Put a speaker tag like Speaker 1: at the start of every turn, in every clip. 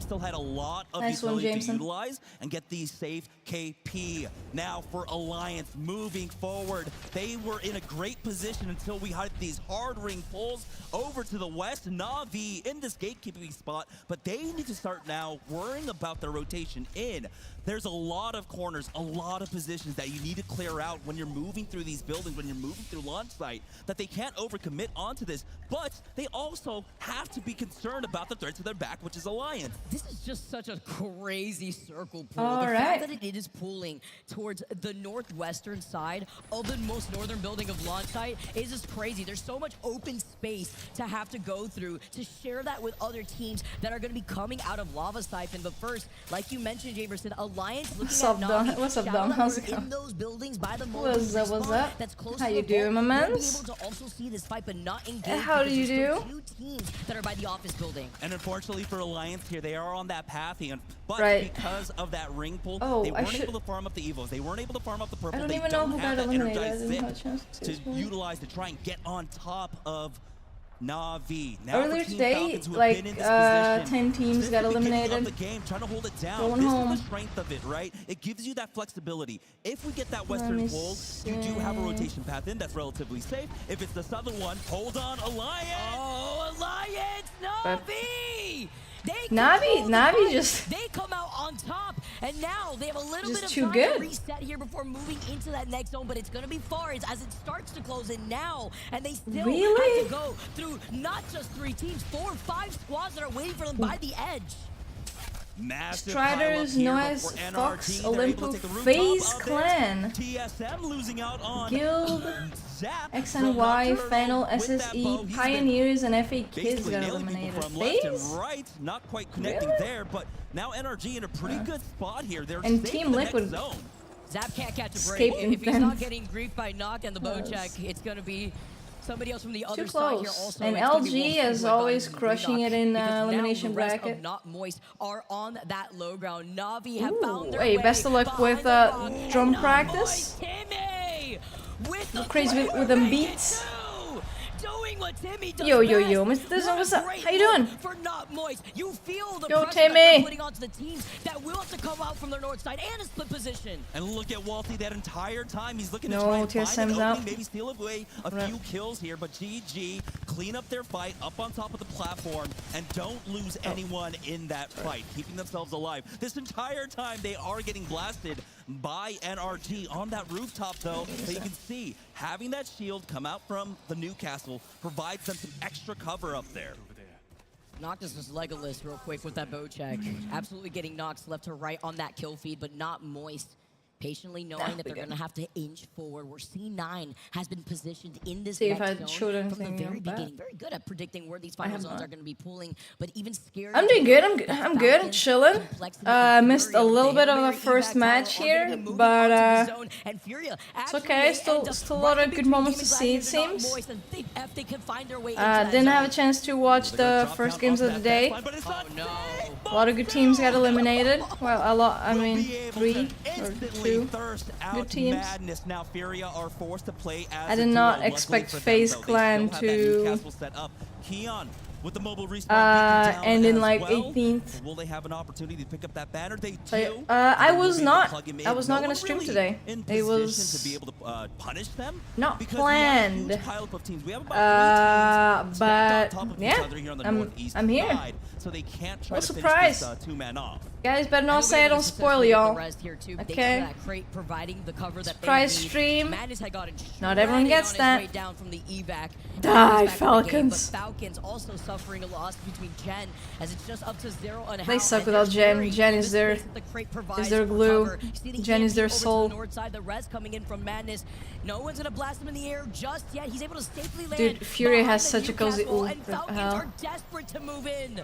Speaker 1: still had a lot of
Speaker 2: Nice one,
Speaker 1: utility to
Speaker 2: Jameson.
Speaker 1: utilize and get these safe KP. Now for Alliance moving forward, they were in a great position until we had these hard ring pulls over to the west. Na'Vi in this gatekeeping spot, but they need to start now worrying about their rotation in. There's a lot of corners, a lot of positions that you need to clear out when you're moving through these buildings, when you're moving through launch site, that they can't overcommit onto this, but they also have to be concerned about the threat to their back, which is Alliance.
Speaker 3: This is just such a crazy circle pull.
Speaker 2: All
Speaker 3: the
Speaker 2: right.
Speaker 3: fact that it is pulling towards the northwestern side of the most northern building of launch site is just crazy. There's so much open space to have to go through to share that with other teams that are going to be coming out of Lava Siphon. But first, like you mentioned, Jamerson, Alliance looking
Speaker 2: What's up,
Speaker 3: at
Speaker 2: Don?
Speaker 3: Na'Vi.
Speaker 2: What's up,
Speaker 3: Shout
Speaker 2: Don?
Speaker 3: out
Speaker 2: How's
Speaker 3: that
Speaker 2: it
Speaker 3: we're
Speaker 2: going?
Speaker 3: in those buildings by the
Speaker 2: What's up, what's
Speaker 3: respawn
Speaker 2: up?
Speaker 3: that's close
Speaker 2: How
Speaker 3: to
Speaker 2: you
Speaker 3: the
Speaker 2: doing,
Speaker 3: vault.
Speaker 2: my
Speaker 3: We'll be
Speaker 2: mans?
Speaker 3: able to also see this fight, but not engage.
Speaker 2: How do
Speaker 3: because
Speaker 2: you
Speaker 3: there's
Speaker 2: do?
Speaker 3: still 2 teams that are by the office building.
Speaker 1: And unfortunately for Alliance here, they are on that path, but
Speaker 2: Right.
Speaker 1: because of that ring pull,
Speaker 2: Oh,
Speaker 1: they
Speaker 2: I
Speaker 1: weren't
Speaker 2: should-
Speaker 1: able to farm up the evils. They weren't able to farm up the purple.
Speaker 2: I don't
Speaker 1: They
Speaker 2: even know who
Speaker 1: have
Speaker 2: got
Speaker 1: that
Speaker 2: eliminated. I
Speaker 1: energized
Speaker 2: didn't have a
Speaker 1: zip
Speaker 2: chance to see
Speaker 1: to
Speaker 2: this one.
Speaker 1: utilize to try and get on top of Na'Vi. Now
Speaker 2: Earlier
Speaker 1: for Team
Speaker 2: today,
Speaker 1: Falcons who have
Speaker 2: like,
Speaker 1: been in this position
Speaker 2: 10 teams
Speaker 1: since
Speaker 2: got
Speaker 1: the beginning
Speaker 2: eliminated.
Speaker 1: Of the game, trying to hold it down.
Speaker 2: Going
Speaker 1: This
Speaker 2: home.
Speaker 1: is the strength of it, right? It gives you that flexibility. If we get that
Speaker 2: Let
Speaker 1: western
Speaker 2: me
Speaker 1: pull, you do have a
Speaker 2: see.
Speaker 1: rotation path in that's relatively safe. If it's the southern one, hold on, Alliance!
Speaker 3: Oh, Alliance,
Speaker 2: But-
Speaker 3: Na'Vi!
Speaker 2: Na'Vi just...
Speaker 3: They come out on top, and now they have a little
Speaker 2: Just
Speaker 3: bit of
Speaker 2: too
Speaker 3: time
Speaker 2: good.
Speaker 3: to reset here before moving into that next zone, but it's going to be far as it starts to close in now, and they still
Speaker 2: Really?
Speaker 3: have to go through not just 3 teams, 4 or 5 squads that are waiting for them by the edge.
Speaker 1: Massive
Speaker 2: Striders,
Speaker 1: pile up here,
Speaker 2: Noise,
Speaker 1: but for NRG,
Speaker 2: Fox,
Speaker 1: they're able to
Speaker 2: Olympo,
Speaker 1: take the rooftop
Speaker 2: FaZe
Speaker 1: of it.
Speaker 2: Clan,
Speaker 1: TSM losing out on
Speaker 2: Guild,
Speaker 1: Zap
Speaker 2: X
Speaker 1: from
Speaker 2: and Y,
Speaker 1: Nocturnal
Speaker 2: Fennel,
Speaker 1: with that bow.
Speaker 2: SSE,
Speaker 1: He's been
Speaker 2: Pioneers, and FA Kids
Speaker 1: basically
Speaker 2: got
Speaker 1: nailing people
Speaker 2: eliminated.
Speaker 1: from left and
Speaker 2: FaZe?
Speaker 1: right, not quite connecting
Speaker 2: Really?
Speaker 1: there, but now NRG in a pretty good spot here. They're
Speaker 2: And
Speaker 1: safe
Speaker 2: Team
Speaker 1: in the next
Speaker 2: Liquid
Speaker 1: zone.
Speaker 3: Zap can't catch a break.
Speaker 2: escaping
Speaker 3: If he's not
Speaker 2: them.
Speaker 3: getting griefed by Knock and the bow check, it's going to be somebody else from the other
Speaker 2: Too
Speaker 3: side here
Speaker 2: close.
Speaker 3: also.
Speaker 2: And
Speaker 3: It's gonna be
Speaker 2: LG,
Speaker 3: Wolf
Speaker 2: as
Speaker 3: who had
Speaker 2: always,
Speaker 3: gotten
Speaker 2: crushing
Speaker 3: Knock,
Speaker 2: it in
Speaker 3: because now
Speaker 2: elimination
Speaker 3: the rest of
Speaker 2: bracket.
Speaker 3: Not Moist are on that low ground. Na'Vi have
Speaker 2: Ooh,
Speaker 3: found their
Speaker 2: hey,
Speaker 3: way
Speaker 2: best of luck
Speaker 3: behind
Speaker 2: with
Speaker 3: the rock,
Speaker 2: drum
Speaker 3: and Not
Speaker 2: practice.
Speaker 3: Moist, Timmy, with the
Speaker 2: Crazy
Speaker 3: play,
Speaker 2: with them
Speaker 3: we're making
Speaker 2: beats.
Speaker 3: 2. Doing what Timmy does
Speaker 2: Yo, yo,
Speaker 3: best.
Speaker 2: yo, Mr. Dizzle,
Speaker 3: What
Speaker 2: what's
Speaker 3: a
Speaker 2: up?
Speaker 3: great
Speaker 2: How you
Speaker 3: look
Speaker 2: doing?
Speaker 3: For Not Moist. You feel the
Speaker 2: Yo,
Speaker 3: pressure that
Speaker 2: Timmy.
Speaker 3: they're putting onto the teams that will have to come out from their north side and a split position.
Speaker 1: And look at Walty that entire time. He's looking
Speaker 2: No,
Speaker 1: to try and find
Speaker 2: TSM's
Speaker 1: an
Speaker 2: out.
Speaker 1: opening, maybe steal away a few kills here, but GG clean up their fight up on top of the platform and don't lose anyone in that fight, keeping themselves alive. This entire time they are getting blasted by NRG on that rooftop though, so you can see having that shield come out from the Newcastle provides them some extra cover up there.
Speaker 3: Noctis was Legolas real quick with that bow check. Absolutely getting Nox left to right on that kill feed, but Not Moist. Patiently knowing that they're going to have to inch forward, where C9 has been positioned in this
Speaker 2: See if
Speaker 3: next
Speaker 2: I
Speaker 3: zone
Speaker 2: showed
Speaker 3: from the
Speaker 2: anything
Speaker 3: very
Speaker 2: bad.
Speaker 3: beginning. Very good at predicting where these final
Speaker 2: have
Speaker 3: zones
Speaker 2: not.
Speaker 3: are going to be pulling, but even scared.
Speaker 2: I'm doing good. I'm good. Chilling. Missed a little bit of the first match here, but it's okay. Still a lot of good moments to see, it seems. Didn't have a chance to watch the first games of the day.
Speaker 3: Oh no.
Speaker 2: A lot of good teams got eliminated. Well, a lot. I mean, 3 or 2 good teams.
Speaker 1: Madness. Now Furia are forced to play as
Speaker 2: I did
Speaker 1: a
Speaker 2: not
Speaker 1: duo.
Speaker 2: expect
Speaker 1: Luckily for them,
Speaker 2: FaZe
Speaker 1: though, they
Speaker 2: Clan
Speaker 1: still have that
Speaker 2: to
Speaker 1: Newcastle set up. Keon with the mobile respawn
Speaker 2: end in
Speaker 1: as
Speaker 2: like
Speaker 1: well.
Speaker 2: 18th.
Speaker 1: Will they have an opportunity to pick up that banner? They
Speaker 2: So,
Speaker 1: do.
Speaker 2: I
Speaker 1: And will
Speaker 2: was
Speaker 1: be able to
Speaker 2: not.
Speaker 1: plug him
Speaker 2: I
Speaker 1: in.
Speaker 2: was
Speaker 1: No
Speaker 2: not gonna
Speaker 1: one
Speaker 2: stream
Speaker 1: really
Speaker 2: today.
Speaker 1: in
Speaker 2: It
Speaker 1: position
Speaker 2: was
Speaker 1: to be able to punish them.
Speaker 2: not
Speaker 1: Because we have a
Speaker 2: planned.
Speaker 1: huge pileup of teams. We have about 3 teams stacked on
Speaker 2: but
Speaker 1: top of each
Speaker 2: yeah,
Speaker 1: other here on the
Speaker 2: I'm
Speaker 1: northeast
Speaker 2: here.
Speaker 1: side, so they can't try
Speaker 2: Well,
Speaker 1: to
Speaker 2: surprise.
Speaker 1: finish this 2-man off.
Speaker 2: Guys, better not say I don't spoil y'all. Okay. Surprise stream. Not everyone gets that. Die, Falcons.
Speaker 3: Falcons also suffering a loss between Gen, as it's just up to 0
Speaker 2: They suck without Gen. Gen is their glue. Gen is their soul.
Speaker 3: North side, the rest coming in from Madness. No one's gonna blast him in the air just yet. He's able to safely land.
Speaker 2: Dude, Fury
Speaker 3: behind
Speaker 2: has
Speaker 3: the
Speaker 2: such a cozy
Speaker 3: Newcastle,
Speaker 2: ult.
Speaker 3: and Falcons
Speaker 2: Hell.
Speaker 3: are desperate to move in.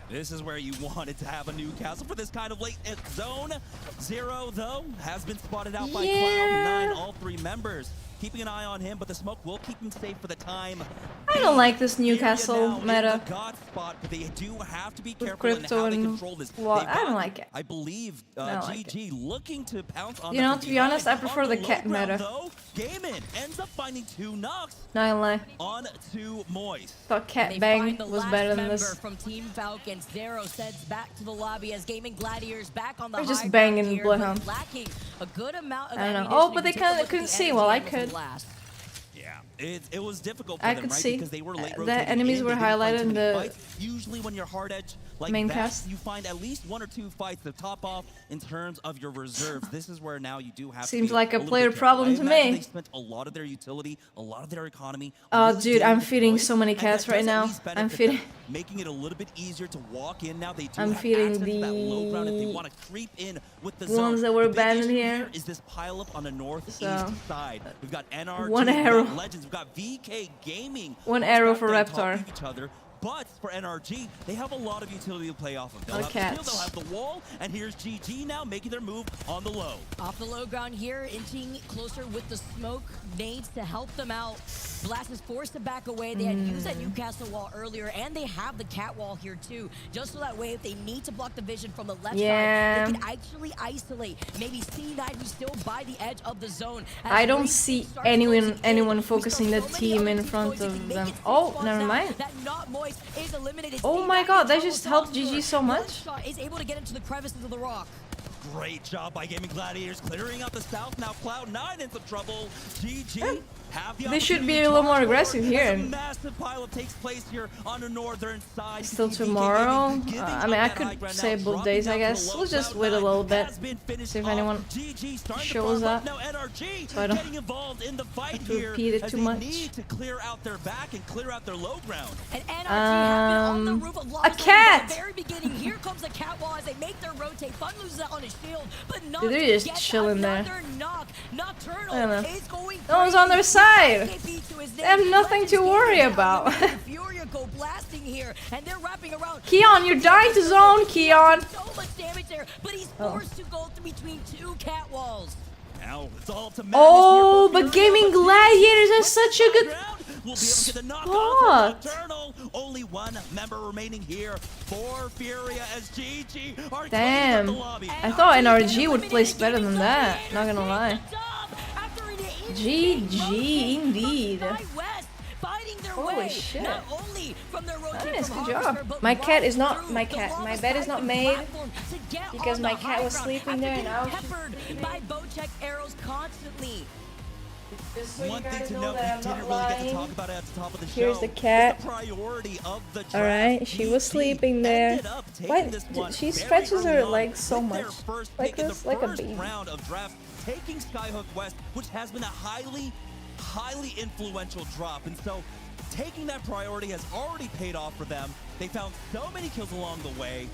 Speaker 1: This is where you wanted to have a Newcastle for this kind of late zone. 0, though, has been spotted out by
Speaker 2: Yeah.
Speaker 1: Cloud9, all 3 members. Keeping an eye on him, but the smoke will keep him safe for the time
Speaker 2: I don't like this Newcastle meta.
Speaker 1: They do have to be
Speaker 2: With
Speaker 1: careful in
Speaker 2: crypto
Speaker 1: how they
Speaker 2: and
Speaker 1: control this.
Speaker 2: what? I don't like it.
Speaker 1: I believe
Speaker 2: I don't like
Speaker 1: GG looking to pounce on.
Speaker 2: You know, to be honest, I prefer the cat meta.
Speaker 1: Gaimin ends up finding 2 knocks.
Speaker 2: Not gonna lie.
Speaker 1: On to Moist.
Speaker 2: Thought cat bang was better than this.
Speaker 3: From Team Falcons, Zero sends back to the lobby as Gaming Gladiators back on the
Speaker 2: They're just
Speaker 3: high
Speaker 2: banging
Speaker 3: ground here,
Speaker 2: Bloodhound.
Speaker 3: but lacking a good amount of
Speaker 2: I don't know.
Speaker 3: ammunition.
Speaker 2: Oh, but they
Speaker 3: If you take a look at
Speaker 2: couldn't
Speaker 3: the
Speaker 2: see.
Speaker 3: energy
Speaker 2: Well, I
Speaker 3: levels
Speaker 2: could.
Speaker 3: of last.
Speaker 1: Yeah, it was difficult for
Speaker 2: I
Speaker 1: them,
Speaker 2: could
Speaker 1: right?
Speaker 2: see.
Speaker 1: Because they were late
Speaker 2: The
Speaker 1: rotating
Speaker 2: enemies
Speaker 1: in,
Speaker 2: were
Speaker 1: they didn't find
Speaker 2: highlighted
Speaker 1: too
Speaker 2: in
Speaker 1: many
Speaker 2: the
Speaker 1: fights. Usually when you're hard edge like
Speaker 2: main
Speaker 1: that,
Speaker 2: cast.
Speaker 1: you find at least 1 or 2 fights to top off in terms of your reserves. This is where now you do have
Speaker 2: Seems
Speaker 1: to be
Speaker 2: like a
Speaker 1: little
Speaker 2: player
Speaker 1: bit careful.
Speaker 2: problem to
Speaker 1: I imagine
Speaker 2: me.
Speaker 1: They spent a lot of their utility, a lot of their economy.
Speaker 2: Oh,
Speaker 1: really
Speaker 2: dude,
Speaker 1: dealing
Speaker 2: I'm
Speaker 1: with
Speaker 2: feeding
Speaker 1: Moist,
Speaker 2: so many
Speaker 1: and
Speaker 2: cats
Speaker 1: that
Speaker 2: right
Speaker 1: does at
Speaker 2: now.
Speaker 1: least benefit
Speaker 2: I'm
Speaker 1: them,
Speaker 2: feeding.
Speaker 1: making it a little bit easier to walk in now. They do
Speaker 2: I'm
Speaker 1: have
Speaker 2: feeding
Speaker 1: access to that low ground if they
Speaker 2: the
Speaker 1: want to creep in with the
Speaker 2: ones
Speaker 1: zone.
Speaker 2: that were
Speaker 1: The big
Speaker 2: abandoned
Speaker 1: issue
Speaker 2: here.
Speaker 1: is this pile up on the northeast
Speaker 2: So,
Speaker 1: side. We've got NRG,
Speaker 2: one
Speaker 1: we've got
Speaker 2: arrow.
Speaker 1: Legends, we've got VK Gaming.
Speaker 2: One
Speaker 1: all
Speaker 2: arrow
Speaker 1: stacked
Speaker 2: for
Speaker 1: on top
Speaker 2: Reptar.
Speaker 1: of each other. But for NRG, they have a lot of utility to play off of. They'll
Speaker 2: Oh,
Speaker 1: have the shield,
Speaker 2: cats.
Speaker 1: they'll have the wall, and here's GG now making their move on the low.
Speaker 3: Off the low ground here, inching closer with the smoke nades to help them out. Blast is forced to back away. They had used that Newcastle wall earlier, and they have the cat wall here too. Just so that way, if they need to block the vision from the left
Speaker 2: Yeah.
Speaker 3: side, they can actually isolate. Maybe C9 who's still by the edge of the zone. As
Speaker 2: I don't
Speaker 3: Reese
Speaker 2: see
Speaker 3: starts closing
Speaker 2: anyone
Speaker 3: in,
Speaker 2: focusing
Speaker 3: we
Speaker 2: the
Speaker 3: saw so
Speaker 2: team
Speaker 3: many
Speaker 2: in
Speaker 3: other
Speaker 2: front
Speaker 3: teams
Speaker 2: of
Speaker 3: make
Speaker 2: them.
Speaker 3: it to
Speaker 2: Oh,
Speaker 3: spots
Speaker 2: never
Speaker 3: now.
Speaker 2: mind.
Speaker 3: That Not Moist is eliminated.
Speaker 2: Oh
Speaker 3: C9
Speaker 2: my god, that
Speaker 3: controls
Speaker 2: just helped
Speaker 3: Monster.
Speaker 2: GG so much.
Speaker 3: Bloodshot is able to get into the crevices of the rock.
Speaker 1: Great job by Gaming Gladiators clearing out the south. Now Cloud9 in some trouble. GG have the
Speaker 2: They should be
Speaker 1: opportunity
Speaker 2: a
Speaker 1: to
Speaker 2: little more
Speaker 1: charge
Speaker 2: aggressive
Speaker 1: forward
Speaker 2: here.
Speaker 1: as a massive pileup takes place here on the northern side.
Speaker 2: Still
Speaker 1: VK
Speaker 2: tomorrow?
Speaker 1: Gaming giving
Speaker 2: I
Speaker 1: up
Speaker 2: mean, I
Speaker 1: that
Speaker 2: could
Speaker 1: high ground
Speaker 2: say
Speaker 1: now,
Speaker 2: both
Speaker 1: dropping
Speaker 2: days, I
Speaker 1: down to the
Speaker 2: guess.
Speaker 1: low.
Speaker 2: We'll just
Speaker 1: Cloud9
Speaker 2: wait a little bit,
Speaker 1: has been finished
Speaker 2: see if
Speaker 1: off.
Speaker 2: anyone
Speaker 1: GG starting to
Speaker 2: shows
Speaker 1: farm
Speaker 2: up.
Speaker 1: Now NRG
Speaker 2: So I don't
Speaker 1: getting involved in the fight
Speaker 2: have to
Speaker 1: here
Speaker 2: repeat it
Speaker 1: as
Speaker 2: too
Speaker 1: they
Speaker 2: much.
Speaker 1: need to clear out their back and clear out their low ground.
Speaker 3: And NRG have been on the roof of
Speaker 2: a
Speaker 3: Lava Zone
Speaker 2: cat!
Speaker 3: from the very beginning. Here comes the cat wall as they make their rotate. Fun loses out on his shield, but not
Speaker 2: Dude, they're just
Speaker 3: gets
Speaker 2: chilling there.
Speaker 3: another knock. Nocturnal
Speaker 2: I don't know.
Speaker 3: is going
Speaker 2: No one's on their
Speaker 3: crazy.
Speaker 2: side.
Speaker 3: KP to his
Speaker 2: They have
Speaker 3: name.
Speaker 2: nothing to
Speaker 3: Legends
Speaker 2: worry
Speaker 3: getting
Speaker 2: about.
Speaker 3: down. Furia go blasting here, and they're wrapping around.
Speaker 2: Keon, you're dying to zone, Keon!
Speaker 3: So much damage there, but he's
Speaker 2: Oh.
Speaker 3: forced to go between 2 cat walls.
Speaker 1: Now it's all to madness
Speaker 2: Oh,
Speaker 1: here for
Speaker 2: but
Speaker 1: Furia,
Speaker 2: Gaming
Speaker 1: GG
Speaker 2: Gladiators are
Speaker 1: with
Speaker 2: such
Speaker 1: the
Speaker 2: a good
Speaker 1: ground. We'll be able to get the knock off
Speaker 2: spot.
Speaker 1: from Nocturnal. Only one member remaining here for Furia as GG are
Speaker 2: Damn.
Speaker 1: cleaning up the lobby.
Speaker 2: I thought NRG would place better than that, not gonna lie. GG indeed. Holy shit. Nice, good job. My cat is not my cat. My bed is not made because my cat was sleeping there and now she's
Speaker 3: by Bocek arrows constantly.
Speaker 2: Just so you
Speaker 1: One thing
Speaker 2: guys
Speaker 1: to
Speaker 2: know
Speaker 1: note,
Speaker 2: that
Speaker 1: we
Speaker 2: I'm
Speaker 1: didn't
Speaker 2: not
Speaker 1: really get to
Speaker 2: lying.
Speaker 1: talk about it at the top of the show.
Speaker 2: Here's the
Speaker 1: It's
Speaker 2: cat.
Speaker 1: the priority of the draft.
Speaker 2: Alright, she was
Speaker 1: VP
Speaker 2: sleeping there.
Speaker 1: ended up taking
Speaker 2: Why
Speaker 1: this one
Speaker 2: she
Speaker 1: very
Speaker 2: stretches her
Speaker 1: early on
Speaker 2: legs so
Speaker 1: with their
Speaker 2: much?
Speaker 1: first
Speaker 2: Like
Speaker 1: pick in
Speaker 2: this,
Speaker 1: the
Speaker 2: like a
Speaker 1: first
Speaker 2: baby.
Speaker 1: round of draft, taking Skyhook West, which has been a highly influential drop. And so taking that priority has already paid off for them. They found so many kills along the way.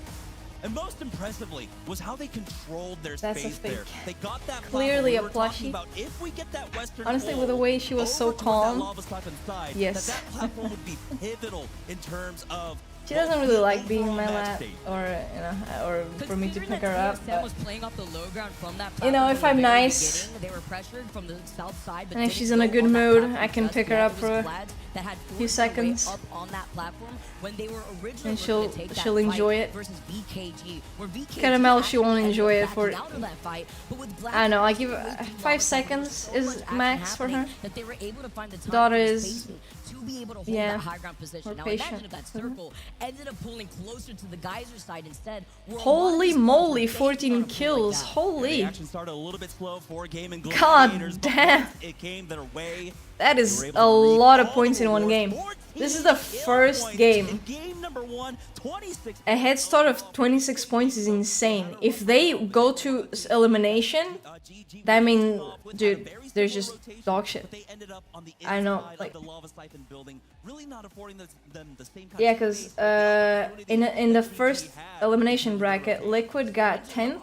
Speaker 1: And most impressively was how they controlled their
Speaker 2: That's a
Speaker 1: space there.
Speaker 2: fake.
Speaker 1: They got that
Speaker 2: Clearly
Speaker 1: platform.
Speaker 2: a
Speaker 1: We were talking
Speaker 2: plushie.
Speaker 1: about if we get that Western
Speaker 2: Honestly, with the
Speaker 1: pole
Speaker 2: way she was so
Speaker 1: over toward that
Speaker 2: calm,
Speaker 1: lava siphon side,
Speaker 2: yes.
Speaker 1: that platform would be pivotal in terms of
Speaker 2: She doesn't really like being in
Speaker 1: overall
Speaker 2: my
Speaker 1: match
Speaker 2: lap,
Speaker 1: state.
Speaker 2: or or for me to pick her up. But
Speaker 3: Was playing off the low ground from that
Speaker 2: you know, if
Speaker 3: platform
Speaker 2: I'm
Speaker 3: in the very
Speaker 2: nice,
Speaker 3: beginning. They were pressured from the south side, but
Speaker 2: and if
Speaker 3: didn't
Speaker 2: she's in a
Speaker 3: go
Speaker 2: good
Speaker 3: on that
Speaker 2: mood,
Speaker 3: platform
Speaker 2: I can
Speaker 3: just
Speaker 2: pick her
Speaker 3: yet.
Speaker 2: up
Speaker 3: It was
Speaker 2: for a
Speaker 3: Vlad that had forced
Speaker 2: few
Speaker 3: their way
Speaker 2: seconds.
Speaker 3: up on that platform when they were originally
Speaker 2: And
Speaker 3: looking to take that
Speaker 2: she'll
Speaker 3: fight
Speaker 2: enjoy it.
Speaker 3: versus VKG, where VKG
Speaker 2: Caramel, she won't
Speaker 3: actually
Speaker 2: enjoy
Speaker 3: ended
Speaker 2: it
Speaker 3: up
Speaker 2: for-
Speaker 3: backing out of that fight, but with Vlad
Speaker 2: I don't know, I give
Speaker 3: way
Speaker 2: her
Speaker 3: too
Speaker 2: 5
Speaker 3: long,
Speaker 2: seconds
Speaker 3: so
Speaker 2: is
Speaker 3: much action
Speaker 2: max for her.
Speaker 3: happening that they were able to find the time
Speaker 2: Daughter
Speaker 3: and
Speaker 2: is-
Speaker 3: spacing to be able to hold
Speaker 2: yeah,
Speaker 3: that high ground position.
Speaker 2: more
Speaker 3: Now
Speaker 2: patient.
Speaker 3: imagine if that circle ended up pulling closer to the geyser side instead. where a lot of
Speaker 2: Holy
Speaker 3: these players
Speaker 2: moly,
Speaker 3: were
Speaker 2: 14
Speaker 3: banking on a pull
Speaker 2: kills.
Speaker 3: like that.
Speaker 1: The
Speaker 2: Holy.
Speaker 1: action started a little bit slow for Gaming
Speaker 2: God
Speaker 1: Gladiators, but
Speaker 2: damn.
Speaker 1: once it came their way.
Speaker 2: That
Speaker 1: They
Speaker 2: is
Speaker 1: were able
Speaker 2: a
Speaker 1: to reap
Speaker 2: lot of
Speaker 1: all
Speaker 2: points
Speaker 1: the
Speaker 2: in one
Speaker 1: rewards.
Speaker 2: game.
Speaker 1: 14
Speaker 2: This is the
Speaker 1: kill
Speaker 2: first
Speaker 1: points
Speaker 2: game.
Speaker 1: in game number 1, 26
Speaker 2: A head start of 26 points is insane. If they go to elimination,
Speaker 1: GG
Speaker 2: that mean,
Speaker 1: off with
Speaker 2: dude,
Speaker 1: a very
Speaker 2: they're
Speaker 1: simple
Speaker 2: just
Speaker 1: rotation,
Speaker 2: dog shit.
Speaker 1: but they ended up on the
Speaker 2: I know,
Speaker 1: inside
Speaker 2: like-
Speaker 1: of the lava siphon building, really not affording them the same kind
Speaker 2: Yeah,
Speaker 1: of
Speaker 2: because
Speaker 1: space or the opportunity
Speaker 2: in the
Speaker 1: that
Speaker 2: first
Speaker 1: GG had.
Speaker 2: elimination bracket, Liquid got 10th,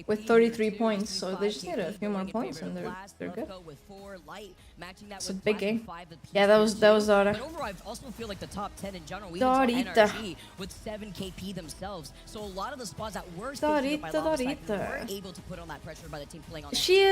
Speaker 2: with 33 points, so they just need a few more points and they're good. It's a big game. Yeah, that was Dota.
Speaker 3: But overall, I also feel like the top 10 in general, we saw NRG with 7 KP themselves. So a lot of the spots that were taken by Lava were able to put on that pressure by the team playing on that.
Speaker 2: She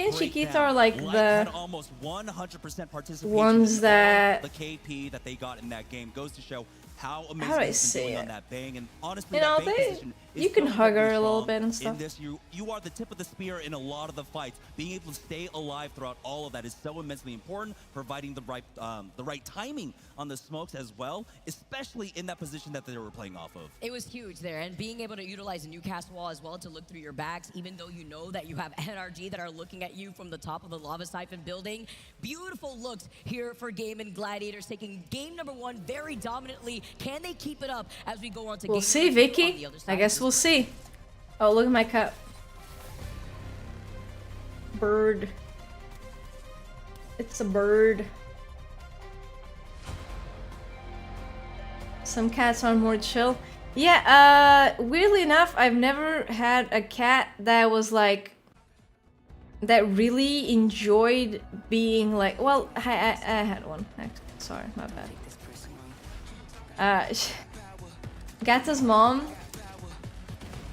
Speaker 2: and Chiquita are like the
Speaker 1: almost 100% participation
Speaker 2: ones that
Speaker 1: the KP that they got in that game goes to show how amazing
Speaker 2: how do I
Speaker 1: they've been
Speaker 2: say
Speaker 1: doing
Speaker 2: it?
Speaker 1: on that bang. And honestly,
Speaker 2: You know,
Speaker 1: that bang position is
Speaker 2: you can
Speaker 1: so
Speaker 2: hug her
Speaker 1: very
Speaker 2: a little
Speaker 1: strong
Speaker 2: bit and stuff.
Speaker 1: in this. You are the tip of the spear in a lot of the fights. Being able to stay alive throughout all of that is so immensely important. Providing the right timing on the smokes as well, especially in that position that they were playing off of.
Speaker 3: It was huge there, and being able to utilize a Newcastle wall as well to look through your bags, even though you know that you have NRG that are looking at you from the top of the Lava Siphon building. Beautiful looks here for Game and Gladiators, taking game number 1 very dominantly. Can they keep it up as we go on to
Speaker 2: We'll
Speaker 3: game
Speaker 2: see,
Speaker 3: number 2
Speaker 2: Vicky.
Speaker 3: on the other side
Speaker 2: I
Speaker 3: of
Speaker 2: guess
Speaker 3: this
Speaker 2: we'll
Speaker 3: break?
Speaker 2: see. Oh, look at my cup. Bird. It's a bird. Some cats are more chill. Yeah, weirdly enough, I've never had a cat that was like that really enjoyed being like, well, I had one. Actually. Sorry, my bad. Gata's mom,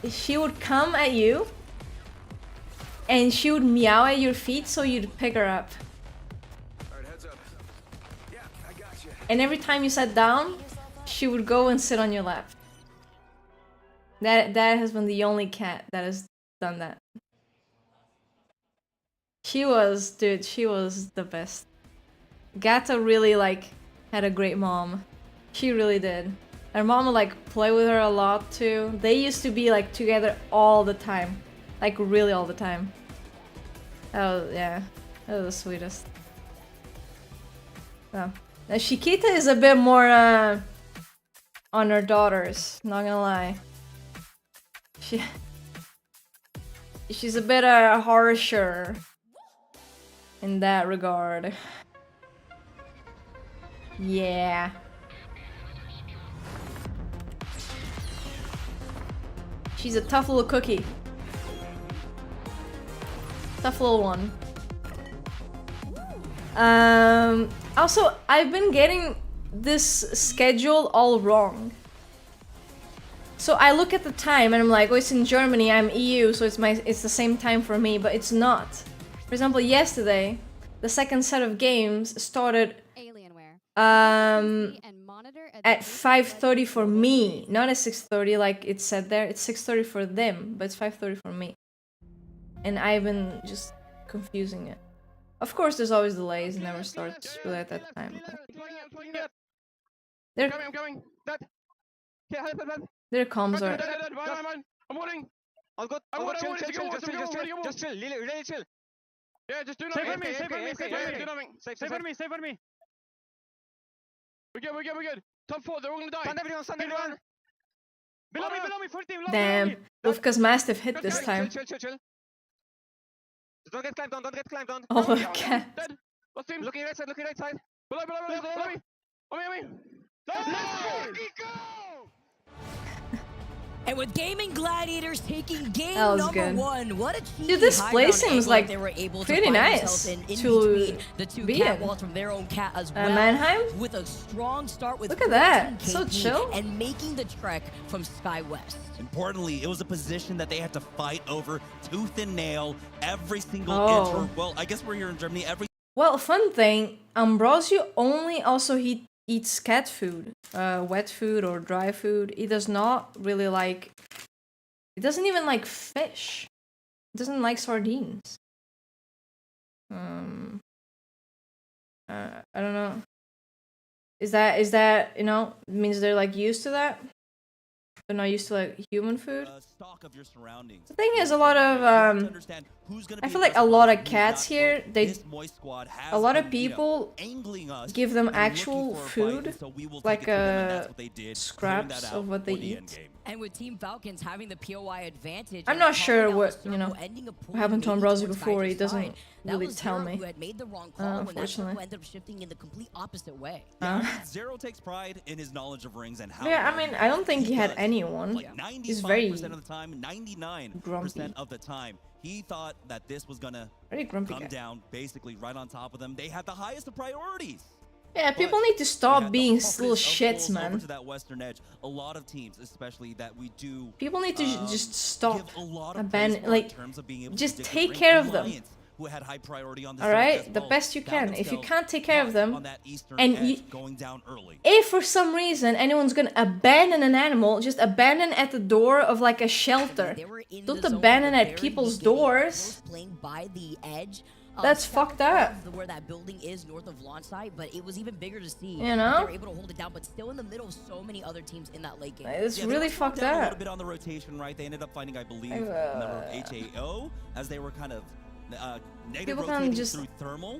Speaker 2: she would come at you and she would meow at your feet so you'd pick her up.
Speaker 4: Alright, heads up. Yeah, I got you.
Speaker 2: And every time you sat down, she would go and sit on your lap. That has been the only cat that has done that. She was the best. Gata really like had a great mom. She really did. Her mom would like play with her a lot too. They used to be like together all the time. Like really all the time. Yeah. That was the sweetest. Oh. Now Chiquita is a bit more on her daughters, not gonna lie. She's a bit harsher in that regard. Yeah. She's a tough little cookie. Tough little one. Also, I've been getting this schedule all wrong. So I look at the time and I'm like, oh, it's in Germany, I'm EU, so it's the same time for me, but it's not. For example, yesterday, the second set of games started at 5:30 for me, not at 6:30 like it said there. It's 6:30 for them, but it's 5:30 for me. And I've been just confusing it. Of course, there's always delays. It never starts really at that time. Their comms are.
Speaker 4: I'm waiting. I'll go. Just chill. Really chill. Yeah, just do nothing. Save for me. We're good. Top 4, they're all gonna die. Stand everyone. Below me, first team.
Speaker 2: Damn, Lufka's Mastiff hit this time.
Speaker 4: Chill. Don't get climbed on.
Speaker 2: Oh, okay.
Speaker 4: Dead. What's team? Looking right side. Below me. On me. Let's go!
Speaker 3: And with Gaming Gladiators taking game
Speaker 2: That was
Speaker 3: number
Speaker 2: good.
Speaker 3: 1, what a cheeky
Speaker 2: Dude, this
Speaker 3: high
Speaker 2: place
Speaker 3: ground
Speaker 2: seems
Speaker 3: angle
Speaker 2: like
Speaker 3: they were able to
Speaker 2: pretty
Speaker 3: find
Speaker 2: nice
Speaker 3: themselves in
Speaker 2: to
Speaker 3: between the 2
Speaker 2: be
Speaker 3: cat
Speaker 2: in.
Speaker 3: walls from their own cat as well.
Speaker 2: Mannheim?
Speaker 3: With a strong start with
Speaker 2: Look at that,
Speaker 3: 14
Speaker 2: so
Speaker 3: KP
Speaker 2: chill.
Speaker 3: and making the trek from Sky West.
Speaker 1: Importantly, it was a position that they had to fight over tooth and nail every single
Speaker 2: Oh.
Speaker 1: inch. Well, I guess we're here in Germany.
Speaker 2: Well, fun thing, Ambrosio only also he eats cat food, wet food or dry food. He does not really like. He doesn't even like fish. He doesn't like sardines. I don't know. Is that means they're like used to that? They're not used to like human food.
Speaker 1: Stock of your surroundings.
Speaker 2: The thing is, a lot of I feel like a lot of cats here. A lot of people give them actual food, like scraps of what they eat.
Speaker 3: And with Team Falcons having the POI advantage,
Speaker 2: I'm not sure what, you know, what happened to Ambrosio before. He doesn't really tell me. Unfortunately.
Speaker 3: Ended up shifting in the complete opposite way.
Speaker 1: Zero takes pride in his knowledge of rings and how.
Speaker 2: Yeah, I mean, I don't think he had anyone.
Speaker 1: Like
Speaker 2: He's very
Speaker 1: 95% of the time, 99%
Speaker 2: grumpy.
Speaker 1: of the time, he thought that this was gonna
Speaker 2: Very grumpy
Speaker 1: come
Speaker 2: guy.
Speaker 1: down basically right on top of them. They had the highest of priorities.
Speaker 2: Yeah, people need to stop being little shits, man.
Speaker 1: To that western edge, a lot of teams, especially that we do.
Speaker 2: People need to just stop,
Speaker 1: abandon,
Speaker 2: like, just take care of them.
Speaker 1: Who had high priority on this.
Speaker 2: All right, the best you can. If you can't take care of them, and
Speaker 1: going down early.
Speaker 2: If for some reason anyone's gonna abandon an animal, just abandon at the door of like a shelter. Don't abandon at people's doors.
Speaker 3: Playing by the edge.
Speaker 2: That's fucked up.
Speaker 3: Where that building is north of launch site, but it was even bigger to see.
Speaker 2: You know,
Speaker 3: they were able to hold it down, but still in the middle of so many other teams in that late game.
Speaker 2: It's really fucked
Speaker 1: up. A
Speaker 2: up.
Speaker 1: little bit on the rotation, right? They ended up finding, I believe, a member of HAO as they were kind of
Speaker 2: people can't just,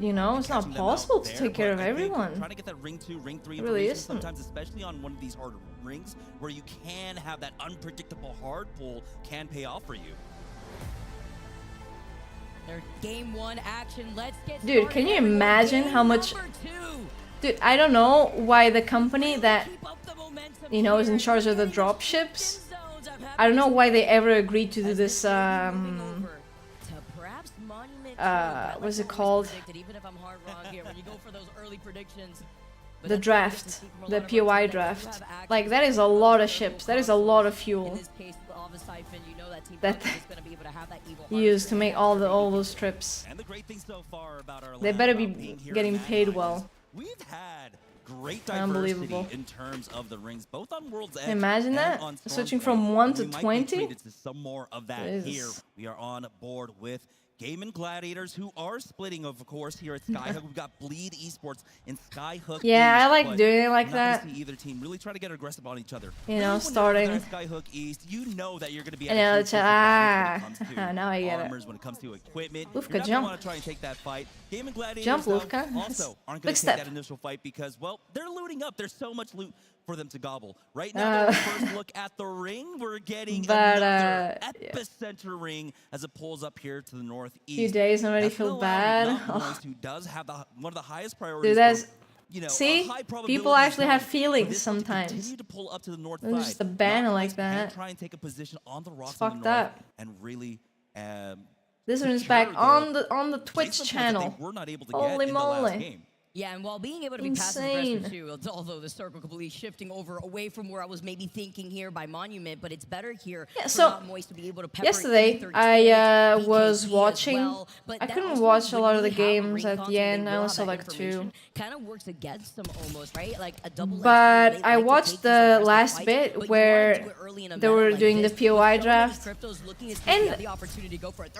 Speaker 2: you know, it's not possible to take care of everyone.
Speaker 1: Trying to get that ring 2, ring 3
Speaker 2: really isn't.
Speaker 1: Sometimes, especially on one of these hard rings where you can have that unpredictable hard pull, can pay off for you.
Speaker 3: Their game 1 action. Let's get
Speaker 2: Dude, can you imagine how much? Dude, I don't know why the company that, you know, is in charge of the drop ships, I don't know why they ever agreed to do this what's it called? The draft, the POI draft. Like, that is a lot of ships. That is a lot of fuel that used to make all those trips. They better be getting paid well.
Speaker 1: We've had great diversity in terms of the rings, both on World's Edge.
Speaker 2: Imagine that, switching from 1 to 20.
Speaker 1: Some more of that here. We are on board with Game and Gladiators, who are splitting, of course, here at Skyhook. We've got Bleed Esports and Skyhook.
Speaker 2: Yeah,
Speaker 1: East,
Speaker 2: I like doing it like that.
Speaker 1: See either team really try to get aggressive on each other.
Speaker 2: You know, starting.
Speaker 1: Skyhook East, you know that you're going to be.
Speaker 2: Now I get it.
Speaker 1: When it comes to equipment,
Speaker 2: Lufka,
Speaker 1: you're not
Speaker 2: jump.
Speaker 1: Want to try and take that fight. Game and Gladiators,
Speaker 2: jump, Lufka.
Speaker 1: Also aren't going to take that initial fight because, well, they're looting up. There's so much loot for them to gobble. Right now, first look at the ring, we're getting another epicenter ring as it pulls up here to the northeast.
Speaker 2: Few days already feel bad.
Speaker 1: Who does have one of the highest priorities.
Speaker 2: Dude, that's,
Speaker 1: you know,
Speaker 2: see, people actually have feelings sometimes.
Speaker 1: To pull up to the north
Speaker 2: side. Just a banner like that.
Speaker 1: Try and take a position on the rocks
Speaker 2: it's fucked up.
Speaker 1: And really.
Speaker 2: This one's back on the Twitch channel. Holy moly.
Speaker 3: Yeah, and while being able to be passive aggressive too, although the circle completely shifting over away from where I was maybe thinking here by Monument, but it's better here.
Speaker 2: Yeah, so
Speaker 3: to be able to
Speaker 2: yesterday I was watching. I couldn't watch a lot of the games at the end. I only saw like 2.
Speaker 3: Kind of works against them almost, right? Like a double.
Speaker 2: But I watched the last bit where they were doing the POI draft, and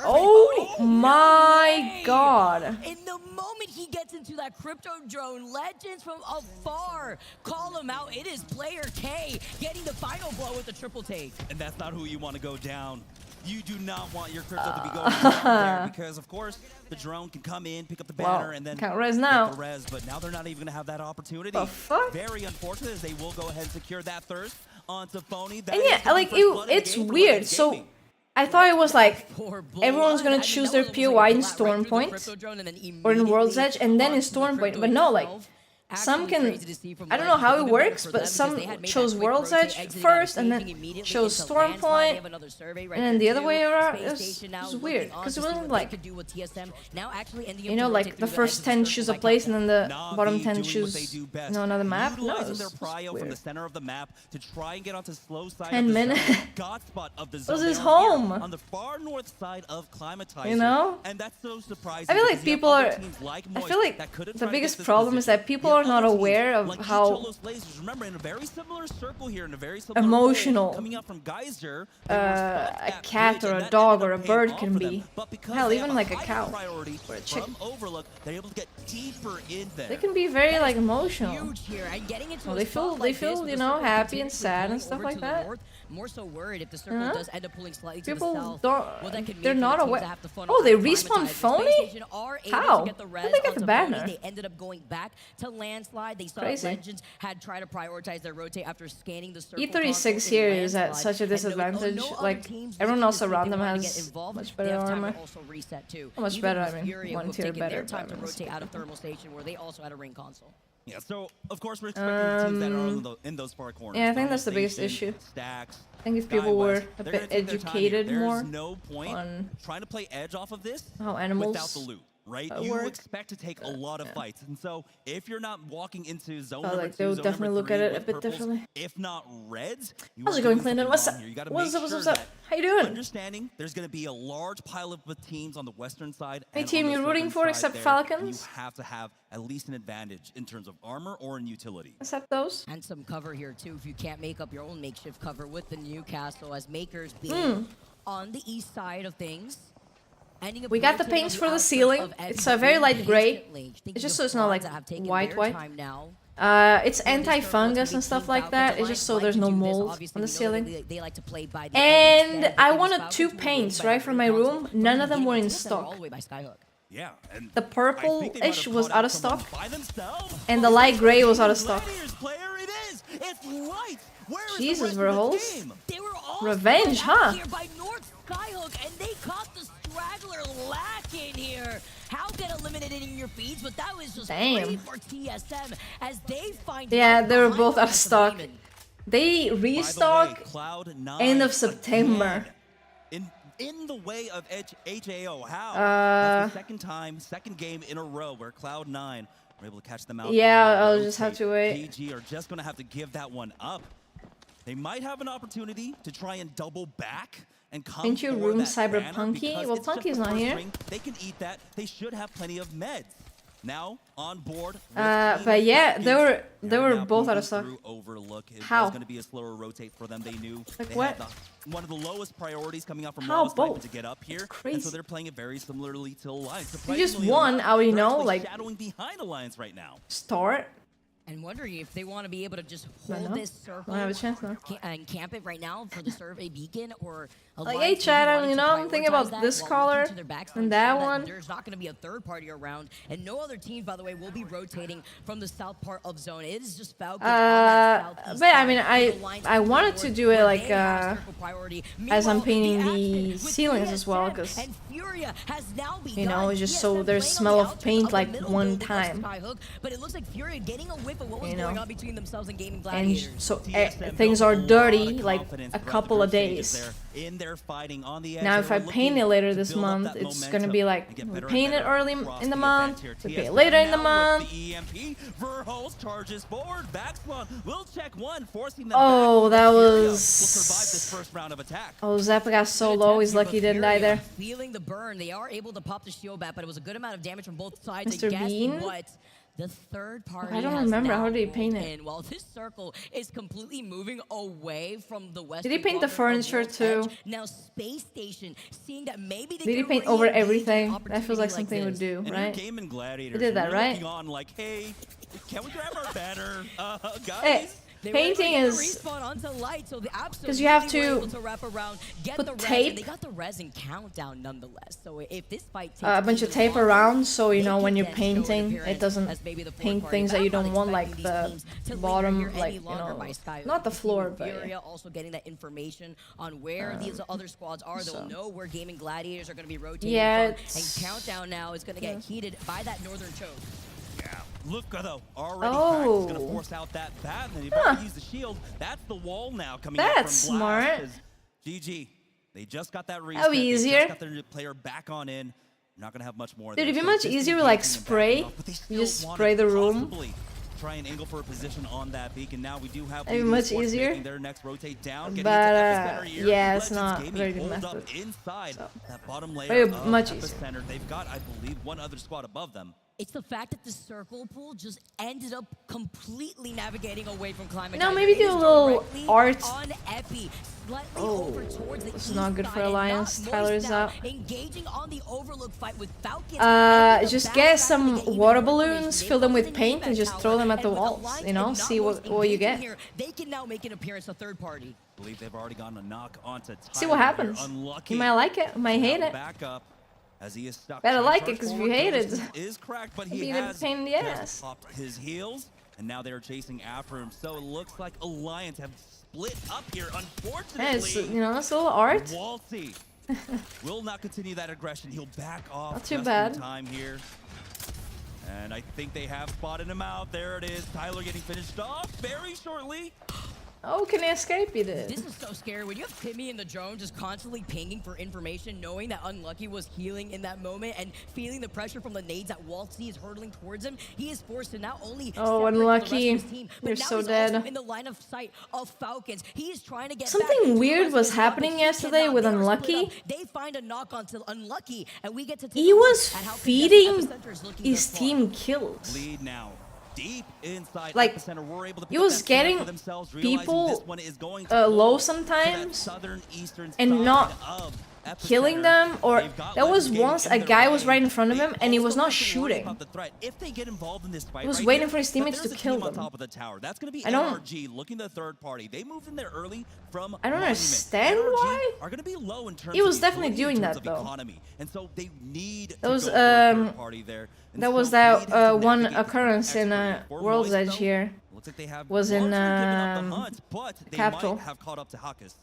Speaker 2: oh my god!
Speaker 3: In the moment he gets into that crypto drone, legends from afar call him out. It is player K getting the final blow with the triple take.
Speaker 1: And that's not who you want to go down. You do not want your crypto to be going down there because, of course, the drone can come in, pick up the banner, and then
Speaker 2: can't res now.
Speaker 1: The res, but now they're not even going to have that opportunity.
Speaker 2: The fuck?
Speaker 1: Very unfortunate as they will go ahead and secure that thirst onto Phony.
Speaker 2: And yeah, like, it's weird. So I thought it was like everyone's gonna choose their POI in Storm Point or in World's Edge and then in Storm Point, but no, like some can, I don't know how it works, but some chose World's Edge first and then chose Storm Point, and then the other way around. It was weird, because it wasn't like, you know, like the first 10 choose a place and then the bottom 10 choose, you know, another map. No, it was weird.
Speaker 1: From the center of the map to try and get onto slow side
Speaker 2: 10 minutes.
Speaker 1: This
Speaker 2: was his home.
Speaker 1: On the far north side of Climatizer.
Speaker 2: You know?
Speaker 1: And that's so surprising.
Speaker 2: I feel like people are, I feel like the biggest problem is that people are not aware of how emotional a cat or a dog or a bird can be. Hell, even like a cow or a chicken. They can be very like emotional. Well, they feel, you know, happy and sad and stuff like that.
Speaker 3: more so worried if the circle does end up pulling slightly to the
Speaker 2: People
Speaker 3: south.
Speaker 2: don't. They're not aware. Oh, they respawn phony? How? Did they get the banner?
Speaker 3: They ended up going back to landslide. They saw Legends had tried to prioritize their rotate after scanning the circle.
Speaker 2: E36 here is at such a disadvantage. Like everyone else around them has much better armor. Much better. I mean, one tier better.
Speaker 3: Time to rotate out of thermal station where they also had a ring console.
Speaker 1: Yeah, so of course we're expecting the teams that are in those far corners.
Speaker 2: Yeah, I think that's the biggest issue.
Speaker 1: Stacks,
Speaker 2: I think if people were a bit educated more
Speaker 1: there's no point
Speaker 2: on
Speaker 1: trying to play edge off of this
Speaker 2: how animals
Speaker 1: without the loot. Right? You expect to take a lot of fights. And so if you're not walking into zone number
Speaker 2: like
Speaker 1: 2,
Speaker 2: they would
Speaker 1: zone
Speaker 2: definitely
Speaker 1: number
Speaker 2: look
Speaker 1: 3
Speaker 2: at it a
Speaker 1: with
Speaker 2: bit
Speaker 1: purples,
Speaker 2: differently.
Speaker 1: if not reds, you
Speaker 2: How's
Speaker 1: are
Speaker 2: it going,
Speaker 1: doing
Speaker 2: Clinton?
Speaker 1: something
Speaker 2: What's
Speaker 1: wrong
Speaker 2: up?
Speaker 1: here. You gotta
Speaker 2: What's
Speaker 1: make
Speaker 2: up?
Speaker 1: sure
Speaker 2: What's up?
Speaker 1: that
Speaker 2: How you doing?
Speaker 1: understanding there's going to be a large pile of teams on the western side.
Speaker 2: Any
Speaker 1: and
Speaker 2: team
Speaker 1: on the
Speaker 2: you're rooting
Speaker 1: southern
Speaker 2: for
Speaker 1: side
Speaker 2: except
Speaker 1: there,
Speaker 2: Falcons?
Speaker 1: You have to have at least an advantage in terms of armor or in utility.
Speaker 2: Except those.
Speaker 3: And some cover here too if you can't make up your own makeshift cover with the Newcastle as Makers being on the east side of things.
Speaker 2: We got the paints for the ceiling. It's a very light gray. It's just so it's not like white. It's anti-fungus and stuff like that. It's just so there's no mold on the ceiling. And I wanted 2 paints, right, for my room. None of them were in stock.
Speaker 1: Yeah, and
Speaker 2: the purple-ish was out of stock, and the light gray was out of stock. Jesus, Verholes. Revenge, huh?
Speaker 3: And they caught the straggler lacking here. How get eliminated in your feeds, but that was just free for TSM as they find.
Speaker 2: Yeah, they were both out of stock. They restock end of September.
Speaker 1: In the way of HAO, how? That's the second game in a row where Cloud9 were able to catch them out.
Speaker 2: Yeah, I'll just have to wait.
Speaker 1: GG are just going to have to give that one up. They might have an opportunity to try and double back and come
Speaker 2: into your room, Cyberpunky. Well, Punky's not here.
Speaker 1: They can eat that. They should have plenty of meds. Now on board.
Speaker 2: But yeah, they were both out of stock.
Speaker 1: Overlook. It
Speaker 2: How?
Speaker 1: was going to be a slower rotate for them. They knew
Speaker 2: like
Speaker 1: they
Speaker 2: what?
Speaker 1: had one of the lowest priorities coming out from
Speaker 2: How
Speaker 1: Lawless
Speaker 2: both?
Speaker 1: to get up here.
Speaker 2: Crazy.
Speaker 1: And so they're playing it very similarly to Alliance.
Speaker 2: You just won, I already know, like
Speaker 1: shadowing behind Alliance right now.
Speaker 2: Start.
Speaker 3: And wondering if they want to be able to just hold this circle
Speaker 2: I have a chance now.
Speaker 3: and camp it right now for the survey beacon, or
Speaker 2: like, hey, Chad, I'm thinking about this caller and that one.
Speaker 3: There's not going to be a third party around, and no other teams, by the way, will be rotating from the south part of zone. It is just Falcons.
Speaker 2: But I mean, I wanted to do it like as I'm painting the ceilings as well, because you know, it's just so there's smell of paint like one time.
Speaker 3: But it looks like Furia getting a whiff of what was going on between themselves and Gaming
Speaker 2: And
Speaker 3: Gladiators.
Speaker 2: so things are dirty like a couple of days. Now if I paint it later this month, it's gonna be like we paint it early in the month, we paint it later in the month. Oh, that was... Oh, Zap got so low, he's lucky he didn't die there.
Speaker 3: Feeling the burn, they are able to pop the shield back, but it was a good amount of damage from both sides.
Speaker 2: Mr. Bean?
Speaker 3: What? The third party.
Speaker 2: I don't remember. How did he paint it?
Speaker 3: While this circle is completely moving away from the west.
Speaker 2: Did he paint the furniture too?
Speaker 3: Now Space Station, seeing that maybe they
Speaker 2: did he paint over everything? That feels like something he would do, right?
Speaker 1: He
Speaker 2: did that, right?
Speaker 1: On like, hey, can we grab our banner, guys?
Speaker 2: Hey. Painting is because you have to put tape,
Speaker 3: they got the resin countdown nonetheless. So if this fight
Speaker 2: a bunch of tape around, so you know when you're painting, it doesn't paint things that you don't want, like the bottom, like, you know, not the floor, but yeah.
Speaker 3: Also getting that information on where these other squads are, they'll know where Gaming Gladiators are going to be rotating from, and countdown now is going to get heated by that northern choke.
Speaker 1: Yeah, Lufka though already is going to force out that bat, and they've already used the shield. That's the wall now coming out from Blast.
Speaker 2: Smart.
Speaker 1: GG, they just got that reset.
Speaker 2: That'll be easier.
Speaker 1: They just got their player back on in. Not going to have much more.
Speaker 2: Dude, it'd be much easier with like spray. You just spray the room.
Speaker 1: Try and angle for a position on that beacon. Now we do have
Speaker 2: much easier.
Speaker 1: Their next rotate down,
Speaker 2: but yeah, it's not very good method.
Speaker 1: Inside that bottom layer
Speaker 2: very much easier.
Speaker 1: They've got, I believe, one other squad above them.
Speaker 3: It's the fact that the circle pool just ended up completely navigating away from climate.
Speaker 2: No, maybe do a little art.
Speaker 3: On Epi,
Speaker 2: Oh, it's not good for Alliance. Tyler is out.
Speaker 3: Engaging on the overlook fight with Falcons.
Speaker 2: Just get some water balloons, fill them with paint, and just throw them at the walls. You know, see what you get.
Speaker 3: They can now make an appearance, a third party.
Speaker 1: I believe they've already gotten a knock onto Tyler.
Speaker 2: See what happens. You might like it, might hate it.
Speaker 1: Back up. As he is stuck.
Speaker 2: Better like it, because if you hate it,
Speaker 1: is cracked, but he
Speaker 2: be a
Speaker 1: has
Speaker 2: pain in the ass.
Speaker 1: popped his heels, and now they're chasing after him. So it looks like Alliance have split up here. Unfortunately,
Speaker 2: Yeah, it's, you know, it's a little art.
Speaker 1: Walsey will not continue that aggression. He'll back off.
Speaker 2: Not too
Speaker 1: just
Speaker 2: bad.
Speaker 1: in time here. And I think they have spotted him out. There it is. Tyler getting finished off very shortly.
Speaker 2: Oh, can he escape? He did.
Speaker 3: This is so scary. When you have Timmy in the drone just constantly pinging for information, knowing that Unlucky was healing in that moment and feeling the pressure from the nades that Waltzy is hurtling towards him, he is forced to not only
Speaker 2: Unlucky.
Speaker 3: the rest of his team, but
Speaker 2: You're
Speaker 3: now
Speaker 2: so
Speaker 3: he's
Speaker 2: dead.
Speaker 3: also in the line of sight of Falcons. He is trying to get
Speaker 2: Something weird was happening yesterday with Unlucky.
Speaker 3: They find a knock onto Unlucky, and we get to take
Speaker 2: He
Speaker 3: a look
Speaker 2: was
Speaker 3: at how
Speaker 2: feeding
Speaker 3: Epicenter is looking
Speaker 2: his
Speaker 3: thus far.
Speaker 2: team kills.
Speaker 1: Lead now. Deep inside
Speaker 2: Like,
Speaker 1: Epicenter, we're able to
Speaker 2: he
Speaker 1: pick
Speaker 2: was
Speaker 1: up that kill
Speaker 2: getting
Speaker 1: for themselves, realizing
Speaker 2: people,
Speaker 1: this one is going to
Speaker 2: low
Speaker 1: go
Speaker 2: sometimes,
Speaker 1: to that southern eastern
Speaker 2: and
Speaker 1: side
Speaker 2: not
Speaker 1: of Epicenter.
Speaker 2: killing them, or
Speaker 1: They've got
Speaker 2: there was
Speaker 1: Legend
Speaker 2: once
Speaker 1: Gaming
Speaker 2: a
Speaker 1: in
Speaker 2: guy
Speaker 1: their
Speaker 2: was
Speaker 1: lane.
Speaker 2: right in front of
Speaker 1: They
Speaker 2: him and he
Speaker 1: also
Speaker 2: was
Speaker 1: don't
Speaker 2: not
Speaker 1: have to worry
Speaker 2: shooting.
Speaker 1: about the threat. If they get involved in this fight
Speaker 2: He was
Speaker 1: right
Speaker 2: waiting
Speaker 1: here,
Speaker 2: for his teammates
Speaker 1: but
Speaker 2: to
Speaker 1: there's a
Speaker 2: kill
Speaker 1: team on
Speaker 2: them.
Speaker 1: top of the tower. That's going to be
Speaker 2: I don't-
Speaker 1: NRG looking the third party. They moved in there early from
Speaker 2: I don't
Speaker 1: Monument.
Speaker 2: understand
Speaker 1: NRG
Speaker 2: why.
Speaker 1: are going to be low in terms
Speaker 2: He was
Speaker 1: of
Speaker 2: definitely
Speaker 1: utility, in
Speaker 2: doing
Speaker 1: terms
Speaker 2: that,
Speaker 1: of
Speaker 2: though.
Speaker 1: economy. And so they need
Speaker 2: There
Speaker 1: to
Speaker 2: was
Speaker 1: go for a third party there. And
Speaker 2: There was
Speaker 1: so Lead has
Speaker 2: that
Speaker 1: to
Speaker 2: one
Speaker 1: navigate this
Speaker 2: occurrence in
Speaker 1: expertly. For
Speaker 2: World's
Speaker 1: Moist,
Speaker 2: Edge
Speaker 1: though,
Speaker 2: here.
Speaker 1: looks like they have
Speaker 2: Was in,
Speaker 1: largely given up the hunt, but they
Speaker 2: Capital.
Speaker 1: might have caught up to Hakas.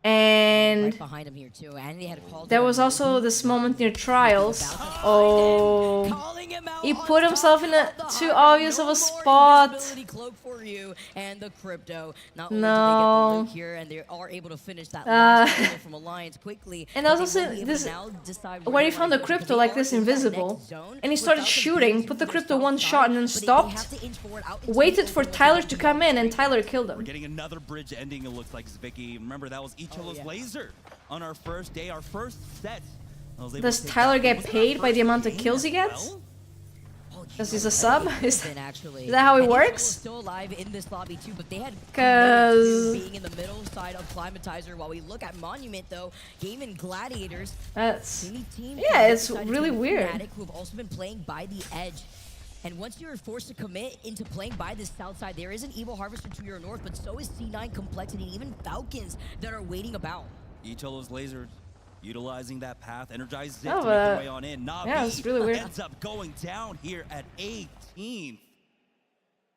Speaker 2: And
Speaker 3: Right behind him here too, and they had called
Speaker 2: there
Speaker 3: him
Speaker 2: was
Speaker 3: a
Speaker 2: also
Speaker 3: movie.
Speaker 2: this moment near Trials.
Speaker 3: Calling
Speaker 2: Oh,
Speaker 3: him out
Speaker 2: he
Speaker 3: on
Speaker 2: put himself in a
Speaker 3: top of the
Speaker 2: too
Speaker 3: high
Speaker 2: obvious of
Speaker 3: ground.
Speaker 2: a
Speaker 3: No more
Speaker 2: spot.
Speaker 3: invisibility cloak for you and the crypto. Not only
Speaker 2: No.
Speaker 3: do they get the loot here, and they are able to finish that last kill from Alliance quickly.
Speaker 2: And
Speaker 3: but
Speaker 2: also
Speaker 3: they will be able
Speaker 2: this-
Speaker 3: to now decide
Speaker 2: where he
Speaker 3: they
Speaker 2: found
Speaker 3: wanna
Speaker 2: the
Speaker 3: go,
Speaker 2: crypto
Speaker 3: because
Speaker 2: like
Speaker 3: they
Speaker 2: this
Speaker 3: are in that
Speaker 2: invisible,
Speaker 3: next zone
Speaker 2: and he started
Speaker 3: without
Speaker 2: shooting,
Speaker 3: being
Speaker 2: put the
Speaker 3: to
Speaker 2: crypto
Speaker 3: south
Speaker 2: one
Speaker 3: side,
Speaker 2: shot and then
Speaker 3: but they
Speaker 2: stopped,
Speaker 3: have to inch forward out into
Speaker 2: waited
Speaker 3: the
Speaker 2: for
Speaker 3: overlook
Speaker 2: Tyler
Speaker 3: and
Speaker 2: to come in, and Tyler killed
Speaker 1: We're
Speaker 2: him.
Speaker 1: getting another bridge ending, it looks like, Zvicky. Remember, that was Icholo's
Speaker 3: yeah.
Speaker 1: laser on our first day, our first set. I was able
Speaker 2: Does
Speaker 1: to take
Speaker 2: Tyler
Speaker 1: that.
Speaker 2: get
Speaker 1: Was it our
Speaker 2: paid by
Speaker 1: first
Speaker 2: the amount of
Speaker 1: game
Speaker 2: kills he
Speaker 1: as
Speaker 2: gets?
Speaker 1: well?
Speaker 2: Because he's a sub? Is
Speaker 3: Actually.
Speaker 2: that how it
Speaker 3: And Icholo
Speaker 2: works?
Speaker 3: was still alive in this lobby too, but they had
Speaker 2: 'Cause-
Speaker 3: committed to being in the middle side of Climatizer. While we look at Monument though, Game and Gladiators,
Speaker 2: That's...
Speaker 3: any team
Speaker 2: Yeah,
Speaker 3: can
Speaker 2: it's
Speaker 3: decide to
Speaker 2: really
Speaker 3: take
Speaker 2: weird.
Speaker 3: Fnatic, who have also been playing by the edge. And once you're forced to commit into playing by this south side, there is an Evil Harvester to your north, but so is C9 Complexity and even Falcons that are waiting about.
Speaker 1: Icholo's lasers utilizing that path, energized Zip
Speaker 2: Oh,
Speaker 1: to make their way on in. Navi
Speaker 2: yeah, it's really weird.
Speaker 1: ends up going down here at 18th.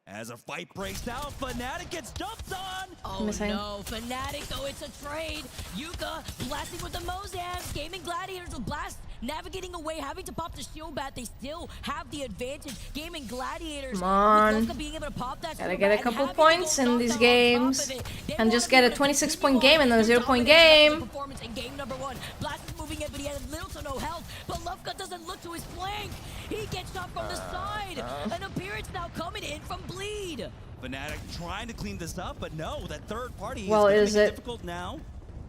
Speaker 1: As a fight breaks out, Fnatic gets jumped on.
Speaker 3: Oh
Speaker 2: Missing.
Speaker 3: no, Fnatic though, it's a trade. Yuka blasting with the Mozams. Gaming Gladiators will blast, navigating away, having to pop the shield bat. They still have the advantage. Gaming Gladiators,
Speaker 2: Come on.
Speaker 3: with Lufka being able to pop that
Speaker 2: Gotta
Speaker 3: shield
Speaker 2: get a
Speaker 3: bat and
Speaker 2: couple
Speaker 3: having
Speaker 2: points
Speaker 3: to go
Speaker 2: in
Speaker 3: knock
Speaker 2: these
Speaker 3: down on top
Speaker 2: games,
Speaker 3: of it. They
Speaker 2: and
Speaker 3: wanna
Speaker 2: just
Speaker 3: be
Speaker 2: get a
Speaker 3: able to
Speaker 2: 26-point
Speaker 3: continue
Speaker 2: game and then a
Speaker 3: on
Speaker 2: 0-point
Speaker 3: dominating the
Speaker 2: game.
Speaker 3: performance in game number 1. Blast is moving in, but he has little to no health. But Lufka doesn't look to his flank. He gets shot from the side. An appearance now coming in from Bleed.
Speaker 1: Fnatic trying to clean this up, but no, that third party
Speaker 2: Well,
Speaker 1: is
Speaker 2: is
Speaker 1: gonna make
Speaker 2: it-
Speaker 1: difficult now,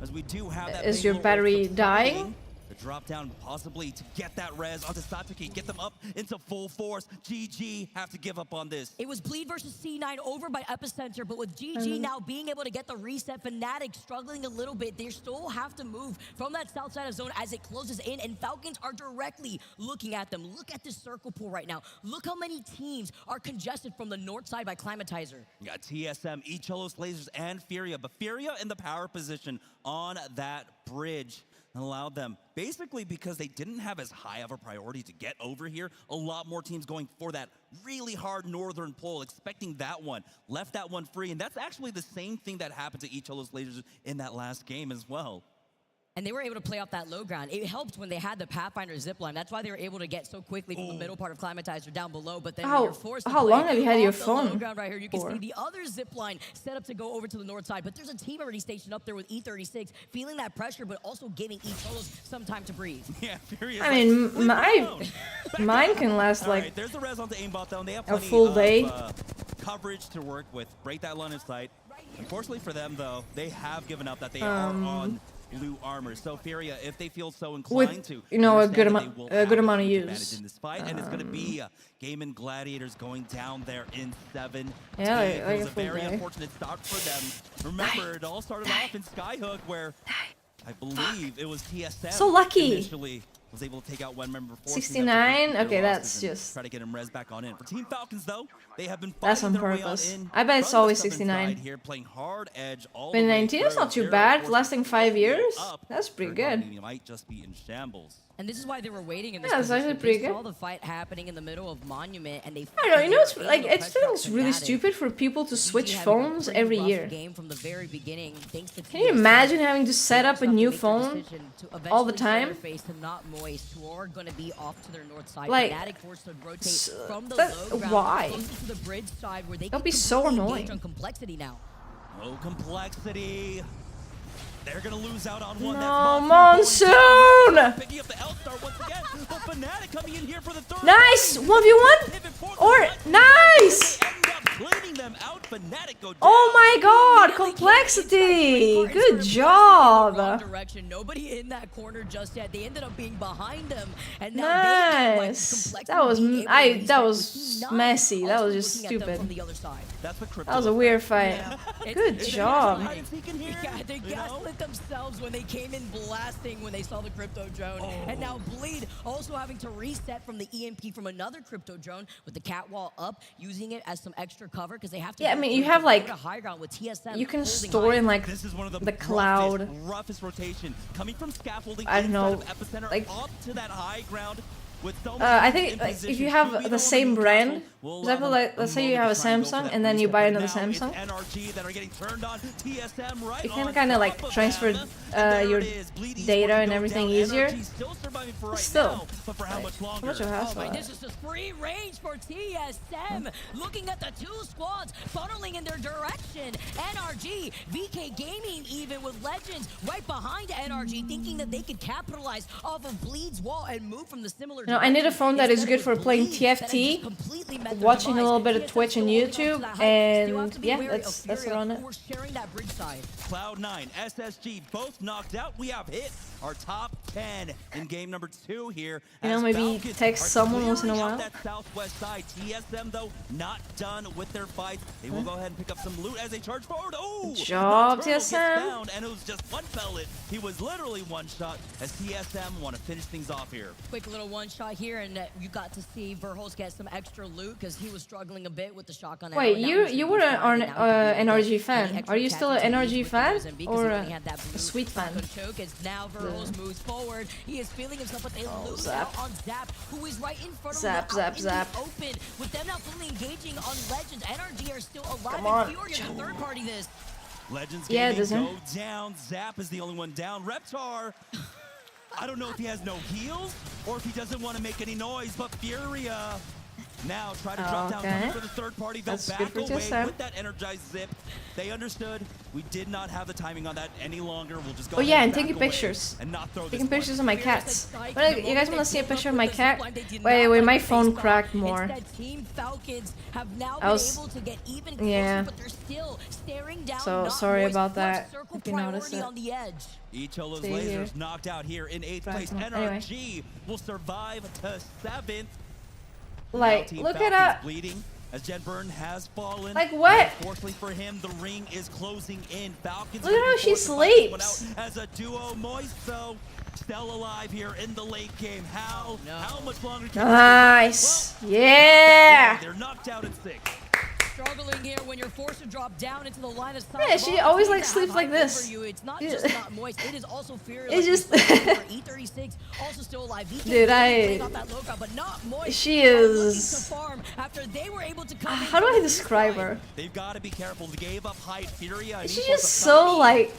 Speaker 1: as we do have that
Speaker 2: Is
Speaker 1: big
Speaker 2: your
Speaker 1: little
Speaker 2: battery
Speaker 1: ult for
Speaker 2: dying?
Speaker 1: fighting. The drop down possibly to get that res onto Satsuki, get them up into full force. GG have to give up on this.
Speaker 3: It was Bleed versus C9 over by Epicenter, but with GG now being able to get the reset, Fnatic struggling a little bit. They still have to move from that south side of zone as it closes in, and Falcons are directly looking at them. Look at this circle pool right now. Look how many teams are congested from the north side by Climatizer.
Speaker 1: You got TSM, Icholo's lasers, and Furia, but Furia in the power position on that bridge allowed them, basically because they didn't have as high of a priority to get over here, a lot more teams going for that really hard northern pull, expecting that one, left that one free, and that's actually the same thing that happened to Icholo's lasers in that last game as well.
Speaker 3: And they were able to play off that low ground. It helped when they had the Pathfinder zipline. That's why they were able to get so quickly from the middle part of Climatizer down below. But then when you're forced to
Speaker 2: How
Speaker 3: play
Speaker 2: long have you had your
Speaker 3: off the low
Speaker 2: phone
Speaker 3: ground right here, you can
Speaker 2: for?
Speaker 3: see the other zipline set up to go over to the north side. But there's a team already stationed up there with E36, feeling that pressure, but also giving Icholos some time to breathe.
Speaker 1: Yeah, Furia's
Speaker 2: I mean,
Speaker 1: like,
Speaker 2: mine can last
Speaker 1: all
Speaker 2: like
Speaker 1: right, there's the res onto aimbot though, and they have
Speaker 2: a
Speaker 1: plenty
Speaker 2: full
Speaker 1: of
Speaker 2: day.
Speaker 1: Coverage to work with. Break that line of sight. Unfortunately for them though, they have given up that they are on blue armor. So Furia, if they feel so inclined to,
Speaker 2: you know, a good
Speaker 1: understand
Speaker 2: amount,
Speaker 1: that they will
Speaker 2: a good
Speaker 1: have
Speaker 2: amount of
Speaker 1: huge
Speaker 2: use.
Speaker 1: advantage in this fight, and it's going to be Game and Gladiators going down there in 7.
Speaker 2: Yeah, like
Speaker 1: it was
Speaker 2: a
Speaker 1: a very
Speaker 2: full day.
Speaker 1: unfortunate start for them. Remember, it all started off in Skyhook, where I believe it was TSM.
Speaker 2: So lucky.
Speaker 1: Initially was able to take out one member.
Speaker 2: 69? Okay, that's just...
Speaker 1: Try to get him res back on in. For Team Falcons, though, they have been
Speaker 2: That's
Speaker 1: fighting
Speaker 2: on
Speaker 1: their way on
Speaker 2: purpose.
Speaker 1: in.
Speaker 2: I bet it's
Speaker 1: From the
Speaker 2: always
Speaker 1: southern
Speaker 2: 69.
Speaker 1: side here, playing hard edge all the way
Speaker 2: 2019 is not
Speaker 1: through.
Speaker 2: too
Speaker 1: Zero,
Speaker 2: bad.
Speaker 1: of course,
Speaker 2: Lasting 5 years.
Speaker 1: up.
Speaker 2: That's pretty
Speaker 1: Third
Speaker 2: good.
Speaker 1: party might just be in shambles.
Speaker 3: And this is why they were waiting in this
Speaker 2: Yeah, it's actually
Speaker 3: position.
Speaker 2: pretty
Speaker 3: They
Speaker 2: good.
Speaker 3: saw the fight happening in the middle of Monument, and they...
Speaker 2: I don't know, you know, it's
Speaker 3: they
Speaker 2: like,
Speaker 3: were
Speaker 2: I
Speaker 3: able to
Speaker 2: still think
Speaker 3: pressure
Speaker 2: it's
Speaker 3: out
Speaker 2: really
Speaker 3: Fnatic.
Speaker 2: stupid for people to switch
Speaker 3: VG having a
Speaker 2: phones
Speaker 3: pretty
Speaker 2: every
Speaker 3: rough
Speaker 2: year.
Speaker 3: game from the very beginning, thanks to
Speaker 2: Can you
Speaker 3: TSM.
Speaker 2: imagine having to set
Speaker 3: They
Speaker 2: up a
Speaker 3: also have to
Speaker 2: new
Speaker 3: make the
Speaker 2: phone
Speaker 3: decision to
Speaker 2: all the
Speaker 3: eventually
Speaker 2: time?
Speaker 3: show their face to Not Moist, who are going to be off to their north side.
Speaker 2: Like,
Speaker 3: Fnatic forced to rotate from the
Speaker 2: that-
Speaker 3: low ground
Speaker 2: why?
Speaker 3: closer to the bridge side, where they
Speaker 2: That'd
Speaker 3: can
Speaker 2: be so
Speaker 3: completely
Speaker 2: annoying.
Speaker 3: engage on complexity now.
Speaker 1: Oh, complexity. They're gonna lose out on one.
Speaker 2: No,
Speaker 1: That's
Speaker 2: Monsoon!
Speaker 1: picking up the L-Star once again. But Fnatic coming in here for the third.
Speaker 2: Nice! 1v1?
Speaker 1: Pivot forward.
Speaker 2: Or, nice!
Speaker 1: They end up cleaning them out. Fnatic go down.
Speaker 2: Oh my god, complexity! Good
Speaker 3: Wrong
Speaker 2: job!
Speaker 3: direction. Nobody in that corner just yet. They ended up being behind them, and now they
Speaker 2: Nice.
Speaker 3: like
Speaker 2: That was
Speaker 3: being able to
Speaker 2: that
Speaker 3: restart
Speaker 2: was
Speaker 3: with
Speaker 2: messy. That
Speaker 3: also
Speaker 2: was just
Speaker 3: looking at them
Speaker 2: stupid.
Speaker 3: From the other side.
Speaker 1: That's what crypto.
Speaker 2: That was a weird fight. Good
Speaker 3: It's
Speaker 2: job.
Speaker 1: Hide and seek in here,
Speaker 3: Yeah, they
Speaker 1: you know?
Speaker 3: gaslit themselves when they came in blasting when they saw the crypto drone. And now Bleed also having to reset from the EMP from another crypto drone with the catwall up, using it as some extra cover because they have to.
Speaker 2: Yeah, I
Speaker 3: go
Speaker 2: mean, you
Speaker 3: through
Speaker 2: have,
Speaker 3: the
Speaker 2: like,
Speaker 3: high ground with TSM
Speaker 2: You can
Speaker 3: holding
Speaker 2: store
Speaker 3: high.
Speaker 2: in like
Speaker 1: This is one of the,
Speaker 2: the cloud.
Speaker 1: roughest rotation coming from scaffolding.
Speaker 2: I don't know,
Speaker 1: inside of Epicenter
Speaker 2: like-
Speaker 1: up to that high ground. With so much
Speaker 2: I
Speaker 1: in
Speaker 2: think like,
Speaker 1: position,
Speaker 2: if you have
Speaker 1: 2v1
Speaker 2: the same
Speaker 1: in
Speaker 2: brand,
Speaker 1: castle will
Speaker 2: for example,
Speaker 1: allow them
Speaker 2: like, let's
Speaker 1: a
Speaker 2: say you have a
Speaker 1: moment to try and go for
Speaker 2: Samsung
Speaker 1: that
Speaker 2: and then you
Speaker 1: reset.
Speaker 2: buy
Speaker 1: But
Speaker 2: another
Speaker 1: now it's
Speaker 2: Samsung,
Speaker 1: NRG that are getting turned on. TSM right
Speaker 2: you can
Speaker 1: on
Speaker 2: kind of
Speaker 1: top
Speaker 2: like
Speaker 1: of
Speaker 2: transfer
Speaker 1: them. And there
Speaker 2: your
Speaker 1: it is. Bleed East
Speaker 2: data
Speaker 1: one
Speaker 2: and
Speaker 1: goes
Speaker 2: everything
Speaker 1: down.
Speaker 2: easier.
Speaker 1: NRG still surviving for right
Speaker 2: Still,
Speaker 1: now, but for how much
Speaker 2: How
Speaker 1: longer?
Speaker 2: much of a
Speaker 3: Oh
Speaker 2: hassle?
Speaker 3: my, this is just free range for TSM. Looking at the two squads funneling in their direction. NRG, VK Gaming even with Legends right behind NRG, thinking that they could capitalize off of Bleed's wall and move from the similar
Speaker 2: No, I need a
Speaker 3: direction.
Speaker 2: phone that is
Speaker 3: Instead,
Speaker 2: good
Speaker 3: it
Speaker 2: for
Speaker 3: was
Speaker 2: playing
Speaker 3: Bleed that had
Speaker 2: TFT,
Speaker 3: just completely met their
Speaker 2: watching a
Speaker 3: demise.
Speaker 2: little bit of
Speaker 3: TSM
Speaker 2: Twitch and
Speaker 3: still holding on to
Speaker 2: YouTube,
Speaker 3: that height. Still have
Speaker 2: and
Speaker 3: to be
Speaker 2: yeah,
Speaker 3: wary
Speaker 2: that's
Speaker 3: of Furia,
Speaker 2: around it.
Speaker 3: who are sharing that bridge side.
Speaker 1: Cloud9, SSG, both knocked out. We have hit our top 10 in game number 2 here.
Speaker 2: You know,
Speaker 1: as
Speaker 2: maybe
Speaker 1: Falcons
Speaker 2: text
Speaker 1: are
Speaker 2: someone once in a
Speaker 1: clearing
Speaker 2: while.
Speaker 1: out that southwest side. TSM, though, not done with their fight. They will go ahead and pick up some loot as they charge forward. Oh!
Speaker 2: Good job,
Speaker 1: the turtle gets
Speaker 2: TSM.
Speaker 1: found, and it was just one pellet. He was literally one shot as TSM want to finish things off here.
Speaker 3: Quick little one shot here, and you got to see Verholz get some extra loot because he was struggling a bit with the shotgun. ammo.
Speaker 2: Wait,
Speaker 3: Now
Speaker 2: you
Speaker 3: he's
Speaker 2: you
Speaker 3: gonna
Speaker 2: were
Speaker 3: be
Speaker 2: an
Speaker 3: fine, and now he can
Speaker 2: NRG
Speaker 3: get
Speaker 2: fan.
Speaker 3: any
Speaker 2: Are
Speaker 3: extra
Speaker 2: you still an
Speaker 3: tactics
Speaker 2: NRG
Speaker 3: with
Speaker 2: fan
Speaker 3: Mozambique because
Speaker 2: or
Speaker 3: he
Speaker 2: a
Speaker 3: only had that blue
Speaker 2: sweet fan?
Speaker 3: shotgun choke as now Verholz moves forward. He is feeling himself, but they lose
Speaker 2: Zap.
Speaker 3: out on Zap, who is right in front of
Speaker 2: Zap,
Speaker 3: him, out
Speaker 2: zap,
Speaker 3: in
Speaker 2: zap.
Speaker 3: the open. With them now fully engaging on Legends, NRG are still alive.
Speaker 2: Come on.
Speaker 3: And Fury are the third party this.
Speaker 1: Legends
Speaker 2: Yeah,
Speaker 1: Gaming
Speaker 2: doesn't-
Speaker 1: go down. Zap is the only one down. Reptar, I don't know if he has no heals or if he doesn't want to make any noise, but Furia now try to drop down
Speaker 2: Okay.
Speaker 1: coming for the third party. They'll
Speaker 2: That's
Speaker 1: back
Speaker 2: good for
Speaker 1: away
Speaker 2: TSM.
Speaker 1: with that energized zip. They understood we did not have the timing on that any longer. We'll just go
Speaker 2: Oh
Speaker 1: ahead
Speaker 2: yeah, and
Speaker 1: back
Speaker 2: taking
Speaker 1: away
Speaker 2: pictures.
Speaker 1: and not throw this
Speaker 2: Taking
Speaker 1: one.
Speaker 2: pictures of my
Speaker 3: Furious
Speaker 2: cats.
Speaker 3: and Psych,
Speaker 2: Well,
Speaker 3: the
Speaker 2: you guys
Speaker 3: moment
Speaker 2: want
Speaker 3: they
Speaker 2: to see a
Speaker 3: pulled
Speaker 2: picture
Speaker 3: up
Speaker 2: of my
Speaker 3: with this
Speaker 2: cat?
Speaker 3: blind, they did
Speaker 2: Wait,
Speaker 3: not
Speaker 2: wait,
Speaker 3: like
Speaker 2: my
Speaker 3: the
Speaker 2: phone
Speaker 3: face
Speaker 2: cracked
Speaker 3: bomb.
Speaker 2: more.
Speaker 3: Instead, Team Falcons have now
Speaker 2: I
Speaker 3: been
Speaker 2: was-
Speaker 3: able to get even closer,
Speaker 2: Yeah.
Speaker 3: but they're still staring down.
Speaker 2: So,
Speaker 3: Not
Speaker 2: sorry
Speaker 3: Moist,
Speaker 2: about
Speaker 3: who
Speaker 2: that,
Speaker 3: have circle
Speaker 2: if you noticed
Speaker 3: priority
Speaker 2: it.
Speaker 3: on the edge.
Speaker 1: Each of those
Speaker 2: See
Speaker 1: lasers
Speaker 2: here.
Speaker 1: knocked out here in 8th
Speaker 2: Right,
Speaker 1: place.
Speaker 2: anyway.
Speaker 1: NRG will survive to 7th.
Speaker 2: Like,
Speaker 1: Now Team
Speaker 2: look
Speaker 1: Falcons
Speaker 2: at
Speaker 1: bleeding as Jetburn has fallen.
Speaker 2: Like, what?
Speaker 1: Unfortunately for him, the ring is closing in. Falcons
Speaker 2: Look at
Speaker 1: gonna
Speaker 2: how
Speaker 1: be
Speaker 2: she
Speaker 1: forced to fight this one
Speaker 2: sleeps.
Speaker 1: out as a duo. Moisto still alive here in the late game. How much longer can
Speaker 2: Nice.
Speaker 1: Well,
Speaker 2: Yeah.
Speaker 1: they're knocked out in 6.
Speaker 3: Struggling here when you're forced to drop down into the line of sight.
Speaker 2: Yeah,
Speaker 3: of
Speaker 2: she
Speaker 3: all
Speaker 2: always,
Speaker 3: teams
Speaker 2: like,
Speaker 3: that
Speaker 2: sleeps
Speaker 3: have
Speaker 2: like
Speaker 3: high
Speaker 2: this.
Speaker 3: over you. It's not
Speaker 2: Yeah.
Speaker 3: just not Moist, it is also Fury.
Speaker 2: It's just-
Speaker 3: E36 also still alive. VK
Speaker 2: Dude,
Speaker 3: playing off that low ground, but not Moist.
Speaker 2: She
Speaker 3: are looking
Speaker 2: is-
Speaker 3: to farm after they were able to come in
Speaker 2: How do
Speaker 3: from
Speaker 2: I
Speaker 3: the
Speaker 2: describe
Speaker 3: side.
Speaker 2: her?
Speaker 1: They've got to be careful. They gave up Hyde Furia. and
Speaker 2: She's
Speaker 1: equals
Speaker 2: just
Speaker 1: a
Speaker 2: so
Speaker 1: penalty.
Speaker 2: like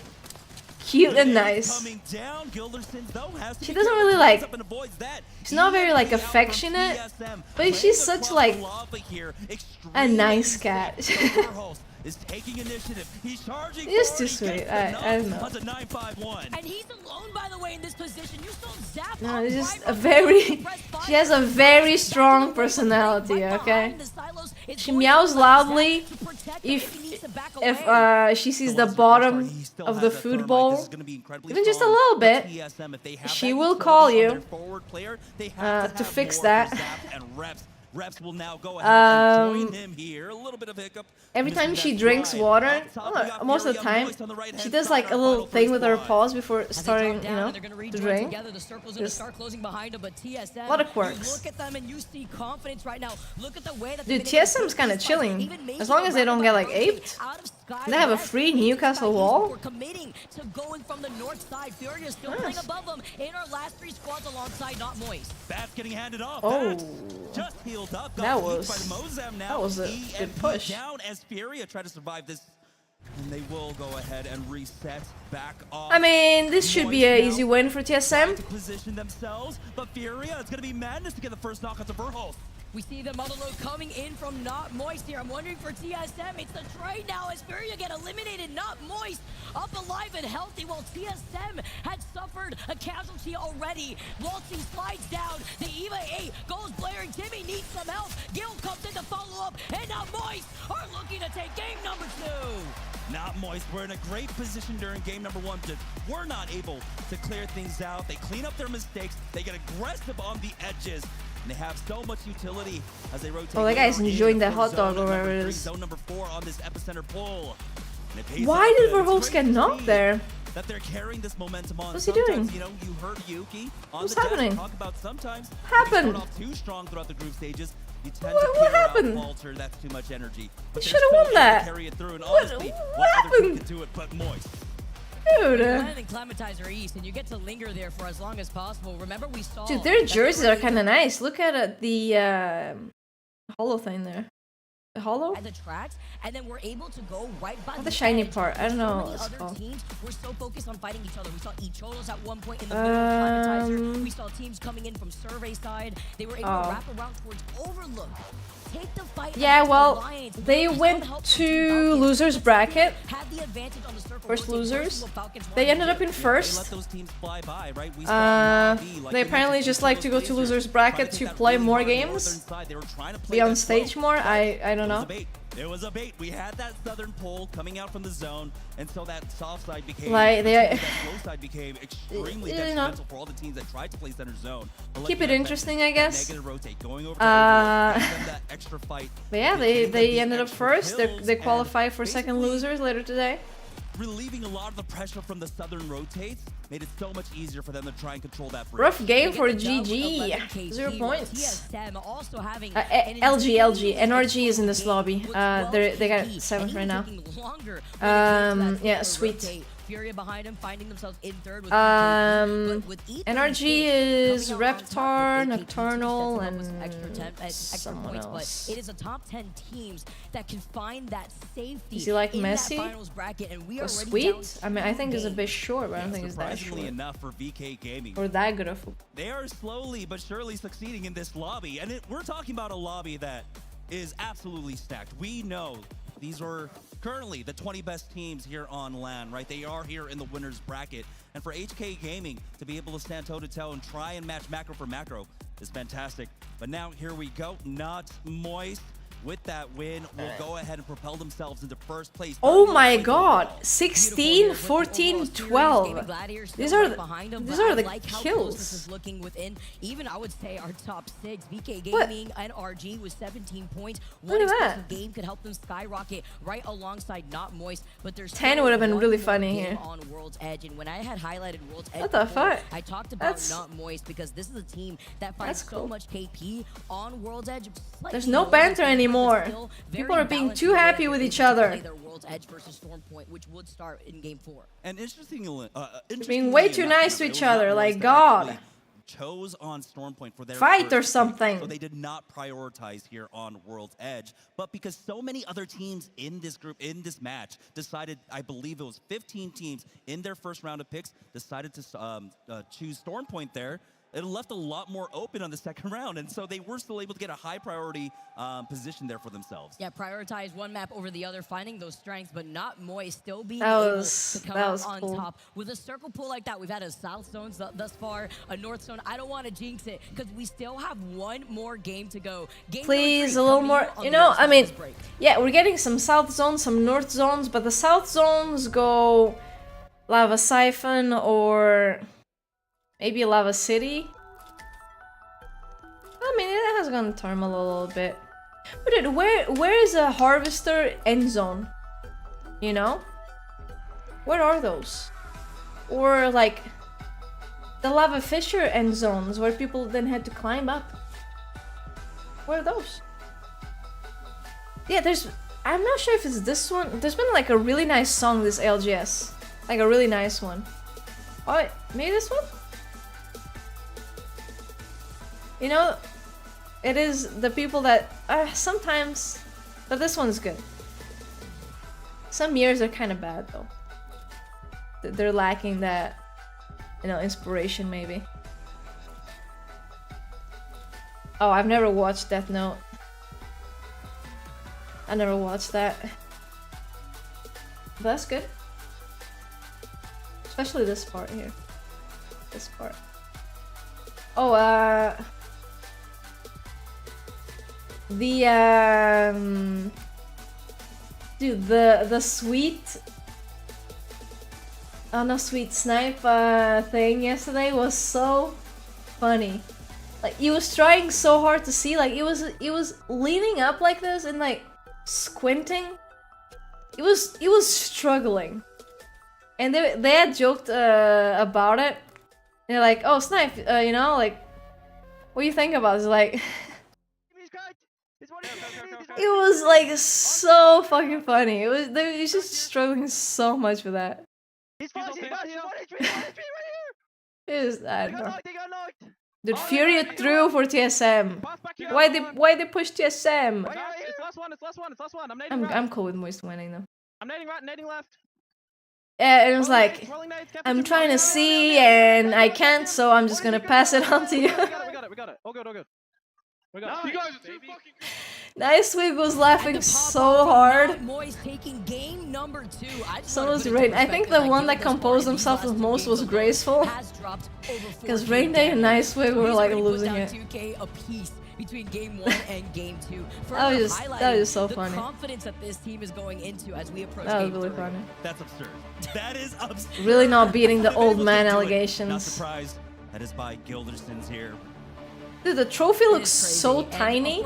Speaker 2: cute and
Speaker 1: Grenade
Speaker 2: nice.
Speaker 1: Coming down. Gilderson, though, has to
Speaker 2: She
Speaker 1: be
Speaker 2: doesn't
Speaker 1: careful,
Speaker 2: really,
Speaker 1: climbs
Speaker 2: like-
Speaker 1: up and avoids that.
Speaker 2: She's not very, like,
Speaker 1: EMP out from
Speaker 2: affectionate,
Speaker 1: TSM,
Speaker 2: but
Speaker 1: playing
Speaker 2: she's such,
Speaker 1: across
Speaker 2: like,
Speaker 1: lava here.
Speaker 2: a
Speaker 1: Extremely
Speaker 2: nice
Speaker 1: sick.
Speaker 2: cat.
Speaker 1: So Verholst is taking initiative. He's charging.
Speaker 2: He's
Speaker 1: forward.
Speaker 2: too
Speaker 1: He
Speaker 2: sweet.
Speaker 1: gets
Speaker 2: I
Speaker 1: the
Speaker 2: don't
Speaker 1: knock
Speaker 2: know.
Speaker 1: onto 951.
Speaker 3: And he's alone, by the way, in this position. You still zap
Speaker 2: No,
Speaker 3: up
Speaker 2: it's just
Speaker 3: right
Speaker 2: a
Speaker 3: on the
Speaker 2: very-
Speaker 3: button, press fire.
Speaker 2: she has a very
Speaker 3: Back
Speaker 2: strong
Speaker 3: to the right
Speaker 2: personality,
Speaker 3: behind
Speaker 2: okay?
Speaker 3: the silos. It's
Speaker 2: She
Speaker 3: going to
Speaker 2: meows
Speaker 3: allow
Speaker 2: loudly
Speaker 3: Zap to protect
Speaker 2: if-
Speaker 3: him he needs to
Speaker 2: if she sees the bottom of the food bowl, even just a little bit, she will call you to fix that.
Speaker 1: Reps will now go ahead and join him here. A little bit of hiccup.
Speaker 2: Every time she drinks water, most of the time, she does like a little thing with her paws before starting, you know, to drink. Just a lot of quirks. Dude, TSM's kind of chilling. As long as they don't get like aped. They have a free Newcastle wall.
Speaker 1: That's getting handed off.
Speaker 2: Oh,
Speaker 1: just healed up.
Speaker 2: that was a good push.
Speaker 1: Down as Furia try to survive this, and they will go ahead and reset back off.
Speaker 2: I mean, this should be an easy win for TSM.
Speaker 1: To position themselves, but Furia, it's gonna be madness to get the first knock on the Verholt.
Speaker 3: We see the mother load coming in from Not Moist here. I'm wondering for TSM, it's the trade now as Furia get eliminated. Not Moist up alive and healthy while TSM had suffered a casualty already. Waltzing slides down. The EVA 8 goes blaring. Timmy needs some help. Gil comes in to follow up, and Not Moist are looking to take game number 2.
Speaker 1: Not Moist, we're in a great position during game number 1, but we're not able to clear things out. They clean up their mistakes. They get aggressive on the edges. And they have so much utility as they rotate.
Speaker 2: Oh, that guy's enjoying that hot dog or whatever it is.
Speaker 1: Zone number 4 on this epicenter pull.
Speaker 2: Why did Verholt get knocked there?
Speaker 1: That they're carrying this momentum on.
Speaker 2: What's he doing?
Speaker 1: You know, you heard Yuki on
Speaker 2: What's
Speaker 1: the
Speaker 2: happening?
Speaker 1: Talk about sometimes
Speaker 2: Happened.
Speaker 1: you start off too strong throughout the group stages. You tend
Speaker 2: What
Speaker 1: to clear
Speaker 2: happened?
Speaker 1: out Walter, that's too much energy. But
Speaker 2: He should have won that.
Speaker 1: Carry it through, and
Speaker 2: What
Speaker 1: honestly,
Speaker 2: happened?
Speaker 1: other team can do it, but Moist.
Speaker 2: Dude.
Speaker 3: And Climatizer East, and you get to linger there for as long as possible. Remember, we saw.
Speaker 2: Dude, their jerseys are kind of nice. Look at the hollow thing there. The hollow?
Speaker 3: At the tracks, and then we're able to go right by
Speaker 2: The shiny
Speaker 3: edge.
Speaker 2: part. I don't know
Speaker 3: So
Speaker 2: what
Speaker 3: many
Speaker 2: it's
Speaker 3: other
Speaker 2: called.
Speaker 3: teams were so focused on fighting each other. We saw Icholos at one point in the middle of Climatizer. We saw teams coming in from Survey side. They were able to wrap around towards Overlook. Take the fight.
Speaker 2: Yeah, well,
Speaker 3: Alliance.
Speaker 2: they went to losers bracket.
Speaker 3: Had the advantage on the circle.
Speaker 2: First
Speaker 3: Rotate
Speaker 2: losers.
Speaker 3: versus Falcons
Speaker 2: They
Speaker 3: wanted
Speaker 2: ended
Speaker 3: to
Speaker 2: up in
Speaker 1: They
Speaker 2: first.
Speaker 1: let those teams fly by, right? We saw Navi, like
Speaker 2: They apparently just like to go to losers bracket to play more games. Be on stage more. I don't know.
Speaker 1: It was a bait. We had that southern pole coming out from the zone, and so that soft side became
Speaker 2: Like,
Speaker 1: that slow side became extremely
Speaker 2: you know,
Speaker 1: detrimental for all the teams that tried to play center zone. But
Speaker 2: keep
Speaker 1: like
Speaker 2: it interesting, I guess.
Speaker 1: Negative rotate, going over to Overlook, giving them that extra fight.
Speaker 2: But yeah, they ended up first. They qualify for second losers later today.
Speaker 1: Relieving a lot of the pressure from the southern rotates made it so much easier for them to try and control that bridge.
Speaker 2: Rough game for GG. 0 points. LG. NRG is in this lobby. They got 7th right now. Yeah, sweet.
Speaker 3: Furia behind him, finding themselves in third with
Speaker 2: NRG is Reptar, Nocturnal, and
Speaker 3: extra
Speaker 2: someone
Speaker 3: points,
Speaker 2: else.
Speaker 3: but it is a top 10 teams that can find that safety.
Speaker 2: Is he like
Speaker 3: in
Speaker 2: Messi?
Speaker 3: that finals bracket, and we are already
Speaker 2: Sweet?
Speaker 3: down
Speaker 2: I mean, I think he's a
Speaker 3: games.
Speaker 2: bit short, but I don't think he's that
Speaker 1: Surprisingly
Speaker 2: short.
Speaker 1: enough for VK Gaming.
Speaker 2: Or that good of a...
Speaker 1: They are slowly but surely succeeding in this lobby, and we're talking about a lobby that is absolutely stacked. We know these are currently the 20 best teams here on LAN, right? They are here in the winner's bracket, and for HK Gaming to be able to stand toe-to-toe and try and match macro for macro is fantastic. But now here we go, Not Moist. With that win, will go ahead and propel themselves into first place.
Speaker 2: Oh my god! 16, 14, 12. These are the kills.
Speaker 3: Looking within, even I would say our top 6. VK Gaming and RG with 17 points.
Speaker 2: Look at that.
Speaker 3: One game could help them skyrocket right alongside Not Moist, but there's
Speaker 2: 10 would have been really funny here.
Speaker 3: On World's Edge, and when I had highlighted World's Edge,
Speaker 2: What the
Speaker 3: before,
Speaker 2: fuck?
Speaker 3: I talked about
Speaker 2: That's-
Speaker 3: Not Moist because this is a team that finds
Speaker 2: That's
Speaker 3: so
Speaker 2: cool.
Speaker 3: much KP on World's Edge.
Speaker 2: There's no banter anymore. People are being too happy with each other.
Speaker 3: Edge versus Stormpoint, which would start in game 4.
Speaker 1: And interestingly,
Speaker 2: Being way too nice to each other, like, God.
Speaker 1: Chose on Stormpoint for their
Speaker 2: Fight or
Speaker 1: first
Speaker 2: something.
Speaker 1: pick, so they did not prioritize here on World's Edge. But because so many other teams in this group, in this match, decided, I believe it was 15 teams in their first round of picks, decided to choose Stormpoint there. it left a lot more open on the second round, and so they were still able to get a high priority position there for themselves.
Speaker 3: Yeah, prioritize one map over the other, finding those strengths, but not Moist still being able to come out on top. With a circle pull like that, we've had a south zone thus far, a north zone. I don't want to jinx it because we still have one more game to go.
Speaker 2: Please, a little more. You know, I mean, yeah, we're getting some south zones, some north zones, but the south zones go Lava Siphon or maybe Lava City. I mean, it has gone turmoil a little bit. But dude, where is a Harvester end zone? You know? Where are those? Or like the Lava Fissure end zones where people then had to climb up. Where are those? Yeah, I'm not sure if it's this one. There's been like a really nice song this LGS. Like a really nice one. Oh, maybe this one? You know, it is the people that sometimes, but this one's good. Some years are kind of bad though. They're lacking that, you know, inspiration maybe. Oh, I've never watched Death Note. I never watched that. But that's good. Especially this part here. This part. Oh, dude, the sweet, oh no, sweet snipe thing yesterday was so funny. Like he was trying so hard to see, like he was leaning up like this and like squinting. He was struggling, and they had joked about it. They're like, "Oh, snipe, you know, like, what do you think about it?" It's like. It was like so fucking funny. They were just struggling so much with that. It was, I don't know. Dude, Fury threw for TSM. Why they push TSM?
Speaker 4: It's last one.
Speaker 2: I'm cool with Moist winning though.
Speaker 4: I'm nading left.
Speaker 2: Yeah, it was like, I'm trying to see and I can't, so I'm just gonna pass it on to you.
Speaker 4: We got it. All good. You guys are too fucking good.
Speaker 2: Nice Wig was laughing so hard.
Speaker 3: Moist taking game number 2.
Speaker 2: So was Rain. I think the one that composed himself the most was Graceful. Because Rain Day and Nice Wig were like losing it.
Speaker 3: 2K apiece between game 1 and game 2.
Speaker 2: That was just so funny.
Speaker 3: The confidence that this team is going into as we approach
Speaker 2: that was
Speaker 3: game
Speaker 2: really
Speaker 3: 3.
Speaker 2: funny.
Speaker 1: That's absurd. That is absurd.
Speaker 2: Really not beating the old man allegations.
Speaker 1: Not surprised. That is by Gilderson's here.
Speaker 2: Dude, the trophy looks so tiny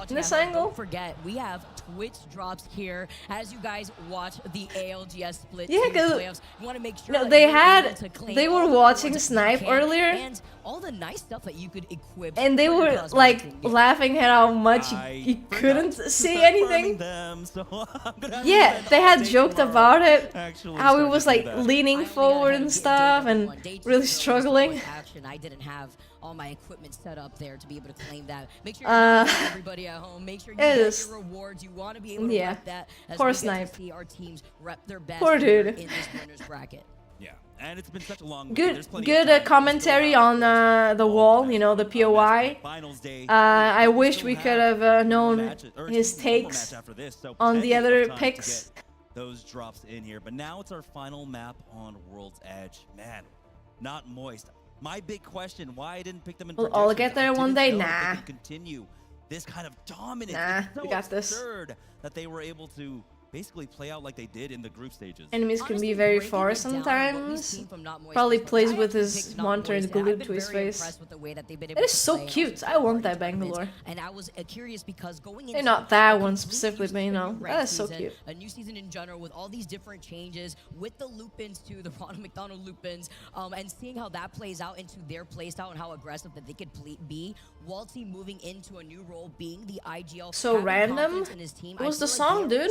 Speaker 2: in this angle.
Speaker 3: Don't forget, we have Twitch drops here as you guys watch the ALGS split.
Speaker 2: Yeah, because
Speaker 3: want to make sure
Speaker 2: they were watching Snipe earlier,
Speaker 3: and all the nice stuff that you could equip,
Speaker 2: and they were like laughing at how much you couldn't see anything. Yeah, they had joked about it, how he was like leaning forward and stuff, and really struggling.
Speaker 3: I didn't have all my equipment set up there to be able to claim that. Make sure you everybody at home. Make sure you get your rewards. You want to be able to rep that. As
Speaker 2: poor
Speaker 3: we
Speaker 2: Snipe.
Speaker 3: get to see our teams rep their best
Speaker 2: poor dude.
Speaker 3: in this winners bracket.
Speaker 1: Yeah, and it's been such a long
Speaker 2: good commentary on the wall, you know, the POI. I wish we could have known his takes on the other picks.
Speaker 1: Those drops in here, but now it's our final map on World's Edge. Man, not Moist. My big question: why I didn't pick them in?
Speaker 2: We'll all get there one day. Nah.
Speaker 1: Continue this kind of dominance.
Speaker 2: Nah,
Speaker 1: so
Speaker 2: we got this.
Speaker 1: Absurd that they were able to basically play out like they did in the group stages.
Speaker 2: Enemies can be very far sometimes. Probably plays with his monitor and glued to his face. It is so cute. I want that Bangalore.
Speaker 3: And I was curious because going
Speaker 2: into not that one specifically, but you know, that is so cute.
Speaker 3: A new season in general with all these different changes, with the Lupins too, the Ronald McDonald Lupins, and seeing how that plays out into their playstyle and how aggressive that they could be. Waltzy moving into a new role, being the IGL.
Speaker 2: So random. What was the song, dude?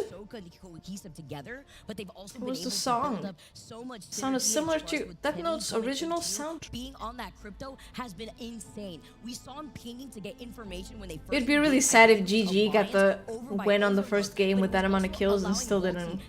Speaker 3: Cohesive together, but they've also
Speaker 2: been able to build up
Speaker 3: so much
Speaker 2: sounded similar to Death Note's original sound.
Speaker 3: Being on that crypto has been insane. We saw him pinging to get information when they first.
Speaker 2: It'd be really sad if GG got the win on the first game with that amount of kills and still didn't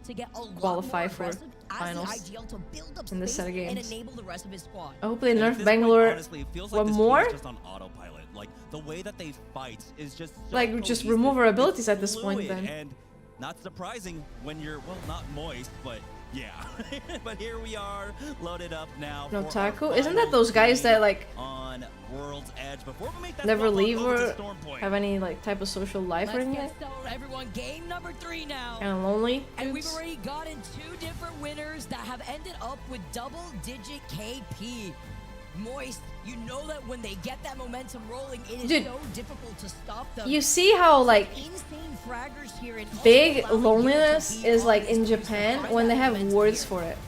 Speaker 2: qualify for finals
Speaker 3: IGL to build up
Speaker 2: in this set of
Speaker 3: space and
Speaker 2: games.
Speaker 3: enable the rest of his squad.
Speaker 2: I hope they
Speaker 1: And at
Speaker 2: nerf
Speaker 1: this
Speaker 2: Bangalore.
Speaker 1: point, honestly, it feels like
Speaker 2: What
Speaker 1: this
Speaker 2: more?
Speaker 1: team is just on autopilot. Like the way that they fight is just so
Speaker 2: Like, just
Speaker 1: cohesive,
Speaker 2: remove our
Speaker 1: it's
Speaker 2: abilities at this point,
Speaker 1: fluid,
Speaker 2: then.
Speaker 1: And not surprising when you're, well, not moist, but yeah. But here we are, loaded up now.
Speaker 2: No
Speaker 1: for our
Speaker 2: Taco? Isn't that
Speaker 1: final
Speaker 2: those guys
Speaker 1: game
Speaker 2: that like
Speaker 1: on World's Edge? Before we make that
Speaker 2: never
Speaker 1: swap on
Speaker 2: leave
Speaker 1: over to
Speaker 2: or
Speaker 1: Storm Point.
Speaker 2: have any like type of social life or
Speaker 3: Let's
Speaker 2: anything?
Speaker 3: get started, everyone. Game number 3 now.
Speaker 2: Kind of lonely.
Speaker 3: And we've
Speaker 2: dudes?
Speaker 3: already gotten 2 different winners that have ended up with double-digit KP. Moist, you know that when they get that momentum rolling, it is
Speaker 2: Dude,
Speaker 3: so difficult to stop them.
Speaker 2: You see how like
Speaker 3: Insane fraggers here and
Speaker 2: big
Speaker 3: also allowing
Speaker 2: loneliness
Speaker 3: you to be
Speaker 2: is like
Speaker 3: on
Speaker 2: in
Speaker 3: this
Speaker 2: Japan
Speaker 3: find
Speaker 2: when
Speaker 3: that
Speaker 2: they have
Speaker 3: momentum
Speaker 2: words
Speaker 3: here.
Speaker 2: for it.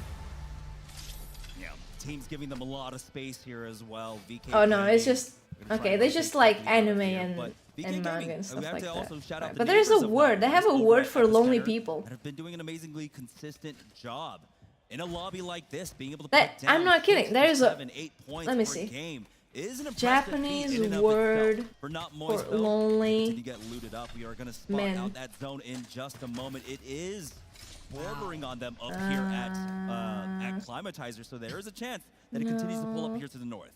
Speaker 1: Team's giving them a lot of space here as well. VK
Speaker 2: Oh no, it's
Speaker 1: Gaming,
Speaker 2: just
Speaker 1: gonna try
Speaker 2: okay.
Speaker 1: and
Speaker 2: They
Speaker 1: rotate
Speaker 2: just like
Speaker 1: quickly out
Speaker 2: anime
Speaker 1: here,
Speaker 2: and
Speaker 1: but VK
Speaker 2: manga
Speaker 1: Gaming,
Speaker 2: and stuff
Speaker 1: we have
Speaker 2: like
Speaker 1: to
Speaker 2: that.
Speaker 1: also shout out
Speaker 2: Right.
Speaker 1: the
Speaker 2: But there's a
Speaker 1: neighbors of
Speaker 2: word. They have a
Speaker 1: over
Speaker 2: word
Speaker 1: at
Speaker 2: for lonely
Speaker 1: Epicenter
Speaker 2: people.
Speaker 1: that have been doing an amazingly consistent job in a lobby like this, being able to
Speaker 2: That-
Speaker 1: put down
Speaker 2: I'm not kidding,
Speaker 1: 6
Speaker 2: there
Speaker 1: to
Speaker 2: is a-
Speaker 1: 7, 8 points
Speaker 2: let me
Speaker 1: per
Speaker 2: see.
Speaker 1: game is an impressive feat
Speaker 2: Japanese
Speaker 1: in and of
Speaker 2: word
Speaker 1: itself. For not moist
Speaker 2: for
Speaker 1: though,
Speaker 2: lonely
Speaker 1: continue to get looted up. We are going to spot
Speaker 2: men.
Speaker 1: out that zone in just a moment. It is bordering on them up here at Climatizer, so there is a chance that it continues to pull up here to the north.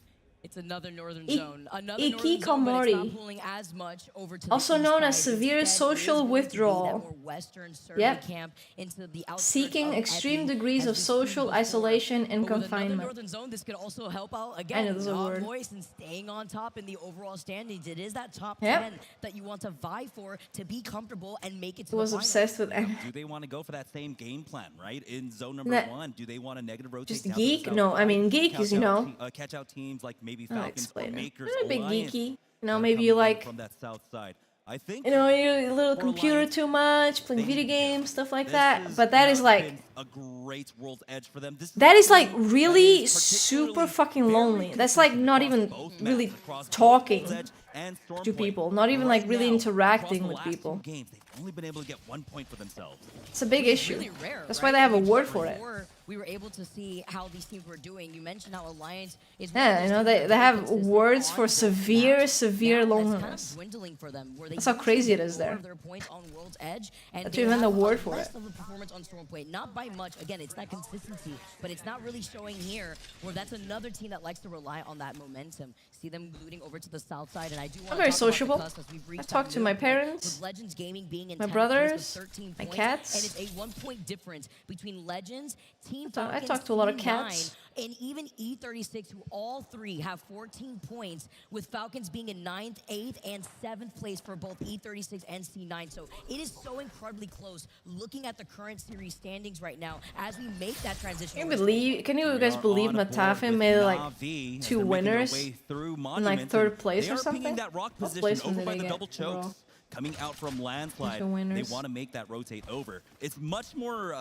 Speaker 3: It's another northern
Speaker 2: I-
Speaker 3: zone. Another northern zone, but it's
Speaker 2: Ikikomori.
Speaker 3: not pulling as much over to
Speaker 2: Also
Speaker 3: the east
Speaker 2: known as
Speaker 3: side.
Speaker 2: severe
Speaker 3: Instead, it is
Speaker 2: social
Speaker 3: going to be
Speaker 2: withdrawal.
Speaker 3: that more western survey
Speaker 2: Yep.
Speaker 3: camp into the outskirts
Speaker 2: Seeking
Speaker 3: of
Speaker 2: extreme
Speaker 3: Epi,
Speaker 2: degrees
Speaker 3: as
Speaker 2: of
Speaker 3: we've seen
Speaker 2: social
Speaker 3: before.
Speaker 2: isolation and
Speaker 3: But with another
Speaker 2: confinement.
Speaker 3: northern zone, this could also help out again.
Speaker 2: know there's a
Speaker 3: not
Speaker 2: word.
Speaker 3: moist and staying on top in the overall standings. It is that top
Speaker 2: Yep.
Speaker 3: 10 that you want to vie for to be comfortable and make it to
Speaker 2: I was
Speaker 3: the finals.
Speaker 2: obsessed with anime.
Speaker 1: Do they want to go for that same game plan, right? In zone number
Speaker 2: Nah.
Speaker 1: 1, do they want to negative rotate
Speaker 2: Just
Speaker 1: down to the
Speaker 2: geek?
Speaker 1: south
Speaker 2: No, I
Speaker 1: side,
Speaker 2: mean geek is, you know.
Speaker 1: catch out teams like maybe
Speaker 2: I'll
Speaker 1: Falcons or
Speaker 2: explain it.
Speaker 1: Makers
Speaker 2: I'm a big
Speaker 1: Alliance
Speaker 2: geeky. You
Speaker 1: that
Speaker 2: know,
Speaker 1: are
Speaker 2: maybe you
Speaker 1: coming in
Speaker 2: like,
Speaker 1: from that south side. I think
Speaker 2: you know, you're a little
Speaker 1: for
Speaker 2: computer
Speaker 1: Alliance,
Speaker 2: too much, playing
Speaker 1: they
Speaker 2: video
Speaker 1: need
Speaker 2: games, stuff like
Speaker 1: this
Speaker 2: that.
Speaker 1: has
Speaker 2: But that is
Speaker 1: not
Speaker 2: like,
Speaker 1: been a great world's edge for them. This
Speaker 2: that is like
Speaker 1: a team that
Speaker 2: really
Speaker 1: is
Speaker 2: super
Speaker 1: particularly
Speaker 2: fucking
Speaker 1: very
Speaker 2: lonely. That's like
Speaker 1: consistent
Speaker 2: not
Speaker 1: across
Speaker 2: even
Speaker 1: both
Speaker 2: really
Speaker 1: maps, across both
Speaker 2: talking
Speaker 1: World's Edge and Storm
Speaker 2: to
Speaker 1: Point.
Speaker 2: people, not even
Speaker 1: Right
Speaker 2: like really
Speaker 1: now,
Speaker 2: interacting
Speaker 1: across the
Speaker 2: with
Speaker 1: last 2
Speaker 2: people.
Speaker 1: games, they've only been able to get 1 point for themselves.
Speaker 2: It's a big issue.
Speaker 3: Really rare,
Speaker 2: That's
Speaker 3: right?
Speaker 2: why they have a
Speaker 3: I mean,
Speaker 2: word
Speaker 3: just
Speaker 2: for it.
Speaker 3: before we were able to see how these teams were doing. You mentioned how Alliance is.
Speaker 2: Yeah, you know, they have words for severe, severe loneliness.
Speaker 3: Kind of dwindling for them, where they
Speaker 2: That's how crazy it is
Speaker 3: more
Speaker 2: there.
Speaker 3: of their points on World's Edge, and
Speaker 2: That's
Speaker 3: they
Speaker 2: even the
Speaker 3: have
Speaker 2: word
Speaker 3: a
Speaker 2: for
Speaker 3: less
Speaker 2: it.
Speaker 3: of a performance on Storm Point, not by much. Again, it's that consistency, but it's not really showing here. Where that's another team that likes to rely on that momentum. See them looting over to the south side, and I do want
Speaker 2: I'm
Speaker 3: to
Speaker 2: very
Speaker 3: talk about the
Speaker 2: sociable.
Speaker 3: Cusp as we've
Speaker 2: I
Speaker 3: reached
Speaker 2: talk
Speaker 3: that
Speaker 2: to my
Speaker 3: middle point,
Speaker 2: parents,
Speaker 3: with Legends Gaming being in
Speaker 2: my
Speaker 3: 10th place with
Speaker 2: brothers,
Speaker 3: 13
Speaker 2: my
Speaker 3: points,
Speaker 2: cats.
Speaker 3: and it's a 1-point difference between Legends, Team
Speaker 2: I
Speaker 3: Falcons,
Speaker 2: talk to a lot of
Speaker 3: Team
Speaker 2: cats.
Speaker 3: 9, and even E36, who all 3 have 14 points, with Falcons being in 9th, 8th, and 7th place for both E36 and C9. So it is so incredibly close. Looking at the current series standings right now, as we make that transition.
Speaker 2: Can you guys believe Matafe made like 2 winners in like 3rd place or something?
Speaker 1: That rock
Speaker 2: What
Speaker 1: position
Speaker 2: placement
Speaker 1: over
Speaker 2: did
Speaker 1: by
Speaker 2: they
Speaker 1: the
Speaker 2: get
Speaker 1: double chokes.
Speaker 2: overall?
Speaker 1: Coming out from landslide,
Speaker 2: Bunch of
Speaker 1: they
Speaker 2: winners.
Speaker 1: want to make that rotate over. It's much more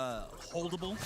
Speaker 1: holdable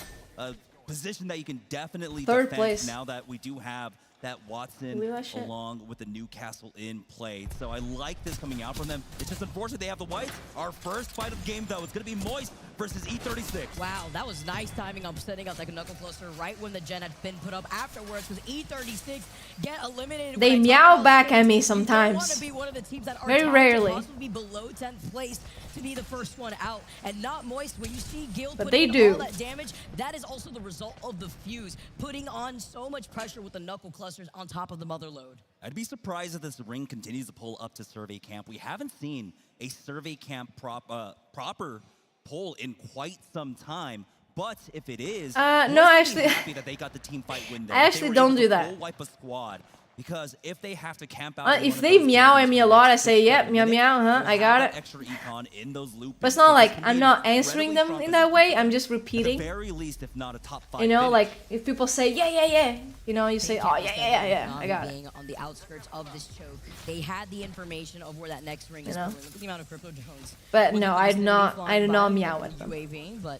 Speaker 1: position that you can definitely
Speaker 2: 3rd
Speaker 1: defend
Speaker 2: place.
Speaker 1: now that we do have that Watson
Speaker 2: Believe that shit?
Speaker 1: along with the Newcastle in play. So I like this coming out from them. It's just unfortunate they have the whites. Our first fight of the game, though, it's going to be Moist versus E36.
Speaker 3: Wow, that was nice timing on setting up like a knuckle cluster right when the gen had been put up afterwards, because E36 get eliminated.
Speaker 2: They
Speaker 3: when I
Speaker 2: meow
Speaker 3: talk
Speaker 2: back
Speaker 3: about
Speaker 2: at me
Speaker 3: this, you don't
Speaker 2: sometimes.
Speaker 3: want to be one of the teams that are
Speaker 2: Very
Speaker 3: tied to
Speaker 2: rarely.
Speaker 3: possibly be below 10th place to be the first one out, and not Moist. When you see Guild
Speaker 2: But
Speaker 3: putting
Speaker 2: they
Speaker 3: in all
Speaker 2: do.
Speaker 3: that damage, that is also the result of the fuse, putting on so much pressure with the knuckle clusters on top of the mother load.
Speaker 1: I'd be surprised if this ring continues to pull up to Survey Camp. We haven't seen a Survey Camp proper pull in quite some time. But if it is,
Speaker 2: no,
Speaker 1: I'm
Speaker 2: actually-
Speaker 1: happy that they got the team fight win there.
Speaker 2: I actually
Speaker 1: They were
Speaker 2: don't
Speaker 1: able
Speaker 2: do
Speaker 1: to
Speaker 2: that.
Speaker 1: full wipe a squad. Because if they have to camp out,
Speaker 2: If they meow at me a lot, I say, yep, meow meow, huh, I got it.
Speaker 1: Extra econ in those loops.
Speaker 2: But it's not like I'm not answering them in that way. I'm just repeating.
Speaker 1: At the very least, if not a top 5.
Speaker 2: You know,
Speaker 1: finish.
Speaker 2: like if people say yeah, you know, you say, oh yeah, I got it.
Speaker 3: Being on the outskirts of this choke, they had the information of where that next ring is.
Speaker 2: You know?
Speaker 3: Look at the amount of crypto drones.
Speaker 2: But
Speaker 3: With
Speaker 2: no,
Speaker 3: the
Speaker 2: I
Speaker 3: vicinity
Speaker 2: do not
Speaker 3: flying by,
Speaker 2: meow
Speaker 3: with
Speaker 2: at
Speaker 3: the
Speaker 2: them.
Speaker 3: UAV, but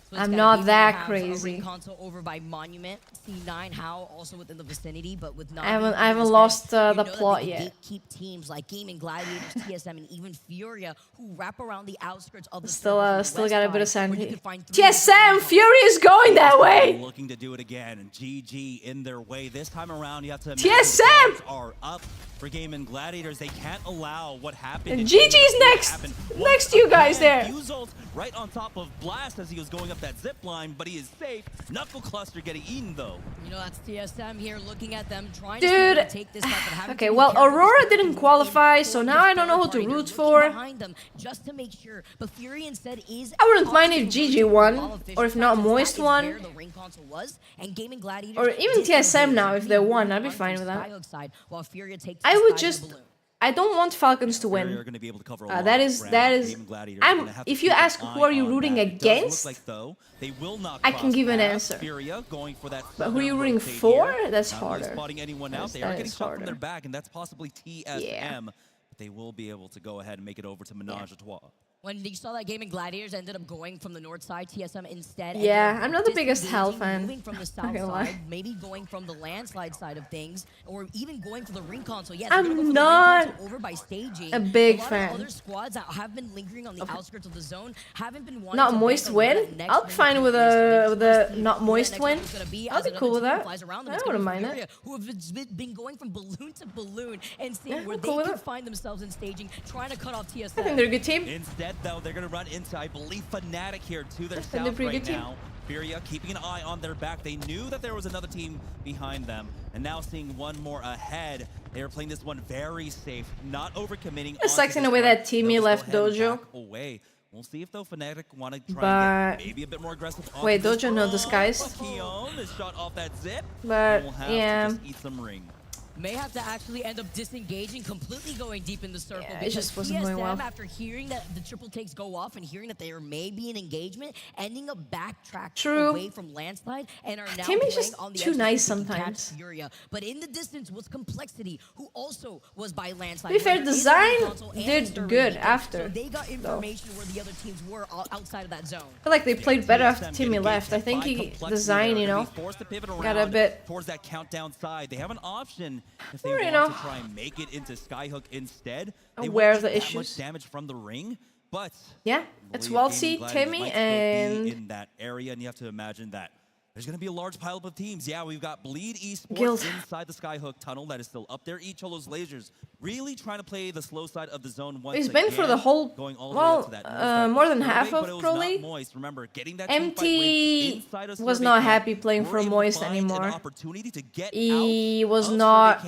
Speaker 3: so
Speaker 2: I'm
Speaker 3: it's
Speaker 2: not
Speaker 3: gotta be
Speaker 2: that
Speaker 3: to have
Speaker 2: crazy.
Speaker 3: A ring console over by Monument, C9, how also within the vicinity, but with not.
Speaker 2: I haven't lost the plot yet.
Speaker 3: Keep teams like Gaming Gladiators, TSM, and even Furia, who wrap around the outskirts of the
Speaker 2: Still
Speaker 3: west
Speaker 2: got a bit of
Speaker 3: side, where you
Speaker 2: sanity.
Speaker 3: could find 3
Speaker 2: TSM,
Speaker 3: different
Speaker 2: Fury is going that way.
Speaker 1: Looking to do it again, and GG in their way. This time around, you have to
Speaker 2: TSM!
Speaker 1: the odds are up for Gaming Gladiators. They can't allow what happened.
Speaker 2: And
Speaker 1: in
Speaker 2: GG's
Speaker 1: Game 2
Speaker 2: next.
Speaker 1: happen.
Speaker 2: Next to you guys there.
Speaker 1: Fuse ult right on top of Blast as he was going up that zip line, but he is safe. Knuckle Cluster getting eaten, though.
Speaker 3: You know, that's TSM here looking at them, trying
Speaker 2: Dude.
Speaker 3: to take this back, but having
Speaker 2: Okay,
Speaker 3: to be
Speaker 2: well,
Speaker 3: careful
Speaker 2: Aurora
Speaker 3: with
Speaker 2: didn't qualify, so now I don't know who to root for.
Speaker 3: behind them just to make sure. But Fury instead is
Speaker 2: I wouldn't mind if GG won, or if not Moist won,
Speaker 3: where the ring console was, and Gaming Gladiators
Speaker 2: or even TSM now if they won. I'd be fine with that. I would just. I don't want Falcons to win.
Speaker 1: Are gonna be able to cover
Speaker 2: That is. If you ask who are you rooting against, I can give an answer. But who are you rooting for? That's harder.
Speaker 1: Spotting anyone out, they are getting shot from their back, and that's possibly TSM. But they will be able to go ahead and make it over to Menage a Trois.
Speaker 3: When you saw that Gaming Gladiators ended up going from the north side, TSM instead.
Speaker 2: Yeah, I'm not the biggest Hell fan.
Speaker 3: Moving from the south side, maybe going from the landslide side of things, or even going for the ring console. Yes,
Speaker 2: I'm not
Speaker 3: over by staging.
Speaker 2: a big
Speaker 3: a lot
Speaker 2: fan.
Speaker 3: Of other squads that have been lingering on the outskirts of the zone haven't been wanting
Speaker 2: Not
Speaker 3: to
Speaker 2: Moist win? I'll be fine with a not Moist win. I'll be cool with that. I wouldn't mind that.
Speaker 3: Who have been going from balloon to balloon and seeing where they can find themselves in staging, trying to cut off TSM.
Speaker 2: I think they're a good team.
Speaker 1: Instead, though, they're going to run into, I believe, Fnatic here to their south right now. Furia keeping an eye on their back. They knew that there was another team behind them, and now seeing one more ahead. They are playing this one very safe, not overcommitting.
Speaker 2: It sucks in a way that Timmy left Dojo.
Speaker 1: Away. We'll see if though Fnatic want to try and get maybe a bit more aggressive.
Speaker 2: Wait, Dojo no disguised.
Speaker 1: Keon is shot off that zip.
Speaker 2: But
Speaker 1: we'll have
Speaker 2: yeah.
Speaker 1: to just eat some ring.
Speaker 3: May have to actually end up disengaging, completely going deep in the circle.
Speaker 2: Yeah, it just wasn't going well.
Speaker 3: After hearing that the triple takes go off and hearing that there may be an engagement, ending up backtrack away from landslide and are now
Speaker 2: Timmy's just
Speaker 3: on the
Speaker 2: too nice sometimes.
Speaker 3: Furia. But in the distance was Complexity, who also was by landslide.
Speaker 2: To be fair, Design did good after.
Speaker 3: So they got information where the other teams were outside of that zone.
Speaker 2: I feel like they played better after Timmy left. I think Design, you know, got a bit
Speaker 1: towards that countdown side. They have an option. If they
Speaker 2: or,
Speaker 1: want
Speaker 2: you know,
Speaker 1: to try and make it into Skyhook instead, they
Speaker 2: aware
Speaker 1: won't
Speaker 2: of the
Speaker 1: get that
Speaker 2: issues.
Speaker 1: much damage from the ring, but
Speaker 2: yeah, it's Waltzy, Timmy, and
Speaker 1: in that area, and you have to imagine that there's going to be a large pile of teams. Yeah, we've got Bleed Esports
Speaker 2: Guild
Speaker 1: inside the Skyhook tunnel that is still up there. Echolo's lasers really trying to play the slow side of the zone once
Speaker 2: he's
Speaker 1: again.
Speaker 2: been for the whole,
Speaker 1: going all the way up to that
Speaker 2: more than half of Pro League.
Speaker 1: Moist. Remember, getting that
Speaker 2: MT was not happy playing for Moist anymore. He was not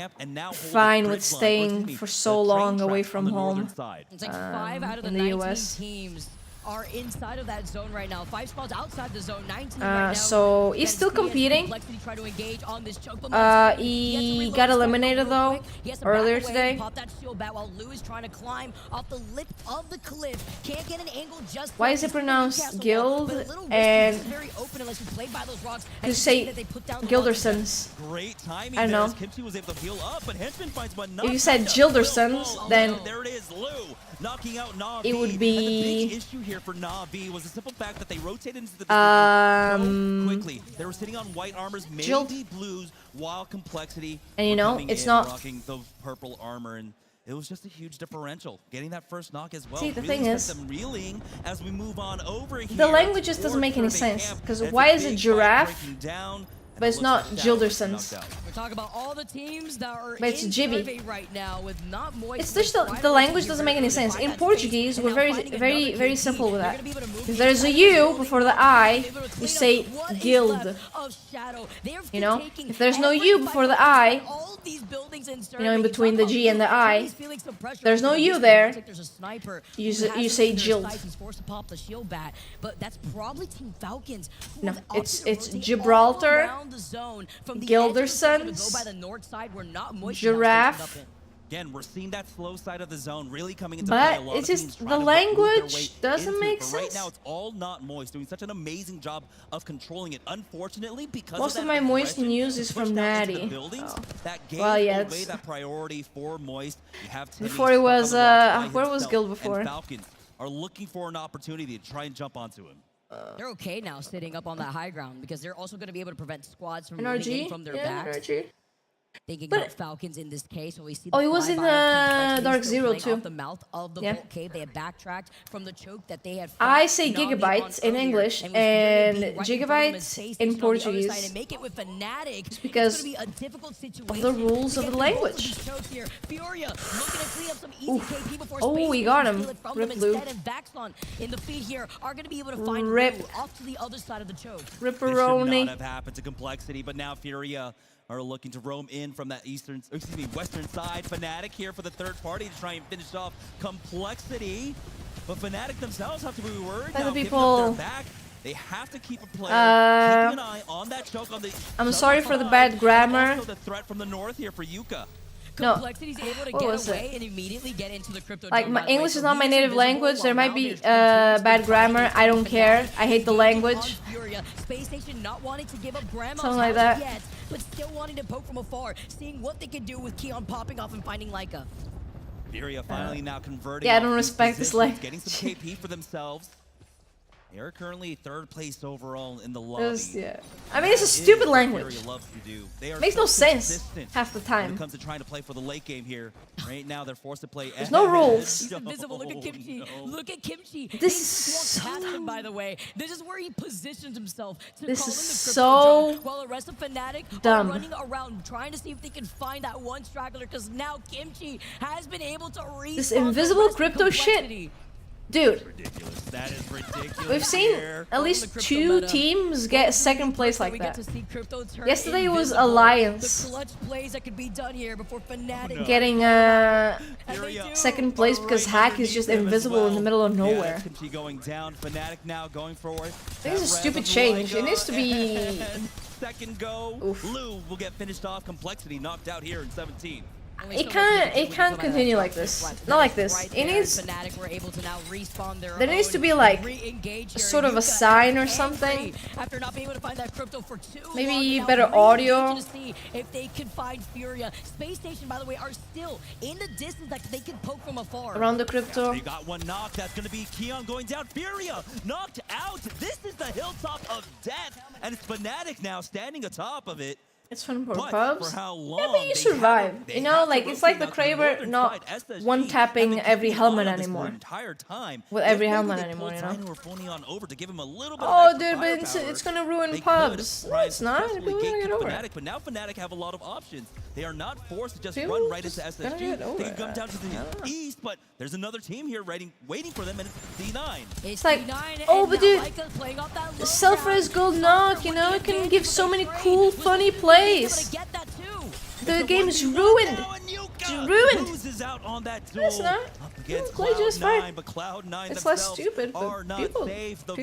Speaker 2: fine with staying for so long away from home
Speaker 3: it's like 5 out of the
Speaker 2: in the
Speaker 3: 19
Speaker 2: US.
Speaker 3: teams are inside of that zone right now. 5 spots outside the zone, 19 right now.
Speaker 2: So he's still competing. He got eliminated though earlier today.
Speaker 3: Pop that shield back while Lou is trying to climb off the lip of the cliff. Can't get an angle just.
Speaker 2: Why is it pronounced Guild and you say Gildersons?
Speaker 1: Great timing.
Speaker 2: I don't know.
Speaker 1: Kimchi was able to heal up, but Henchman finds one.
Speaker 2: If you said Gildersons, then
Speaker 1: there it is, Lou knocking out Na'Vi.
Speaker 2: it would be.
Speaker 1: And the big issue here for Na'Vi was the simple fact that they rotated into the so quickly. They were sitting on white armors, maybe blues, while Complexity.
Speaker 2: And you know, it's not
Speaker 1: rocking the purple armor, and it was just a huge differential. Getting that first knock as well.
Speaker 2: See, the
Speaker 1: really
Speaker 2: thing is,
Speaker 1: them reeling as we move on over here.
Speaker 2: the language just doesn't make any sense. Because why is it giraffe? But it's not Gildersons.
Speaker 3: We're talking about all the teams that are
Speaker 2: But it's Jibby
Speaker 3: right now with not Moist.
Speaker 2: It's just the language doesn't make any sense. In Portuguese, we're very simple with that. If there's a U before the I, you say guild. You know, if there's no U before the I, you know, in between the G and the I, there's no U there. You say guild. No, it's Gibraltar, Gildersons, Giraffe.
Speaker 1: Again, we're seeing that slow side of the zone really coming into
Speaker 2: but
Speaker 1: play.
Speaker 2: it's just the language doesn't make sense.
Speaker 1: Right now, it's all not Moist doing such an amazing job of controlling it. Unfortunately, because
Speaker 2: most of my Moist news is from Natty. Well, yeah.
Speaker 1: That priority for Moist. You have
Speaker 2: before it was where was Guild before?
Speaker 1: Falcons are looking for an opportunity to try and jump onto him.
Speaker 3: They're okay now sitting up on that high ground because they're also going to be able to prevent squads from
Speaker 2: NRG?
Speaker 3: moving in from their backs.
Speaker 2: NRG.
Speaker 3: Thinking about Falcons in this case, so we see.
Speaker 2: Oh, it was in Dark Zero too.
Speaker 3: The mouth of the Vault Cave. They had backtracked from the choke that they had.
Speaker 2: I say gigabytes in English and gigabytes in Portuguese.
Speaker 3: And make it with Fnatic.
Speaker 2: It's because
Speaker 3: be a difficult situation
Speaker 2: of the rules of the language. Oh, we got him. Rip Lou.
Speaker 3: In the feed here are going to be able to find
Speaker 2: Rip.
Speaker 3: off to the other side of the choke.
Speaker 2: Ripperoni.
Speaker 1: This should not have happened to Complexity, but now Furia are looking to roam in from that western side. Fnatic here for the third party to try and finish off Complexity. But Fnatic themselves have to be worried now.
Speaker 2: People.
Speaker 1: Back. They have to keep a player keeping an eye on that choke on the.
Speaker 2: I'm sorry for the bad grammar.
Speaker 1: Also the threat from the north here for Yuka.
Speaker 2: No.
Speaker 3: Complexity's able to get away and immediately get into the crypto.
Speaker 2: Like, my English is not my native language. There might be bad grammar. I don't care. I hate the language.
Speaker 3: Space Station not wanting to give up grandma's
Speaker 2: Something like that.
Speaker 3: Yet, but still wanting to poke from afar, seeing what they can do with Keon popping off and finding Leica.
Speaker 1: Furia finally now converting.
Speaker 2: Yeah, I don't respect this language.
Speaker 1: Getting some KP for themselves. They are currently third place overall in the lobby.
Speaker 2: Yeah. I mean, it's a stupid language.
Speaker 1: Loves to do. They are
Speaker 2: Makes no sense half the
Speaker 1: when
Speaker 2: time.
Speaker 1: it comes to trying to play for the late game here. Right now, they're forced to play.
Speaker 2: There's no rules.
Speaker 3: He's invisible. Look at Kimchi.
Speaker 1: No.
Speaker 3: Look at Kimchi.
Speaker 2: This is so
Speaker 3: him, by the way. This is where he positions himself to
Speaker 2: This
Speaker 3: call
Speaker 2: is
Speaker 3: in the
Speaker 2: so
Speaker 3: drone, while the rest of Fnatic
Speaker 2: dumb.
Speaker 3: are running around trying to see if they can find that one straggler, because now Kimchi has been able to respawn
Speaker 2: This invisible crypto shit. Dude,
Speaker 1: Ridiculous. That is ridiculous.
Speaker 2: we've seen
Speaker 1: here.
Speaker 2: at least 2 teams get second place like that. Yesterday it was
Speaker 3: invisible.
Speaker 2: Alliance
Speaker 3: The clutch plays that could be done here before Fnatic
Speaker 2: getting second place because Hack is just invisible in the middle of nowhere.
Speaker 1: Kimchi going down. Fnatic now going forward.
Speaker 2: I think it's a stupid change. It needs to be.
Speaker 1: Second go.
Speaker 2: Oof.
Speaker 1: Lou will get finished off. Complexity knocked out here in 17.
Speaker 2: It can't continue like this. Not like this. It needs. There needs to be like sort of a sign or something.
Speaker 3: After not being able to find that crypto for too
Speaker 2: Maybe
Speaker 3: long,
Speaker 2: better audio.
Speaker 3: to see if they can find Furia. Space Station, by the way, are still in the distance that they can poke from afar.
Speaker 2: Around the crypto.
Speaker 1: They got one knock. That's going to be Keon going down. Furia knocked out. This is the hilltop of death, and it's Fnatic now standing atop of it.
Speaker 2: It's fun for
Speaker 1: But
Speaker 2: pubs.
Speaker 1: for how long
Speaker 2: Yeah, but you survive. You know, like it's like the Kraber not one-tapping every helmet anymore. With every helmet anymore, you know. Oh, dude, but it's gonna ruin pubs. No, it's not. People are gonna get over it.
Speaker 1: But now Fnatic have a lot of options. They are not forced to just
Speaker 2: People
Speaker 1: run right
Speaker 2: just
Speaker 1: into
Speaker 2: gonna
Speaker 1: SSG.
Speaker 2: get over
Speaker 1: They can come
Speaker 2: it.
Speaker 1: down to the east, but there's another team here waiting for them, and it's D9.
Speaker 2: It's like, oh, but dude, the self-res gold knock, you know, it can give so many cool, funny plays. The game is ruined. It's ruined. It's not. Play just fine. It's less stupid, but people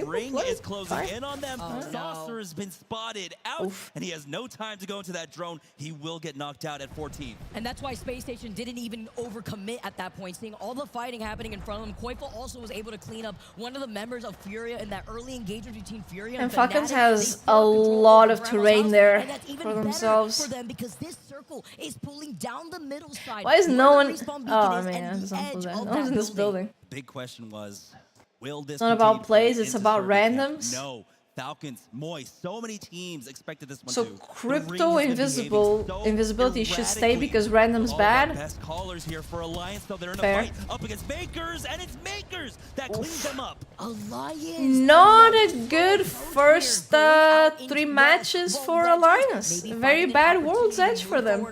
Speaker 1: ring
Speaker 2: play.
Speaker 1: is closing
Speaker 2: Fine.
Speaker 1: in on them. Saucer
Speaker 3: no.
Speaker 1: has been spotted out,
Speaker 2: Oof.
Speaker 1: and he has no time to go into that drone. He will get knocked out at 14.
Speaker 3: And that's why Space Station didn't even overcommit at that point, seeing all the fighting happening in front of them. Koifel also was able to clean up one of the members of Furia in that early engagement between Furia
Speaker 2: And
Speaker 3: Fnatic.
Speaker 2: Falcons has
Speaker 3: They
Speaker 2: a
Speaker 3: still control
Speaker 2: lot
Speaker 3: over
Speaker 2: of
Speaker 3: Grandma's
Speaker 2: terrain
Speaker 3: house,
Speaker 2: there
Speaker 3: and that's even
Speaker 2: for
Speaker 3: better
Speaker 2: themselves.
Speaker 3: for them because this circle is pulling down the middle side.
Speaker 2: Why is
Speaker 3: where
Speaker 2: no
Speaker 3: the
Speaker 2: one?
Speaker 3: respawn beacon
Speaker 2: Oh
Speaker 3: is,
Speaker 2: man,
Speaker 3: and
Speaker 2: it's
Speaker 3: the
Speaker 2: not
Speaker 3: edge
Speaker 2: that.
Speaker 3: of
Speaker 2: No one's in
Speaker 3: that
Speaker 2: this building.
Speaker 1: Big question was, will this
Speaker 2: It's not about
Speaker 1: continue to
Speaker 2: plays,
Speaker 1: play
Speaker 2: it's
Speaker 1: into
Speaker 2: about
Speaker 1: Circuit Camp?
Speaker 2: randoms?
Speaker 1: No. Falcons, Moist, so many teams expected this one
Speaker 2: So
Speaker 1: too.
Speaker 2: crypto invisibility should stay because random's bad.
Speaker 1: Best callers here for Alliance, though they're in
Speaker 2: Fair.
Speaker 1: a fight up against Makers, and it's Makers that cleans them up.
Speaker 3: Alliance.
Speaker 2: Not a good first 3 matches for Alliance. Very bad World's Edge for them.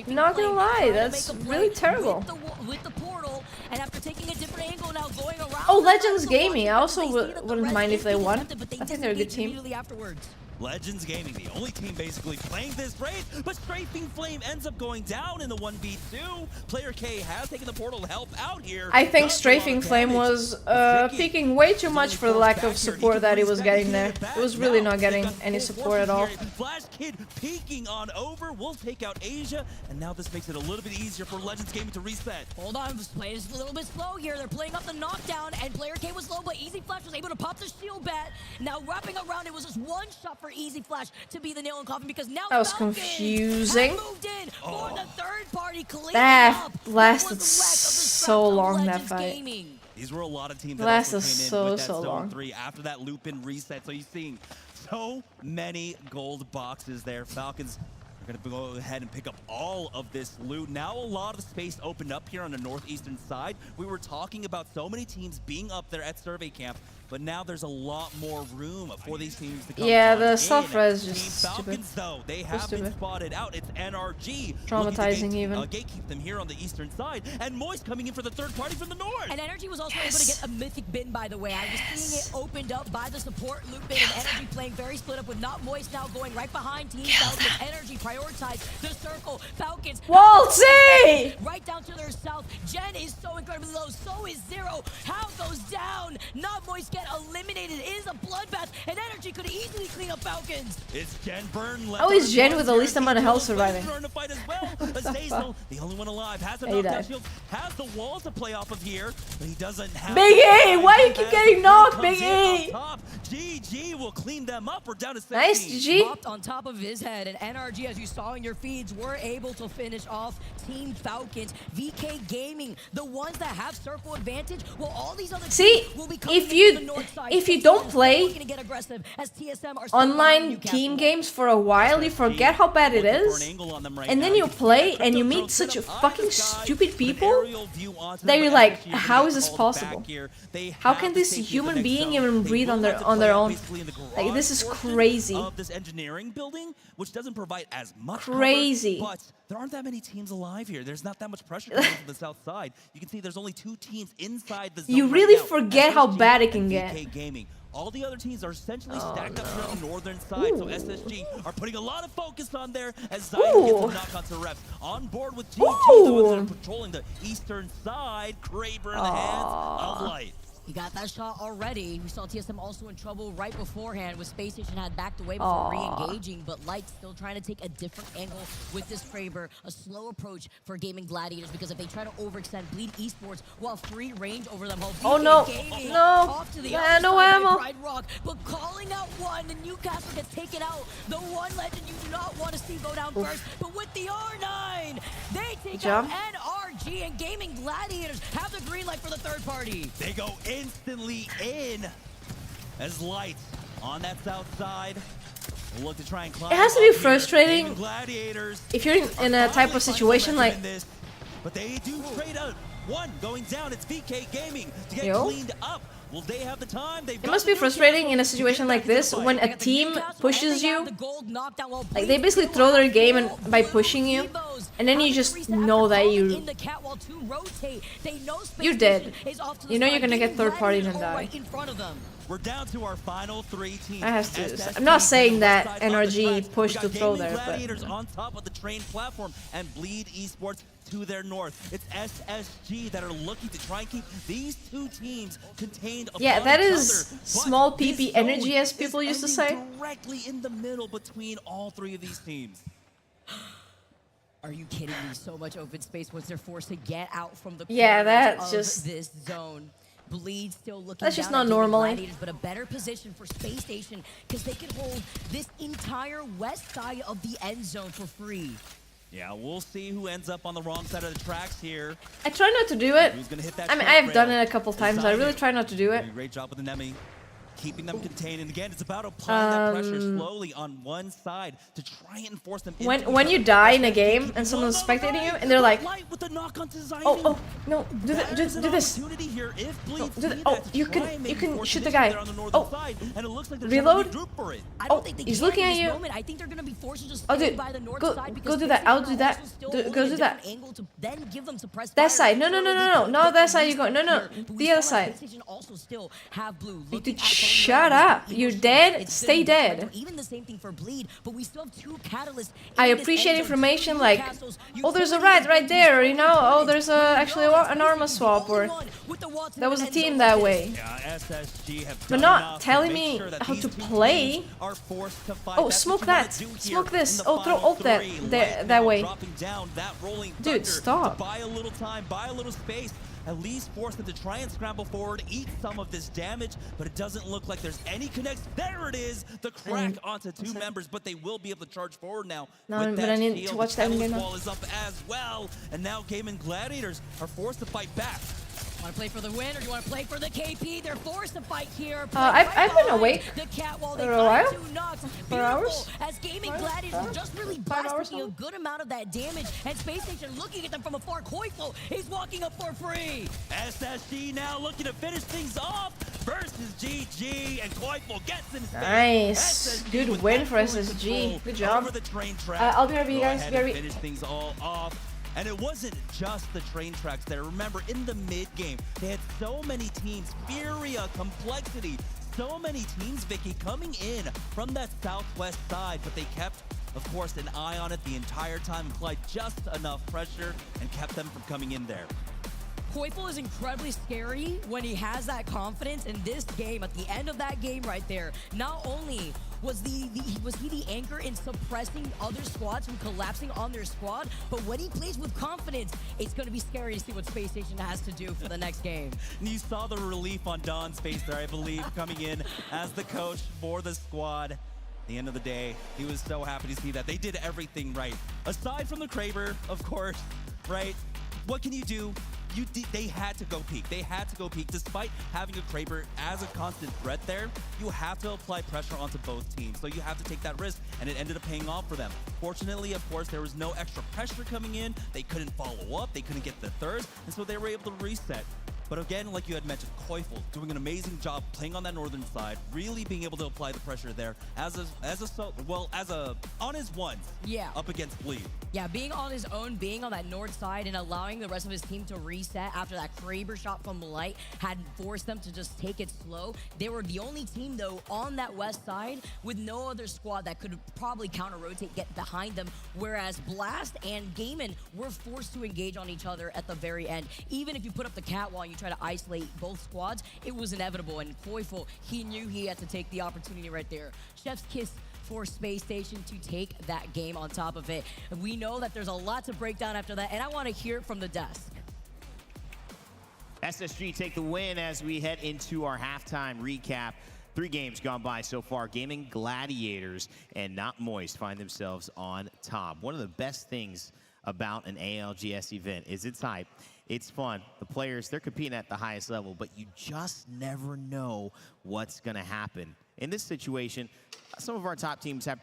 Speaker 2: Not gonna lie, that's really terrible.
Speaker 3: With the portal, and after taking a different angle now going around.
Speaker 2: Oh, Legends Gaming. I also wouldn't mind if they won. I think they're a good team.
Speaker 3: Immediately afterwards.
Speaker 1: Legends Gaming, the only team basically playing this race, but Strafing Flame ends up going down in the 1v2. Player K has taken the portal to help out here.
Speaker 2: I think
Speaker 1: Does a lot
Speaker 2: Strafing
Speaker 1: of
Speaker 2: Flame
Speaker 1: damage.
Speaker 2: was
Speaker 1: Ziggy
Speaker 2: peeking way too
Speaker 1: is
Speaker 2: much
Speaker 1: only
Speaker 2: for the
Speaker 1: forced
Speaker 2: lack
Speaker 1: back
Speaker 2: of
Speaker 1: here.
Speaker 2: support
Speaker 1: can
Speaker 2: that he
Speaker 1: reset
Speaker 2: was
Speaker 1: it,
Speaker 2: getting
Speaker 1: he
Speaker 2: there.
Speaker 1: can get
Speaker 2: It was
Speaker 1: back.
Speaker 2: really
Speaker 1: Now
Speaker 2: not getting
Speaker 1: they've got
Speaker 2: any
Speaker 1: full
Speaker 2: support at all.
Speaker 1: forces here. Flash Kid peeking on over will take out Asia, and now this makes it a little bit easier for Legends Gaming to reset.
Speaker 3: Hold on, this play is a little bit slow here. They're playing up the knockdown, and Player K was low, but Easy Flash was able to pop the shield bat. Now wrapping around, it was just one shot for Easy Flash to be the nail in coffin because now
Speaker 2: That was
Speaker 3: Falcons
Speaker 2: confusing.
Speaker 3: have moved in for the third party cleanup.
Speaker 2: That
Speaker 3: It was
Speaker 2: lasted
Speaker 3: the wreck of the
Speaker 2: so
Speaker 3: scraps of
Speaker 2: long, that
Speaker 3: Legends
Speaker 2: fight.
Speaker 3: Gaming.
Speaker 1: These were a lot of teams that
Speaker 2: Lasted
Speaker 1: also came in
Speaker 2: so,
Speaker 1: with that
Speaker 2: so
Speaker 1: zone
Speaker 2: long.
Speaker 1: 3 after that loop in reset. So you're seeing so many gold boxes there. Falcons We're gonna go ahead and pick up all of this loot. Now a lot of space opened up here on the northeastern side. We were talking about so many teams being up there at survey camp, but now there's a lot more room for these teams to come.
Speaker 2: Yeah, the self-res is just
Speaker 1: Team Falcons,
Speaker 2: stupid.
Speaker 1: though, they have been spotted out. It's NRG.
Speaker 2: Traumatizing even.
Speaker 1: Gatekeep them here on the eastern side, and Moist coming in for the third party from the north.
Speaker 3: And NRG was also able to get a mythic bin, by the way. I was seeing it opened up by the support loop bin, and NRG playing very split up with not Moist now going right behind Team Falcons. NRG prioritize the circle. Falcons.
Speaker 2: Waltzy!
Speaker 3: Right down to their south. Jen is so incredibly low. So is Zero. How goes down? Not Moist get eliminated. It is a bloodbath, and Energy could easily clean up Falcons.
Speaker 1: It's Jen Burn.
Speaker 2: How is Jen with the least amount of health surviving?
Speaker 1: Azazel, the only one alive, has a knockdown shield, has the wall to play off of here, but he doesn't have.
Speaker 2: Big E! Why do you keep getting knocked, Big E?
Speaker 1: GG will clean them up. We're down to 17.
Speaker 2: Nice, GG.
Speaker 3: Popped on top of his head, and NRG, as you saw in your feeds, were able to finish off Team Falcons. VK Gaming, the ones that have circle advantage, well, all these other
Speaker 2: See,
Speaker 3: will be coming
Speaker 2: if you don't play
Speaker 3: get aggressive as TSM are
Speaker 2: online team games for a while, you forget how bad it is, and then you play and you meet such fucking stupid people that you're like, how is this possible? How can this human being even breathe on their own? Like, this is crazy.
Speaker 1: Of this engineering building, which doesn't provide as much
Speaker 2: Crazy.
Speaker 1: cover, but there aren't that many teams alive here. There's not that much pressure coming from the south side. You can see there's only 2 teams inside the zone.
Speaker 2: You really
Speaker 1: right now.
Speaker 2: forget how
Speaker 1: SSG
Speaker 2: bad it can
Speaker 1: and
Speaker 2: get.
Speaker 1: VK Gaming. All the other teams are essentially stacked up here on the northern side, so SSG are putting a lot of focus on there as Zion gets a knock onto refs. On board with GG, the ones that are patrolling the eastern side. Kraber in the hands of Light.
Speaker 3: He got that shot already. We saw TSM also in trouble right beforehand with Space Station had backed away before re-engaging, but Light still trying to take a different angle with this Kraber. A slow approach for Gaming Gladiators, because if they try to overextend, bleed esports while free range over them.
Speaker 2: Oh no, no,
Speaker 3: off to the
Speaker 2: no ammo.
Speaker 3: Pride Rock, but calling out one, and Newcastle gets taken out. The one legend you do not want to see go down first, but with the R9, they take out NRG, and Gaming Gladiators have the green light for the third party.
Speaker 1: They go instantly in as Light on that south side will look to try and climb.
Speaker 2: It has to be frustrating
Speaker 1: Gladiators
Speaker 2: if you're in a type of situation like
Speaker 1: this, but they do trade out. One going down, it's VK Gaming to get cleaned up. Will they have the time?
Speaker 2: It must be frustrating in a situation like this when a team pushes you. Like, they basically throw their game and by pushing you, and then you just know that you're dead. You know you're gonna get third party and die.
Speaker 1: We're down to our final 3 teams.
Speaker 2: I'm not saying that NRG pushed to throw there, but
Speaker 1: Gladiators on top of the train platform and Bleed Esports to their north. It's SSG that are looking to try and keep these 2 teams contained.
Speaker 2: Yeah, that is small PP energy, as people used to say.
Speaker 1: Directly in the middle between all 3 of these teams.
Speaker 3: Are you kidding me? So much open space once they're forced to get out from the
Speaker 2: that's
Speaker 3: of
Speaker 2: just
Speaker 3: this zone. Bleed still looking
Speaker 2: that's just
Speaker 3: down
Speaker 2: not normally.
Speaker 3: Gladiators, but a better position for Space Station, because they can hold this entire west side of the end zone for free.
Speaker 1: Yeah, we'll see who ends up on the wrong side of the tracks here.
Speaker 2: I try not to do it.
Speaker 1: Who's gonna hit that
Speaker 2: I mean, I've done it a couple times. I really try not to do it.
Speaker 1: Great job with the Nemi. Keeping them contained, and again, it's about applying that pressure slowly on one side to try and force them.
Speaker 2: When you die in a game and someone's spectating you and they're like, oh no, do this. You can shoot the guy. Oh, reload. Oh, he's looking at you.
Speaker 3: I think they're gonna be forced to just
Speaker 2: go do that. I'll do that. Go do that. That side. No, that side you go. No, the other side. Shut up. You're dead. Stay dead.
Speaker 3: Even the same thing for Bleed, but we still have 2 catalysts.
Speaker 2: I appreciate information like, oh, there's a rat right there, you know, oh, there's actually an armor swap, or that was a team that way. But not telling me how to play. Oh, smoke that. Smoke this. Oh, throw ult that way. Dude, stop.
Speaker 1: Buy a little time, buy a little space. At least force them to try and scramble forward, eat some of this damage, but it doesn't look like there's any connects. There it is, the crack onto 2 members, but they will be able to charge forward now.
Speaker 2: No, but I need to watch that again.
Speaker 1: The wall is up as well, and now Gaming Gladiators are forced to fight back.
Speaker 3: Want to play for the win or do you want to play for the KP? They're forced to fight here.
Speaker 2: I've been awake
Speaker 3: the cat while
Speaker 2: for
Speaker 3: they
Speaker 2: a while.
Speaker 3: 2 knocks.
Speaker 2: 4 hours.
Speaker 3: As Gaming Gladiators just really blasting a good amount of that damage, and Space Station looking at them from afar. Koifel is walking up for free.
Speaker 1: SSG now looking to finish things off versus GG, and Koifel gets in space.
Speaker 2: Nice.
Speaker 1: SSG
Speaker 2: Good win for SSG. Good job.
Speaker 1: Over the train track.
Speaker 2: I'll be right with you guys.
Speaker 1: Finish things all off. And it wasn't just the train tracks there. Remember, in the mid game, they had so many teams, Furia, Complexity, so many teams, Vicky, coming in from that southwest side, but they kept, of course, an eye on it the entire time, applied just enough pressure and kept them from coming in there.
Speaker 3: Koifel is incredibly scary when he has that confidence in this game. At the end of that game right there, not only was he the anchor in suppressing other squads from collapsing on their squad, but when he plays with confidence, it's going to be scary to see what Space Station has to do for the next game.
Speaker 1: And you saw the relief on Don's face there, I believe, coming in as the coach for the squad. At the end of the day, he was so happy to see that. They did everything right. Aside from the Kraber, of course, right? What can you do? They had to go peak. They had to go peak. Despite having a Kraber as a constant threat there, you have to apply pressure onto both teams. So you have to take that risk, and it ended up paying off for them. Fortunately, of course, there was no extra pressure coming in. They couldn't follow up. They couldn't get the thirds, and so they were able to reset. But again, like you had mentioned, Koifel doing an amazing job playing on that northern side, really being able to apply the pressure there on his ones.
Speaker 3: Yeah.
Speaker 1: Up against Bleed.
Speaker 3: Yeah, being on his own, being on that north side, and allowing the rest of his team to reset after that Kraber shot from Light had forced them to just take it slow. They were the only team, though, on that west side with no other squad that could probably counter-rotate, get behind them, whereas Blast and Gaiman were forced to engage on each other at the very end. Even if you put up the catwall and you try to isolate both squads, it was inevitable, and Koifel, he knew he had to take the opportunity right there. Chef's kiss for Space Station to take that game on top of it. We know that there's a lot to break down after that, and I want to hear it from the desk.
Speaker 5: SSG take the win as we head into our halftime recap. 3 games gone by so far. Gaming Gladiators and Not Moist find themselves on top. One of the best things about an ALGS event is it's hype. It's fun. The players, they're competing at the highest level, but you just never know what's going to happen. In this situation, some of our top teams have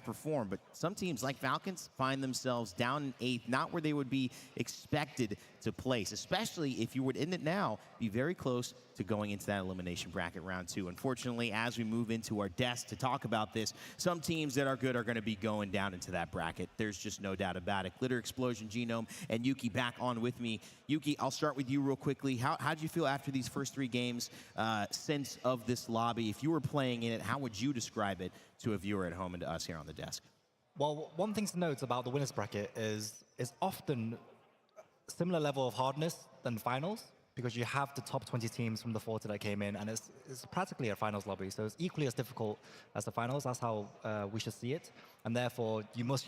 Speaker 5: performed, but some teams like Falcons find themselves down in 8th, not where they would be expected to place, especially if you would end it now, be very close to going into that elimination bracket round 2. Unfortunately, as we move into our desk to talk about this, some teams that are good are going to be going down into that bracket. There's just no doubt about it. Glitter Explosion, Genome, and Yuki back on with me. Yuki, I'll start with you real quickly. How'd you feel after these first 3 games, sense of this lobby? If you were playing in it, how would you describe it to a viewer at home and to us here on the desk?
Speaker 6: Well, one thing to note about the winners bracket is often similar level of hardness than finals, because you have the top 20 teams from the 40 that came in, and it's practically a finals lobby, so it's equally as difficult as the finals. That's how we should see it, and therefore you must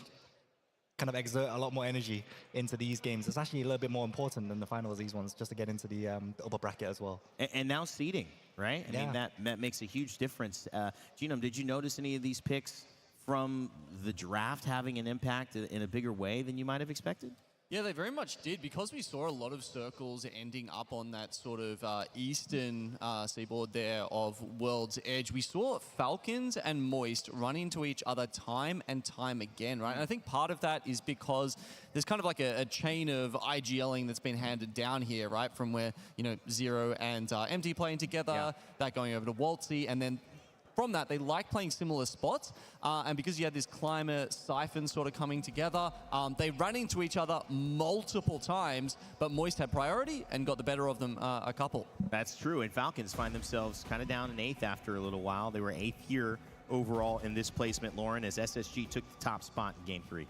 Speaker 6: kind of exert a lot more energy into these games. It's actually a little bit more important than the finals, these ones, just to get into the upper bracket as well.
Speaker 5: And now seeding, right? I mean, that makes a huge difference. Genome, did you notice any of these picks from the draft having an impact in a bigger way than you might have expected?
Speaker 7: Yeah, they very much did, because we saw a lot of circles ending up on that sort of eastern seaboard there of World's Edge. We saw Falcons and Moist run into each other time and time again, right? And I think part of that is because there's kind of like a chain of IGLing that's been handed down here, right? From where, you know, Zero and MT playing together, that going over to Waltzy, and then from that, they like playing similar spots, and because you had this climate siphon sort of coming together, they ran into each other multiple times, but Moist had priority and got the better of them a couple.
Speaker 5: That's true, and Falcons find themselves kind of down in 8th after a little while. They were 8th here overall in this placement, Lauren, as SSG took the top spot in Game 3.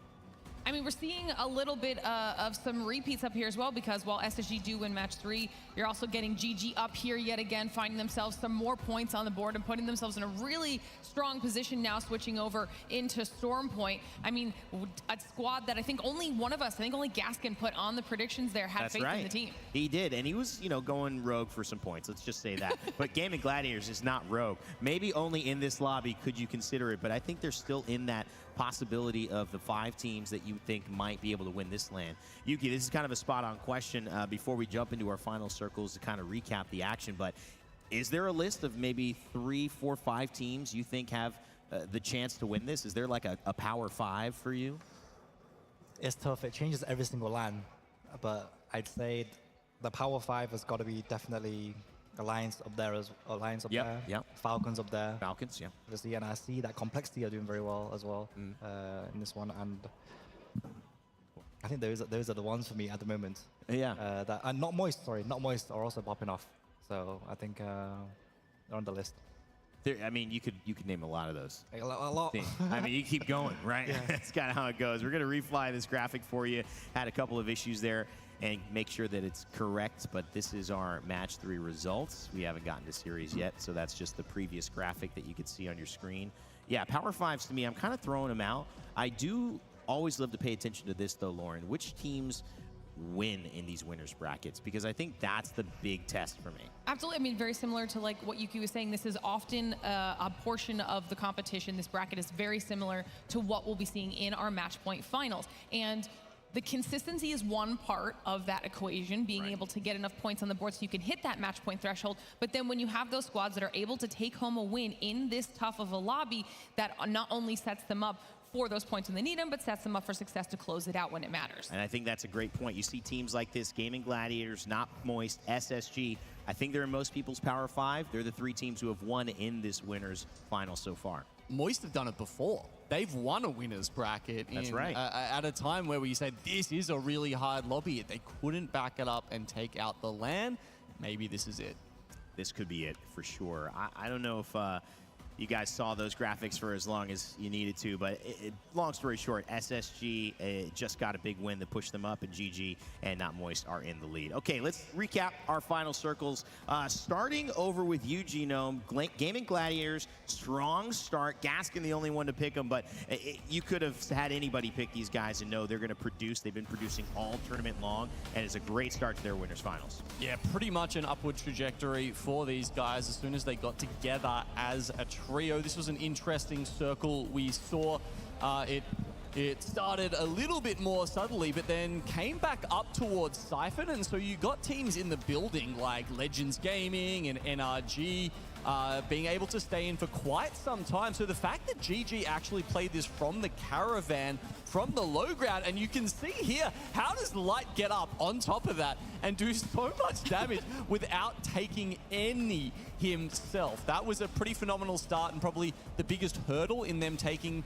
Speaker 8: I mean, we're seeing a little bit of some repeats up here as well, because while SSG do win match 3, you're also getting GG up here yet again, finding themselves some more points on the board and putting themselves in a really strong position now, switching over into Storm Point. I mean, a squad that I think only one of us, I think only Gaskin put on the predictions there, had faith in the team.
Speaker 5: He did, and he was, you know, going rogue for some points. Let's just say that. But Gaming Gladiators is not rogue. Maybe only in this lobby could you consider it, but I think they're still in that possibility of the 5 teams that you think might be able to win this LAN. Yuki, this is kind of a spot-on question before we jump into our final circles to kind of recap the action, but is there a list of maybe 3, 4, 5 teams you think have the chance to win this? Is there like a Power 5 for you?
Speaker 6: It's tough. It changes every single LAN, but I'd say the Power 5 has got to be definitely Alliance up there, Falcons up there.
Speaker 5: Falcons, yeah.
Speaker 6: Obviously, and I see that Complexity are doing very well as well in this one, and I think those are the ones for me at the moment.
Speaker 5: Yeah.
Speaker 6: And Not Moist are also popping off, so I think they're on the list.
Speaker 5: I mean, you could name a lot of those.
Speaker 6: A lot.
Speaker 5: I mean, you keep going, right? Yeah. That's kind of how it goes. We're going to refly this graphic for you. Had a couple of issues there, and make sure that it's correct, but this is our match 3 results. We haven't gotten to series yet, so that's just the previous graphic that you could see on your screen. Yeah, Power 5s to me, I'm kind of throwing them out. I do always love to pay attention to this, though, Lauren. Which teams win in these winners brackets? Because I think that's the big test for me.
Speaker 8: Absolutely. I mean, very similar to like what Yuki was saying. This is often a portion of the competition. This bracket is very similar to what we'll be seeing in our match point finals. And the consistency is one part of that equation, being able to get enough points on the board so you can hit that match point threshold. But then when you have those squads that are able to take home a win in this tough of a lobby, that not only sets them up for those points when they need them, but sets them up for success to close it out when it matters.
Speaker 5: And I think that's a great point. You see teams like this, Gaming Gladiators, Not Moist, SSG. I think they're in most people's Power 5. They're the 3 teams who have won in this winners final so far.
Speaker 7: Moist have done it before. They've won a winners bracket at a time where we said this is a really hard lobby. They couldn't back it up and take out the LAN. Maybe this is it.
Speaker 5: This could be it for sure. I don't know if you guys saw those graphics for as long as you needed to, but long story short, SSG just got a big win that pushed them up, and GG and Not Moist are in the lead. Okay, let's recap our final circles. Starting over with you, Genome. Gaming Gladiators, strong start. Gaskin the only one to pick them, but you could have had anybody pick these guys and know they're going to produce. They've been producing all tournament long, and it's a great start to their winners finals.
Speaker 7: Yeah, pretty much an upward trajectory for these guys as soon as they got together as a trio. This was an interesting circle. We saw it started a little bit more subtly, but then came back up towards Siphon, and so you got teams in the building like Legends Gaming and NRG being able to stay in for quite some time. So the fact that GG actually played this from the caravan, from the low ground, and you can see here, how does Light get up on top of that and do so much damage without taking any himself? That was a pretty phenomenal start and probably the biggest hurdle in them taking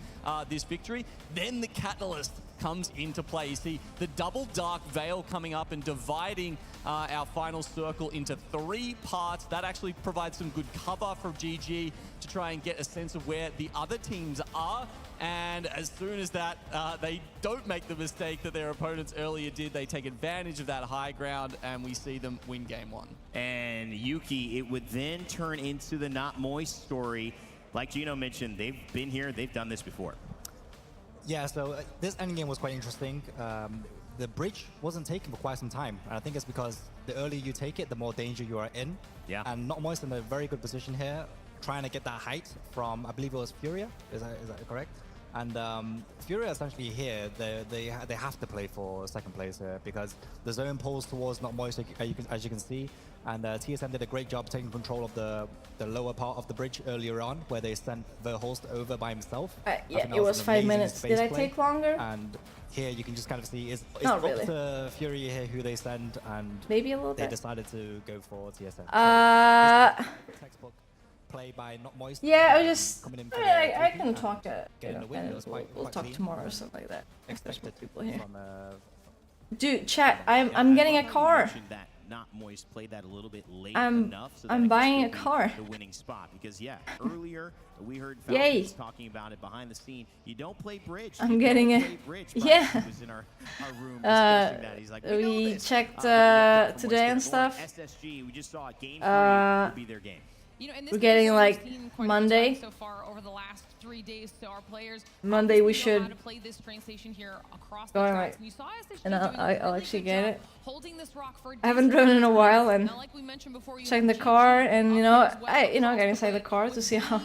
Speaker 7: this victory. Then the Catalyst comes into play. You see the double Dark Veil coming up and dividing our final circle into 3 parts. That actually provides some good cover for GG to try and get a sense of where the other teams are. And as soon as that, they don't make the mistake that their opponents earlier did. They take advantage of that high ground, and we see them win game 1.
Speaker 5: And Yuki, it would then turn into the Not Moist story. Like Gino mentioned, they've been here, they've done this before.
Speaker 6: Yeah, so this endgame was quite interesting. The bridge wasn't taken for quite some time, and I think it's because the earlier you take it, the more danger you are in.
Speaker 5: Yeah.
Speaker 6: And Not Moist in a very good position here, trying to get that height from, I believe it was Furia, is that correct? And Furia essentially here, they have to play for second place here because the zone pulls towards Not Moist, as you can see. And TSM did a great job taking control of the lower part of the bridge earlier on, where they sent Verhulst over by himself.
Speaker 2: Yeah, it was 5 minutes. Did I take longer?
Speaker 6: And here you can just kind of see it's
Speaker 2: Not
Speaker 6: up
Speaker 2: really.
Speaker 6: to Fury here who they send, and
Speaker 2: Maybe a little
Speaker 6: they
Speaker 2: bit.
Speaker 6: decided to go for TSM. Textbook play by Not Moist.
Speaker 2: Yeah, I just,
Speaker 6: coming in
Speaker 2: I
Speaker 6: for
Speaker 2: mean,
Speaker 6: the
Speaker 2: I
Speaker 6: TP
Speaker 2: can
Speaker 6: and
Speaker 2: talk to,
Speaker 6: getting the win. It was
Speaker 2: we'll
Speaker 6: quite
Speaker 2: talk
Speaker 6: clean.
Speaker 2: tomorrow or something like that. There's
Speaker 6: Expected
Speaker 2: people here.
Speaker 6: from,
Speaker 2: Dude, chat, I'm getting a car.
Speaker 5: That Not Moist played that a little bit late
Speaker 2: I'm
Speaker 5: enough so that
Speaker 2: I'm
Speaker 5: it could
Speaker 2: buying
Speaker 5: still
Speaker 2: a
Speaker 5: be
Speaker 2: car.
Speaker 5: the winning spot, because yeah, earlier we heard
Speaker 2: Yay.
Speaker 5: Falcons talking about it behind the scene. You don't play bridge.
Speaker 2: I'm
Speaker 5: You
Speaker 2: getting
Speaker 5: don't
Speaker 2: it.
Speaker 5: play bridge.
Speaker 2: Yeah.
Speaker 5: Brian was in our room discussing that. He's like, we know
Speaker 2: We
Speaker 5: this.
Speaker 2: checked
Speaker 5: But we'll get to
Speaker 2: today
Speaker 5: Moist
Speaker 2: and
Speaker 5: there. Lauren,
Speaker 2: stuff.
Speaker 5: SSG, we just saw it. Game 3 will be their game.
Speaker 8: You know, and this
Speaker 2: We're
Speaker 8: is
Speaker 2: getting,
Speaker 8: something
Speaker 2: like,
Speaker 8: we've seen quite a
Speaker 2: Monday.
Speaker 8: few times so far over the last 3 days. So our players
Speaker 2: Monday we
Speaker 8: obviously know
Speaker 2: should
Speaker 8: how to play this train station here across
Speaker 2: go
Speaker 8: the
Speaker 2: on
Speaker 8: tracks.
Speaker 2: right.
Speaker 8: And you saw SSG
Speaker 2: And
Speaker 8: doing a
Speaker 2: I'll
Speaker 8: really
Speaker 2: actually
Speaker 8: good
Speaker 2: get
Speaker 8: job
Speaker 2: it.
Speaker 8: holding this rock for
Speaker 2: I haven't driven in a while and
Speaker 8: now, like we mentioned before,
Speaker 2: checking the car, and I got inside the car to see how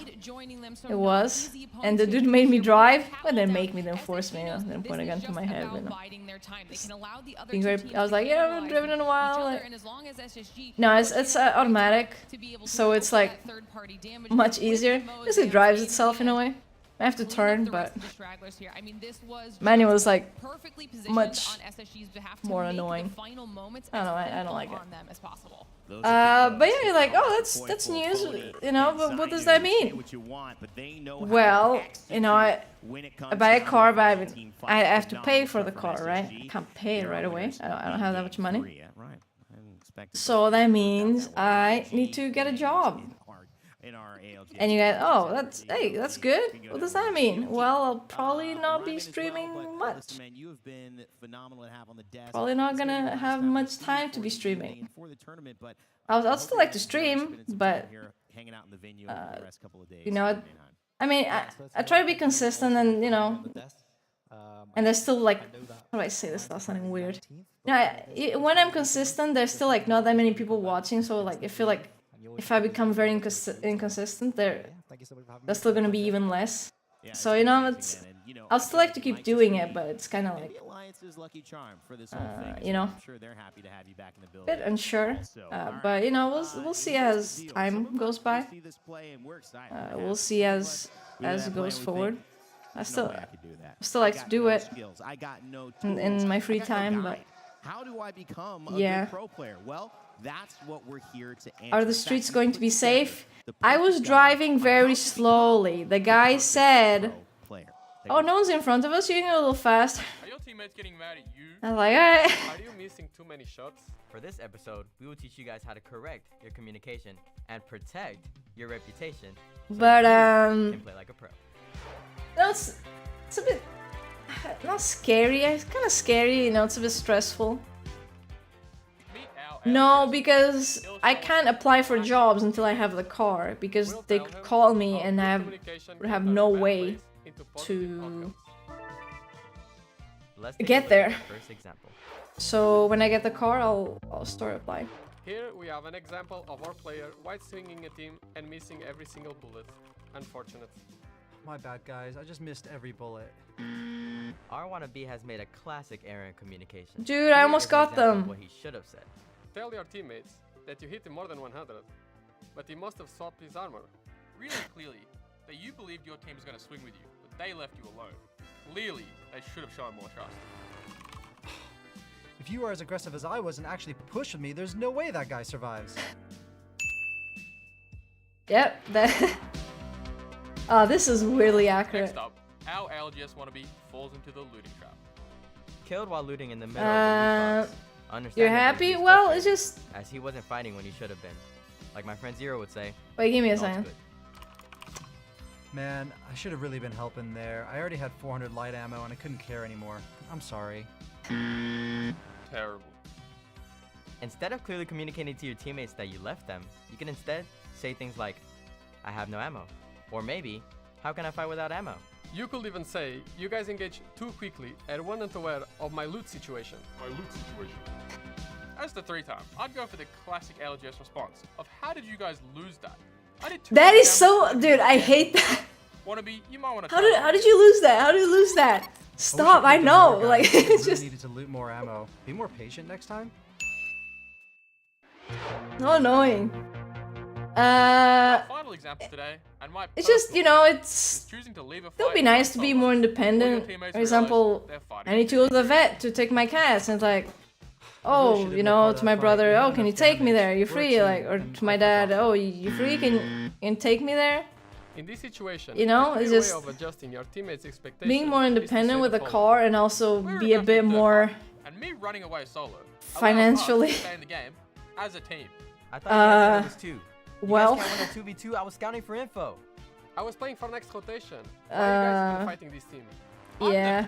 Speaker 2: it was, and the dude made me drive. Well, they make me, then force me, then point a gun to my head. I was like, yeah, I haven't driven in a while. Like, no, it's automatic, so it's like much easier. Because it drives itself in a way. I have to turn, but manual is like much more annoying. I don't know, I don't like it. But yeah, you're like, oh, that's news, but what does that mean? Well, I buy a car, but I have to pay for the car, right? I can't pay it right away. I don't have that much money. So that means I need to get a job. And you guys, oh, that's good. What does that mean? Well, I'll probably not be streaming much. Probably not gonna have much time to be streaming. I'll still like to stream, but I mean, I try to be consistent, and and there's still like, how do I say this without sounding weird? When I'm consistent, there's still like not that many people watching, so like I feel like if I become very inconsistent, that's still gonna be even less. So I'll still like to keep doing it, but it's kind of like, bit unsure. But we'll see as time goes by. We'll see as it goes forward. I still like to do it in my free time, but yeah. That's what we're here to answer. Are the streets going to be safe? I was driving very slowly. The guy said, oh, no one's in front of us, you're getting a little fast.
Speaker 9: Are your teammates getting mad at you?
Speaker 2: I was like, alright.
Speaker 9: Are you missing too many shots?
Speaker 10: For this episode, we will teach you guys how to correct your communication and protect your reputation.
Speaker 2: But,
Speaker 10: you can play like a pro.
Speaker 2: No, it's a bit, not scary, it's kind of scary, it's a bit stressful. No, because I can't apply for jobs until I have the car, because they could call me and I would have no way to get there. So when I get the car, I'll start applying.
Speaker 9: Here we have an example of our player white swinging a team and missing every single bullet. Unfortunate.
Speaker 11: My bad, guys. I just missed every bullet.
Speaker 10: Our wannabe has made a classic error in communication.
Speaker 2: Dude, I almost got them.
Speaker 10: What he should have said.
Speaker 9: Tell your teammates that you hit him more than 100, but he must have swapped his armor.
Speaker 12: Really clearly that you believed your team was going to swing with you, but they left you alone. Clearly, they should have shown more trust.
Speaker 11: If you were as aggressive as I was and actually pushed with me, there's no way that guy survives.
Speaker 2: Yep, oh, this is weirdly accurate.
Speaker 12: Next up, our LGS wannabe falls into the looting trap.
Speaker 10: Killed while looting in the middle of the loot box.
Speaker 2: You're happy? Well, it's just...
Speaker 10: as he wasn't fighting when he should have been. Like my friend Zero would say.
Speaker 2: Wait, give me a second.
Speaker 11: Man, I should have really been helping there. I already had 400 light ammo and I couldn't care anymore. I'm sorry.
Speaker 12: Terrible.
Speaker 10: Instead of clearly communicating to your teammates that you left them, you can instead say things like, I have no ammo. Or maybe, how can I fight without ammo?
Speaker 9: You could even say, you guys engaged too quickly and weren't aware of my loot situation.
Speaker 12: As the 3-time, I'd go for the classic LGS response of how did you guys lose that? I did
Speaker 2: that is so, dude, I hate that.
Speaker 12: Wannabe, you might want to
Speaker 2: how did you lose that? How did you lose that? Stop, I know, like, it's just...
Speaker 11: needed to loot more ammo. Be more patient next time.
Speaker 2: So annoying.
Speaker 12: Final example today, and my
Speaker 2: it's just, it's it'll be nice to be more independent. For example, I need to go to the vet to take my cats, and it's like, oh, to my brother, oh, can you take me there? You free? Like, or to my dad, oh, you free? Can you take me there?
Speaker 9: In this situation,
Speaker 2: it's just
Speaker 9: way of adjusting your teammates' expectations
Speaker 2: being more independent with a car and also be a bit more
Speaker 12: and me running away solo
Speaker 2: financially.
Speaker 12: Stay in the game as a team.
Speaker 10: I thought you guys was too.
Speaker 2: Well,
Speaker 10: you guys can't win a 2v2. I was scouting for info.
Speaker 9: I was playing for next rotation. Why are you guys even fighting this team?
Speaker 2: Yeah,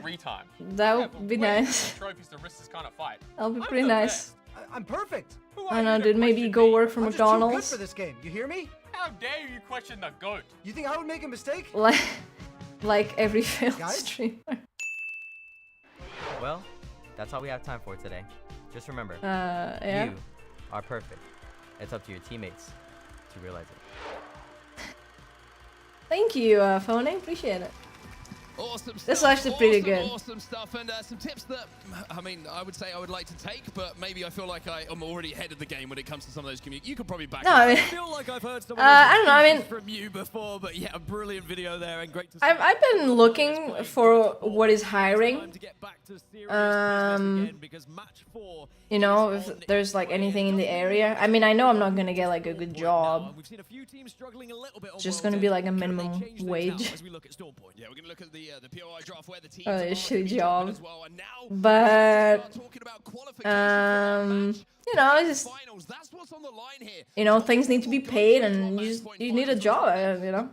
Speaker 2: that would be nice.
Speaker 12: Trophies to risk this kind of fight.
Speaker 2: That'll be pretty nice.
Speaker 11: I'm perfect.
Speaker 2: I don't know, dude. Maybe go work for McDonald's.
Speaker 11: I'm just too good for this game. You hear me?
Speaker 12: How dare you question the GOAT?
Speaker 11: You think I would make a mistake?
Speaker 2: Like every failed streamer.
Speaker 10: Well, that's all we have time for today. Just remember,
Speaker 2: yeah.
Speaker 10: you are perfect. It's up to your teammates to realize it.
Speaker 2: Thank you, Phone. Appreciate it.
Speaker 13: Awesome stuff.
Speaker 2: This is actually pretty good.
Speaker 13: Awesome stuff, and some tips that, I mean, I would say I would like to take, but maybe I feel like I am already ahead of the game when it comes to some of those communications. You could probably back
Speaker 2: No,
Speaker 13: up.
Speaker 2: I mean,
Speaker 1: I feel like I've heard some
Speaker 2: I don't know, I mean,
Speaker 1: from you before, but yeah, a brilliant video there and great to see.
Speaker 2: I've been looking for what is hiring. You know, if there's like anything in the area. I mean, I know I'm not gonna get like a good job. Just gonna be like a minimum wage. Oh, a shitty job. But you know, it's just, you know, things need to be paid, and you need a job. You know,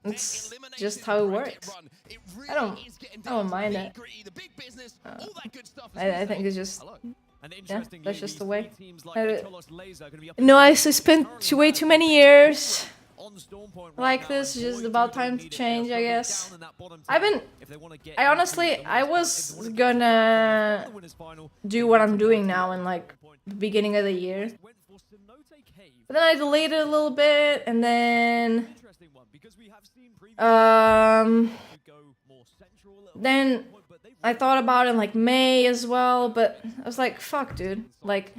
Speaker 2: it's just how it works. I don't mind it. I think it's just, yeah, that's just the way. No, I spent way too many years like this. It's just about time to change, I guess. I was gonna do what I'm doing now in like the beginning of the year, but then I delayed it a little bit, and then then I thought about it in like May as well, but I was like, fuck, dude. Like,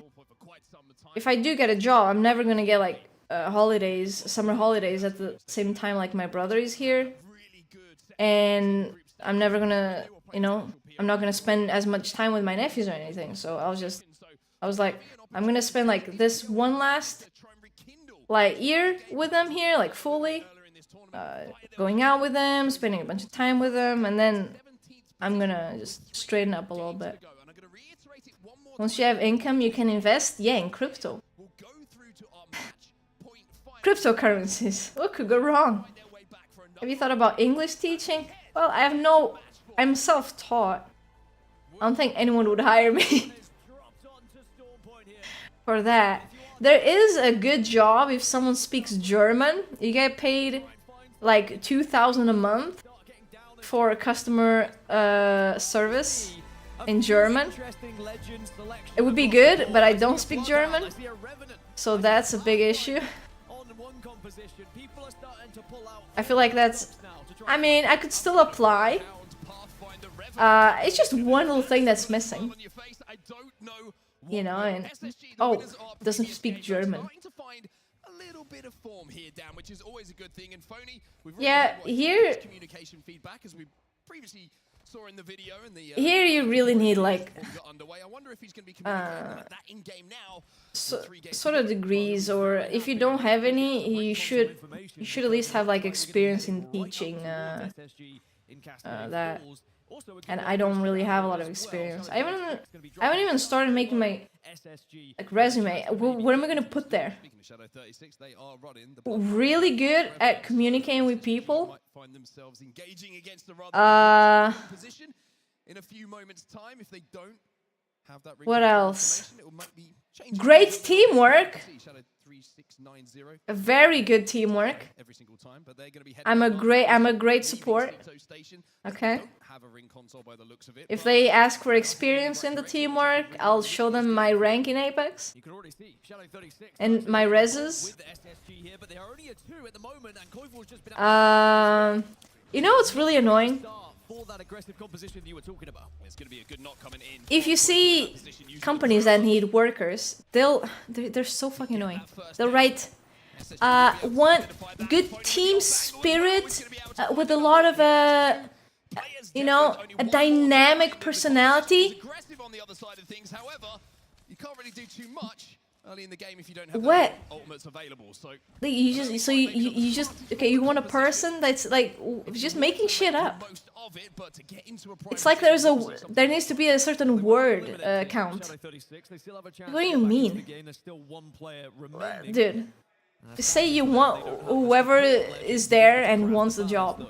Speaker 2: if I do get a job, I'm never gonna get like holidays, summer holidays at the same time like my brother is here. And I'm never gonna, you know, I'm not gonna spend as much time with my nephews or anything. So I was like, I'm gonna spend like this one last like year with them here, like fully. Going out with them, spending a bunch of time with them, and then I'm gonna just straighten up a little bit. Once you have income, you can invest, yeah, in crypto. Cryptocurrencies. What could go wrong? Have you thought about English teaching? Well, I'm self-taught. I don't think anyone would hire me for that. There is a good job if someone speaks German. You get paid like 2,000 a month for customer service in German. It would be good, but I don't speak German, so that's a big issue. I feel like that's, I mean, I could still apply. It's just one little thing that's missing. You know, and oh, doesn't speak German. Yeah, here here you really need like sort of degrees, or if you don't have any, you should at least have like experience in teaching that. And I don't really have a lot of experience. I haven't even started making my like resume. What am I gonna put there? Really good at communicating with people. What else? Great teamwork. A very good teamwork. I'm a great support. Okay. If they ask for experience in the teamwork, I'll show them my rank in Apex and my reses. You know what's really annoying? If you see companies that need workers, they're so fucking annoying. They'll write want good team spirit with a lot of you know, a dynamic personality. What? You just okay, you want a person that's like just making shit up. It's like there needs to be a certain word count. What do you mean? Dude, just say you want whoever is there and wants the job.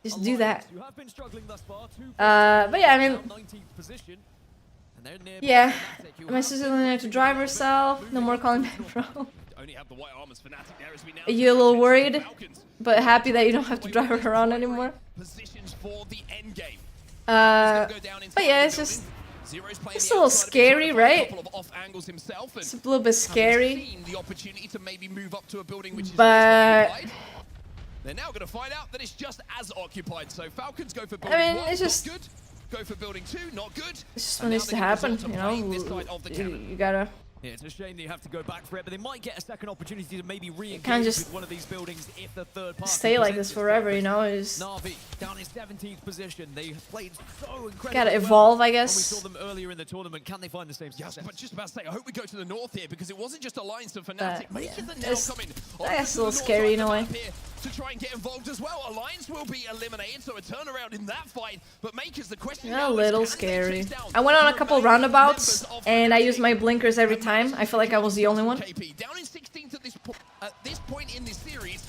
Speaker 2: Just do that. But yeah, I mean, yeah, my sister learned how to drive herself. No more calling me bro.
Speaker 13: only have the white armors. Fnatic there as we now
Speaker 2: Are you a little worried, but happy that you don't have to drive it around anymore?
Speaker 13: Positions for the end game.
Speaker 2: But yeah, it's just it's a little scary, right? It's a little bit scary. But
Speaker 13: they're now going to find out that it's just as occupied. So Falcons go for building
Speaker 2: it's just
Speaker 13: good. Go for building 2, not good.
Speaker 2: It's just what needs to happen, you know. You gotta.
Speaker 1: Yeah, it's a shame that you have to go back for it, but they might get a second opportunity to maybe
Speaker 2: can't
Speaker 1: re-engage
Speaker 2: just
Speaker 1: with one of these buildings if the third party
Speaker 2: stay like this forever, you know. Is
Speaker 1: Na'Vi down in 17th position. They played so incredibly
Speaker 2: gotta evolve, I guess.
Speaker 1: When we saw them earlier in the tournament. Can they find the same success?
Speaker 13: Yes, but just about to say, I hope we go to the north here because it wasn't just Alliance and Fnatic.
Speaker 2: That's a little scary in a way.
Speaker 13: To try and get involved as well. Alliance will be eliminated, so a turnaround in that fight. But Makers, the question
Speaker 2: a little scary. I went on a couple roundabouts and I used my blinkers every time. I feel like I was the only one.
Speaker 13: Down in 16th at this point in this series,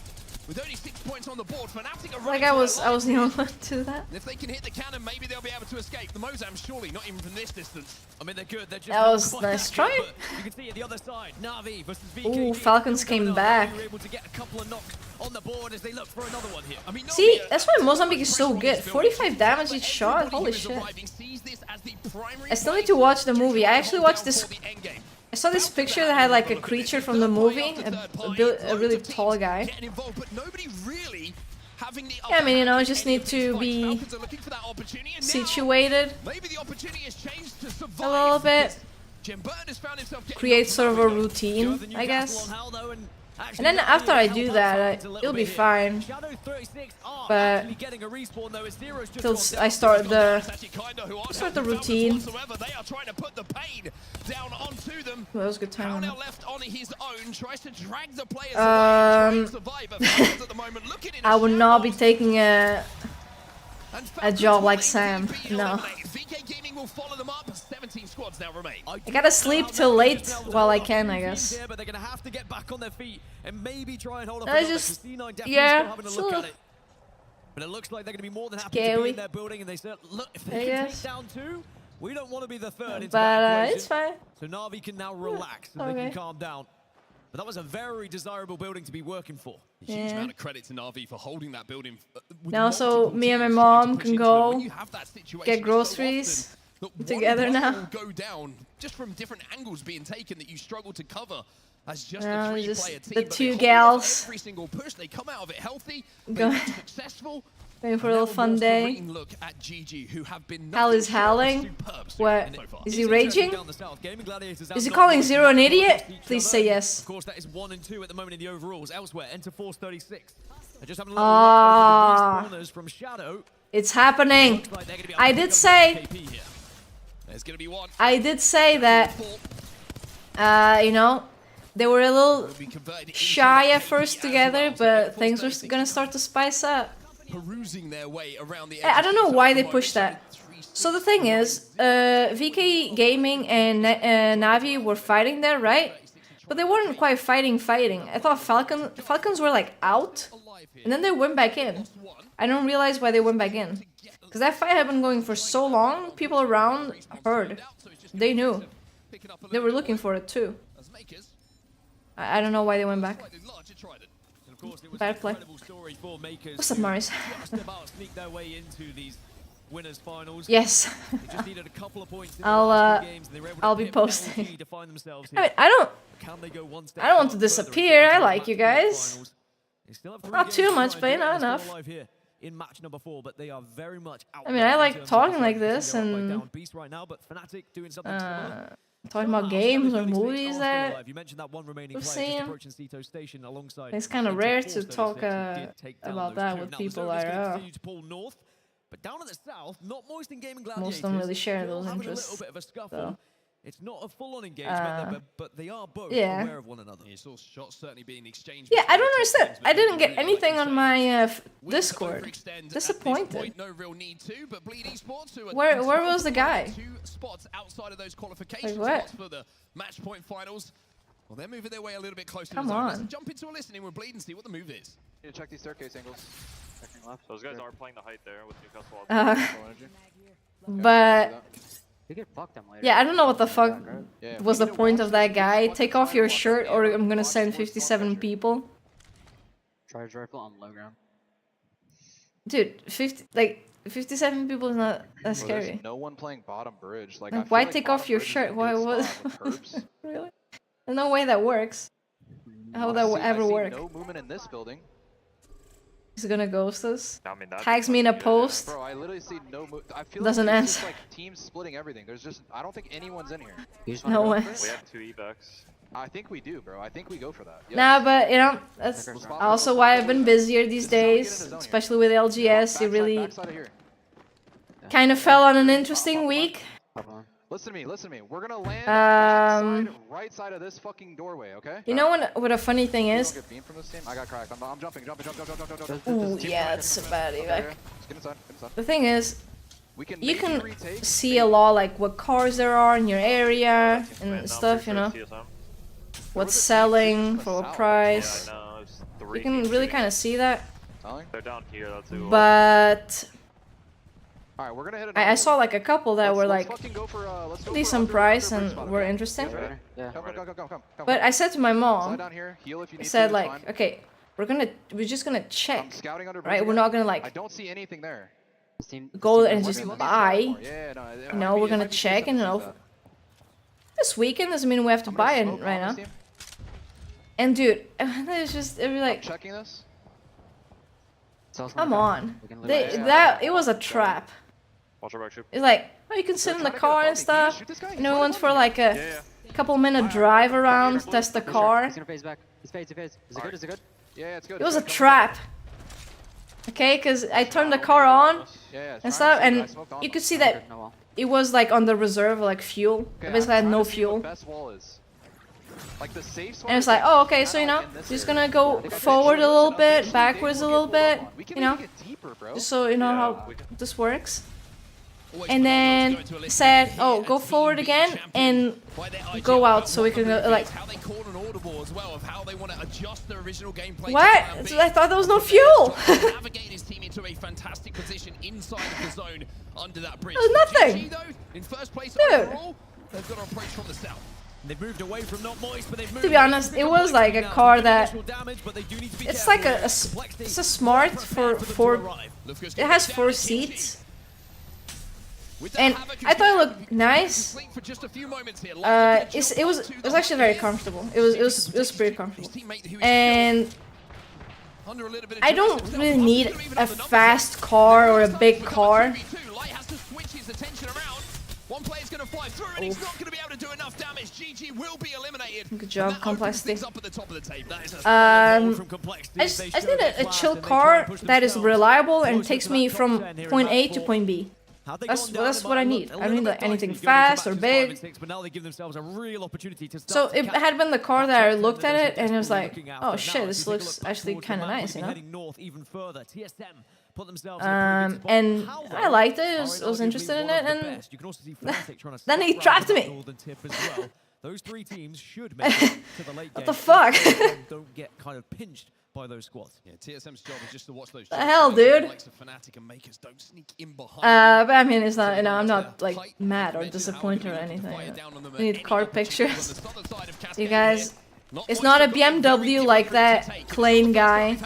Speaker 13: with only 6 points on the board, Fnatic are
Speaker 2: like I was the only one to do that.
Speaker 13: If they can hit the cannon, maybe they'll be able to escape. The Mozam, surely not even from this distance.
Speaker 1: I mean, they're good. They're just
Speaker 2: that was a nice try.
Speaker 1: You can see at the other side, Na'Vi versus VKG.
Speaker 2: Ooh, Falcons came back.
Speaker 1: They were able to get a couple of knocks on the board as they look for another one here. I mean,
Speaker 2: see, that's why Mozambique is so good. 45 damage each shot. Holy shit. I still need to watch the movie. I actually watched this. I saw this picture that had like a creature from the movie, a really tall guy. Yeah, I mean, you know, just need to be situated a little bit, create sort of a routine, I guess. And then after I do that, it'll be fine. But till I start the routine. Well, that was a good time. I would not be taking a job like Sam. No. I gotta sleep till late while I can, I guess. I just, yeah, it's a little
Speaker 1: but it looks like they're going to be more than happy
Speaker 2: scary.
Speaker 1: to be in their building, and they said, look, if they can take down 2, we don't want to be the third.
Speaker 2: But it's fine.
Speaker 1: So Na'Vi can now relax and they can calm down. But that was a very desirable building to be working for.
Speaker 13: Huge amount of credit to Na'Vi for holding that building.
Speaker 2: Now, so me and my mom can go get groceries together now.
Speaker 13: Go down just from different angles being taken that you struggle to cover. As just
Speaker 2: the two gals
Speaker 13: every single push, they come out of it healthy, successful.
Speaker 2: Going for a little fun day.
Speaker 13: Look at GG, who have been
Speaker 2: Hal is howling. What? Is he raging? Is he calling Zero an idiot? Please say yes.
Speaker 1: Of course, that is 1 and 2 at the moment in the overalls. Elsewhere, enter Force 36. Just having a
Speaker 2: Ah,
Speaker 1: look from Shadow.
Speaker 2: it's happening. I did say. I did say that. You know, they were a little shy at first together, but things were gonna start to spice up. I don't know why they pushed that. So the thing is, VK Gaming and Na'Vi were fighting there, right? But they weren't quite fighting. I thought Falcons were like out, and then they went back in. I don't realize why they went back in. Because that fight had been going for so long, people around heard. They knew. They were looking for it too. I don't know why they went back. Bad play. What's up, Maris? Yes. I'll be posting. I mean, I don't want to disappear. I like you guys. Not too much, but not enough.
Speaker 1: In match number 4, but they are very much out.
Speaker 2: I mean, I like talking like this and talking about games or movies that we've seen. It's kind of rare to talk about that with people that are.
Speaker 1: But down in the south, not Moist and Gaming
Speaker 2: Most of them really share those interests. So.
Speaker 1: It's not a full-on engagement, but they are both aware of one another.
Speaker 2: Yeah, I don't understand. I didn't get anything on my Discord. Disappointed. Where was the guy? Like what?
Speaker 13: Well, they're moving their way a little bit closer.
Speaker 2: Come on.
Speaker 13: Let's jump into a listening with Bleed and see what the move is.
Speaker 4: You check these staircase angles. Checking left.
Speaker 14: Those guys are playing the height there with Newcastle.
Speaker 2: But
Speaker 14: You can fuck them later.
Speaker 2: Yeah, I don't know what the fuck was the point of that guy. Take off your shirt or I'm gonna send 57 people.
Speaker 14: Charge rifle on low ground.
Speaker 2: Dude, 57 people is not that scary.
Speaker 15: There's no one playing bottom bridge. Like,
Speaker 2: Why take off your shirt? Why what? Really? There's no way that works. How would that ever work?
Speaker 15: No movement in this building.
Speaker 2: He's gonna ghost us. Tags me in a post.
Speaker 15: Bro, I literally see no move. I feel
Speaker 2: Doesn't
Speaker 15: like
Speaker 2: answer.
Speaker 15: just like teams splitting everything. There's just I don't think anyone's in here.
Speaker 2: No way.
Speaker 16: We have 2 evacs.
Speaker 15: I think we do, bro. I think we go for that.
Speaker 2: Nah, but you know, that's also why I've been busier these days, especially with LGS. It really kind of fell on an interesting week.
Speaker 15: Listen to me, listen to me. We're gonna land right side of this fucking doorway, okay?
Speaker 2: You know what a funny thing is?
Speaker 15: I got cracked. I'm jumping.
Speaker 2: Ooh, yeah, it's a bad evac.
Speaker 15: Get inside.
Speaker 2: The thing is, you can see a lot like what cars there are in your area and stuff, you know? What's selling, for what price. You can really kind of see that.
Speaker 16: They're down here, that's who.
Speaker 2: But
Speaker 15: Alright, we're gonna hit
Speaker 2: I saw like a couple that were like decent price and were interesting. But I said to my mom, I said like, okay, we're just gonna check, right? We're not gonna like
Speaker 15: I don't see anything there.
Speaker 2: go and just buy. You know, we're gonna check and you know. This weekend doesn't mean we have to buy it right now. And dude, it's just like,
Speaker 15: checking this.
Speaker 2: come on, it was a trap. It's like, oh, you can sit in the car and stuff. You know, we went for like a couple-minute drive around, test the car.
Speaker 14: He's gonna phase back. He's phase. Is it good? Is it good?
Speaker 15: Yeah, it's good.
Speaker 2: It was a trap. Okay, because I turned the car on and stuff, and you could see that it was like on the reserve, like fuel. It basically had no fuel. And it's like, oh, okay, so you know, just gonna go forward a little bit, backwards a little bit, you know, just so you know how this works. And then said, oh, go forward again and go out so we can go, like, what? I thought there was no fuel. There's nothing. Dude. To be honest, it was like a car that it's like it's a smart it has 4 seats. And I thought it looked nice. It was actually very comfortable. It was pretty comfortable. And I don't really need a fast car or a big car. Good job, complexity. I just need a chill car that is reliable and takes me from point A to point B. That's what I need. I don't need like anything fast or big. So it had been the car that I looked at it and it was like, oh shit, this looks actually kind of nice, you know? And I liked it. I was interested in it, and then he trapped me. What the fuck?
Speaker 17: Don't get kind of pinched by those squads. Yeah, TSM's job is just to watch those.
Speaker 2: The hell, dude. But I mean, it's not. You know, I'm not like mad or disappointed or anything. We need car pictures. You guys. It's not a BMW like that Klein guy.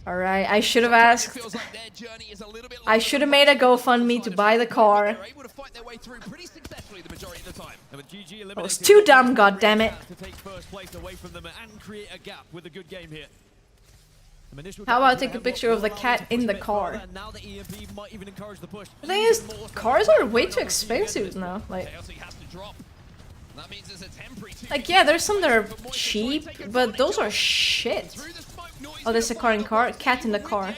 Speaker 2: Alright, I should have asked. I should have made a GoFundMe to buy the car. I was too dumb, goddammit. How about I take a picture of the cat in the car? The thing is, cars are way too expensive now. Like, yeah, there's some that are cheap, but those are shit. Oh, there's a car in car, cat in the car.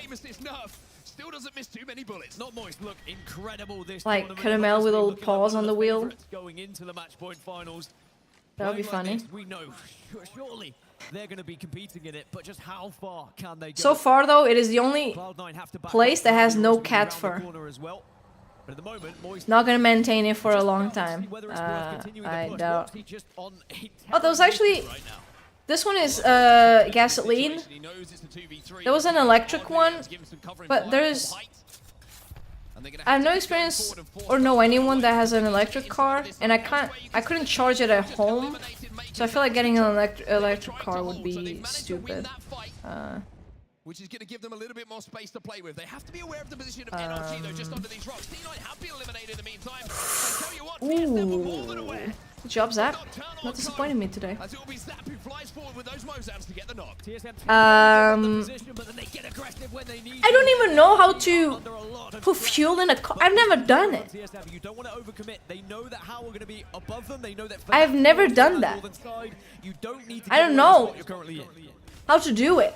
Speaker 2: Like caramel with little paws on the wheel. That would be funny. So far, though, it is the only place that has no cat fur. Not gonna maintain it for a long time. I doubt. Oh, there was actually... This one is gasoline. There was an electric one, but there's I have no experience or know anyone that has an electric car, and I couldn't charge it at home, so I feel like getting an electric car would be stupid.
Speaker 13: Which is going to give them a little bit more space to play with. They have to be aware of the position of NRG, though, just under these rocks. D9 have been eliminated in the meantime. I tell you what, TSM were more than aware.
Speaker 2: Good job, Zap. Not disappointing me today.
Speaker 13: As it will be Zap who flies forward with those Mozams to get the knock.
Speaker 2: I don't even know how to put fuel in a car. I've never done it. I've never done that. I don't know how to do it.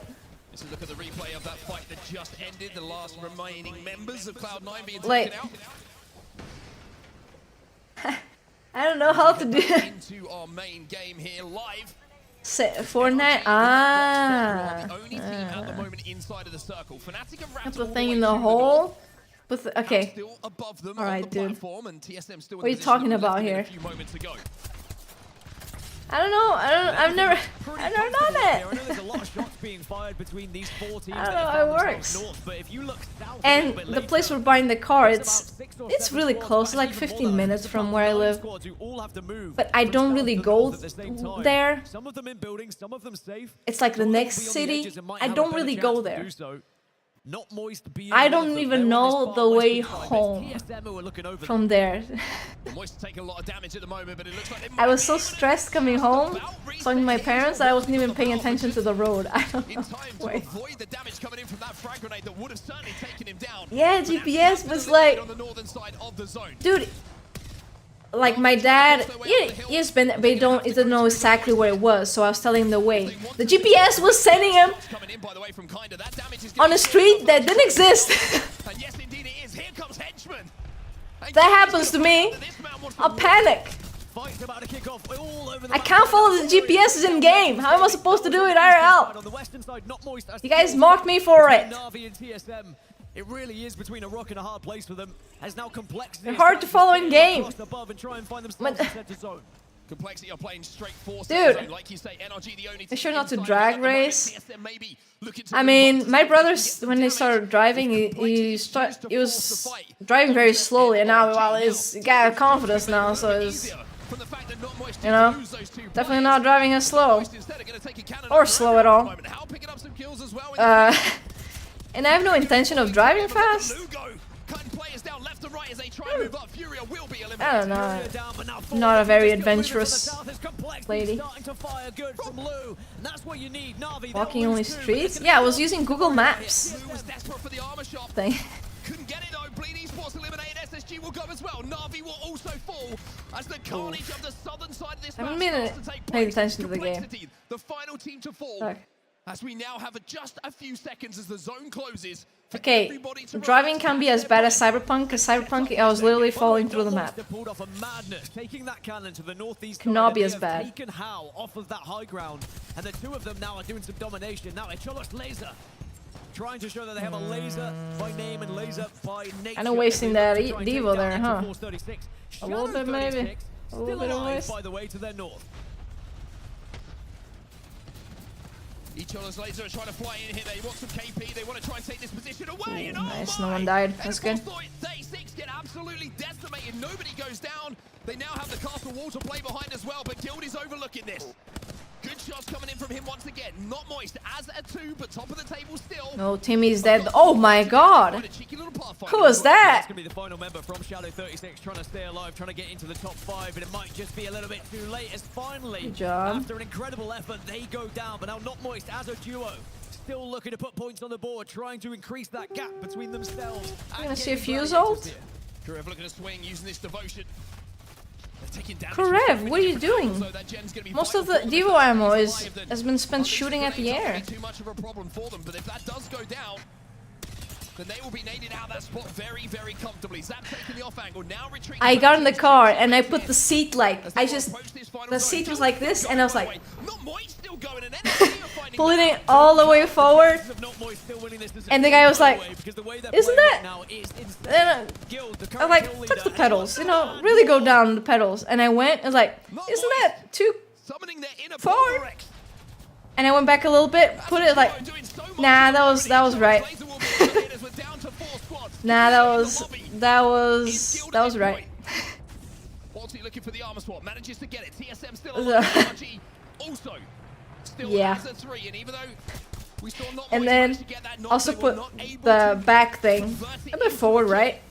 Speaker 13: Let's look at the replay of that fight that just ended. The last remaining members of Cloud9 being
Speaker 2: Like,
Speaker 13: taken out.
Speaker 2: I don't know how to do it.
Speaker 13: Into our main game here live.
Speaker 2: Fortnite. Put the thing in the hole. Okay. Alright, dude. What are you talking about here? I don't know. I've never done it. I don't know how it works. And the place we're buying the car, it's really close, like 15 minutes from where I live. But I don't really go there. It's like the next city. I don't really go there. I don't even know the way home from there. I was so stressed coming home, talking to my parents, that I wasn't even paying attention to the road. I don't know. Wait. Yeah, GPS was like... Dude, like my dad, he's been, but he didn't know exactly where it was, so I was telling him the way. The GPS was sending him on a street that didn't exist. That happens to me, I'll panic. I can't follow the GPSs in game. How am I supposed to do it IRL? You guys mocked me for it.
Speaker 18: It really is between a rock and a hard place for them. As now complexity.
Speaker 2: They're hard to follow in game.
Speaker 13: Complexity are playing straight force.
Speaker 2: Dude,
Speaker 13: like you say, NRG the only
Speaker 2: make sure not to drag race. I mean, my brothers, when they started driving, he was driving very slowly, and now, well, he's got confidence now, so he's, you know, definitely not driving as slow, or slow at all. And I have no intention of driving fast. I don't know. Not a very adventurous lady. Walking only streets? Yeah, I was using Google Maps thing.
Speaker 13: Couldn't get it though. Bleed Esports eliminated. SSG will go as well. Na'Vi will also fall as the carnage of the southern side of this
Speaker 2: I haven't been paying attention to the game.
Speaker 13: The final team to fall. As we now have just a few seconds as the zone closes.
Speaker 2: Okay, driving can be as bad as Cyberpunk, because Cyberpunk, I was literally falling through the map. Cannot be as bad.
Speaker 18: Off of that high ground, and the two of them now are doing some domination. Now Echolo's laser, trying to show that they have a laser by name and laser by nature.
Speaker 2: Kind of wasting that Devo there, huh? A little bit, maybe. A little bit of waste.
Speaker 18: By the way, to their north.
Speaker 13: Each other's laser are trying to fly in here. They want some KP. They want to try and take this position away. And
Speaker 2: nice, no one died. That's good.
Speaker 13: Day 6 get absolutely decimated. Nobody goes down. They now have the castle wall to play behind as well, but Guild is overlooking this. Good shots coming in from him once again. Not Moist as a 2, but top of the table still.
Speaker 2: No, Timmy's dead. Oh my god! Who was that?
Speaker 18: It's going to be the final member from Shadow 36 trying to stay alive, trying to get into the top 5, but it might just be a little bit too late as finally,
Speaker 2: good job.
Speaker 18: After an incredible effort, they go down, but now Not Moist as a duo. Still looking to put points on the board, trying to increase that gap between themselves.
Speaker 2: I'm gonna see a fuse ult.
Speaker 13: Karev looking to swing using this devotion.
Speaker 2: Karev, what are you doing? Most of the Devo ammo has been spent shooting at the air.
Speaker 13: Too much of a problem for them, but if that does go down, then they will be naded out that spot very, very comfortably. Zap taking the off angle, now retreating.
Speaker 2: I got in the car and I put the seat like, the seat was like this, and I was like, pulling it all the way forward. And the guy was like, isn't that? And I was like, touch the pedals, you know, really go down the pedals. And I went, I was like, isn't that too forward? And I went back a little bit, put it like, nah, that was right. Nah, that That was right.
Speaker 13: Walty looking for the armor swap, manages to get it. TSM still alive. NRG also still has a 3, and even though we saw not
Speaker 2: and then also put the back thing a bit forward, right?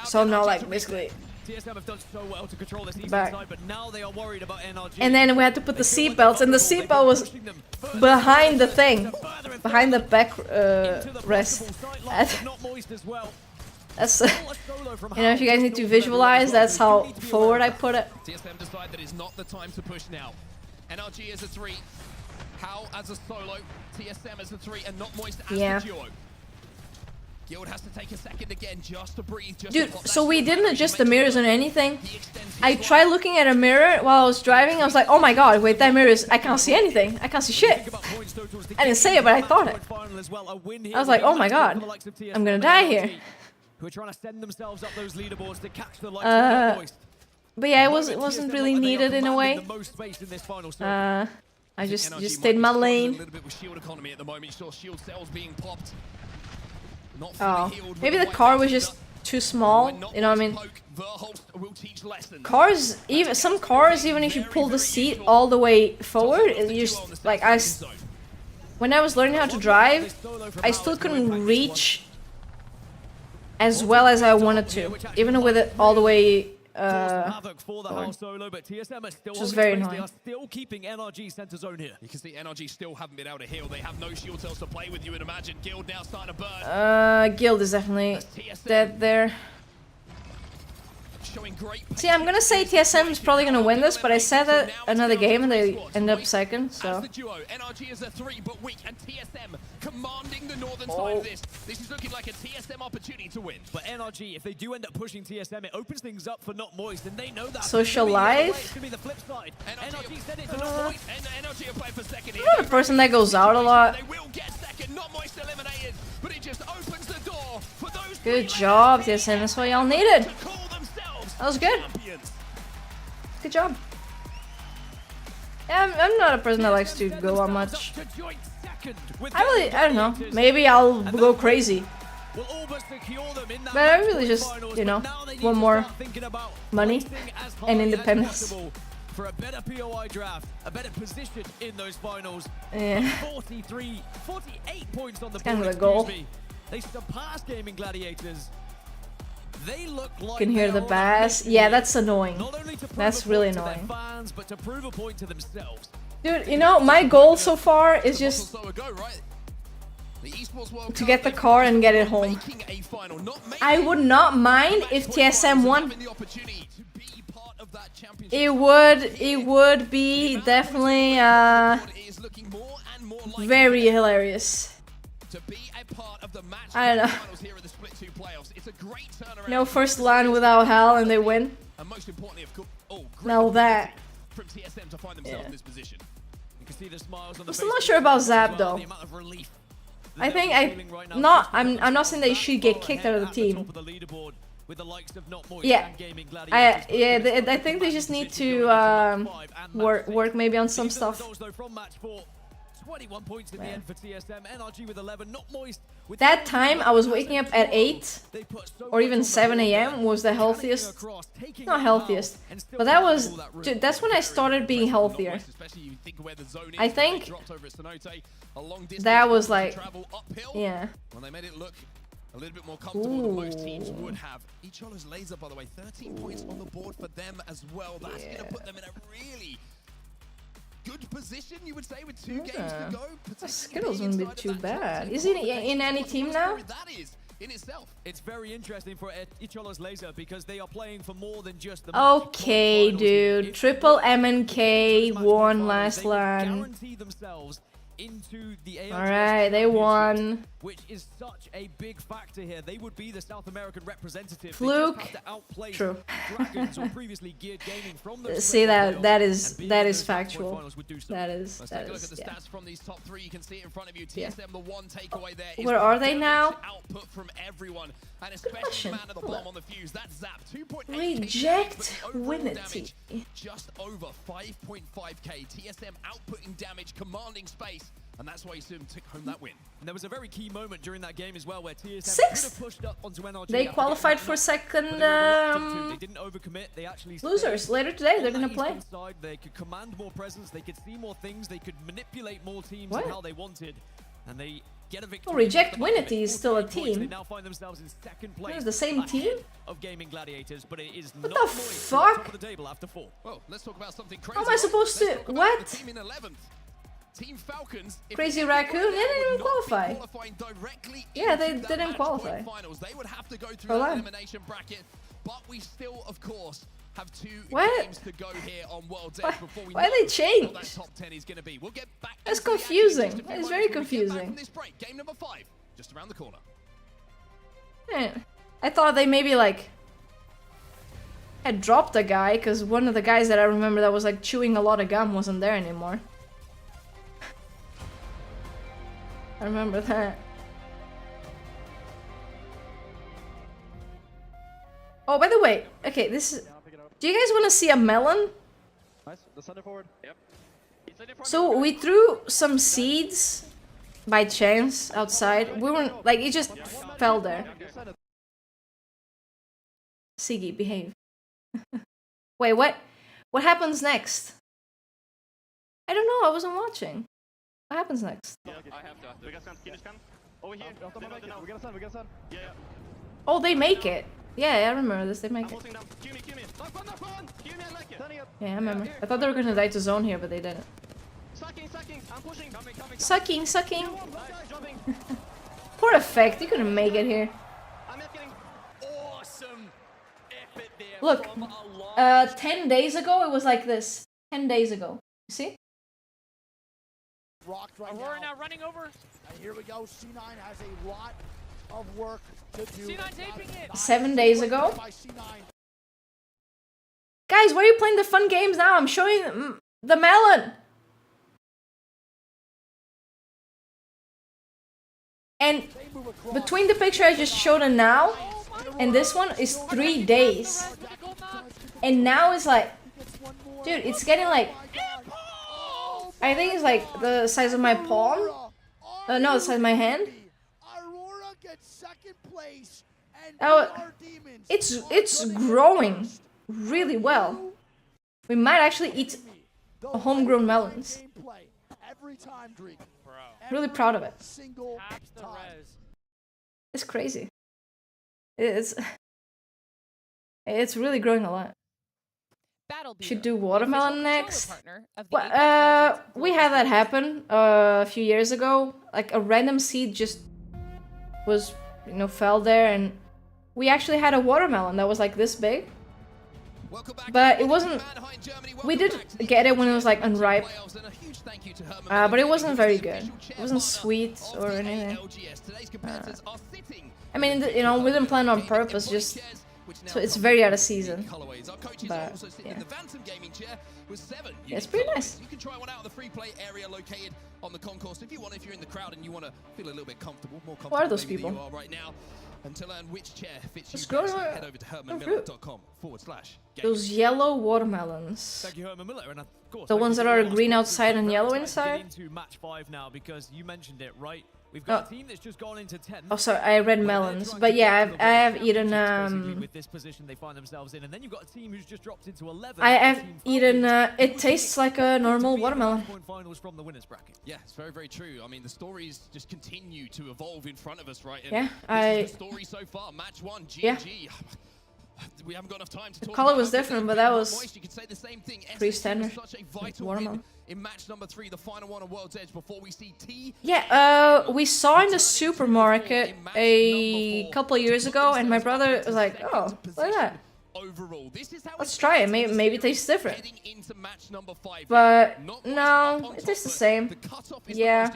Speaker 2: So now like basically
Speaker 18: TSM have done so well to control this
Speaker 2: back.
Speaker 18: side, but now they are worried about NRG.
Speaker 2: And then we had to put the seatbelts, and the seatbelt was behind the thing, behind the back rest. That's you know, if you guys need to visualize, that's how forward I put it.
Speaker 13: TSM decide that it's not the time to push now. NRG as a 3, How as a solo, TSM as a 3, and not Moist as the duo. Guild has to take a second again just to breathe.
Speaker 2: Dude, so we didn't adjust the mirrors or anything. I tried looking at a mirror while I was driving. I was like, oh my god, wait, that mirror is... I can't see anything. I can't see shit. I didn't say it, but I thought it. I was like, oh my god, I'm gonna die here.
Speaker 18: Who are trying to send themselves up those leaderboards to catch the likes of Moist.
Speaker 2: But yeah, it wasn't really needed in a way. I just stayed in my lane.
Speaker 13: A little bit with shield economy at the moment. You saw shield cells being popped.
Speaker 2: Oh, maybe the car was just too small, you know what I mean? Cars, even some cars, even if you pull the seat all the way forward, it just like when I was learning how to drive, I still couldn't reach as well as I wanted to, even with it all the way. Which is very annoying.
Speaker 18: They are still keeping NRG center zone here.
Speaker 13: You can see NRG still haven't been able to heal. They have no shield cells to play with. You would imagine Guild now starting to burn.
Speaker 2: Guild is definitely dead there. See, I'm gonna say TSM is probably gonna win this, but I said that another game and they ended up second, so.
Speaker 13: NRG is a 3, but weak, and TSM commanding the northern side of this. This is looking like a TSM opportunity to win.
Speaker 18: But NRG, if they do end up pushing TSM, it opens things up for Not Moist, and they know that.
Speaker 2: Social life.
Speaker 18: It's gonna be the flip side.
Speaker 13: NRG sent it to Not Moist, and NRG are playing for second.
Speaker 2: I'm not a person that goes out a lot.
Speaker 13: They will get second. Not Moist eliminated, but it just opens the door for those.
Speaker 2: Good job, TSM. That's what y'all needed. That was good. Good job. Yeah, I'm not a person that likes to go out much. I don't know. Maybe I'll go crazy. But I really just, you know, want more money and independence.
Speaker 18: For a better POI draft, a better position in those finals.
Speaker 2: Yeah.
Speaker 18: 48 points on the board.
Speaker 2: Kind of the goal.
Speaker 18: They surpassed Gaming Gladiators. They look like
Speaker 2: you can hear the bass. Yeah, that's annoying. That's really annoying.
Speaker 18: Fans, but to prove a point to themselves.
Speaker 2: Dude, you know, my goal so far is just to get the car and get it home. I would not mind if TSM won. It would be definitely very hilarious. I don't know. No first line without hell and they win. Now that. Yeah. I'm still not sure about Zap though. I think I'm not saying they should get kicked out of the team. Yeah, I think they just need to work maybe on some stuff.
Speaker 18: 21 points in the end for TSM. NRG with 11, Not Moist.
Speaker 2: That time I was waking up at 8 or even 7 AM was the healthiest. Not healthiest, but that was, dude, that's when I started being healthier. I think that was like, yeah.
Speaker 13: When they made it look a little bit more comfortable than most teams would have. Ichol's laser, by the way, 13 points on the board for them as well. That's going to put them in a really good position, you would say, with 2 games to go.
Speaker 2: Skittles wouldn't be too bad. Is he in any team now?
Speaker 13: That is in itself.
Speaker 18: It's very interesting for Ichol's laser because they are playing for more than just the
Speaker 2: okay, dude. Triple MNK won last LAN.
Speaker 18: Guarantee themselves into the
Speaker 2: Alright, they won.
Speaker 18: Which is such a big factor here. They would be the South American representative.
Speaker 2: Fluke. True. See, that is factual. That is yeah.
Speaker 13: Stats from these top 3, you can see it in front of you. TSM, the one takeaway there.
Speaker 2: Where are they now?
Speaker 13: Output from everyone, and especially man of the bomb on the fuse. That's Zap. 2.8
Speaker 2: Reject Winity.
Speaker 13: Just over 5.5k. TSM outputting damage, commanding space.
Speaker 18: And that's why TSM took home that win. And there was a very key moment during that game as well where TSM
Speaker 2: Sixth?
Speaker 18: could have pushed up onto NRG.
Speaker 2: They qualified for second
Speaker 18: They didn't overcommit. They actually
Speaker 2: losers. Later today, they're gonna play.
Speaker 18: Side, they could command more presence. They could see more things. They could manipulate more teams
Speaker 2: What?
Speaker 18: and how they wanted. And they get a victory.
Speaker 2: Oh, Reject Winity is still a team.
Speaker 18: They now find themselves in second place.
Speaker 2: It's the same team?
Speaker 18: Of Gaming Gladiators, but it is
Speaker 2: What
Speaker 18: not
Speaker 2: the fuck?
Speaker 18: top of the table after 4.
Speaker 13: Well, let's talk about something crazy.
Speaker 2: How am I supposed to? What?
Speaker 13: Team in 11th. Team Falcons.
Speaker 2: Crazy Raccoon? They didn't even qualify. Yeah, they didn't qualify.
Speaker 13: Finals. They would have to go through
Speaker 2: For
Speaker 13: that
Speaker 2: what?
Speaker 13: elimination bracket, but we still, of course, have 2
Speaker 2: What?
Speaker 13: games to go here on World's
Speaker 2: Why-
Speaker 13: Edge before we
Speaker 2: why
Speaker 13: know
Speaker 2: they change?
Speaker 13: what that top 10 is going to be. We'll get back.
Speaker 2: That's
Speaker 13: into the action
Speaker 2: confusing.
Speaker 13: in just a few
Speaker 2: It's
Speaker 13: moments
Speaker 2: very
Speaker 13: when we get back
Speaker 2: confusing.
Speaker 13: from this break. Game number 5, just around the corner.
Speaker 2: I thought they maybe like had dropped a guy because one of the guys that I remember that was like chewing a lot of gum wasn't there anymore. I remember that. Oh, by the way, okay, this is. Do you guys want to see a melon?
Speaker 15: Nice. Let's send it forward. Yep.
Speaker 2: So we threw some seeds by chance outside. We weren't like it just fell there. Siggy, behave. Wait, what? What happens next? I don't know. I wasn't watching. What happens next?
Speaker 4: I have to. We got scan. Scan. Over here. We gotta send. Yeah.
Speaker 2: Oh, they make it. Yeah, I remember this. They make it.
Speaker 4: Kill me. Knock one. Kill me, I like it.
Speaker 2: Yeah, I remember. I thought they were gonna die to zone here, but they didn't.
Speaker 4: Sucking. I'm pushing. Coming.
Speaker 2: Sucking. Poor Effect. You couldn't make it here.
Speaker 4: I'm not getting awesome effort there.
Speaker 2: Look, 10 days ago it was like this. 10 days ago. You see?
Speaker 19: Rocked right
Speaker 9: Aurora now running over.
Speaker 19: And here we go. C9 has a lot of work to do.
Speaker 9: C9 taping it.
Speaker 2: 7 days ago.
Speaker 19: By C9.
Speaker 2: Guys, why are you playing the fun games now? I'm showing the melon. And between the picture I just showed and now, and this one is 3 days. And now it's like, dude, it's getting like, I think it's like the size of my palm. No, the size of my hand.
Speaker 19: Aurora gets second place and
Speaker 2: Oh, it's growing really well. We might actually eat homegrown melons.
Speaker 19: every time, Greek.
Speaker 2: Really proud of it.
Speaker 19: Single time.
Speaker 2: It's crazy. It's really growing a lot. Should do watermelon next. Well, we had that happen a few years ago. Like a random seed just was, fell there, and we actually had a watermelon that was like this big. But it wasn't. We did get it when it was like unripe. But it wasn't very good. It wasn't sweet or anything. I mean, we didn't plan on purpose. Just so it's very out of season. But yeah, it's pretty nice.
Speaker 13: You can try one out of the free play area located on the concourse if you want. If you're in the crowd and you want to feel a little bit comfortable, more comfortable.
Speaker 2: Who are those
Speaker 13: maybe than
Speaker 2: people?
Speaker 13: you are right now. And to learn which chair fits
Speaker 2: Let's
Speaker 13: you
Speaker 2: go
Speaker 13: best,
Speaker 2: to
Speaker 13: head over to hermanmiller.com/.
Speaker 2: Those yellow watermelons.
Speaker 18: Thank you, Herman Miller, and of course,
Speaker 2: The ones that are green outside and yellow inside.
Speaker 18: Into match 5 now because you mentioned it, right? We've got a team that's just gone into 10.
Speaker 2: Oh, sorry, I read melons, but yeah, I have eaten
Speaker 18: With this position they find themselves in, and then you've got a team who's just dropped into 11.
Speaker 2: I have eaten. It tastes like a normal watermelon.
Speaker 18: Finals from the winners bracket.
Speaker 13: Yeah, it's very, very true. I mean, the stories just continue to evolve in front of us, right? And
Speaker 2: Yeah,
Speaker 13: this is the story so far. Match 1, GG.
Speaker 2: Yeah.
Speaker 13: We haven't got enough time to
Speaker 2: The
Speaker 13: talk
Speaker 2: color
Speaker 13: about
Speaker 2: was
Speaker 13: it,
Speaker 2: different, but that was
Speaker 13: you could say the same thing.
Speaker 2: pretty
Speaker 13: SSC
Speaker 2: standard.
Speaker 13: was such a vital
Speaker 2: Watermelon.
Speaker 13: win in match number 3, the final one on World's Edge, before we see T.
Speaker 2: Yeah, we saw in the supermarket a couple of years ago, and my brother was like, "Oh, look at that. Let's try it. Maybe it tastes different." But no, it tastes the same. Yeah,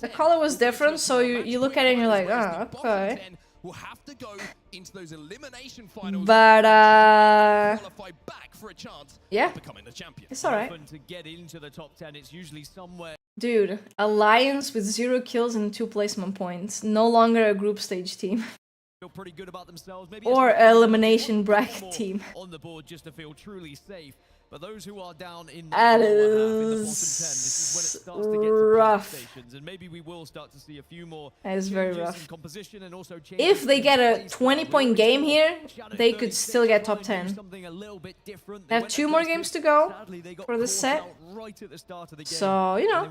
Speaker 2: the color was different, so you look at it and you're like, "Oh, okay."
Speaker 13: Will have to go into those elimination finals.
Speaker 2: But
Speaker 13: qualify back for a chance
Speaker 2: yeah,
Speaker 13: of becoming the champion.
Speaker 2: it's alright.
Speaker 18: To get into the top 10, it's usually somewhere.
Speaker 2: Dude, Alliance with 0 kills and 2 placement points. No longer a group stage team.
Speaker 18: Feel pretty good about themselves. Maybe
Speaker 2: Or elimination bracket team.
Speaker 18: on the board just to feel truly safe. But those who are down in the
Speaker 2: That
Speaker 18: lower half, in the bottom 10, this is when it starts to get to
Speaker 2: rough.
Speaker 18: stations, and maybe we will start to see a few more
Speaker 2: That is very
Speaker 18: changes
Speaker 2: rough.
Speaker 18: in composition and also
Speaker 2: If they get a 20-point game here, they could still get top 10. They have 2 more games to go for the set. So, you know,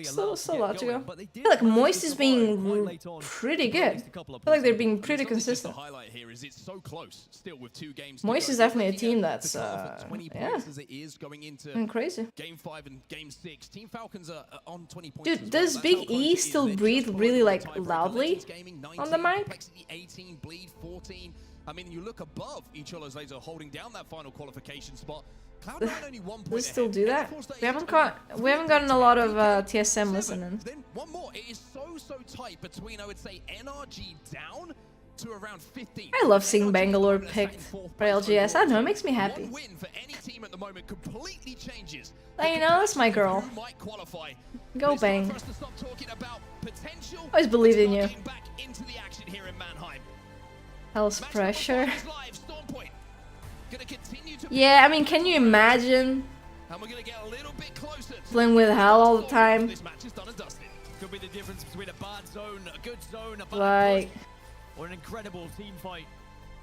Speaker 2: still a lot to go. I feel like Moist is being pretty good. I feel like they're being pretty consistent. Moist is definitely a team that's, yeah, crazy.
Speaker 13: Game 5 and Game 6. Team Falcons are on 20 points.
Speaker 2: Dude, does Big E still breathe really like loudly on the mic?
Speaker 13: 18, bleed 14. I mean, you look above each other's laser holding down that final qualification spot. Cloud9 only 1 point.
Speaker 2: They still do that? We haven't gotten a lot of TSM listening.
Speaker 13: Then one more. It is so tight between, I would say, NRG down to around 15.
Speaker 2: I love seeing Bangalore picked for LGS. I don't know, it makes me happy.
Speaker 13: Win for any team at the moment completely changes.
Speaker 2: Like, you know, that's my girl. Go Bang. Always believed in you. Hell's pressure. Yeah, I mean, can you imagine playing with Hell all the time?
Speaker 18: Could be the difference between a bad zone, a good zone, a bad
Speaker 2: Like,
Speaker 18: or an incredible team fight.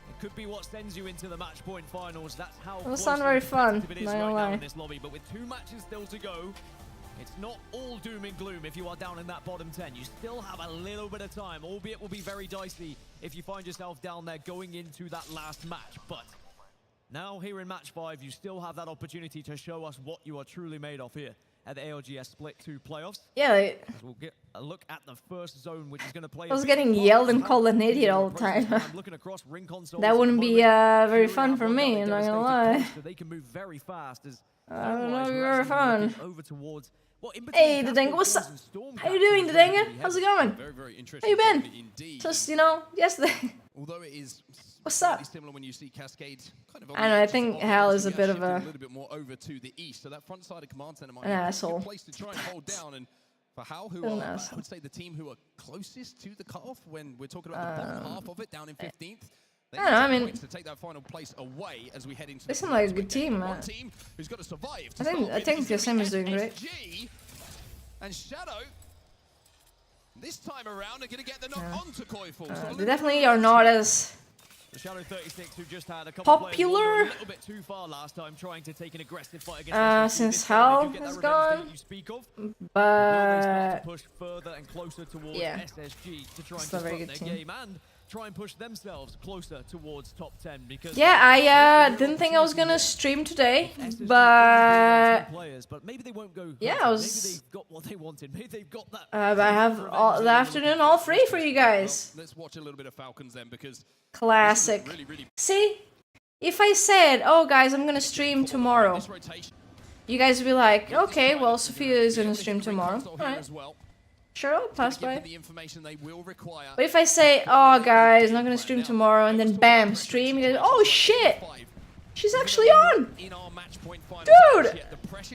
Speaker 18: It could be what sends you into the match point finals. That's how
Speaker 2: it'll sound very fun,
Speaker 18: it is
Speaker 2: not
Speaker 18: right
Speaker 2: gonna
Speaker 18: now
Speaker 2: lie.
Speaker 18: in this lobby. But with 2 matches still to go, it's not all doom and gloom if you are down in that bottom 10. You still have a little bit of time, albeit will be very dicey if you find yourself down there going into that last match. But now here in match 5, you still have that opportunity to show us what you are truly made of here at the ALGS Split 2 playoffs.
Speaker 2: yeah, like,
Speaker 18: We'll get a look at the first zone, which is going to play.
Speaker 2: I was getting yelled and called an idiot all the time. That wouldn't be very fun for me, I'm not gonna lie.
Speaker 18: They can move very fast as
Speaker 2: I don't know if you're very fun.
Speaker 18: over towards.
Speaker 2: Hey, Dadenga, what's up? How you doing, Dadenga? How's it going? How you been? Just, you know, yesterday.
Speaker 13: Although it is
Speaker 2: what's up?
Speaker 13: similar when you see Cascade kind of
Speaker 2: I know, I think Hal is a bit of a
Speaker 13: little bit more over to the east, so that front side of command center might
Speaker 2: an
Speaker 13: be a
Speaker 2: asshole.
Speaker 13: good place to try and hold down. And for Hal, who
Speaker 2: An
Speaker 13: are, I
Speaker 2: asshole.
Speaker 13: would say, the team who are closest to the cutoff when we're talking about the bottom half of it, down in 15th.
Speaker 2: I don't know, I mean,
Speaker 13: to take that final place away as we head into
Speaker 2: they seem like a good team, man.
Speaker 13: one team who's got to survive.
Speaker 2: I think TSM is doing great.
Speaker 13: And Shadow, this time around, are going to get the knock onto Koiful.
Speaker 2: They definitely are not as
Speaker 18: The Shadow 36, who just had a couple
Speaker 2: popular
Speaker 18: a little bit too far last time, trying to take an aggressive fight against
Speaker 2: since Hell has gone, but
Speaker 18: push further and closer towards
Speaker 2: yeah,
Speaker 18: SSG to try and
Speaker 2: it's not a very
Speaker 18: disrupt
Speaker 2: good
Speaker 18: their
Speaker 2: team.
Speaker 18: game and try and push themselves closer towards top 10 because
Speaker 2: Yeah, I didn't think I was gonna stream today, but
Speaker 18: maybe they won't go.
Speaker 2: yeah, I was.
Speaker 18: Maybe they've got what they wanted. Maybe they've got that.
Speaker 2: I have all the afternoon all free for you guys.
Speaker 13: Let's watch a little bit of Falcons then, because
Speaker 2: Classic. See, if I said, "Oh, guys, I'm gonna stream tomorrow," you guys would be like, "Okay, well, Sofia is gonna stream tomorrow." All right. Sure, I'll pass by. But if I say, "Oh, guys, I'm not gonna stream tomorrow," and then bam, stream, you go, "Oh shit, she's actually on, dude!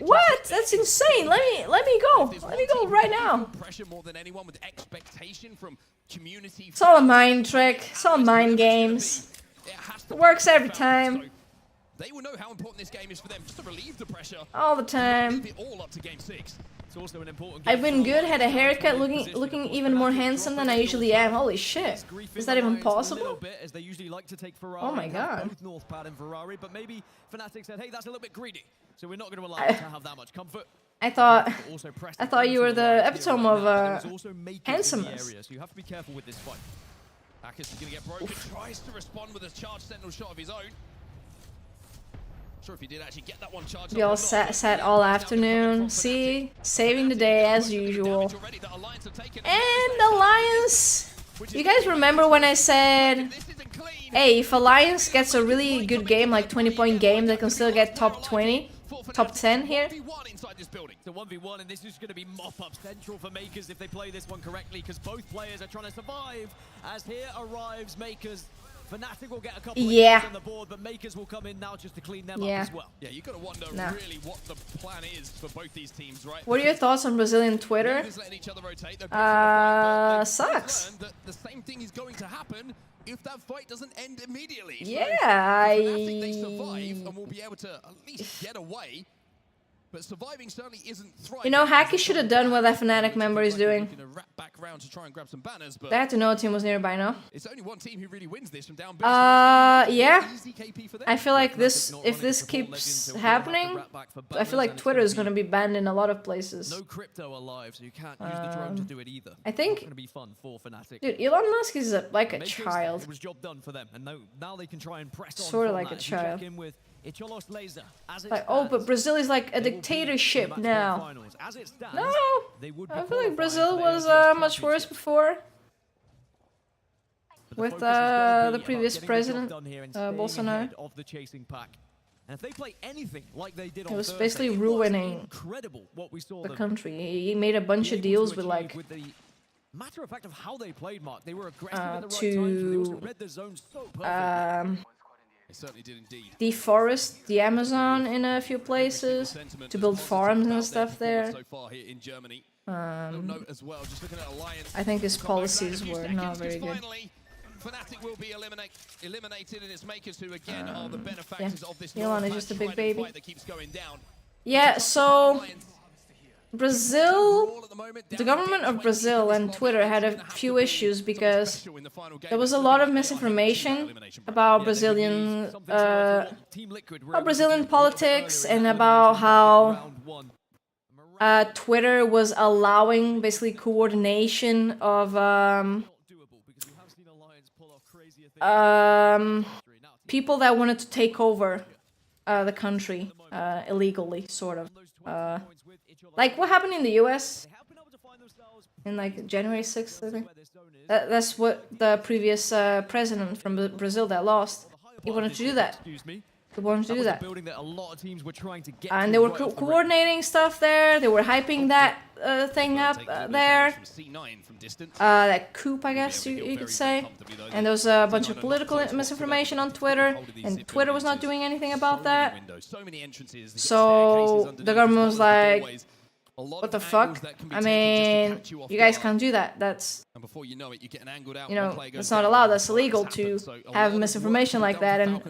Speaker 2: What? That's insane! Let me go! Let me go right now!" It's all a mind trick. It's all mind games. It works every time.
Speaker 13: They will know how important this game is for them, just to relieve the pressure.
Speaker 2: All the time.
Speaker 13: Leave it all up to game 6.
Speaker 18: It's also an important
Speaker 2: I've been good, had a haircut, looking even more handsome than I usually am. Holy shit. Is that even possible?
Speaker 18: As they usually like to take Ferrari,
Speaker 2: Oh my god.
Speaker 18: both Northpad and Ferrari, but maybe Fnatic said, hey, that's a little bit greedy, so we're not going to allow them to have that much comfort.
Speaker 2: I thought you were the epitome of handsomeness.
Speaker 18: So you have to be careful with this fight.
Speaker 13: Akis is going to get broken, tries to respond with a charge sentinel shot of his own. Sure if he did actually get that one charged.
Speaker 2: We all sat all afternoon. See, saving the day as usual. And Alliance. You guys remember when I said, hey, if Alliance gets a really good game, like 20-point game, they can still get top 20, top 10 here?
Speaker 18: It's a 1v1, and this is going to be mop-up central for Makers if they play this one correctly, because both players are trying to survive as here arrives Makers. Fnatic will get a couple
Speaker 2: Yeah.
Speaker 18: on the board, but Makers will come in now just to clean them
Speaker 2: Yeah.
Speaker 18: up as well.
Speaker 13: Yeah, you got to wonder
Speaker 2: Nah.
Speaker 13: really what the plan is for both these teams, right?
Speaker 2: What are your thoughts on Brazilian Twitter?
Speaker 13: Just letting each other rotate. They're both in the fight, but they've
Speaker 2: Sucks.
Speaker 13: learned that the same thing is going to happen if that fight doesn't end immediately.
Speaker 2: Yeah,
Speaker 13: So Fnatic, they survive and will be able to at least get away. But surviving certainly isn't thriving.
Speaker 2: You know, Hacky should have done what that Fnatic member is doing.
Speaker 13: Back round to try and grab some banners, but
Speaker 2: They had to know a team was nearby now.
Speaker 13: it's only one team who really wins this from down.
Speaker 2: Yeah. I feel like this, if this keeps happening, I feel like Twitter is gonna be banned in a lot of places.
Speaker 18: No crypto alive, so you can't use the drone to do it either.
Speaker 2: I think-
Speaker 18: It's gonna be fun for Fnatic.
Speaker 2: Dude, Elon Musk is like a
Speaker 18: Makers,
Speaker 2: child.
Speaker 18: It was job done for them, and now they can try and press on.
Speaker 2: Sorta
Speaker 18: from
Speaker 2: like
Speaker 18: that
Speaker 2: a
Speaker 18: as we check
Speaker 2: child.
Speaker 18: in with Icholos Laser, as it
Speaker 2: Like, oh, but
Speaker 18: stands.
Speaker 2: Brazil is like a dictatorship now.
Speaker 18: Finals. As it stands,
Speaker 2: No,
Speaker 18: they would
Speaker 2: I
Speaker 18: be
Speaker 2: feel like
Speaker 18: qualifying
Speaker 2: Brazil
Speaker 18: for the
Speaker 2: was
Speaker 18: ALGS
Speaker 2: much worse
Speaker 18: Championship.
Speaker 2: before.
Speaker 18: But the
Speaker 2: With
Speaker 18: focus has gotta
Speaker 2: the
Speaker 18: be
Speaker 2: previous
Speaker 18: about getting the job
Speaker 2: president,
Speaker 18: done here and staying
Speaker 2: Bolsonaro.
Speaker 18: ahead of the chasing pack. And if they play anything like they did
Speaker 2: He
Speaker 18: on
Speaker 2: was
Speaker 18: Thursday,
Speaker 2: basically
Speaker 18: it was
Speaker 2: ruining
Speaker 18: incredible what we saw
Speaker 2: the
Speaker 18: them
Speaker 2: country. He made a bunch of
Speaker 18: be able
Speaker 2: deals
Speaker 18: to
Speaker 2: with
Speaker 18: achieve
Speaker 2: like
Speaker 18: with the matter of fact of how they played, Mark. They were aggressive at the right times, but they also read the zone so perfectly.
Speaker 13: It certainly did indeed.
Speaker 2: deforest the Amazon in a few places to build farms and stuff there.
Speaker 13: So far here in Germany. Note as well, just looking at Alliance.
Speaker 2: I think his policies were
Speaker 13: Seconds,
Speaker 2: not very
Speaker 13: 'cause
Speaker 2: good.
Speaker 13: finally, Fnatic will be eliminated, and its Makers, who again are the benefactors of this
Speaker 2: Elon is
Speaker 13: North
Speaker 2: just a
Speaker 13: match
Speaker 2: big
Speaker 13: trident
Speaker 2: baby.
Speaker 13: fight that keeps going down.
Speaker 2: Yeah, so Brazil, the government of Brazil and Twitter had a few issues because there was a lot of misinformation about Brazilian politics and about how Twitter was allowing basically coordination of people that wanted to take over the country illegally, sort of. Like what happened in the US in like January 6th, I think. That's what the previous president from Brazil that lost, he wanted to do that. They wanted to do that. And they were coordinating stuff there, they were hyping that thing up there. That coup, I guess you could say. And there was a bunch of political misinformation on Twitter, and Twitter was not doing anything about that. So the government was like, what the fuck? I mean, you guys can't do that. That's, you know, it's not allowed. That's illegal to have misinformation like that and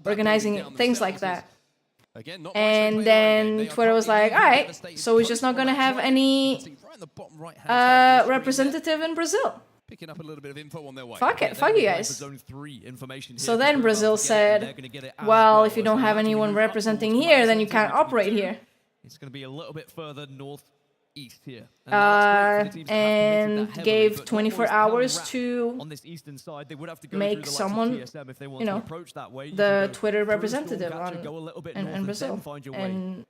Speaker 2: organizing things like that. And then Twitter was like, alright, so we're just not gonna have any representative in Brazil.
Speaker 13: Picking up a little bit of info on their way.
Speaker 2: Fuck it, fuck you guys. So then Brazil said, well, if you don't have anyone representing here, then you can't operate here.
Speaker 18: It's going to be a little bit further northeast here.
Speaker 2: And gave 24 hours to
Speaker 18: on this eastern side. They would have to go
Speaker 2: make someone, you know, the Twitter representative in Brazil. And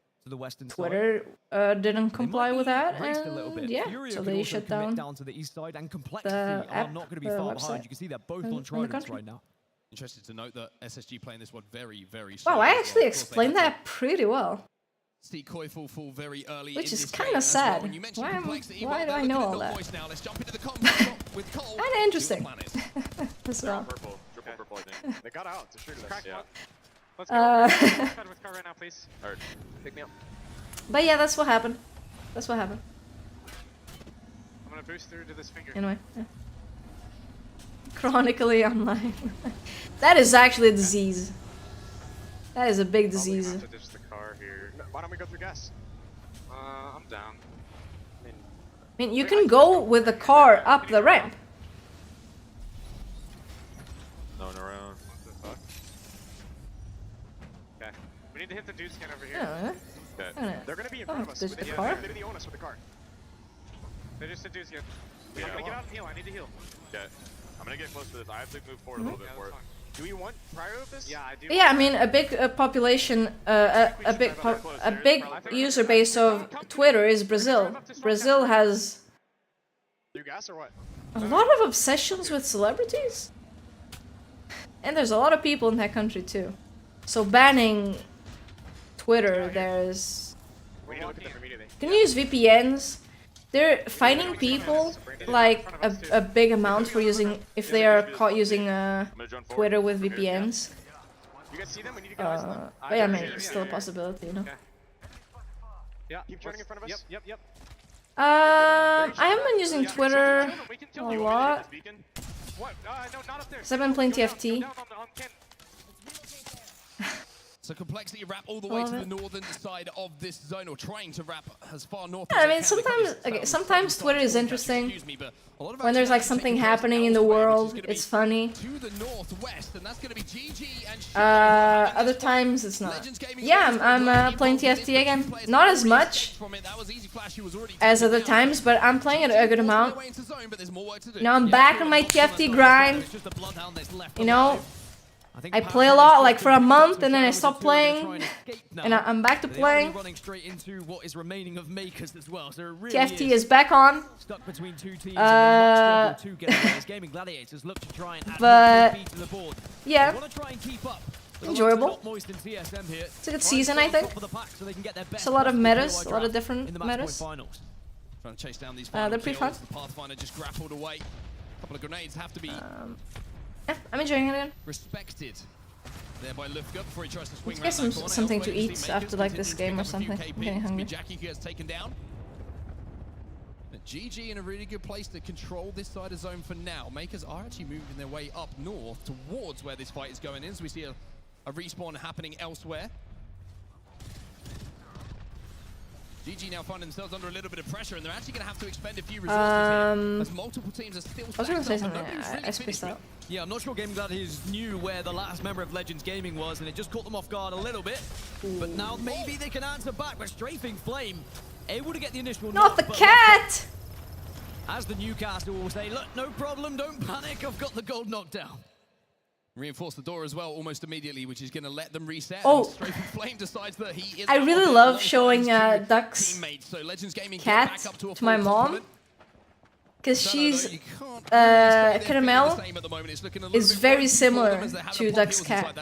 Speaker 2: Twitter didn't comply with that, and yeah, so they shut down the app, the website,
Speaker 18: you can see they're both on tridents right now.
Speaker 13: Interested to note that SSG playing this one very, very
Speaker 2: wow, I actually explained that pretty well.
Speaker 13: See Koiful fall very early,
Speaker 2: which is kind of sad. Why do I know all that? Kind of interesting. As well.
Speaker 15: Purple, I think. They got out to shoot us. Yeah.
Speaker 4: Let's go. With car right now, please.
Speaker 15: Alright, pick me up.
Speaker 2: But yeah, that's what happened. That's what happened.
Speaker 4: I'm gonna boost through to this finger.
Speaker 2: Anyway. Yeah. Chronically online. That is actually a disease. That is a big disease.
Speaker 4: Have to ditch the car here. Why don't we go through gas? I'm down.
Speaker 2: I mean, you can go with the car up the ramp.
Speaker 16: No one around.
Speaker 4: What the fuck? Okay. We need to hit the dude scan over here.
Speaker 2: Yeah.
Speaker 16: Okay.
Speaker 4: They're gonna be in front of us.
Speaker 2: There's the
Speaker 4: They're
Speaker 2: car.
Speaker 4: gonna be on us with the car. They just said dude scan.
Speaker 16: Yeah.
Speaker 4: I'm gonna get out and heal. I need to heal.
Speaker 16: Okay. I'm gonna get close to this. I have to move forward a little bit for it.
Speaker 4: Do we want prior of this? Yeah, I do.
Speaker 2: Yeah, I mean, a big population, a big user base of Twitter is Brazil. Brazil has
Speaker 4: Do gas or what?
Speaker 2: a lot of obsessions with celebrities, and there's a lot of people in that country too. So banning Twitter, there's
Speaker 4: We need to look at them immediately.
Speaker 2: you can use VPNs, They're fining people like a big amount for using, if they are caught using Twitter with VPNs.
Speaker 4: You guys see them? We need to get eyes on them.
Speaker 2: But yeah, I mean, it's still a possibility, you know.
Speaker 4: Yeah, keep turning in front of us. Yep.
Speaker 2: I haven't been using Twitter a lot.
Speaker 4: What? No, not up there.
Speaker 2: Because I've been playing TFT.
Speaker 13: So complexity wrap all the way to the northern side of this zone, or trying to wrap as far north.
Speaker 2: Yeah, I mean, sometimes Twitter is interesting. When there's like something happening in the world, it's funny. Other times it's not. Yeah, I'm playing TFT again. Not as much as other times, but I'm playing it a good amount. You know, I'm back on my TFT grind. You know, I play a lot, like for a month, and then I stop playing, and I'm back to playing. TFT is back on. But yeah, enjoyable. It's a good season, I think. It's a lot of metas, a lot of different metas. They're pretty fun.
Speaker 13: Couple of grenades have to be.
Speaker 2: Yeah, I'm enjoying it again.
Speaker 13: Respected. There by Lufka before he tries to swing
Speaker 2: Let's get something to eat after like this game or something. I'm getting hungry.
Speaker 13: Jackie gets taken down. But GG in a really good place to control this side of zone for now. Makers are actually moving their way up north towards where this fight is going in. So we see a respawn happening elsewhere. GG now find themselves under a little bit of pressure, and they're actually going to have to expend a few resources here, as multiple teams are still
Speaker 2: I was going to say something, I spaced out.
Speaker 18: Yeah, I'm not sure Gaming Gladiators knew where the last member of Legends Gaming was, and it just caught them off guard a little bit. But now maybe they can answer back, but Strafing Flame able to get the initial
Speaker 2: Not the cat!
Speaker 18: As the Newcastle will say, look, no problem, don't panic, I've got the gold knockdown.
Speaker 13: Reinforce the door as well almost immediately, which is going to let them reset.
Speaker 2: Oh,
Speaker 13: Flame decides that he is
Speaker 2: I really love showing Duck's cat to my mom, because she's Caramel is very similar to Duck's cat.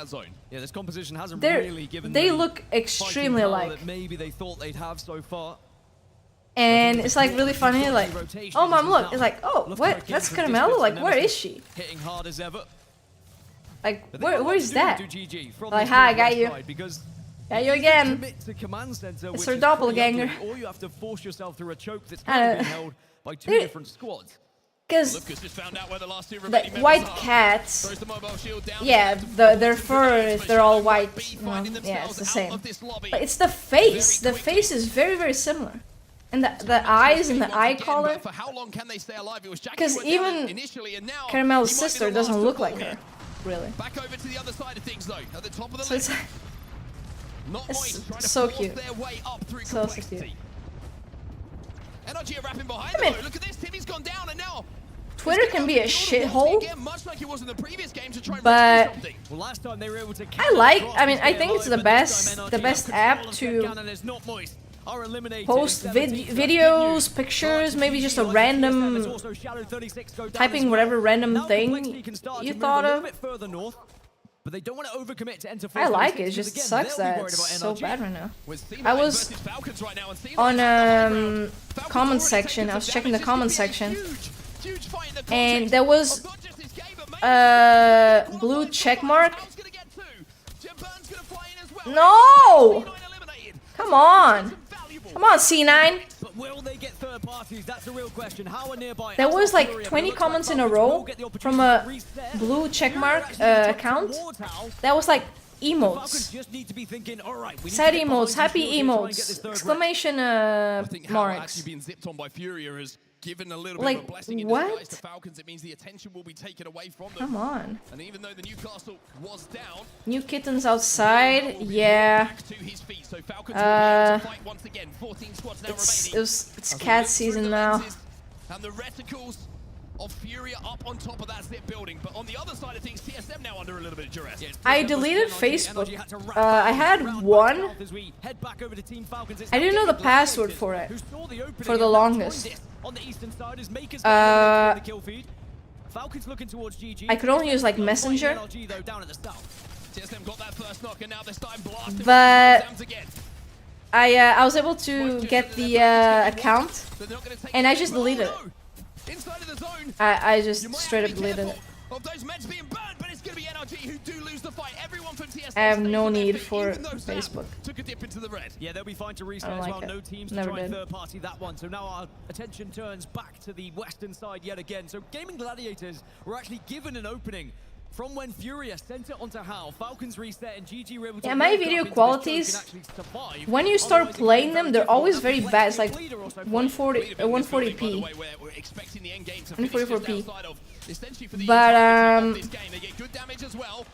Speaker 18: Yeah, this composition hasn't really given
Speaker 2: they look extremely alike.
Speaker 18: Maybe they thought they'd have so far.
Speaker 2: And it's like really funny, like, oh mom, look, it's like, oh, what? That's Caramel? Like, where is she?
Speaker 18: Hitting hard as ever.
Speaker 2: Like, where is that? Like, hi, I got you. Got you again. It's her doppelganger.
Speaker 18: Or you have to force yourself through a choke that's currently being held by two different squads.
Speaker 2: Because the white cats, yeah, their fur, they're all white, you know, yeah, it's the same. But it's the face. The face is very, very similar. And the eyes and the eye color. Because even Caramel's sister doesn't look like her. Really.
Speaker 13: Back over to the other side of things though, at the top of the
Speaker 2: list. It's so cute. So cute.
Speaker 13: Energy wrapping behind them. Look at this, Timmy's gone down and now
Speaker 2: Twitter can be a shithole, but I mean, I think it's the best app to post videos, pictures, maybe just a random typing whatever random thing you thought of. I like it, it just sucks that it's so bad right now. I was on comment section, I was checking the comment section, and there was a blue check mark. No! Come on! Come on, C9!
Speaker 18: But will they get third parties? That's a real question. How are nearby?
Speaker 2: There was like 20 comments in a row from a blue checkmark account. That was like emotes. Sad emotes, happy emotes, exclamation marks.
Speaker 13: Given a little
Speaker 2: like,
Speaker 13: bit of a blessing
Speaker 2: what?
Speaker 13: in the Falcons, it means the attention will be taken away from them.
Speaker 2: Come on.
Speaker 13: And even though the Newcastle was down,
Speaker 2: new kittens outside, yeah. It's cat season now.
Speaker 13: And the reticles of Furia up on top of that zip building, but on the other side of things, TSM now under a little bit of duress.
Speaker 2: I deleted Facebook. I had one. I didn't know the password for it for the longest. I could only use like Messenger. But I was able to get the account, and I just deleted it. I just straight up deleted it. I have no need for Facebook.
Speaker 18: Yeah, they'll be fine to reset
Speaker 2: as
Speaker 18: well. No teams to
Speaker 2: Never
Speaker 18: try and
Speaker 2: did.
Speaker 18: third party that one. So now our attention turns back to the western side yet again. So Gaming Gladiators were actually given an opening from when Furia sent it onto Hal. Falcons reset and GG were able to
Speaker 2: My video qualities, when you start playing them, they're always very bad. It's like 140, 140p, 144p. But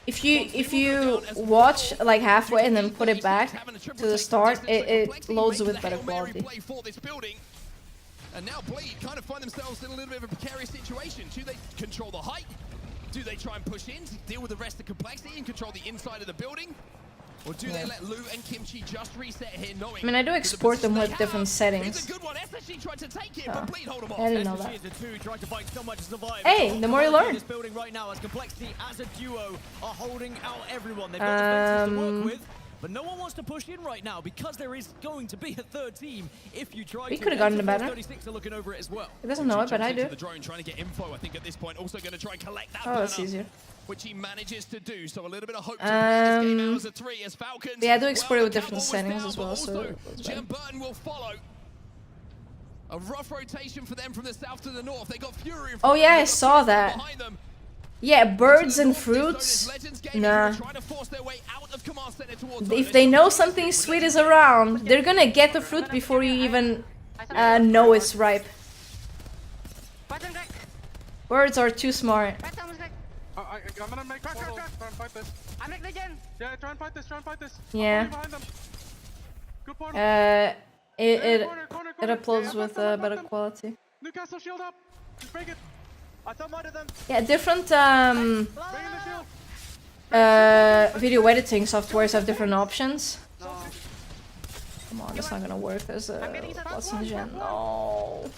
Speaker 2: if you watch like halfway and then put it back to the start, it loads with better quality.
Speaker 13: And now Bleed kind of find themselves in a little bit of a precarious situation. Do they control the height? Do they try and push in to deal with the rest of complexity and control the inside of the building? Or do they let Lu and Kimchi just reset here, knowing...
Speaker 2: I mean, I do export them with different settings. I didn't know that. Hey, the more you learn.
Speaker 18: But no one wants to push in right now because there is going to be a third team. If you try,
Speaker 2: we could have gotten it better.
Speaker 18: 36 are looking over it as well.
Speaker 2: He doesn't know it, but I do.
Speaker 13: The drone trying to get info. I think at this point also going to try and collect that
Speaker 2: that's easier.
Speaker 13: Which he manages to do. So a little bit of hope to play this game out as a 3 as Falcons.
Speaker 2: Yeah, I do export it with different settings as well. So
Speaker 13: Jim Burton will follow. A rough rotation for them from the south to the north. They got Fury.
Speaker 2: Oh yeah, I saw that. Yeah, birds and fruits. Nah. If they know something sweet is around, they're gonna get the fruit before you even know it's ripe. Birds are too smart.
Speaker 4: I'm gonna make try and fight this. Yeah, try and fight this,
Speaker 2: Yeah. It uploads with better quality.
Speaker 4: Newcastle shield up. Just break it. I thought one of them.
Speaker 2: Yeah, different video editing softwares have different options. Come on, that's not gonna work. There's a Watson Gen. No.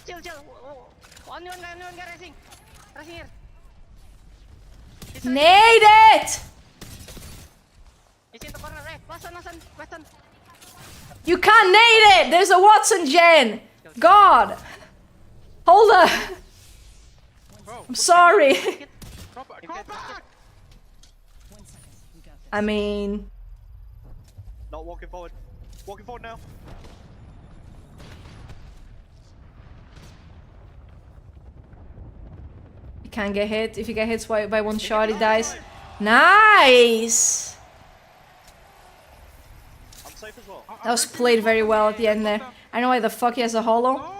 Speaker 2: Nade it! You can't nade it! There's a Watson Gen! God! Hold up! I'm sorry. I mean...
Speaker 4: Not walking forward. Walking forward now.
Speaker 2: You can't get hit. If you get hit by one shot, he dies. Nice!
Speaker 4: I'm safe as well.
Speaker 2: That was played very well at the end there. I know why the fuck he has a holo.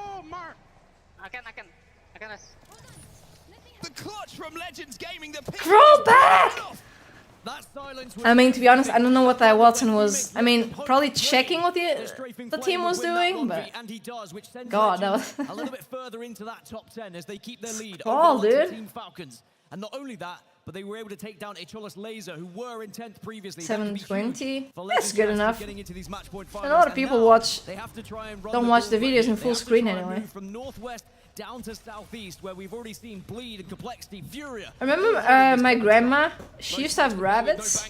Speaker 4: I can.
Speaker 13: The clutch from Legends Gaming. The
Speaker 2: Crawl back! I mean, to be honest, I don't know what that Watson was. I mean, probably checking what the team was doing, but God, that was
Speaker 18: a little bit further into that top 10 as they keep their lead
Speaker 2: over
Speaker 18: the Team Falcons. And not only that, but they were able to take down Echolus Laser, who were in 10th previously.
Speaker 2: 720. That's good enough.
Speaker 18: And
Speaker 2: a lot of people don't watch the videos in full screen anyway.
Speaker 18: From northwest down to southeast, where we've already seen Bleed and Complexity, Furia.
Speaker 2: I remember my grandma, she used to have rabbits.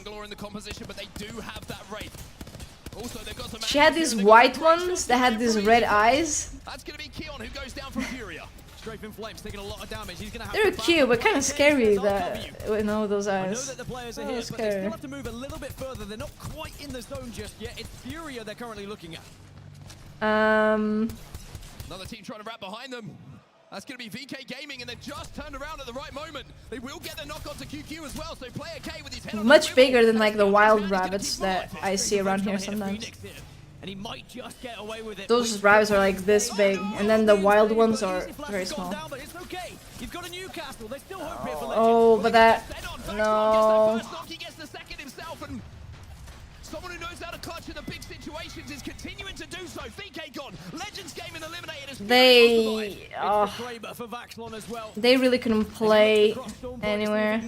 Speaker 2: She had these white ones that had these red eyes.
Speaker 13: That's going to be Keon who goes down from Furia.
Speaker 18: Strafing Flames taking a lot of damage. He's gonna have
Speaker 2: They're cute, but kind of scary with all those eyes.
Speaker 18: I know that the players are here, but they still have to move a little bit further. They're not quite in the zone just yet. It's Furia they're currently looking at.
Speaker 13: Another team trying to wrap behind them. That's going to be VK Gaming, and they've just turned around at the right moment. They will get the knock onto QQ as well, so Player K with his head on
Speaker 2: much bigger than like the wild rabbits that I see around here sometimes.
Speaker 18: And he might just get away with it.
Speaker 2: Those rabbits are like this big, and then the wild ones are very small. Oh, but that... No...
Speaker 13: Someone who knows how to clutch in the big situations is continuing to do so. VK gone. Legends game and eliminated.
Speaker 2: They really couldn't play anywhere.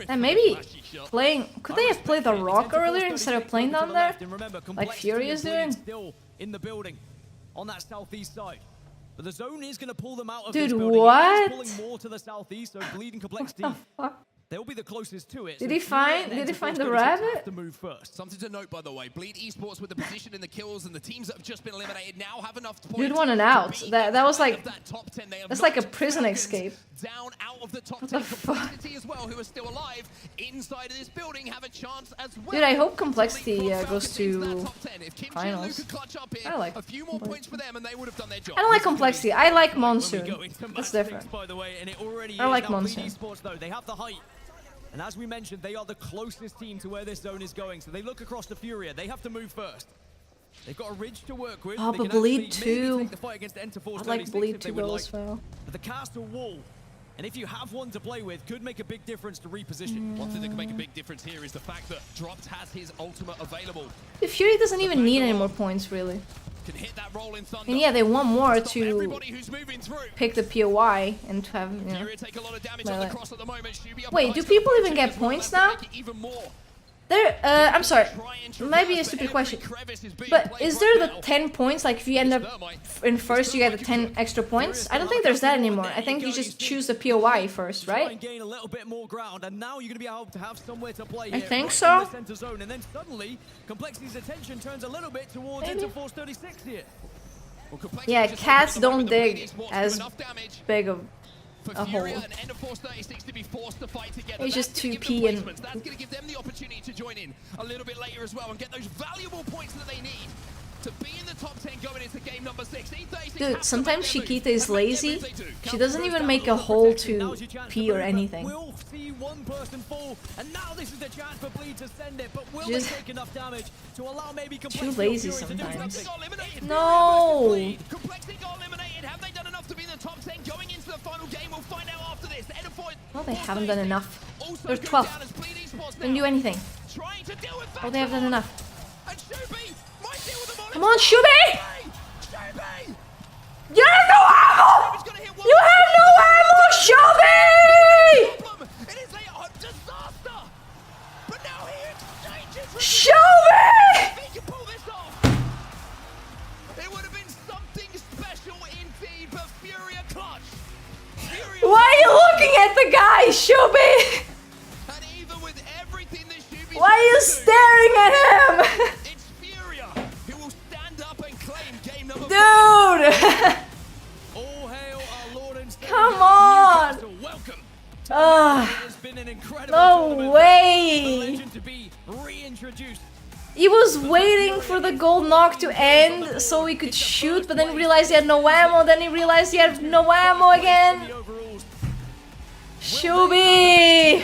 Speaker 2: And maybe playing... Could they have played the rock earlier instead of playing down there? Like Fury is doing?
Speaker 18: In the building on that southeast side. But the zone is going to pull them out of
Speaker 2: Dude,
Speaker 18: this building.
Speaker 2: what?
Speaker 18: Pulling more to the southeast, so Bleeding Complexity They'll be the closest to it.
Speaker 2: Did he find the rabbit?
Speaker 18: To move first.
Speaker 13: Something to note, by the way, Bleed Esports with the position in the kills and the teams that have just been eliminated now have enough points.
Speaker 2: Dude won an out. That was like, that's like a prison escape.
Speaker 13: Down out of the top
Speaker 2: What
Speaker 13: 10
Speaker 2: the fuck?
Speaker 13: Complexity as well, who are still alive inside of this building, have a chance as well.
Speaker 2: Dude, I hope Complexity goes to finals. I like
Speaker 13: a few more points for them and they would have done their job.
Speaker 2: I don't like Complexity. I like Monsoon. That's different.
Speaker 18: By the way, and it already
Speaker 2: I like
Speaker 18: is. Now,
Speaker 2: Monsoon.
Speaker 18: Bleed Esports, though, they have the height. And as we mentioned, they are the closest team to where this zone is going. So they look across the Furia. They have to move first. They've got a ridge to work with.
Speaker 2: Oh,
Speaker 18: They
Speaker 2: but
Speaker 18: can
Speaker 2: Bleed
Speaker 18: actually maybe
Speaker 2: 2.
Speaker 18: take the fight against Enterforce
Speaker 2: I'd like
Speaker 18: 36
Speaker 2: Bleed
Speaker 18: if they
Speaker 2: 2
Speaker 18: would
Speaker 2: goes
Speaker 18: like.
Speaker 2: well.
Speaker 18: But the castle wall, and if you have one to play with, could make a big difference to reposition.
Speaker 13: One thing that can make a big difference here is the fact that Drops has his ultimate available.
Speaker 2: The Fury doesn't even need any more points, really.
Speaker 13: Can hit that roll in thunder.
Speaker 2: And yeah, they want more to
Speaker 13: Everybody who's moving through.
Speaker 2: pick the POI and to have, you know.
Speaker 13: Furia take a lot of damage on the cross at the moment. Shubi up
Speaker 2: Wait, do people even get points now?
Speaker 13: even more.
Speaker 2: There, I'm sorry, maybe a stupid question, but is there the 10 points, like if you end up in first you get the 10 extra points? I don't think there's that anymore. I think you just choose the POI first,
Speaker 18: Try and
Speaker 2: right?
Speaker 18: gain a little bit more ground, and now you're going to be able to have somewhere to play
Speaker 2: I
Speaker 18: here,
Speaker 2: think
Speaker 18: right
Speaker 2: so.
Speaker 18: in the center zone, and then suddenly Complexity's attention turns a little bit towards
Speaker 2: Maybe.
Speaker 18: Interforce 36 here.
Speaker 2: Yeah, cats don't dig as big of a hole. It's just 2P and...
Speaker 13: That's going to give them the opportunity to join in a little bit later as well and get those valuable points that they need to be in the top 10 going into game number 6.
Speaker 2: Dude, sometimes Chiquita is lazy. She doesn't even make a hole to P or anything.
Speaker 18: We'll see one person fall, and now this is the chance for Bleed to send it, but will
Speaker 2: Just
Speaker 18: they take enough damage to allow maybe
Speaker 2: too lazy
Speaker 18: Fury to do
Speaker 2: sometimes.
Speaker 18: something?
Speaker 2: No!
Speaker 13: Complexity got eliminated. Have they done enough to be in the top 10 going into the final game? We'll find out after this.
Speaker 2: No, they haven't done enough. They're 12. Didn't do anything. Oh, they have done enough. Come on, Shubi! You have no ammo! You have no ammo, Shubi! Shubi!
Speaker 13: It would have been something special indeed, but Furia clutch.
Speaker 2: Why are you looking at the guy, Shubi?
Speaker 13: And even with everything that Shubi
Speaker 2: Why are you staring at him?
Speaker 13: It's Furia who will stand up and claim game number
Speaker 2: Dude!
Speaker 18: All hail our Lord and Savior,
Speaker 2: Come on!
Speaker 18: Newcastle. Welcome.
Speaker 2: Ugh.
Speaker 18: It's been an incredible
Speaker 2: No
Speaker 18: tournament.
Speaker 2: way!
Speaker 18: The legend to be reintroduced.
Speaker 2: He was waiting for the gold knock to end so he could shoot, but then he realized he had no ammo, then he realized he had no ammo again. Shubi!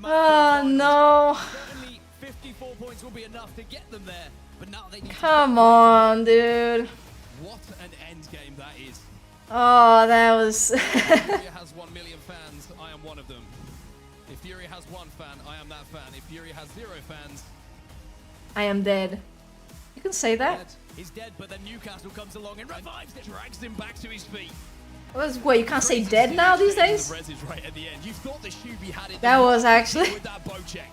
Speaker 2: Oh no.
Speaker 18: Certainly 54 points will be enough to get them there, but now they need
Speaker 2: Come on, dude.
Speaker 13: What an end game that is.
Speaker 2: Oh, that was...
Speaker 13: Furia has 1 million fans, I am one of them. If Furia has 1 fan, I am that fan. If Furia has 0 fans,
Speaker 2: I am dead. You can say that?
Speaker 18: He's dead, but then Newcastle comes along and revives it.
Speaker 13: Drags him back to his feet.
Speaker 2: What, you can't say dead now these days?
Speaker 13: The res is right at the end. You thought the Shubi had it.
Speaker 2: That was actually...
Speaker 13: With that bow check.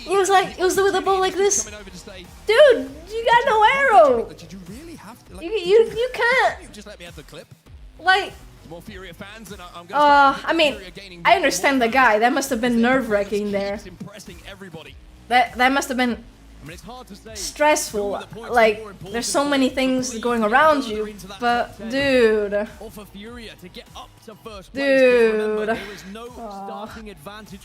Speaker 2: It was like, it was with a bow like this. Dude, you got no arrow.
Speaker 13: Did you really have to? Like,
Speaker 2: You can't.
Speaker 13: You just let me have the clip.
Speaker 2: Like...
Speaker 13: More Furia fans, and I'm gonna
Speaker 2: I mean, I understand the guy. That must have been nerve-wracking there.
Speaker 13: impressing everybody.
Speaker 2: That must have been stressful. Like, there's so many things going around you, but dude. Dude.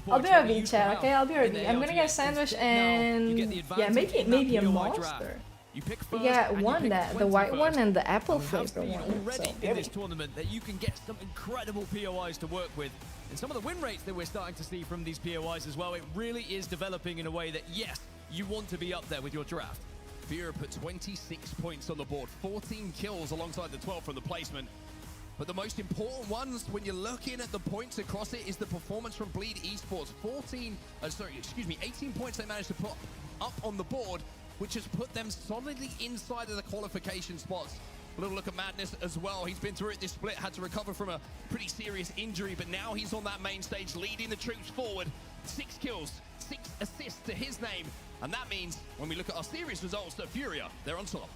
Speaker 2: I'll be right back, chat, okay? I'll be right back. I'm gonna get a sandwich and yeah, maybe a monster. We got one, the white one and the apple flavor one.
Speaker 18: Already in this tournament that you can get some incredible POIs to work with. And some of the win rates that we're starting to see from these POIs as well, it really is developing in a way that, yes, you want to be up there with your draft.
Speaker 13: Furia put 26 points on the board, 14 kills alongside the 12 from the placement. But the most important ones, when you're looking at the points across it, is the performance from Bleed Esports. 18 points they managed to put up on the board, which has put them solidly inside of the qualification spots. A little look at Madness as well. He's been through it this split, had to recover from a pretty serious injury, but now he's on that main stage leading the troops forward. 6 kills, 6 assists to his name. And that means, when we look at our series results, that Furia, they're on top.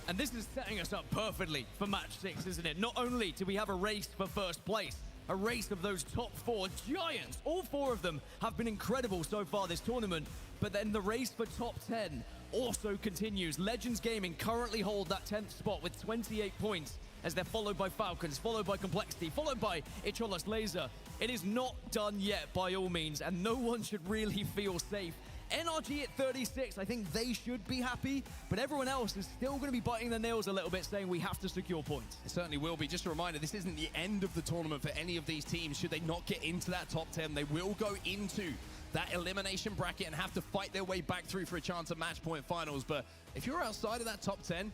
Speaker 18: And this is setting us up perfectly for match 6, isn't it? Not only do we have a race for first place, a race of those top 4 giants. All 4 of them have been incredible so far this tournament, but then the race for top 10 also continues. Legends Gaming currently hold that 10th spot with 28 points as they're followed by Falcons, followed by Complexity, followed by Icholas Laser. It is not done yet by all means, and no one should really feel safe. NRG at 36, I think they should be happy, but everyone else is still going to be biting their nails a little bit, saying we have to secure points.
Speaker 13: It certainly will be. Just a reminder, this isn't the end of the tournament for any of these teams. Should they not get into that top 10, they will go into that elimination bracket and have to fight their way back through for a chance at match point finals. But if you're outside of that top 10,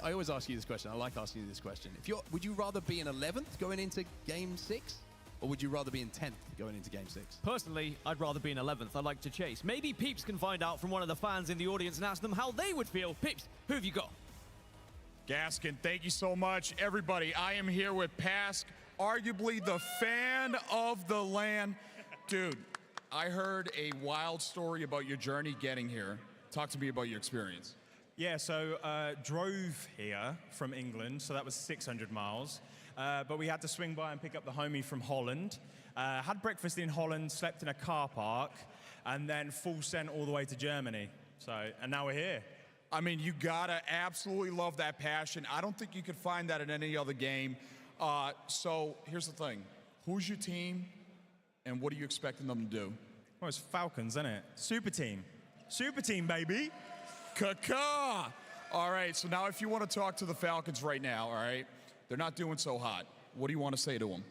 Speaker 13: I always ask you this question. I like asking you this question. Would you rather be in 11th going into game 6? Or would you rather be in 10th going into game 6?
Speaker 18: Personally, I'd rather be in 11th. I like to chase. Maybe Peeps can find out from one of the fans in the audience and ask them how they would feel. Peeps, who have you got?
Speaker 20: Gaskin, thank you so much. Everybody, I am here with Pask, arguably the fan of the land. Dude, I heard a wild story about your journey getting here. Talk to me about your experience.
Speaker 21: Yeah, so drove here from England, so that was 600 miles. But we had to swing by and pick up the homie from Holland. Had breakfast in Holland, slept in a car park, and then full sent all the way to Germany. So, and now we're here.
Speaker 20: I mean, you gotta absolutely love that passion. I don't think you could find that in any other game. So here's the thing. Who's your team, and what are you expecting them to do?
Speaker 21: Well, it's Falcons, isn't it? Super team. Super team, baby.
Speaker 20: Caca! All right, so now if you want to talk to the Falcons right now, all right? They're not doing so hot. What do you want to say to them?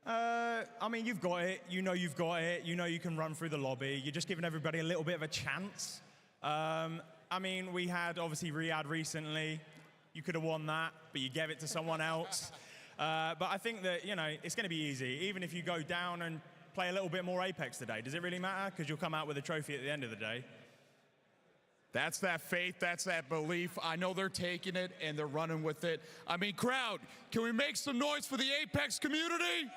Speaker 21: I mean, you've got it. You know you've got it. You know you can run through the lobby. You're just giving everybody a little bit of a chance. I mean, we had, obviously, Riyadh recently. You could have won that, but you gave it to someone else. But I think that, you know, it's going to be easy. Even if you go down and play a little bit more Apex today, does it really matter? Because you'll come out with a trophy at the end of the day.
Speaker 20: That's that faith, that's that belief. I know they're taking it and they're running with it. I mean, crowd, can we make some noise for the Apex community?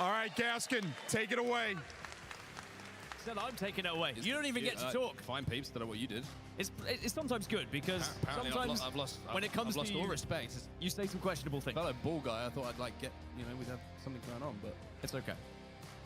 Speaker 20: All right, Gaskin, take it away.
Speaker 18: Said I'm taking it away. You don't even get to talk.
Speaker 13: Fine, Peeps. Don't know what you did.
Speaker 18: It's sometimes good because sometimes when it comes to
Speaker 13: all respect.
Speaker 18: You say some questionable things.
Speaker 13: Fellow ball guy, I thought I'd like get, you know, we'd have something going on, but
Speaker 18: it's okay.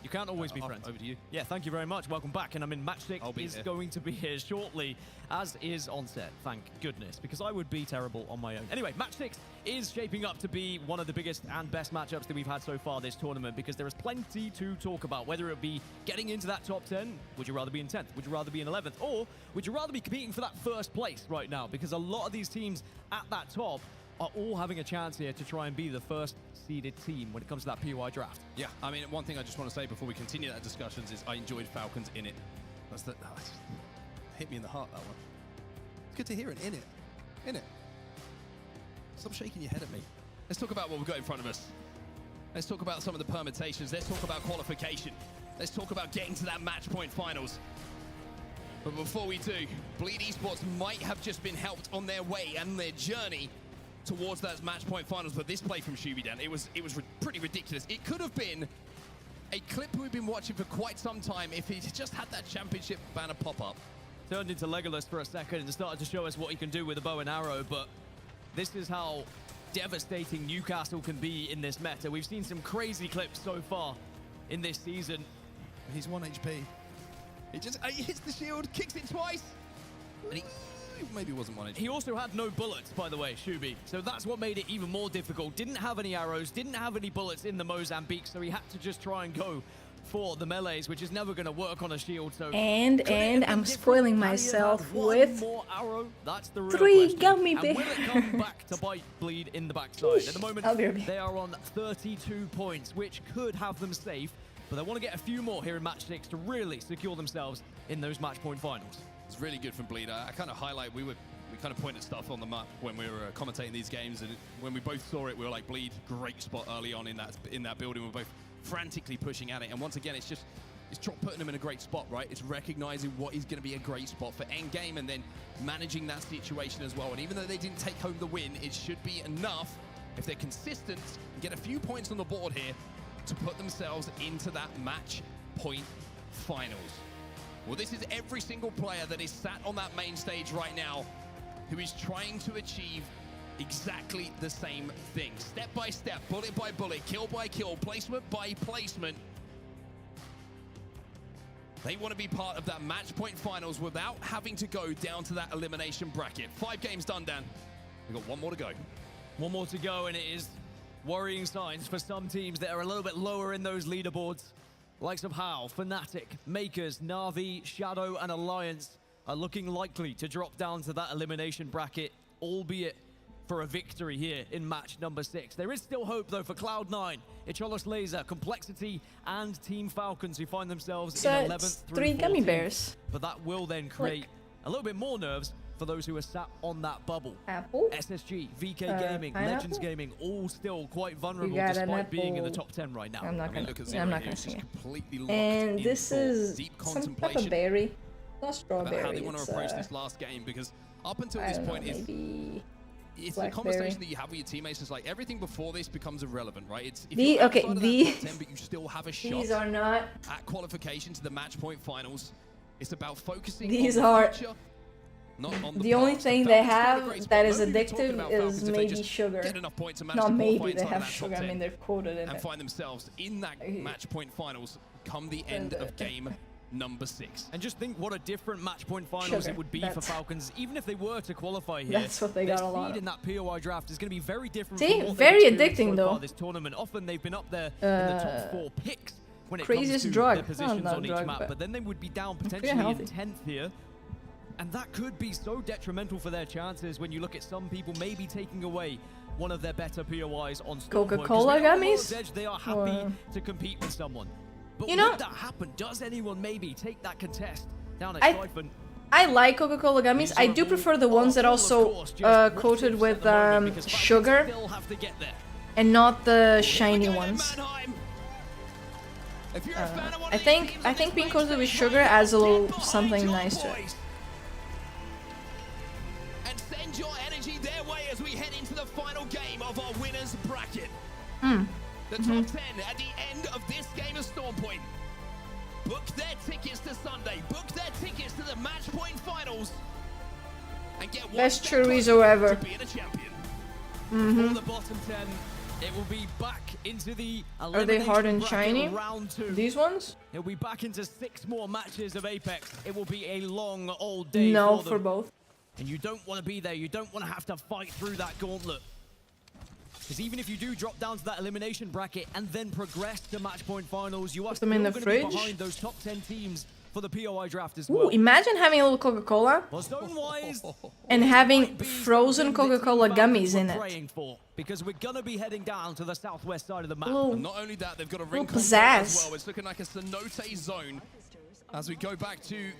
Speaker 18: You can't always be friends.
Speaker 13: Over to you.
Speaker 18: Yeah, thank you very much. Welcome back. And I mean, match 6 is going to be here shortly, as is Onset. Thank goodness, because I would be terrible on my own. Anyway, match 6 is shaping up to be one of the biggest and best matchups that we've had so far this tournament, because there is plenty to talk about, whether it be getting into that top 10. Would you rather be in 10th? Would you rather be in 11th? Or would you rather be competing for that first place right now? Because a lot of these teams at that top are all having a chance here to try and be the first seeded team when it comes to that POI draft.
Speaker 13: Yeah, I mean, one thing I just want to say before we continue that discussions is I enjoyed Falcons in it. Hit me in the heart, that one. It's good to hear it, in it. In it. Stop shaking your head at me. Let's talk about what we've got in front of us. Let's talk about some of the permutations. Let's talk about qualification. Let's talk about getting to that match point finals. But before we do, Bleed Esports might have just been helped on their way and their journey towards those match point finals. But this play from Shubidan, it was pretty ridiculous. It could have been a clip we've been watching for quite some time if he just had that championship banner pop up.
Speaker 18: Turned into Legolas for a second and started to show us what he can do with a bow and arrow, but this is how devastating Newcastle can be in this meta. We've seen some crazy clips so far in this season.
Speaker 13: He's 1 HP. He hits the shield, kicks it twice, and he maybe wasn't 1 HP.
Speaker 18: He also had no bullets, by the way, Shubi. So that's what made it even more difficult. Didn't have any arrows, didn't have any bullets in the Mozambique, so he had to just try and go for the melees, which is never going to work on a shield. So
Speaker 2: and I'm spoiling myself with
Speaker 18: more arrow. That's the real
Speaker 2: 3
Speaker 18: question.
Speaker 2: gummy
Speaker 18: And
Speaker 2: bears.
Speaker 18: will it come back to bite Bleed in the backside? At the moment, they are on 32 points, which could have them safe, but they want to get a few more here in match 6 to really secure themselves in those match point finals.
Speaker 13: It's really good from Bleed. I kind of highlight, we kind of pointed stuff on the map when we were commentating these games, and when we both saw it, we were like, Bleed, great spot early on in that building. We're both frantically pushing at it, and once again, it's putting him in a great spot, right? It's recognizing what is going to be a great spot for end game, and then managing that situation as well. And even though they didn't take home the win, it should be enough if they're consistent and get a few points on the board here to put themselves into that match point finals. Well, this is every single player that is sat on that main stage right now who is trying to achieve exactly the same thing. Step by step, bullet by bullet, kill by kill, placement by placement. They want to be part of that match point finals without having to go down to that elimination bracket. 5 games done, Dan. We've got 1 more to go.
Speaker 18: 1 more to go, and it is worrying signs for some teams that are a little bit lower in those leaderboards. Likes of How, Fnatic, Makers, Na'Vi, Shadow, and Alliance are looking likely to drop down to that elimination bracket, albeit for a victory here in match number 6. There is still hope, though, for Cloud9, Icholos Laser, Complexity, and Team Falcons, who find themselves in 11th through
Speaker 2: 3 gummy
Speaker 18: 14th.
Speaker 2: bears.
Speaker 18: But that will then create a little bit more nerves for those who are sat on that bubble.
Speaker 2: Apple?
Speaker 18: SSG, VK Gaming,
Speaker 2: pineapple?
Speaker 18: Legends Gaming, all still quite vulnerable
Speaker 2: got an
Speaker 18: despite being in the
Speaker 2: apple.
Speaker 18: top 10 right now.
Speaker 2: I'm not gonna.
Speaker 13: look at
Speaker 2: I'm
Speaker 13: Zero
Speaker 2: not
Speaker 13: here,
Speaker 2: gonna
Speaker 13: he's
Speaker 2: see
Speaker 13: just
Speaker 2: it.
Speaker 13: completely locked
Speaker 2: And
Speaker 13: in
Speaker 2: this
Speaker 13: for
Speaker 2: is
Speaker 13: deep
Speaker 2: some type
Speaker 13: contemplation
Speaker 2: of berry. Not
Speaker 13: about
Speaker 2: strawberry.
Speaker 13: how they want to
Speaker 2: it's,
Speaker 13: approach this last game, because up until
Speaker 2: I
Speaker 13: this
Speaker 2: don't know,
Speaker 13: point
Speaker 2: maybe
Speaker 13: it's the
Speaker 2: blackberry.
Speaker 13: conversation that you have with your teammates. It's like everything before this becomes irrelevant, right? It's if
Speaker 2: The-
Speaker 13: you're
Speaker 2: okay,
Speaker 13: outside of
Speaker 2: the-
Speaker 13: that top 10, but you still have a shot
Speaker 2: These are not.
Speaker 13: at qualification to the match point finals. It's about focusing
Speaker 2: These
Speaker 13: on the
Speaker 2: are.
Speaker 13: future, not on
Speaker 2: The only
Speaker 13: past.
Speaker 2: thing
Speaker 13: The
Speaker 2: they
Speaker 13: Falcons are in a great
Speaker 2: have
Speaker 13: spot.
Speaker 2: that is
Speaker 13: Nobody was talking
Speaker 2: addictive
Speaker 13: about
Speaker 2: is
Speaker 13: Falcons if they
Speaker 2: maybe
Speaker 13: just
Speaker 2: sugar.
Speaker 13: get enough points to manage
Speaker 2: Not
Speaker 13: to qualify
Speaker 2: maybe, they
Speaker 13: inside of
Speaker 2: have
Speaker 13: that top
Speaker 2: sugar. I
Speaker 13: 10
Speaker 2: mean, they're quoted in
Speaker 13: and
Speaker 2: it.
Speaker 13: find themselves in that match point finals come the end of game number 6.
Speaker 18: And just think what a different match point finals
Speaker 2: Sugar,
Speaker 18: it would be for
Speaker 2: that's-
Speaker 18: Falcons, even if they were to qualify here.
Speaker 2: That's what they got a lot
Speaker 18: Their
Speaker 2: of.
Speaker 18: speed in that POI draft is going to be very different.
Speaker 2: See?
Speaker 18: from what
Speaker 2: Very
Speaker 18: they've experienced
Speaker 2: addicting,
Speaker 18: so
Speaker 2: though.
Speaker 18: far this tournament. Often they've been up there in the top 4 picks when it
Speaker 2: Craziest
Speaker 18: comes to
Speaker 2: drug.
Speaker 18: their positions
Speaker 2: Not
Speaker 18: on each
Speaker 2: drug,
Speaker 18: map, but then they would be down
Speaker 2: pretty
Speaker 18: potentially in
Speaker 2: healthy.
Speaker 18: 10th here. And that could be so detrimental for their chances when you look at some people maybe taking away one of their better POIs on Stormpoint. 'Cause
Speaker 2: Coca-Cola
Speaker 18: we know on
Speaker 2: gummies?
Speaker 18: World's Edge, they are happy
Speaker 2: Or-
Speaker 18: to compete with someone. But
Speaker 2: You know-
Speaker 18: would that happen? Does anyone maybe take that contest down at
Speaker 2: I-
Speaker 18: Siphon?
Speaker 2: I like Coca-Cola gummies. I do prefer the ones that also coated with sugar and not the shiny ones. I think being coated with sugar adds a little something nice to it.
Speaker 13: And send your energy their way as we head into the final game of our winners bracket. The top 10 at the end of this game of Stormpoint. Book their tickets to Sunday. Book their tickets to the match point finals. And get one
Speaker 2: Best
Speaker 13: step
Speaker 2: chorizo
Speaker 13: closer
Speaker 2: ever.
Speaker 13: to being a champion.
Speaker 18: For the bottom 10, it will be back into the
Speaker 2: Are they
Speaker 18: elimination
Speaker 2: hard and
Speaker 18: bracket
Speaker 2: shiny?
Speaker 18: round 2.
Speaker 2: These ones?
Speaker 18: It'll be back into 6 more matches of Apex. It will be a long old day
Speaker 2: No,
Speaker 18: for them.
Speaker 2: for both.
Speaker 18: And you don't want to be there. You don't want to have to fight through that gauntlet. Because even if you do drop down to that elimination bracket and then progress to match point finals, you are
Speaker 2: Put
Speaker 18: still
Speaker 2: them in
Speaker 18: going
Speaker 2: the
Speaker 18: to be
Speaker 2: fridge?
Speaker 18: behind those top 10 teams for the POI draft as
Speaker 2: Ooh,
Speaker 18: well.
Speaker 2: imagine having a little Coca-Cola
Speaker 18: Well, zone-wise,
Speaker 2: and having frozen Coca-Cola gummies in
Speaker 18: we're
Speaker 2: it.
Speaker 18: praying for, because we're going to be heading down to the southwest side of the map.
Speaker 2: Little-
Speaker 13: And not only that, they've got a ring
Speaker 2: little
Speaker 13: control as
Speaker 2: pizzazz.
Speaker 13: well. It's looking like a cenote zone as we go back to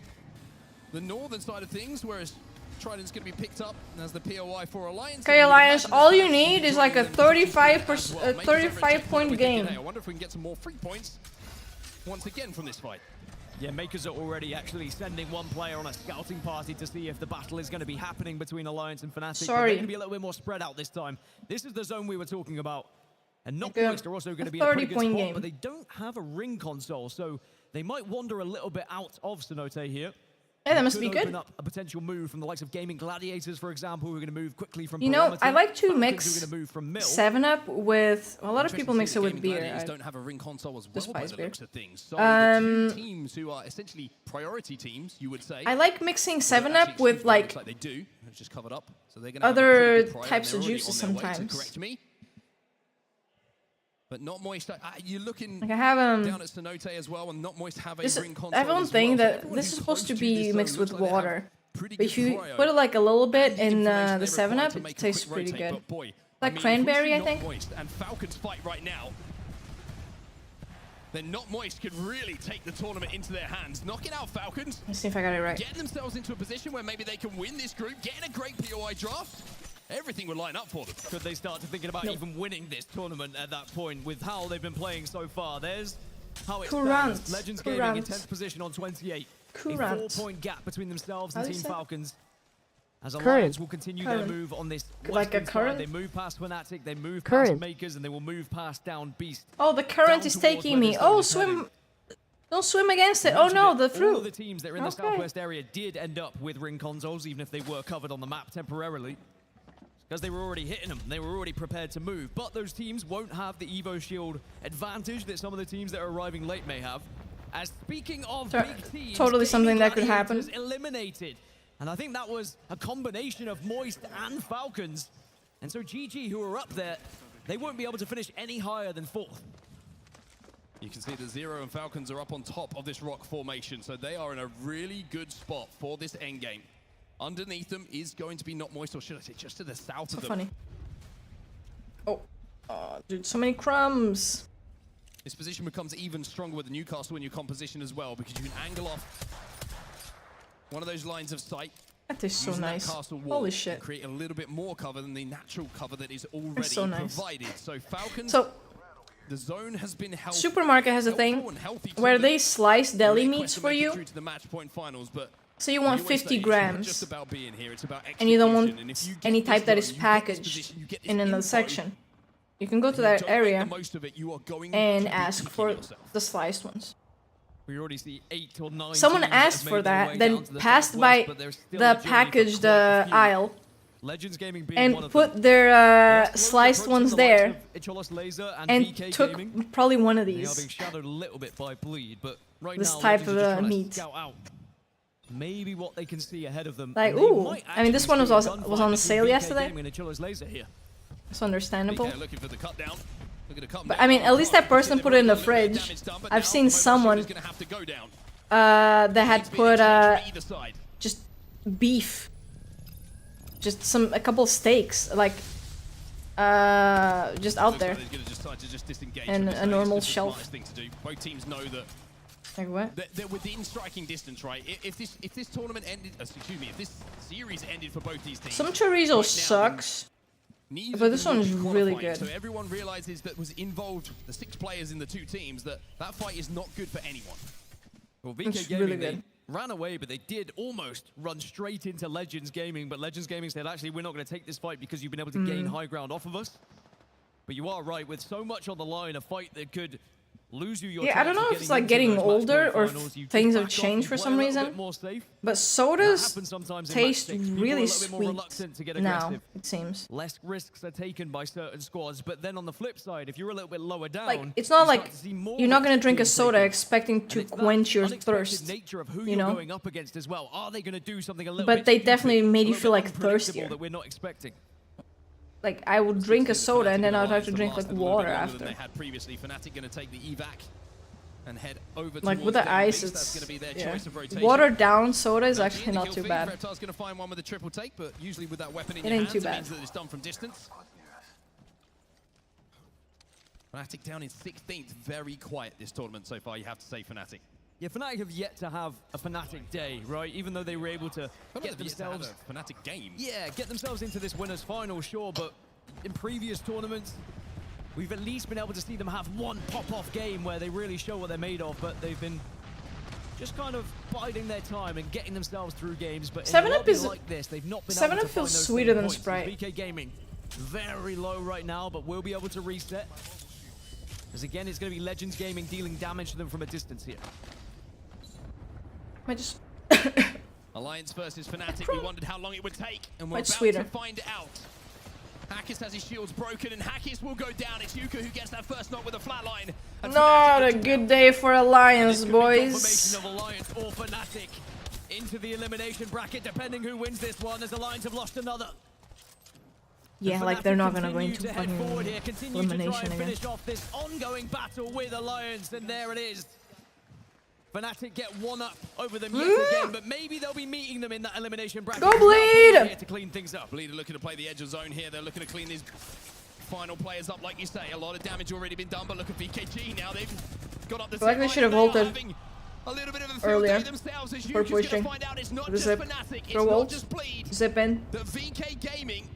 Speaker 13: the northern side of things, whereas Trident's going to be picked up as the POI for Alliance.
Speaker 2: Okay, Alliance, all you need is like a 35 point game.
Speaker 13: I wonder if we can get some more free points once again from this fight.
Speaker 18: Yeah, Makers are already actually sending one player on a scouting party to see if the battle is going to be happening between Alliance and Fnatic. But
Speaker 2: Sorry.
Speaker 18: they're going to be a little bit more spread out this time. This is the zone we were talking about. And not
Speaker 2: Like a-
Speaker 18: Moist are also going to
Speaker 2: a
Speaker 18: be in a pretty good
Speaker 2: 30-point
Speaker 18: spot,
Speaker 2: game.
Speaker 18: but they don't have a ring console, so they might wander a little bit out of Cenote here.
Speaker 2: Yeah, that must
Speaker 18: Could
Speaker 2: be good.
Speaker 18: open up a potential move from the likes of Gaming Gladiators, for example, who are going to move quickly from
Speaker 2: You know,
Speaker 18: perimeter.
Speaker 2: I like to
Speaker 18: Falcons,
Speaker 2: mix
Speaker 18: who are going to move from middle.
Speaker 2: 7-Up with... A lot of
Speaker 13: Interesting
Speaker 2: people
Speaker 13: to
Speaker 2: mix
Speaker 13: see
Speaker 2: it
Speaker 13: that
Speaker 2: with
Speaker 13: Gaming
Speaker 2: beer.
Speaker 13: Gladiators
Speaker 2: I
Speaker 13: don't have a ring console as well
Speaker 2: despise
Speaker 13: by the
Speaker 2: beer.
Speaker 13: looks of things. So the two
Speaker 2: Um,
Speaker 13: teams who are essentially priority teams, you would say.
Speaker 2: I like mixing
Speaker 13: Well,
Speaker 2: 7-Up
Speaker 13: actually,
Speaker 2: with
Speaker 13: excuse me, it looks
Speaker 2: like
Speaker 13: they do. It's just covered up. So they're gonna have a
Speaker 2: other
Speaker 13: pretty good prior,
Speaker 2: types
Speaker 13: and
Speaker 2: of
Speaker 13: they're already
Speaker 2: juices
Speaker 13: on their way to
Speaker 2: sometimes.
Speaker 13: correct me. But Not Moist, you're looking
Speaker 2: Like I have
Speaker 13: down at Cenote as well, and Not Moist have a
Speaker 2: This,
Speaker 13: ring console
Speaker 2: everyone
Speaker 13: as
Speaker 2: think
Speaker 13: well. So
Speaker 2: that
Speaker 13: everyone
Speaker 2: this
Speaker 13: who's
Speaker 2: is supposed to
Speaker 13: close
Speaker 2: be
Speaker 13: this zone
Speaker 2: mixed with
Speaker 13: looks like they have
Speaker 2: water.
Speaker 13: pretty
Speaker 2: But
Speaker 13: good
Speaker 2: if you
Speaker 13: cryo.
Speaker 2: put it like a little bit in
Speaker 13: Information
Speaker 2: the
Speaker 13: they require
Speaker 2: 7-Up,
Speaker 13: to
Speaker 2: it
Speaker 13: make a
Speaker 2: tastes
Speaker 13: quick
Speaker 2: pretty
Speaker 13: rotate,
Speaker 2: good.
Speaker 13: but boy,
Speaker 2: Like
Speaker 13: I mean,
Speaker 2: cranberry, I
Speaker 13: if we see
Speaker 2: think.
Speaker 13: Not Moist and Falcons fight right now, then Not Moist could really take the tournament into their hands, knocking out Falcons.
Speaker 2: Let's see if I got it right.
Speaker 13: Getting themselves into a position where maybe they can win this group, getting a great POI draft. Everything would line up for them.
Speaker 18: Could they start to thinking about even winning this tournament at that point with how they've been playing so far? There's how it
Speaker 2: Courant.
Speaker 18: stands. Legends Gaming in 10th position on 28. A
Speaker 2: Courant.
Speaker 18: 4-point gap between themselves
Speaker 2: How
Speaker 18: and
Speaker 2: do you
Speaker 18: Team
Speaker 2: say?
Speaker 18: Falcons. As
Speaker 2: Current.
Speaker 18: Alliance will continue their
Speaker 2: Current.
Speaker 18: move on this
Speaker 2: Like a
Speaker 18: western side.
Speaker 2: current?
Speaker 18: They move past Fnatic, they move past
Speaker 2: Current.
Speaker 18: Makers, and they will move past down Beast.
Speaker 2: Oh, the current
Speaker 18: Down
Speaker 2: is
Speaker 18: towards
Speaker 2: taking
Speaker 18: where
Speaker 2: me.
Speaker 18: this
Speaker 2: Oh,
Speaker 18: zone is heading.
Speaker 2: swim. Don't swim against it. Oh no, the
Speaker 18: All of
Speaker 2: fruit.
Speaker 18: the teams that are in the
Speaker 2: Okay.
Speaker 18: southwest area did end up with ring consoles, even if they were covered on the map temporarily. because they were already hitting them. They were already prepared to move. But those teams won't have the Evo Shield advantage that some of the teams that are arriving late may have. As speaking of big teams,
Speaker 2: totally something that could happen.
Speaker 18: Eliminated. And I think that was a combination of Moist and Falcons. And so GG, who are up there, they won't be able to finish any higher than 4th.
Speaker 17: You can see that Zero and Falcons are up on top of this rock formation, so they are in a really good spot for this endgame. Underneath them is going to be not Moist, or should I say just to the south of them.
Speaker 2: Funny. Oh, dude, so many crumbs.
Speaker 17: This position becomes even stronger with the Newcastle in your composition as well, because you can angle off one of those lines of sight.
Speaker 2: That is so nice.
Speaker 17: Castle wall
Speaker 2: Holy shit.
Speaker 17: And create a little bit more cover than the natural cover that is already
Speaker 2: so nice.
Speaker 17: provided. So Falcons,
Speaker 2: So
Speaker 17: the zone has been healthy.
Speaker 2: Supermarket has a thing where they slice deli meats for you.
Speaker 17: To the match point finals, but
Speaker 2: So you want 50 grams,
Speaker 17: just about being here. It's about
Speaker 2: and you don't want
Speaker 17: execution. And if you get
Speaker 2: any
Speaker 17: this
Speaker 2: type that
Speaker 17: low,
Speaker 2: is
Speaker 17: you get this
Speaker 2: packaged
Speaker 17: position, you get this
Speaker 2: in another
Speaker 17: info,
Speaker 2: section. You can go to
Speaker 17: and you
Speaker 2: that
Speaker 17: don't make
Speaker 2: area
Speaker 17: the most of it, you are going
Speaker 2: and
Speaker 17: to be
Speaker 2: ask
Speaker 17: kicking
Speaker 2: for
Speaker 17: yourself.
Speaker 2: the sliced ones.
Speaker 18: We already see 8 or 9.
Speaker 2: Someone
Speaker 18: teams that
Speaker 2: asked
Speaker 18: have
Speaker 2: for
Speaker 18: made their
Speaker 2: that,
Speaker 18: way
Speaker 2: then
Speaker 18: down to the
Speaker 2: passed
Speaker 18: southwest,
Speaker 2: by
Speaker 18: but there's still a
Speaker 2: the
Speaker 18: journey for
Speaker 2: packaged
Speaker 18: quite a few.
Speaker 2: aisle
Speaker 18: Legends Gaming being one
Speaker 2: and
Speaker 18: of
Speaker 2: put
Speaker 18: them.
Speaker 2: their sliced ones there
Speaker 18: Icholos Laser and
Speaker 2: and
Speaker 18: VK
Speaker 2: took
Speaker 18: Gaming.
Speaker 2: probably one of
Speaker 18: They are
Speaker 2: these.
Speaker 18: being shadowed a little bit by Bleed, but right
Speaker 2: This
Speaker 18: now
Speaker 2: type
Speaker 18: Legends
Speaker 2: of
Speaker 18: are just trying to
Speaker 2: meat.
Speaker 18: scout out maybe what they can see ahead of them.
Speaker 2: Like,
Speaker 18: And they
Speaker 2: ooh,
Speaker 18: might
Speaker 2: I mean, this
Speaker 18: actually
Speaker 2: one
Speaker 18: see a
Speaker 2: was
Speaker 18: gunfight
Speaker 2: on
Speaker 18: between
Speaker 2: sale
Speaker 18: VK
Speaker 2: yesterday.
Speaker 18: Gaming and Icholos Laser here.
Speaker 2: It's understandable.
Speaker 17: VK looking for the cut down.
Speaker 2: But I mean, at least that person put it in the fridge. I've seen someone that had put just beef, just a couple of steaks, like just out there, and a normal shelf.
Speaker 17: Both teams know that.
Speaker 2: Like what?
Speaker 17: They're within striking distance, right? If this tournament ended, excuse me, if this series ended for both these teams.
Speaker 2: Some chorizo sucks, but this one is really good.
Speaker 17: So everyone realizes that was involved, the 6 players in the 2 teams, that fight is not good for anyone.
Speaker 18: Well, VK
Speaker 2: It's
Speaker 18: Gaming,
Speaker 2: really
Speaker 18: they
Speaker 2: good.
Speaker 18: ran away, but they did almost run straight into Legends Gaming. But Legends Gaming said, actually, we're not going to take this fight because you've been able to gain high ground off of us. But you are right, with so much on the line, a fight that could lose you your
Speaker 2: Yeah, I don't
Speaker 18: chance
Speaker 2: know
Speaker 18: of
Speaker 2: if it's
Speaker 18: getting
Speaker 2: like
Speaker 18: into
Speaker 2: getting
Speaker 18: those
Speaker 2: older
Speaker 18: match point
Speaker 2: or
Speaker 18: finals. You
Speaker 2: things
Speaker 18: back
Speaker 2: have
Speaker 18: off
Speaker 2: changed
Speaker 18: and
Speaker 2: for
Speaker 18: play
Speaker 2: some
Speaker 18: a little bit
Speaker 2: reason.
Speaker 18: more safe.
Speaker 2: But
Speaker 18: That
Speaker 2: sodas
Speaker 18: happens sometimes in
Speaker 2: taste
Speaker 18: match 6. People are a
Speaker 2: really
Speaker 18: little bit more
Speaker 2: sweet
Speaker 18: reluctant to get
Speaker 2: now,
Speaker 18: aggressive.
Speaker 2: it seems.
Speaker 18: Less risks are taken by certain squads, but then on the flip side, if you're a little bit lower down,
Speaker 2: Like, it's not
Speaker 18: you
Speaker 2: like
Speaker 18: start to see more
Speaker 2: you're not gonna
Speaker 18: risks
Speaker 2: drink a
Speaker 18: being
Speaker 2: soda
Speaker 18: taken.
Speaker 2: expecting to
Speaker 18: And it's that
Speaker 2: quench your
Speaker 18: unexpected
Speaker 2: thirst,
Speaker 18: nature of who
Speaker 2: you
Speaker 18: you're
Speaker 2: know?
Speaker 18: going up against as well. Are they going to do something a little
Speaker 2: But
Speaker 18: bit
Speaker 2: they
Speaker 18: stupid,
Speaker 2: definitely made
Speaker 18: a
Speaker 2: you
Speaker 18: little
Speaker 2: feel
Speaker 18: bit
Speaker 2: like
Speaker 18: unpredictable
Speaker 2: thirstier.
Speaker 18: that we're not expecting?
Speaker 2: Like, I would drink a soda and then I'd have to drink like water
Speaker 17: Than
Speaker 2: after.
Speaker 17: they had previously. Fnatic going to take the evac and head over
Speaker 2: Like
Speaker 17: towards
Speaker 2: with the
Speaker 17: their
Speaker 2: ice,
Speaker 17: base. That's
Speaker 2: it's
Speaker 17: going to be their
Speaker 2: yeah.
Speaker 17: choice of rotation.
Speaker 2: Watered down soda is
Speaker 17: Now,
Speaker 2: actually
Speaker 17: in the
Speaker 2: not
Speaker 17: kill
Speaker 2: too
Speaker 17: feed,
Speaker 2: bad.
Speaker 17: Reptile's going to find one with a triple take, but usually with that weapon in
Speaker 2: It
Speaker 17: your
Speaker 2: ain't
Speaker 17: hands,
Speaker 2: too
Speaker 17: it
Speaker 2: bad.
Speaker 17: means that it's done from distance. Fnatic down in 16th, very quiet this tournament so far, you have to say, Fnatic.
Speaker 18: Yeah, Fnatic have yet to have a Fnatic day, right? Even though they were able to get themselves
Speaker 17: a Fnatic game.
Speaker 18: Yeah, get themselves into this winners final, sure, but in previous tournaments, we've at least been able to see them have one pop-off game where they really show what they're made of, but they've been just kind of biding their time and getting themselves through games. But
Speaker 2: 7-Up is
Speaker 18: like this, they've not been
Speaker 2: 7-Up
Speaker 18: able to
Speaker 2: feels
Speaker 18: find those
Speaker 2: sweeter
Speaker 18: same
Speaker 2: than
Speaker 18: points.
Speaker 2: Sprite.
Speaker 18: VK Gaming very low right now, but we'll be able to reset. Because again, it's going to be Legends Gaming dealing damage to them from a distance here.
Speaker 2: I just
Speaker 17: Alliance versus Fnatic, we wondered how long it would take, and we're
Speaker 2: Much
Speaker 17: about
Speaker 2: sweeter.
Speaker 17: to find out. Hackis has his shields broken, and Hackis will go down. It's Yuka who gets that first knock with a flatline.
Speaker 2: not a good day for Alliance, boys.
Speaker 18: Confirmation of Alliance or Fnatic into the elimination bracket, depending who wins this one, as Alliance have lost another.
Speaker 2: Yeah, like they're not gonna go into
Speaker 18: head forward here,
Speaker 2: fucking
Speaker 18: continue to try
Speaker 2: elimination
Speaker 18: and
Speaker 2: again.
Speaker 18: finish off this ongoing battle with Alliance, and there it is. Fnatic get one up over them yet again, but maybe they'll be meeting them in that elimination bracket.
Speaker 2: Go Bleed!
Speaker 17: Here to clean things up. Bleed are looking to play the edge of zone here. They're looking to clean these final players up, like you say. A lot of damage already been done, but look at VKG now. They've got up the
Speaker 2: I feel like they should have ulted
Speaker 17: a little bit of a
Speaker 2: earlier
Speaker 17: themselves as
Speaker 2: for pushing.
Speaker 17: find out it's not
Speaker 2: The
Speaker 17: just
Speaker 2: zip.
Speaker 17: Fnatic, it's
Speaker 2: Throw
Speaker 17: not
Speaker 2: ult.
Speaker 17: just Bleed.
Speaker 2: Zip in.
Speaker 17: The VK Gaming,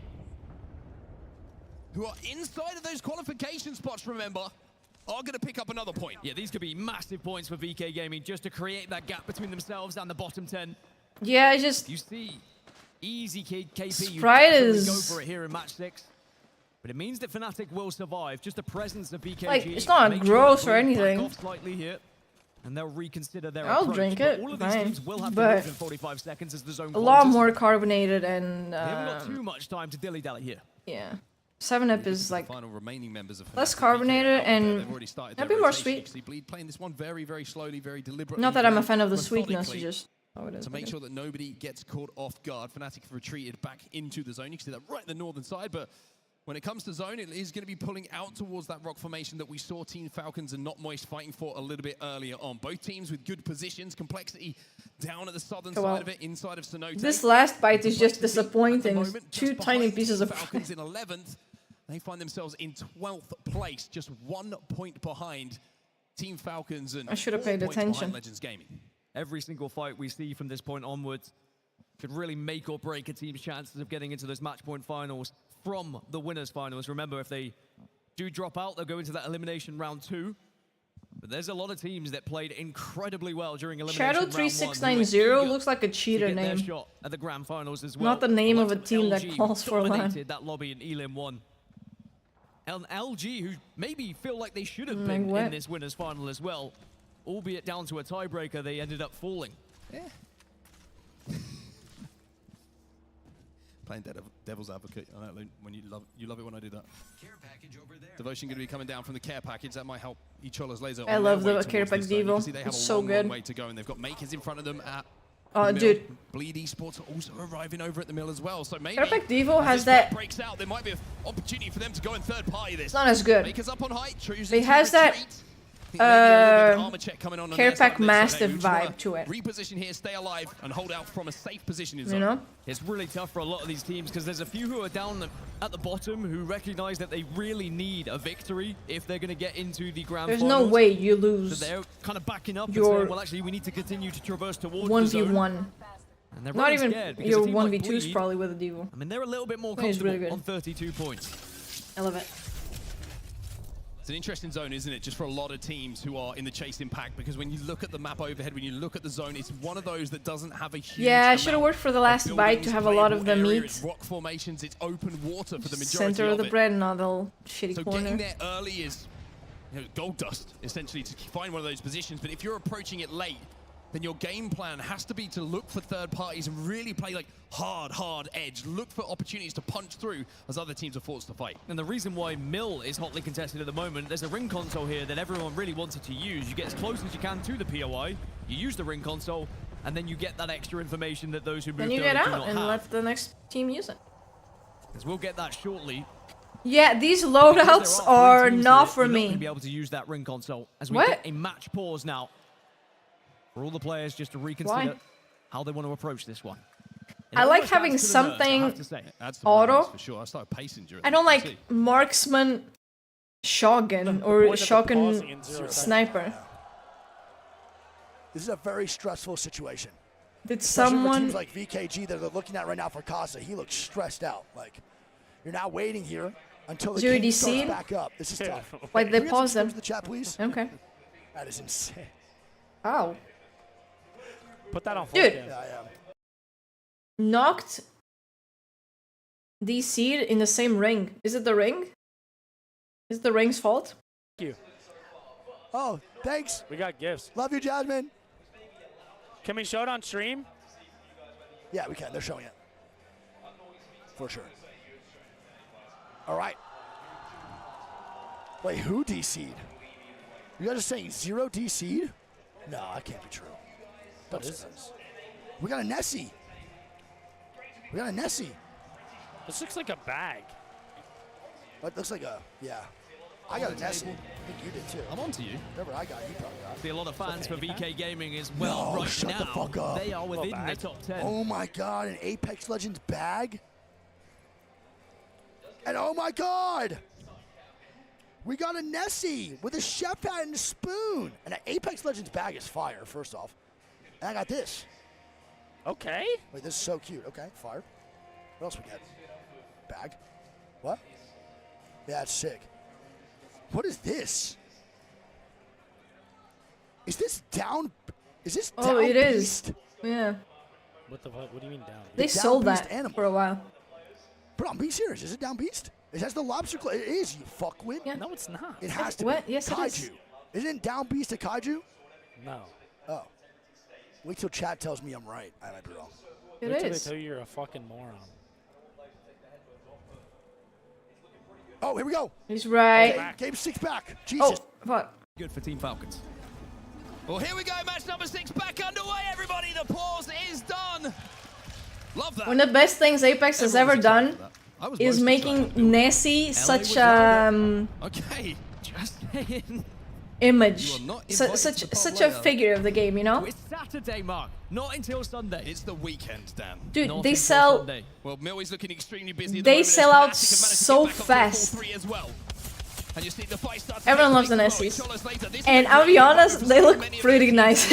Speaker 17: who are inside of those qualification spots, remember, are going to pick up another point.
Speaker 18: Yeah, these could be massive points for VK Gaming just to create that gap between themselves and the bottom 10.
Speaker 2: Yeah, I just
Speaker 18: You see, easy KP,
Speaker 2: Sprite
Speaker 18: you
Speaker 2: is-
Speaker 18: go for it here in match 6. But it means that Fnatic will survive. Just the presence of VKG.
Speaker 2: Like, it's not
Speaker 18: makes
Speaker 2: gross
Speaker 18: sure
Speaker 2: or
Speaker 18: that Bleed back
Speaker 2: anything.
Speaker 18: off slightly here. And they'll reconsider their
Speaker 2: I'll
Speaker 18: approach.
Speaker 2: drink
Speaker 18: But
Speaker 2: it,
Speaker 18: all of these
Speaker 2: fine.
Speaker 18: teams will have to
Speaker 2: But
Speaker 18: move in 45 seconds as the zone
Speaker 2: a lot
Speaker 18: closes.
Speaker 2: more carbonated and
Speaker 18: They haven't got too much time to dilly-dally here.
Speaker 2: yeah. 7-Up is like
Speaker 17: Final remaining members of
Speaker 2: less
Speaker 17: Fnatic
Speaker 2: carbonated and
Speaker 17: they've already started
Speaker 2: a
Speaker 17: their
Speaker 2: bit more
Speaker 17: rotation.
Speaker 2: sweet.
Speaker 17: You can see Bleed playing this one very, very slowly, very deliberately.
Speaker 2: Not that I'm a
Speaker 17: very
Speaker 2: fan of the sweetness,
Speaker 17: methodically
Speaker 2: just how it is.
Speaker 17: to make sure that nobody gets caught off guard. Fnatic have retreated back into the zone. You can see that right in the northern side, but when it comes to zone, it is going to be pulling out towards that rock formation that we saw Team Falcons and Not Moist fighting for a little bit earlier on. Both teams with good positions, complexity down at the southern side of it, inside of Sonote.
Speaker 2: This last bite is just disappointing. Two tiny pieces of
Speaker 17: Falcons in 11th. They find themselves in 12th place, just 1 point behind Team Falcons and
Speaker 2: I should have
Speaker 17: 4
Speaker 2: paid
Speaker 17: points
Speaker 2: attention.
Speaker 17: behind Legends Gaming.
Speaker 18: Every single fight we see from this point onwards could really make or break a team's chances of getting into those match point finals from the winners finals. Remember, if they do drop out, they'll go into that elimination round 2. But there's a lot of teams that played incredibly well during elimination
Speaker 2: Shadow
Speaker 18: round 1.
Speaker 2: 3690 looks like a cheater
Speaker 18: to get their
Speaker 2: name.
Speaker 18: shot at the grand finals as well.
Speaker 2: Not the name
Speaker 18: The
Speaker 2: of a
Speaker 18: likes
Speaker 2: team that
Speaker 18: LG
Speaker 2: calls for LAN.
Speaker 18: dominated that lobby in Elim 1. And LG, who maybe feel like they should have been in this winners final as well, albeit down to a tiebreaker, they ended up falling.
Speaker 17: Yeah. Playing devil's advocate. I know, when you love it when I do that. Devotion going to be coming down from the care package. That might help Echola's laser.
Speaker 2: I love the care pack Devo. It's so good.
Speaker 17: Way to go, and they've got makers in front of them at.
Speaker 2: Oh, dude.
Speaker 17: Bleed Esports are also arriving over at the mill as well. So maybe
Speaker 2: Care pack Devo
Speaker 17: as
Speaker 2: has
Speaker 17: this fight
Speaker 2: that.
Speaker 17: breaks out, there might be an opportunity for them to go in third party this.
Speaker 2: It's not as good.
Speaker 17: Makers up on height.
Speaker 2: It has that care pack mastiff vibe to it.
Speaker 17: Reposition here, stay alive, and hold out from a safe position in
Speaker 2: You
Speaker 17: zone.
Speaker 2: know?
Speaker 18: It's really tough for a lot of these teams because there's a few who are down at the bottom who recognize that they really need a victory if they're going to get into the grand
Speaker 2: There's
Speaker 18: finals.
Speaker 2: no way you lose.
Speaker 18: So they're kind of backing up and
Speaker 2: your
Speaker 18: saying, well, actually, we need to continue to traverse towards the
Speaker 2: 1v1.
Speaker 18: zone. And they're
Speaker 2: Not
Speaker 18: really
Speaker 2: even
Speaker 18: scared because
Speaker 2: your
Speaker 18: a team like
Speaker 2: 1v2s
Speaker 18: Bleed,
Speaker 2: probably with a Devo.
Speaker 18: I mean, they're a little bit more
Speaker 2: I think it's
Speaker 18: comfortable
Speaker 2: really good.
Speaker 18: on 32 points.
Speaker 2: I love it.
Speaker 17: It's an interesting zone, isn't it? Just for a lot of teams who are in the chasing pack, because when you look at the map overhead, when you look at the zone, it's one of those that doesn't have a huge
Speaker 2: Yeah, I should have worked for the last
Speaker 17: of
Speaker 2: bite to have a lot of the
Speaker 17: playable area.
Speaker 2: meat.
Speaker 17: It's rock formations, it's open water for the majority
Speaker 2: Center of the
Speaker 17: it.
Speaker 2: bread, not the little shitty
Speaker 17: So
Speaker 2: corner.
Speaker 17: getting there early is gold dust, essentially, to find one of those positions. But if you're approaching it late, then your game plan has to be to look for third parties and really play like hard edge. Look for opportunities to punch through as other teams are forced to fight.
Speaker 18: And the reason why Mill is hotly contested at the moment, there's a ring console here that everyone really wanted to use. You get as close as you can to the POI, you use the ring console, and then you get that extra information that those who moved
Speaker 2: Then you
Speaker 18: early
Speaker 2: get
Speaker 18: do
Speaker 2: out
Speaker 18: not
Speaker 2: and
Speaker 18: have.
Speaker 2: let the next team use it.
Speaker 18: Because we'll get that shortly.
Speaker 2: Yeah, these
Speaker 18: Because
Speaker 2: loadouts
Speaker 18: there are
Speaker 2: are
Speaker 18: three teams
Speaker 2: not
Speaker 18: here,
Speaker 2: for
Speaker 18: you're not
Speaker 2: me.
Speaker 18: going to be able to use that ring console as we
Speaker 2: What?
Speaker 18: get a match pause now for all the players just to reconsider
Speaker 2: Why?
Speaker 18: how they want to approach this one.
Speaker 2: I like having something auto.
Speaker 17: For sure. I started pacing during
Speaker 2: I don't like marksman shotgun or shotgun sniper.
Speaker 19: This is a very stressful situation.
Speaker 2: Did
Speaker 19: Especially for
Speaker 2: someone
Speaker 19: teams like VKG that they're looking at right now for Casa? He looks stressed out. Like, you're now waiting here until the
Speaker 2: Is your
Speaker 19: game starts
Speaker 2: ADC?
Speaker 19: back up. This is tough.
Speaker 2: Wait, they
Speaker 19: Can we get some
Speaker 2: paused them.
Speaker 19: screams in the chat, please?
Speaker 2: Okay.
Speaker 19: That is insane.
Speaker 2: Ow.
Speaker 3: Put that on full
Speaker 2: Dude.
Speaker 3: cam.
Speaker 19: Yeah, I am.
Speaker 2: Knocked DC in the same ring. Is it the ring? Is it the ring's fault?
Speaker 3: Thank you.
Speaker 19: Oh, thanks.
Speaker 3: We got gifts.
Speaker 19: Love you, Jasmine.
Speaker 3: Can we show it on stream?
Speaker 19: Yeah, we can. They're showing it. For sure. All right. Wait, who DC'd? You guys are saying 0 DC'd? No, that can't be true.
Speaker 3: What
Speaker 19: Don't
Speaker 3: is
Speaker 19: say
Speaker 3: this?
Speaker 19: that. We got a Nessie. We got a Nessie.
Speaker 3: This looks like a bag.
Speaker 19: That looks like a, yeah. I got a Nessie. I think you did too.
Speaker 17: I'm on to you.
Speaker 19: Whatever I got, you probably got.
Speaker 18: Be a lot of fans for VK Gaming as well.
Speaker 19: No,
Speaker 18: right
Speaker 19: shut
Speaker 18: now,
Speaker 19: the fuck up.
Speaker 18: they are within the top 10.
Speaker 19: Oh my God, an Apex Legends bag? And oh my God! We got a Nessie with a chef hat and a spoon. And an Apex Legends bag is fire, first off. And I got this.
Speaker 3: Okay.
Speaker 19: Wait, this is so cute. Okay, fire. What else we got? Bag. What? Yeah, it's sick. What is this? Is this down? Is this down?
Speaker 2: Oh, it is.
Speaker 19: beast?
Speaker 2: Yeah.
Speaker 3: What the fuck? What do you mean down?
Speaker 2: They
Speaker 19: The down
Speaker 2: sold
Speaker 19: beast
Speaker 2: that
Speaker 19: animal.
Speaker 2: for a while.
Speaker 19: Bro, I'm being serious. Is it down beast? It has the lobster claw. It is, you fuckwit.
Speaker 2: Yeah.
Speaker 3: No, it's not.
Speaker 19: It has to
Speaker 2: What?
Speaker 19: be.
Speaker 2: Yes, it
Speaker 19: Kaiju.
Speaker 2: is.
Speaker 19: Isn't down beast a kaiju?
Speaker 3: No.
Speaker 19: Oh. Wait till chat tells me I'm right. I might be wrong.
Speaker 2: It
Speaker 3: Wait till
Speaker 2: is.
Speaker 3: they tell you you're a fucking moron.
Speaker 19: Oh, here we go.
Speaker 2: He's right.
Speaker 19: Okay, game 6 back. Jesus.
Speaker 2: Oh, fuck.
Speaker 18: Good for Team Falcons.
Speaker 13: Well, here we go. Match number 6 back underway, everybody. The pause is done. Love that.
Speaker 2: One of the best things Apex has ever done is making Nessie such a
Speaker 18: just saying.
Speaker 2: image, such a figure of the game, you know?
Speaker 18: It's Saturday, Mark. Not until Sunday.
Speaker 17: It's the weekend, Dan.
Speaker 2: Dude,
Speaker 18: Not
Speaker 2: they
Speaker 18: until
Speaker 2: sell.
Speaker 18: Sunday.
Speaker 13: Well, Milwie's looking extremely busy. At the
Speaker 2: They
Speaker 13: moment.
Speaker 2: sell out
Speaker 13: Fnatic have managed to
Speaker 2: so
Speaker 13: get back up to
Speaker 2: fast.
Speaker 13: 4-3 as well. And you see the fight starts
Speaker 2: Everyone loves the Nessies. And I'll be honest, they look pretty nice.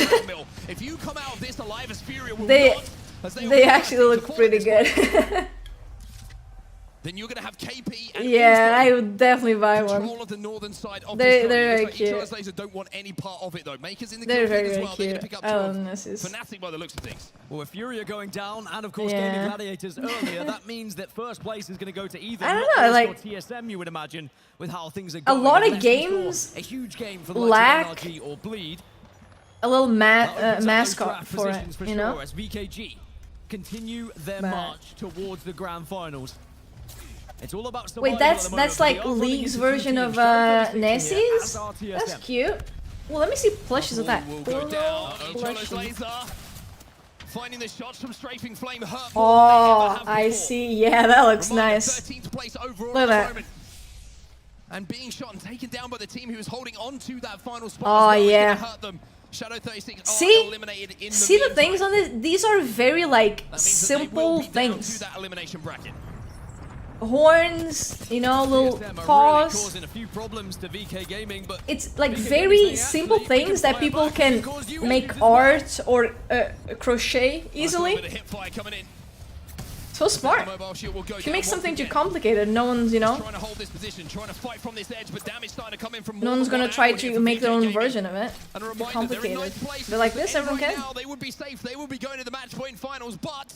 Speaker 13: If you come out of this alive, Asperia will
Speaker 2: they
Speaker 13: not, as
Speaker 2: they actually look pretty good.
Speaker 13: then you're going to have KP and
Speaker 2: Yeah, I would definitely buy
Speaker 13: control
Speaker 2: one.
Speaker 13: of the northern side of
Speaker 2: They're
Speaker 13: this
Speaker 2: very
Speaker 13: like
Speaker 2: cute.
Speaker 13: Each laser don't want any part of it though. Makers in the
Speaker 2: They're
Speaker 13: kill
Speaker 2: very,
Speaker 13: feed as
Speaker 2: very
Speaker 13: well. They're
Speaker 2: cute.
Speaker 13: going to pick up
Speaker 2: I love
Speaker 13: 12.
Speaker 2: Nessies.
Speaker 13: Fnatic by the looks of things.
Speaker 18: Well, with Fury going down and of course
Speaker 2: Yeah.
Speaker 18: Gaming Gladiators earlier, that means that first place is going to go to either
Speaker 2: I don't
Speaker 18: Not
Speaker 2: know,
Speaker 18: Force
Speaker 2: like-
Speaker 18: or TSM, you would imagine, with how things are
Speaker 2: A
Speaker 18: going.
Speaker 2: lot of
Speaker 18: Unless we score
Speaker 2: games
Speaker 18: a huge game for the
Speaker 2: lack
Speaker 18: likes of NRG or Bleed.
Speaker 2: a little
Speaker 18: That opens up those
Speaker 2: mascot
Speaker 18: draft
Speaker 2: for it,
Speaker 18: positions for
Speaker 2: you
Speaker 18: sure,
Speaker 2: know?
Speaker 18: as VKG continue their
Speaker 2: But-
Speaker 18: march towards the grand finals. It's all about
Speaker 2: Wait,
Speaker 18: survival
Speaker 2: that's
Speaker 18: at the moment,
Speaker 2: that's
Speaker 18: but they
Speaker 2: like
Speaker 18: are running
Speaker 2: League's
Speaker 18: into two
Speaker 2: version of
Speaker 18: teams. Strike for distinction here,
Speaker 2: Nessies?
Speaker 18: as are
Speaker 2: That's
Speaker 18: TSM.
Speaker 2: cute. Well, let me see plushes of that.
Speaker 13: Will go down. Ocholo's
Speaker 2: Plushes.
Speaker 13: laser. Finding the shots from Strafing Flame hurt more
Speaker 2: Oh,
Speaker 13: than they ever have
Speaker 2: I
Speaker 13: before.
Speaker 2: see. Yeah, that looks
Speaker 13: Reminder,
Speaker 2: nice.
Speaker 13: 13th place overall
Speaker 2: Look at
Speaker 13: at the
Speaker 2: that.
Speaker 13: moment. And being shot and taken down by the team who is holding on to that final spot.
Speaker 2: Oh,
Speaker 13: as well.
Speaker 2: yeah.
Speaker 13: It's gonna hurt them. Shadow 36 are
Speaker 2: See?
Speaker 13: eliminated in
Speaker 2: See the
Speaker 13: meantime.
Speaker 2: things on this? These are very like
Speaker 13: That means that they will
Speaker 2: simple
Speaker 13: be down
Speaker 2: things.
Speaker 13: to that elimination bracket.
Speaker 2: Horns, you know, little
Speaker 18: TSM are really
Speaker 2: paws.
Speaker 18: causing a few problems to VK Gaming, but
Speaker 2: It's like
Speaker 18: VK
Speaker 2: very
Speaker 18: Gaming, they
Speaker 2: simple
Speaker 18: actually
Speaker 2: things that
Speaker 18: fire
Speaker 2: people
Speaker 18: back
Speaker 2: can
Speaker 18: and cause you
Speaker 2: make
Speaker 18: issues as well.
Speaker 2: art or crochet
Speaker 13: Nice
Speaker 2: easily.
Speaker 13: little bit of hip fire coming in.
Speaker 2: So smart.
Speaker 13: Mobile shield will go
Speaker 2: If you
Speaker 13: down
Speaker 2: make
Speaker 13: once
Speaker 2: something too
Speaker 13: again.
Speaker 2: complicated, no one's, you know,
Speaker 13: Trying to hold this position, trying to fight from this edge, but damage starting to come in from
Speaker 2: no
Speaker 13: more
Speaker 2: one's
Speaker 13: than
Speaker 2: gonna
Speaker 13: one
Speaker 2: try
Speaker 13: angle here
Speaker 2: to
Speaker 13: from
Speaker 2: make their
Speaker 13: VK
Speaker 2: own
Speaker 13: Gaming.
Speaker 2: version of it.
Speaker 13: And a
Speaker 2: Too
Speaker 13: reminder, they're in
Speaker 2: complicated.
Speaker 13: ninth place.
Speaker 2: But like
Speaker 13: If
Speaker 2: this,
Speaker 13: they
Speaker 2: everyone
Speaker 13: right
Speaker 2: can.
Speaker 13: now, they would be safe. They would be going to the match point finals, but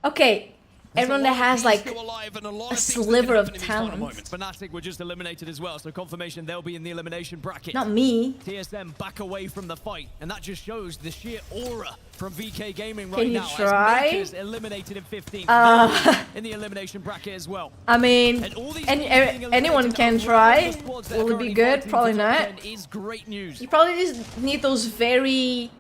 Speaker 2: Okay, everyone that has like
Speaker 13: still alive and a lot
Speaker 2: a
Speaker 13: of things that can
Speaker 2: sliver of
Speaker 13: happen in these final
Speaker 2: talent.
Speaker 13: moments.
Speaker 18: Fnatic were just eliminated as well, so confirmation they'll be in the elimination bracket.
Speaker 2: Not me.
Speaker 18: TSM back away from the fight, and that just shows the sheer aura from VK Gaming
Speaker 2: Can
Speaker 18: right
Speaker 2: you
Speaker 18: now.
Speaker 2: try?
Speaker 18: As Makers eliminated in 15th, in the elimination bracket as well.
Speaker 2: I mean,
Speaker 18: And all these
Speaker 2: any,
Speaker 18: teams being
Speaker 2: anyone
Speaker 18: eliminated
Speaker 2: can
Speaker 18: out of
Speaker 2: try.
Speaker 18: all the squads that are
Speaker 2: Will it be
Speaker 18: currently
Speaker 2: good?
Speaker 18: fighting
Speaker 2: Probably
Speaker 18: for top
Speaker 2: not.
Speaker 18: 10 is great news.
Speaker 2: You probably just need those very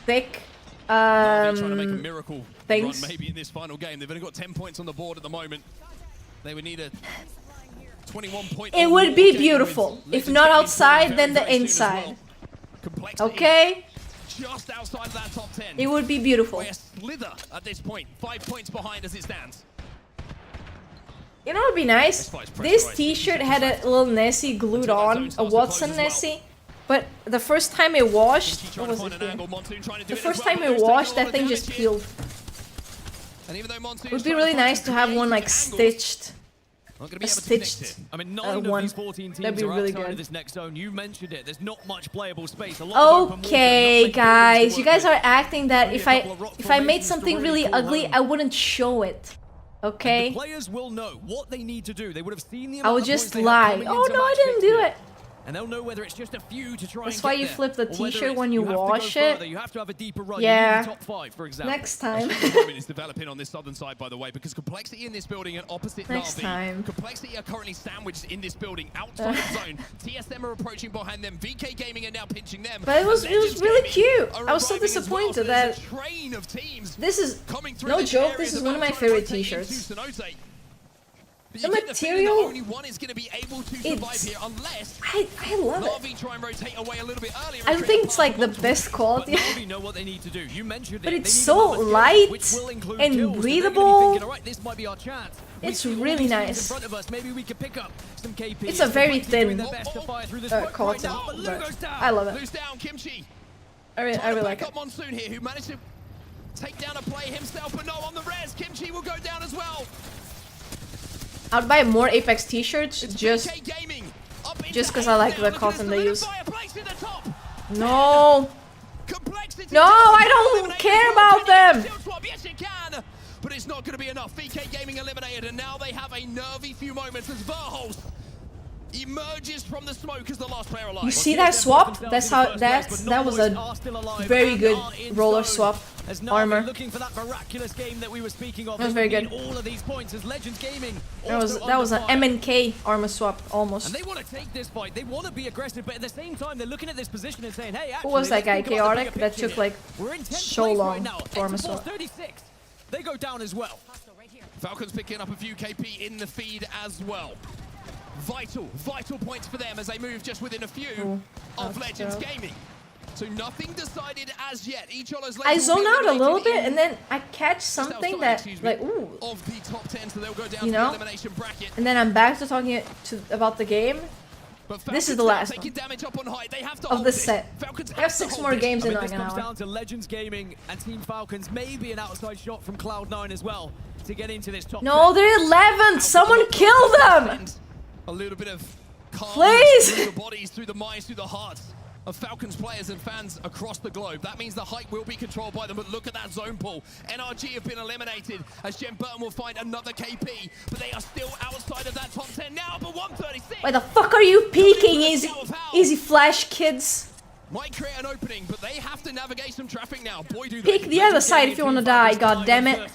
Speaker 2: thick
Speaker 13: Na'Vi trying to make a miracle
Speaker 2: things.
Speaker 13: run maybe in this final game. They've only got 10 points on the board at the moment. They would need a 21 point.
Speaker 2: It
Speaker 13: or
Speaker 2: would
Speaker 13: more
Speaker 2: be
Speaker 13: game
Speaker 2: beautiful.
Speaker 13: with
Speaker 2: If
Speaker 13: Legends
Speaker 2: not
Speaker 13: getting
Speaker 2: outside,
Speaker 13: very,
Speaker 2: then the
Speaker 13: very soon as
Speaker 2: inside.
Speaker 13: well. Complexity
Speaker 2: Okay?
Speaker 13: just outside of that top 10.
Speaker 2: It would be beautiful.
Speaker 13: We're a slither at this point. 5 points behind as it stands.
Speaker 2: You know what would be nice? This t-shirt had a little Nessie glued on, a Watson Nessie. But the first time it washed, what was it here? The first time it washed, that thing just peeled. It would be really nice to have one like stitched. A stitched
Speaker 18: I mean, 9 of
Speaker 2: one.
Speaker 18: these 14
Speaker 2: That'd
Speaker 18: teams
Speaker 2: be
Speaker 18: are
Speaker 2: really
Speaker 18: outside
Speaker 2: good.
Speaker 18: of this next zone. You mentioned it. There's not much playable space. A lot of open water, not
Speaker 2: Okay,
Speaker 18: many
Speaker 2: guys,
Speaker 18: buildings to
Speaker 2: you
Speaker 18: work
Speaker 2: guys
Speaker 18: with.
Speaker 2: are acting that
Speaker 18: Only a
Speaker 2: if I
Speaker 18: couple of rock
Speaker 2: made
Speaker 18: formations to
Speaker 2: something
Speaker 18: really
Speaker 2: really
Speaker 18: call
Speaker 2: ugly,
Speaker 18: home.
Speaker 2: I wouldn't show it. Okay?
Speaker 18: The players will know what they need to do. They would have seen the
Speaker 2: I
Speaker 18: amount
Speaker 2: would
Speaker 18: of
Speaker 2: just
Speaker 18: points they have
Speaker 2: lie.
Speaker 18: coming
Speaker 2: Oh
Speaker 18: into
Speaker 2: no, I
Speaker 18: match
Speaker 2: didn't do
Speaker 18: victory.
Speaker 2: it.
Speaker 18: And they'll know whether it's just a few to try
Speaker 2: That's
Speaker 18: and
Speaker 2: why
Speaker 18: get
Speaker 2: you
Speaker 18: there,
Speaker 2: flip the
Speaker 18: or whether
Speaker 2: t-shirt
Speaker 18: it's
Speaker 2: when you
Speaker 18: have to go
Speaker 2: wash
Speaker 18: further.
Speaker 2: it.
Speaker 18: You have to have a deeper run.
Speaker 2: Yeah.
Speaker 18: You need the top 5, for example.
Speaker 2: Next time.
Speaker 13: moment is developing on this southern side, by the way, because Complexity in this building and opposite
Speaker 2: Next
Speaker 13: Na'Vi.
Speaker 2: time.
Speaker 13: Complexity are currently sandwiched in this building outside the zone. TSM are approaching behind them. VK Gaming are now pinching them.
Speaker 2: But it was
Speaker 13: Legends
Speaker 2: really
Speaker 13: Gaming
Speaker 2: cute.
Speaker 13: are
Speaker 2: I was so
Speaker 13: arriving as well,
Speaker 2: disappointed
Speaker 13: so there's
Speaker 2: that
Speaker 13: a train of teams
Speaker 2: this is
Speaker 13: coming through
Speaker 2: no
Speaker 13: this
Speaker 2: joke.
Speaker 13: area.
Speaker 2: This is
Speaker 13: They're
Speaker 2: one of my
Speaker 13: about to try
Speaker 2: favorite
Speaker 13: to rotate into
Speaker 2: t-shirts.
Speaker 13: Sonote. But
Speaker 2: The
Speaker 13: you get the feeling that
Speaker 2: material,
Speaker 13: only one is going to be able to survive
Speaker 2: it's-
Speaker 13: here unless
Speaker 2: I love it.
Speaker 13: Na'Vi try and rotate away a little bit earlier.
Speaker 2: I don't think it's like the best quality,
Speaker 18: Na'Vi know what they need to do. You mentioned
Speaker 2: but
Speaker 18: it.
Speaker 2: it's
Speaker 18: They need
Speaker 2: so
Speaker 18: another skill,
Speaker 2: light
Speaker 18: which will include
Speaker 2: and
Speaker 18: kills, so they're gonna be
Speaker 2: breathable.
Speaker 18: thinking, all right, this might be our chance. We
Speaker 2: It's
Speaker 18: see all
Speaker 2: really
Speaker 18: these teams
Speaker 2: nice.
Speaker 18: in front of us. Maybe we could pick up some KP.
Speaker 2: It's a very
Speaker 18: Complexity doing
Speaker 2: thin
Speaker 18: their best to fire through this fight right
Speaker 2: cotton,
Speaker 18: now, but Lou
Speaker 2: but
Speaker 18: goes down.
Speaker 2: I love it.
Speaker 13: Lou's down, Kimchi.
Speaker 2: I really
Speaker 13: Trying to
Speaker 2: like
Speaker 13: back
Speaker 2: it.
Speaker 13: up Monsoon here, who managed to take down a play himself, but no on the res. Kimchi will go down as well.
Speaker 2: I'd buy more Apex t-shirts just because I like the cotton they use. No. No, I don't care about them.
Speaker 13: Yes, you can, but it's not going to be enough. VK Gaming eliminated, and now they have a nervy few moments as Verholz emerges from the smoke as the last player alive.
Speaker 2: You see that swap? That's how that was a very good roller swap armor.
Speaker 18: Looking for that miraculous game that we were speaking of.
Speaker 2: That was very good.
Speaker 18: All of these points as Legends Gaming.
Speaker 2: That was an MNK armor swap almost.
Speaker 18: And they want to take this fight. They want to be aggressive, but at the same time they're looking at this position and saying, "Hey, actually,
Speaker 2: who was that guy? Chaotic? That took like so long for armor swap.
Speaker 18: 36. They go down as well.
Speaker 13: Falcons picking up a few KP in the feed as well. Vital points for them as they move just within a few of Legends Gaming. So nothing decided as yet. Each other's
Speaker 2: I zone out a little bit and then I catch something that like ooh,
Speaker 13: of the top 10, so they'll go down
Speaker 2: you
Speaker 13: to
Speaker 2: know,
Speaker 13: the elimination bracket.
Speaker 2: and then I'm back to talking about the game. This is the last one of the set. I have 6 more games in
Speaker 18: this
Speaker 2: an
Speaker 18: comes
Speaker 2: hour.
Speaker 18: down to Legends Gaming and Team Falcons. Maybe an outside shot from Cloud9 as well to get into this top.
Speaker 2: No, they're 11th. Someone kill them.
Speaker 13: A little bit of calm
Speaker 2: Please.
Speaker 13: through the bodies, through the minds, through the hearts of Falcons players and fans across the globe. That means the height will be controlled by them, but look at that zone pull. NRG have been eliminated as Jen Burton will find another KP, but they are still outside of that top 10 now, but 136.
Speaker 2: Why the fuck are you peeking? Easy flash, kids.
Speaker 13: Might create an opening, but they have to navigate some traffic now. Boy, do
Speaker 2: Peek the other side if you want to die, god damn it.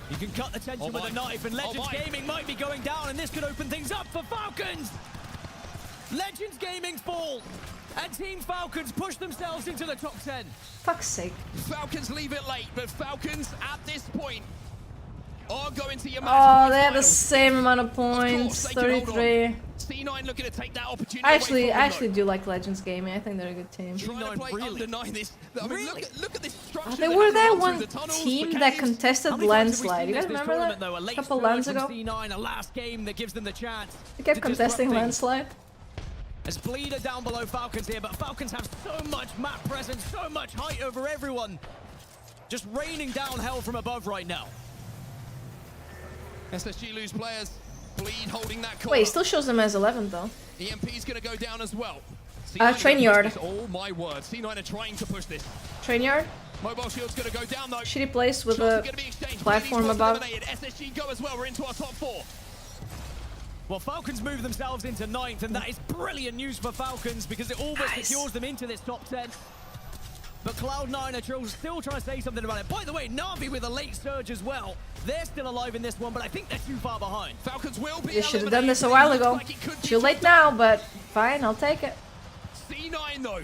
Speaker 18: You can cut the tension with a knife, and Legends Gaming might be going down, and this could open things up for Falcons. Legends Gaming fall, and Team Falcons push themselves into the top 10.
Speaker 2: Fuck's sake.
Speaker 13: Falcons leave it late, but Falcons at this point are going to your match.
Speaker 2: Oh, they have the same amount of points, 33.
Speaker 13: C9 looking to take that opportunity.
Speaker 2: I actually do like Legends Gaming. I think they're a good team.
Speaker 13: Look at this structure.
Speaker 2: They were that one team that contested Landslide. You guys remember that? A couple lands ago?
Speaker 18: C9, a last game that gives them the chance.
Speaker 2: They kept contesting Landslide.
Speaker 18: As Bleeder down below Falcons here, but Falcons have so much map presence, so much height over everyone. Just raining down hell from above right now.
Speaker 13: SSG lose players. Bleed holding that corner.
Speaker 2: Wait, it still shows them as 11 though.
Speaker 13: EMP's gonna go down as well.
Speaker 2: Train yard.
Speaker 13: Oh my word. C9 are trying to push this.
Speaker 2: Train yard.
Speaker 13: Mobile shield's gonna go down though.
Speaker 2: Shitty place with a platform above.
Speaker 13: SSG go as well. We're into our top 4.
Speaker 18: Well, Falcons move themselves into 9th, and that is brilliant news for Falcons because it almost secures them into this top 10. But Cloud9 are still trying to say something about it. By the way, Na'Vi with a late surge as well. They're still alive in this one, but I think they're too far behind.
Speaker 13: Falcons will be.
Speaker 2: You should have done this a while ago. Too late now, but fine, I'll take it.
Speaker 13: C9 though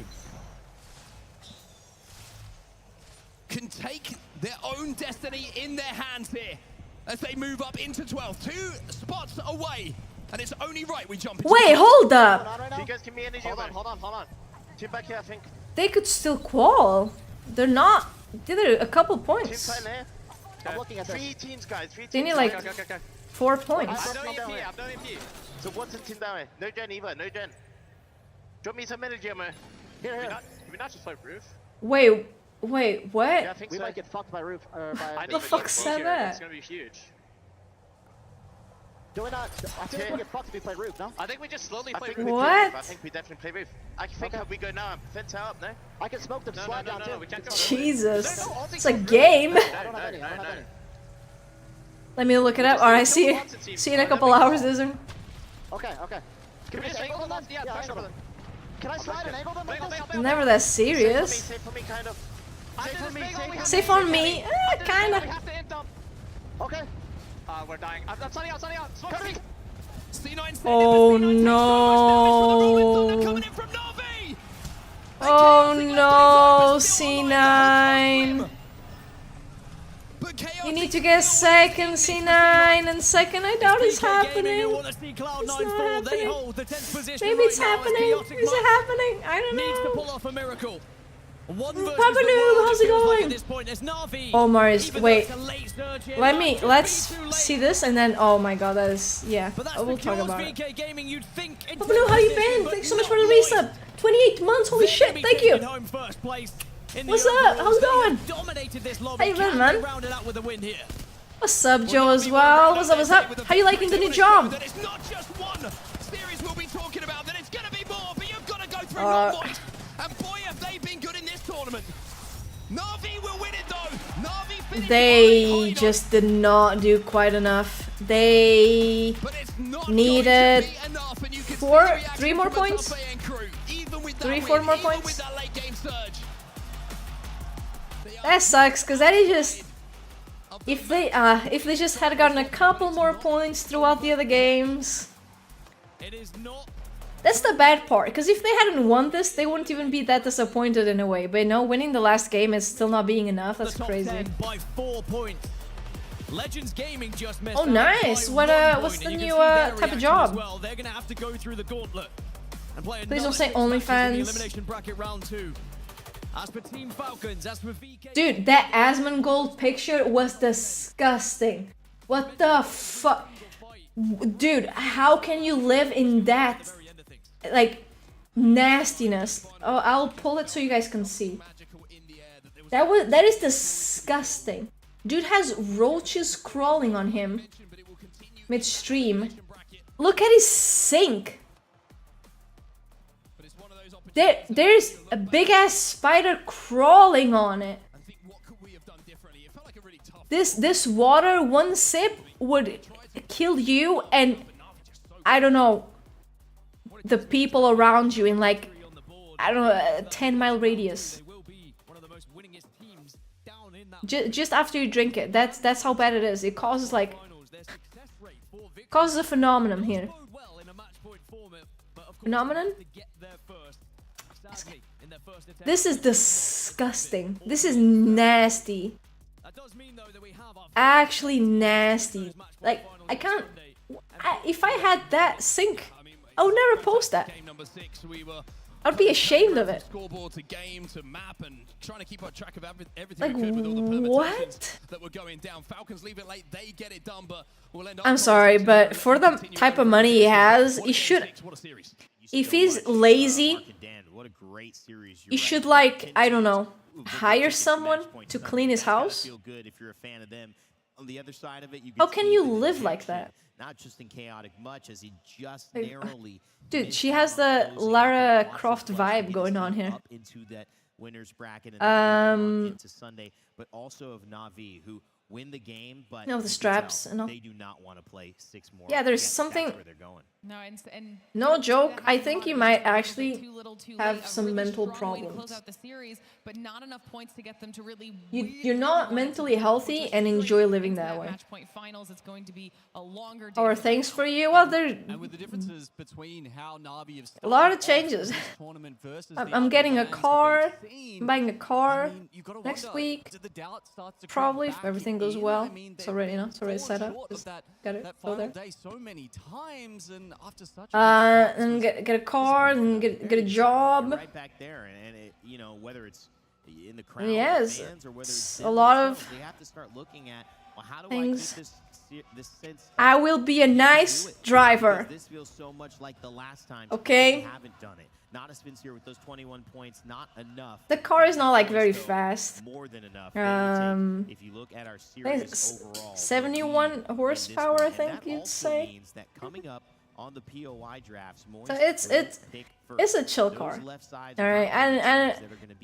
Speaker 13: can take their own destiny in their hands here as they move up into 12th. 2 spots away, and it's only right we jump into.
Speaker 2: Wait, hold up.
Speaker 7: You guys give me energy. Hold on. Team back here, I think.
Speaker 2: They could still qual. They're not. They're a couple points.
Speaker 7: Team here. I'm looking at 3 teams, guys. 3 teams.
Speaker 2: They need like
Speaker 7: Okay.
Speaker 2: 4 points.
Speaker 7: I have no EP. So what's the team down here? No gen either. No gen. Drop me some energy, man. Here. Can we not just fight roof?
Speaker 2: Wait, what?
Speaker 7: Yeah, I think we might get fucked by roof.
Speaker 2: What the fuck said that?
Speaker 7: It's gonna be huge. Do we not? I think we get fucked if we play roof, no? I think we just slowly play roof.
Speaker 2: What?
Speaker 7: I think we definitely play roof. I think we go now and fence out, no? I can smoke them, slide down too. We can't go
Speaker 2: Jesus. It's a game.
Speaker 7: I don't have any.
Speaker 2: Let me look it up. Alright, see you in a couple hours, Izern.
Speaker 7: Okay. Can we just angle them? Yeah, pressure them. Can I slide and angle them?
Speaker 2: Never that serious.
Speaker 7: Safe for me, kind of.
Speaker 2: Safe on me. Kinda.
Speaker 7: Okay.
Speaker 4: We're dying. I'm sunny out. Smoke me.
Speaker 2: Oh no. Oh no, C9. You need to get second, C9, and second I doubt it's happening. It's not happening. Maybe it's happening. Is it happening? I don't know.
Speaker 18: Needs to pull off a miracle.
Speaker 2: Papa Noob, how's it going? Oh, Marius, wait. Let's see this and then, oh my god, that is, yeah, we'll talk about it. Papa Noob, how you been? Thanks so much for the resub. 28 months, holy shit, thank you. What's up? How's it going? How you been, man? What's up, Joe, as well? What's up? How you liking the new job?
Speaker 13: And boy, have they been good in this tournament. Na'Vi will win it though. Na'Vi
Speaker 2: They just did not do quite enough. They Needed 3 more points. 4 more points. That sucks, cause that is just if they just had gotten a couple more points throughout the other games. That's the bad part, because if they hadn't won this, they wouldn't even be that disappointed in a way. But no, winning the last game is still not being enough. That's crazy.
Speaker 18: By 4 points. Legends Gaming just missed
Speaker 2: Oh, nice! What's the new type of job?
Speaker 18: Well, they're gonna have to go through the gauntlet and play.
Speaker 2: Please don't say OnlyFans.
Speaker 18: Elimination bracket round 2. As for Team Falcons, as for VK.
Speaker 2: Dude, that Asmongold picture was disgusting. What the fuck? Dude, how can you live in that, like, nastiness? Oh, I'll pull it so you guys can see. That is disgusting. Dude has roaches crawling on him midstream. Look at his sink. There's a big ass spider crawling on it. This water, one sip would kill you and I don't know, the people around you in like, I don't know, a 10-mile radius. Just after you drink it, that's how bad it is. It causes like, causes a phenomenon here. Phenomenon? This is disgusting. This is nasty. Actually nasty. Like, I can't... if I had that sink, I would never post that. I'd be ashamed of it. Like, what? I'm sorry, but for the type of money he has, he should... If he's lazy, he should, like, I don't know, hire someone to clean his house. How can you live like that?
Speaker 5: Not just in chaotic much as he just narrowly.
Speaker 2: Dude, she has the Lara Croft vibe going on here.
Speaker 5: Into that winners bracket and into Sunday, but also of Na'Vi who win the game, but
Speaker 2: no, the straps and all.
Speaker 5: They do not want to play 6 more.
Speaker 2: Yeah, there's something.
Speaker 5: Where they're going.
Speaker 8: No, and
Speaker 2: no joke. I think you might actually have some mental problems.
Speaker 8: But not enough points to get them to really.
Speaker 2: You're not mentally healthy and enjoy living that way.
Speaker 8: Match point finals, it's going to be a longer.
Speaker 2: Or things for you. Well, there.
Speaker 6: And with the differences between how Na'Vi have
Speaker 2: a lot of changes. I'm getting a car. I'm buying a car next week. Probably if everything goes well. It's already, it's already set up. Just got it. Go there.
Speaker 6: So many times and after such
Speaker 2: and get a car and get a job.
Speaker 5: Right back there, and it, whether it's in the crowd,
Speaker 2: yes,
Speaker 5: fans, or whether
Speaker 2: it's
Speaker 5: it's
Speaker 2: a lot of
Speaker 5: they have to start looking at, well, how do
Speaker 2: things.
Speaker 5: I keep this sense?
Speaker 2: I will be a nice driver.
Speaker 5: This feels so much like the last time.
Speaker 2: Okay.
Speaker 5: We haven't done it. Not a spins here with those 21 points, not enough.
Speaker 2: The car is not like very fast.
Speaker 5: More than enough.
Speaker 2: If
Speaker 5: you look at our series overall,
Speaker 2: 71 horsepower, I think you'd say.
Speaker 5: Means that coming up on the POI drafts,
Speaker 2: so it's a chill car. All right, and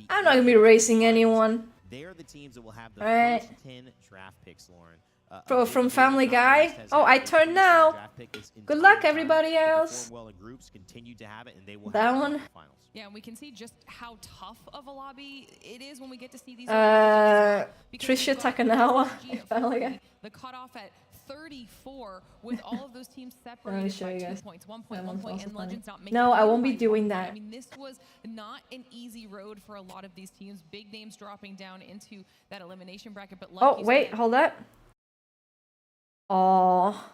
Speaker 2: I'm not gonna be racing anyone.
Speaker 5: They are the teams that will have the
Speaker 2: first
Speaker 5: 10 draft picks, Lauren.
Speaker 2: From Family Guy. Oh, I turn now. Good luck, everybody else. That one.
Speaker 8: Yeah, and we can see just how tough of a lobby it is when we get to see these.
Speaker 2: Trisha Takanawa. Family Guy.
Speaker 8: The cutoff at 34 with all of those teams separated by 2 points, 1 point, 1 point, and Legends not making.
Speaker 2: No, I won't be doing that.
Speaker 8: I mean, this was not an easy road for a lot of these teams. Big names dropping down into that elimination bracket, but
Speaker 2: oh wait, hold up. Oh,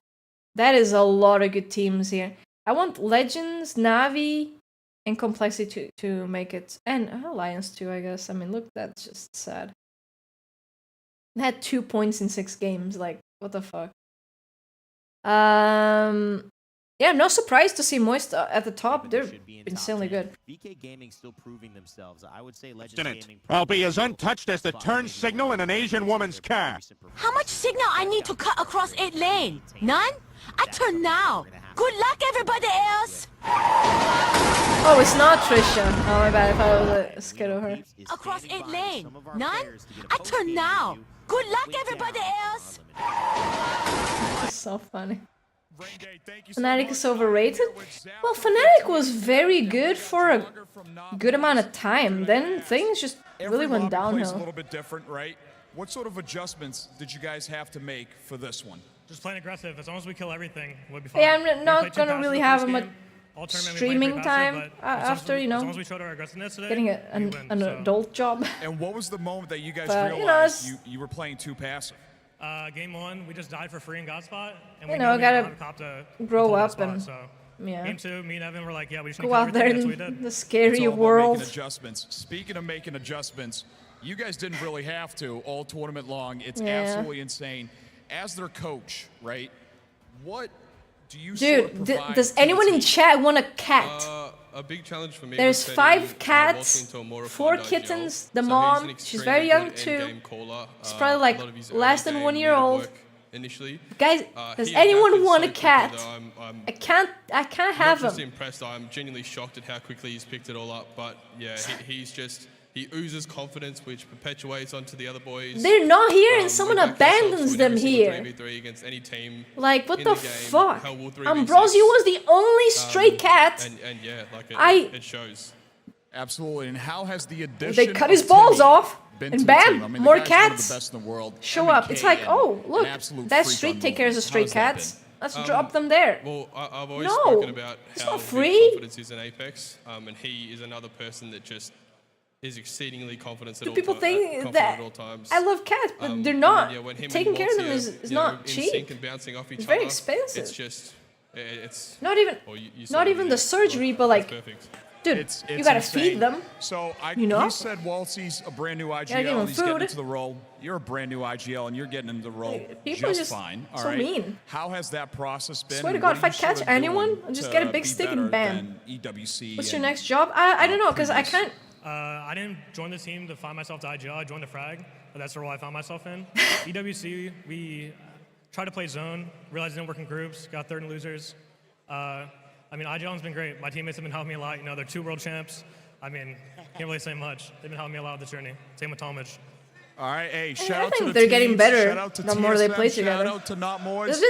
Speaker 2: that is a lot of good teams here. I want Legends, Na'Vi, and Complexity to make it, and Alliance too, I guess. I mean, look, that's just sad. They had 2 points in 6 games. Like, what the fuck? Yeah, I'm not surprised to see Moist at the top. They're insanely good.
Speaker 5: VK Gaming still proving themselves. I would say Legends Gaming.
Speaker 22: I'll be as untouched as the turn signal in an Asian woman's car.
Speaker 23: How much signal I need to cut across 8 lane? None? I turn now. Good luck, everybody else.
Speaker 2: Oh, it's not Trisha. Oh, my bad. I thought it was a skid of her.
Speaker 23: Across 8 lane. None? I turn now. Good luck, everybody else.
Speaker 2: It's so funny. Fnatic is overrated? Well, Fnatic was very good for a good amount of time. Then things just really went downhill.
Speaker 20: A little bit different, right? What sort of adjustments did you guys have to make for this one?
Speaker 10: Just playing aggressive. As long as we kill everything, we'll be fine.
Speaker 2: Yeah, I'm not gonna really have much streaming time after, you know, getting an adult job.
Speaker 20: And what was the moment that you guys
Speaker 2: But,
Speaker 20: realized
Speaker 2: you know,
Speaker 20: you were playing too passive?
Speaker 10: Game 1, we just died for free in Godspot, and
Speaker 2: you
Speaker 10: we
Speaker 2: know, gotta
Speaker 10: to
Speaker 2: grow up
Speaker 10: spot,
Speaker 2: and
Speaker 10: so.
Speaker 2: yeah.
Speaker 10: Game 2, me and Evan were like, yeah, we just
Speaker 2: go out there in the scary world.
Speaker 20: Making adjustments. Speaking of making adjustments, you guys didn't really have to all tournament long. It's absolutely insane. As their coach, right? What do you
Speaker 2: Dude, does anyone in chat want a cat?
Speaker 11: A big challenge for me.
Speaker 2: There's 5 cats, 4 kittens, the mom, she's very young too. She's probably like less than 1 year old.
Speaker 11: Initially,
Speaker 2: guys, does anyone want a cat? I can't have
Speaker 11: I'm just
Speaker 2: him.
Speaker 11: impressed. I'm genuinely shocked at how quickly he's picked it all up. But yeah, he oozes confidence, which perpetuates onto the other boys.
Speaker 2: They're not here and someone abandons them here.
Speaker 11: 3v3 against any team.
Speaker 2: Like, what the fuck? Ambrosio was the only stray cat.
Speaker 11: And yeah, like it shows.
Speaker 20: Absolutely. And how has the addition
Speaker 2: They cut his balls off and bam,
Speaker 20: I mean,
Speaker 2: more
Speaker 20: the guy's one of
Speaker 2: cats
Speaker 20: the best in the world.
Speaker 2: show up. It's like, oh, look, that street take care of the stray cats. Let's drop them there.
Speaker 11: Well, I've always spoken about how
Speaker 2: free.
Speaker 11: confidence is in Apex, and he is another person that just is exceedingly confident at all
Speaker 2: People think that
Speaker 11: times.
Speaker 2: I love cats, but they're not.
Speaker 11: Yeah,
Speaker 2: Taking care of them is not cheap. It's very expensive.
Speaker 11: It's just, it's
Speaker 2: not even, not even the surgery, but like, dude, you gotta feed them.
Speaker 20: So
Speaker 2: you know?
Speaker 20: He said Waltzy's a brand new IGL and he's getting into the role. You're a brand new IGL and you're getting into the role just fine. All right.
Speaker 2: Mean.
Speaker 20: How has that process been?
Speaker 2: Swear to God, if I catch anyone, I'll just get a big stick and bam.
Speaker 20: EWC
Speaker 2: What's your next job? I don't know, because I can't.
Speaker 10: I didn't join the team to find myself to IGL. I joined the frag, but that's the role I found myself in. EWC, we tried to play zone, realized it didn't work in groups, got third in losers. I mean, IGL's been great. My teammates have been helping me a lot. You know, they're 2 world champs. I mean, can't really say much. They've been helping me a lot with this journey. Same with Talmadge.
Speaker 20: All right, hey, shout
Speaker 2: I
Speaker 20: out to
Speaker 2: think
Speaker 20: the
Speaker 2: they're
Speaker 20: teams.
Speaker 2: getting better
Speaker 20: Shout out to
Speaker 2: the more they play
Speaker 20: TSM.
Speaker 2: together.
Speaker 20: Shout out to Not Moist.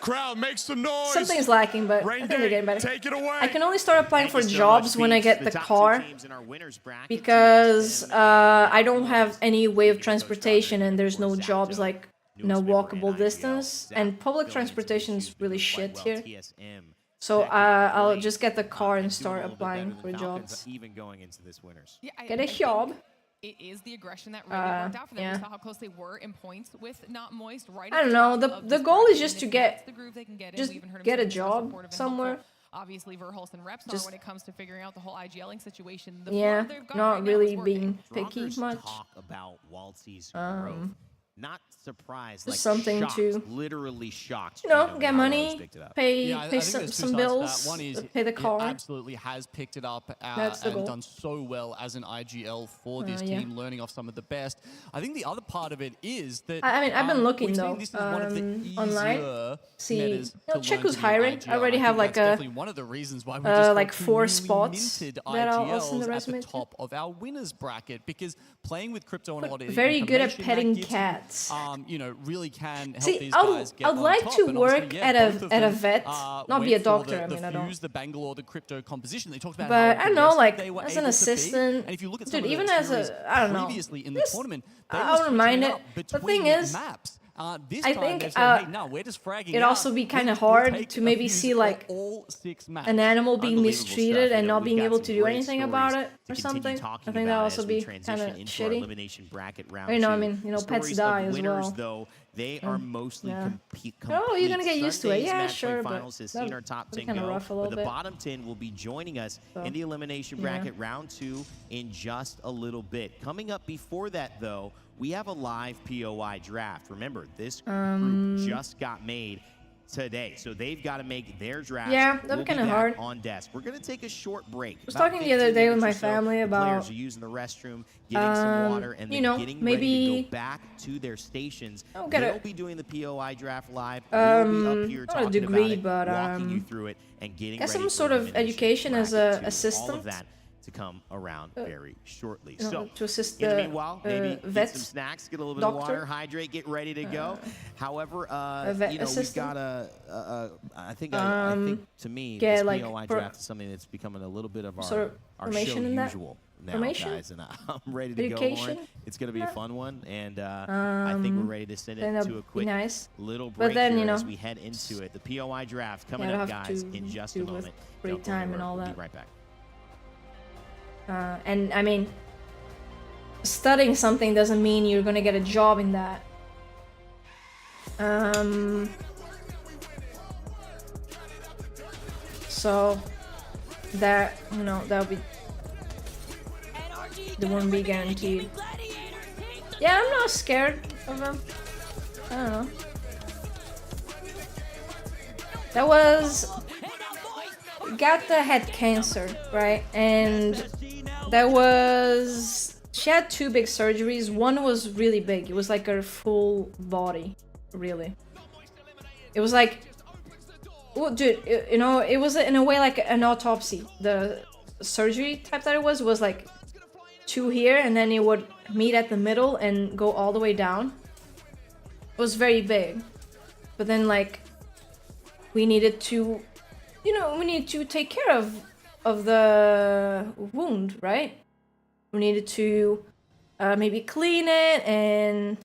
Speaker 20: Crowd, make some noise.
Speaker 2: Something's lacking, but I think they're getting better.
Speaker 20: Take it away.
Speaker 2: I can only start applying for jobs when I get the car because I don't have any way of transportation and there's no jobs like walkable distance, and public transportation is really shit here. So I'll just get the car and start applying for jobs.
Speaker 5: Even going into this winners.
Speaker 8: Yeah,
Speaker 2: Get a job.
Speaker 8: It is the aggression that really worked out for them. We saw how close they were in points with Not Moist. Right.
Speaker 2: I don't know. The goal is just to get a job somewhere.
Speaker 8: Obviously, Verhulst and Reps are when it comes to figuring out the whole IGLing situation.
Speaker 2: Yeah, not really being picky much.
Speaker 5: Talk about Waltzy's growth. Not surprised, like
Speaker 2: something
Speaker 5: shocked,
Speaker 2: to
Speaker 5: literally shocked.
Speaker 2: You know, get money, pay some bills,
Speaker 6: one is
Speaker 2: pay the car.
Speaker 6: It absolutely has picked it up and done so well as an IGL for this team, learning off some of the best. I think the other part of it is that
Speaker 2: I mean, I've been looking though online. See, check who's hiring. I already have like
Speaker 6: one of the reasons why we just
Speaker 2: like 4 spots that I'll send the resume
Speaker 6: at the top of our winners bracket, because playing with crypto and a lot of
Speaker 2: very good at petting cats.
Speaker 6: You know, really can help
Speaker 2: See,
Speaker 6: these guys get
Speaker 2: I'd
Speaker 6: on
Speaker 2: like
Speaker 6: top.
Speaker 2: to
Speaker 6: And
Speaker 2: work
Speaker 6: yeah,
Speaker 2: at a vet, not be a doctor. I mean, I don't.
Speaker 6: The Bangalore, the crypto composition. They talked about
Speaker 2: but
Speaker 6: how
Speaker 2: I don't know, like
Speaker 6: they were
Speaker 2: as an
Speaker 6: able to be.
Speaker 2: assistant,
Speaker 6: And if you look at
Speaker 2: dude,
Speaker 6: some
Speaker 2: even
Speaker 6: of the
Speaker 2: as a, I don't know.
Speaker 6: previously in the tournament,
Speaker 2: I wouldn't mind it. The thing is,
Speaker 6: maps.
Speaker 2: I think it'd also be kind of hard to maybe see like an animal being mistreated and not being able to do anything about it or something. I think that'd also be kind of shitty. You know, I mean, you know, pets die as well.
Speaker 5: Though, they are mostly
Speaker 2: oh, you're gonna get used to it. Yeah, sure, but
Speaker 5: has seen our top 10
Speaker 2: kind of rough a little
Speaker 5: bit.
Speaker 2: bit.
Speaker 5: The bottom 10 will be joining us in the elimination bracket round 2 in just a little bit. Coming up before that, though, we have a live POI draft. Remember, this group just got made today, so they've got to make their draft.
Speaker 2: Yeah, that'd be kind of hard.
Speaker 5: On desk, we're gonna take a short break.
Speaker 2: I was talking the other day with my family about
Speaker 5: players are using the restroom, getting some water, and then getting ready to go back to their stations. They'll be doing the POI draft live. We'll be up here talking about it, walking you through it, and getting ready
Speaker 2: some sort of education as a assistant.
Speaker 5: to come around very shortly.
Speaker 2: No,
Speaker 5: So,
Speaker 2: to assist
Speaker 5: in the
Speaker 2: the
Speaker 5: meanwhile, maybe get
Speaker 2: vet,
Speaker 5: some snacks, get a little bit of
Speaker 2: doctor.
Speaker 5: water, hydrate, get ready to go. However,
Speaker 2: vet
Speaker 5: you know, we've
Speaker 2: assistant.
Speaker 5: got I think to me,
Speaker 2: get
Speaker 5: this
Speaker 2: like
Speaker 5: POI draft is something that's becoming a little bit of
Speaker 2: sort
Speaker 5: our,
Speaker 2: of
Speaker 5: our
Speaker 2: formation
Speaker 5: show
Speaker 2: in that?
Speaker 5: usual now,
Speaker 2: Formation?
Speaker 5: guys. And I'm ready to go on.
Speaker 2: Education?
Speaker 5: It's going to be a fun one, and I think we're ready to send
Speaker 2: then
Speaker 5: it
Speaker 2: that'd
Speaker 5: to a
Speaker 2: be
Speaker 5: quick
Speaker 2: nice.
Speaker 5: little
Speaker 2: But
Speaker 5: break
Speaker 2: then,
Speaker 5: here
Speaker 2: you know,
Speaker 5: as we head into it. The POI draft coming
Speaker 2: yeah,
Speaker 5: up,
Speaker 2: have
Speaker 5: guys,
Speaker 2: to
Speaker 5: in just a
Speaker 2: do with
Speaker 5: moment.
Speaker 2: break
Speaker 5: Don't go
Speaker 2: time and
Speaker 5: anywhere.
Speaker 2: all
Speaker 5: We'll
Speaker 2: that.
Speaker 5: be right back.
Speaker 2: And I mean, studying something doesn't mean you're gonna get a job in that. So that, you know, that wouldn't be guaranteed. Yeah, I'm not scared of them. I don't know. That was got the head cancer, right? And that was she had 2 big surgeries. One was really big. It was like her full body, really. It was like, oh, dude, you know, it was in a way like an autopsy. The surgery type that it was like 2 here, and then it would meet at the middle and go all the way down. It was very big, but then like we needed to, you know, we needed to take care of the wound, right? We needed to maybe clean it and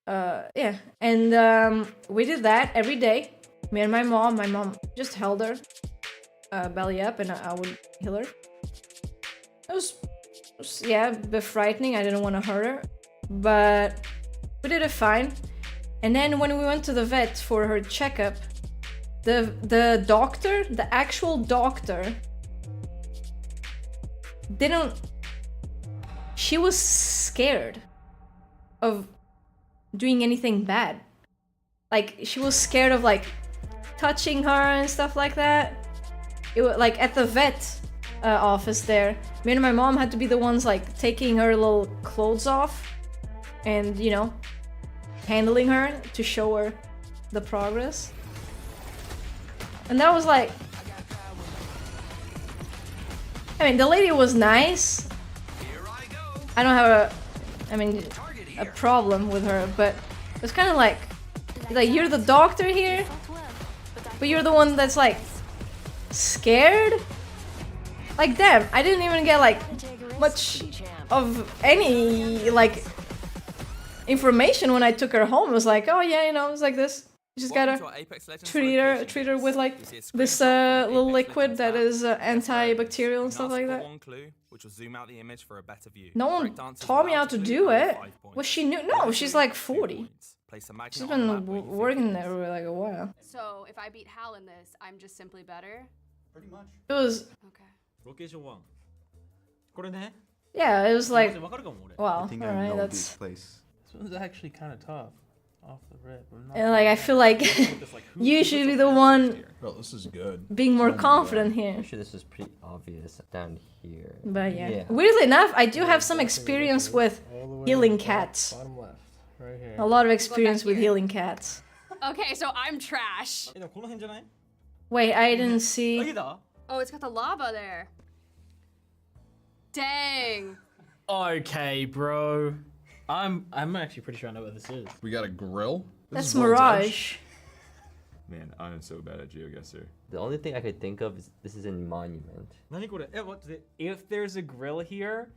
Speaker 2: yeah, and we did that every day. Me and my mom just held her belly up, and I would heal her. It was yeah, a bit frightening. I didn't want to hurt her, but we did it fine. And then when we went to the vet for her checkup, the doctor, the actual doctor, she was scared of doing anything bad. Like, she was scared of like touching her and stuff like that. It was like at the vet office there, me and my mom had to be the ones like taking her little clothes off and, you know, handling her to show her the progress. And that was like, I mean, the lady was nice. I don't have a problem with her, but it's kind of like you're the doctor here, but you're the one that's like scared. Like, damn, I didn't even get like much of any like information when I took her home. It was like, oh yeah, you know, it's like this. You just gotta treat her with like this little liquid that is antibacterial and stuff like that.
Speaker 1: Which will zoom out the image for a better view.
Speaker 2: No one taught me how to do it. Was she new? No, she's like 40. She's been working there for like a while.
Speaker 12: So if I beat Hal in this, I'm just simply better?
Speaker 2: Pretty much. It was.
Speaker 12: Okay.
Speaker 2: Yeah, it was like. Wow. Alright, that's.
Speaker 14: This one's actually kind of tough. Off the rip.
Speaker 2: And like, I feel like you should be the one.
Speaker 14: Bro, this is good.
Speaker 2: Being more confident here.
Speaker 24: Actually, this is pretty obvious down here.
Speaker 2: But yeah. Weirdly enough, I do have some experience with healing cats.
Speaker 14: Bottom left, right here.
Speaker 2: A lot of experience with healing cats.
Speaker 12: Okay, so I'm trash.
Speaker 2: Wait, I didn't see.
Speaker 12: Oh, it's got the lava there. Dang.
Speaker 3: Okay, bro. I'm actually pretty sure I know what this is.
Speaker 14: We got a grill?
Speaker 2: That's Mirage.
Speaker 25: Man, I am so bad at GeoGuessr.
Speaker 24: The only thing I could think of is this is in Monument.
Speaker 3: If there's a grill here,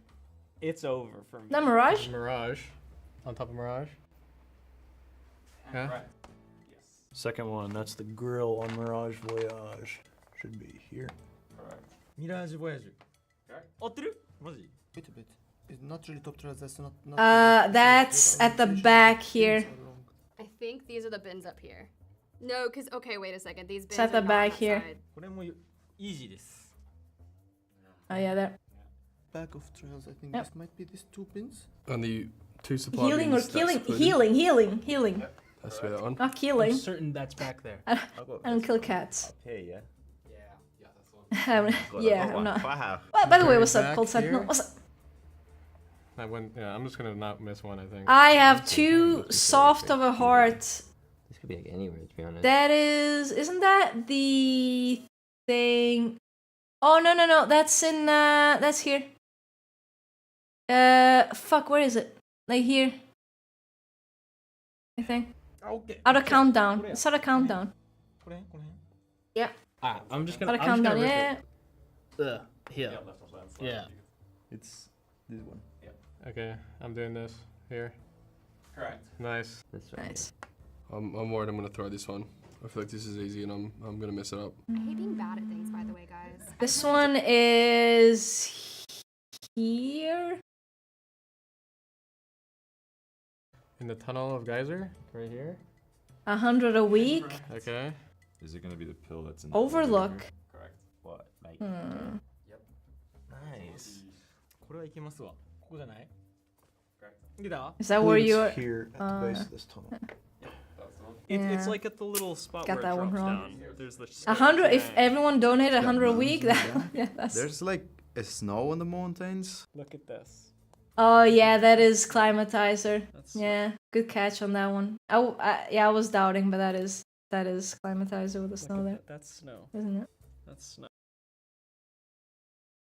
Speaker 3: it's over for me.
Speaker 2: Not Mirage?
Speaker 14: Mirage. On top of Mirage. Yeah.
Speaker 3: Yes. Second one, that's the grill on Mirage Voyage. Should be here.
Speaker 26: Mirage Voyage.
Speaker 3: Wait a
Speaker 26: bit. It's not really top trails. That's not.
Speaker 2: That's at the back here.
Speaker 12: I think these are the bins up here. No, because, okay, wait a second. These bins
Speaker 2: It's at the
Speaker 12: are not
Speaker 2: back here.
Speaker 12: outside.
Speaker 3: Easy.
Speaker 2: Oh yeah, there.
Speaker 26: Back of trails. I think
Speaker 2: Yep.
Speaker 26: this might be these 2 pins.
Speaker 11: On the 2 supply
Speaker 2: Healing or
Speaker 11: bins, that's
Speaker 2: killing?
Speaker 11: included.
Speaker 2: Healing.
Speaker 11: That's where that one.
Speaker 2: Not killing.
Speaker 3: I'm certain that's back there.
Speaker 2: I don't kill cats.
Speaker 25: Okay, yeah.
Speaker 2: Yeah, I'm not. Well, by the way, what's up, Cold Sentinel? What's up?
Speaker 9: I'm just gonna not miss one, I think.
Speaker 2: I have too soft of a heart.
Speaker 24: This could be like anywhere, to be honest.
Speaker 2: That is, isn't that the thing? Oh, no. That's in, that's here. Fuck, where is it? Like here. I think.
Speaker 14: Okay.
Speaker 2: Out of countdown. It's out of countdown. Yeah.
Speaker 14: I'm just gonna.
Speaker 2: Out of countdown, yeah.
Speaker 14: Here. Yeah.
Speaker 3: It's this one.
Speaker 9: Okay, I'm doing this here.
Speaker 4: Correct.
Speaker 9: Nice.
Speaker 24: That's right.
Speaker 2: Nice.
Speaker 11: I'm worried I'm gonna throw this one. I feel like this is easy and I'm gonna mess it up.
Speaker 12: I hate being bad at things, by the way, guys.
Speaker 2: This one is here.
Speaker 9: In the tunnel of Geyser, right here.
Speaker 2: 100 a week.
Speaker 9: Okay.
Speaker 25: Is it gonna be the pill that's in
Speaker 2: Overlook.
Speaker 25: Correct. What? Like.
Speaker 14: Yep. Nice. これはいけますわ。ここじゃない?
Speaker 2: Is that where you're?
Speaker 3: Here at the base of this tunnel.
Speaker 2: Yeah.
Speaker 3: It's like at the little spot
Speaker 2: Got
Speaker 3: where
Speaker 2: that
Speaker 3: it
Speaker 2: one
Speaker 3: drops
Speaker 2: wrong.
Speaker 3: down. There's the
Speaker 2: 100. If everyone donated 100 a week, that's.
Speaker 7: There's like a snow on the mountains.
Speaker 3: Look at this.
Speaker 2: Oh yeah, that is climatizer. Yeah, good catch on that one. I was doubting, but that is climatizer with the snow there,
Speaker 3: That's snow.
Speaker 2: isn't it?
Speaker 3: That's snow.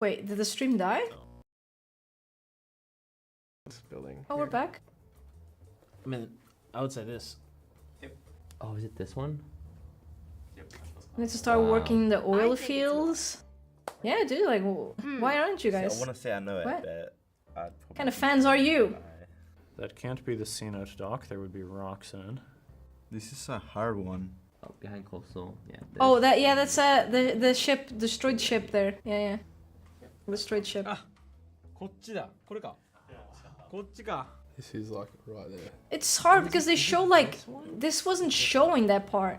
Speaker 2: Wait, did the stream die?
Speaker 9: This building.
Speaker 2: Oh, we're back.
Speaker 14: I mean, I would say this.
Speaker 24: Oh, is it this one?
Speaker 2: We need to start working in the oil fields. Yeah, dude. Like, why aren't you
Speaker 15: See,
Speaker 2: guys?
Speaker 15: I want to say I know
Speaker 2: What?
Speaker 15: it, but
Speaker 2: What kind of fans are you?
Speaker 3: That can't be the C-note dock. There would be rocks in.
Speaker 7: This is a hard one.
Speaker 24: Oh, behind coastal. Yeah.
Speaker 2: Oh, that's the ship, destroyed ship there. Yeah. Destroyed ship.
Speaker 14: こっちだ。これか。こっちか。
Speaker 11: This is like right there.
Speaker 2: It's hard because they show like this wasn't showing that part.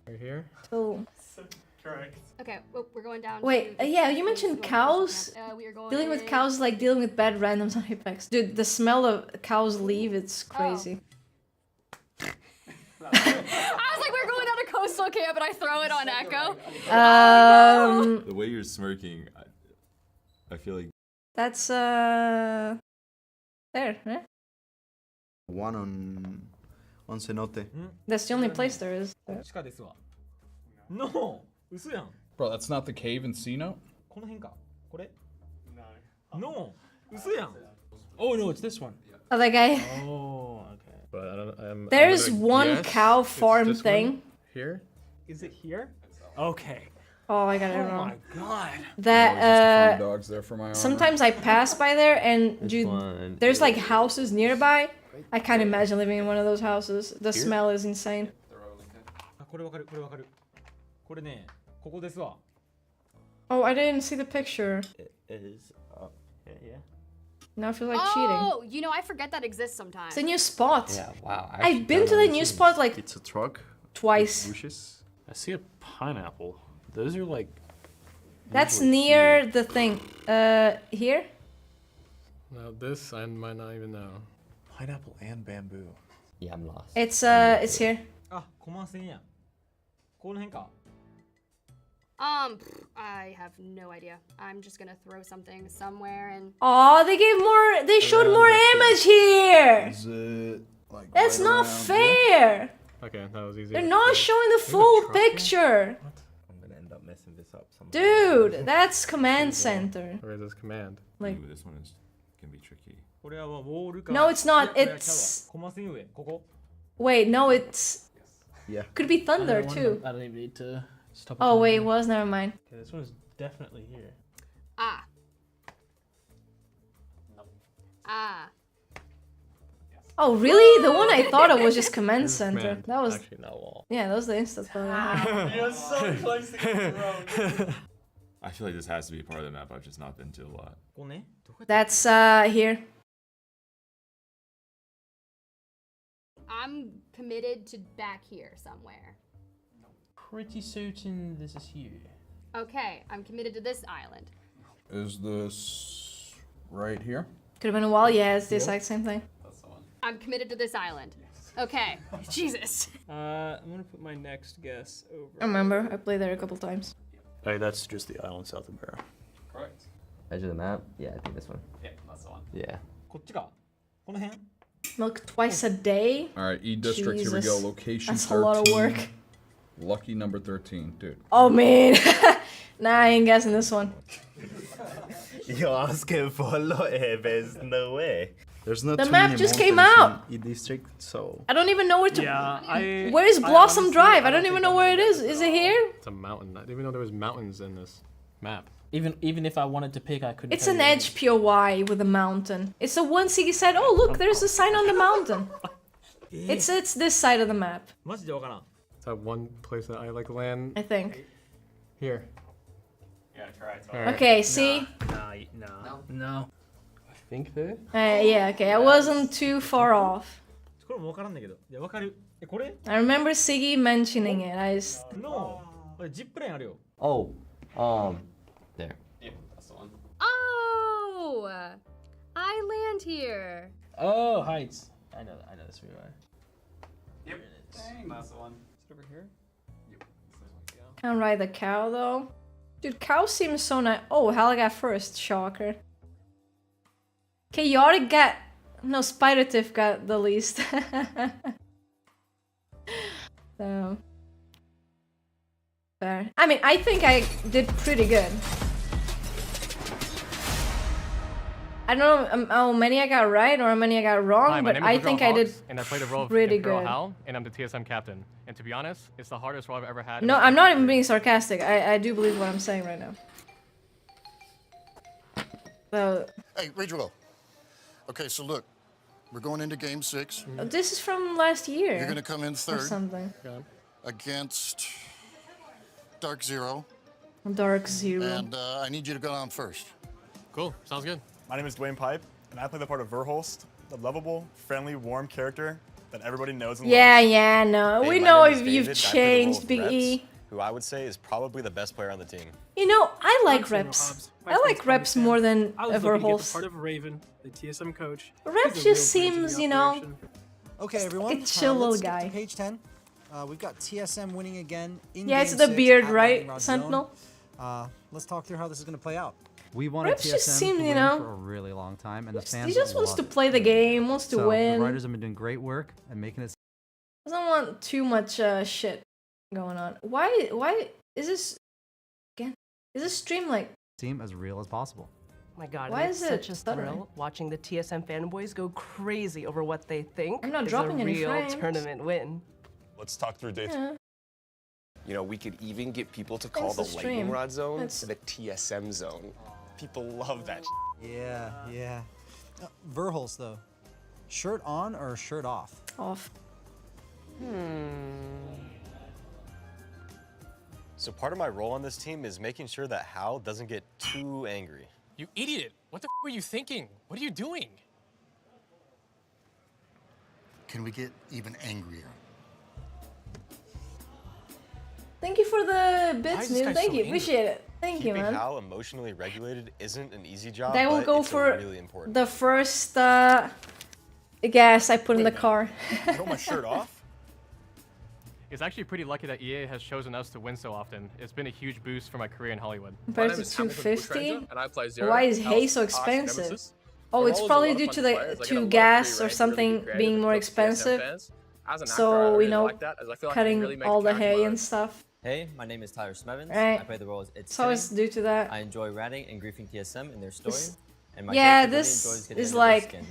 Speaker 9: Right here.
Speaker 2: So.
Speaker 14: Correct.
Speaker 12: Okay, well, we're going down.
Speaker 2: Wait,
Speaker 12: to
Speaker 2: yeah, you mentioned cows.
Speaker 12: We are going
Speaker 2: Dealing with cows is like dealing with bad randoms on Apex. Dude, the smell of cows leave, it's crazy.
Speaker 12: I was like, we're going down to coastal camp, and I throw it on Echo.
Speaker 25: The way you're smirking, I feel like.
Speaker 2: That's there, yeah?
Speaker 7: One on Cenote.
Speaker 2: That's the only place there is.
Speaker 14: こっちかですわ。No! 嘘やん。
Speaker 16: Bro, that's not the cave in C-note?
Speaker 14: この辺か。これ No! 嘘やん。Oh no, it's this one.
Speaker 2: Oh, that guy.
Speaker 14: Oh, okay.
Speaker 9: But I don't,
Speaker 2: There's
Speaker 9: I'm gonna
Speaker 2: one
Speaker 9: guess
Speaker 2: cow
Speaker 9: it's
Speaker 2: farm
Speaker 9: this
Speaker 2: thing.
Speaker 9: one here.
Speaker 14: Is it here? Okay.
Speaker 2: Oh, I got it
Speaker 14: Oh
Speaker 2: wrong.
Speaker 14: my god.
Speaker 2: That
Speaker 16: dogs there for my armor.
Speaker 2: sometimes I pass by there and dude, there's like houses nearby. I can't imagine living in one of those houses. The smell is insane.
Speaker 14: これわかる、これわかる。これね、ここですわ。
Speaker 2: Oh, I didn't see the picture.
Speaker 15: It is up here, yeah.
Speaker 2: Now I feel like cheating.
Speaker 12: Oh, you know, I forget that exists sometimes.
Speaker 2: It's a new spot.
Speaker 24: Yeah, wow.
Speaker 2: I've been to the new spot like
Speaker 7: It's a truck.
Speaker 2: twice.
Speaker 7: Bushes.
Speaker 3: I see a pineapple. Those are like.
Speaker 2: That's
Speaker 3: usually
Speaker 2: near
Speaker 3: here.
Speaker 2: the thing. Here?
Speaker 9: Now this I might not even know.
Speaker 7: Pineapple and bamboo.
Speaker 24: Yeah, I'm lost.
Speaker 2: It's here.
Speaker 14: あ、コマ線や。この辺か。
Speaker 12: I have no idea. I'm just gonna throw something somewhere and.
Speaker 2: Oh, they showed more image here.
Speaker 7: Is it like
Speaker 2: That's
Speaker 7: right
Speaker 2: not
Speaker 7: around
Speaker 2: fair.
Speaker 9: Okay, that was easy.
Speaker 2: They're not showing the full picture.
Speaker 15: I'm gonna end up messing this up somehow.
Speaker 2: Dude, that's command center.
Speaker 9: Where is this command?
Speaker 2: Like,
Speaker 25: Ooh, this one can be tricky.
Speaker 14: これはウォールか。
Speaker 2: no, it's not.
Speaker 14: いやこれは
Speaker 2: It's
Speaker 14: コマ線上、ここ。
Speaker 2: wait, no, it's
Speaker 7: Yeah.
Speaker 2: could be thunder
Speaker 14: I don't
Speaker 2: too.
Speaker 14: I don't even need to stop.
Speaker 2: Oh wait, it was never mind.
Speaker 14: Okay, this one is definitely here.
Speaker 12: Ah.
Speaker 2: Oh really? The one I thought of was just command center.
Speaker 9: Command.
Speaker 2: That was
Speaker 9: Actually not wall.
Speaker 2: yeah, that was the insta thought I had.
Speaker 14: You're so close to getting it wrong.
Speaker 25: I feel like this has to be part of the map I've just not been to a lot.
Speaker 14: ここね。
Speaker 2: That's here.
Speaker 12: I'm committed to back here somewhere.
Speaker 14: Pretty certain this is here.
Speaker 12: Okay, I'm committed to this island.
Speaker 16: Is this right here?
Speaker 2: Could have been a wall. Yeah, it's the exact same thing.
Speaker 12: I'm committed to this island. Okay, Jesus.
Speaker 14: I'm gonna put my next guess over.
Speaker 2: I remember. I played there a couple times.
Speaker 3: Hey, that's just the island south of Barrow.
Speaker 25: Correct.
Speaker 24: Edge of the map? Yeah, I think this one.
Speaker 25: Yeah, that's the one.
Speaker 24: Yeah.
Speaker 14: こっちか。この辺。
Speaker 2: Milk twice a day.
Speaker 16: All right, E district. Here we go.
Speaker 2: Jesus.
Speaker 16: Location
Speaker 2: That's
Speaker 16: 13.
Speaker 2: a lot of work.
Speaker 16: Lucky number 13, dude.
Speaker 2: Oh man. Nah, I ain't guessing this one.
Speaker 25: You're asking for a lot here, there's no way.
Speaker 7: There's not
Speaker 2: The
Speaker 7: too
Speaker 2: map
Speaker 7: many
Speaker 2: just came
Speaker 7: mountains
Speaker 2: out.
Speaker 7: in E-District, so...
Speaker 2: I don't even know where to...
Speaker 14: Yeah,
Speaker 2: Where is Blossom Drive? I don't even know where it is. Is it here?
Speaker 14: It's a mountain. I didn't even know there was mountains in this map. Even if I wanted to pick, I couldn't.
Speaker 2: It's an edge POI with a mountain. It's the one Siggy said, oh look, there's a sign on the mountain. It's this side of the map.
Speaker 14: It's that one place that I like land.
Speaker 2: I think.
Speaker 14: Here.
Speaker 4: Yeah, try it.
Speaker 14: Right.
Speaker 2: Okay, see?
Speaker 14: No. I think there.
Speaker 2: Yeah, okay, I wasn't too far off.
Speaker 14: これもわからんだけど。いやわかる。これ?
Speaker 2: I remember Siggy mentioning it. I just...
Speaker 14: No. これジップラインあるよ。
Speaker 24: Oh, there.
Speaker 4: Yeah, that's the one.
Speaker 12: Oh! I land here.
Speaker 14: Oh, heights. I know this really well.
Speaker 4: Yep. Dang, that's the one. Is it over here? Yep.
Speaker 2: Can't ride the cow though. Dude, cow seems so nice. Oh, hell, I got first. Shocker. Okay, you already got... No, Spider-Tiff got the least. So... Fair. I mean, I think I did pretty good. I don't know how many I got right or how many I got wrong,
Speaker 9: Hi, my
Speaker 2: but
Speaker 9: name is
Speaker 2: I think I did
Speaker 9: and I played the role of
Speaker 2: pretty
Speaker 9: Imperial
Speaker 2: good.
Speaker 9: Hal, and I'm the TSM captain. And to be honest, it's the hardest role I've ever had.
Speaker 2: No, I'm not even being sarcastic. I do believe what I'm saying right now. So...
Speaker 13: Hey, Rachel. Okay, so look. We're going into game 6.
Speaker 2: This is from last year.
Speaker 13: You're going to come in
Speaker 2: Or
Speaker 13: third.
Speaker 2: something.
Speaker 13: Against Dark Zero.
Speaker 2: Dark Zero.
Speaker 13: And I need you to go on first.
Speaker 9: Cool, sounds good.
Speaker 17: My name is Dwayne Pipe, and I play the part of Verholst, the lovable, friendly, warm character that everybody knows and
Speaker 2: Yeah,
Speaker 17: loves.
Speaker 2: yeah, no.
Speaker 17: Hey,
Speaker 2: We
Speaker 17: my
Speaker 2: know
Speaker 17: name is
Speaker 2: if you've
Speaker 17: David, I play the role
Speaker 2: changed,
Speaker 17: of
Speaker 2: Big
Speaker 17: Reps,
Speaker 2: E.
Speaker 17: who I would say is probably the best player on the team.
Speaker 2: You know, I like Reps. I like Reps more than Everholst.
Speaker 10: Part of Raven, the TSM coach.
Speaker 2: Reps just seems, you know...
Speaker 18: Okay, everyone.
Speaker 2: A chill little
Speaker 18: let's get
Speaker 2: guy.
Speaker 18: to page 10. We've got TSM winning again in
Speaker 2: Yeah, it's
Speaker 18: game
Speaker 2: the
Speaker 18: 6
Speaker 2: beard,
Speaker 18: at
Speaker 2: right,
Speaker 18: Lightning Rod
Speaker 2: Sentinel?
Speaker 18: Zone. Let's talk through how this is going to play out.
Speaker 19: We wanted
Speaker 2: Reps
Speaker 19: TSM
Speaker 2: just seem,
Speaker 19: to
Speaker 2: you
Speaker 19: win
Speaker 2: know,
Speaker 19: for a really long time, and the fans
Speaker 2: He just wants
Speaker 19: love
Speaker 2: to
Speaker 19: it.
Speaker 2: play the game, wants to
Speaker 19: So
Speaker 2: win.
Speaker 19: the writers have been doing great work and making it.
Speaker 2: Doesn't want too much shit going on. Why is this... Again, is this stream like...
Speaker 19: Seem as real as possible.
Speaker 21: My God,
Speaker 2: Why
Speaker 21: it's
Speaker 2: is it
Speaker 21: such a
Speaker 2: stuttering?
Speaker 21: thrill watching the TSM fanboys go crazy over what they think
Speaker 2: I'm not
Speaker 21: is
Speaker 2: dropping
Speaker 21: a
Speaker 2: any
Speaker 21: real
Speaker 2: frames.
Speaker 21: tournament win.
Speaker 17: Let's talk through data.
Speaker 2: Yeah.
Speaker 22: You know, we could even get people to call
Speaker 2: Thanks
Speaker 22: the
Speaker 2: to stream.
Speaker 22: lightning rod zone
Speaker 2: That's-
Speaker 22: the TSM zone. People love that.
Speaker 18: Yeah, yeah. Verholst, though. Shirt on or shirt off?
Speaker 2: Off.
Speaker 17: So part of my role on this team is making sure that Hal doesn't get too angry.
Speaker 9: You idiot! What the f were you thinking? What are you doing?
Speaker 13: Can we get even angrier?
Speaker 2: Thank you for the
Speaker 17: Why
Speaker 2: bits,
Speaker 17: is this
Speaker 2: Neil.
Speaker 17: guy
Speaker 2: Thank
Speaker 17: so
Speaker 2: you.
Speaker 17: angry?
Speaker 2: Appreciate it. Thank you,
Speaker 17: Keeping
Speaker 2: man.
Speaker 17: Hal emotionally regulated isn't an easy job,
Speaker 2: That will
Speaker 17: but
Speaker 2: go
Speaker 17: it's
Speaker 2: for
Speaker 17: really important.
Speaker 2: the first gas I put in the car.
Speaker 17: Throw my shirt off?
Speaker 9: It's actually pretty lucky that EA has chosen us to win so often. It's been a huge boost for my career in Hollywood.
Speaker 2: Compared to 250? Why is hay so expensive? Oh, it's probably due to the gas or something being more expensive. So, you know, cutting all the hay and stuff.
Speaker 27: Hey, my name is Tyler Smevens.
Speaker 2: Right.
Speaker 27: I play the role as It's
Speaker 2: So it's due to that.
Speaker 27: I enjoy ratting and griefing TSM in their story. And my
Speaker 2: Yeah,
Speaker 27: character really
Speaker 2: this
Speaker 27: enjoys getting
Speaker 2: is
Speaker 27: under their
Speaker 2: like...
Speaker 27: skin.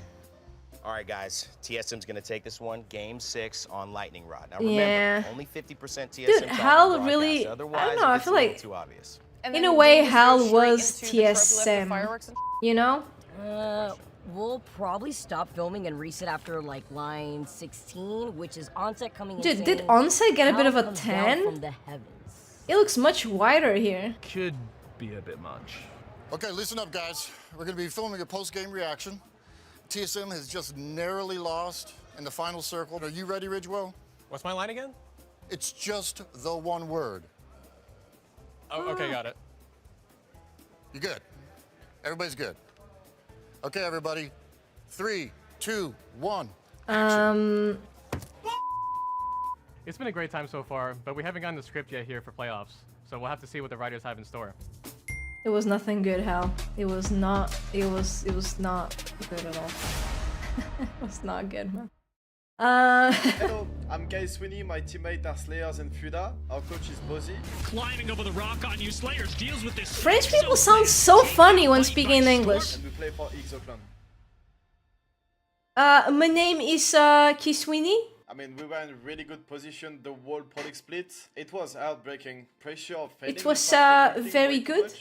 Speaker 22: All right, guys. TSM's going to take this one, game 6 on Lightning Rod. Now
Speaker 2: Yeah.
Speaker 22: remember, only 50% TSM
Speaker 2: Dude,
Speaker 22: talk
Speaker 2: Hal
Speaker 22: on
Speaker 2: really...
Speaker 22: broadcast.
Speaker 2: I
Speaker 22: Otherwise,
Speaker 2: don't know, I
Speaker 22: it gets
Speaker 2: feel
Speaker 22: a little
Speaker 2: like...
Speaker 22: too obvious.
Speaker 2: In a way, Hal was TSM. You know?
Speaker 28: We'll probably stop filming and reset after like line 16, which is Onset coming in.
Speaker 2: Dude, did Onset get a bit of a
Speaker 28: Comes down
Speaker 2: 10?
Speaker 28: from the heavens.
Speaker 2: It looks much wider here.
Speaker 17: Could be a bit much.
Speaker 13: Okay, listen up, guys. We're going to be filming a post-game reaction. TSM has just narrowly lost in the final circle. Are you ready, Ridgewell?
Speaker 9: What's my line again?
Speaker 13: It's just the one word.
Speaker 9: Oh, okay, got it.
Speaker 13: You good? Everybody's good. Okay, everybody. 3, 2, 1.
Speaker 9: It's been a great time so far, but we haven't gotten the script yet here for playoffs, so we'll have to see what the writers have in store.
Speaker 2: It was nothing good, Hal. It was not... It was not good at all. It was not good, man.
Speaker 1: Hello, I'm Guy Sweeney. My teammate are Slayers and Fuda. Our coach is Bozzy.
Speaker 5: Climbing over the rock on you, Slayers deals with this.
Speaker 2: French people sound so funny when speaking in English.
Speaker 1: And we play for Exoclan.
Speaker 2: My name is Kiswini.
Speaker 1: I mean, we were in a really good position. The whole product split. It was heartbreaking. Pressure of failing.
Speaker 2: It was
Speaker 1: everything
Speaker 2: very
Speaker 1: way too
Speaker 2: good.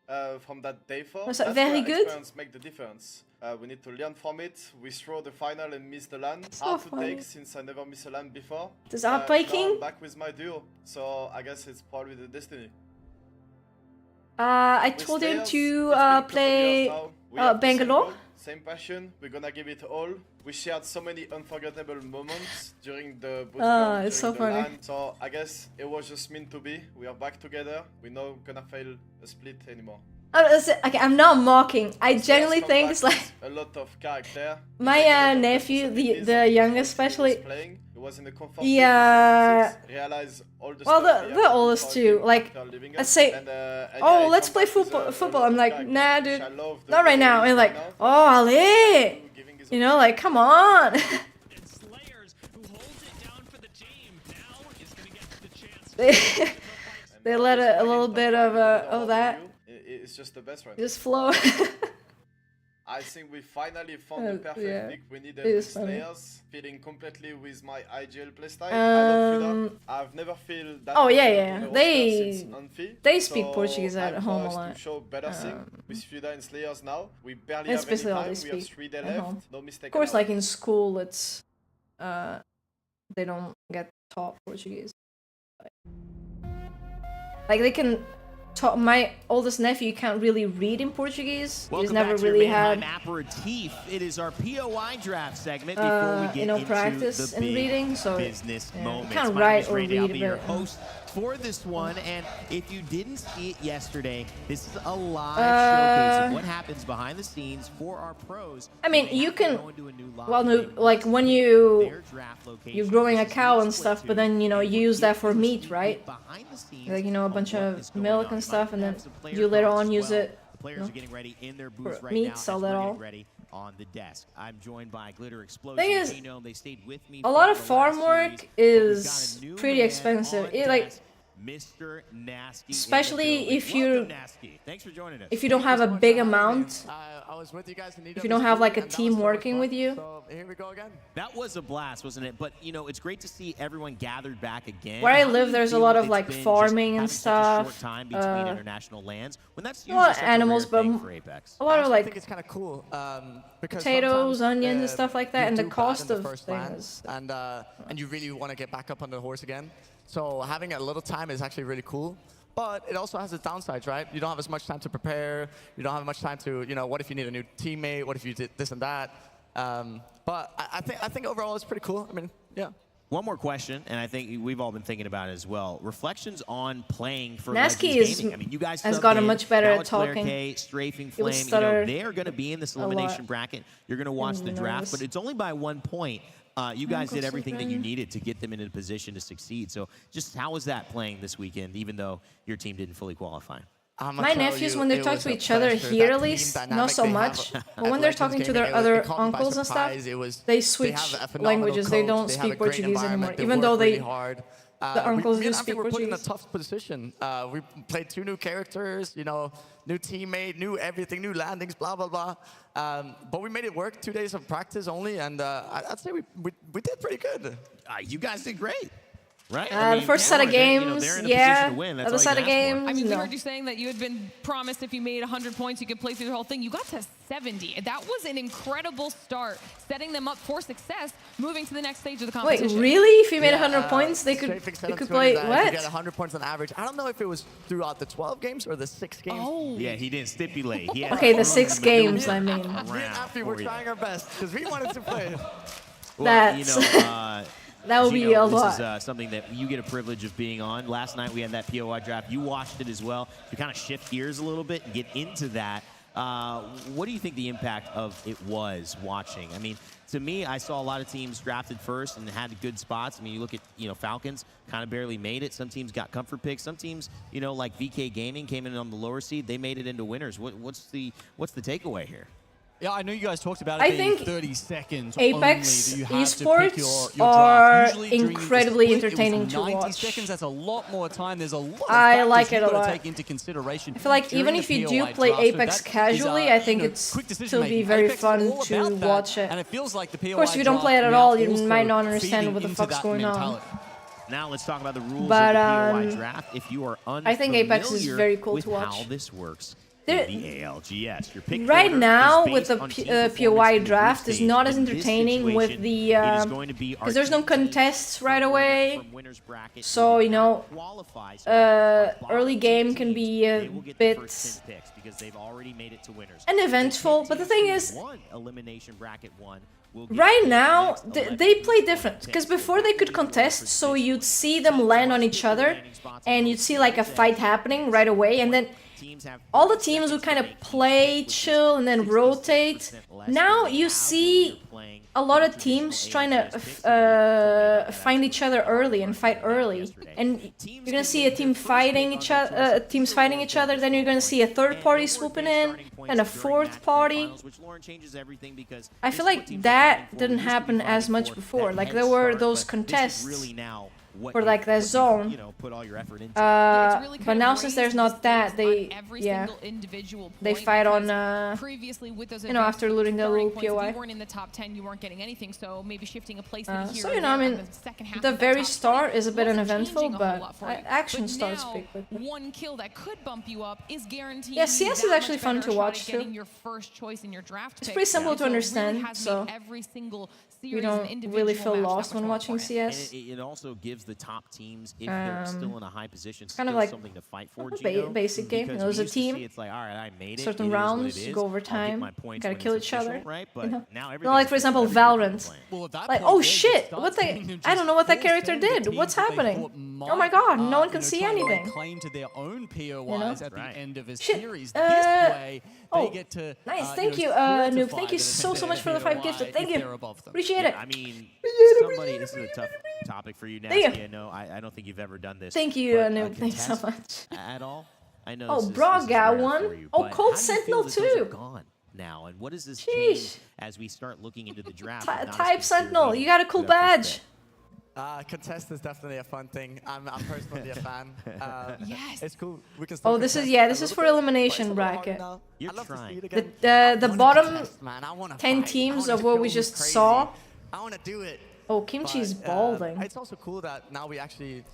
Speaker 1: much, from that day form.
Speaker 2: Was
Speaker 1: That's
Speaker 2: it very
Speaker 1: where
Speaker 2: good?
Speaker 1: experience make the difference. We need to learn from it. We throw the final and miss the land. Hard to take since I never missed a land before.
Speaker 2: Is that breaking?
Speaker 1: Now I'm back with my duo, so I guess it's probably the destiny.
Speaker 2: I told him to play Bangalore.
Speaker 1: Same passion, we're gonna give it all. We shared so many unforgettable moments during the bootcamp,
Speaker 2: it's so
Speaker 1: during the
Speaker 2: funny.
Speaker 1: LAN. So I guess it was just meant to be. We are back together. We're not gonna fail a split anymore.
Speaker 2: Okay, I'm not mocking. I genuinely think it's like
Speaker 1: a lot of character.
Speaker 2: my nephew, the youngest especially.
Speaker 1: Playing. It was in the comfort
Speaker 2: Yeah.
Speaker 1: realize all the
Speaker 2: Well,
Speaker 1: stuff
Speaker 2: the oldest too. Like, I say, oh, let's play football. I'm like, nah, dude, not right now. And like, oh, Ali, you know, like, come on. They let a little bit of that.
Speaker 1: It's just the best right
Speaker 2: Just flow.
Speaker 1: I think we finally found the perfect
Speaker 2: yeah.
Speaker 1: pick we needed
Speaker 2: It
Speaker 1: with
Speaker 2: is funny.
Speaker 1: Slayers, fitting completely with my IGL playstyle. I love Fuda. I've never feel that.
Speaker 2: Oh yeah,
Speaker 1: confident
Speaker 2: yeah.
Speaker 1: on the roster since Unfi.
Speaker 2: They speak
Speaker 1: So
Speaker 2: Portuguese at
Speaker 1: time
Speaker 2: home
Speaker 1: for
Speaker 2: a
Speaker 1: us
Speaker 2: lot.
Speaker 1: to show better thing with Fuda and Slayers now. We barely
Speaker 2: It's
Speaker 1: have any
Speaker 2: basically all
Speaker 1: time.
Speaker 2: they
Speaker 1: We have
Speaker 2: speak
Speaker 1: 3 days
Speaker 2: at
Speaker 1: left.
Speaker 2: home.
Speaker 1: No mistake.
Speaker 2: Of course,
Speaker 1: allowed.
Speaker 2: like in school, it's they don't get taught Portuguese. Like they can talk. My oldest nephew can't really read in Portuguese. He's never really had
Speaker 6: aperitif. It is our POI draft segment before we get
Speaker 2: you know,
Speaker 6: into
Speaker 2: practice
Speaker 6: the
Speaker 2: in
Speaker 6: big
Speaker 2: reading, so
Speaker 6: business
Speaker 2: yeah,
Speaker 6: moments.
Speaker 2: can't
Speaker 6: My
Speaker 2: write
Speaker 6: name is
Speaker 2: or
Speaker 6: Randy. I'll
Speaker 2: read,
Speaker 6: be your
Speaker 2: but,
Speaker 6: host for this one, and if you didn't see it yesterday, this is a live showcase of what happens behind the scenes for our pros.
Speaker 2: I mean, you can. Well, no, like when you're growing a cow and stuff, but then you know you use that for meat, right? Like you know a bunch of milk and stuff, and then you later on use it.
Speaker 6: The players are getting ready in their booths
Speaker 2: For
Speaker 6: right
Speaker 2: meat,
Speaker 6: now.
Speaker 2: sell
Speaker 6: as
Speaker 2: that
Speaker 6: we're
Speaker 2: all.
Speaker 6: getting ready on the desk. I'm joined by Glitter Explosion.
Speaker 2: Thing is,
Speaker 6: Genome. They stayed with me
Speaker 2: a lot
Speaker 6: for
Speaker 2: of
Speaker 6: the
Speaker 2: farm
Speaker 6: last
Speaker 2: work
Speaker 6: series,
Speaker 2: is
Speaker 6: but we've got a new
Speaker 2: pretty
Speaker 6: man
Speaker 2: expensive.
Speaker 6: on
Speaker 2: It like.
Speaker 6: desk, Mr. Nasty,
Speaker 2: Especially if you
Speaker 6: Welcome, Nasty. Thanks for joining us.
Speaker 2: if you don't have a big amount,
Speaker 6: I was with you guys in
Speaker 2: if you don't have like a team working with you.
Speaker 6: So here we go again. That was a blast, wasn't it? But you know, it's great to see everyone gathered back again.
Speaker 2: Where I
Speaker 6: How do
Speaker 2: live,
Speaker 6: you
Speaker 2: there's a
Speaker 6: feel
Speaker 2: lot of
Speaker 6: it's
Speaker 2: like
Speaker 6: been just
Speaker 2: farming and
Speaker 6: having such a short
Speaker 2: stuff.
Speaker 6: time between international lands when that's
Speaker 2: A
Speaker 6: usually
Speaker 2: lot of
Speaker 6: such
Speaker 2: animals,
Speaker 6: a rare
Speaker 2: but
Speaker 6: thing for Apex.
Speaker 2: a lot of like
Speaker 8: I think it's kind of cool because
Speaker 2: potatoes,
Speaker 8: sometimes,
Speaker 2: onions, and stuff like that,
Speaker 8: you
Speaker 2: and the
Speaker 8: do bad
Speaker 2: cost
Speaker 8: in the
Speaker 2: of
Speaker 8: first land,
Speaker 2: things.
Speaker 8: and you really want to get back up on the horse again. So having a little time is actually really cool. But it also has its downsides, right? You don't have as much time to prepare. You don't have much time to, you know, what if you need a new teammate? What if you did this and that? But I think overall it's pretty cool. I mean, yeah.
Speaker 6: One more question, and I think we've all been thinking about it as well. Reflections on playing for
Speaker 2: Nasky
Speaker 6: Legends Gaming. I mean, you guys
Speaker 2: has
Speaker 6: subbed
Speaker 2: gotten
Speaker 6: in.
Speaker 2: much better
Speaker 6: Now
Speaker 2: at
Speaker 6: it's Blair
Speaker 2: talking.
Speaker 6: K, Strafing
Speaker 2: He would
Speaker 6: Flame. You know,
Speaker 2: stutter
Speaker 6: they are going to be in this
Speaker 2: a lot.
Speaker 6: elimination bracket. You're going to watch the
Speaker 2: And
Speaker 6: draft,
Speaker 2: nervous.
Speaker 6: but it's only by 1 point. You guys
Speaker 2: go
Speaker 6: did
Speaker 2: so
Speaker 6: everything that you
Speaker 2: bad.
Speaker 6: needed to get them in a position to succeed. So just how was that playing this weekend, even though your team didn't fully qualify?
Speaker 2: My nephews, when they talk to each other here, at least, not so much. But when they're talking to their other uncles and stuff, they switch languages. They don't speak Portuguese anymore, even though they. The uncles do speak
Speaker 8: we're put in a
Speaker 2: Portuguese.
Speaker 8: tough position. We played 2 new characters, you know, new teammate, new everything, new landings, blah, blah, blah. But we made it work, 2 days of practice only, and I'd say we did pretty good.
Speaker 6: You guys did great. Right?
Speaker 2: The first set of games, yeah. The set of games,
Speaker 12: I mean, we
Speaker 2: no.
Speaker 12: heard you saying that you had been promised if you made 100 points, you could play through the whole thing. You got to 70. That was an incredible start, setting them up for success, moving to the next stage of the
Speaker 2: Wait,
Speaker 12: competition.
Speaker 2: really? If you made 100 points, they could play what?
Speaker 8: You get 100 points on average. I don't know if it was throughout the 12 games or the 6 games.
Speaker 12: Oh.
Speaker 6: Yeah, he didn't stipulate. He had
Speaker 2: Okay, the 6 games, I mean.
Speaker 8: Me and Appy were trying our best because we wanted to play.
Speaker 6: Well, you
Speaker 2: That's-
Speaker 6: know,
Speaker 2: That would be a lot.
Speaker 6: This is something that you get a privilege of being on. Last night we had that POI draft. You watched it as well. To kind of shift gears a little bit and get into that, what do you think the impact of it was watching? I mean, to me, I saw a lot of teams drafted first and had good spots. I mean, you look at, you know, Falcons kind of barely made it. Some teams got comfort picks. Some teams, you know, like VK Gaming came in on the lower seed. They made it into winners. What's the takeaway here?
Speaker 18: Yeah, I know you guys talked about it
Speaker 2: I
Speaker 18: being
Speaker 2: think
Speaker 18: 30 seconds
Speaker 2: Apex
Speaker 18: only that you have to pick
Speaker 2: esports
Speaker 18: your
Speaker 2: are
Speaker 18: draft. Usually during the
Speaker 2: incredibly
Speaker 18: split, it was
Speaker 2: entertaining to
Speaker 18: 90
Speaker 2: watch.
Speaker 18: seconds, that's a lot more time. There's a lot of
Speaker 2: I
Speaker 18: factors
Speaker 2: like it
Speaker 18: you've
Speaker 2: a
Speaker 18: got
Speaker 2: lot.
Speaker 18: to take into consideration.
Speaker 2: I feel like
Speaker 18: during
Speaker 2: even
Speaker 18: the
Speaker 2: if you do
Speaker 18: POI
Speaker 2: play
Speaker 18: draft. So
Speaker 2: Apex
Speaker 18: that is,
Speaker 2: casually, I think
Speaker 18: quick
Speaker 2: it's still be
Speaker 18: decision-making.
Speaker 2: very
Speaker 18: Apex is
Speaker 2: fun
Speaker 18: all
Speaker 2: to
Speaker 18: about that,
Speaker 2: watch it.
Speaker 18: and it feels like the POI
Speaker 2: Of course, if you don't
Speaker 18: draft
Speaker 2: play it at
Speaker 18: now
Speaker 2: all, you
Speaker 18: also
Speaker 2: might not understand
Speaker 18: feeding
Speaker 2: what the
Speaker 18: into
Speaker 2: fuck's
Speaker 18: that
Speaker 2: going on.
Speaker 18: mentality.
Speaker 6: Now let's talk about the rules
Speaker 2: But,
Speaker 6: of the POI draft. If you are
Speaker 2: I think Apex is
Speaker 6: unfamiliar
Speaker 2: very cool
Speaker 6: with
Speaker 2: to watch.
Speaker 6: how this works
Speaker 2: There-
Speaker 6: in the ALGS, your pick
Speaker 2: Right
Speaker 6: order
Speaker 2: now,
Speaker 6: is
Speaker 2: with the
Speaker 6: based on team
Speaker 2: POI
Speaker 6: performance in the
Speaker 2: draft,
Speaker 6: group
Speaker 2: is not as
Speaker 6: stage. In this
Speaker 2: entertaining with
Speaker 6: situation,
Speaker 2: the
Speaker 6: it is going to be
Speaker 2: because there's no contests right away.
Speaker 6: from winners bracket
Speaker 2: So you know,
Speaker 6: qualifies
Speaker 2: early game can be a bit
Speaker 6: because they've already made it to winners.
Speaker 2: uneventful. But the thing is,
Speaker 6: One elimination bracket one will
Speaker 2: right now they play different because before they could contest, so you'd see them land on each other and you'd see like a fight happening right away, and then all the teams would kind of play chill and then rotate. Now you see a lot of teams trying to find each other early and fight early, and you're gonna see a team fighting each other, teams fighting each other. Then you're gonna see a third party swooping in and a fourth party. I feel like that didn't happen as much before. Like there were those contests for like the zone. But now since there's not that, they they fight on you know, after looting the little POI.
Speaker 12: You weren't in the top 10, you weren't getting anything, so maybe shifting a placement here.
Speaker 2: So you know, I mean, the very start is a bit uneventful, but action starts pretty quickly.
Speaker 12: One kill that could bump you up is guaranteed.
Speaker 2: Yeah, CS is actually fun to watch too.
Speaker 12: Your first choice in your draft
Speaker 2: It's
Speaker 12: pick.
Speaker 2: pretty simple to
Speaker 12: It really
Speaker 2: understand,
Speaker 12: has
Speaker 2: so
Speaker 12: made every single
Speaker 2: you
Speaker 12: series
Speaker 2: don't
Speaker 12: and
Speaker 2: really
Speaker 12: individual
Speaker 2: feel
Speaker 12: match that
Speaker 2: lost
Speaker 12: much
Speaker 2: when
Speaker 12: more
Speaker 2: watching
Speaker 12: important.
Speaker 2: CS.
Speaker 6: And it also gives the top teams, if they're still in a high position,
Speaker 2: kind of
Speaker 6: still
Speaker 2: like
Speaker 6: something to fight for.
Speaker 2: basic game. You know, there's a team.
Speaker 6: It's like, all right, I made it.
Speaker 2: Certain
Speaker 6: It is what
Speaker 2: rounds,
Speaker 6: it
Speaker 2: you
Speaker 6: is.
Speaker 2: go over
Speaker 6: I'll get
Speaker 2: time.
Speaker 6: my points
Speaker 2: Gotta
Speaker 6: when
Speaker 2: kill
Speaker 6: it's
Speaker 2: each
Speaker 6: official,
Speaker 2: other.
Speaker 6: right? But
Speaker 2: You know?
Speaker 6: now
Speaker 2: No, like for example, Valorant. Like, oh shit, what the? I don't know what that character did. What's happening? Oh my god, no one can see anything.
Speaker 18: Claim to their own POIs
Speaker 2: You know?
Speaker 18: at the end of a
Speaker 2: Shit,
Speaker 18: series. This way,
Speaker 2: oh,
Speaker 18: they get to
Speaker 2: nice, thank you, Noob. Thank you so much for the 5 gifted. Thank you. Appreciate it.
Speaker 6: I mean, somebody, this is a tough topic for you,
Speaker 2: Thank you.
Speaker 6: Nasty. I know, I don't think you've ever done this.
Speaker 2: Thank you,
Speaker 6: but,
Speaker 2: Noob. Thanks so
Speaker 6: contest
Speaker 2: much.
Speaker 6: At all? I know.
Speaker 2: Oh,
Speaker 6: this is
Speaker 2: Braga
Speaker 6: rare for
Speaker 2: one.
Speaker 6: you,
Speaker 2: Oh,
Speaker 6: but
Speaker 2: Cold
Speaker 6: how do you
Speaker 2: Sentinel
Speaker 6: feel that those are
Speaker 2: too.
Speaker 6: gone now, and what does this
Speaker 2: Sheesh.
Speaker 6: change as we start looking into the draft? with not as
Speaker 2: Type
Speaker 6: considered
Speaker 2: Sentinel,
Speaker 6: being
Speaker 2: you got a cool
Speaker 6: the first
Speaker 2: badge.
Speaker 6: pick?
Speaker 8: Contest is definitely a fun thing. I'm personally a fan.
Speaker 12: Yes.
Speaker 8: It's cool. We can still
Speaker 2: Oh, this is
Speaker 8: contest
Speaker 2: yeah,
Speaker 8: a
Speaker 2: this is
Speaker 8: little
Speaker 2: for
Speaker 8: bit, but
Speaker 2: elimination
Speaker 8: it's a little hard
Speaker 2: bracket.
Speaker 8: now.
Speaker 6: You're
Speaker 8: I'd love to see
Speaker 6: trying.
Speaker 8: it again.
Speaker 2: The
Speaker 8: I wanna
Speaker 2: bottom
Speaker 8: contest, man. I wanna
Speaker 2: 10
Speaker 8: fight. I
Speaker 2: teams
Speaker 8: wanna
Speaker 2: of what
Speaker 8: go
Speaker 2: we just
Speaker 8: crazy.
Speaker 2: saw.
Speaker 8: I want to do it.
Speaker 2: Oh, Kimchi's
Speaker 8: But,
Speaker 2: balding.
Speaker 8: It's also cool that now we actually,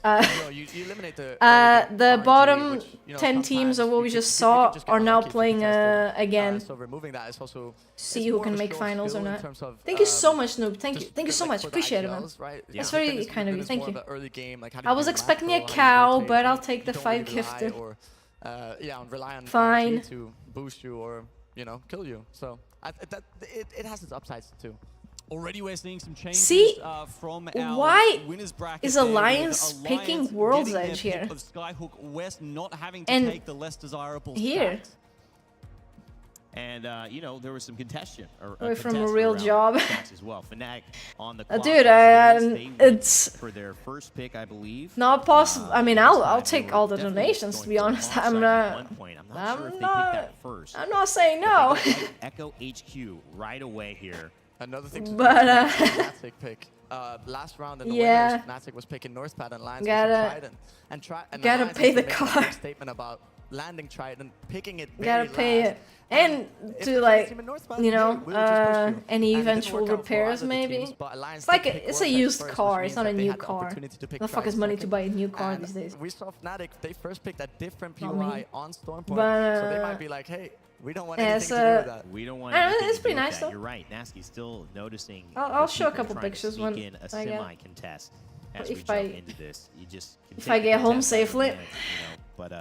Speaker 8: you eliminate the
Speaker 2: The
Speaker 8: RNG,
Speaker 2: bottom
Speaker 8: which,
Speaker 2: 10 teams
Speaker 8: sometimes
Speaker 2: of what
Speaker 8: you
Speaker 2: we
Speaker 8: could-
Speaker 2: just
Speaker 8: you
Speaker 2: saw
Speaker 8: could just get
Speaker 2: are now
Speaker 8: unlucky if you
Speaker 2: playing
Speaker 8: contested.
Speaker 2: again.
Speaker 8: So removing that is also
Speaker 2: See
Speaker 8: it's
Speaker 2: who
Speaker 8: more
Speaker 2: can
Speaker 8: of a
Speaker 2: make
Speaker 8: show of
Speaker 2: finals or
Speaker 8: skill in
Speaker 2: not.
Speaker 8: terms of,
Speaker 2: Thank you so much, Noob.
Speaker 8: just
Speaker 2: Thank you so
Speaker 8: like
Speaker 2: much.
Speaker 8: for the
Speaker 2: Appreciate it, man.
Speaker 8: IGLs, right?
Speaker 2: That's
Speaker 8: Yeah.
Speaker 2: very
Speaker 8: Fitness
Speaker 2: kind of you.
Speaker 8: is
Speaker 2: Thank
Speaker 8: more
Speaker 2: you.
Speaker 8: of the early game, like how do
Speaker 2: I
Speaker 8: you
Speaker 2: was
Speaker 8: do
Speaker 2: expecting a
Speaker 8: macro, how do you
Speaker 2: cow,
Speaker 8: rotate,
Speaker 2: but I'll
Speaker 8: you
Speaker 2: take the
Speaker 8: don't
Speaker 2: 5
Speaker 8: really rely
Speaker 2: gifted.
Speaker 8: or, rely on
Speaker 2: Fine.
Speaker 8: RNG to boost you or kill you. So it has its upsides too.
Speaker 18: Already we're seeing some changes
Speaker 2: See,
Speaker 18: from our
Speaker 2: why
Speaker 18: winners bracket
Speaker 2: is
Speaker 18: there, with
Speaker 2: Alliance picking World's
Speaker 18: getting their
Speaker 2: Edge
Speaker 18: pick
Speaker 2: here?
Speaker 18: Of Skyhook West not having to
Speaker 2: And
Speaker 18: take the less desirable
Speaker 2: here.
Speaker 18: stats.
Speaker 6: And you know, there was some contention
Speaker 2: Away from a real job.
Speaker 6: as well. Fnatic on the clock
Speaker 2: Dude,
Speaker 6: as it is. They went
Speaker 2: it's
Speaker 6: for their first pick, I believe.
Speaker 2: not possible. I mean, I'll
Speaker 6: they
Speaker 2: take
Speaker 6: were
Speaker 2: all the
Speaker 6: definitely
Speaker 2: donations, to be
Speaker 6: going
Speaker 2: honest.
Speaker 6: for the
Speaker 2: I'm
Speaker 6: onside
Speaker 2: not.
Speaker 6: at one point. I'm not sure if they picked that first.
Speaker 2: I'm not saying
Speaker 6: But
Speaker 2: no.
Speaker 6: they got Echo HQ right away here.
Speaker 8: Another thing to
Speaker 2: But,
Speaker 8: Fnatic pick. Last round in the
Speaker 2: Yeah.
Speaker 8: winners, Fnatic was picking Northpad and Lions
Speaker 2: Gotta-
Speaker 8: and Trident.
Speaker 2: gotta
Speaker 8: Alliance
Speaker 2: pay
Speaker 8: also
Speaker 2: the
Speaker 8: made a
Speaker 2: car.
Speaker 8: big statement about landing Trident, picking it very
Speaker 2: Gotta pay
Speaker 8: last.
Speaker 2: it. And
Speaker 8: if
Speaker 2: to
Speaker 8: the
Speaker 2: like,
Speaker 8: team in Northpad,
Speaker 2: you know,
Speaker 8: we would just push you.
Speaker 2: any
Speaker 8: And it didn't
Speaker 2: eventual
Speaker 8: work out for
Speaker 2: repairs
Speaker 8: either
Speaker 2: maybe.
Speaker 8: teams, but Alliance
Speaker 2: It's like
Speaker 8: did pick
Speaker 2: it's a
Speaker 8: Vortex
Speaker 2: used
Speaker 8: first,
Speaker 2: car.
Speaker 8: which
Speaker 2: It's not a
Speaker 8: means that they
Speaker 2: new
Speaker 8: had the
Speaker 2: car.
Speaker 8: opportunity to pick
Speaker 2: The fuck
Speaker 8: Trident
Speaker 2: is money to
Speaker 8: second.
Speaker 2: buy a new car
Speaker 8: And
Speaker 2: these days?
Speaker 8: We saw Fnatic, they first picked a different
Speaker 2: Not
Speaker 8: POI
Speaker 2: me.
Speaker 8: on Stormpoint,
Speaker 2: But,
Speaker 8: so they might be like, hey, we don't want
Speaker 2: yeah,
Speaker 8: anything
Speaker 2: it's,
Speaker 8: to do with that.
Speaker 6: We don't want
Speaker 2: I don't know,
Speaker 6: anything
Speaker 2: it's
Speaker 6: to
Speaker 2: pretty
Speaker 6: do with
Speaker 2: nice,
Speaker 6: that.
Speaker 2: though.
Speaker 6: You're right. Nasky's still noticing.
Speaker 2: I'll
Speaker 6: the
Speaker 2: show a
Speaker 6: people
Speaker 2: couple
Speaker 6: trying to
Speaker 2: pictures
Speaker 6: sneak
Speaker 2: when
Speaker 6: in a
Speaker 2: I get-
Speaker 6: semi-contest as
Speaker 2: if
Speaker 6: we jump
Speaker 2: I-
Speaker 6: into this. You just can
Speaker 2: if
Speaker 6: take
Speaker 2: I
Speaker 6: the
Speaker 2: get home
Speaker 6: contest as a
Speaker 2: safely.
Speaker 6: minute, but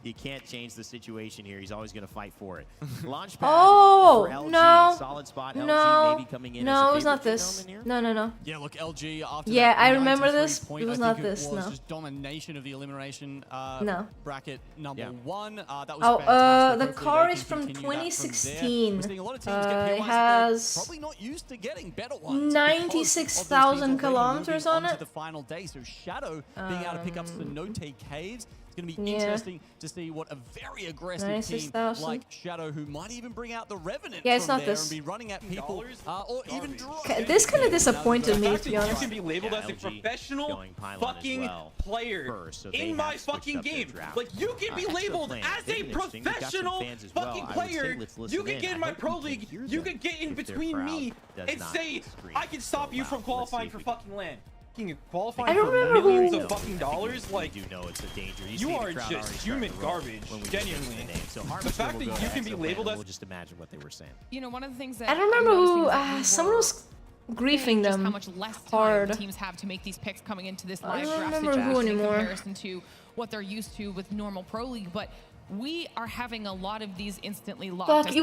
Speaker 6: you can't change the situation here. He's always going to fight for it. Launchpad
Speaker 2: Oh
Speaker 6: for LG.
Speaker 2: no!
Speaker 6: Solid spot. LG
Speaker 2: No,
Speaker 6: maybe coming in
Speaker 2: no,
Speaker 6: as
Speaker 2: it
Speaker 6: a
Speaker 2: was not
Speaker 6: favorite
Speaker 2: this.
Speaker 6: gentleman here.
Speaker 2: No, no, no.
Speaker 18: Yeah, look, LG after
Speaker 2: Yeah,
Speaker 18: that
Speaker 2: I remember
Speaker 18: 93
Speaker 2: this.
Speaker 18: point,
Speaker 2: It was
Speaker 18: I
Speaker 2: not
Speaker 18: think
Speaker 2: this,
Speaker 18: was
Speaker 2: no.
Speaker 18: just domination of the elimination
Speaker 2: No.
Speaker 18: bracket number
Speaker 6: Yeah.
Speaker 18: 1. That was
Speaker 2: Oh,
Speaker 18: fantastic.
Speaker 2: the
Speaker 18: Hopefully
Speaker 2: car
Speaker 18: they
Speaker 2: is
Speaker 18: can
Speaker 2: from
Speaker 18: continue that from there.
Speaker 2: 2016.
Speaker 18: We're seeing a lot of teams get
Speaker 2: It
Speaker 18: POIs that
Speaker 2: has
Speaker 18: they're probably not used to getting better ones.
Speaker 2: 96,000 kilometers on
Speaker 18: To
Speaker 2: it.
Speaker 18: the final day, so Shadow being able to pick up Cenote Caves.
Speaker 3: It's going to be interesting to see what a very aggressive team like Shadow, who might even bring out the Revenant
Speaker 2: it's
Speaker 3: from
Speaker 2: not
Speaker 3: there
Speaker 2: this.
Speaker 3: and be running at people, or even
Speaker 2: This kind of disappointed me, to be honest.
Speaker 14: You can be labeled as a professional fucking player in my fucking game. Like, you can be labeled as a professional fucking player. You can get in my pro league. You can get in between me and say, I can stop you from qualifying for fucking LAN. Qualifying for millions of fucking dollars, like,
Speaker 6: you know it's a danger.
Speaker 14: You are just human garbage, genuinely.
Speaker 6: So
Speaker 14: the fact that you can be labeled as...
Speaker 6: We'll just imagine what they were saying.
Speaker 12: You know, one of the things that
Speaker 2: I don't remember who. Someone was griefing them
Speaker 12: how much less time
Speaker 2: hard.
Speaker 12: teams have to make these picks coming into this
Speaker 2: I
Speaker 12: live
Speaker 2: don't
Speaker 12: draft
Speaker 2: remember
Speaker 12: situation
Speaker 2: who
Speaker 12: in
Speaker 2: anymore.
Speaker 12: comparison to what they're used to with normal pro league, but we are having a lot of these instantly locked.
Speaker 2: Fuck, they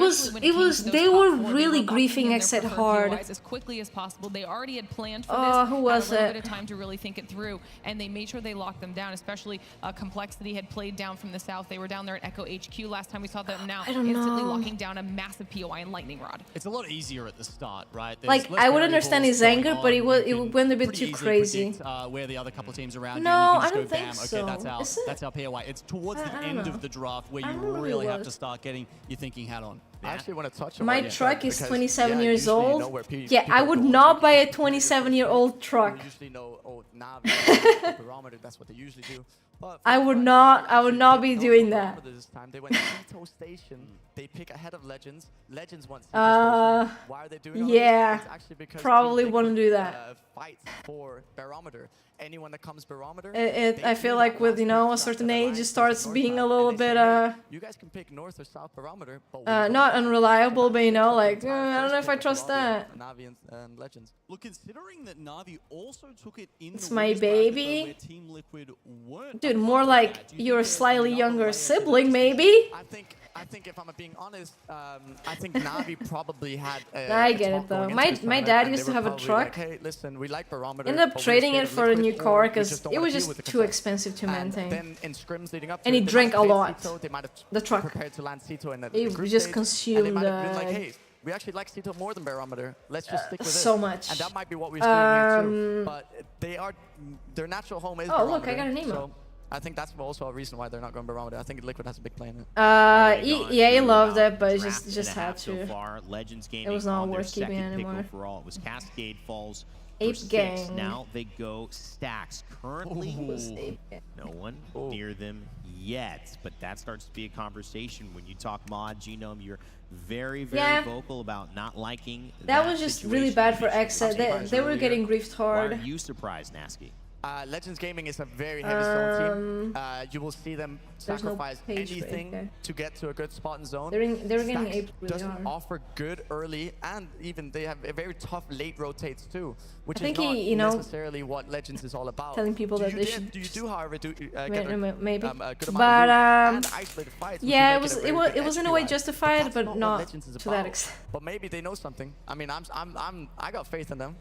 Speaker 2: were really griefing Exit hard.
Speaker 12: As quickly as possible. They already had planned for
Speaker 2: Oh,
Speaker 12: this.
Speaker 2: who was
Speaker 12: had a little
Speaker 2: it?
Speaker 12: bit of time to really think it through, and they made sure they locked them down. Especially Complexity had played down from the south. They were down there at Echo HQ last time we saw them. Now
Speaker 2: I don't
Speaker 12: instantly
Speaker 2: know.
Speaker 12: locking down a massive POI and Lightning Rod.
Speaker 3: It's a lot easier at the start, right?
Speaker 2: Like, I would understand his anger, but it went a bit too crazy.
Speaker 3: Where the other couple of teams around
Speaker 2: No,
Speaker 3: you, and you
Speaker 2: I
Speaker 3: can
Speaker 2: don't
Speaker 3: just go,
Speaker 2: think
Speaker 3: bam,
Speaker 2: so.
Speaker 3: okay,
Speaker 2: Is it?
Speaker 3: that's our POI. It's towards the
Speaker 2: I don't
Speaker 3: end
Speaker 2: know.
Speaker 3: of the draft where
Speaker 2: I
Speaker 3: you
Speaker 2: don't know who
Speaker 3: really
Speaker 2: it
Speaker 3: have
Speaker 2: was.
Speaker 3: to start getting your thinking hat on.
Speaker 8: I actually want to touch on
Speaker 2: My
Speaker 8: what you
Speaker 2: truck
Speaker 8: said,
Speaker 2: is
Speaker 8: because,
Speaker 2: 27
Speaker 8: yeah,
Speaker 2: years
Speaker 8: usually you
Speaker 2: old.
Speaker 8: know where
Speaker 2: Yeah, I would not buy a 27-year-old truck.
Speaker 8: You usually know, oh, Navi, barometer, that's what they usually do. But
Speaker 2: I would not be doing that.
Speaker 8: this time they went Ceto Station. They pick ahead of Legends. Legends want Ceto Station. Why are they doing all
Speaker 2: yeah,
Speaker 8: this? It's actually because
Speaker 2: probably
Speaker 8: Team
Speaker 2: wouldn't do
Speaker 8: Liquid,
Speaker 2: that.
Speaker 8: fights for barometer. Anyone that comes barometer.
Speaker 2: I feel like with, a certain age, it starts being a little bit,
Speaker 8: You guys can pick north or south barometer, but
Speaker 2: not unreliable, but like, I don't know if I trust that.
Speaker 8: Navi and Legends.
Speaker 3: Look, considering that Navi also took it in
Speaker 2: It's
Speaker 3: the
Speaker 2: my
Speaker 3: lowest bracket, though,
Speaker 2: baby.
Speaker 3: where Team Liquid weren't
Speaker 2: Dude,
Speaker 3: up
Speaker 2: more
Speaker 3: front
Speaker 2: like
Speaker 3: with that, do you
Speaker 2: your
Speaker 3: think there's
Speaker 2: slightly
Speaker 3: another
Speaker 2: younger
Speaker 3: layer to
Speaker 2: sibling,
Speaker 3: this?
Speaker 2: maybe?
Speaker 8: I think if I'm being honest, I think Navi probably had.
Speaker 2: I get it though. My dad used to have a truck.
Speaker 8: Like, hey, listen, we like barometer.
Speaker 2: Ended up
Speaker 8: but we're
Speaker 2: trading
Speaker 8: scared
Speaker 2: it
Speaker 8: of
Speaker 2: for a
Speaker 8: Liquid,
Speaker 2: new
Speaker 8: or
Speaker 2: car
Speaker 8: we
Speaker 2: because
Speaker 8: just don't
Speaker 2: it
Speaker 8: wanna
Speaker 2: was
Speaker 8: deal
Speaker 2: just
Speaker 8: with the
Speaker 2: too
Speaker 8: control.
Speaker 2: expensive to
Speaker 8: And
Speaker 2: maintain.
Speaker 8: then in scrims leading up to
Speaker 2: And
Speaker 8: it,
Speaker 2: he
Speaker 8: they
Speaker 2: drank
Speaker 8: might
Speaker 2: a
Speaker 8: have
Speaker 2: lot.
Speaker 8: played Cito, they might have
Speaker 2: The truck.
Speaker 8: prepared to land Cito in the
Speaker 2: He
Speaker 8: group
Speaker 2: just
Speaker 8: stage,
Speaker 2: consumed,
Speaker 8: and they might have been like, hey, we actually like Cito more than barometer. Let's just stick with
Speaker 2: so
Speaker 8: it.
Speaker 2: much.
Speaker 8: And that might be what we're seeing here too. But their natural home is
Speaker 2: Oh,
Speaker 8: barometer.
Speaker 2: look, I got an email.
Speaker 8: So I think that's also a reason why they're not going barometer. I think Liquid has a big play in it.
Speaker 2: He loved it, but just had
Speaker 6: So
Speaker 2: to.
Speaker 6: far, Legends Gaming
Speaker 2: It was not
Speaker 6: on their
Speaker 2: worth keeping
Speaker 6: second pick
Speaker 2: anymore.
Speaker 6: overall. It was Cascade Falls
Speaker 2: Ape
Speaker 6: for 6.
Speaker 2: Gang.
Speaker 6: Now they go Stacks. Currently, no one near them yet, but that starts to be a conversation when you talk mod genome. You're very vocal about not liking
Speaker 2: That was just really bad for Exit. They were getting griefed
Speaker 6: Why
Speaker 2: hard.
Speaker 6: are you surprised, Nasky?
Speaker 8: Legends Gaming is a very heavy zone team. You will see them
Speaker 2: there's no
Speaker 8: sacrifice
Speaker 2: page for
Speaker 8: anything
Speaker 2: AK.
Speaker 8: to get to a good spot in zone.
Speaker 2: They were getting
Speaker 8: Stacks
Speaker 2: aped really
Speaker 8: doesn't
Speaker 2: hard.
Speaker 8: offer good early, and even they have a very tough late rotates too, which
Speaker 2: I think
Speaker 8: is not
Speaker 2: he,
Speaker 8: necessarily what Legends is all about.
Speaker 2: telling people that they should.
Speaker 8: You do, however, get
Speaker 2: Maybe,
Speaker 8: a good amount
Speaker 2: but
Speaker 8: of loot and isolated fights, which
Speaker 2: yeah,
Speaker 8: will make
Speaker 2: it was in a way justified, but
Speaker 8: what
Speaker 2: not
Speaker 8: Legends is
Speaker 2: to that
Speaker 8: about.
Speaker 2: extent.
Speaker 8: But maybe they know something. I mean, I got faith in them.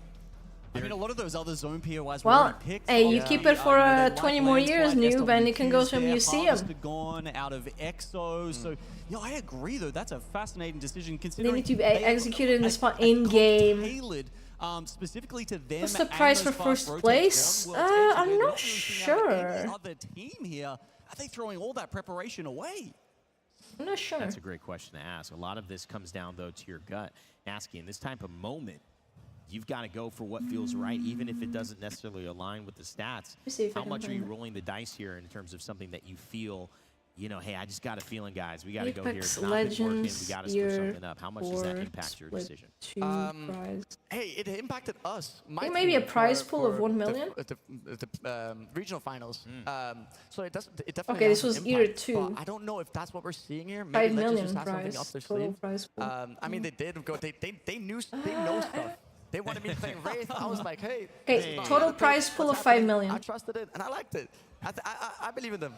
Speaker 3: I mean, a lot of those other zone POIs were
Speaker 2: Well,
Speaker 3: already picked.
Speaker 2: hey, you keep it for 20 more years, noob, and it can go to a museum.
Speaker 3: Gone out of EXO, so yeah, I agree though. That's a fascinating decision
Speaker 2: They
Speaker 3: considering
Speaker 2: need to be executed in the spot in game.
Speaker 3: tailored specifically to them.
Speaker 2: What's the price for first place? I'm not sure.
Speaker 3: Any other team here, are they throwing all that preparation away?
Speaker 2: I'm not sure.
Speaker 6: That's a great question to ask. A lot of this comes down though to your gut. Nasky, in this type of moment, you've got to go for what feels right, even if it doesn't necessarily align with the stats. How much are you rolling the dice here in terms of something that you feel, hey, I just got a feeling, guys, we got to go here. It's not been working. We got to screw something up. How much does that impact your decision?
Speaker 8: Hey, it impacted us.
Speaker 2: I think maybe a prize pool of 1 million?
Speaker 8: The regional finals. So it definitely
Speaker 2: Okay, this
Speaker 8: has
Speaker 2: was
Speaker 8: an
Speaker 2: year
Speaker 8: impact,
Speaker 2: 2.
Speaker 8: but I don't know if that's what we're seeing here.
Speaker 2: 5
Speaker 8: Maybe Legends
Speaker 2: million
Speaker 8: just has something
Speaker 2: prize,
Speaker 8: up their
Speaker 2: total
Speaker 8: sleeve.
Speaker 2: prize pool.
Speaker 8: I mean, they did go. They know stuff. They wanted me playing Wraith. I was like, hey.
Speaker 2: Okay, total prize pool of 5 million.
Speaker 8: I trusted it and I liked it. I believe in them.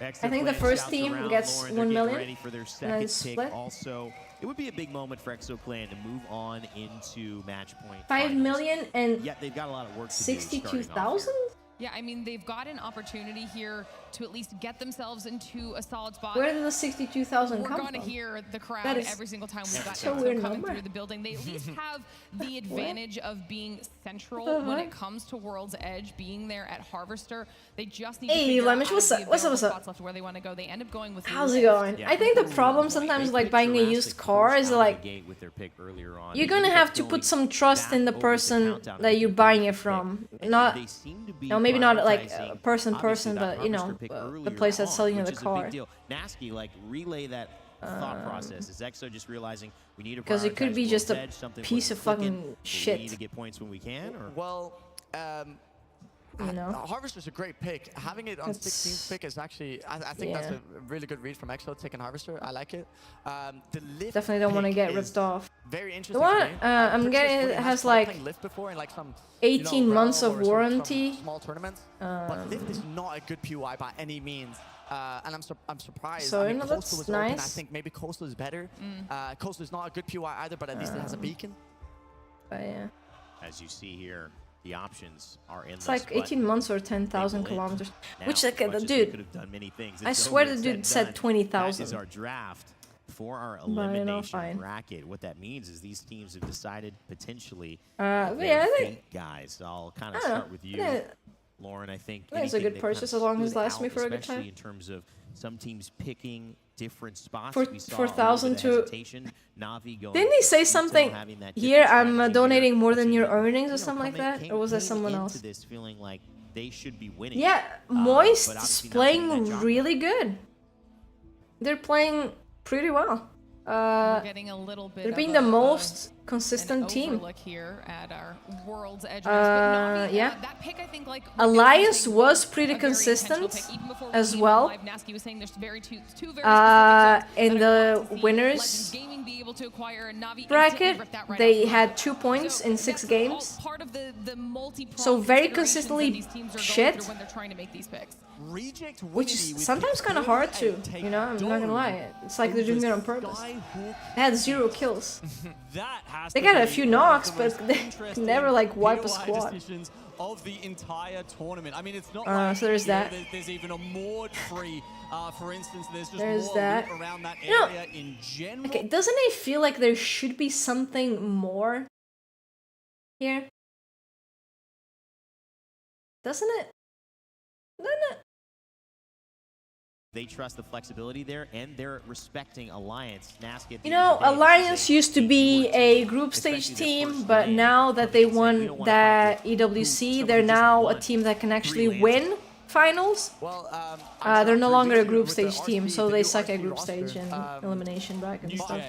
Speaker 2: I think the first team gets 1 million,
Speaker 6: ready for their
Speaker 2: and
Speaker 6: second
Speaker 2: then
Speaker 6: pick.
Speaker 2: split.
Speaker 6: Also, it would be a big moment for Exo Clan to move on into match point.
Speaker 2: 5
Speaker 6: finals.
Speaker 2: million and
Speaker 6: Yet they've got a lot of work to do.
Speaker 2: 62,000?
Speaker 12: Yeah, I mean, they've got an opportunity here to at least get themselves into a solid spot.
Speaker 2: Where did the 62,000 come from?
Speaker 12: We're going to hear the crowd every single time we've got
Speaker 2: so
Speaker 12: them coming through the building. They at least have the advantage of being central when it comes to World's Edge, being there at Harvester. They just need to figure out
Speaker 2: what's up? What's up?
Speaker 12: spots left where they want to go. They end up going with
Speaker 2: How's it going? I think the problem sometimes like buying a used car is like you're gonna have to put some trust in the person that you're buying it from. Not, maybe not like person, but you know, the place that's selling you the car.
Speaker 6: Nasky, like relay that thought process. Is EXO just realizing we need to
Speaker 2: because it could be just a piece of fucking shit.
Speaker 6: We need to get points when we can, or
Speaker 8: well,
Speaker 2: you know,
Speaker 8: Harvester's a great pick. Having it on 16th pick is actually, I think that's a really good read from EXO taking Harvester. I like it. The lift
Speaker 2: definitely don't want to get ripped off.
Speaker 8: Very interesting.
Speaker 2: The one I'm getting has like
Speaker 8: lift before in like some
Speaker 2: 18 months of warranty.
Speaker 8: Small tournaments, but lift is not a good POI by any means. And I'm surprised.
Speaker 2: So,
Speaker 8: I mean,
Speaker 2: that's
Speaker 8: Coastal is
Speaker 2: nice.
Speaker 8: open. I think maybe Coastal is better. Coastal is not a good POI either, but at least it has a beacon.
Speaker 2: But yeah.
Speaker 6: As you see here, the options are in.
Speaker 2: It's like 18 months or 10,000 kilometers. Which, like, dude, I swear the dude said 20,000.
Speaker 6: That is our draft for our elimination bracket. What that means is these teams have decided potentially.
Speaker 2: Yeah, I think.
Speaker 6: Guys, I'll kind of start with you. Lauren, I think
Speaker 2: it's a good purchase as long as it lasts me for a good time.
Speaker 6: Especially in terms of some teams picking different spots.
Speaker 2: For 4,000 to...
Speaker 6: Navi going.
Speaker 2: Didn't he say something here? I'm donating more than your earnings or something like that? Or was that someone else?
Speaker 6: This feeling like they should be winning.
Speaker 2: Yeah, Moist's playing really good. They're playing pretty well.
Speaker 12: We're getting a little bit
Speaker 2: they're being the most consistent team.
Speaker 12: Look here at our World's Edge match.
Speaker 2: Yeah.
Speaker 12: That pick, I think, like
Speaker 2: Alliance was pretty consistent as well.
Speaker 12: Nasky was saying there's two very
Speaker 2: in the winners bracket, they had 2 points in 6 games. So very consistently shit. Which is sometimes kind of hard to, you know, I'm not gonna lie. It's like they're doing it on purpose. They had 0 kills. They got a few knocks, but they never like wipe a squad.
Speaker 3: Of the entire tournament. I mean, it's not like
Speaker 2: so there's that.
Speaker 3: There's even a more tree. For instance, there's just more
Speaker 2: that.
Speaker 3: around that area in general.
Speaker 2: Okay, doesn't it feel like there should be something more here? Doesn't it? Doesn't it?
Speaker 6: They trust the flexibility there, and they're respecting Alliance.
Speaker 2: You know, Alliance used to be a group stage team, but now that they won that EWC, they're now a team that can actually win finals. They're no longer a group stage team, so they suck at group stage and elimination bracket and stuff.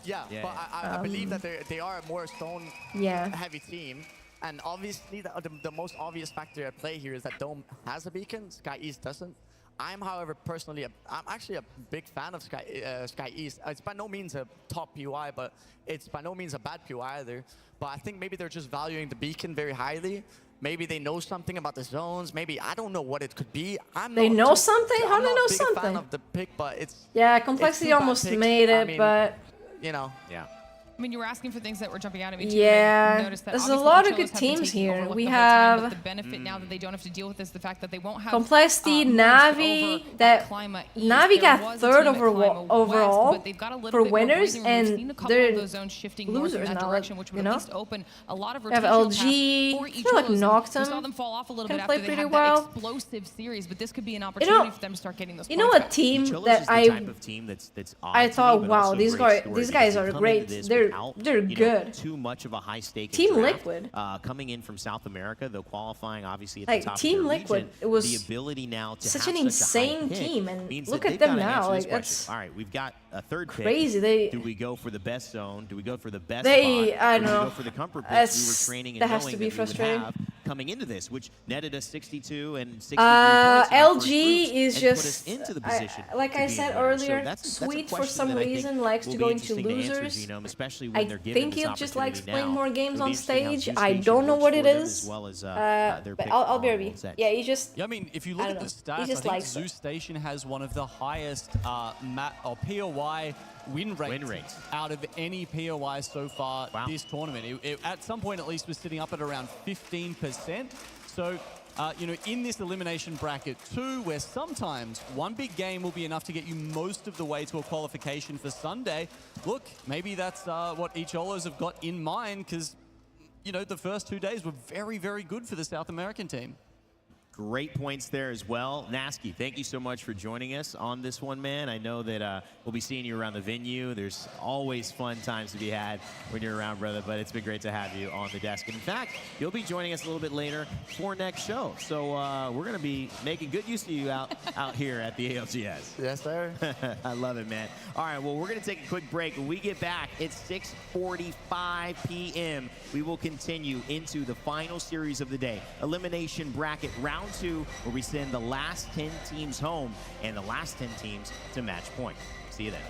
Speaker 8: Yeah, but I believe that they are a more stone heavy team. And obviously, the most obvious factor at play here is that Dome has a beacon, Sky East doesn't. I'm, however, personally, I'm actually a big fan of Sky East. It's by no means a top POI, but it's by no means a bad POI either. But I think maybe they're just valuing the beacon very highly. Maybe they know something about the zones. Maybe I don't know what it could be.
Speaker 2: They know something? How do they know something?
Speaker 8: I'm not a big fan of the pick, but it's
Speaker 2: Complexity almost made it, but
Speaker 8: you know,
Speaker 12: I mean, you were asking for things that were jumping out at me too.
Speaker 2: Yeah, there's a lot of good teams here. We have
Speaker 12: the benefit now that they don't have to deal with this, the fact that they won't have
Speaker 2: Complexity, Navi. Navi got 3rd overall for winners, and they're losers now. You know, they have LG. I feel like Noctum can play pretty well.
Speaker 12: Explosive series, but this could be an opportunity for them to start getting those.
Speaker 2: You know, a team that I thought, wow, these guys are great. They're good.
Speaker 6: Too much of a high stake.
Speaker 2: Team Liquid
Speaker 6: coming in from South America, though qualifying obviously at
Speaker 2: like
Speaker 6: the top
Speaker 2: Team
Speaker 6: of their
Speaker 2: Liquid.
Speaker 6: region,
Speaker 2: It was
Speaker 6: the ability now to
Speaker 2: such
Speaker 6: have
Speaker 2: an insane team, and look at them now. Like that's
Speaker 6: all right. We've got a 3rd pick.
Speaker 2: Crazy.
Speaker 6: Do we go for the best zone? Do we go for the best?
Speaker 2: I don't know.
Speaker 6: Do we go for the comfort picks we were training and
Speaker 2: that has
Speaker 6: knowing
Speaker 2: to be
Speaker 6: that we would
Speaker 2: frustrating.
Speaker 6: have coming into this, which netted us 62 and 63
Speaker 2: LG is just
Speaker 6: into the position
Speaker 2: like I said earlier. Sweet for some reason likes to go into losers.
Speaker 6: Especially when they're given
Speaker 2: think he just likes playing more games on stage. I don't know what it is. But I'll be RB. Yeah, he just.
Speaker 3: Yeah, I mean, if you look at the stats, I think Zeus Station has one of the highest POI win rates out of any POI so far this tournament. It, at some point, at least, was sitting up at around 15%. So you know, in this elimination bracket too, where sometimes one big game will be enough to get you most of the way to a qualification for Sunday. Look, maybe that's what Icholos have got in mind, because, you know, the first 2 days were very, very good for the South American team.
Speaker 6: Great points there as well. Nasky, thank you so much for joining us on this one, man. I know that we'll be seeing you around the venue. There's always fun times to be had when you're around, brother, but it's been great to have you on the desk. In fact, you'll be joining us a little bit later for next show. So we're going to be making good use of you out here at the ALGS.
Speaker 8: Yes, sir.
Speaker 6: I love it, man. All right, well, we're going to take a quick break. When we get back, it's 6:45 p.m. We will continue into the final series of the day, Elimination Bracket Round 2, where we send the last 10 teams home and the last 10 teams to match point. See you then.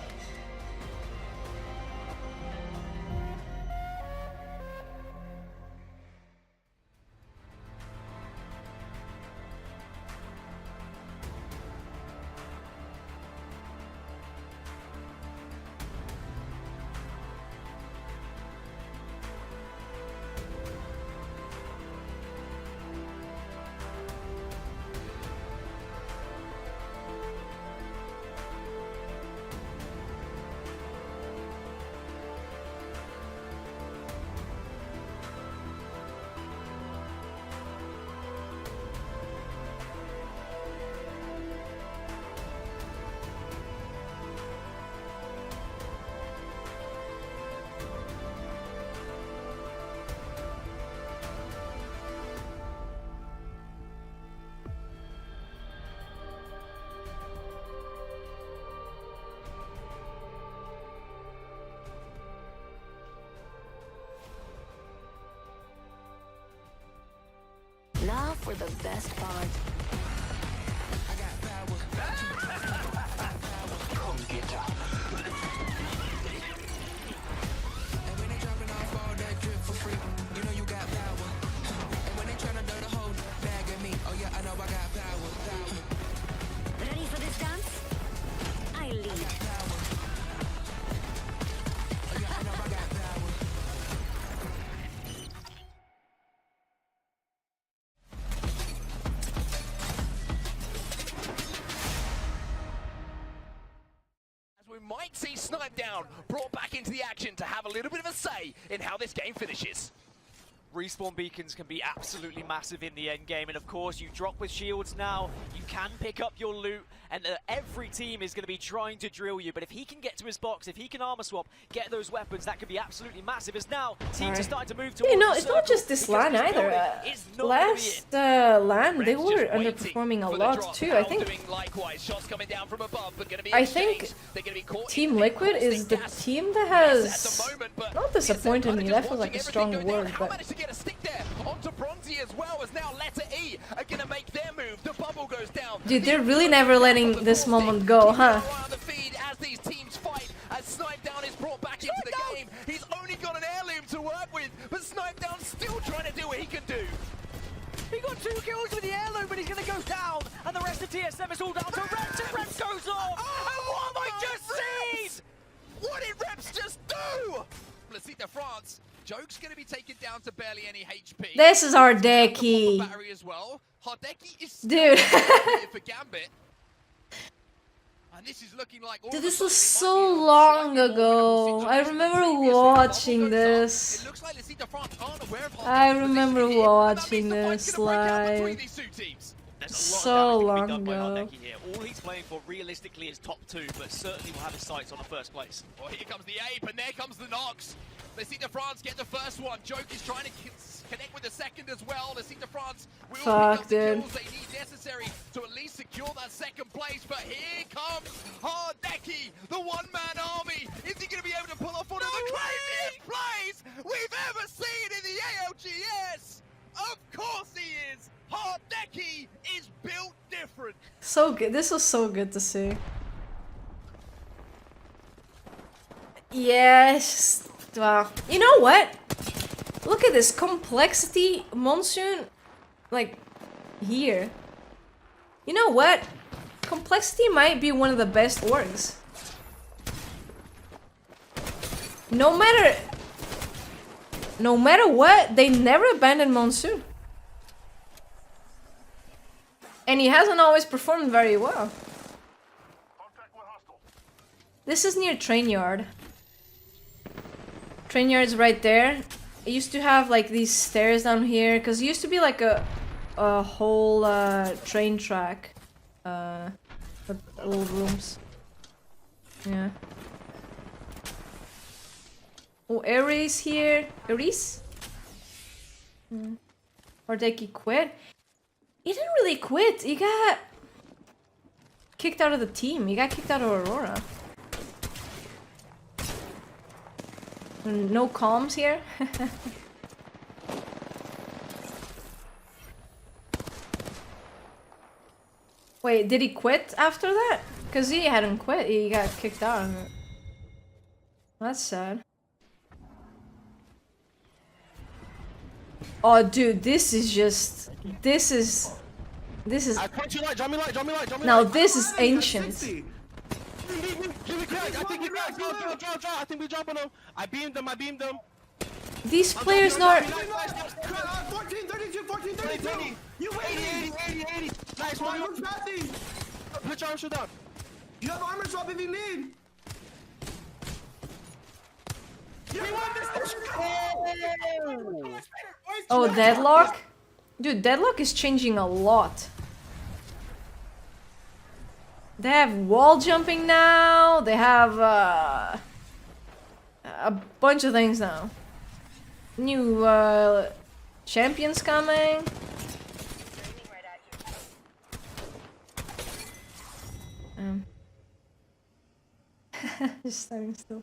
Speaker 7: Now for the best part. Come get up. And when they dropping off all that drip for free, you know you got power. And when they tryna do the whole bag at me, oh yeah, I know I got power. Ready for this dance? I lead. Oh yeah, I know I got power.
Speaker 11: We might see Snipe Down brought back into the action to have a little bit of a say in how this game finishes.
Speaker 15: Respawn beacons can be absolutely massive in the end game, and of course you drop with shields now, you can pick up your loot, and every team is going to be trying to drill you, but if he can get to his box, if he can armor swap, get those weapons, that could be absolutely massive, as now teams are starting to move towards
Speaker 2: you know, it's not just this LAN either. Last LAN, they were underperforming a lot too. I think Team Liquid is the team that has not disappointed me, that feels like a strong word, but
Speaker 11: Get a stick there onto Bronzy as well, as now letter E are gonna make their move. The bubble goes down.
Speaker 2: dude, they're really never letting this moment go, huh?
Speaker 11: The feed as these teams fight, as Snipe Down is brought back into the game. He's only got an heirloom to work with, but Snipe Down's still trying to do what he can do.
Speaker 15: He got 2 kills with the heirloom, but he's going to go down, and the rest of TSM is all down to Reps, and Reps goes off. And what have I just seen?
Speaker 11: What did Reps just do? Let's see the France. Joke's going to be taken down to barely any HP.
Speaker 2: This is our Deki.
Speaker 11: Well.
Speaker 2: Dude.
Speaker 11: For Gambit. And this is looking like
Speaker 2: dude, this was so long ago. I remember watching this. I remember watching this live. So long ago.
Speaker 15: All he's playing for realistically is top 2, but certainly will have his sights on the first place.
Speaker 11: Well, here comes the Ape, and there comes the Nox. Let's see the France get the first one. Joke is trying to connect with the second as well. Let's see the France will pick up the kills they need necessary to at least secure that second place. But here comes Hardeki, the one-man army. Is he going to be able to pull off one of the craziest plays we've ever seen in the ALGS? Of course he is. Hardeki is built different.
Speaker 2: So good. This was so good to see. Yes. Wow. You know what? Look at this complexity, Monsoon. Like, here. You know what? Complexity might be one of the best orgs. No matter what, they never abandon Monsoon. And he hasn't always performed very well. This is near train yard. Train yard's right there. It used to have like these stairs down here, because it used to be like a whole train track. With little rooms. Yeah. Oh, Ares here. Ares? Or did he quit? He didn't really quit. He got kicked out of the team. He got kicked out of Aurora. No comms here. Wait, did he quit after that? Because he hadn't quit. He got kicked out. That's sad. Oh, dude, this is just... This is...
Speaker 11: I point you light, drop me light, drop me light, drop me
Speaker 2: Now
Speaker 11: light.
Speaker 2: this is ancient.
Speaker 11: Give me crack, I think he cracked. Drop. I think we dropping him. I beamed them.
Speaker 2: These players not...
Speaker 11: 14, 32, 14, 32. You 80. Nice one. Put your arm shield down.
Speaker 4: You have armor swap if you need.
Speaker 2: Oh, Deadlock? Dude, Deadlock is changing a lot. They have wall jumping now. They have a bunch of things now. New champions coming. Just standing still.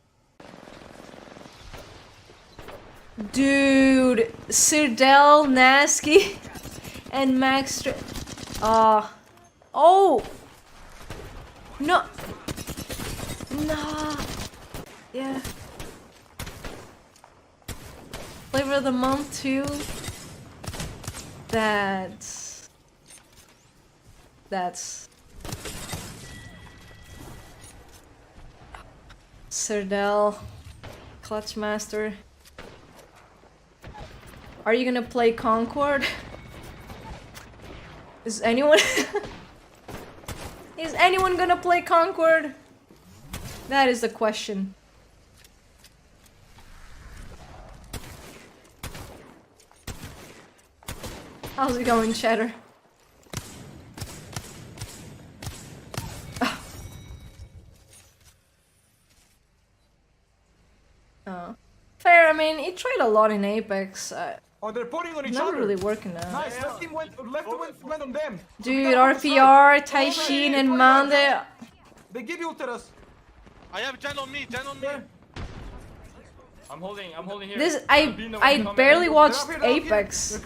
Speaker 2: Dude, Sirdel, Nasky, and Max. Oh. No. Nah. Yeah. Flavor of the month too. That's Sirdel, Clutch Master. Are you gonna play Concord? Is anyone Is anyone gonna play Concord? That is the question. How's it going, Cheddar? Oh. Fair, I mean, he tried a lot in Apex.
Speaker 4: Oh, they're putting on each
Speaker 2: Not
Speaker 4: other.
Speaker 2: really working now.
Speaker 4: Nice, left team went on them.
Speaker 2: Dude, RPR, Taishin, and Mande.
Speaker 4: They give you ultras.
Speaker 11: I have Gen on me.
Speaker 14: I'm holding here.
Speaker 2: This I barely watched Apex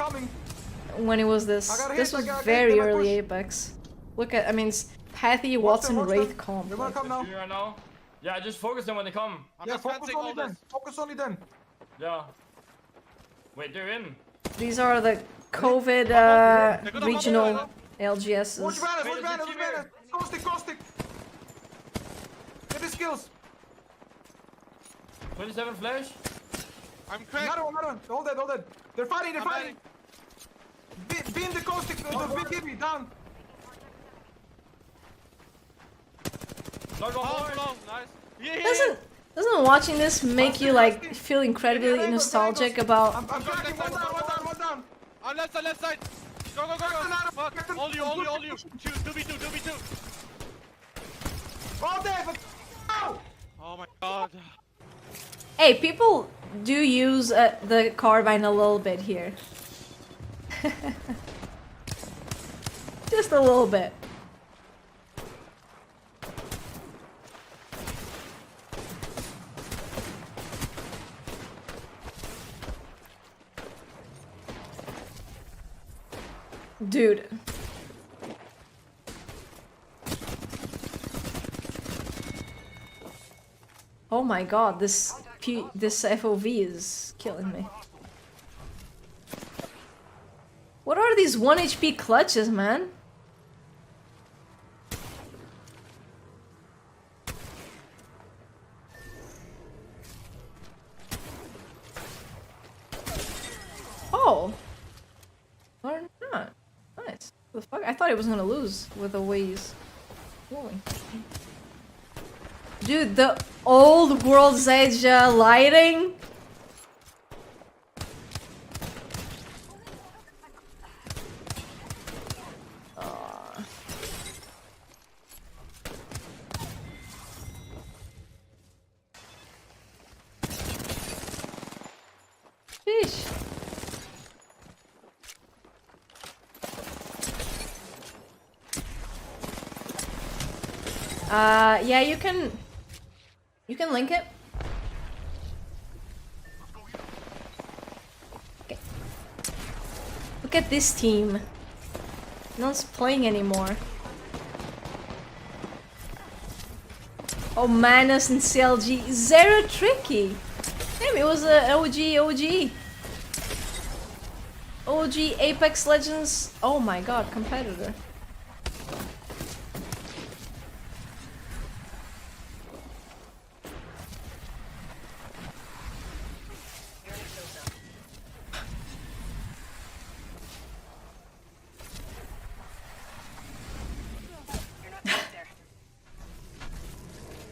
Speaker 2: when it was this. This was very early Apex. Look at, I mean, it's Pathy, Watson, Wraith, comp.
Speaker 4: They're gonna come now.
Speaker 14: Right now. Yeah, just focus them when they come.
Speaker 4: Yeah, focus only them. Focus only them.
Speaker 14: Yeah. Wait, they're in.
Speaker 2: These are the COVID regional LGSs.
Speaker 4: Watch Vanna. Caustic. Get the skills.
Speaker 14: 27 flash.
Speaker 11: I'm cracked.
Speaker 4: Another one. Hold that. They're fighting. Beam the caustic. The big gibby down.
Speaker 11: Nice.
Speaker 2: Doesn't watching this make you like feel incredibly nostalgic about?
Speaker 11: I'm cracking. One down. On left side. Go. Fuck. All you. 2v2.
Speaker 4: All day, but
Speaker 11: Oh my god.
Speaker 2: Hey, people do use the carbine a little bit here. Just a little bit. Dude. Oh my god, this FOV is killing me. What are these 1 HP clutches, man? Oh. Or not. Nice. What the fuck? I thought he was gonna lose with the way he's moving. Dude, the old World's Edge lighting. Sheesh. Yeah, you can link it. Okay. Look at this team. No one's playing anymore. Oh, Manus and CLG. Zero tricky. Damn, it was a OG Apex Legends. Oh my god, competitor.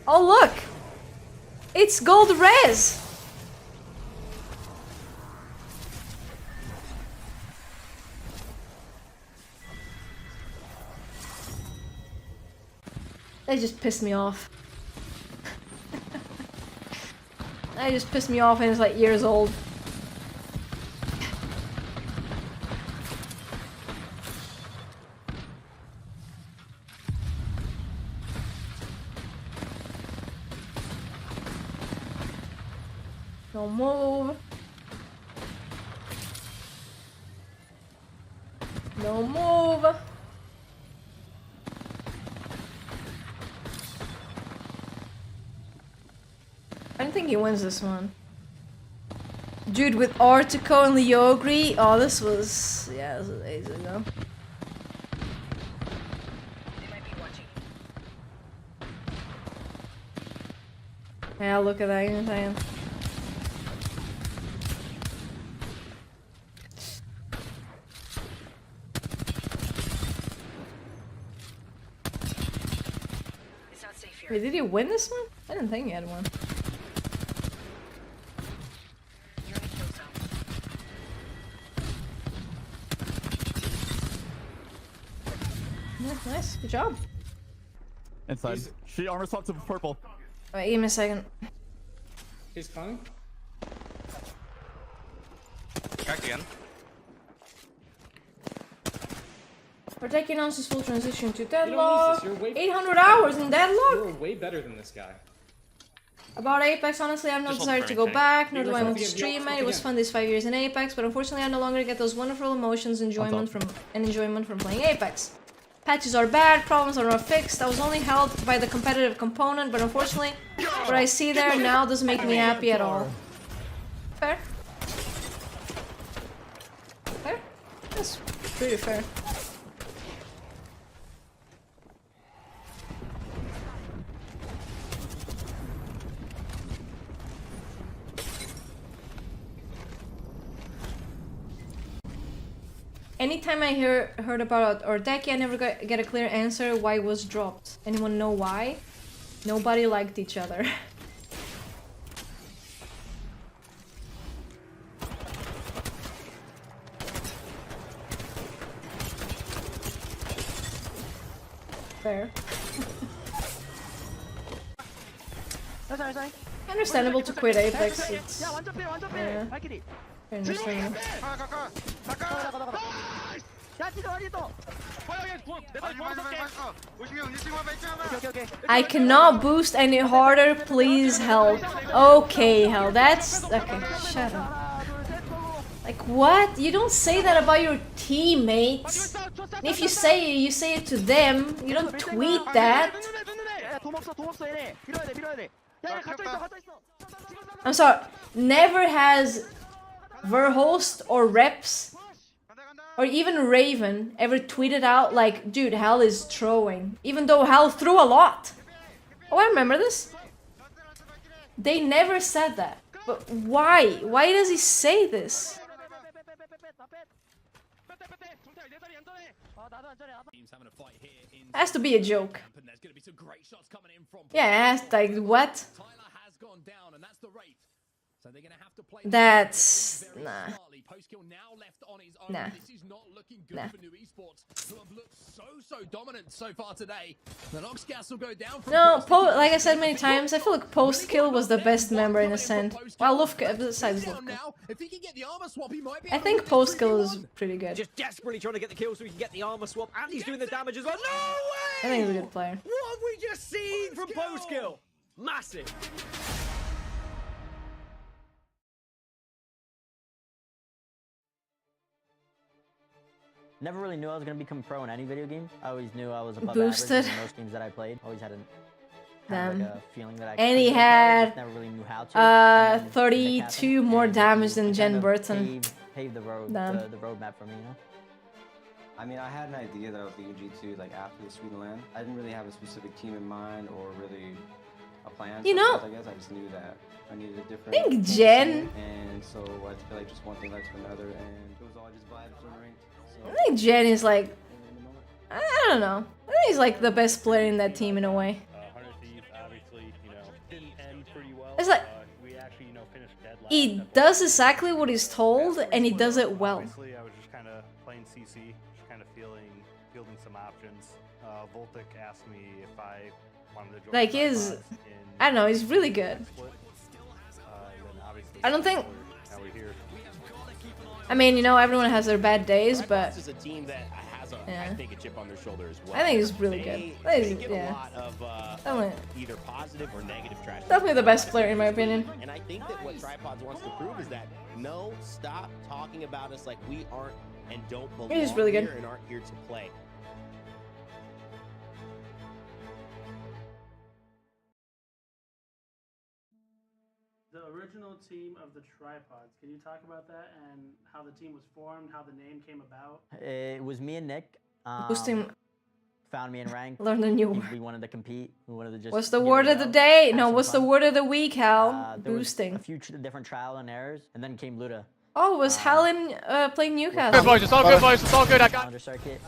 Speaker 2: Oh look! It's gold res! That just pissed me off. That just pissed me off and it's like years old. No move. No move. I don't think he wins this one. Dude, with Artico and Leogri. Oh, this was... yeah, this was ages ago. Yeah, look at that, you know what I'm saying? Wait, did he win this one? I didn't think he had one. Yeah, nice, good job.
Speaker 3: Inside. She armor swapped to purple.
Speaker 2: Wait, give me a second.
Speaker 9: He's coming.
Speaker 10: Cracked again.
Speaker 2: We're taking on this full transition to deadlock. 800 hours in deadlock?
Speaker 9: You're way better than this guy.
Speaker 2: About Apex, honestly, I have no desire to go back, nor do I want to stream it. It was fun these 5 years in Apex, but unfortunately I no longer get those wonderful emotions enjoyment from playing Apex. Patches are bad, problems are not fixed. I was only held by the competitive component, but unfortunately what I see there now doesn't make me happy at all. Fair. Fair? That's pretty fair. Anytime I heard about Ordeki, I never get a clear answer why it was dropped. Anyone know why? Nobody liked each other. Fair. Understandable to quit Apex. It's, yeah. Understandable. I cannot boost any harder, please help. Okay, hell, that's... okay, shut up. Like, what? You don't say that about your teammates. And if you say it to them. You don't tweet that. I'm sorry, never has Verhost or Reps or even Raven ever tweeted out like, dude, Hell is throwing, even though Hell threw a lot. Oh, I remember this. They never said that. But why? Why does he say this? Has to be a joke. Yeah, it has, like, what? That's... Nah. Nah. Nah. No, like I said many times, I feel like post-kill was the best member in Ascent. Well, Lufka, besides Lufka. I think post-kill is pretty good.
Speaker 10: Just desperately trying to get the kill so he can get the armor swap, and he's doing the damage as well. No way!
Speaker 2: I think he's a good player.
Speaker 10: What have we just seen from post-kill? Massive.
Speaker 16: Never really knew I was going to become pro in any video game. I always knew I was above
Speaker 2: Boosted.
Speaker 16: average in most games that I played. Always had like a feeling that I
Speaker 2: and he
Speaker 16: could
Speaker 2: had
Speaker 16: never really knew how to.
Speaker 2: 32 more damage than Jen Burton.
Speaker 16: Paved the road, the roadmap for me, you know?
Speaker 19: I mean, I had an idea that I was leaving G2 like after the Sweden LAN. I didn't really have a specific team in mind or really a plan.
Speaker 2: You know,
Speaker 19: I guess I just knew that I needed a different.
Speaker 2: I think Jen.
Speaker 19: And so I feel like just one thing led to another, and it was all just vibes and ranked. So.
Speaker 2: I think Jen is like, I don't know. I think he's like the best player in that team in a way.
Speaker 20: Obviously, you know, didn't end pretty well.
Speaker 2: It's like
Speaker 20: we actually, you know, finished dead last.
Speaker 2: He does exactly what he's told, and he does it well.
Speaker 20: Obviously, I was just kind of playing CC, just kind of fielding some options. Voltic asked me if I wanted to join.
Speaker 2: Like I don't know, he's really good. I don't think. I mean, you know, everyone has their bad days, but
Speaker 22: is a team that has
Speaker 2: yeah.
Speaker 22: I think a chip on their shoulder as well.
Speaker 2: I think he's really good.
Speaker 22: They get
Speaker 2: yeah.
Speaker 22: a lot of
Speaker 2: definitely.
Speaker 22: either positive or negative trash.
Speaker 2: Definitely the best player in my opinion.
Speaker 22: And I think that what Tripods wants to prove is that no, stop talking about us like we aren't and don't belong
Speaker 2: He's really good.
Speaker 22: here and aren't here to play.
Speaker 23: The original team of the Tripods. Can you talk about that and how the team was formed, how the name came about?
Speaker 16: It was me and Nick.
Speaker 2: Boosting.
Speaker 16: Found me in rank.
Speaker 2: Learn a new word.
Speaker 16: We wanted to compete. We wanted to just.
Speaker 2: What's the word of the day? No, what's the word of the week, Hal? Boosting.
Speaker 16: A few different trial and errors, and then came Luda.
Speaker 2: Oh, was Helen playing Newcastle?
Speaker 23: Good boys, it's all good boys, it's all good. I got.
Speaker 16: Challenger circuit,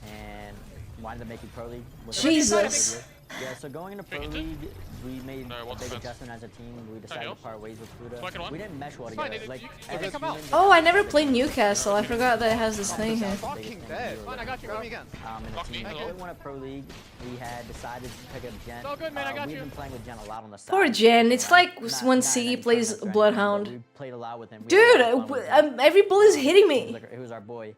Speaker 16: and wanted to make it pro league.
Speaker 2: Jesus.
Speaker 16: Yeah, so going into pro league, we made a big adjustment as a team. We decided to part ways with Luda. We didn't mesh well together. Like,
Speaker 2: oh, I never played Newcastle. I forgot that it has this thing here.
Speaker 23: Fucking dead. Fine, I got you. Got me again.
Speaker 16: In a team that we won a pro league, we had decided to pick up Jen.
Speaker 23: It's all good, man. I got you.
Speaker 16: We've been playing with Jen a lot on the side.
Speaker 2: Poor Jen. It's like when C plays Bloodhound.
Speaker 16: We played a lot with him.
Speaker 2: Dude, every ball is hitting me.
Speaker 16: He was our boy.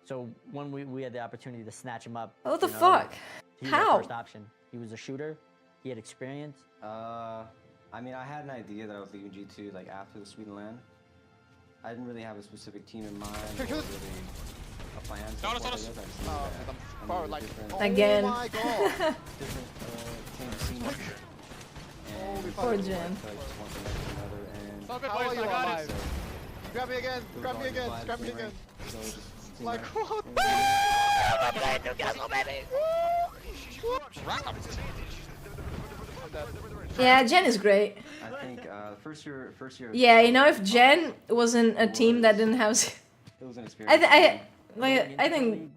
Speaker 16: So when we had the opportunity to snatch him up.
Speaker 2: What the fuck?
Speaker 16: He was
Speaker 2: How?
Speaker 16: our first option. He was a shooter. He had experience.
Speaker 19: I mean, I had an idea that I was leaving G2 like after the Sweden LAN. I didn't really have a specific team in mind or really a plan.
Speaker 2: Again.
Speaker 19: Oh my god.
Speaker 2: Poor Jen.
Speaker 23: How are you alive?
Speaker 4: Grab me again. Grab me again. Grab me again. Like what?
Speaker 2: Yeah, Jen is great.
Speaker 19: I think first year.
Speaker 2: Yeah, you know, if Jen was in a team that didn't have,
Speaker 19: It was an experience.
Speaker 2: I think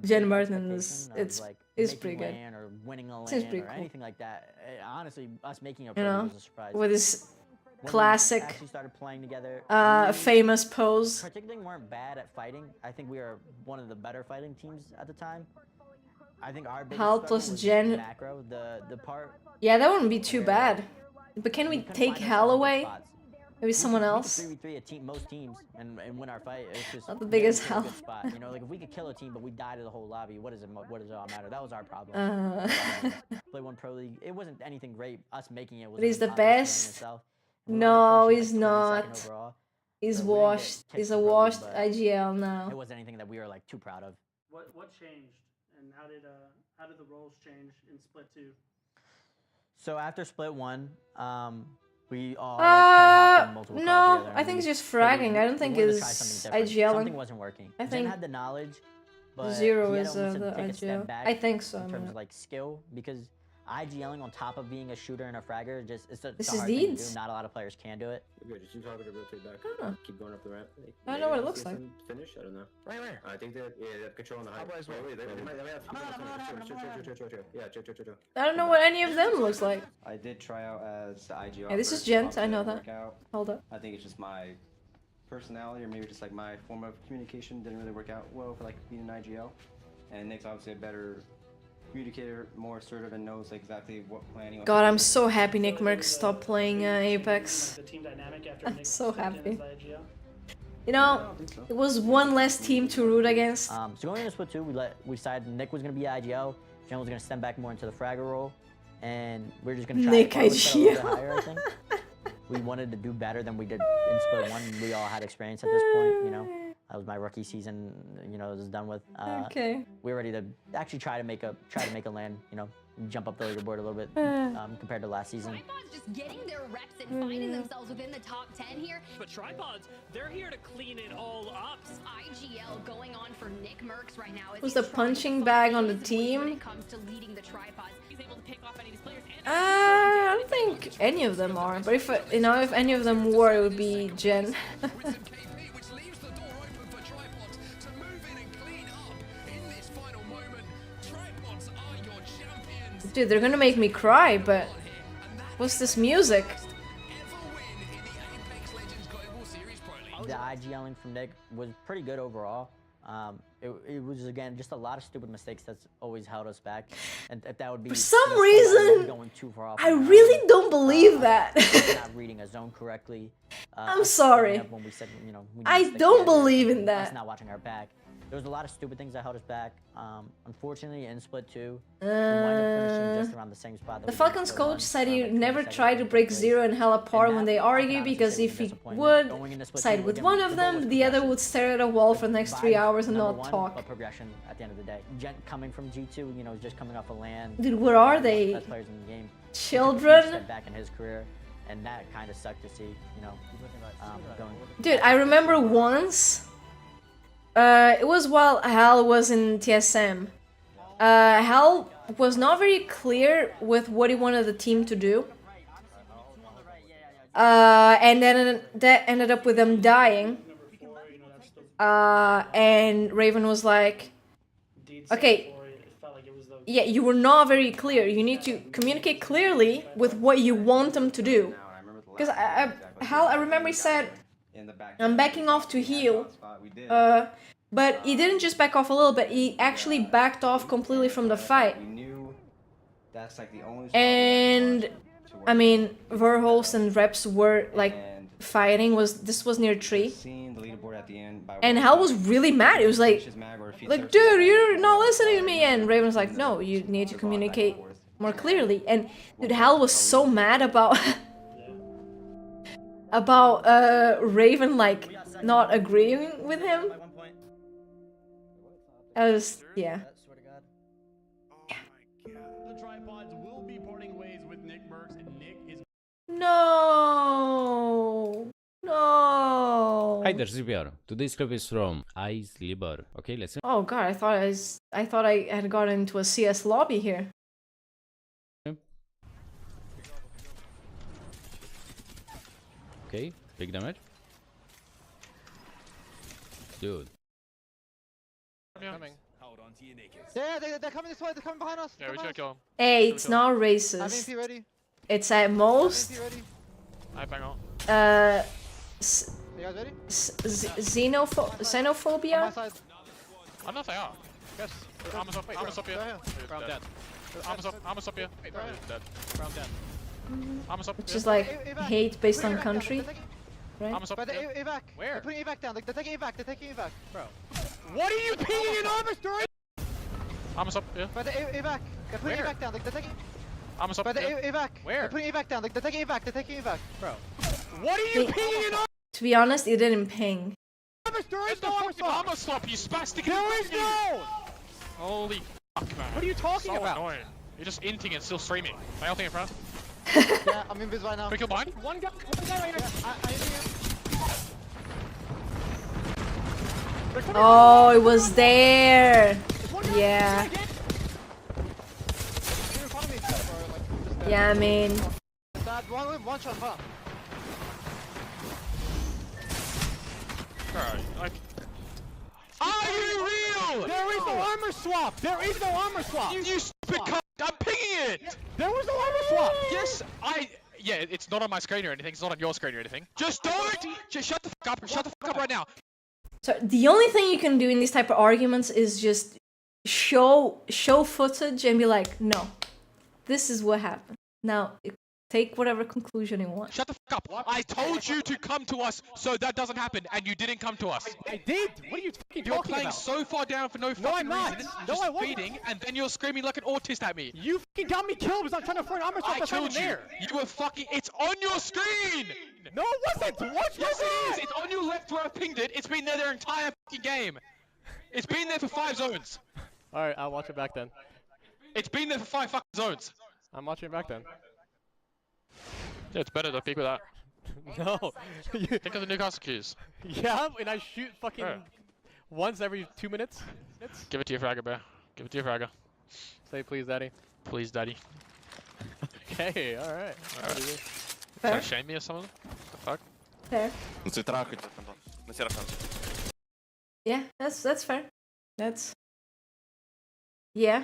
Speaker 2: Jen Martin is pretty good.
Speaker 16: Or winning a
Speaker 2: Seems
Speaker 16: LAN
Speaker 2: pretty
Speaker 16: or
Speaker 2: cool.
Speaker 16: anything like that. Honestly, us making a
Speaker 2: You
Speaker 16: pro
Speaker 2: know,
Speaker 16: was a surprise.
Speaker 2: with his
Speaker 16: When we
Speaker 2: classic,
Speaker 16: actually started playing together,
Speaker 2: famous pose.
Speaker 16: Particularly weren't bad at fighting. I think we were one of the better fighting teams at the time. I think our biggest
Speaker 2: Hal
Speaker 16: struggle
Speaker 2: plus
Speaker 16: was
Speaker 2: Jen.
Speaker 16: macro, the part.
Speaker 2: Yeah, that wouldn't be too bad. But can we take Hal away? Maybe someone else?
Speaker 16: We could 3v3 most teams and win our fight. It's just
Speaker 2: Not the biggest
Speaker 16: Hal.
Speaker 2: Hal.
Speaker 16: Spot. You know, like if we could kill a team but we die to the whole lobby, what does it all matter? That was our problem. Play one pro league. It wasn't anything great. Us making it was.
Speaker 2: But he's the
Speaker 16: an accomplishment in
Speaker 2: best.
Speaker 16: itself.
Speaker 2: No, he's not.
Speaker 16: overall.
Speaker 2: He's
Speaker 16: So we didn't get
Speaker 2: washed.
Speaker 16: kicked
Speaker 2: He's a
Speaker 16: from pro league,
Speaker 2: washed
Speaker 16: but
Speaker 2: IGL now.
Speaker 16: It wasn't anything that we were like too proud of.
Speaker 23: What changed, and how did the roles change in Split 2?
Speaker 16: So after Split 1, we all like, tried hopping multiple calls
Speaker 2: no,
Speaker 16: together,
Speaker 2: I
Speaker 16: and
Speaker 2: think
Speaker 16: we
Speaker 2: it's just
Speaker 16: figured
Speaker 2: fragging. I don't think
Speaker 16: we wanted to
Speaker 2: it's
Speaker 16: try something different.
Speaker 2: IGLing.
Speaker 16: Something wasn't working.
Speaker 2: I
Speaker 16: Jen
Speaker 2: think
Speaker 16: had the knowledge, but
Speaker 2: Zero
Speaker 16: he had
Speaker 2: is
Speaker 16: almost to
Speaker 2: the
Speaker 16: take a
Speaker 2: IGL.
Speaker 16: step back
Speaker 2: I think so.
Speaker 16: in
Speaker 2: I'm
Speaker 16: terms
Speaker 2: not-
Speaker 16: of like skill, because IGLing on top of being a shooter and a fragger, it's a
Speaker 2: This
Speaker 16: hard
Speaker 2: is
Speaker 16: thing to
Speaker 2: Deeds?
Speaker 16: do. Not a lot of players can do it.
Speaker 19: Good. Just use havoc to rotate back.
Speaker 2: Oh.
Speaker 19: Keep going up the ramp.
Speaker 2: I don't know what it looks like.
Speaker 19: Finish? I don't know. Right where? I think that, yeah, they have control on the height. Wait, they might have chill.
Speaker 2: I don't know what any of them looks like.
Speaker 19: I did try out as the IGL.
Speaker 2: Yeah, this is
Speaker 19: first.
Speaker 2: Gent,
Speaker 19: Obviously
Speaker 2: I know
Speaker 19: didn't
Speaker 2: that.
Speaker 19: work out.
Speaker 2: Hold up.
Speaker 19: I think it's just my personality, or maybe just like my form of communication didn't really work out well for like being an IGL. And Nick's obviously a better communicator, more assertive, and knows exactly what plan he wants
Speaker 2: God,
Speaker 19: to
Speaker 2: I'm
Speaker 19: do.
Speaker 2: so happy Nick Merckx stopped playing Apex.
Speaker 23: The team dynamic after
Speaker 2: I'm
Speaker 23: Nick
Speaker 2: so
Speaker 23: stepped in
Speaker 2: happy.
Speaker 23: as the IGL?
Speaker 2: You know, it was one less team to root against.
Speaker 16: So going into split 2, we decided Nick was going to be IGL, Jen was going to step back more into the fragger role, and we're just going to try
Speaker 2: Nick
Speaker 16: to push that a little bit
Speaker 2: IGL.
Speaker 16: higher, I think. We wanted to do better than we did in split 1. We all had experience at this point, you know. That was my rookie season, you know, it was done with.
Speaker 2: Okay.
Speaker 16: We're ready to actually try to make a land, you know, jump up the leaderboard a little bit compared to last season.
Speaker 13: Tripods just getting their reps and finding themselves within the top 10 here.
Speaker 5: But Tripods, they're here to clean it all up.
Speaker 13: IGL going on for Nick Merckx right now.
Speaker 2: Who's the punching bag on the
Speaker 13: When
Speaker 2: team?
Speaker 13: it comes to leading the Tripods.
Speaker 5: He's able to pick off any of these players.
Speaker 2: I don't think any of them are, but if you know, if any of them were, it would be Jen. Dude, they're gonna make me cry, but what's this music?
Speaker 16: The IGLing from Nick was pretty good overall. It was, again, just a lot of stupid mistakes that's always held us back. And if that would be...
Speaker 2: For some reason,
Speaker 16: going too far off
Speaker 2: I really don't believe that.
Speaker 16: not reading a zone correctly.
Speaker 2: I'm sorry.
Speaker 16: When we said, you know, we
Speaker 2: I
Speaker 16: need to stick
Speaker 2: don't
Speaker 16: together,
Speaker 2: believe in
Speaker 16: us
Speaker 2: that.
Speaker 16: not watching our back. There was a lot of stupid things that held us back. Unfortunately, in split 2, we wound up finishing just around the same spot.
Speaker 2: The Falcons coach said he never tried to break Zero and Hell apart when they argue because if he would side with one of them, the other would stare at a wall for the next 3 hours and not talk.
Speaker 16: But progression at the end of the day. Gent coming from G2, you know, just coming off a LAN.
Speaker 2: Dude, where are they?
Speaker 16: Best players in the game.
Speaker 2: Children?
Speaker 16: Step back in his career, and that kind of sucked to see, you know. Going.
Speaker 2: Dude, I remember once. It was while Hal was in TSM. Hal was not very clear with what he wanted the team to do. And then that ended up with them dying. And Raven was like, okay, yeah, you were not very clear. You need to communicate clearly with what you want them to do. Because Hal, I remember he said, I'm backing off to heal. But he didn't just back off a little bit, he actually backed off completely from the fight. And I mean, Verholst and Reps were like fighting, this was near 3. And Hal was really mad. He was like, dude, you're not listening to me. And Raven's like, no, you need to communicate more clearly. And dude, Hal was so mad about Raven like not agreeing with him. I was, yeah.
Speaker 5: The Tripods will be parting ways with Nick Merckx, and Nick is...
Speaker 2: No! No!
Speaker 17: Hi there, Sofia. Today's clip is from Ice Liber. Okay, let's see.
Speaker 2: Oh god, I thought I had gotten into a CS lobby here.
Speaker 17: Okay, big damage. Dude.
Speaker 4: Coming. Hold on to your knickers. Yeah, they're coming this way. They're coming behind us.
Speaker 5: Yeah, we should kill him.
Speaker 2: Hey, it's not racist.
Speaker 4: I'm ready.
Speaker 2: It's at most.
Speaker 5: I bang on.
Speaker 4: You guys ready?
Speaker 2: Xenophobia.
Speaker 5: I'm not saying. Yes. I'm a Sofia. I'm dead. I'm a Sofia. Dead. I'm dead. I'm a Sofia.
Speaker 2: Which is like hate based on country. Right?
Speaker 5: I'm a Sofia.
Speaker 4: Evac.
Speaker 5: Where?
Speaker 4: They're putting evac down. They're taking evac. They're taking evac.
Speaker 5: Bro. What are you peeing in armor story? I'm a Sofia.
Speaker 4: But evac. They're putting evac down. They're taking.
Speaker 5: I'm a Sofia.
Speaker 4: But evac.
Speaker 5: Where?
Speaker 4: They're putting evac down. They're taking evac. They're taking evac.
Speaker 5: Bro. What are you peeing in armor?
Speaker 2: To be honest, it didn't ping.
Speaker 5: There's no fucking armor slop, you spastic. There is no! Holy fuck, man. What are you talking about? Annoying. You're just inting and still streaming. My ulting in front.
Speaker 4: Yeah, I'm in biz right now.
Speaker 5: Quick kill blind. One guy right here.
Speaker 2: Oh, it was there. Yeah. Yeah, I mean...
Speaker 4: One shot, huh?
Speaker 5: Alright, are you real?
Speaker 14: There is no armor swap! There is no armor swap!
Speaker 5: You stupid cunt! I'm pinging it!
Speaker 14: There was no armor swap!
Speaker 5: Yes, yeah, it's not on my screen or anything. It's not on your screen or anything. Just don't! Just shut the fuck up. Shut the fuck up right now.
Speaker 2: So the only thing you can do in these type of arguments is just show footage and be like, no, this is what happened. Now, take whatever conclusion you want.
Speaker 5: Shut the fuck up. I told you to come to us so that doesn't happen, and you didn't come to us.
Speaker 14: I did? What are you fucking
Speaker 5: You're
Speaker 14: talking
Speaker 5: playing
Speaker 14: about?
Speaker 5: so far down for no fucking
Speaker 14: not.
Speaker 5: reason.
Speaker 14: No,
Speaker 5: just
Speaker 14: I wasn't.
Speaker 5: feeding, and then you're screaming like an autist at me.
Speaker 14: You fucking got me killed because I'm trying to find armor swap.
Speaker 5: I
Speaker 14: that's not
Speaker 5: killed
Speaker 14: even
Speaker 5: you.
Speaker 14: there.
Speaker 5: You were fucking... It's on your screen!
Speaker 14: No, it wasn't! Watch
Speaker 5: Yes, it is! It's on your left where I pinged it. It's been there their entire fucking game. It's been there for 5 zones.
Speaker 9: Alright, I'll watch it back then.
Speaker 5: It's been there for 5 fucking zones.
Speaker 9: I'm watching it back then.
Speaker 5: Yeah, it's better to peek with that.
Speaker 9: No.
Speaker 5: Think of the Newcastle keys.
Speaker 9: Yeah, and I shoot fucking once every 2 minutes.
Speaker 5: Give it to your fragger, bro. Give it to your fragger.
Speaker 9: Say please, daddy.
Speaker 5: Please, daddy.
Speaker 9: Okay, alright.
Speaker 5: Trying to shame me or something? The fuck?
Speaker 2: Fair. Yeah, that's fair. That's... Yeah.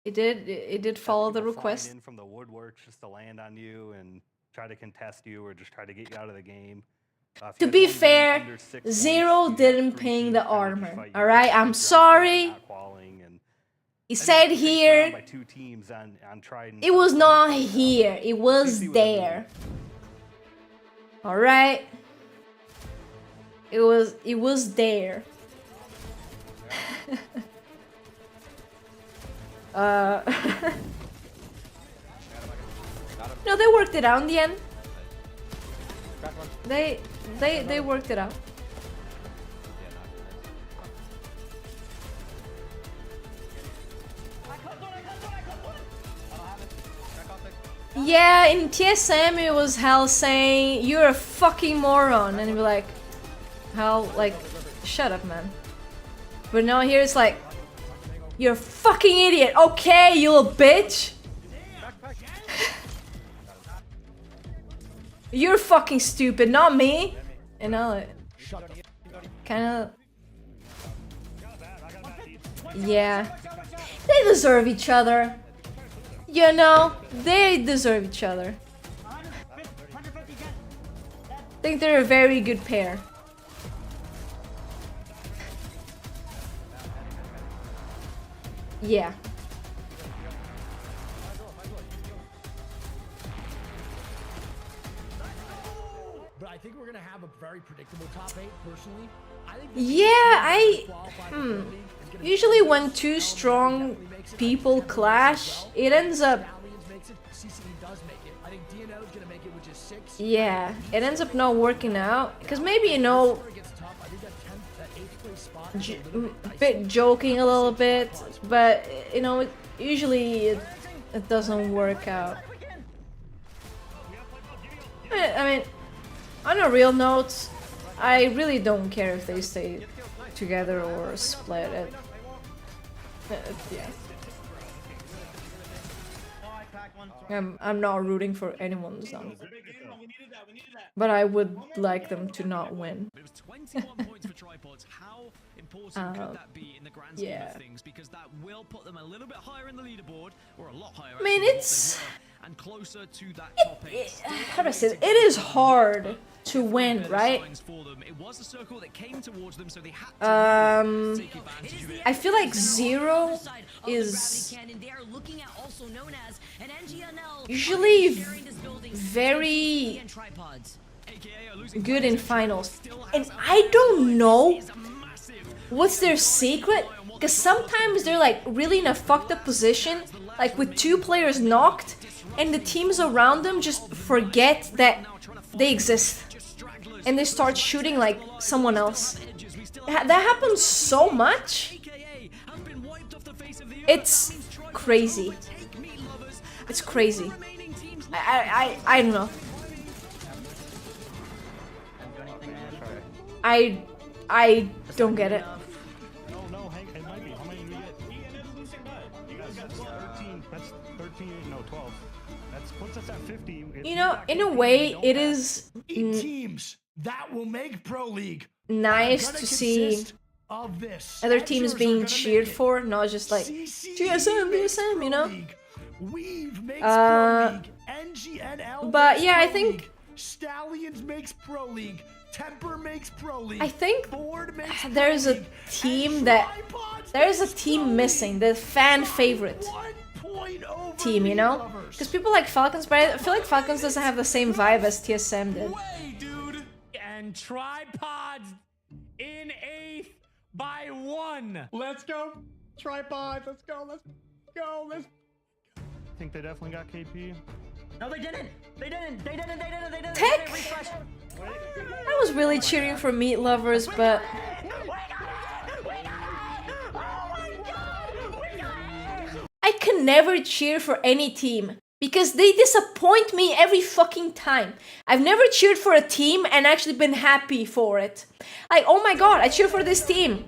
Speaker 2: It did follow the request.
Speaker 20: In from the woodworks just to land on you and try to contest you or just try to get you out of the game.
Speaker 2: To be fair, Zero didn't ping the armor. Alright, I'm sorry. He said here. It was not here. It was there. Alright. It was there. No, they worked it out in the end. They worked it out. Yeah, in TSM it was Hell saying, "You're a fucking moron," and you'd be like, "Hell, like, shut up, man." But now here it's like, "You're a fucking idiot, okay, you little bitch." You're fucking stupid, not me. And now, kind of. Yeah, they deserve each other. You know, they deserve each other. I think they're a very good pair. Yeah.
Speaker 1: But I think we're gonna have a very predictable top 8, personally. I think
Speaker 2: usually when two strong people clash, it ends up... Yeah, it ends up not working out. Because maybe, you know, bit joking a little bit, but, you know, usually it doesn't work out. I mean, on a real note, I really don't care if they stay together or split it. Yeah. I'm not rooting for anyone's done. But I would like them to not win.
Speaker 18: It was 21 points for tripods. How important could that be in the grand scheme of things? Because that will put them a little bit higher in the leaderboard, or a lot higher.
Speaker 2: I mean, it's...
Speaker 18: And closer to that top 8.
Speaker 2: How do I say it? It is hard to win, right? I feel like Zero is usually very good in finals, and I don't know what's their secret, because sometimes they're like really in a fucked up position, like with 2 players knocked, and the teams around them just forget that they exist and they start shooting like someone else. That happens so much. It's crazy. It's crazy. I don't know. I don't get it.
Speaker 20: That puts us at 50.
Speaker 2: You know, in a way, it is
Speaker 1: 8 teams that will make Pro League.
Speaker 2: nice to see
Speaker 1: Of this.
Speaker 2: other teams
Speaker 1: Edgers are
Speaker 2: being
Speaker 1: gonna
Speaker 2: cheered
Speaker 1: make it.
Speaker 2: for, not just like GSM, DSM, you know?
Speaker 1: Weave makes Pro League. NGNL
Speaker 2: but
Speaker 1: makes
Speaker 2: yeah, I
Speaker 1: Pro
Speaker 2: think
Speaker 1: League. Stallions makes Pro League. Temper makes Pro League.
Speaker 2: I think
Speaker 1: Ford makes
Speaker 2: there's
Speaker 1: Pro
Speaker 2: a
Speaker 1: League.
Speaker 2: team that there's a team missing, the fan favorite team, you know? Because people like Falcons, but I feel like Falcons doesn't have the same vibe as TSM did.
Speaker 8: And tripods in 8th by 1.
Speaker 20: Let's go. Tripod. Let's go. Let's go. Let's. I think they definitely got KP.
Speaker 16: No, they didn't. They didn't. They didn't. They didn't. They didn't.
Speaker 2: Tech! I was really cheering for Meat Lovers, but I can never cheer for any team because they disappoint me every fucking time. I've never cheered for a team and actually been happy for it. Like, oh my god, I cheer for this team.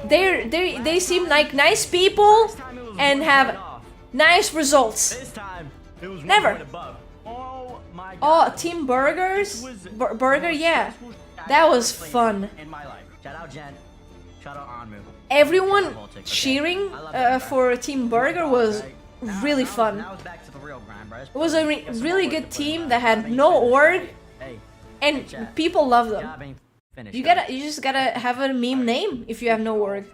Speaker 2: They seem like nice people and have nice results. Never. Oh, Team Burgers? Burger, yeah. That was fun.
Speaker 16: In my life. Shout out Jen. Shout out Anmu.
Speaker 2: Everyone cheering for Team Burger was really fun.
Speaker 16: Now it's back to the real grind, bro.
Speaker 2: It was a really good team that had no org, and people love them. You just gotta have a meme name if you have no org.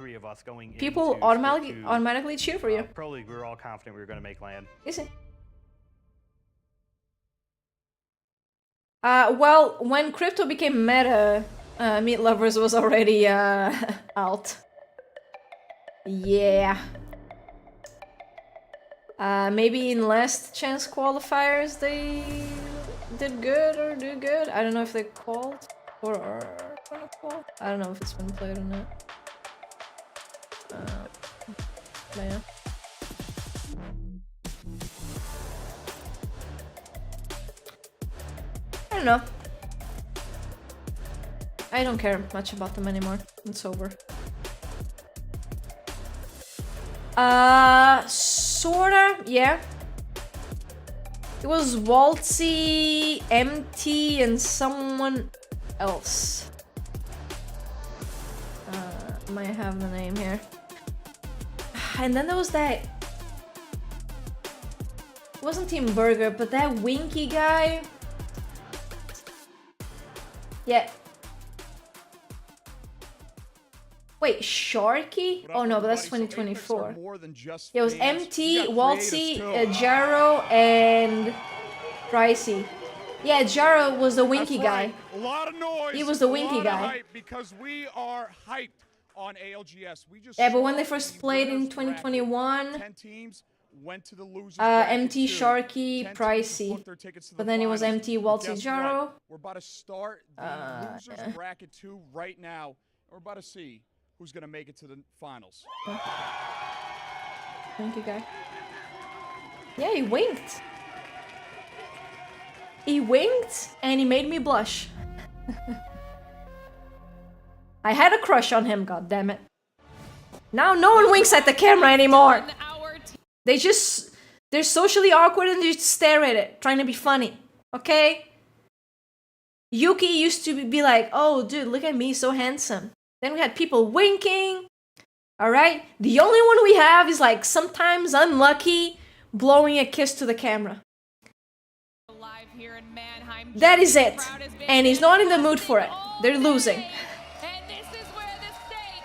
Speaker 2: People automatically cheer for you.
Speaker 20: Pro League, we were all confident we were going to make land.
Speaker 2: Is it? Well, when crypto became meta, Meat Lovers was already out. Yeah. Maybe in last chance qualifiers they did good or do good. I don't know if they called or are gonna call. I don't know if it's been played or not. But yeah. I don't know. I don't care much about them anymore. It's over. Sorta, yeah. It was Waltzy, MT, and someone else. Might have the name here. And then there was that. It wasn't Team Burger, but that Winky guy. Yeah. Wait, Sharky? Oh no, but that's 2024. Yeah, it was MT, Waltzy, Jaro, and Pricey. Yeah, Jaro was the Winky guy.
Speaker 12: A lot of noise.
Speaker 2: He was the Winky guy.
Speaker 12: Because we are hyped on ALGS. We just
Speaker 2: yeah, but when they first played in 2021,
Speaker 12: 10 teams went to the losers
Speaker 2: MT, Sharky, Pricey. But then it was MT, Waltzy, Jaro.
Speaker 12: We're about to start the losers bracket 2 right now. We're about to see who's gonna make it to the finals.
Speaker 2: Winky guy. Yeah, he winked. He winked and he made me blush. I had a crush on him, goddammit. Now no one winks at the camera anymore. They're socially awkward and they just stare at it, trying to be funny. Okay? Yuki used to be like, oh dude, look at me, so handsome. Then we had people winking. Alright? The only one we have is like sometimes unlucky, blowing a kiss to the camera.
Speaker 21: Here in Mannheim.
Speaker 2: That is it. And he's not in the mood for it. They're losing.
Speaker 21: And this is where the state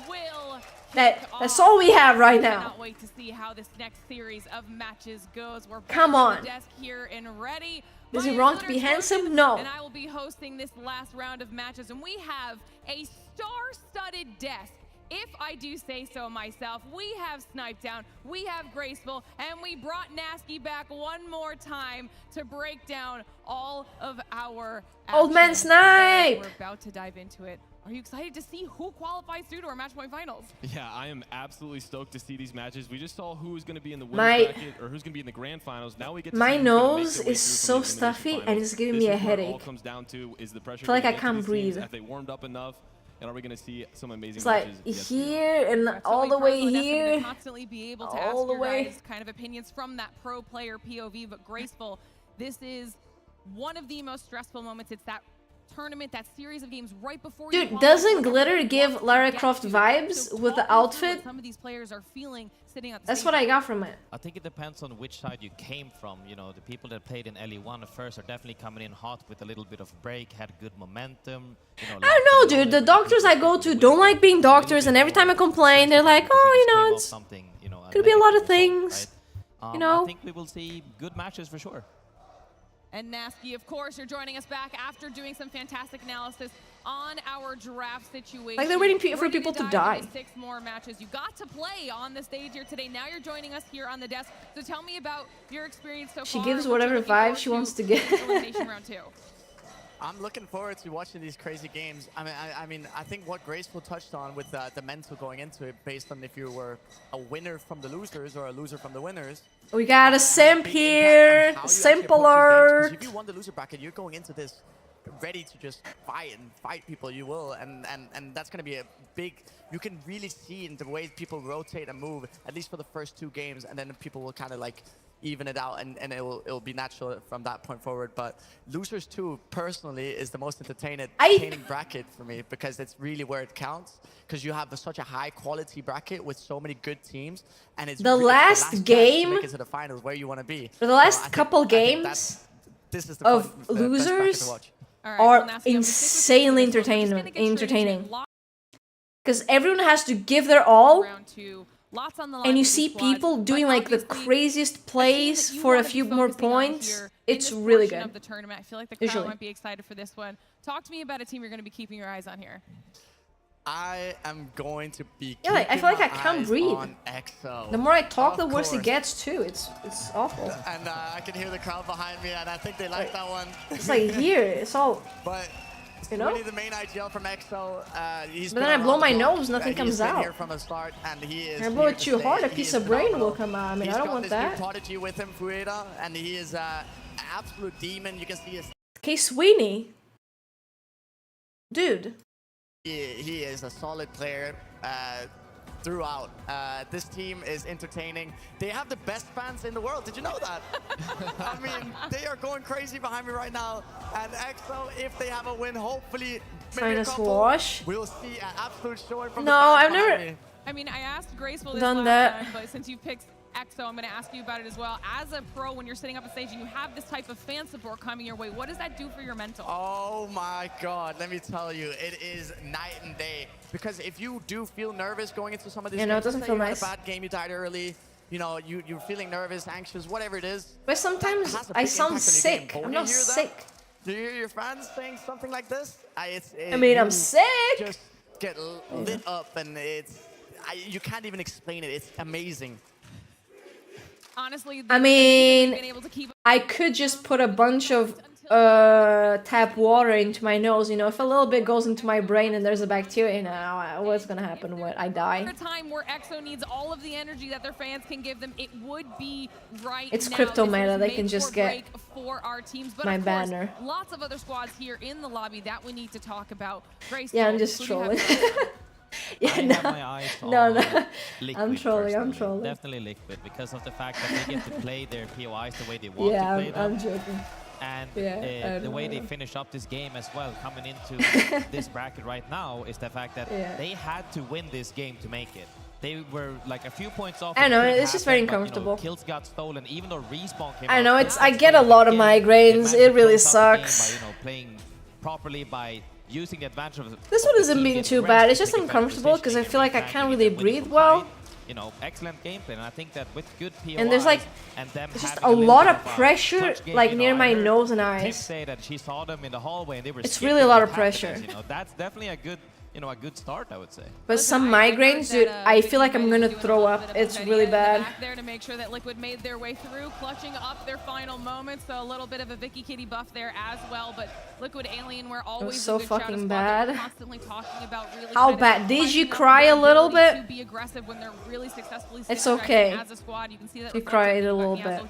Speaker 21: will
Speaker 2: That's all we have right now.
Speaker 21: Cannot wait to see how this next series of matches goes. We're
Speaker 2: Come
Speaker 21: back
Speaker 2: on.
Speaker 21: to the desk here and ready.
Speaker 2: Is it wrong to be handsome? No.
Speaker 21: And I will be hosting this last round of matches, and we have a star-studded desk. If I do say so myself, we have Snipe Down, we have Graceful, and we brought Nasky back one more time to break down all of our
Speaker 2: Old Man
Speaker 21: actions.
Speaker 2: Snipe!
Speaker 21: And we're about to dive into it. Are you excited to see who qualifies through to our match point finals?
Speaker 24: Yeah, I am absolutely stoked to see these matches. We just saw who's going to be in the
Speaker 2: My-
Speaker 24: winners bracket or who's going to be in the grand finals. Now we get to
Speaker 2: My
Speaker 24: see who's gonna make
Speaker 2: nose
Speaker 24: their way
Speaker 2: is
Speaker 24: through
Speaker 2: so
Speaker 24: from the elimination
Speaker 2: stuffy
Speaker 24: finals.
Speaker 2: and it's giving
Speaker 24: This
Speaker 2: me a
Speaker 24: is where it all
Speaker 2: headache.
Speaker 24: comes down to is the pressure
Speaker 2: Feel like
Speaker 24: gonna
Speaker 2: I
Speaker 24: get to
Speaker 2: can't
Speaker 24: these teams.
Speaker 2: breathe.
Speaker 24: Have they warmed up enough? And are we going to see some amazing
Speaker 2: It's like
Speaker 24: matches?
Speaker 2: here and all the way here.
Speaker 21: Constantly be able to
Speaker 2: all
Speaker 21: ask
Speaker 2: the
Speaker 21: your
Speaker 2: way.
Speaker 21: guys kind of opinions from that pro player POV, but Graceful, this is one of the most stressful moments. It's that tournament, that series of games right before you
Speaker 2: Dude, doesn't Glitter give Lara Croft vibes with the outfit?
Speaker 21: Some of these players are feeling sitting at the
Speaker 2: That's
Speaker 21: stage.
Speaker 2: what I got from it.
Speaker 6: I think it depends on which side you came from. You know, the people that played in LE1 at first are definitely coming in hot with a little bit of break, had good momentum. You know,
Speaker 2: I don't know, dude. The doctors I go to don't like being doctors, and every time I complain, they're like, "Oh, you know, it's could be a lot of things." You know.
Speaker 6: I think we will see good matches for sure.
Speaker 21: And Nasky, of course, you're joining us back after doing some fantastic analysis on our draft situation.
Speaker 2: Like they're waiting for people to die.
Speaker 21: 6 more matches. You got to play on the stage here today. Now you're joining us here on the desk. So tell me about your experience so far.
Speaker 2: She gives whatever vibe she wants to give.
Speaker 21: Elimination round 2.
Speaker 7: I'm looking forward to watching these crazy games. I mean, I think what Graceful touched on with the mental going into it, based on if you were a winner from the losers or a loser from the winners.
Speaker 2: We got a simp here. Simp alert.
Speaker 7: If you won the loser bracket, you're going into this ready to just fight people. You will, and that's going to be a big. You can really see in the way people rotate and move, at least for the first 2 games, and then people will kind of like even it out, and it'll be natural from that point forward. But losers 2 personally is the most entertaining bracket for me, because it's really where it counts, because you have such a high quality bracket with so many good teams, and it's
Speaker 2: the
Speaker 7: really
Speaker 2: last game
Speaker 7: to make it to the finals where you want to be.
Speaker 2: For the last couple games
Speaker 7: this is the
Speaker 2: of
Speaker 7: best bracket to
Speaker 2: losers
Speaker 7: watch.
Speaker 2: are insanely entertaining. Because everyone has to give their all. And you see people doing like the craziest plays for a few more points. It's really good.
Speaker 21: Of the tournament. I feel like the crowd might be excited for this one. Talk to me about a team you're going to be keeping your eyes on here.
Speaker 7: I am going to be
Speaker 2: I feel like I can't breathe.
Speaker 7: EXO.
Speaker 2: The more I talk, the worse it gets too. It's awful.
Speaker 7: And I can hear the crowd behind me, and I think they like that one.
Speaker 2: It's like here, it's all.
Speaker 7: But
Speaker 2: you know.
Speaker 7: Really the main IGL from EXO.
Speaker 2: But then I blow my nose, nothing comes out.
Speaker 7: Here from the start, and he is.
Speaker 2: I blow it too hard, a piece of brain will come out. I mean, I don't want that.
Speaker 7: He's got this new prodigy with him, Fueda, and he is an absolute demon. You can see his.
Speaker 2: K Sweeney. Dude.
Speaker 7: He is a solid player throughout. This team is entertaining. They have the best fans in the world. Did you know that? I mean, they are going crazy behind me right now. And EXO, if they have a win, hopefully, maybe a couple, we'll see an absolute showing from the fans
Speaker 2: I've never.
Speaker 7: me.
Speaker 21: I mean, I asked Graceful this
Speaker 2: done
Speaker 21: last
Speaker 2: that.
Speaker 21: time, but since you've picked EXO, I'm going to ask you about it as well. As a pro, when you're sitting up on stage and you have this type of fan support coming your way, what does that do for your mental?
Speaker 7: Oh my God, let me tell you, it is night and day. Because if you do feel nervous going into some of these games,
Speaker 2: it doesn't feel nice.
Speaker 7: You had a bad game, you died early, you know, you're feeling nervous, anxious, whatever it is.
Speaker 2: But sometimes I sound sick. I'm not sick.
Speaker 7: Do you hear your fans saying something like this?
Speaker 2: I mean, I'm sick.
Speaker 7: Just get lit up, and you can't even explain it. It's amazing.
Speaker 21: Honestly,
Speaker 2: I mean, I could just put a bunch of tap water into my nose. You know, if a little bit goes into my brain and there's a bacteria, now what's gonna happen? What, I die?
Speaker 21: At a time where EXO needs all of the energy that their fans can give them, it would be right
Speaker 2: It's
Speaker 21: now.
Speaker 2: crypto meta. They can just get
Speaker 21: for our teams, but
Speaker 2: my
Speaker 21: of course,
Speaker 2: banner.
Speaker 21: Lots of other squads here in the lobby that we need to talk about. Grace,
Speaker 2: yeah, I'm just trolling. Yeah,
Speaker 6: I have my eyes on
Speaker 2: no.
Speaker 6: Liquid
Speaker 2: I'm trolling. I'm
Speaker 6: personally.
Speaker 2: trolling.
Speaker 6: Definitely Liquid, because of the fact that they get to play their POIs the way they want
Speaker 2: yeah,
Speaker 6: to play them.
Speaker 2: I'm joking.
Speaker 6: And the way they finish up this game as well, coming into this bracket right now, is the fact that they had to win this game to make it. They were like a few points off.
Speaker 2: I know, it's just very uncomfortable.
Speaker 6: Kills got stolen, even though Respawn came
Speaker 2: I know, I get a lot of migraines. It really sucks.
Speaker 6: By, playing properly, by using the advantage of
Speaker 2: this one isn't being too bad. It's just uncomfortable because I feel like I can't really breathe well.
Speaker 6: You know, excellent gameplay, and I think that with good POIs
Speaker 2: and there's like just a lot of pressure like near my nose and eyes.
Speaker 6: Say that she saw them in the hallway and they were.
Speaker 2: It's really a lot of pressure.
Speaker 6: You know, that's definitely a good. A good start, I would say.
Speaker 2: But some migraines, dude, I feel like I'm gonna throw up. It's really bad.
Speaker 21: Back there to make sure that Liquid made their way through, clutching up their final moments. So a little bit of a Vicky Kitty buff there as well. But Liquid Alien were always
Speaker 2: so fucking bad.
Speaker 21: Constantly talking about really
Speaker 2: how bad? Did you cry a little bit?
Speaker 21: To be aggressive when they're really successfully.
Speaker 2: It's okay.
Speaker 21: As a squad, you can see that
Speaker 2: you cried a little bit.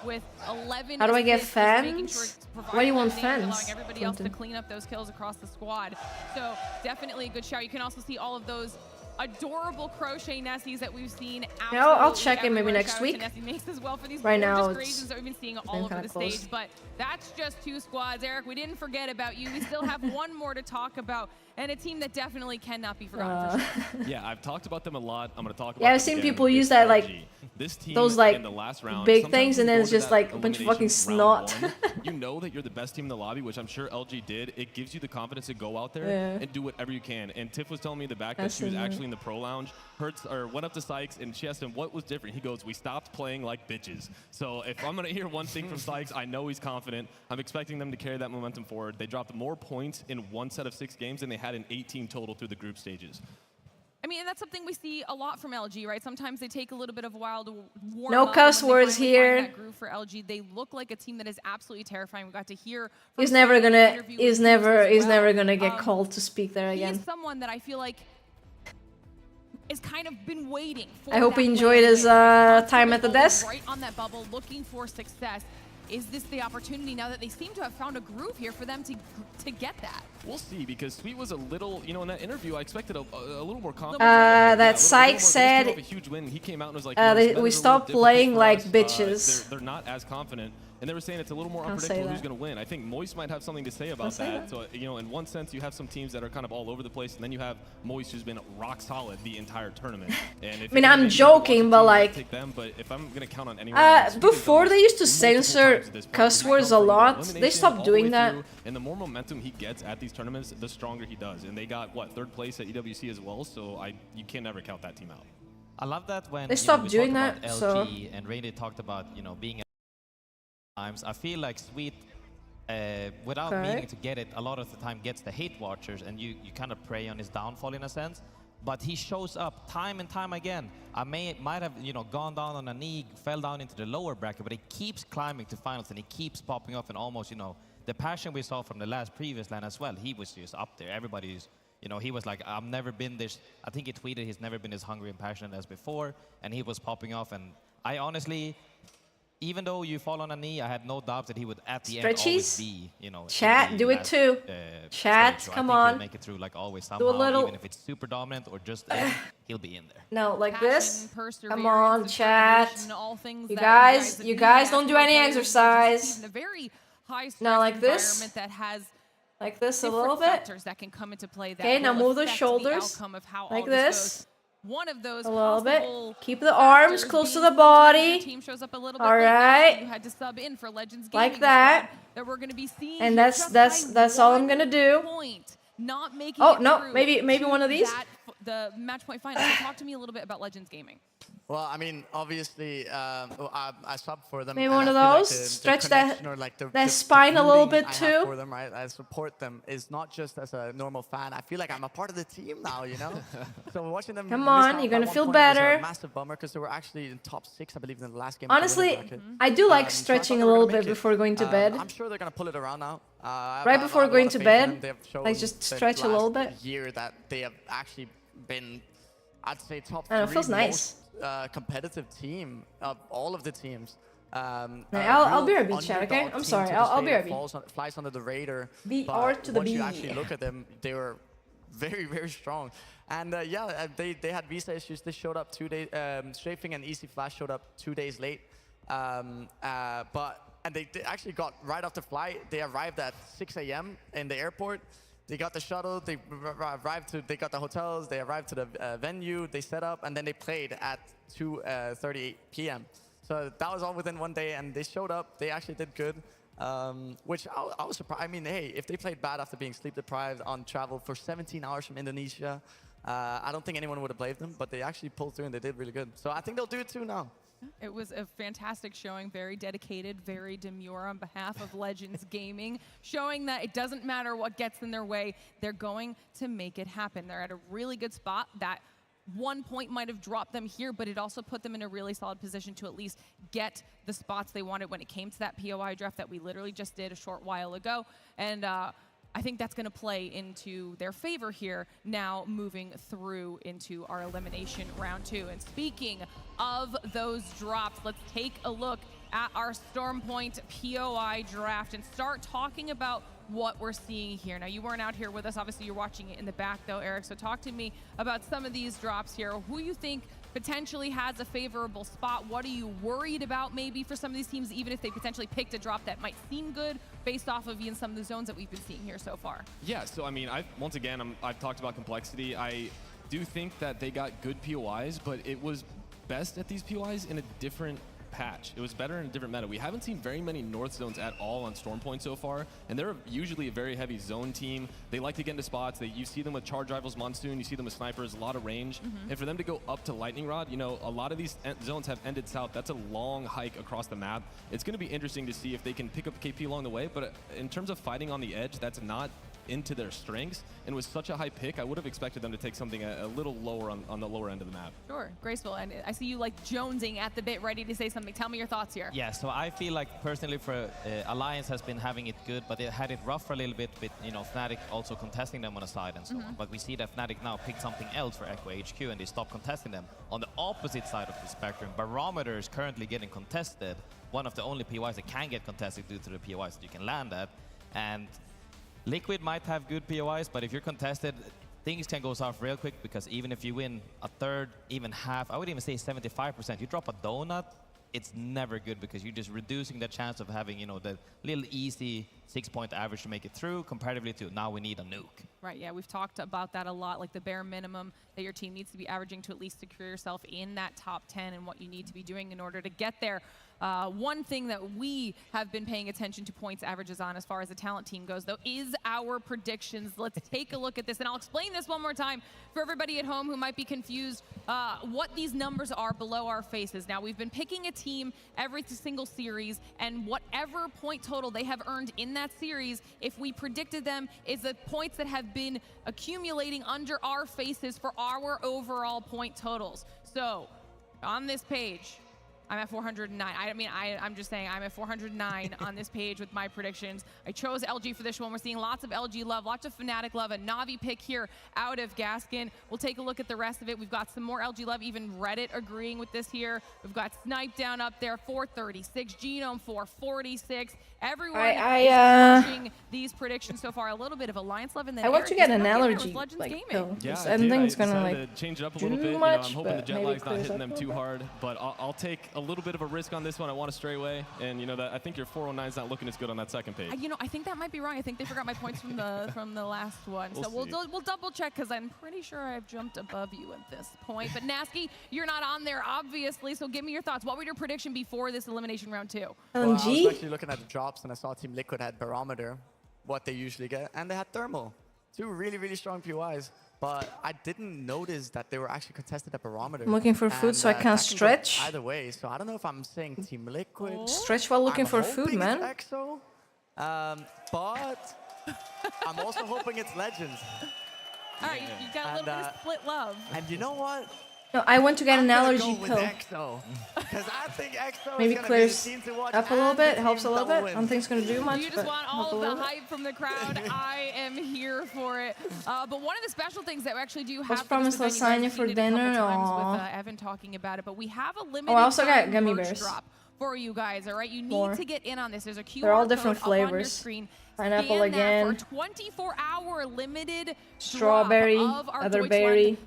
Speaker 21: With 11
Speaker 2: how do I get fans? Why do you want fans?
Speaker 21: Allowing everybody else to clean up those kills across the squad. So definitely good shout. You can also see all of those adorable crochet Nessies that we've seen.
Speaker 2: Yeah, I'll check in maybe next week.
Speaker 21: Nessie makes as well for these
Speaker 2: right now
Speaker 21: creations that we've been seeing all over the stage. But that's just 2 squads. Eric, we didn't forget about you. We still have one more to talk about, and a team that definitely cannot be forgotten. For sure.
Speaker 24: Yeah, I've talked about them a lot. I'm going to talk about
Speaker 2: I've seen people use that like
Speaker 24: this team
Speaker 2: those like
Speaker 24: in the last round,
Speaker 2: big things, and then it's just like a bunch of fucking snot.
Speaker 24: You know that you're the best team in the lobby, which I'm sure LG did. It gives you the confidence to go out there and do whatever you can. And Tiff was telling me in the back that she was actually in the pro lounge, went up to Sykes, and she asked him what was different. He goes, "We stopped playing like bitches." So if I'm going to hear one thing from Sykes, I know he's confident. I'm expecting them to carry that momentum forward. They dropped more points in one set of 6 games than they had in 18 total through the group stages.
Speaker 21: I mean, and that's something we see a lot from LG, right? Sometimes they take a little bit of a while to warm
Speaker 2: no
Speaker 21: up.
Speaker 2: cuss words here.
Speaker 21: That groove for LG. They look like a team that is absolutely terrifying. We got to hear.
Speaker 2: He's never gonna get called to speak there again.
Speaker 21: He's someone that I feel like is kind of been waiting for.
Speaker 2: I hope he enjoyed his time at the desk.
Speaker 21: Right on that bubble, looking for success. Is this the opportunity now that they seem to have found a groove here for them to get that?
Speaker 24: We'll see, because Sweet was a little, you know, in that interview, I expected a little more confidence.
Speaker 2: That Sykes said
Speaker 24: a huge win. He came out and was like,
Speaker 2: we stopped playing like bitches.
Speaker 24: They're not as confident. And they were saying it's a little more unpredictable who's going to win. I think Moist might have something to say about that. So, you know, in one sense, you have some teams that are kind of all over the place, and then you have Moist, who's been rock solid the entire tournament. And if I'm
Speaker 2: joking, but like,
Speaker 24: take them, but if I'm going to count on anyone,
Speaker 2: before they used to censor cuss words a lot. They stopped doing that.
Speaker 24: And the more momentum he gets at these tournaments, the stronger he does. And they got what, 3rd place at EWC as well. So you can never count that team out.
Speaker 6: I love that when
Speaker 2: they stopped doing that.
Speaker 6: LG
Speaker 2: so
Speaker 6: and Rainy talked about being times. I feel like Sweet, without meaning to get it, a lot of the time gets the hate watchers, and you kind of prey on his downfall in a sense. But he shows up time and time again. I might have gone down on a knee, fell down into the lower bracket, but he keeps climbing to finals, and he keeps popping up, and almost the passion we saw from the previous LAN as well. He was just up there. Everybody's. He was like, I've never been this. I think he tweeted he's never been as hungry and passionate as before, and he was popping off. And I honestly, even though you fall on a knee, I had no doubt that he would at the end always be,
Speaker 2: Chat, do it too. Chat,
Speaker 6: so
Speaker 2: come
Speaker 6: I think
Speaker 2: on.
Speaker 6: He'll make it through like always somehow,
Speaker 2: Do a little.
Speaker 6: even if it's super dominant or just he'll be in there.
Speaker 2: No, like this.
Speaker 21: Passion,
Speaker 2: Come on, chat.
Speaker 21: All things
Speaker 2: You
Speaker 21: that
Speaker 2: guys don't do any exercise.
Speaker 21: In a very high
Speaker 2: Now like this.
Speaker 21: environment that has
Speaker 2: like this a
Speaker 21: different
Speaker 2: little bit.
Speaker 21: factors that can come into play. That
Speaker 2: Okay, now
Speaker 21: will
Speaker 2: move the
Speaker 21: affect
Speaker 2: shoulders
Speaker 21: outcome of how
Speaker 2: like
Speaker 21: all this
Speaker 2: this.
Speaker 21: goes. One of those
Speaker 2: A little bit.
Speaker 21: possible
Speaker 2: Keep the arms
Speaker 21: factors
Speaker 2: close to
Speaker 21: being
Speaker 2: the
Speaker 21: sometimes your
Speaker 2: body.
Speaker 21: team shows up a little bit
Speaker 2: All
Speaker 21: late.
Speaker 2: right.
Speaker 21: You had to sub in for Legends
Speaker 2: Like
Speaker 21: Gaming
Speaker 2: that.
Speaker 21: that we're going to be seeing.
Speaker 2: And
Speaker 21: here
Speaker 2: that's
Speaker 21: just by
Speaker 2: all I'm
Speaker 21: 1
Speaker 2: gonna do.
Speaker 21: point, not making
Speaker 2: Oh
Speaker 21: it
Speaker 2: no,
Speaker 21: through
Speaker 2: maybe
Speaker 21: to
Speaker 2: one of these.
Speaker 21: the match point final. So talk to me a little bit about Legends Gaming.
Speaker 7: Well, I mean, obviously, I subbed for them.
Speaker 2: Maybe
Speaker 7: and
Speaker 2: one
Speaker 7: I
Speaker 2: of
Speaker 7: feel like
Speaker 2: those.
Speaker 7: the
Speaker 2: Stretch that
Speaker 7: connection or like
Speaker 2: that spine a little bit
Speaker 7: I have
Speaker 2: too.
Speaker 7: for them, right? I support them is not just as a normal fan. I feel like I'm a part of the team now, So watching them.
Speaker 2: Come
Speaker 7: miss
Speaker 2: on,
Speaker 7: out
Speaker 2: you're gonna
Speaker 7: at one
Speaker 2: feel
Speaker 7: point was
Speaker 2: better.
Speaker 7: a massive bummer because they were actually in top 6, I believe, in the last game.
Speaker 2: Honestly,
Speaker 7: of the winning
Speaker 2: I do like
Speaker 7: so I thought
Speaker 2: stretching
Speaker 7: they
Speaker 2: a
Speaker 7: were
Speaker 2: little
Speaker 7: gonna
Speaker 2: bit
Speaker 7: make it.
Speaker 2: before going to bed.
Speaker 7: I'm sure they're gonna pull it around now.
Speaker 2: Right before going to bed,
Speaker 7: like
Speaker 2: like just stretch a little bit.
Speaker 7: Year that they have actually been, I'd say, top 3
Speaker 2: I don't know, it feels nice.
Speaker 7: most competitive team of all of the teams.
Speaker 2: I'll be right, chat. Okay, I'm sorry. I'll be right.
Speaker 7: Flies under the radar.
Speaker 2: BR to the
Speaker 7: once
Speaker 2: B.
Speaker 7: you actually look at them, they were very, very strong. And yeah, they had visa issues. They showed up 2 days. Strafing and Easy Flash showed up 2 days late. And they actually got right off the flight. They arrived at 6 a.m. in the airport. They got the shuttle. They got the hotels. They arrived to the venue. They set up, and then they played at 2:38 p.m. So that was all within 1 day, and they showed up. They actually did good, which I was surprised. I mean, hey, if they played bad after being sleep deprived on travel for 17 hours from Indonesia, I don't think anyone would have blamed them. But they actually pulled through, and they did really good. So I think they'll do it too now.
Speaker 21: It was a fantastic showing, very dedicated, very demure on behalf of Legends Gaming, showing that it doesn't matter what gets in their way, they're going to make it happen. They're at a really good spot. That 1 point might have dropped them here, but it also put them in a really solid position to at least get the spots they wanted when it came to that POI draft that we literally just did a short while ago. And I think that's going to play into their favor here now moving through into our elimination round 2. And speaking of those drops, let's take a look at our Stormpoint POI draft and start talking about what we're seeing here. Now, you weren't out here with us. Obviously, you're watching it in the back, though, Eric. So talk to me about some of these drops here. Who you think potentially has a favorable spot? What are you worried about maybe for some of these teams, even if they potentially picked a drop that might seem good based off of even some of the zones that we've been seeing here so far?
Speaker 24: Yeah, so I mean, I've talked about complexity. I do think that they got good POIs, but it was best at these POIs in a different patch. It was better in a different meta. We haven't seen very many north zones at all on Stormpoint so far, and they're usually a very heavy zone team. They like to get into spots. You see them with Charge Rifles, Monsoon, you see them with Snipers, a lot of range. And for them to go up to Lightning Rod, you know, a lot of these zones have ended south. That's a long hike across the map. It's going to be interesting to see if they can pick up KP along the way, but in terms of fighting on the edge, that's not into their strengths, and with such a high pick, I would have expected them to take something a little lower on the lower end of the map.
Speaker 21: Sure, graceful, and I see you like jonesing at the bit, ready to say something. Tell me your thoughts here.
Speaker 6: Yeah, so I feel like personally for Alliance has been having it good, but they had it rough for a little bit with, you know, Fnatic also contesting them on a side and so on. But we see that Fnatic now picked something else for Echo HQ and they stopped contesting them. On the opposite side of the spectrum, Barometer is currently getting contested, one of the only POIs that can get contested due to the POIs that you can land at. And Liquid might have good POIs, but if you're contested, things can go south real quick, because even if you win a third, even half, I would even say 75%, you drop a donut, it's never good, because you're just reducing the chance of having, you know, the little easy 6-point average to make it through, comparatively to now we need a nuke.
Speaker 21: Right, yeah, we've talked about that a lot, like the bare minimum that your team needs to be averaging to at least secure yourself in that top 10 and what you need to be doing in order to get there. One thing that we have been paying attention to points averages on as far as the talent team goes, though, is our predictions. Let's take a look at this, and I'll explain this one more time for everybody at home who might be confused what these numbers are below our faces. Now, we've been picking a team every single series, and whatever point total they have earned in that series, if we predicted them, is the points that have been accumulating under our faces for our overall point totals. So, on this page, I'm at 409. I'm just saying I'm at 409 on this page with my predictions. I chose LG for this one. We're seeing lots of LG love, lots of Fnatic love, a Na'Vi pick here out of Gaskin. We'll take a look at the rest of it. We've got some more LG love, even Reddit agreeing with this here. We've got Snipe down up there, 436, Genome 446. Everyone is watching these predictions so far. A little bit of Alliance love in the
Speaker 2: I want to get an allergy, like, pill.
Speaker 24: Yeah,
Speaker 2: I think it's gonna like
Speaker 24: change it up a
Speaker 2: do
Speaker 24: little bit.
Speaker 2: much,
Speaker 24: I'm hoping the jet lag's not hitting them
Speaker 2: up a
Speaker 24: too
Speaker 2: bit.
Speaker 24: hard, but I'll take a little bit of a risk on this one. I want to stray away, and you know that I think your 409 is not looking as good on that second page.
Speaker 21: You know, I think that might be wrong. I think they forgot my points from the last one.
Speaker 24: We'll
Speaker 21: We'll double check, because I'm pretty sure I've jumped above you at this point. But Nasky, you're not on there, obviously. So give me your thoughts. What was your prediction before this elimination round 2?
Speaker 7: Well, I was actually looking at the drops, and I saw Team Liquid had Barometer, what they usually get, and they had Thermal. Two really, really strong POIs. But I didn't notice that they were actually contested at Barometer.
Speaker 2: I'm looking for food so I can stretch.
Speaker 7: Either way, so I don't know if I'm saying Team Liquid.
Speaker 2: Stretch while looking for food, man.
Speaker 7: EXO, but I'm also hoping it's Legends.
Speaker 21: All right, you got a little bit of split love.
Speaker 7: And you know what?
Speaker 2: No, I want to get an allergy pill.
Speaker 7: Because I think EXO
Speaker 2: Maybe
Speaker 7: is gonna
Speaker 2: clears
Speaker 7: be the team to watch
Speaker 2: up a little
Speaker 7: and
Speaker 2: bit,
Speaker 7: the
Speaker 2: helps a
Speaker 7: team
Speaker 2: little
Speaker 7: that
Speaker 2: bit.
Speaker 7: will
Speaker 2: I don't think it's gonna do much.
Speaker 21: You just
Speaker 2: but
Speaker 21: want
Speaker 2: help
Speaker 21: all
Speaker 2: a
Speaker 21: of the
Speaker 2: little bit.
Speaker 21: hype from the crowd. I am here for it. But one of the special things that we actually do have
Speaker 2: Was promised
Speaker 21: for this event,
Speaker 2: lasagna
Speaker 21: you guys
Speaker 2: for
Speaker 21: have seen it a couple
Speaker 2: dinner.
Speaker 21: times
Speaker 2: Aw.
Speaker 21: with Evan talking about it, but we have a limited
Speaker 2: Oh, I also got
Speaker 21: time
Speaker 2: gummy
Speaker 21: merch
Speaker 2: bears.
Speaker 21: drop for you guys. All right, you need
Speaker 2: More.
Speaker 21: to get in on this. There's a QR
Speaker 2: They're all
Speaker 21: code
Speaker 2: different
Speaker 21: up on your
Speaker 2: flavors.
Speaker 21: screen.
Speaker 2: Pineapple
Speaker 21: Scan that
Speaker 2: again.
Speaker 21: for a 24-hour limited
Speaker 2: Strawberry,
Speaker 21: drop of our
Speaker 2: other
Speaker 21: Deutschland
Speaker 2: berry.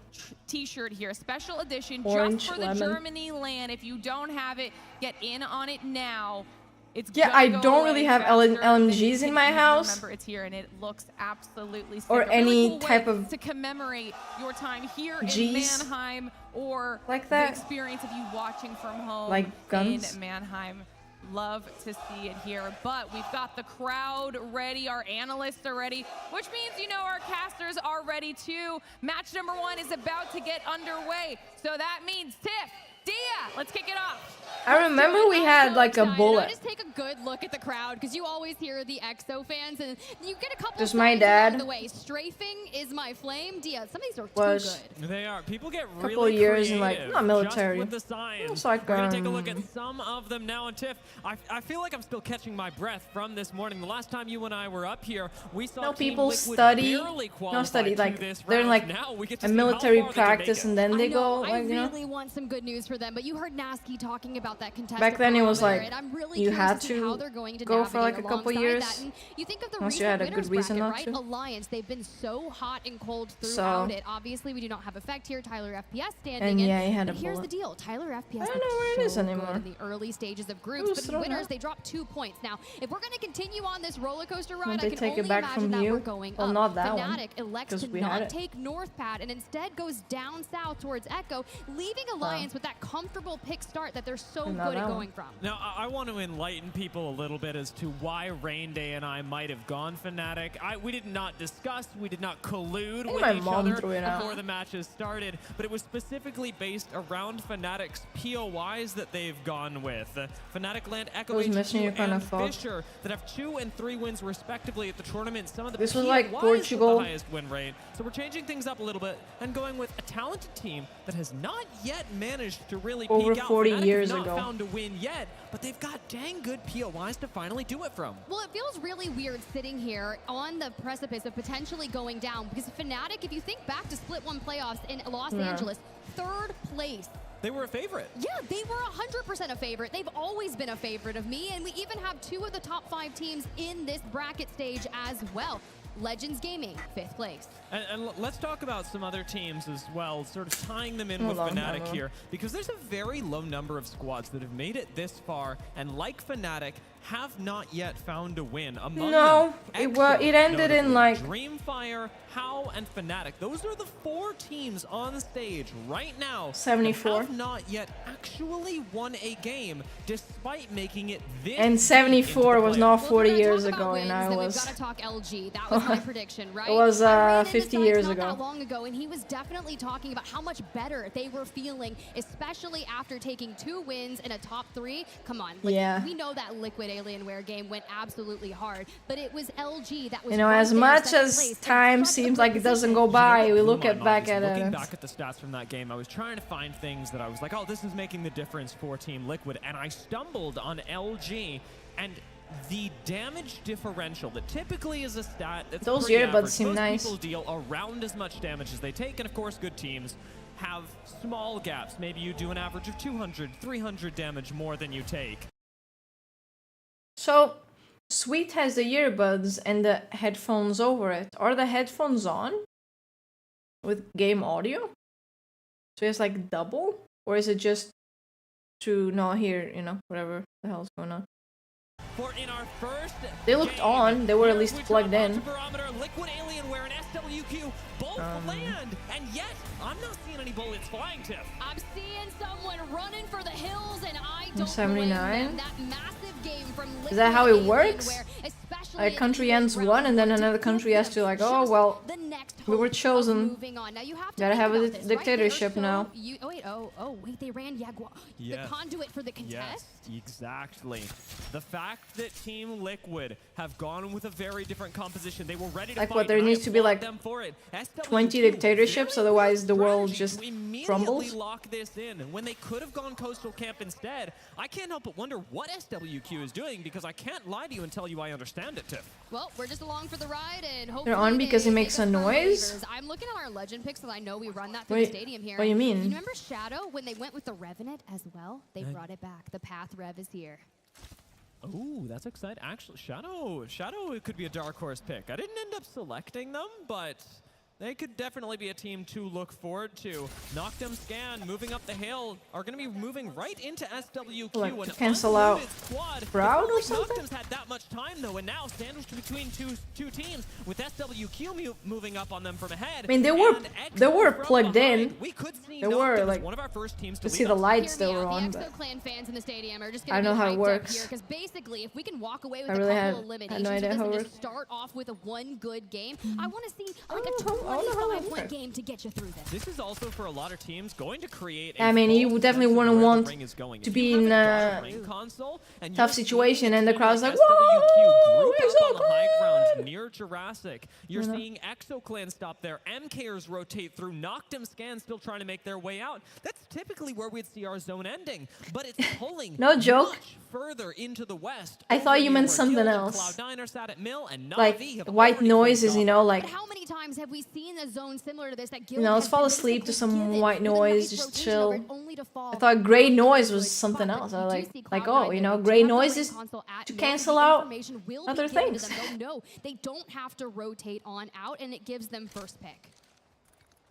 Speaker 21: T-shirt here, special edition,
Speaker 2: Orange,
Speaker 21: just for the
Speaker 2: lemon.
Speaker 21: Germany land. If you don't have it, get in on it now. It's
Speaker 2: Yeah,
Speaker 21: gonna
Speaker 2: I
Speaker 21: go
Speaker 2: don't
Speaker 21: away
Speaker 2: really have
Speaker 21: faster than
Speaker 2: LMGs
Speaker 21: you
Speaker 2: in
Speaker 21: can
Speaker 2: my
Speaker 21: even
Speaker 2: house.
Speaker 21: Remember, it's here, and it looks absolutely sick.
Speaker 2: Or
Speaker 21: A really
Speaker 2: any
Speaker 21: cool way
Speaker 2: type of
Speaker 21: to commemorate your time here
Speaker 2: Gs.
Speaker 21: in Mannheim, or
Speaker 2: Like that.
Speaker 21: the experience of you watching from home
Speaker 2: Like guns.
Speaker 21: in Mannheim. Love to see it here, but we've got the crowd ready, our analysts are ready, which means, you know, our casters are ready too. Match number 1 is about to get underway, so that means Tiff, Dia, let's kick it off.
Speaker 2: I remember we had like a
Speaker 13: I
Speaker 2: bullet.
Speaker 13: just take a good look at the crowd, because you always hear the EXO fans, and you get a couple
Speaker 2: Just my
Speaker 13: songs out of
Speaker 2: dad
Speaker 13: the way. Strafing is my flame. Dia, some of these are
Speaker 2: Was
Speaker 13: too good.
Speaker 8: They are. People get
Speaker 2: couple
Speaker 8: really
Speaker 2: years in, like,
Speaker 8: creative
Speaker 2: not military.
Speaker 8: just with the science.
Speaker 2: It's like,
Speaker 8: We're gonna take a look at some of them now. And Tiff, I feel like I'm still catching my breath from this morning. The last time you and I were up here, we saw
Speaker 2: No,
Speaker 8: Team
Speaker 2: people
Speaker 8: Liquid
Speaker 2: study.
Speaker 8: barely
Speaker 2: No,
Speaker 8: qualify
Speaker 2: study.
Speaker 8: to
Speaker 2: Like
Speaker 8: this
Speaker 2: they're in
Speaker 8: round.
Speaker 2: like
Speaker 8: Now we get to
Speaker 2: a
Speaker 8: see how
Speaker 2: military
Speaker 8: far they can make
Speaker 2: practice,
Speaker 8: it.
Speaker 2: and then they
Speaker 13: I know,
Speaker 2: go.
Speaker 13: I
Speaker 2: Like, you know.
Speaker 13: really want some good news for for them, but you heard Nasky talking about that contested
Speaker 2: Back then it was
Speaker 13: barometer,
Speaker 2: like
Speaker 13: and I'm really
Speaker 2: you
Speaker 13: curious
Speaker 2: had
Speaker 13: as to how
Speaker 2: to
Speaker 13: they're going to
Speaker 2: go for like
Speaker 13: navigate
Speaker 2: a couple
Speaker 13: alongside
Speaker 2: years.
Speaker 13: that. And you think of the
Speaker 2: Unless you
Speaker 13: recent
Speaker 2: had a good
Speaker 13: winners
Speaker 2: reason
Speaker 13: bracket,
Speaker 2: not
Speaker 13: right?
Speaker 2: to.
Speaker 13: Alliance, they've been so hot and cold
Speaker 2: So-
Speaker 13: throughout it. Obviously, we do not have Effect here. Tyler FPS standing
Speaker 2: And
Speaker 13: in.
Speaker 2: yeah, he had
Speaker 13: but
Speaker 2: a
Speaker 13: here's
Speaker 2: bullet.
Speaker 13: the deal. Tyler FPS
Speaker 2: I don't know where it is
Speaker 13: so good
Speaker 2: anymore.
Speaker 13: in the early stages of
Speaker 2: It
Speaker 13: groups,
Speaker 2: was
Speaker 13: but in
Speaker 2: thrown
Speaker 13: winners,
Speaker 2: out.
Speaker 13: they drop 2 points. Now, if we're going to continue on this roller coaster ride,
Speaker 2: Won't
Speaker 13: I
Speaker 2: they
Speaker 13: can
Speaker 2: take
Speaker 13: only
Speaker 2: it back
Speaker 13: imagine
Speaker 2: from
Speaker 13: that
Speaker 2: you?
Speaker 13: we're going
Speaker 2: Well,
Speaker 13: up.
Speaker 2: not that one,
Speaker 13: Fnatic elects
Speaker 2: 'cause
Speaker 13: to
Speaker 2: we had
Speaker 13: not
Speaker 2: it.
Speaker 13: take North Pad and instead goes down south towards Echo, leaving Alliance with that comfortable pick start that they're so
Speaker 2: And not
Speaker 13: good at
Speaker 2: that
Speaker 13: going
Speaker 2: one.
Speaker 13: from.
Speaker 8: Now, I want to enlighten people a little bit as to why Rain Day and I might have gone Fnatic. We did not discuss, we did not collude with
Speaker 2: my
Speaker 8: each
Speaker 2: mom
Speaker 8: other
Speaker 2: threw it out.
Speaker 8: before the matches started, but it was specifically based around Fnatic's POIs that they've gone with. Fnatic land Echo
Speaker 2: Those mission you
Speaker 8: HQ
Speaker 2: kinda
Speaker 8: and
Speaker 2: fucked.
Speaker 8: Fisher that have 2 and 3 wins respectively at the tournament. Some of the
Speaker 2: This was
Speaker 8: POIs
Speaker 2: like
Speaker 8: with
Speaker 2: Portugal.
Speaker 8: the highest win rate. So we're changing things up a little bit and going with a talented team that has not yet managed to really
Speaker 2: Over
Speaker 8: peak out.
Speaker 2: 40
Speaker 8: Fnatic
Speaker 2: years
Speaker 8: have not
Speaker 2: ago.
Speaker 8: found a win yet, but they've got dang good POIs to finally do it from.
Speaker 13: Well, it feels really weird sitting here on the precipice of potentially going down because Fnatic, if you think back to Split 1 playoffs in Los
Speaker 2: Yeah.
Speaker 13: Angeles, 3rd place.
Speaker 8: They were a favorite.
Speaker 13: Yeah, they were 100% a favorite. They've always been a favorite of me, and we even have 2 of the top 5 teams in this bracket stage as well. Legends Gaming, 5th place.
Speaker 8: And let's talk about some other teams as well, sort of tying them in
Speaker 2: Hold
Speaker 8: with
Speaker 2: on,
Speaker 8: Fnatic
Speaker 2: hold on.
Speaker 8: here, because there's a very low number of squads that have made it this far, and like Fnatic, have not yet found a win. Among
Speaker 2: No,
Speaker 8: them,
Speaker 2: it ended in
Speaker 8: notably,
Speaker 2: like
Speaker 8: Dreamfire, HOW, and Fnatic. Those are the 4 teams on stage right now
Speaker 2: 74.
Speaker 8: that have not yet actually won a game, despite making it this
Speaker 2: And
Speaker 8: deep
Speaker 2: 74
Speaker 8: into the
Speaker 2: was
Speaker 8: playoffs.
Speaker 2: not
Speaker 13: Well, if we're
Speaker 2: 40
Speaker 13: gonna
Speaker 2: years
Speaker 13: talk about
Speaker 2: ago,
Speaker 13: wins,
Speaker 2: and I
Speaker 13: then
Speaker 2: was.
Speaker 13: we've got to talk LG. That was my prediction, right?
Speaker 2: It was
Speaker 13: I ran into
Speaker 2: 50
Speaker 13: Sykes
Speaker 2: years
Speaker 13: not
Speaker 2: ago.
Speaker 13: that long ago, and he was definitely talking about how much better they were feeling, especially after taking 2 wins in a top 3. Come on, like,
Speaker 2: Yeah.
Speaker 13: we know that Liquid Alienware game went absolutely hard, but it was LG that was
Speaker 2: You know,
Speaker 13: right
Speaker 2: as
Speaker 13: there,
Speaker 2: much
Speaker 13: second
Speaker 2: as
Speaker 13: place,
Speaker 2: time
Speaker 13: in such a
Speaker 2: seems
Speaker 13: good
Speaker 2: like it doesn't
Speaker 13: position.
Speaker 2: go by, we
Speaker 8: blew
Speaker 2: look
Speaker 8: my
Speaker 2: at
Speaker 8: mind
Speaker 2: back
Speaker 8: is
Speaker 2: at
Speaker 8: looking
Speaker 2: it.
Speaker 8: back at the stats from that game, I was trying to find things that I was like, oh, this is making the difference for Team Liquid, and I stumbled on LG, and the damage differential that typically is a stat that's
Speaker 2: Those
Speaker 8: pretty
Speaker 2: earbuds
Speaker 8: average.
Speaker 2: seem
Speaker 8: Most
Speaker 2: nice.
Speaker 8: people deal around as much damage as they take, and of course, good teams have small gaps. Maybe you do an average of 200, 300 damage more than you take.
Speaker 2: So, Sweet has the earbuds and the headphones over it. Are the headphones on? With game audio? So it's like double? Or is it just to not hear, you know, whatever the hell's going on?
Speaker 8: For in our first
Speaker 2: They looked
Speaker 8: game,
Speaker 2: on, they were at
Speaker 8: here
Speaker 2: least
Speaker 8: we
Speaker 2: plugged
Speaker 8: drop
Speaker 2: in.
Speaker 8: onto Barometer, Liquid Alienware and SWQ both land, and yet I'm not seeing any bullets flying, Tiff.
Speaker 13: I'm seeing someone running for the hills, and I don't
Speaker 2: 79?
Speaker 13: blame them. That massive game from Liquid
Speaker 2: Is that how it works?
Speaker 13: Alienware, especially
Speaker 2: Like,
Speaker 13: in
Speaker 2: country
Speaker 13: these
Speaker 2: ends
Speaker 13: rounds
Speaker 2: one and then
Speaker 13: where
Speaker 2: another
Speaker 13: to
Speaker 2: country
Speaker 13: give
Speaker 2: has to
Speaker 13: them
Speaker 2: like, oh,
Speaker 13: just
Speaker 2: well,
Speaker 13: the next
Speaker 2: we were
Speaker 13: hope of
Speaker 2: chosen.
Speaker 13: moving on. Now you have to
Speaker 2: Gotta
Speaker 13: think
Speaker 2: have a
Speaker 13: about this, right?
Speaker 2: dictatorship
Speaker 13: They're
Speaker 2: now.
Speaker 13: Oh wait, they ran Jaguar.
Speaker 8: Yes.
Speaker 13: The conduit for the contest.
Speaker 8: Yes, exactly. The fact that Team Liquid have gone with a very different composition, they were ready to
Speaker 2: Like
Speaker 8: fight,
Speaker 2: what, there
Speaker 8: and I
Speaker 2: needs to be
Speaker 8: applaud
Speaker 2: like
Speaker 8: them for it.
Speaker 2: 20
Speaker 8: SWQ,
Speaker 2: dictatorships,
Speaker 8: very
Speaker 2: otherwise
Speaker 8: good
Speaker 2: the world
Speaker 8: strategy
Speaker 2: just
Speaker 8: to immediately
Speaker 2: crumbles?
Speaker 8: lock this in. And when they could have gone Coastal Camp instead, I can't help but wonder what SWQ is doing, because I can't lie to you and tell you I understand it, Tiff.
Speaker 13: Well, we're just along for the ride, and hopefully
Speaker 2: They're on because
Speaker 13: they
Speaker 2: it makes
Speaker 13: make
Speaker 2: a
Speaker 13: us firm
Speaker 2: noise?
Speaker 13: believers. I'm looking at our legend picks, and I know we run that through
Speaker 2: Wait,
Speaker 13: the stadium here.
Speaker 2: what do you mean?
Speaker 13: You remember Shadow when they went with the Revenant as well? They brought it back. The Path Rev is here.
Speaker 8: Oh, that's exciting. Actually, Shadow it could be a dark horse pick. I didn't end up selecting them, but they could definitely be a team to look forward to. Noctem Scan moving up the hill are going to be moving right into SWQ.
Speaker 2: Like
Speaker 8: an
Speaker 2: to cancel out
Speaker 8: unloaded squad.
Speaker 2: Proud
Speaker 8: It's not
Speaker 2: or
Speaker 8: like
Speaker 2: something?
Speaker 8: Noctem's had that much time though, and now sandwiched between two teams with SWQ moving up on them from ahead.
Speaker 2: I mean, they were plugged in.
Speaker 8: We could see
Speaker 2: They were
Speaker 8: Noctem as
Speaker 2: like,
Speaker 8: one of our first teams to
Speaker 2: to see
Speaker 8: lead
Speaker 2: the
Speaker 8: us.
Speaker 2: lights
Speaker 13: Hear
Speaker 2: they
Speaker 13: me
Speaker 2: were
Speaker 13: out.
Speaker 2: on,
Speaker 13: The
Speaker 2: but
Speaker 13: EXO Clan fans in the stadium are just
Speaker 2: I
Speaker 13: going
Speaker 2: don't
Speaker 13: to
Speaker 2: know
Speaker 13: be
Speaker 2: how it
Speaker 13: hyped up
Speaker 2: works.
Speaker 13: here, because basically, if we can walk away with
Speaker 2: I
Speaker 13: a
Speaker 2: really
Speaker 13: couple
Speaker 2: had no
Speaker 13: eliminations,
Speaker 2: idea
Speaker 13: with
Speaker 2: how
Speaker 13: this
Speaker 2: it
Speaker 13: and
Speaker 2: works.
Speaker 13: just start off with a one good game, I want to see like a
Speaker 2: I don't know how that
Speaker 13: 25-point
Speaker 2: works.
Speaker 13: game to get you through this.
Speaker 8: This is also for a lot of teams going to create a
Speaker 2: I mean, you
Speaker 8: full
Speaker 2: definitely
Speaker 8: sense of
Speaker 2: wouldn't
Speaker 8: where the
Speaker 2: want
Speaker 8: ring is going.
Speaker 2: to
Speaker 8: If
Speaker 2: be
Speaker 8: you
Speaker 2: in
Speaker 8: haven't got
Speaker 2: a
Speaker 8: a ring console and
Speaker 2: tough
Speaker 8: you're seeing
Speaker 2: situation
Speaker 8: a
Speaker 2: and the
Speaker 8: team
Speaker 2: crowd's like,
Speaker 8: SWQ
Speaker 2: whoa,
Speaker 8: group
Speaker 2: we're
Speaker 8: up
Speaker 2: so
Speaker 8: on the high ground
Speaker 2: good.
Speaker 8: near Jurassic. You're
Speaker 2: You know?
Speaker 8: seeing ExoClan stop there, MKers rotate through, Noctem Scan still trying to make their way out. That's typically where we'd see our zone ending, but it's pulling
Speaker 2: No joke.
Speaker 8: much further into the west.
Speaker 2: I thought
Speaker 8: over
Speaker 2: you
Speaker 8: near
Speaker 2: meant
Speaker 8: where
Speaker 2: something
Speaker 8: Guild and
Speaker 2: else.
Speaker 8: Cloud9 are sat at Mill, and
Speaker 2: Like
Speaker 8: Na'Vi have
Speaker 2: white
Speaker 8: already
Speaker 2: noises,
Speaker 8: closed
Speaker 2: you
Speaker 8: off.
Speaker 2: know, like
Speaker 13: But how many times have we seen a zone similar to this that
Speaker 2: You know, let's fall asleep to some white noise, just chill. I thought gray noise was something else. I like, oh, you know, gray noise is to cancel out other things.
Speaker 13: No, they don't have to rotate on out, and it gives them first pick.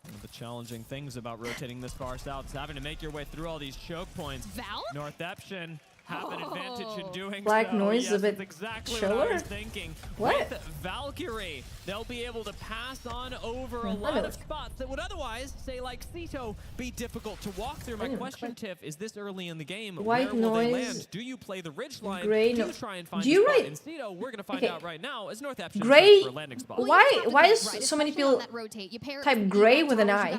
Speaker 8: One of the challenging things about rotating this far south is having to make your way through all these choke points.
Speaker 13: Val?
Speaker 8: Northeption have an advantage in doing
Speaker 2: Black
Speaker 8: so.
Speaker 2: noise
Speaker 8: Yes,
Speaker 2: is a bit
Speaker 8: that's exactly
Speaker 2: chiller.
Speaker 8: what I was thinking.
Speaker 2: What?
Speaker 8: With Valkyrie, they'll be able to pass on over a lot of spots that would otherwise, say like Cito, be difficult to walk through. My question, Tiff, is this early in the game,
Speaker 2: White
Speaker 8: where will they
Speaker 2: noise,
Speaker 8: land? Do you play the ridge line?
Speaker 2: gray
Speaker 8: Do you
Speaker 2: no-
Speaker 8: try and find
Speaker 2: Do you
Speaker 8: a spot
Speaker 2: write-
Speaker 8: in Cito? We're going to find out right now as Northeption
Speaker 2: Gray.
Speaker 8: for a landing spot.
Speaker 2: Why is so many people type gray with an I?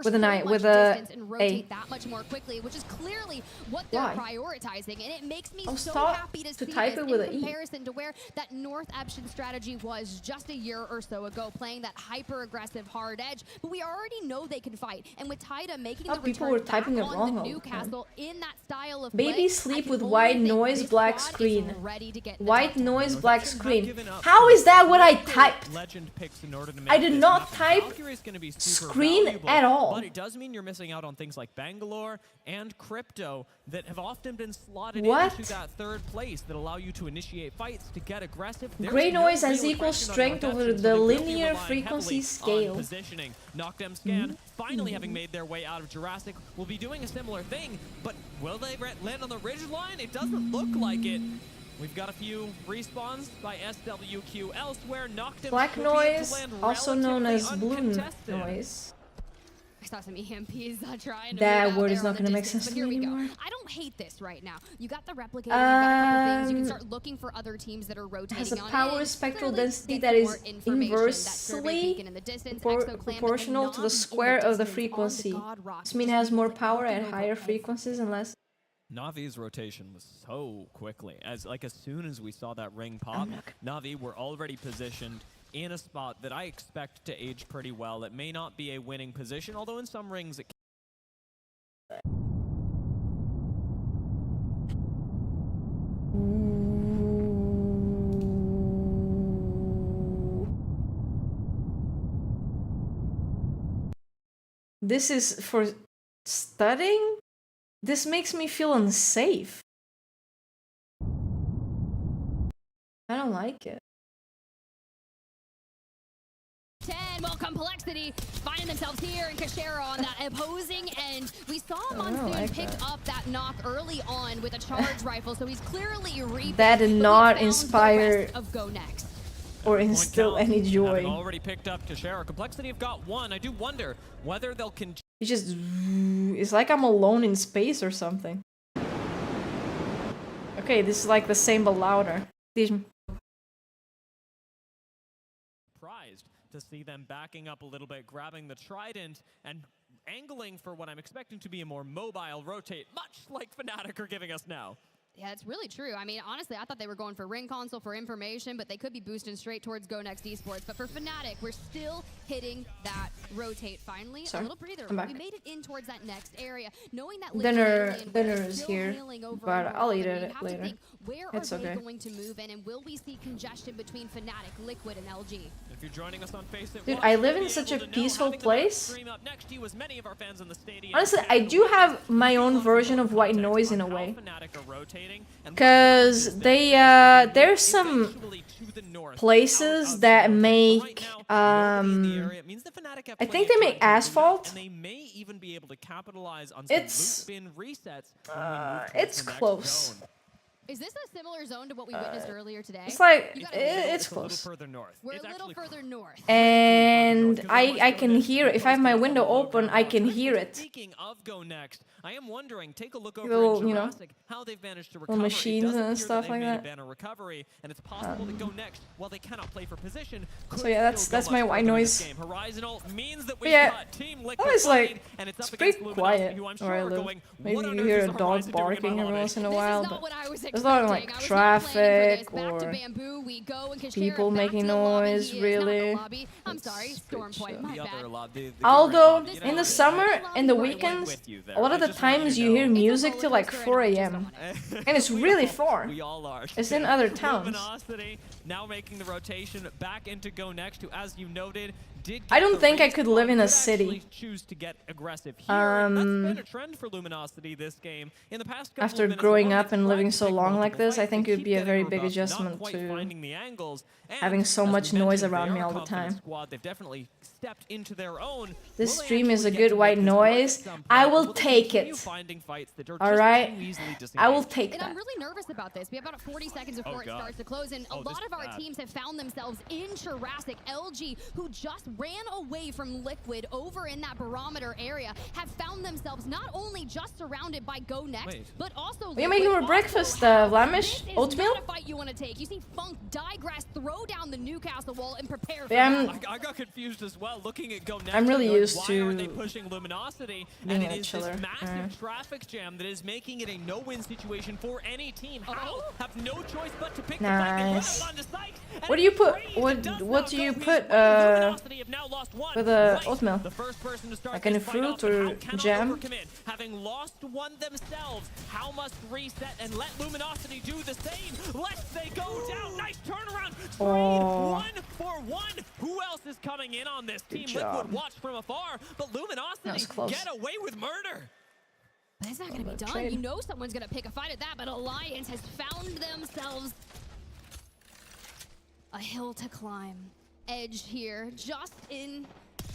Speaker 2: With an I, with a A.
Speaker 13: That much more quickly, which is clearly what they're prioritizing, and it makes me so
Speaker 2: taught
Speaker 13: happy to
Speaker 2: to
Speaker 13: see
Speaker 2: type
Speaker 13: this
Speaker 2: it with
Speaker 13: in
Speaker 2: a E.
Speaker 13: comparison to where that Northeption strategy was just a year or so ago, playing that hyper-aggressive hard edge. But we already know they can fight, and with Taida making the
Speaker 2: people
Speaker 13: return
Speaker 2: were typing
Speaker 13: back
Speaker 2: it
Speaker 13: on
Speaker 2: wrong
Speaker 13: the
Speaker 2: all the
Speaker 13: Newcastle in that style of
Speaker 2: Baby
Speaker 13: play,
Speaker 2: sleep
Speaker 13: I can
Speaker 2: with
Speaker 13: only
Speaker 2: white
Speaker 13: think
Speaker 2: noise,
Speaker 13: this
Speaker 2: black
Speaker 13: squad is
Speaker 2: screen.
Speaker 13: ready to get in the
Speaker 2: White
Speaker 13: top
Speaker 2: noise,
Speaker 13: 10.
Speaker 2: black screen. How is that what I typed?
Speaker 8: Legend picks in order to make
Speaker 2: I did
Speaker 8: this
Speaker 2: not
Speaker 8: happen.
Speaker 2: type
Speaker 8: Valkyrie's gonna be super
Speaker 2: screen
Speaker 8: valuable,
Speaker 2: at all.
Speaker 8: But it does mean you're missing out on things like Bangalore and Crypto that have often been slotted
Speaker 2: What?
Speaker 8: into that third place that allow you to initiate fights, to get aggressive. There's
Speaker 2: Gray
Speaker 8: no
Speaker 2: noise has
Speaker 8: real
Speaker 2: equal
Speaker 8: aggression on
Speaker 2: strength
Speaker 8: Northeption,
Speaker 2: over
Speaker 8: so
Speaker 2: the
Speaker 8: they will be
Speaker 2: linear
Speaker 8: relying
Speaker 2: frequency
Speaker 8: heavily
Speaker 2: scale.
Speaker 8: on positioning. Knockdown Scan, finally having made their way out of Jurassic, will be doing a similar thing, but will they land on the ridge line? It doesn't look like it. We've got a few respawns by SWQ elsewhere. Knockdown
Speaker 2: Black
Speaker 8: will be able to
Speaker 2: noise,
Speaker 8: land
Speaker 2: also known as
Speaker 8: relatively
Speaker 2: blue
Speaker 8: uncontested.
Speaker 2: noise.
Speaker 13: I saw some EMPs trying to
Speaker 2: That
Speaker 13: move out
Speaker 2: word
Speaker 13: there
Speaker 2: is not
Speaker 13: on the
Speaker 2: gonna make
Speaker 13: distance,
Speaker 2: sense
Speaker 13: but
Speaker 2: to me
Speaker 13: here we go.
Speaker 2: anymore.
Speaker 13: I don't hate this right now. You got the replicator, you got a couple things. You can start looking for other teams that are rotating
Speaker 2: Has a
Speaker 13: on
Speaker 2: power
Speaker 13: it.
Speaker 2: spectral
Speaker 13: Clearly
Speaker 2: density
Speaker 13: get
Speaker 2: that
Speaker 13: some
Speaker 2: is
Speaker 13: more information. That survey
Speaker 2: inversely
Speaker 13: beacon in the distance, Exoclam, and
Speaker 2: proportional to the
Speaker 13: Navi in
Speaker 2: square of the
Speaker 13: distance on
Speaker 2: frequency.
Speaker 13: God Rock.
Speaker 2: This means it has more power at higher frequencies and less.
Speaker 8: Navi's rotation was so quickly. As soon as we saw that ring pop, Navi were already positioned in a spot that I expect to age pretty well. It may not be a winning position, although in some rings it
Speaker 2: This is for studying? This makes me feel unsafe. I don't like it.
Speaker 13: 10, well, Complexity finding themselves here in Kashera on that opposing end. We saw Monsoon
Speaker 2: like
Speaker 13: pick
Speaker 2: that.
Speaker 13: up that knock early on with a charge rifle, so he's clearly reaping.
Speaker 2: That did
Speaker 13: but we
Speaker 2: not
Speaker 13: found the
Speaker 2: inspire
Speaker 13: rest of Go Next.
Speaker 2: or instill any
Speaker 8: having
Speaker 2: joy.
Speaker 8: already picked up Kashera. Complexity have got one. I do wonder whether they'll continue.
Speaker 2: It's just, it's like I'm alone in space or something. Okay, this is like the same but louder.
Speaker 8: Surprised to see them backing up a little bit, grabbing the Trident and angling for what I'm expecting to be a more mobile rotate, much like Fnatic are giving us now.
Speaker 13: Yeah, it's really true. I mean, honestly, I thought they were going for ring console for information, but they could be boosting straight towards Go Next Esports. But for Fnatic, we're still hitting that rotate finally.
Speaker 2: Sorry,
Speaker 13: A little breather.
Speaker 2: I'm back.
Speaker 13: We made it in towards that next area, knowing that
Speaker 2: Dinner
Speaker 13: Alien
Speaker 2: is here, but I'll eat it later.
Speaker 13: Where
Speaker 2: It's
Speaker 13: are they
Speaker 2: okay.
Speaker 13: going to move in, and will we see congestion between Fnatic, Liquid, and LG?
Speaker 8: If you're joining us on Facebook,
Speaker 2: Dude, I live in such a peaceful place.
Speaker 8: Stream up next to you as many of our fans in the stadium.
Speaker 2: Honestly, I do have my own version of white noise in a way.
Speaker 8: Fnatic are rotating, and
Speaker 2: Because there's some places that make, I think they make asphalt.
Speaker 8: and they may even be able to capitalize on
Speaker 2: It's,
Speaker 8: loop bin resets when we move towards
Speaker 2: it's
Speaker 8: the next
Speaker 2: close.
Speaker 8: zone.
Speaker 13: Is this a similar zone to what we witnessed earlier today?
Speaker 2: It's like,
Speaker 13: You gotta-
Speaker 2: it's
Speaker 8: a little
Speaker 2: close.
Speaker 8: further north.
Speaker 13: We're
Speaker 8: It's
Speaker 13: a little
Speaker 8: actually
Speaker 13: further north.
Speaker 2: And I can hear it. If I have my window open, I can hear it.
Speaker 8: Speaking of Go Next, I am wondering, take a look over
Speaker 2: Little,
Speaker 8: in
Speaker 2: you know,
Speaker 8: Jurassic, how they've managed to
Speaker 2: little
Speaker 8: recover.
Speaker 2: machines
Speaker 8: It does
Speaker 2: and
Speaker 8: appear
Speaker 2: stuff
Speaker 8: they've
Speaker 2: like
Speaker 8: made
Speaker 2: that.
Speaker 8: a banner recovery, and it's possible that Go Next, while they cannot play for position,
Speaker 2: So yeah, that's my white noise.
Speaker 8: Horizontal means that
Speaker 2: But
Speaker 8: we've
Speaker 2: yeah,
Speaker 8: got Team
Speaker 2: that
Speaker 8: Liquid
Speaker 2: was
Speaker 8: fighting,
Speaker 2: like,
Speaker 8: and it's
Speaker 2: it's
Speaker 8: up
Speaker 2: pretty
Speaker 8: against Luminosity,
Speaker 2: quiet
Speaker 8: who I'm
Speaker 2: where I
Speaker 8: sure are
Speaker 2: live.
Speaker 8: going,
Speaker 2: Maybe
Speaker 8: what on
Speaker 2: you
Speaker 8: earth
Speaker 2: hear
Speaker 8: is
Speaker 2: a
Speaker 8: the
Speaker 2: dog
Speaker 8: Horizon doing in my
Speaker 2: barking every
Speaker 8: holiday?
Speaker 2: once in a
Speaker 13: This
Speaker 2: while,
Speaker 13: is
Speaker 2: but
Speaker 13: not what I was
Speaker 2: there's not like
Speaker 13: expecting. I was not planning for this.
Speaker 2: traffic
Speaker 13: Back to
Speaker 2: or
Speaker 13: Bamboo we go, and Kashera
Speaker 2: people
Speaker 13: back
Speaker 2: making
Speaker 13: to the lobby.
Speaker 2: noise,
Speaker 13: He is not
Speaker 2: really.
Speaker 13: the lobby. I'm sorry, Storm Point, my bad.
Speaker 2: Although, in the summer and the weekends, a lot of the times you hear music till like 4 a.m. And it's really far.
Speaker 8: We all are.
Speaker 2: It's in other towns.
Speaker 8: Luminosity now making the rotation back into Go Next, who, as you noted, did
Speaker 2: I
Speaker 8: get
Speaker 2: don't
Speaker 8: the
Speaker 2: think I
Speaker 8: raise
Speaker 2: could
Speaker 8: clock,
Speaker 2: live in a
Speaker 8: could actually
Speaker 2: city.
Speaker 8: choose to get aggressive here, and that's been a trend for Luminosity this game. In the past couple
Speaker 2: After
Speaker 8: of minutes
Speaker 2: growing
Speaker 8: alone,
Speaker 2: up
Speaker 8: they've
Speaker 2: and
Speaker 8: tried
Speaker 2: living
Speaker 8: to
Speaker 2: so
Speaker 8: pick
Speaker 2: long like
Speaker 8: multiple
Speaker 2: this, I
Speaker 8: fights,
Speaker 2: think
Speaker 8: they
Speaker 2: it would
Speaker 8: keep
Speaker 2: be a
Speaker 8: getting
Speaker 2: very big
Speaker 8: rebuffed, not
Speaker 2: adjustment
Speaker 8: quite
Speaker 2: to
Speaker 8: finding the angles. And
Speaker 2: having so
Speaker 8: as we
Speaker 2: much noise
Speaker 8: mentioned,
Speaker 2: around
Speaker 8: they
Speaker 2: me
Speaker 8: are
Speaker 2: all
Speaker 8: a
Speaker 2: the
Speaker 8: confident
Speaker 2: time.
Speaker 8: Squad. They've definitely stepped into their own.
Speaker 2: This
Speaker 8: Will they
Speaker 2: stream is a
Speaker 8: actually get
Speaker 2: good
Speaker 8: to
Speaker 2: white
Speaker 8: make this work at
Speaker 2: noise.
Speaker 8: some point,
Speaker 2: I
Speaker 8: or
Speaker 2: will
Speaker 8: will they
Speaker 2: take
Speaker 8: continue
Speaker 2: it.
Speaker 8: finding fights that are
Speaker 2: All
Speaker 8: just
Speaker 2: right,
Speaker 8: too easily
Speaker 2: I will
Speaker 8: disengaged?
Speaker 2: take
Speaker 13: And
Speaker 2: that.
Speaker 13: I'm really nervous about this. We have about 40 seconds before it
Speaker 8: God.
Speaker 13: starts to close, and a lot of our teams have found themselves in Jurassic. LG, who just ran away from Liquid over in that barometer area, have found themselves not only just surrounded by Go Next, but also
Speaker 2: What are you making for breakfast, Vlamish? Oatmeal?
Speaker 13: not a fight you want to take. You see Funk, Digrass throw down the Newcastle wall and prepare for
Speaker 2: Yeah,
Speaker 13: that.
Speaker 8: I got confused as well. Looking at Go Next,
Speaker 2: I'm really used
Speaker 8: why
Speaker 2: to
Speaker 8: aren't they pushing Luminosity?
Speaker 2: being
Speaker 8: And
Speaker 2: a
Speaker 8: it is
Speaker 2: chiller.
Speaker 8: this massive traffic jam that is making it a no-win situation for any team. How have no choice but to pick the fight. They run
Speaker 2: Nice.
Speaker 8: up onto Sykes, and
Speaker 2: What do you
Speaker 8: it's
Speaker 2: put?
Speaker 8: crazy.
Speaker 2: What
Speaker 8: It does
Speaker 2: what
Speaker 8: not
Speaker 2: do
Speaker 8: go
Speaker 2: you
Speaker 8: his
Speaker 2: put?
Speaker 8: way. Luminosity have now lost one.
Speaker 2: With the
Speaker 8: Right.
Speaker 2: oatmeal?
Speaker 8: The first person to start
Speaker 2: Like in a
Speaker 8: this fight
Speaker 2: fruit
Speaker 8: off, and
Speaker 2: or
Speaker 8: how cannot
Speaker 2: jam?
Speaker 8: overcommit? Having lost one themselves, how must reset and let Luminosity do the same? Lest they go down. Nice turnaround.
Speaker 2: Oh.
Speaker 8: 1-for-1. Who else is coming in on this? Team
Speaker 2: job.
Speaker 8: Liquid watch from afar, but Luminosity
Speaker 2: close.
Speaker 8: get away with murder.
Speaker 13: But it's not going to be done.
Speaker 2: trade.
Speaker 13: You know someone's going to pick a fight at that, but Alliance has found themselves a hill to climb. Edge here, just in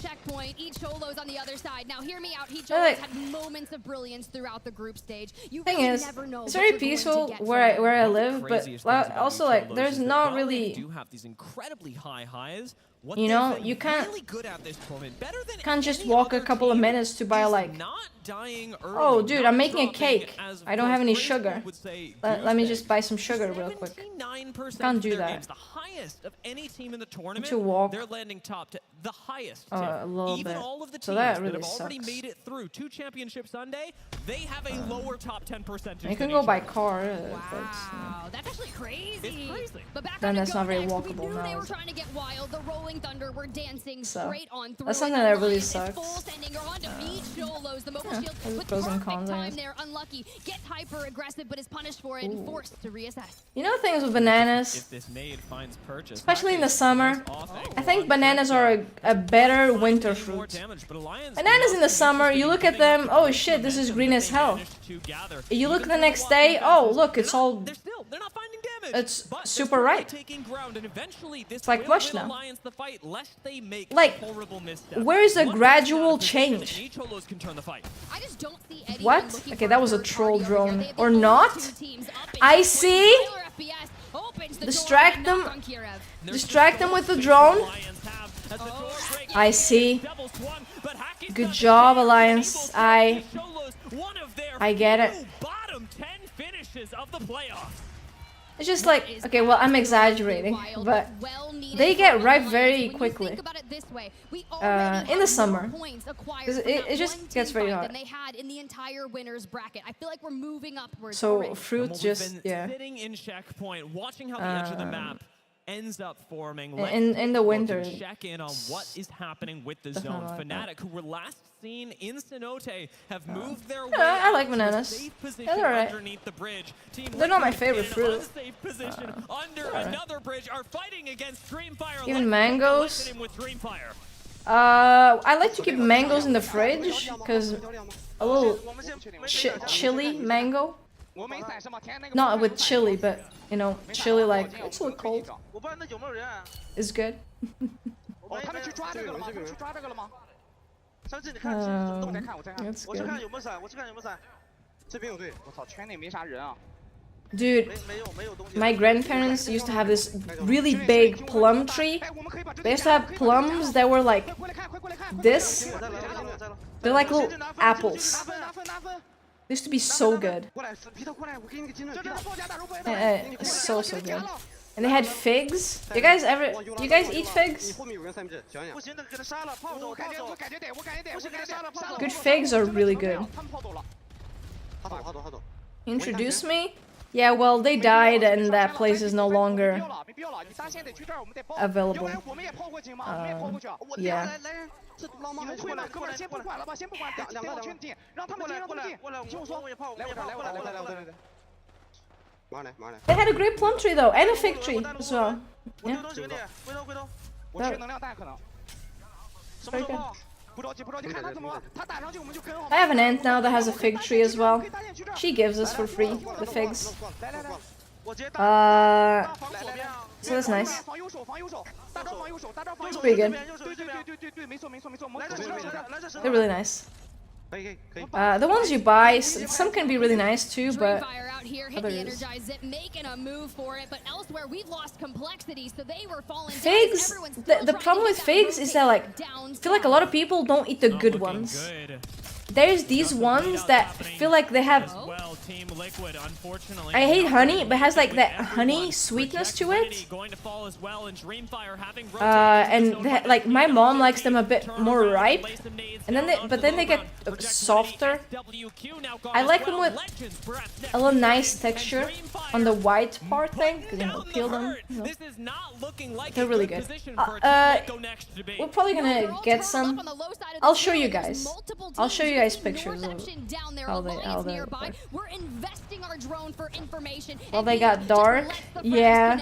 Speaker 13: checkpoint. Each Cholo's on the other side. Now hear me out. Each Cholo's had moments of brilliance throughout the group stage. You
Speaker 2: Thing
Speaker 13: really
Speaker 2: is,
Speaker 13: never know
Speaker 2: it's
Speaker 13: what
Speaker 2: very
Speaker 13: you're going to
Speaker 2: peaceful
Speaker 13: get
Speaker 2: where
Speaker 13: from
Speaker 2: I
Speaker 13: it.
Speaker 2: live, but
Speaker 8: Craziest things about
Speaker 2: also
Speaker 8: each
Speaker 2: like
Speaker 8: Cholos
Speaker 2: there's
Speaker 8: is that
Speaker 2: not
Speaker 8: while they
Speaker 2: really,
Speaker 8: do have these incredibly high highs. What
Speaker 2: you
Speaker 8: they've
Speaker 2: know,
Speaker 8: been
Speaker 2: you can't
Speaker 8: really good at this tournament, better than
Speaker 2: can't just
Speaker 8: any
Speaker 2: walk a
Speaker 8: other
Speaker 2: couple of
Speaker 8: team,
Speaker 2: minutes to buy
Speaker 8: is
Speaker 2: like.
Speaker 8: not dying early,
Speaker 2: Oh, dude,
Speaker 8: not
Speaker 2: I'm making a
Speaker 8: dropping
Speaker 2: cake.
Speaker 8: as, of
Speaker 2: I don't
Speaker 8: course,
Speaker 2: have any
Speaker 8: Grace
Speaker 2: sugar.
Speaker 8: would say
Speaker 2: Let me
Speaker 8: goose
Speaker 2: just buy some sugar real quick.
Speaker 8: 79%
Speaker 2: Can't
Speaker 8: of
Speaker 2: do
Speaker 8: their
Speaker 2: that.
Speaker 8: games, the highest of any team in the tournament.
Speaker 2: you walk?
Speaker 8: They're landing top 10, the highest.
Speaker 2: A little
Speaker 8: Even
Speaker 2: bit.
Speaker 8: all of the
Speaker 2: So
Speaker 8: teams
Speaker 2: that
Speaker 8: that
Speaker 2: really
Speaker 8: have already
Speaker 2: sucks.
Speaker 8: made it through 2 championship Sunday, they have a lower top 10 percentage.
Speaker 2: You can
Speaker 8: than
Speaker 2: go
Speaker 8: each
Speaker 2: by
Speaker 8: other.
Speaker 2: car,
Speaker 13: Wow, that's actually crazy.
Speaker 8: It's crazy.
Speaker 13: But back
Speaker 2: Then
Speaker 13: on
Speaker 2: that's
Speaker 13: Go
Speaker 2: not very
Speaker 13: Next,
Speaker 2: walkable
Speaker 13: we knew
Speaker 2: now,
Speaker 13: they were
Speaker 2: is it?
Speaker 13: trying to get wild. The Rolling Thunder were dancing
Speaker 2: So,
Speaker 13: straight on through.
Speaker 2: that's something
Speaker 13: and
Speaker 2: that really
Speaker 13: Alliance is
Speaker 2: sucks.
Speaker 13: full sending her on to meet Cholos. The mobile
Speaker 2: Yeah,
Speaker 13: shield
Speaker 2: there's
Speaker 13: with
Speaker 2: pros and
Speaker 13: perfect
Speaker 2: cons, I
Speaker 13: time
Speaker 2: guess.
Speaker 13: there. Unlucky. Gets hyper aggressive, but is punished for it and forced to reassess.
Speaker 2: You know things with bananas,
Speaker 8: If this nade finds purchase,
Speaker 2: especially in the summer.
Speaker 8: off angle
Speaker 2: I think
Speaker 8: on
Speaker 2: bananas are a better winter
Speaker 8: getting more
Speaker 2: fruit.
Speaker 8: damage, but Alliance
Speaker 2: Bananas in the summer, you look at them, oh shit, this is green as hell.
Speaker 8: to gather.
Speaker 2: You look the next day, oh look, it's all,
Speaker 8: They're not finding damage.
Speaker 2: it's
Speaker 8: but they're
Speaker 2: super
Speaker 8: slowly
Speaker 2: ripe.
Speaker 8: taking ground, and eventually this
Speaker 2: It's like
Speaker 8: will
Speaker 2: Rush
Speaker 8: win
Speaker 2: now.
Speaker 8: Alliance the fight, lest they make
Speaker 2: Like,
Speaker 8: a horrible misstep.
Speaker 2: where is the
Speaker 8: One
Speaker 2: gradual
Speaker 8: person out of position,
Speaker 2: change?
Speaker 8: and each Cholos can turn the fight.
Speaker 13: I just don't see anyone
Speaker 2: What?
Speaker 13: looking
Speaker 2: Okay,
Speaker 13: for
Speaker 2: that was a
Speaker 13: third
Speaker 2: troll
Speaker 13: party over here.
Speaker 2: drone.
Speaker 13: They have the
Speaker 2: Or
Speaker 13: only
Speaker 2: not?
Speaker 13: two teams up in
Speaker 2: I
Speaker 13: checkpoint.
Speaker 2: see.
Speaker 13: Tyler FPS opens the
Speaker 2: Distract
Speaker 13: door and
Speaker 2: them.
Speaker 13: knock on Kiev.
Speaker 2: Distract them with the drone. I see. Good job, Alliance. I get it.
Speaker 8: Bottom 10 finishes of the playoffs.
Speaker 2: It's just like, okay, well, I'm exaggerating, but they get ripe very quickly in the summer. 'Cause it just gets very hard.
Speaker 13: They had in the entire winners bracket. I feel like we're moving upwards.
Speaker 2: So
Speaker 13: already.
Speaker 2: fruit
Speaker 8: We've
Speaker 2: just,
Speaker 8: been
Speaker 2: yeah.
Speaker 8: sitting in checkpoint, watching how the edge of the map ends up forming.
Speaker 2: In the winter.
Speaker 8: Check in on what is happening with the
Speaker 2: Definitely
Speaker 8: zone.
Speaker 2: like that.
Speaker 8: Fnatic, who were last seen in Cenote, have moved their way
Speaker 2: I like
Speaker 8: out to a
Speaker 2: bananas.
Speaker 8: safe position
Speaker 2: They're alright.
Speaker 8: underneath the bridge. Team
Speaker 2: They're not my
Speaker 8: Liquid
Speaker 2: favorite
Speaker 8: in
Speaker 2: fruit.
Speaker 8: an unsafe position under
Speaker 2: alright.
Speaker 8: another bridge are fighting against Dreamfire.
Speaker 2: Even
Speaker 8: Let's
Speaker 2: mangoes.
Speaker 8: take a listen in with Dreamfire.
Speaker 2: I like to keep mangoes in the fridge, because a little chili mango. Not with chili, but, you know, chili like, it's a little cold. It's good. That's good. Dude, my grandparents used to have this really big plum tree. They used to have plums that were like this. They're like little apples. They used to be so good. So good. And they had figs. You guys eat figs? Good figs are really good. Introduce me? Yeah, well, they died and that place is no longer available. Yeah. They had a great plum tree though, and a fig tree as well. Yeah. Very good. I have an aunt now that has a fig tree as well. She gives us for free the figs. So that's nice. It's pretty good. They're really nice. The ones you buy, some can be really nice too, but others. Figs, the problem with figs is that, like, I feel like a lot of people don't eat the good ones. There's these ones that feel like they have... I hate honey, but it has like that honey sweetness to it. And like my mom likes them a bit more ripe, and then they get softer. I like them with a little nice texture on the white part thing, because you know, peel them. You know. They're really good. We're probably gonna get some. I'll show you guys. I'll show you guys pictures of how they
Speaker 13: We're investing our drone for information.
Speaker 2: Well, they got dark. Yeah.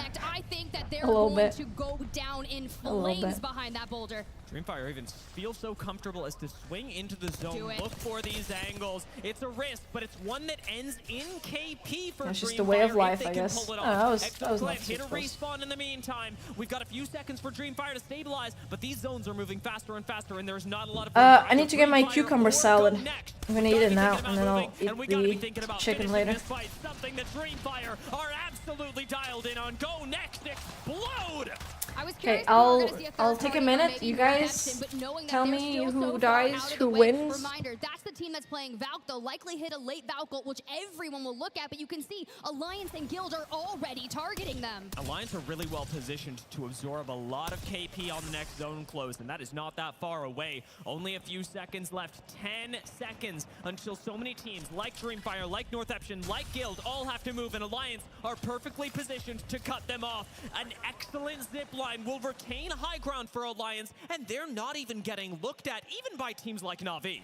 Speaker 2: A little bit.
Speaker 13: To go down in flames behind that boulder.
Speaker 8: Dreamfire even feels so comfortable as to swing into the zone, look for these angles. It's a risk, but it's one that ends in KP for Dreamfire.
Speaker 2: It's just a way of life, I guess. Oh, that was not
Speaker 8: hit a respawn in the meantime. We've got a few seconds for Dreamfire to stabilize, but these zones are moving faster and faster, and there's not a lot of...
Speaker 2: I need to get my cucumber salad. I'm gonna eat it now, and then I'll eat the chicken later.
Speaker 8: Something that Dreamfire are absolutely dialed in on. Go next, explode!
Speaker 2: Okay, I'll take a minute. You guys tell me who dies, who wins.
Speaker 13: Reminder, that's the team that's playing Valk. They'll likely hit a late Valk ult, which everyone will look at, but you can see Alliance and Guild are already targeting them.
Speaker 8: Alliance are really well positioned to absorb a lot of KP on the next zone close, and that is not that far away. Only a few seconds left. 10 seconds until so many teams like Dreamfire, like Northeption, like Guild all have to move, and Alliance are perfectly positioned to cut them off. An excellent zip line will retain high ground for Alliance, and they're not even getting looked at, even by teams like Na'Vi.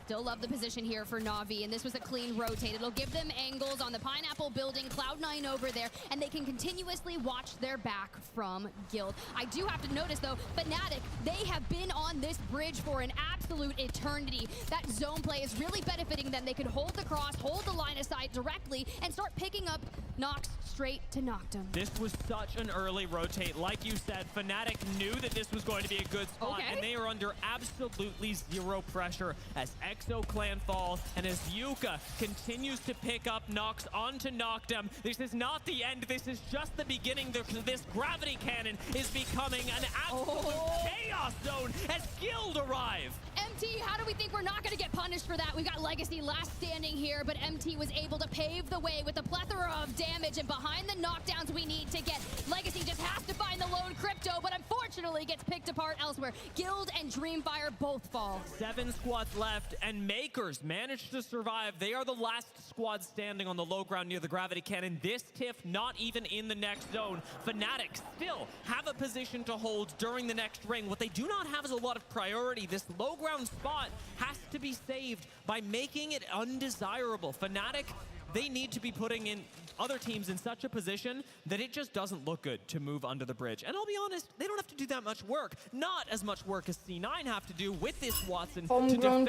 Speaker 13: Still love the position here for Na'Vi, and this was a clean rotate. It'll give them angles on the Pineapple building, Cloud9 over there, and they can continuously watch their back from Guild. I do have to notice, though, Fnatic, they have been on this bridge for an absolute eternity. That zone play is really benefiting them. They can hold the cross, hold the line of sight directly, and start picking up knocks straight to Noctum.
Speaker 8: This was such an early rotate. Like you said, Fnatic knew that this was going to be a good spot, and they are under absolutely zero pressure as Exo Clan falls, and as Yuka continues to pick up knocks onto Noctum. This is not the end. This is just the beginning. This gravity cannon is becoming an absolute chaos zone as Guild arrive.
Speaker 13: MT, how do we think we're not going to get punished for that? We've got Legacy last standing here, but MT was able to pave the way with a plethora of damage, and behind the knockdowns we need to get. Legacy just has to find the lone crypto, but unfortunately gets picked apart elsewhere. Guild and Dreamfire both fall.
Speaker 8: 7 squads left, and Makers managed to survive. They are the last squad standing on the low ground near the gravity cannon. This Tiff not even in the next zone. Fnatic still have a position to hold during the next ring. What they do not have is a lot of priority. This low ground spot has to be saved by making it undesirable. Fnatic, they need to be putting in other teams in such a position that it just doesn't look good to move under the bridge. And I'll be honest, they don't have to do that much work. Not as much work as C9 have to do with this Watson to defend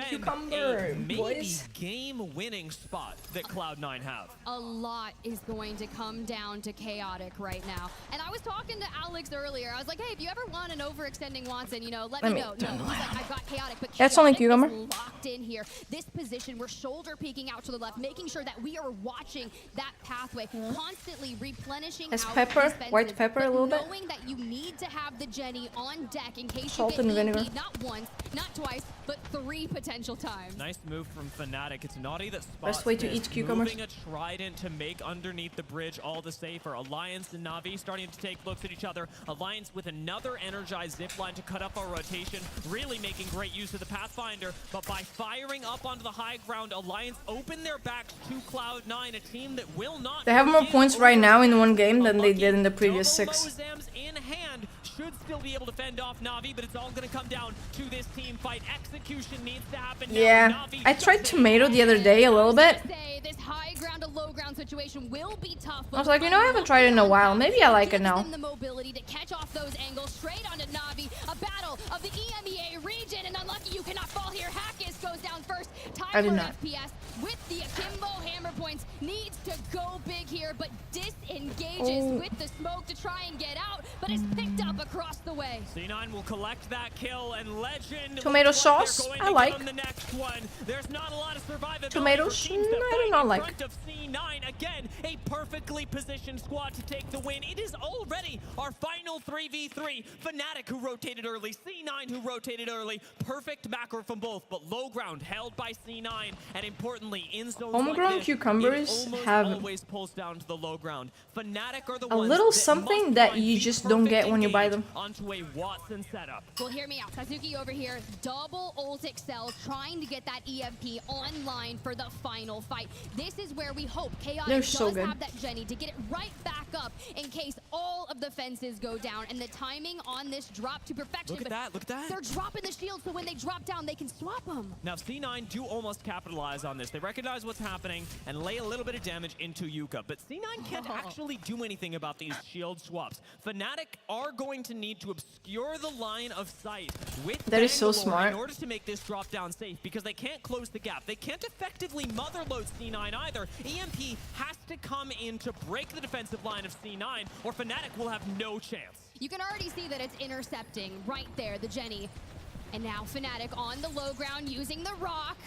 Speaker 8: a maybe game-winning spot that Cloud9 have.
Speaker 13: A lot is going to come down to Chaotic right now. And I was talking to Alex earlier. I was like, hey, if you ever want an overextending Watson, you know, let me know. No, he's like, I've got Chaotic, but
Speaker 2: that's only Cucumber.
Speaker 13: Locked in here. This position, we're shoulder peeking out to the left, making sure that we are watching that pathway, constantly replenishing
Speaker 2: as pepper, white pepper a little bit.
Speaker 13: Knowing that you need to have the Jenny on deck in case
Speaker 2: salt
Speaker 13: you get
Speaker 2: and vinegar.
Speaker 13: not once, not twice, but 3 potential times.
Speaker 8: Nice move from Fnatic. It's Naughty that spots
Speaker 2: best way to eat cucumbers.
Speaker 8: Moving a trident to make underneath the bridge all the safer. Alliance and Na'Vi starting to take looks at each other. Alliance with another energized zipline to cut up our rotation, really making great use of the Pathfinder, but by firing up onto the high ground, Alliance open their backs to Cloud9, a team that will not...
Speaker 2: They have more points right now in one game than they did in the previous 6.
Speaker 8: In hand should still be able to fend off Na'Vi, but it's all going to come down to this team fight. Execution needs to happen now.
Speaker 2: Yeah, I tried tomato the other day a little bit.
Speaker 13: This high ground to low ground situation will be tough.
Speaker 2: I was like, you know, I haven't tried it in a while. Maybe I like it now.
Speaker 13: The mobility to catch off those angles straight onto Na'Vi. A battle control of the EMEA region, and unlucky you cannot fall here. Hackis goes down first.
Speaker 2: I did
Speaker 13: Time
Speaker 2: not.
Speaker 13: for FPS with the Akimbo hammer points. Needs to go big here, but disengages with the smoke to try and get out, but is picked up across the way.
Speaker 8: C9 will collect that kill, and Legend
Speaker 2: Tomato sauce, I like.
Speaker 8: the next one. There's not a lot of survivability.
Speaker 2: Tomatoes, I do not like.
Speaker 8: Front of C9 again, a perfectly positioned squad to take the win. It is already our final 3v3. Fnatic who rotated early, C9 who rotated early. Perfect macro from both, but low ground held by C9, and importantly in zones
Speaker 2: Homegrown
Speaker 8: like this,
Speaker 2: cucumbers
Speaker 8: it
Speaker 2: have
Speaker 8: always pulls down to the low ground. Fnatic are the
Speaker 2: a
Speaker 8: ones
Speaker 2: little
Speaker 8: that
Speaker 2: something
Speaker 8: must
Speaker 2: that
Speaker 8: find
Speaker 2: you
Speaker 8: the
Speaker 2: just don't get when you buy them.
Speaker 8: onto a Watson setup.
Speaker 13: Well, hear me out. Sazuki over here, double ult excel, trying to get that EMP online for the final fight. This is where we hope Chaotic
Speaker 2: They're
Speaker 13: does
Speaker 2: so good.
Speaker 13: have that Jenny to get it right back up in case all of the fences go down, and the timing on this drop to perfection.
Speaker 8: Look at that, look at that.
Speaker 13: They're dropping the shield, so when they drop down, they can swap them.
Speaker 8: Now C9 do almost capitalize on this. They recognize what's happening and lay a little bit of damage into Yuka, but C9 can't actually do anything about these shield swaps. Fnatic are going to need to obscure the line of sight with
Speaker 2: That is so
Speaker 8: Bangalore
Speaker 2: smart.
Speaker 8: in order to make this drop down safe, because they can't close the gap. They can't effectively motherload C9 either. EMP has to come in to break the defensive line of C9, or Fnatic will have no chance.
Speaker 13: You can already see that it's intercepting right there, the Jenny. And now Fnatic on the low ground using the rock.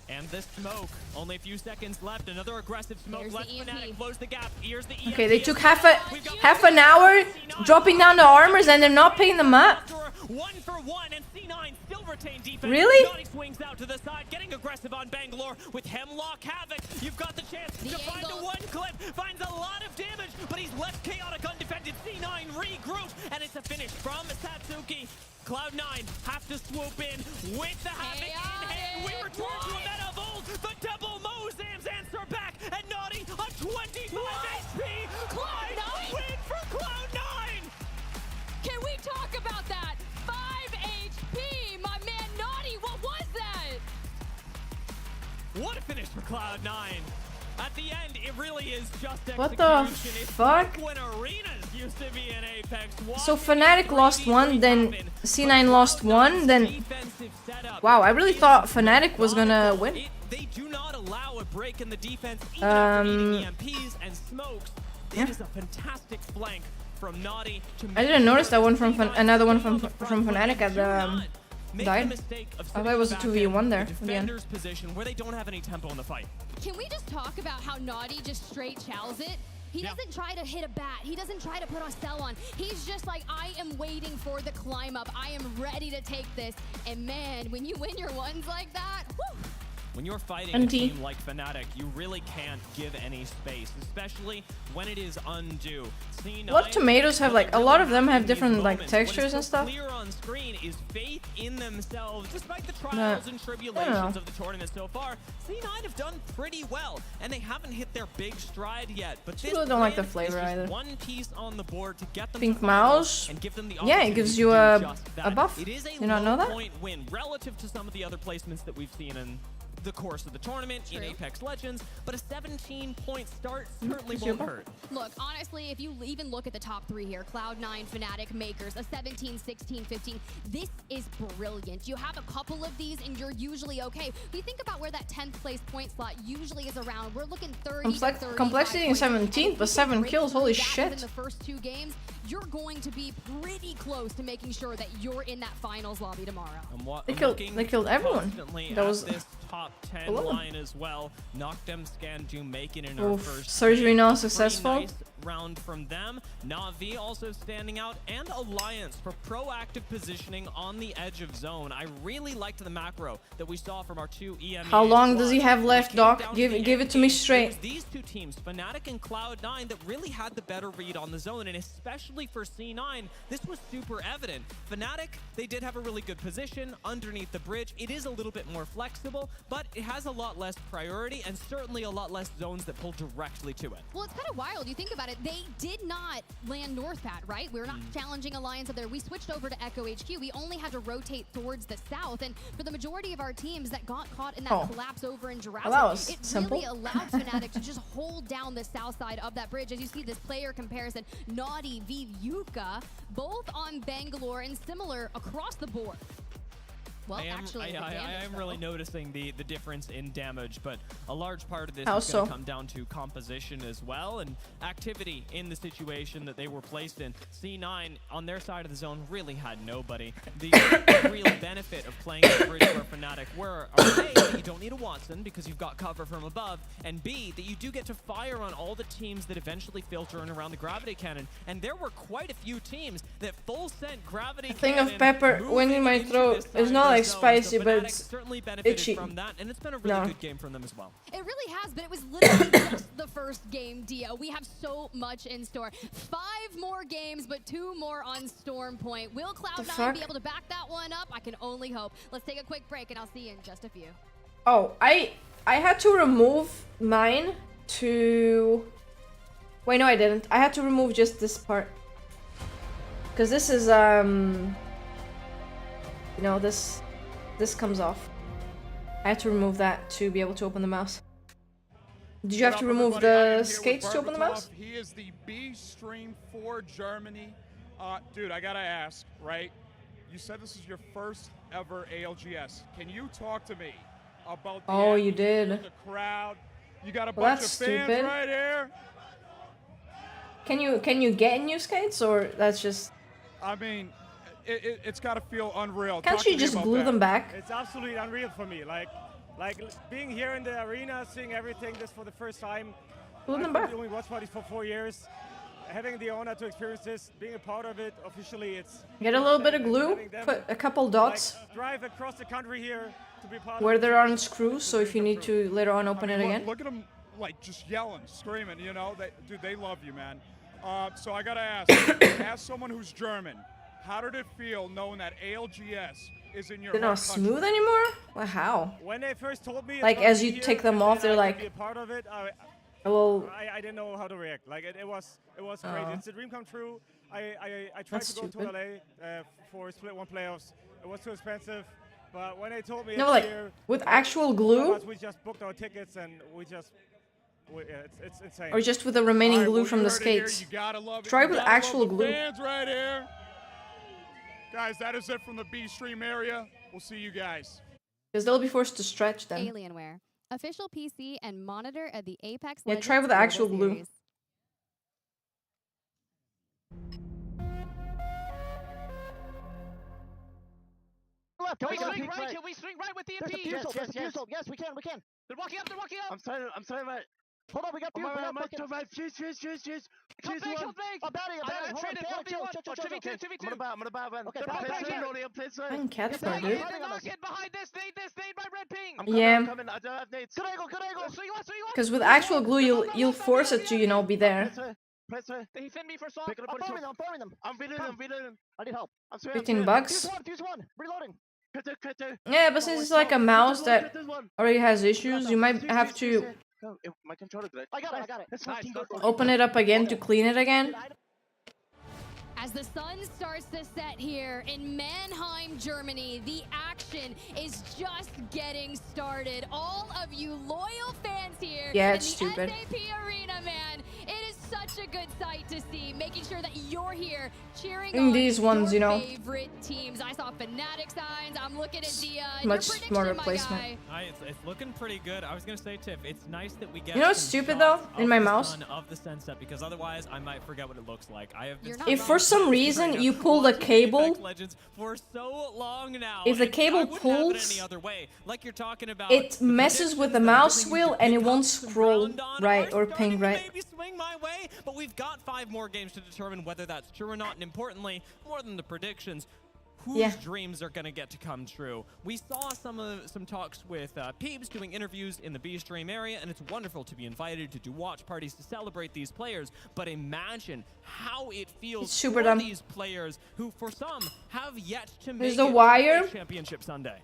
Speaker 8: And this smoke, only a few seconds left. Another aggressive smoke.
Speaker 13: Here's
Speaker 8: Let
Speaker 13: the EMP.
Speaker 8: Fnatic close the gap. Here's the EMP.
Speaker 2: Okay, they took half an hour dropping down the armors and they're not picking them up.
Speaker 8: 1-for-1, and C9 still retain defense.
Speaker 2: Really?
Speaker 8: Naughty swings out to the side, getting aggressive on Bangalore with Hemlock Havoc. You've got the chance to find a one clip. Finds a lot of damage, but he's left Chaotic undefended. C9 regroup, and it's a finish from Satsuki. Cloud9 have to swoop in with the Havoc in hand. We return to a meta of old. The double Mozam's answer back, and Naughty on 25 HP. Cloud9 win for Cloud9.
Speaker 13: Can we talk about that? 5 HP, my man Naughty, what was that?
Speaker 8: What a finish for Cloud9. At the end, it really is just execution.
Speaker 2: What the fuck?
Speaker 8: It's when arenas used to be in Apex.
Speaker 2: So Fnatic lost one, then C9 lost one, then... Wow, I really thought Fnatic was gonna win.
Speaker 8: They do not allow a break in the defense, even after eating EMPs and smokes.
Speaker 2: Yeah.
Speaker 8: It is a fantastic flank from Naughty to
Speaker 2: I didn't notice that one from another one from Fnatic at the died. I thought it was a 2v1 there.
Speaker 8: Defender's position where they don't have any tempo in the fight.
Speaker 13: Can we just talk about how Naughty just straight chows it? He doesn't try to hit a bat. He doesn't try to put a cell on. He's just like, I am waiting for the climb up. I am ready to take this. And man, when you win your ones like that, whew.
Speaker 8: When you're fighting a team like Fnatic, you really can't give any space, especially when it is undue.
Speaker 2: A lot of tomatoes have like, a lot of them have different like textures and stuff.
Speaker 8: Clear on screen is faith in themselves, despite the trials and tribulations of the tournament so far. C9 have done pretty well, and they haven't hit their big stride yet. But this
Speaker 2: really don't like the
Speaker 8: win
Speaker 2: flavor
Speaker 8: is just
Speaker 2: either.
Speaker 8: one piece on the board to get them
Speaker 2: Pink
Speaker 8: to
Speaker 2: mouse.
Speaker 8: and give them the
Speaker 2: Yeah, it gives
Speaker 8: opportunity
Speaker 2: you
Speaker 8: to do
Speaker 2: a
Speaker 8: just that.
Speaker 2: buff.
Speaker 8: It is a
Speaker 2: You not know that?
Speaker 8: point win relative to some of the other placements that we've seen in the course of the tournament in Apex Legends, but a 17-point start certainly won't hurt.
Speaker 13: Look, honestly, if you even look at the top three here, Cloud9, Fnatic, Makers, a 17, 16, 15, this is brilliant. You have a couple of these and you're usually okay. We think about where that 10th place point slot usually is around. We're looking 30 to 35
Speaker 2: Complexity in 17th, but 7 kills, holy shit.
Speaker 13: In the first 2 games, you're going to be pretty close to making sure that you're in that finals lobby tomorrow.
Speaker 2: They killed everyone. That was
Speaker 8: this top 10 line as well. Noctem Scan do make it in our
Speaker 2: Oof,
Speaker 8: first
Speaker 2: surgery not
Speaker 8: pretty
Speaker 2: successful.
Speaker 8: nice round from them. Na'Vi also standing out, and Alliance for proactive positioning on the edge of zone. I really liked the macro that we saw from our 2 EMEA
Speaker 2: How long does he
Speaker 8: squads.
Speaker 2: have left, Doc? Give it to me straight.
Speaker 8: These two teams, Fnatic and Cloud9, that really had the better read on the zone, and especially for C9, this was super evident. Fnatic, they did have a really good position underneath the bridge. It is a little bit more flexible, but it has a lot less priority and certainly a lot less zones that pull directly to it.
Speaker 13: Well, it's kind of wild. You think about it. about it, they did not land North Pad, right? We're not challenging Alliance up there. We switched over to Echo HQ. We only had to rotate towards the south, and for the majority of our teams that got caught in that collapse over in Jurassic, it really allowed Fnatic to just hold down the south side of that bridge. As you see this player comparison, Naughty v Yuka, both on Bangalore and similar across the board. Well,
Speaker 8: I am really noticing the difference in damage, but a large part of this is going to come down to composition as well and activity in the situation that they were placed in. C9 on their side of the zone really had nobody. The real benefit of playing the bridge for Fnatic were A, that you don't need a Watson because you've got cover from above, and B, that you do get to fire on all the teams that eventually filter in around the gravity cannon. And there were quite a few teams that full sent gravity
Speaker 2: thing of pepper went in my throat. It's not like spicy, but it's
Speaker 8: certainly benefited
Speaker 2: itchy.
Speaker 8: from that, and it's been a really good game from them as well.
Speaker 13: It really has, but it was literally just the first game, Dio. We have so much in store. 5 more games, but 2 more on Storm Point. Will Cloud9 be able to back that one up? I can only hope. Let's take a quick break, and I'll see you in just a few.
Speaker 2: Oh, I had to remove mine to... Wait, no, I didn't. I had to remove just this part. Because this is, you know, this comes off. I had to remove that to be able to open the mouse. Did you have to remove the skates to open the mouse?
Speaker 12: He is the B stream for Germany. Dude, I gotta ask, right? You said this is your first ever ALGS. Can you talk to me about the
Speaker 2: you did.
Speaker 12: The crowd? You got a bunch of fans right here.
Speaker 2: Can you get new skates, or that's just?
Speaker 12: I mean, it's got to feel unreal.
Speaker 2: Can't you just glue them back?
Speaker 3: It's absolutely unreal for me. Like being here in the arena, seeing everything this for the first time.
Speaker 2: Glue them back.
Speaker 3: I've been doing watch parties for 4 years. Having the honor to experience this, being a part of it officially, it's.
Speaker 2: Get a little bit of glue. Put a couple dots.
Speaker 3: Drive across the country here to be part
Speaker 2: where
Speaker 3: of
Speaker 2: there aren't screws, so if you need to later on open it again.
Speaker 12: Look at them, like just yelling, screaming. You know, dude, they love you, man. So I gotta ask, as someone who's German, how did it feel knowing that ALGS is in your
Speaker 2: They're not smooth anymore? Well, how?
Speaker 3: When they first told me,
Speaker 2: like as you take them off, they're like.
Speaker 3: Be a part of it,
Speaker 2: I
Speaker 3: didn't know how to react. Like it was great. It's a dream come true. I tried to go to LA for Split 1 playoffs. It was too expensive, but when they told me
Speaker 2: with actual glue.
Speaker 3: We just booked our tickets and it's insane.
Speaker 2: Or just with the remaining glue from the skates. Try with actual glue.
Speaker 12: Fans right here. Guys, that is it from the B stream area. We'll see you guys.
Speaker 2: Because they'll be forced to stretch them.
Speaker 13: Alienware, official PC and monitor of the Apex.
Speaker 2: Yeah, try with the actual glue.
Speaker 7: Left.
Speaker 10: Can we swing right? Can we swing right with the MP?
Speaker 7: Yes, we can.
Speaker 10: They're walking up.
Speaker 7: I'm sorry, mate. Hold on, we got people. Cheese.
Speaker 10: Kill big.
Speaker 7: A baddie.
Speaker 10: I traded 1v1. 2v2.
Speaker 7: I'm gonna buy one. Okay,
Speaker 2: I'm cat for dude.
Speaker 10: Behind this nade by red ping.
Speaker 2: Yeah.
Speaker 7: Coming. I don't have nades. Good angle.
Speaker 2: Because with actual glue, you'll force it to, you know, be there.
Speaker 10: He sent me for song.
Speaker 7: I'm farming them. I'm reloading. I need help. I'm
Speaker 2: $15.
Speaker 7: Fuse one. Reloading.
Speaker 2: Yeah, but since it's like a mouse that already has issues, you might have to
Speaker 7: my controller glitched. I got it.
Speaker 2: Open it up again to clean it again.
Speaker 13: As the sun starts to set here in Mannheim, Germany, the action is just getting started. All of you loyal fans here
Speaker 2: in
Speaker 13: the
Speaker 2: stupid.
Speaker 13: SAP Arena, man. It is such a good sight to see, making sure that you're here cheering on
Speaker 2: these ones,
Speaker 13: your
Speaker 2: you know.
Speaker 13: favorite teams. I saw Fnatic signs. I'm looking at Dia.
Speaker 2: Much smarter placement.
Speaker 8: It's looking pretty good. I was gonna say, Tiff, it's nice that we get.
Speaker 2: You know what's stupid though? In my mouse.
Speaker 8: Of the sunset, because otherwise I might forget what it looks like. I have been.
Speaker 2: If for some reason you pull the cable,
Speaker 8: for so long now,
Speaker 2: if the cable pulls,
Speaker 8: any other way. Like you're talking about,
Speaker 2: it messes with the mouse wheel and it won't scroll right or ping right.
Speaker 8: Maybe swing my way, but we've got 5 more games to determine whether that's true or not, and importantly, more than the predictions, whose dreams are going to get to come true. We saw some talks with Peebs doing interviews in the B stream area, and it's wonderful to be invited to do watch parties to celebrate these players, but imagine how it feels for these players who, for some, have yet to make
Speaker 2: the wire.
Speaker 8: Championship Sunday.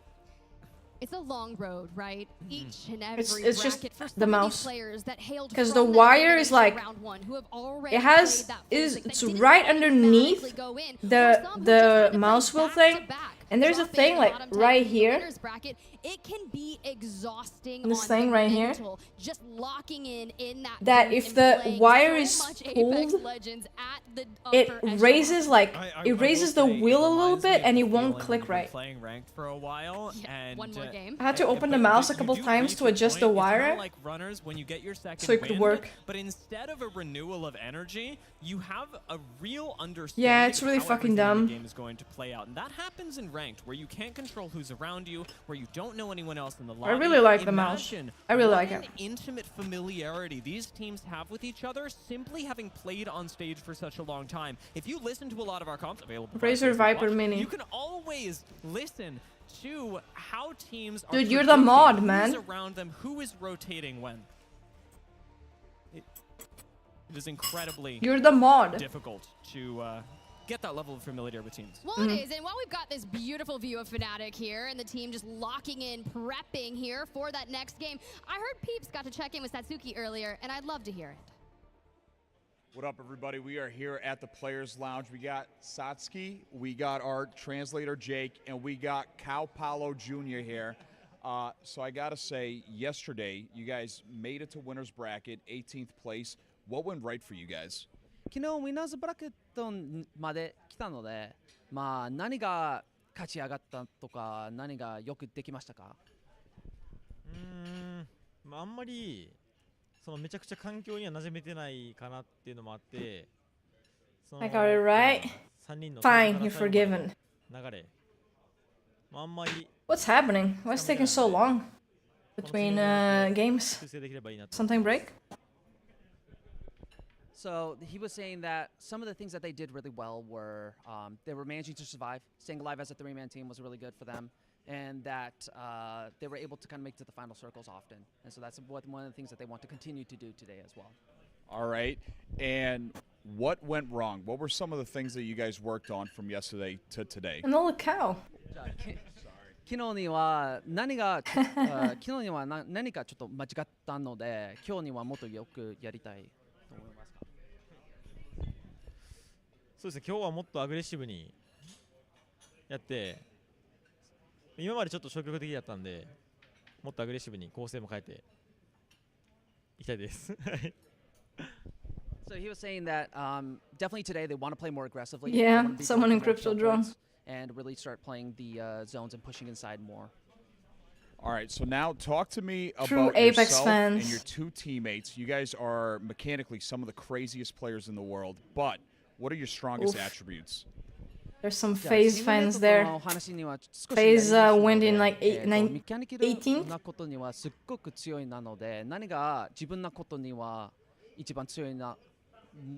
Speaker 13: It's a long road, right? Each and every
Speaker 2: It's just
Speaker 13: bracket for
Speaker 2: the
Speaker 13: some of
Speaker 2: mouse.
Speaker 13: these players that hailed
Speaker 2: Because the
Speaker 13: from that
Speaker 2: wire is
Speaker 13: elimination
Speaker 2: like,
Speaker 13: round one, who have already
Speaker 2: it has,
Speaker 13: played that full
Speaker 2: is
Speaker 13: six, that
Speaker 2: it's
Speaker 13: didn't
Speaker 2: right underneath
Speaker 13: go in, or
Speaker 2: the
Speaker 13: some who just had to play
Speaker 2: mouse wheel thing. And there's a
Speaker 13: dropping
Speaker 2: thing like
Speaker 13: bottom 10
Speaker 2: right
Speaker 13: in the
Speaker 2: here.
Speaker 13: winners bracket. It can be exhausting.
Speaker 2: This
Speaker 13: on
Speaker 2: thing
Speaker 13: the
Speaker 2: right here.
Speaker 13: mental, just locking in that
Speaker 2: That
Speaker 13: booth
Speaker 2: if
Speaker 13: and
Speaker 2: the
Speaker 13: playing
Speaker 2: wire
Speaker 13: so
Speaker 2: is
Speaker 13: much Apex
Speaker 2: pulled,
Speaker 13: Legends at the
Speaker 2: it
Speaker 13: upper echelon.
Speaker 2: raises like it
Speaker 8: will
Speaker 2: raises the
Speaker 8: say,
Speaker 2: wheel a little
Speaker 8: reminds me
Speaker 2: bit
Speaker 8: of
Speaker 2: and
Speaker 8: the
Speaker 2: it won't
Speaker 8: feeling
Speaker 2: click
Speaker 8: when you've been
Speaker 2: right.
Speaker 8: Playing ranked for a while, and
Speaker 13: one more game.
Speaker 2: I had to open the mouse a couple times to adjust the wire
Speaker 8: like runners when you get your second
Speaker 2: so it could
Speaker 8: wind,
Speaker 2: work.
Speaker 8: But instead of a renewal of energy, you have a real understanding.
Speaker 2: Yeah, it's
Speaker 8: of
Speaker 2: really
Speaker 8: how
Speaker 2: fucking
Speaker 8: everything in
Speaker 2: dumb.
Speaker 8: the game is going to play out, and that happens in ranked, where you can't control who's around you, where you don't know anyone else in the lobby.
Speaker 2: I really like the mouse.
Speaker 8: Imagine
Speaker 2: I really
Speaker 8: what
Speaker 2: like
Speaker 8: an
Speaker 2: it.
Speaker 8: intimate familiarity these teams have with each other, simply having played on stage for such a long time. If you listen to a lot of our comps available,
Speaker 2: Razor Viper Mini.
Speaker 8: you can always listen to how teams are.
Speaker 2: Dude, you're the
Speaker 8: predicting
Speaker 2: mod,
Speaker 8: who's
Speaker 2: man.
Speaker 8: around them, who is rotating when. It is incredibly
Speaker 2: You're the mod.
Speaker 8: difficult to get that level of familiarity with teams.
Speaker 13: Well, it is, and while we've got this beautiful view of Fnatic here, and the team just locking in, prepping here for that next game, I heard Peeps got to check in with Satsuki earlier, and I'd love to hear it.
Speaker 12: What up, everybody? We are here at the Players Lounge. We got Satsuki, we got our translator Jake, and we got Cal Paulo Jr. here. So I gotta say, yesterday you guys made it to winners bracket, 18th place. What went right for you guys?
Speaker 11: 昨日ウィナーズブラケットまで来たので、まあ何が勝ち上がったとか何がよくできましたか？
Speaker 15: まああんまりそのめちゃくちゃ環境には馴染めてないかなっていうのもあって、その
Speaker 2: I got it right.
Speaker 15: 3人の
Speaker 2: Fine, you're forgiven.
Speaker 15: 流れ、まああんまり
Speaker 2: What's happening? Why is it taking so long between games?
Speaker 15: 修正できればいいなと。
Speaker 2: Something break?
Speaker 11: So he was saying that some of the things that they did really well were they were managing to survive. Staying alive as a three-man team was really good for them, and that they were able to kind of make it to the final circles often. And so that's one of the things that they want to continue to do today as well.
Speaker 12: All right. And what went wrong? What were some of the things that you guys worked on from yesterday to today?
Speaker 2: An old cow.
Speaker 11: 昨日には何かちょっと間違ったので、今日にはもっとよくやりたいと思いますか？
Speaker 15: そうですね、今日はもっとアグレッシブにやって、今までちょっと消極的だったんで、もっとアグレッシブに構成も変えていきたいです。
Speaker 11: So he was saying that definitely today they want to play more aggressively.
Speaker 2: Yeah,
Speaker 11: They wanna be
Speaker 2: someone in
Speaker 11: more
Speaker 2: Crypto
Speaker 11: kill
Speaker 2: Drone.
Speaker 11: points and really start playing the zones and pushing inside more.
Speaker 12: All right, so now talk to me
Speaker 2: True
Speaker 12: about
Speaker 2: Apex
Speaker 12: yourself
Speaker 2: fans.
Speaker 12: and your two teammates. You guys are mechanically some of the craziest players in the world, but what are your strongest
Speaker 2: Oof.
Speaker 12: attributes?
Speaker 2: There's some FaZe fans there. FaZe went in like 18th.
Speaker 11: なことにはすっごく強いなので、何が自分のことには一番強いな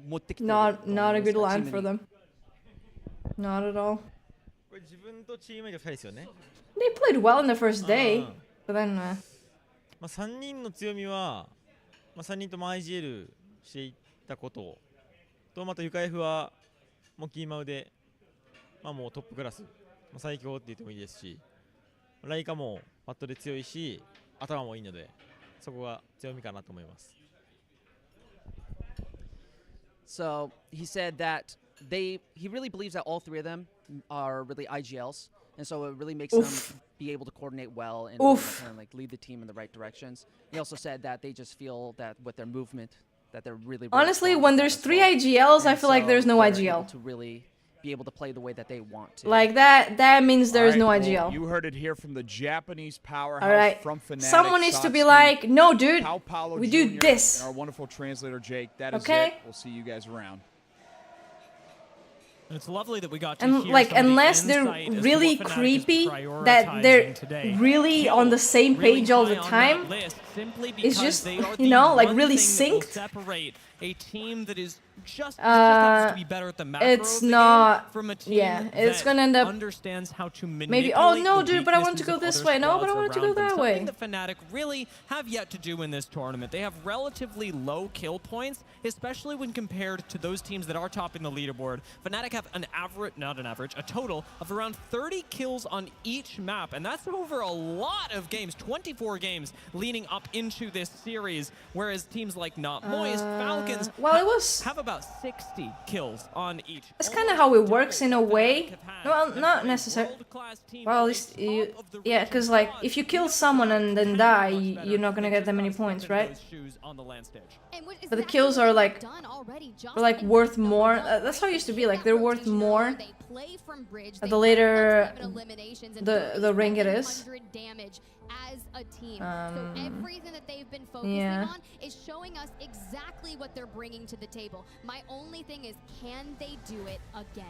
Speaker 11: 持ってきてると思いますか？
Speaker 2: Not a good
Speaker 11: チー
Speaker 2: line
Speaker 11: ムに
Speaker 2: for them. Not at all.
Speaker 15: これ自分とチームメイト2人ですよね。
Speaker 2: They played well in the first day, but then
Speaker 15: まあ3人の強みは、まあ、3人とも IGL していったことと、またユカ F はもうキーマウで、まあ、もうトップクラス、まあ、最強って言ってもいいですし、ライカもパッドで強いし、頭もいいので、そこが強みかなと思います。
Speaker 11: So he said that he really believes that all three of them are really IGLs, and so it really makes them be able to coordinate well and really kind of like lead the team in the right directions. He also said that they just feel that with their movement that they're really
Speaker 2: honestly,
Speaker 11: strong
Speaker 2: when
Speaker 11: at
Speaker 2: there's
Speaker 11: as
Speaker 2: 3
Speaker 11: well.
Speaker 2: IGLs, I
Speaker 11: And
Speaker 2: feel like
Speaker 11: so
Speaker 2: there's no
Speaker 11: they're
Speaker 2: IGL.
Speaker 11: able to really be able to play the way that they want to.
Speaker 2: Like that means there is no
Speaker 12: All right,
Speaker 2: IGL.
Speaker 12: well, you heard it here from the Japanese powerhouse
Speaker 2: All right.
Speaker 12: from Fnatic.
Speaker 2: Someone needs to be
Speaker 12: Satsuki,
Speaker 2: like, no, dude,
Speaker 12: Cal Paulo
Speaker 2: we
Speaker 12: Jr.,
Speaker 2: do this.
Speaker 12: And our wonderful translator Jake. That is
Speaker 2: Okay.
Speaker 12: it. We'll see you guys around.
Speaker 8: And it's lovely that we got to
Speaker 2: And
Speaker 8: hear
Speaker 2: like,
Speaker 8: some of the
Speaker 2: unless they're
Speaker 8: insight as to
Speaker 2: really
Speaker 8: what Fnatic is
Speaker 2: creepy, that
Speaker 8: prioritizing
Speaker 2: they're
Speaker 8: today.
Speaker 2: really on the same
Speaker 8: Really
Speaker 2: page all the
Speaker 8: high on
Speaker 2: time,
Speaker 8: that list,
Speaker 21: simply
Speaker 2: it's
Speaker 21: because
Speaker 2: just,
Speaker 21: they are
Speaker 2: you know,
Speaker 21: the
Speaker 2: like
Speaker 21: one
Speaker 2: really
Speaker 21: thing that will
Speaker 2: synced.
Speaker 21: separate a team that is just happens to be better at the macro
Speaker 2: It's
Speaker 21: of the
Speaker 2: not.
Speaker 21: game from a team
Speaker 2: Yeah, it's
Speaker 21: that
Speaker 2: gonna end up.
Speaker 21: understands how to manipulate
Speaker 2: Maybe. Oh no,
Speaker 21: the
Speaker 2: dude! But I want to
Speaker 21: weaknesses
Speaker 2: go
Speaker 21: of
Speaker 2: this
Speaker 21: other
Speaker 2: way. No, but I
Speaker 21: squads
Speaker 2: want to go
Speaker 21: around them.
Speaker 2: that way.
Speaker 21: Something that Fnatic really have yet to do in this tournament. They have relatively low kill points, especially when compared to those teams that are topping the leaderboard. Fnatic have a total of around 30 kills on each map, and that's over a lot of games, 24 games leading up into this series, whereas teams like Not Moist, Falcons have about 60 kills on each.
Speaker 2: That's kind of how it works in a way. Well, not necessarily. Well, at least you, yeah, because like if you kill someone and then die, you're not gonna get that many points, right? But the kills are like worth more. That's how it used to be. Like they're worth more the later the ring it is.
Speaker 13: As a team. So everything that they've been focusing on is showing us exactly what they're bringing to the table. My only thing is, can they do it again?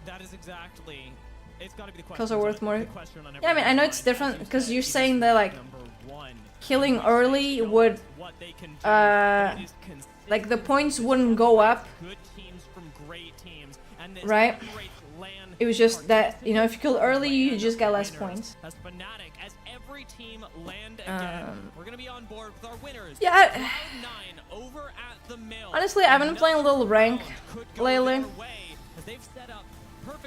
Speaker 21: That is exactly. It's got to be the question.
Speaker 2: Kills are worth more. Yeah, I mean, I know it's different because you're saying that like killing early would like the points wouldn't go up, right? It was just that, you know, if you kill early, you just get less points.
Speaker 21: We're gonna be on board with our winners.
Speaker 2: Yeah. Honestly, I've been playing a little rank lately.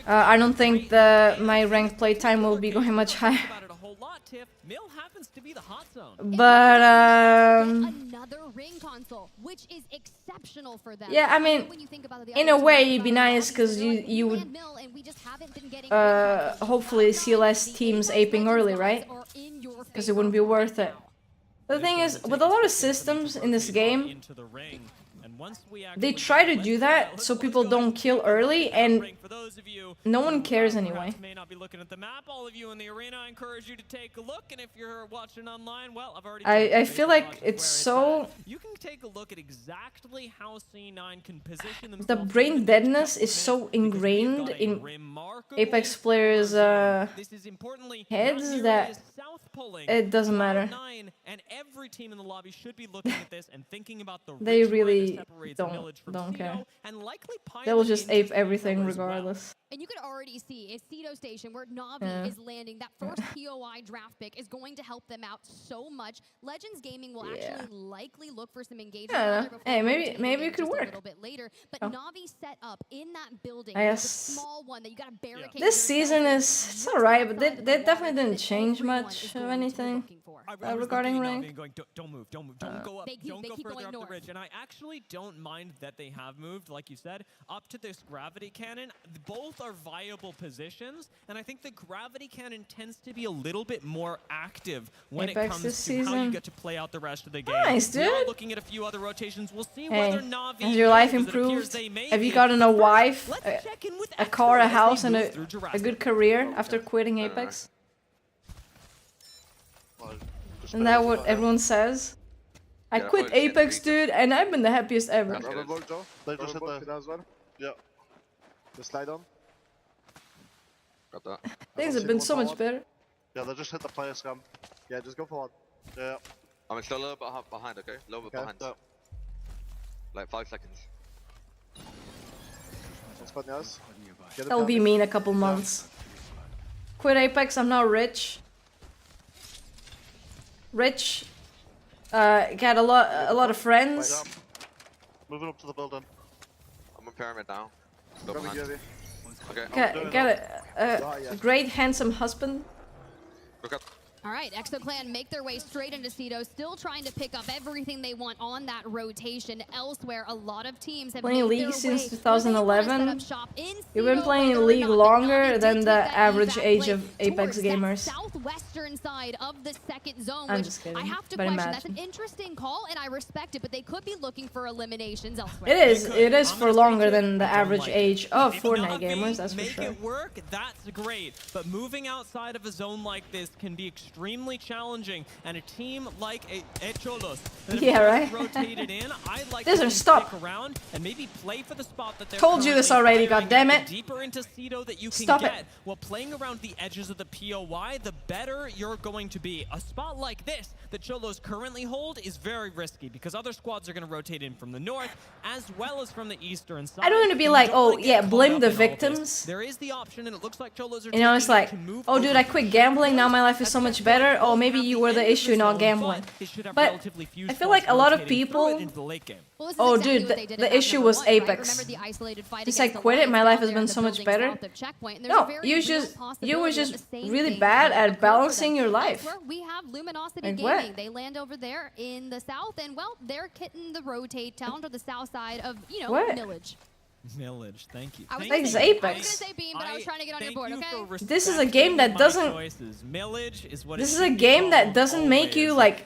Speaker 2: I don't think my ranked play time will be going much higher. But
Speaker 13: another ring console, which is exceptional for them.
Speaker 2: yeah, I mean, in a way, it'd be nice because you would hopefully see less teams aping early, right? Because it wouldn't be worth it. The thing is, with a lot of systems in this game, they try to do that so people don't kill early, and no one cares anyway.
Speaker 21: May not be looking at the map. All of you in the arena, I encourage you to take a look. And if you're watching online, well, I've already.
Speaker 2: I feel like it's so.
Speaker 21: You can take a look at exactly how C9 can position themselves.
Speaker 2: The brain deadness is so ingrained in Apex players' heads that it doesn't matter.
Speaker 21: And every team in the lobby should be looking at this and thinking about the.
Speaker 2: They really don't care. They will just ape everything regardless.
Speaker 13: And you could already see if Cedo Station, where Navi is landing, that first POI draft pick is going to help them out so much. Legends Gaming will actually likely look for some engagement.
Speaker 2: Hey, maybe it could work.
Speaker 13: A little bit later, but Navi set up in that building.
Speaker 2: The
Speaker 13: small one that you got to barricade.
Speaker 2: This season it's alright, but they definitely didn't change much of anything regarding rank.
Speaker 21: Don't move, don't go up, don't go further up the ridge. And I actually don't mind that they have moved, like you said, up to this gravity cannon. Both are viable positions, and I think the gravity cannon tends to be a little bit more active when
Speaker 2: Apex
Speaker 21: it comes
Speaker 2: this
Speaker 21: to how
Speaker 2: season.
Speaker 21: you get to play out the rest of the game.
Speaker 2: Nice,
Speaker 21: We are
Speaker 2: dude.
Speaker 21: looking at a few other rotations. We'll see
Speaker 2: Hey,
Speaker 21: whether Navi
Speaker 2: has your life
Speaker 21: moves. It appears
Speaker 2: improved?
Speaker 21: they may
Speaker 2: Have you
Speaker 21: be.
Speaker 2: gotten a wife,
Speaker 21: check in with
Speaker 2: a car, a
Speaker 21: Exo as
Speaker 2: house,
Speaker 21: they
Speaker 2: and
Speaker 21: move through
Speaker 2: a
Speaker 21: Jurassic.
Speaker 2: good career after quitting Apex? Isn't that what everyone says? I quit Apex, dude, and I've been the happiest ever.
Speaker 4: They just hit the... Yeah. The slide on.
Speaker 17: Got that.
Speaker 2: Things have been so much better.
Speaker 4: Yeah, they just hit the player scam. Yeah, just go forward. Yeah.
Speaker 17: I'm still a little bit behind, okay? A little bit behind.
Speaker 4: Yeah.
Speaker 17: Like 5 seconds.
Speaker 2: That'll be me in a couple months. Quit Apex, I'm not rich. Got a lot of friends.
Speaker 4: Moving up to the building.
Speaker 17: I'm on pyramid now. Still
Speaker 4: Coming,
Speaker 17: behind. Okay.
Speaker 2: Got a great handsome husband.
Speaker 17: Look up.
Speaker 13: All right, Exo Clan make their way straight into Cedo, still trying to pick up everything they want on that rotation. Elsewhere, a lot of teams have
Speaker 2: Playing
Speaker 13: made
Speaker 2: League
Speaker 13: their
Speaker 2: since
Speaker 13: way
Speaker 2: 2011.
Speaker 13: shop in
Speaker 2: You've been
Speaker 13: Cedo,
Speaker 2: playing
Speaker 13: whether or
Speaker 2: League
Speaker 13: not, but
Speaker 2: longer
Speaker 13: Navi
Speaker 2: than
Speaker 13: did
Speaker 2: the
Speaker 13: take that
Speaker 2: average
Speaker 13: evac
Speaker 2: age
Speaker 13: play
Speaker 2: of Apex
Speaker 13: towards
Speaker 2: gamers.
Speaker 13: that southwestern side of the second zone,
Speaker 2: I'm
Speaker 13: which
Speaker 2: just kidding,
Speaker 13: I have to
Speaker 2: but
Speaker 13: question. That's
Speaker 2: imagine.
Speaker 13: an interesting call, and I respect it, but they could be looking for eliminations elsewhere.
Speaker 2: It is for longer than the average age of Fortnite gamers, that's for
Speaker 21: Make
Speaker 2: sure.
Speaker 21: it work, that's great. But moving outside of a zone like this can be extremely
Speaker 8: extremely challenging, and a team like Cholos
Speaker 2: Yeah, right.
Speaker 8: rotated in, I'd like
Speaker 2: Doesn't
Speaker 8: to
Speaker 2: stop.
Speaker 8: stick around and maybe play for the spot that they're
Speaker 2: Told you this already, goddammit.
Speaker 8: The deeper into Cedo that you can
Speaker 2: Stop
Speaker 8: get
Speaker 2: it.
Speaker 8: while playing around the edges of the POY, the better you're going to be. A spot like this that Cholos currently hold is very risky because other squads are going to rotate in from the north as well as from the eastern side.
Speaker 2: I don't want to be like, oh yeah, blame the victims.
Speaker 8: There is the option, and it looks like Cholos are
Speaker 2: You know, it's like,
Speaker 8: to move
Speaker 2: oh dude, I quit gambling, now my life is so much better. Oh, maybe you were the issue, not gambling. But I feel like a lot of people, oh dude, the issue was Apex. Just like, quit it, my life has been so much better. No, you were just really bad at balancing your life.
Speaker 13: We have Luminosity
Speaker 2: Like,
Speaker 13: Gaming.
Speaker 2: what?
Speaker 13: They land over there in the south, and well, they're hitting the rotate down to the south side of, you know,
Speaker 2: What?
Speaker 13: Millage.
Speaker 8: Millage, thank you.
Speaker 13: I was
Speaker 2: Thanks,
Speaker 13: gonna say
Speaker 2: Apex.
Speaker 13: Beam, but I was trying to get on your board, okay?
Speaker 2: This is a game that doesn't.
Speaker 8: Millage is what
Speaker 2: This is a game that doesn't make you like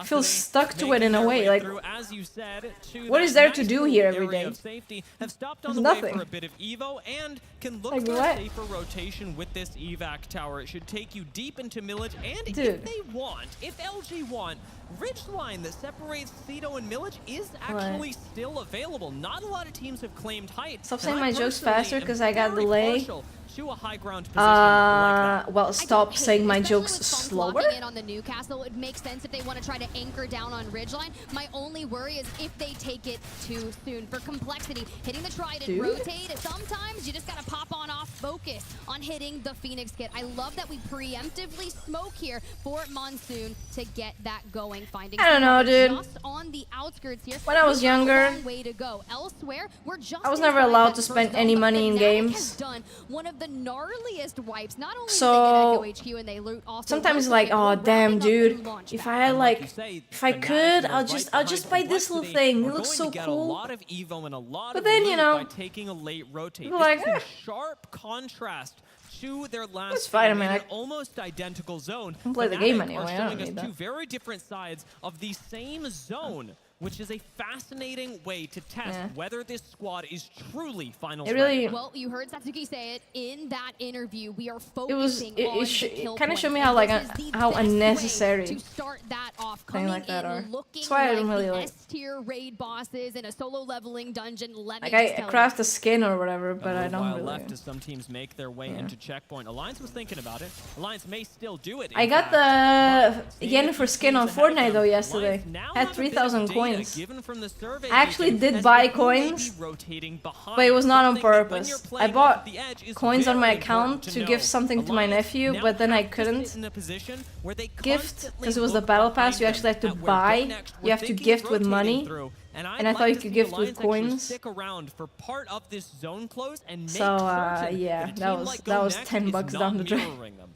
Speaker 2: feel stuck to it in a way. Like,
Speaker 8: as you said,
Speaker 2: what is there to do here every day?
Speaker 8: Have stopped on
Speaker 2: There's
Speaker 8: the way
Speaker 2: nothing.
Speaker 8: for a bit of Evo and can look
Speaker 2: Like
Speaker 8: for
Speaker 2: what?
Speaker 8: a safer rotation with this evac tower. It should take you deep into Millage, and
Speaker 2: Dude.
Speaker 8: if they want, if LG want, Ridgeline that separates Cedo and Millage is actually still available. Not a lot of teams have claimed height.
Speaker 2: Stop
Speaker 8: and
Speaker 2: saying
Speaker 8: I
Speaker 2: my jokes
Speaker 8: personally
Speaker 2: faster
Speaker 8: am
Speaker 2: because I got
Speaker 8: very
Speaker 2: delay.
Speaker 8: partial to a high ground position like that.
Speaker 2: Well, stop saying my jokes slower.
Speaker 13: Locking in on the Newcastle, it makes sense if they want to try to anchor down on Ridgeline. My only worry is if they take it too soon. For complexity, hitting the Trident,
Speaker 2: Dude.
Speaker 13: rotate, sometimes you just gotta pop on off, focus on hitting the Phoenix kit. I love that we preemptively smoke here for Monsoon to get that going. Finding
Speaker 2: I don't know, dude.
Speaker 13: just on the outskirts here.
Speaker 2: When I was
Speaker 13: We have a
Speaker 2: younger,
Speaker 13: long way to go. Elsewhere, we're just
Speaker 2: I was never
Speaker 13: inside
Speaker 2: allowed
Speaker 13: that
Speaker 2: to
Speaker 13: first
Speaker 2: spend
Speaker 13: zone,
Speaker 2: any
Speaker 13: but
Speaker 2: money in
Speaker 13: Fnatic
Speaker 2: games.
Speaker 13: has done one of the gnarliest wipes. Not only
Speaker 2: So,
Speaker 13: do they get Echo HQ and they loot, also
Speaker 2: sometimes like, oh damn, dude, if I had like, if I could, I'll just buy this little thing. It looks so
Speaker 8: A
Speaker 2: cool.
Speaker 8: lot of Evo and a lot
Speaker 2: But
Speaker 8: of
Speaker 2: then, you
Speaker 8: loot
Speaker 2: know,
Speaker 8: by taking a late rotate.
Speaker 2: people like,
Speaker 8: This is in sharp contrast to their last
Speaker 2: It's fine,
Speaker 8: game
Speaker 2: I mean,
Speaker 8: in
Speaker 2: I
Speaker 8: an almost identical zone.
Speaker 2: can play the game
Speaker 8: Fnatic
Speaker 2: anyway,
Speaker 8: are
Speaker 2: I
Speaker 8: showing
Speaker 2: don't
Speaker 8: us
Speaker 2: need that.
Speaker 8: two very different sides of the same zone, which is a fascinating way to test whether this squad is truly finals ready.
Speaker 13: Well, you heard Satsuki say it in that interview. We are
Speaker 2: It was,
Speaker 13: focusing on the kill
Speaker 2: it kind of
Speaker 13: points,
Speaker 2: showed me
Speaker 13: and
Speaker 2: how like
Speaker 13: this is the
Speaker 2: how
Speaker 13: best way
Speaker 2: unnecessary
Speaker 13: to start that off,
Speaker 2: thing
Speaker 13: coming
Speaker 2: like that
Speaker 13: in
Speaker 2: are.
Speaker 13: looking
Speaker 2: That's why I don't
Speaker 13: like
Speaker 2: really
Speaker 13: the
Speaker 2: like.
Speaker 13: S-tier raid bosses in a solo leveling dungeon. Let me
Speaker 2: Like
Speaker 13: just
Speaker 2: I
Speaker 13: tell
Speaker 2: craft a skin or whatever, but
Speaker 8: A
Speaker 2: I
Speaker 8: little
Speaker 2: don't
Speaker 8: while
Speaker 2: really.
Speaker 8: left as some teams make their way into checkpoint. Alliance was thinking about it. Alliance may still do it.
Speaker 2: I
Speaker 8: in
Speaker 2: got
Speaker 8: fact,
Speaker 2: the Yennefer skin on Fortnite though yesterday. Had 3,000 coins.
Speaker 8: given from the survey
Speaker 2: I actually
Speaker 8: agent
Speaker 2: did
Speaker 8: as
Speaker 2: buy
Speaker 8: to who may be
Speaker 2: coins,
Speaker 8: rotating behind.
Speaker 2: but it was not on
Speaker 8: Something that when
Speaker 2: purpose.
Speaker 8: you're
Speaker 2: I
Speaker 8: playing
Speaker 2: bought
Speaker 8: off the edge is
Speaker 2: coins on my
Speaker 8: very
Speaker 2: account
Speaker 8: important
Speaker 2: to
Speaker 8: know.
Speaker 2: give something to my
Speaker 8: Alliance
Speaker 2: nephew,
Speaker 8: now
Speaker 2: but then I
Speaker 8: have to
Speaker 2: couldn't
Speaker 8: sit in a position where they
Speaker 2: gift
Speaker 8: constantly
Speaker 2: because it was the
Speaker 8: look
Speaker 2: battle pass.
Speaker 8: behind
Speaker 2: You actually have to
Speaker 8: them at where
Speaker 2: buy.
Speaker 8: Go Next
Speaker 2: You
Speaker 8: were
Speaker 2: have to
Speaker 8: thinking
Speaker 2: gift with
Speaker 8: rotating
Speaker 2: money,
Speaker 8: through. And
Speaker 2: I thought you could gift with coins.
Speaker 8: Stick around for part of this zone close and make
Speaker 2: So
Speaker 8: certain
Speaker 2: yeah,
Speaker 8: that, a
Speaker 2: that
Speaker 8: team
Speaker 2: was
Speaker 8: like
Speaker 2: that
Speaker 8: Go
Speaker 2: was
Speaker 8: Next
Speaker 2: 10
Speaker 8: is
Speaker 2: bucks
Speaker 8: not
Speaker 2: down the drain.
Speaker 8: mirroring them.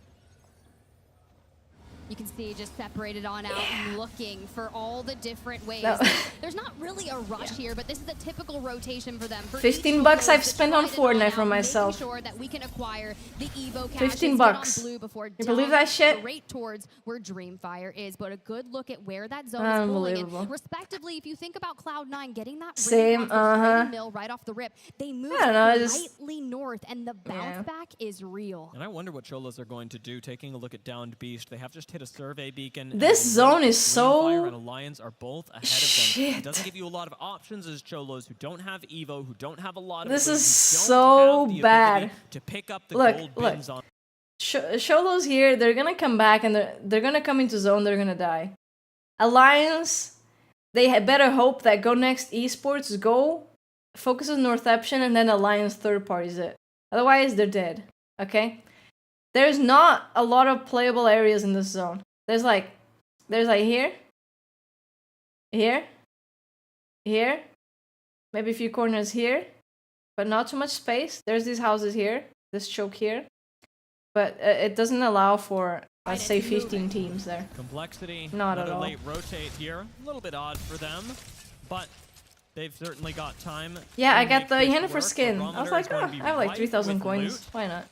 Speaker 13: You can see just separated on out and looking for all the different ways.
Speaker 2: No.
Speaker 13: There's not really a rush here, but this is a typical rotation for them. For
Speaker 2: 15
Speaker 13: each
Speaker 2: bucks
Speaker 13: of
Speaker 2: I've
Speaker 13: those,
Speaker 2: spent
Speaker 13: to
Speaker 2: on
Speaker 13: try to
Speaker 2: Fortnite
Speaker 13: draw
Speaker 2: for
Speaker 13: out,
Speaker 2: myself.
Speaker 13: making sure that we can acquire the Evo caches,
Speaker 2: 15
Speaker 13: get
Speaker 2: bucks.
Speaker 13: on blue before
Speaker 2: You believe that shit?
Speaker 13: Straight towards where Dreamfire is, but a good look at where that zone is pulling in.
Speaker 2: Unbelievable.
Speaker 13: Respectively, if you think about Cloud9 getting that
Speaker 2: Same,
Speaker 13: raid off the straight mill right off the rip, they move
Speaker 2: I don't know, I just-
Speaker 13: slightly north, and the bounce back is real.
Speaker 8: And I wonder what Cholos are going to do, taking a look at Downed Beast. They have just hit a survey beacon. and
Speaker 2: This zone is
Speaker 8: Dreamfire and
Speaker 2: so
Speaker 8: Alliance are both ahead of them. It doesn't give you a lot of options as Cholos who don't have Evo, who don't have a lot of
Speaker 2: This
Speaker 8: loot,
Speaker 2: is
Speaker 8: who don't
Speaker 2: so
Speaker 8: have the
Speaker 2: bad.
Speaker 8: ability to pick up the
Speaker 2: Look,
Speaker 8: gold
Speaker 2: look.
Speaker 8: bins on.
Speaker 2: Sholo's here. They're gonna come back and they're gonna come into zone. They're gonna die. Alliance, they had better hope that Go Next Esports go focuses Northception and then Alliance third parties it. Otherwise, they're dead. Okay. There's not a lot of playable areas in this zone. There's like here, here, maybe a few corners here, but not too much space. There's these houses here, this choke here, but it doesn't allow for, let's say, 15 teams there.
Speaker 8: Complexity,
Speaker 2: Not at
Speaker 8: another
Speaker 2: all.
Speaker 8: late rotate here. A little bit odd for them, but they've certainly got time.
Speaker 2: Yeah,
Speaker 8: to
Speaker 2: I got
Speaker 8: make
Speaker 2: the
Speaker 8: this
Speaker 2: Yennefer
Speaker 8: work.
Speaker 2: skin. I was
Speaker 8: Barometer
Speaker 2: like,
Speaker 8: is going
Speaker 2: oh,
Speaker 8: to be
Speaker 2: I have like
Speaker 8: rife
Speaker 2: 3,000
Speaker 8: with
Speaker 2: coins.
Speaker 8: loot.
Speaker 2: Why not?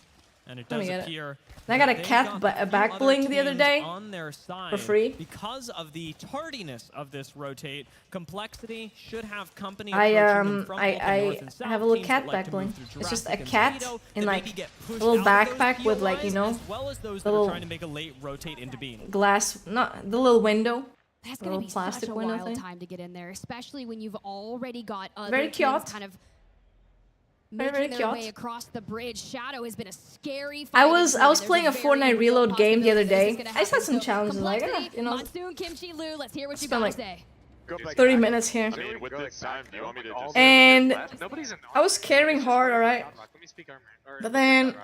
Speaker 8: And it
Speaker 2: Let me
Speaker 8: does
Speaker 2: get it.
Speaker 8: appear
Speaker 2: I got a
Speaker 8: that
Speaker 2: cat
Speaker 8: they got
Speaker 2: a back
Speaker 8: other
Speaker 2: bling the other
Speaker 8: teams
Speaker 2: day
Speaker 8: on their side
Speaker 2: for free.
Speaker 8: because of the tardiness of this rotate. Complexity should have company.
Speaker 2: I
Speaker 8: approaching them from both the north
Speaker 2: I
Speaker 8: and south,
Speaker 2: have a little
Speaker 8: teams that
Speaker 2: cat
Speaker 8: like
Speaker 2: back
Speaker 8: to
Speaker 2: bling.
Speaker 8: move through
Speaker 2: It's just a
Speaker 8: Jurassic and
Speaker 2: cat
Speaker 8: Toledo
Speaker 2: in
Speaker 8: that
Speaker 2: like
Speaker 8: maybe get
Speaker 2: a
Speaker 8: pushed
Speaker 2: little
Speaker 8: out of those
Speaker 2: backpack with like, you
Speaker 8: POIs,
Speaker 2: know,
Speaker 8: as well as those
Speaker 2: the
Speaker 8: that are
Speaker 2: little
Speaker 8: trying to make a late rotate into being.
Speaker 2: glass, not the little window.
Speaker 13: That's
Speaker 2: the
Speaker 13: gonna
Speaker 2: little
Speaker 13: be
Speaker 2: plastic
Speaker 13: such a
Speaker 2: window
Speaker 13: wild
Speaker 2: thing.
Speaker 13: time to get in there, especially when you've already got other
Speaker 2: Very
Speaker 13: teams
Speaker 2: cute.
Speaker 13: kind of
Speaker 2: Very,
Speaker 13: making
Speaker 2: very
Speaker 13: their
Speaker 2: cute.
Speaker 13: way across the bridge. Shadow has been a scary
Speaker 2: I
Speaker 13: fighting
Speaker 2: was
Speaker 13: team.
Speaker 2: playing a
Speaker 13: There's very
Speaker 2: Fortnite
Speaker 13: real
Speaker 2: reload game the other
Speaker 13: possibility
Speaker 2: day.
Speaker 13: this is gonna
Speaker 2: I just had
Speaker 13: happen.
Speaker 2: some
Speaker 13: So,
Speaker 2: challenges like,
Speaker 13: Complexity,
Speaker 2: you know,
Speaker 13: Monsoon, Kimchi, Lu, let's hear what you
Speaker 2: spend
Speaker 13: gotta
Speaker 2: like
Speaker 13: say.
Speaker 2: 30 minutes here.
Speaker 17: I mean, with this time, do you want me to just...
Speaker 2: And
Speaker 17: Nobody's in
Speaker 2: I was carrying hard, alright. But then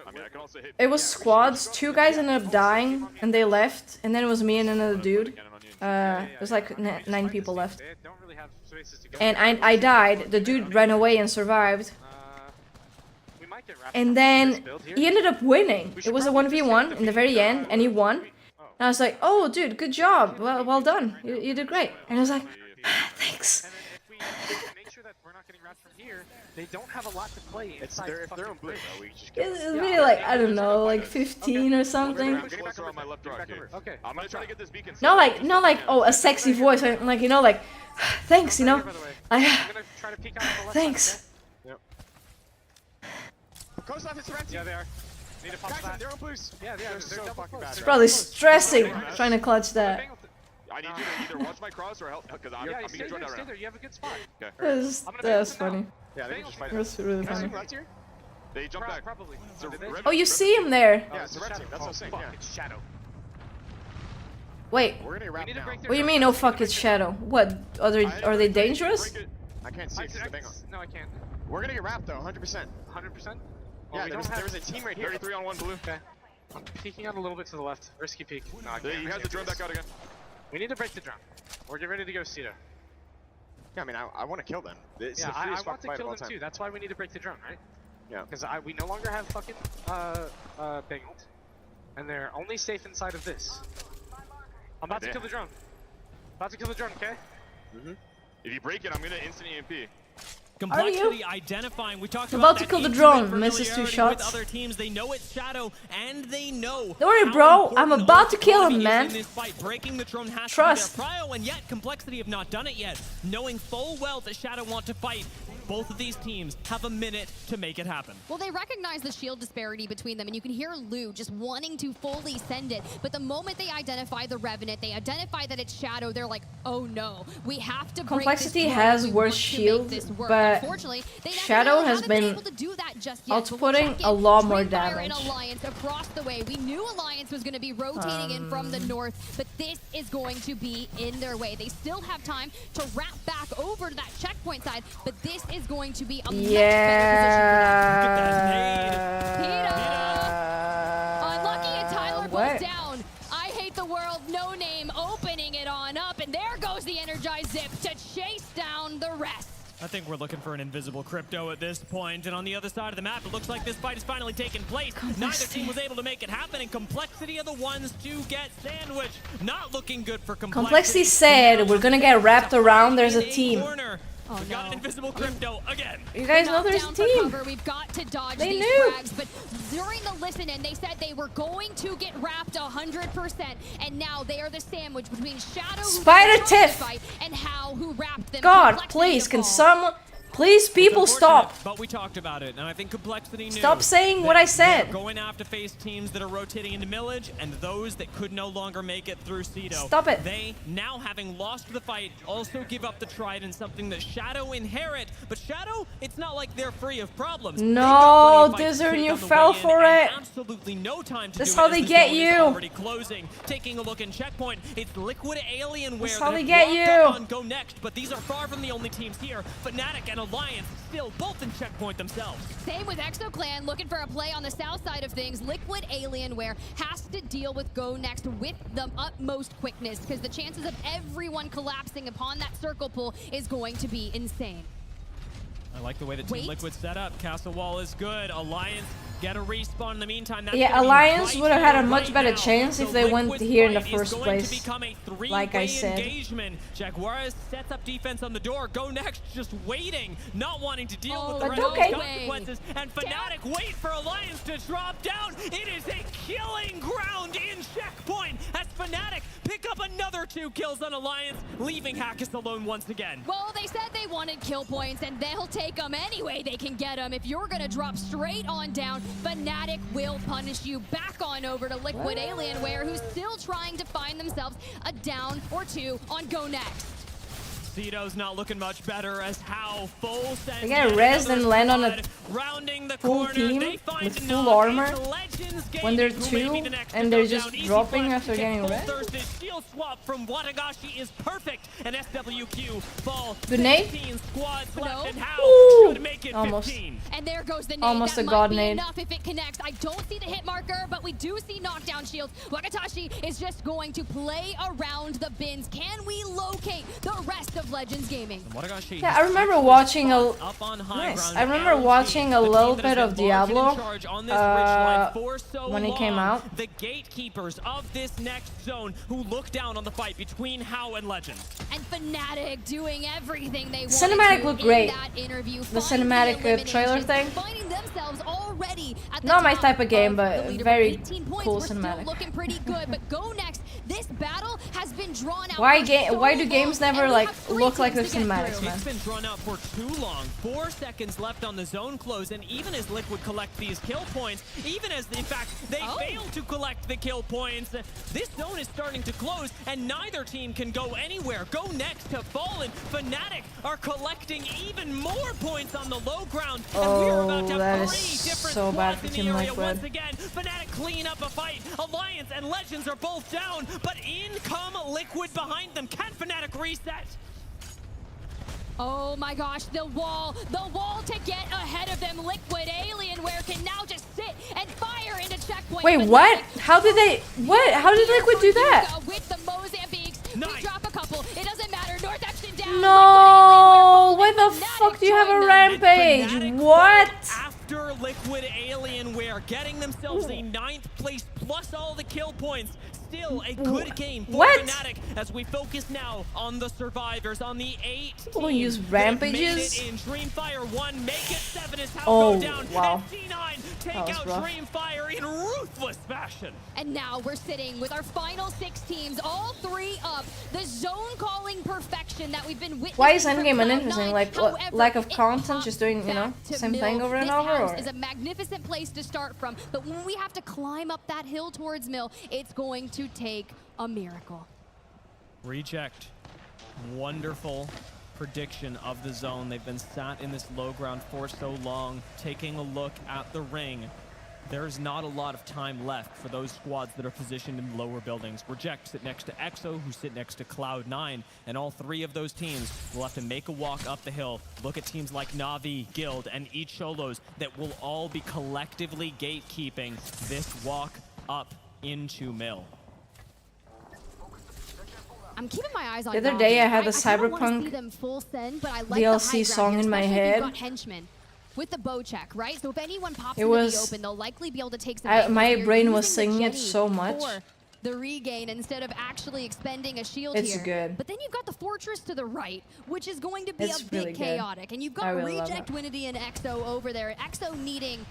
Speaker 17: I mean, I can also hit...
Speaker 2: it was squads. 2 guys ended up dying and they left. And then it was me and another dude. It was like 9 people left. And I died. The dude ran away and survived. And then he ended up winning. It was a 1v1 in the very end, and he won. And I was like, "Oh, dude, good job. Well done. You did great." And I was like, "Thanks."
Speaker 10: They don't have a lot to play inside.
Speaker 17: If they're on blue, though, we just
Speaker 2: It's really like, I don't know, like 15 or something.
Speaker 17: I'm getting closer on my left rock here. Okay. I'm gonna try to get this beacon.
Speaker 2: Not like oh, a sexy voice, like, you know, like, thanks, you know, like, thanks.
Speaker 4: Close left, it's empty.
Speaker 10: Yeah, they are. Need to pop that.
Speaker 4: They're on blues.
Speaker 10: Yeah, they're
Speaker 17: so
Speaker 10: double
Speaker 17: fucking
Speaker 10: close.
Speaker 17: bad.
Speaker 2: Probably stressing trying to clutch that.
Speaker 17: I need you to either watch my cross or help, because I'm
Speaker 10: Yeah,
Speaker 17: being
Speaker 10: stay
Speaker 17: joined
Speaker 10: there,
Speaker 17: out
Speaker 10: stay
Speaker 17: right
Speaker 10: there. You have a good spot.
Speaker 17: Okay.
Speaker 2: That's funny.
Speaker 17: Yeah, they can just fight.
Speaker 2: That's really
Speaker 4: Can I
Speaker 2: funny.
Speaker 4: swing left here?
Speaker 17: They jump back.
Speaker 10: Probably.
Speaker 2: Oh, you see him there.
Speaker 4: Yeah, it's a red team. That's what I'm saying. Yeah.
Speaker 10: It's Shadow.
Speaker 2: Wait,
Speaker 4: We're gonna get wrapped now.
Speaker 2: what do you mean? Oh fuck, it's Shadow. What? Are they dangerous?
Speaker 4: I can't see it 'cause of the thing on.
Speaker 10: No, I can't.
Speaker 4: We're gonna get wrapped though, 100%.
Speaker 10: 100%?
Speaker 4: Yeah, there was a team right here.
Speaker 17: 33 on 1 blue.
Speaker 10: Okay. I'm peeking out a little bit to the left. Risky peek. No, I
Speaker 17: He
Speaker 10: can't.
Speaker 17: has the drone back out again.
Speaker 10: We need to break the drone. We're getting ready to go Cedar.
Speaker 4: Yeah, I mean, I want to kill them. It's
Speaker 10: Yeah,
Speaker 4: the
Speaker 10: I
Speaker 4: freest
Speaker 10: want to
Speaker 4: fucking fight of
Speaker 10: kill
Speaker 4: all
Speaker 10: them
Speaker 4: time.
Speaker 10: too. That's why we need to break the drone, right?
Speaker 4: Yeah.
Speaker 10: Because we no longer have fucking Bangled, and they're only safe inside of this. I'm about to kill the drone. About to kill the drone, okay?
Speaker 17: If you break it, I'm gonna instant EMP.
Speaker 8: Complexity identifying. We talked
Speaker 2: About
Speaker 8: about
Speaker 2: to
Speaker 8: that
Speaker 2: kill the
Speaker 8: intimate
Speaker 2: drone. Misses 2
Speaker 8: familiarity
Speaker 2: shots.
Speaker 8: With other teams, they know it's Shadow, and they know.
Speaker 2: Don't worry,
Speaker 8: how
Speaker 2: bro. I'm
Speaker 8: important
Speaker 2: about to
Speaker 8: Ultimate
Speaker 2: kill him,
Speaker 8: is
Speaker 2: man.
Speaker 8: in this fight. Breaking the drone has
Speaker 2: Trust.
Speaker 8: to be their prio, and yet Complexity have not done it yet. Knowing full well that Shadow want to fight, both of these teams have a minute to make it happen.
Speaker 13: Well, they recognize the shield disparity between them, and you can hear Lu just wanting to fully send it. But the moment they identify the Revenant, they identify that it's Shadow, they're like, oh no, we have to break
Speaker 2: Complexity
Speaker 13: this
Speaker 2: has
Speaker 13: we
Speaker 2: worse
Speaker 13: want to make
Speaker 2: shield,
Speaker 13: this work.
Speaker 2: but
Speaker 13: Unfortunately, they
Speaker 2: Shadow has
Speaker 13: haven't been
Speaker 2: been
Speaker 13: able to do that just yet. But we'll
Speaker 2: outputting
Speaker 13: check
Speaker 2: a
Speaker 13: in.
Speaker 2: lot more
Speaker 13: Dreamfire and
Speaker 2: damage.
Speaker 13: Alliance across the way. We knew Alliance was going to be rotating in from the north, but this is going to be in their way. They still have time to wrap back over to that checkpoint side, but this is going to be a Unlucky and Tyler both down. I hate the world, no name, opening it on up, and there goes the energized zip to chase down the rest.
Speaker 8: I think we're looking for an invisible crypto at this point, and on the other side of the map, it looks like this fight has finally taken place. Neither team was able to make it happen, and Complexity are the ones to get sandwiched. Not looking good for Complexity.
Speaker 2: Complexity said we're gonna get wrapped around. There's a team.
Speaker 8: We got an invisible crypto again.
Speaker 2: You guys know there's a team.
Speaker 13: We've got to dodge
Speaker 2: They
Speaker 13: these
Speaker 2: knew.
Speaker 13: frags, but during the listen-in, they said they were going to get wrapped 100%, and now they are the sandwich between Shadow,
Speaker 2: Spider Tiff.
Speaker 13: and How, who wrapped them.
Speaker 2: God,
Speaker 13: Complexity
Speaker 2: please,
Speaker 13: to
Speaker 2: can
Speaker 13: fall.
Speaker 2: some, please, people stop.
Speaker 8: But we talked about it, and I think Complexity knew.
Speaker 2: Stop saying what I said.
Speaker 8: They're going to have to face teams that are rotating into Millage, and those that could no longer make it through Cedo.
Speaker 2: Stop it.
Speaker 8: They, now having lost the fight, also give up the Trident, something that Shadow inherit. But Shadow, it's not like they're free of problems.
Speaker 2: No, Dizzer, you fell for it.
Speaker 8: Absolutely no time to
Speaker 2: That's
Speaker 8: do
Speaker 2: how
Speaker 8: it as
Speaker 2: they
Speaker 8: the
Speaker 2: get
Speaker 8: zone is
Speaker 2: you.
Speaker 8: already closing. Taking a look in checkpoint, it's Liquid Alienware
Speaker 2: That's how
Speaker 8: that
Speaker 2: they
Speaker 8: have
Speaker 2: get
Speaker 8: locked
Speaker 2: you.
Speaker 8: up on Go Next, but these are far from the only teams here. Fnatic and Alliance still both in checkpoint themselves.
Speaker 13: Same with ExoClan, looking for a play on the south side of things. Liquid Alienware has to deal with Go Next with the utmost quickness, because the chances of everyone collapsing upon that circle pull is going to be insane.
Speaker 8: I like the way that Team Liquid set up. Castle Wall is good. Alliance Get a respawn in the meantime.
Speaker 2: Yeah, Alliance would have had a much better chance if they went here in the first place. Like I said.
Speaker 8: Jaguares sets up defense on the door. Go next, just waiting, not wanting to deal with the
Speaker 2: But
Speaker 8: rest
Speaker 2: okay.
Speaker 8: of the consequences. And Fnatic wait for Alliance to drop down. It is a killing ground in checkpoint as Fnatic pick up another 2 kills on Alliance, leaving Hackett alone once again.
Speaker 13: Well, they said they wanted kill points, and they'll take them any way they can get them. If you're gonna drop straight on down, Fnatic will punish you. Back on over to Liquid Alienware, who's still trying to find themselves a down or 2 on Go Next.
Speaker 8: Cito's not looking much better as how full send.
Speaker 2: They get res and land on a full team with full armor when they're 2 and they're just dropping after getting res.
Speaker 8: Shield swap from Watagashi is perfect, and SWQ fall.
Speaker 2: Good nade.
Speaker 8: Squads left, and how should make it
Speaker 2: Almost.
Speaker 8: 15.
Speaker 13: And there goes the nade.
Speaker 2: Almost
Speaker 13: that
Speaker 2: a god
Speaker 13: might be
Speaker 2: nade.
Speaker 13: enough if it connects. I don't see the hit marker, but we do see knockdown shields. Wakatashi is just going to play around the bins. Can we locate the rest of Legends Gaming?
Speaker 2: Yeah, I remember watching a I remember watching a little bit of Diablo when it came out.
Speaker 8: The gatekeepers of this next zone who look down on the fight between How and Legends.
Speaker 13: And Fnatic doing everything they want.
Speaker 2: Cinematic looked great.
Speaker 13: Interview,
Speaker 2: the cinematic trailer thing.
Speaker 13: Finding themselves already at the
Speaker 2: Not my
Speaker 13: top
Speaker 2: type of game, but
Speaker 13: the leaderboard.
Speaker 2: very
Speaker 13: 18 points,
Speaker 2: cool
Speaker 13: we're
Speaker 2: cinematic.
Speaker 13: Still looking pretty good, but Go Next. This battle has been drawn out.
Speaker 2: Why
Speaker 13: so
Speaker 2: do games never
Speaker 13: long,
Speaker 2: like
Speaker 13: and we have 3
Speaker 2: look like
Speaker 13: teams
Speaker 2: their
Speaker 13: to get
Speaker 2: cinematics,
Speaker 13: through.
Speaker 2: man?
Speaker 8: It's been drawn out for too long. 4 seconds left on the zone close, and even as Liquid collect these kill points, even as in fact they fail to collect the kill points, this zone is starting to close, and neither team can go anywhere. Go Next have fallen. Fnatic are collecting even more points on the low ground, and we are about to
Speaker 2: that
Speaker 8: have
Speaker 2: is
Speaker 8: 3 different
Speaker 2: so bad
Speaker 8: squads
Speaker 2: for
Speaker 8: in
Speaker 2: Team
Speaker 8: the area
Speaker 2: Liquid.
Speaker 8: once again. Fnatic clean up a fight. Alliance and Legends are both down, but in come Liquid behind them. Can Fnatic reset?
Speaker 13: Oh my gosh, the wall to get ahead of them. Liquid Alienware can now just sit and fire into checkpoint.
Speaker 2: Wait, what? How did they? What? How did Liquid do that?
Speaker 13: With the Mozambiques, we drop a couple. It doesn't matter. North action down.
Speaker 2: No! Why the fuck do you have a rampage? What?
Speaker 8: After Liquid Alienware getting themselves a 9th place plus all the kill points. Still a good game for Fnatic as we focus now on the survivors, on the 8
Speaker 2: People don't use rampages.
Speaker 8: in Dreamfire 1, make it 7 is how
Speaker 2: Oh,
Speaker 8: go down.
Speaker 2: wow.
Speaker 8: And C9 take
Speaker 2: That was
Speaker 8: out
Speaker 2: rough.
Speaker 8: Dreamfire in ruthless fashion.
Speaker 13: And now we're sitting with our final 6 teams, all 3 up. The zone calling perfection that we've been witnessing.
Speaker 2: Why is
Speaker 13: from
Speaker 2: Endgame
Speaker 13: Cloud9.
Speaker 2: uninteresting? Like
Speaker 13: However,
Speaker 2: lack of
Speaker 13: it
Speaker 2: content, just doing
Speaker 13: to
Speaker 2: same
Speaker 13: Mill.
Speaker 2: thing over and
Speaker 13: this
Speaker 2: over.
Speaker 13: house
Speaker 2: Or?
Speaker 13: is a magnificent place to start from, but when we have to climb up that hill towards Mill, it's going to take a miracle.
Speaker 8: Reject. Wonderful prediction of the zone. They've been sat in this low ground for so long. Taking a look at the ring, there's not a lot of time left for those squads that are positioned in lower buildings. Reject sit next to EXO, who sit next to Cloud9, and all 3 of those teams will have to make a walk up the hill. Look at teams like Na'Vi, Guild, and Each Cholos that will all be collectively gatekeeping this walk up into Mill.
Speaker 13: I'm keeping my eyes on
Speaker 2: The other
Speaker 13: Na'Vi.
Speaker 2: day I had the
Speaker 13: kinda wanna
Speaker 2: Cyberpunk
Speaker 13: see them full send, but I like
Speaker 2: DLC
Speaker 13: the high
Speaker 2: song
Speaker 13: ground,
Speaker 2: in my
Speaker 13: especially if
Speaker 2: head.
Speaker 13: you've got henchmen with the bow check, right? So if anyone pops
Speaker 2: It
Speaker 13: into
Speaker 2: was-
Speaker 13: the open, they'll likely be able to take some
Speaker 2: my
Speaker 13: angles here,
Speaker 2: brain was
Speaker 13: using the
Speaker 2: singing it
Speaker 13: Jenny
Speaker 2: so much.
Speaker 13: for the regain instead of actually expending a shield
Speaker 2: It's
Speaker 13: here.
Speaker 2: good.
Speaker 13: But then you've got the fortress to the right, which is going to be
Speaker 2: It's
Speaker 13: a bit
Speaker 2: really good.
Speaker 13: chaotic. And you've got
Speaker 2: I really love
Speaker 13: Reject,
Speaker 2: it.
Speaker 13: Winity, and EXO over there. EXO needing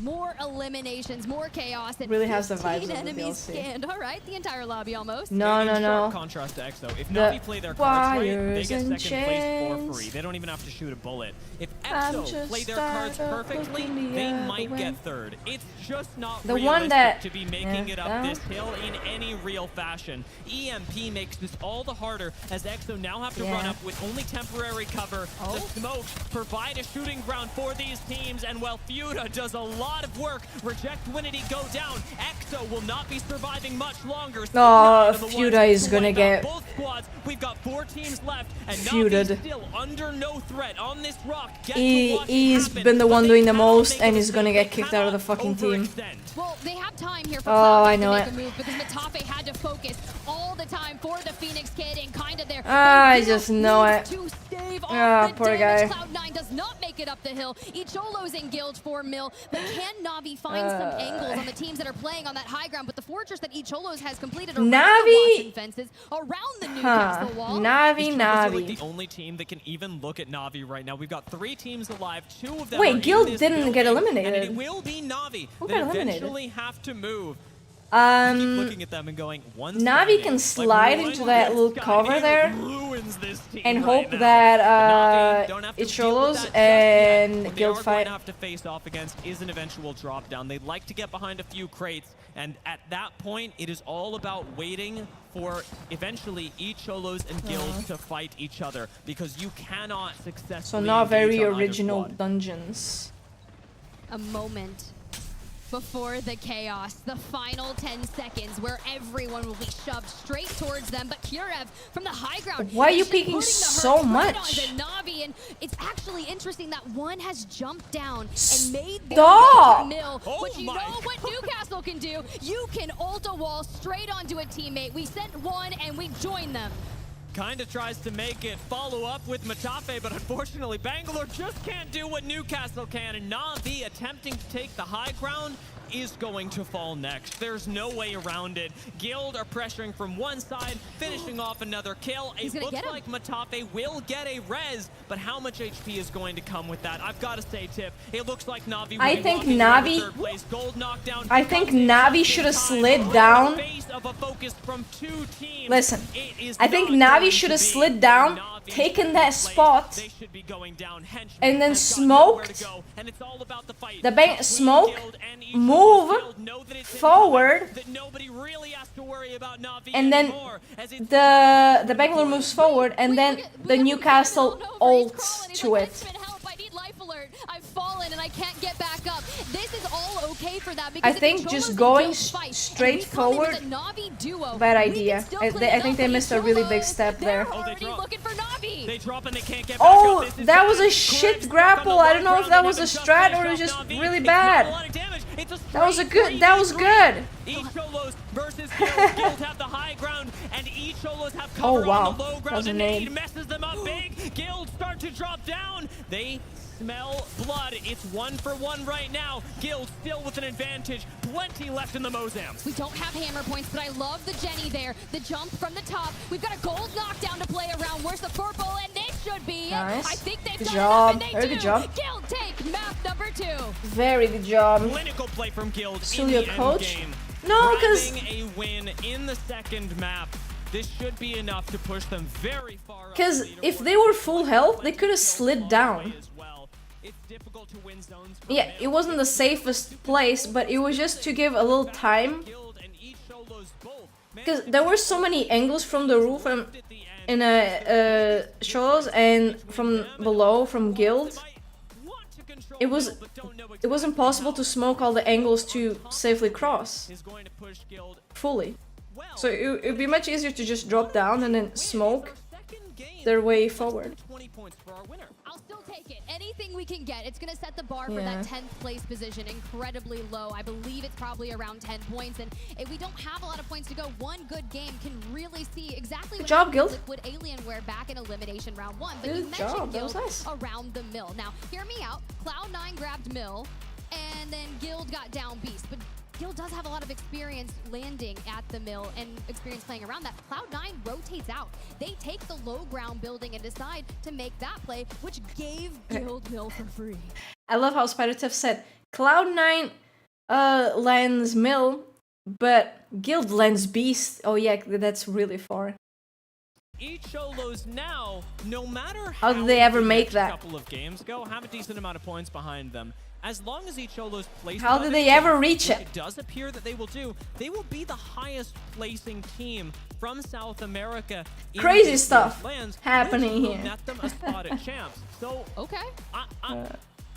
Speaker 13: more eliminations, more chaos, and
Speaker 2: Really has the
Speaker 13: 15
Speaker 2: vibes of the
Speaker 13: enemies
Speaker 2: DLC.
Speaker 13: scanned. All right, the entire lobby almost.
Speaker 2: No, no,
Speaker 8: In stark
Speaker 2: no.
Speaker 8: contrast to EXO, if
Speaker 2: The
Speaker 8: Na'Vi play their cards right, they
Speaker 2: wires
Speaker 8: get
Speaker 2: and
Speaker 8: second place for
Speaker 2: chains.
Speaker 8: free. They don't even have to shoot a bullet. If
Speaker 2: I'm
Speaker 8: EXO
Speaker 2: just
Speaker 8: play their cards
Speaker 2: tired of
Speaker 8: perfectly,
Speaker 2: looking the
Speaker 8: they
Speaker 2: other
Speaker 8: might
Speaker 2: way.
Speaker 8: get third. It's just not
Speaker 2: The one
Speaker 8: realistic
Speaker 2: that-
Speaker 8: to be making
Speaker 2: yeah,
Speaker 8: it up
Speaker 2: that
Speaker 8: this hill in any real fashion. EMP makes this all the harder as EXO now have to run
Speaker 2: Yeah.
Speaker 8: up with only temporary cover. The smokes provide a shooting ground for these teams, and while Fuda does a lot of work, Reject Winity go down. EXO will not be surviving much longer.
Speaker 2: Oh,
Speaker 8: C9 are the
Speaker 2: Fuda
Speaker 8: ones
Speaker 2: is
Speaker 8: to
Speaker 2: gonna
Speaker 8: wipe out
Speaker 2: get
Speaker 8: both squads. We've got 4 teams left, and
Speaker 2: feuded.
Speaker 8: Na'Vi still under no threat on this rock. Get to watch it
Speaker 2: He's
Speaker 8: happen,
Speaker 2: been the
Speaker 8: but
Speaker 2: one
Speaker 8: they
Speaker 2: doing the
Speaker 8: cannot
Speaker 2: most,
Speaker 8: make
Speaker 2: and
Speaker 8: a
Speaker 2: he's gonna
Speaker 8: mistake.
Speaker 2: get kicked out of the fucking team.
Speaker 13: Well, they have time here for
Speaker 2: Oh,
Speaker 13: Cloud9
Speaker 2: I know
Speaker 13: to make
Speaker 2: it.
Speaker 13: a move because Matafe had to focus all the time for the Phoenix Kid and kind of their
Speaker 2: I just know it.
Speaker 13: to stay shockwave off the
Speaker 2: poor
Speaker 13: damage.
Speaker 2: guy.
Speaker 13: Cloud9 does not make it up the hill. Icholo's in Guild for Mill, but can Navi find some angles on the teams that are playing on that high ground? But the fortress that Icholo's has completed around the Watson fences, around the Newcastle wall.
Speaker 2: Navi.
Speaker 8: Like the only team that can even look at Navi right now. We've got 3 teams alive. 2 of them.
Speaker 2: Wait, Guild didn't get eliminated.
Speaker 8: And it will be Navi
Speaker 2: Who
Speaker 8: that
Speaker 2: got eliminated?
Speaker 8: eventually have to move. I keep looking at them and going,
Speaker 2: Navi can slide into that little cover there and hope that Icholos and Guild fight.
Speaker 8: Have to face off against is an eventual drop down. They like to get behind a few crates, and at that point, it is all about waiting for eventually Icholos and Guild to fight each other, because you cannot successfully.
Speaker 2: So not very
Speaker 8: engage on either
Speaker 2: original
Speaker 8: squad.
Speaker 2: dungeons.
Speaker 13: A moment before the chaos, the final 10 seconds where everyone will be shoved straight towards them, but Kurev from the high ground.
Speaker 2: Why are you
Speaker 13: is
Speaker 2: peeking
Speaker 13: putting the
Speaker 2: so
Speaker 13: hurt right
Speaker 2: much?
Speaker 13: onto Navi, and it's actually interesting that one has jumped down and made the
Speaker 2: Stop!
Speaker 13: mill. But you know what Newcastle can do? You can ult a wall straight onto a teammate. We sent one and we joined them.
Speaker 8: Kind of tries to make it follow up with Matafe, but unfortunately Bangalore just can't do what Newcastle can, and Navi attempting to take the high ground is going to fall next. There's no way around it. Guild are pressuring from one side, finishing off another kill. It looks like Matafe will get a res, but how much HP is going to come with that? I've got to say, Tiff, it looks like Navi
Speaker 2: I
Speaker 8: will
Speaker 2: think
Speaker 8: walk into
Speaker 2: Navi-
Speaker 8: third place. Gold knockdown.
Speaker 2: I think Navi should have slid down.
Speaker 8: Face of a focus from 2 teams.
Speaker 2: Listen,
Speaker 8: It is
Speaker 2: I think
Speaker 8: not
Speaker 2: Navi should have slid down, taken that spot,
Speaker 8: They should be going down. Henchman
Speaker 2: and then
Speaker 8: has got nowhere to
Speaker 2: smoked
Speaker 8: go, and it's all about the fight
Speaker 2: the bank,
Speaker 8: between
Speaker 2: smoke,
Speaker 8: Guild and each
Speaker 2: move
Speaker 8: Guild. Know that it's
Speaker 2: forward,
Speaker 8: that nobody really has to worry about Navi
Speaker 2: and then
Speaker 8: anymore, as it's
Speaker 2: the Bangalore moves forward, and then the Newcastle ults to it.
Speaker 13: Life alert. I've fallen and I can't get back up. This is all okay for that
Speaker 2: I
Speaker 13: because
Speaker 2: think
Speaker 13: if Icholo's
Speaker 2: just
Speaker 13: and
Speaker 2: going
Speaker 13: Guild fight,
Speaker 2: straight
Speaker 13: and we saw there was
Speaker 2: forward,
Speaker 13: a Navi duo,
Speaker 2: bad
Speaker 13: we
Speaker 2: idea.
Speaker 13: can still
Speaker 2: I
Speaker 13: clean it
Speaker 2: think
Speaker 13: up,
Speaker 2: they
Speaker 13: but
Speaker 2: missed a really big
Speaker 13: Icholo's,
Speaker 2: step
Speaker 13: they're
Speaker 2: there.
Speaker 13: already looking for Navi.
Speaker 8: They drop and they can't get back
Speaker 2: Oh,
Speaker 8: up. This is
Speaker 2: that was a
Speaker 8: bad.
Speaker 2: shit grapple. I don't know if that was a strat or it was just really bad. That was good.
Speaker 8: Icholos versus Guild. Guild have the high ground, and Icholos have cover
Speaker 2: Oh, wow.
Speaker 8: on the low
Speaker 2: That
Speaker 8: ground.
Speaker 2: was a
Speaker 8: And
Speaker 2: nade.
Speaker 8: Nade messes them up big. Guild start to drop down. They smell blood. It's 1-for-1 right now. Guild still with an advantage. Plenty left in the Mozams.
Speaker 13: We don't have hammer points, but I love the Jenny there. The jump from the top. We've got a gold knockdown to play around. Where's the purple? And this should be
Speaker 2: Nice.
Speaker 13: it. I think they've
Speaker 2: Good
Speaker 13: done
Speaker 2: job.
Speaker 13: enough, and they
Speaker 2: Very
Speaker 13: do.
Speaker 2: good job.
Speaker 13: Guild take map number 2.
Speaker 2: Very good job.
Speaker 8: Clinical play from Guild
Speaker 2: So
Speaker 8: in
Speaker 2: your
Speaker 8: the
Speaker 2: coach?
Speaker 8: end game.
Speaker 2: No, 'cause-
Speaker 8: Grabbing a win in the second map. This should be enough to push them very far up.
Speaker 2: Because if they were full health, they could have slid down.
Speaker 8: It's difficult to win zones.
Speaker 2: Yeah, it wasn't the safest place, but it was just to give a little time. Because there were so many angles from the roof and in shows and from below from Guild. It was impossible to smoke all the angles to safely cross fully. So it'd be much easier to just drop down and then smoke their way forward.
Speaker 13: I'll still take it. Anything we can get. It's going to set the bar for
Speaker 2: Yeah.
Speaker 13: that 10th place position incredibly low. I believe it's probably around 10 points. And if we don't have a lot of points to go, one good game can really see exactly
Speaker 2: Good
Speaker 13: what
Speaker 2: job,
Speaker 13: happened
Speaker 2: Guild.
Speaker 13: to Liquid Alienware back in Elimination round 1. But
Speaker 2: Good
Speaker 13: you mentioned
Speaker 2: job. That was
Speaker 13: Guild
Speaker 2: nice.
Speaker 13: around the mill. Now, hear me out. Cloud9 grabbed mill, and then Guild got down beast. But Guild does have a lot of experience landing at the mill and experience playing around that. Cloud9 rotates out. They take the low ground building and decide to make that play, which gave Guild mill for free.
Speaker 2: I love how SpiderTef said Cloud9 lands mill, but Guild lands beast. Oh yeah, that's really far.
Speaker 8: Icholos now, no matter
Speaker 2: How did they ever
Speaker 8: the
Speaker 2: make
Speaker 8: next
Speaker 2: that?
Speaker 8: couple of games go, have a decent amount of points behind them. As long as Icholos place
Speaker 2: How
Speaker 8: above
Speaker 2: did
Speaker 8: it,
Speaker 2: they ever
Speaker 8: which
Speaker 2: reach it?
Speaker 8: It does appear that they will do. They will be the highest placing team from South America. in
Speaker 2: Crazy
Speaker 8: this
Speaker 2: stuff
Speaker 8: lands,
Speaker 2: happening
Speaker 8: which will
Speaker 2: here.
Speaker 8: net them a spot at champs. So
Speaker 13: okay,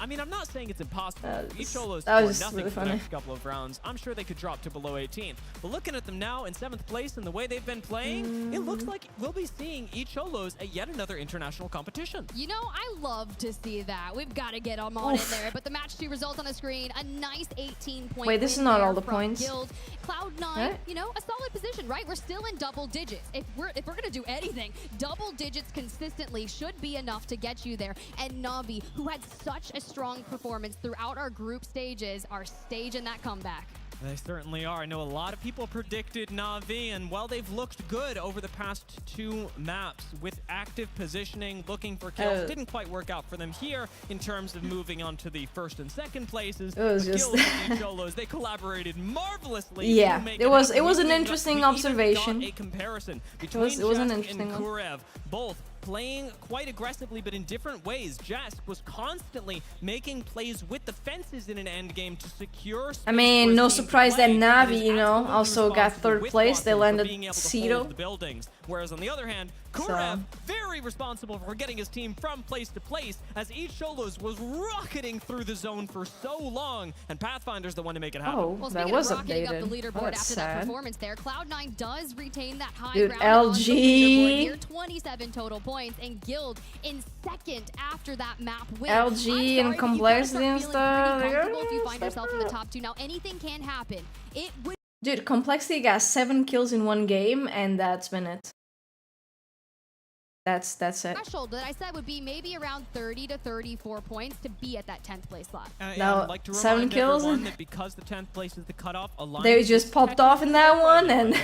Speaker 8: I mean, I'm not saying it's impossible. Each Solos
Speaker 2: that was
Speaker 8: scored
Speaker 2: just
Speaker 8: nothing
Speaker 2: really
Speaker 8: for the
Speaker 2: funny.
Speaker 8: next couple of rounds. I'm sure they could drop to below 18th. But looking at them now in 7th place and the way they've been playing, it looks like we'll be seeing each Solos at yet another international competition.
Speaker 13: You know, I love to see that. We've got to get them on in there. But the match 2 results on the screen, a nice 18-point
Speaker 2: Wait, this is not all the points.
Speaker 13: Guild. Cloud9,
Speaker 2: Right?
Speaker 13: you know, a solid position, right? We're still in double digits. If we're gonna do anything, double digits consistently should be enough to get you there. And Na'Vi, who had such a strong performance throughout our group stages, are staging that comeback.
Speaker 8: They certainly are. I know a lot of people predicted Na'Vi, and while they've looked good over the past 2 maps with active positioning, looking for kills, didn't quite work out for them here in terms of moving on to the 1st and 2nd places.
Speaker 2: It was
Speaker 8: But
Speaker 2: just
Speaker 8: Guild and Cholos, they collaborated marvelously.
Speaker 2: Yeah,
Speaker 8: to make
Speaker 2: it was
Speaker 8: happen.
Speaker 2: an
Speaker 8: We
Speaker 2: interesting
Speaker 8: even got
Speaker 2: observation.
Speaker 8: a comparison between
Speaker 2: It was an
Speaker 8: Jask
Speaker 2: interesting
Speaker 8: and
Speaker 2: one.
Speaker 8: Kurev, both playing quite aggressively, but in different ways. Jask was constantly making plays with the fences in an endgame to secure space
Speaker 2: I mean,
Speaker 8: for
Speaker 2: no
Speaker 8: his team to
Speaker 2: surprise that
Speaker 8: play.
Speaker 2: Navi,
Speaker 8: He
Speaker 2: you
Speaker 8: is
Speaker 2: know,
Speaker 8: absolutely
Speaker 2: also got
Speaker 8: responsible
Speaker 2: 3rd
Speaker 8: with
Speaker 2: place. They
Speaker 8: Watson for
Speaker 2: landed
Speaker 8: being able to
Speaker 2: Cedo.
Speaker 8: hold the buildings. Whereas on the other hand, Kurev, very responsible for getting his team from place to place, as each Solos was rocketing through the zone for so long, and Pathfinder's the one to make it happen.
Speaker 2: Oh,
Speaker 13: Well,
Speaker 2: that
Speaker 13: speaking
Speaker 2: was
Speaker 13: of rocketing up the
Speaker 2: updated.
Speaker 13: leaderboard
Speaker 2: Oh, that's
Speaker 13: after
Speaker 2: sad.
Speaker 13: that performance there, Cloud9 does retain that high
Speaker 2: Dude,
Speaker 13: ground on the
Speaker 2: LG.
Speaker 13: leaderboard here, 27 total points, and Guild in 2nd after that map win.
Speaker 2: LG and complexity and stuff.
Speaker 13: Comfortable if you find yourself in the top 2. Now, anything can happen. It would
Speaker 2: Dude, complexity got 7 kills in 1 game, and that's been it. That's it.
Speaker 13: threshold that I said would be maybe around 30 to 34 points to be at that 10th place slot.
Speaker 2: Now,
Speaker 8: I'd like to
Speaker 2: 7
Speaker 8: remind
Speaker 2: kills.
Speaker 8: everyone that because the 10th place is the cutoff,
Speaker 2: They just popped off in that one, and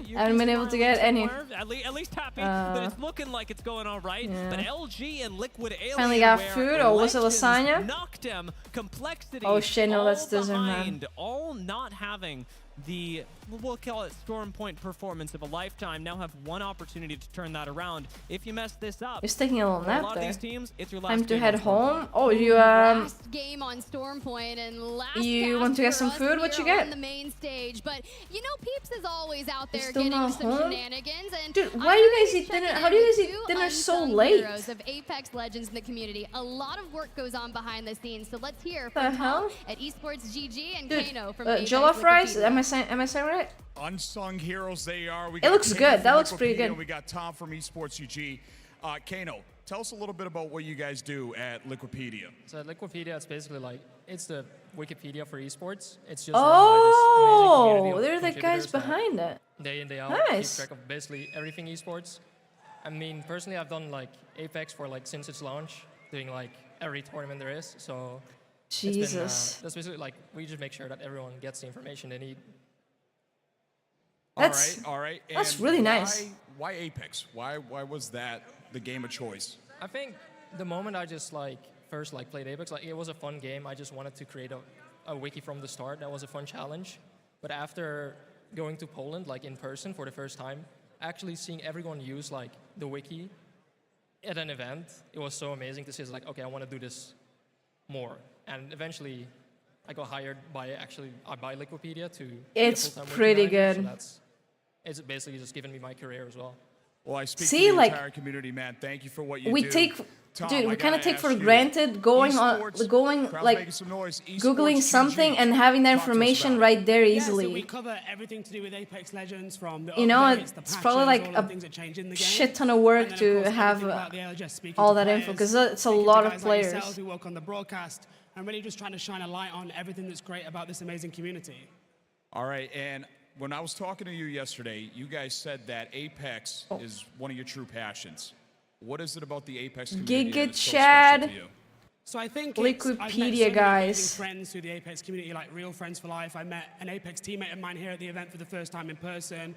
Speaker 8: you
Speaker 2: haven't been able to get any.
Speaker 8: At least happy that it's looking like it's going all right.
Speaker 2: Yeah.
Speaker 8: But LG and Liquid Alien
Speaker 2: Finally got food. Oh, was it lasagna?
Speaker 8: Knocked him. Complexity.
Speaker 2: Oh shit, no, that's
Speaker 8: all
Speaker 2: Desert Man.
Speaker 8: behind, all not having the, we'll call it Storm Point performance of a lifetime. Now have one opportunity to turn that around. If you mess this up,
Speaker 2: He's taking a little
Speaker 8: for
Speaker 2: nap
Speaker 8: a lot
Speaker 2: there.
Speaker 8: of these teams, it's your last
Speaker 2: Time to
Speaker 8: game
Speaker 2: head
Speaker 8: on Storm Point.
Speaker 2: home. Oh, you
Speaker 13: Last game on Storm Point and last
Speaker 2: You want to get
Speaker 13: cast
Speaker 2: some
Speaker 13: for us
Speaker 2: food? What you
Speaker 13: here
Speaker 2: get?
Speaker 13: on the main stage, but you know Peeps is always out there
Speaker 2: still
Speaker 13: getting
Speaker 2: not
Speaker 13: some
Speaker 2: home?
Speaker 13: shenanigans. And
Speaker 2: Dude,
Speaker 13: I'm
Speaker 2: why do you
Speaker 13: really
Speaker 2: guys eat dinner?
Speaker 13: checking
Speaker 2: How do
Speaker 13: in
Speaker 2: you guys
Speaker 13: with
Speaker 2: eat
Speaker 13: two
Speaker 2: dinner so
Speaker 13: unsung
Speaker 2: late?
Speaker 13: heroes of Apex Legends in the community. A lot of work goes on behind the scenes, so let's hear
Speaker 2: The
Speaker 13: from
Speaker 2: hell?
Speaker 13: Paul at Esports GG and
Speaker 2: Dude,
Speaker 13: Kano from
Speaker 2: jollof rice?
Speaker 13: Wikipedia.
Speaker 2: Am I saying right?
Speaker 12: Unsung heroes they are. We
Speaker 2: It
Speaker 12: got
Speaker 2: looks
Speaker 12: Kano
Speaker 2: good.
Speaker 12: from
Speaker 2: That looks pretty
Speaker 12: Wikipedia,
Speaker 2: good.
Speaker 12: We got Tom from Esports UG. Kano, tell us a little bit about what you guys do at Liquipedia.
Speaker 14: So at Liquipedia, it's basically like, it's the Wikipedia for esports. It's just
Speaker 2: Oh, they're the guys behind it.
Speaker 14: Day in, day out,
Speaker 2: Nice.
Speaker 14: keep track of basically everything esports. I mean, personally, I've done like Apex for like since its launch, doing like every tournament there is. So it's been,
Speaker 2: Jesus.
Speaker 14: that's basically like, we just make sure that everyone gets the information they need.
Speaker 12: All right.
Speaker 2: That's
Speaker 12: And
Speaker 2: really nice.
Speaker 12: Why Apex? Why was that the game of choice?
Speaker 14: I think the moment I just like first like played Apex, like it was a fun game. I just wanted to create a wiki from the start. That was a fun challenge. But after going to Poland, like in person for the first time, actually seeing everyone use like the wiki at an event, it was so amazing to see. It's like, okay, I want to do this more. And eventually, I got hired by Liquipedia to. be a
Speaker 2: It's
Speaker 14: full-time
Speaker 2: pretty
Speaker 14: wiki manager,
Speaker 2: good.
Speaker 14: So it's basically just given me my career as well.
Speaker 12: Well, I speak
Speaker 2: See,
Speaker 12: for the
Speaker 2: like,
Speaker 12: entire community, man. Thank you for what you
Speaker 2: We
Speaker 12: do.
Speaker 2: take,
Speaker 12: Tom,
Speaker 2: dude,
Speaker 12: I
Speaker 2: we kind of
Speaker 12: gotta
Speaker 2: take for
Speaker 12: ask you,
Speaker 2: granted going
Speaker 12: crowd's
Speaker 2: like
Speaker 12: making some noise,
Speaker 2: googling
Speaker 12: esports
Speaker 2: something
Speaker 12: GG.
Speaker 2: and having that
Speaker 12: Talk to us
Speaker 2: information
Speaker 12: about it.
Speaker 2: right there
Speaker 19: So we
Speaker 2: easily.
Speaker 19: cover everything to do with Apex Legends, from the
Speaker 2: You know,
Speaker 19: updates, the
Speaker 2: it's
Speaker 19: patches,
Speaker 2: probably like
Speaker 19: all the
Speaker 2: a
Speaker 19: things that change in the game.
Speaker 2: shit ton of work
Speaker 19: And then, of
Speaker 2: to
Speaker 19: course,
Speaker 2: have
Speaker 19: everything about the LGS, speaking
Speaker 2: all
Speaker 19: to
Speaker 2: that info,
Speaker 19: players,
Speaker 2: because it's a
Speaker 19: speaking to
Speaker 2: lot of
Speaker 19: guys like
Speaker 2: players.
Speaker 19: yourselves who work on the broadcast, and really just trying to shine a light on everything that's great about this amazing community.
Speaker 12: All right, and when I was talking to you yesterday, you guys said that Apex is one of your true passions. What is it about the Apex community that is so
Speaker 2: Chad.
Speaker 12: special to you?
Speaker 19: So I think
Speaker 2: Liquipedia,
Speaker 19: I've met so many
Speaker 2: guys.
Speaker 19: amazing friends through the Apex community, like real friends for life. I met an Apex teammate of mine here at the event for the first time in person.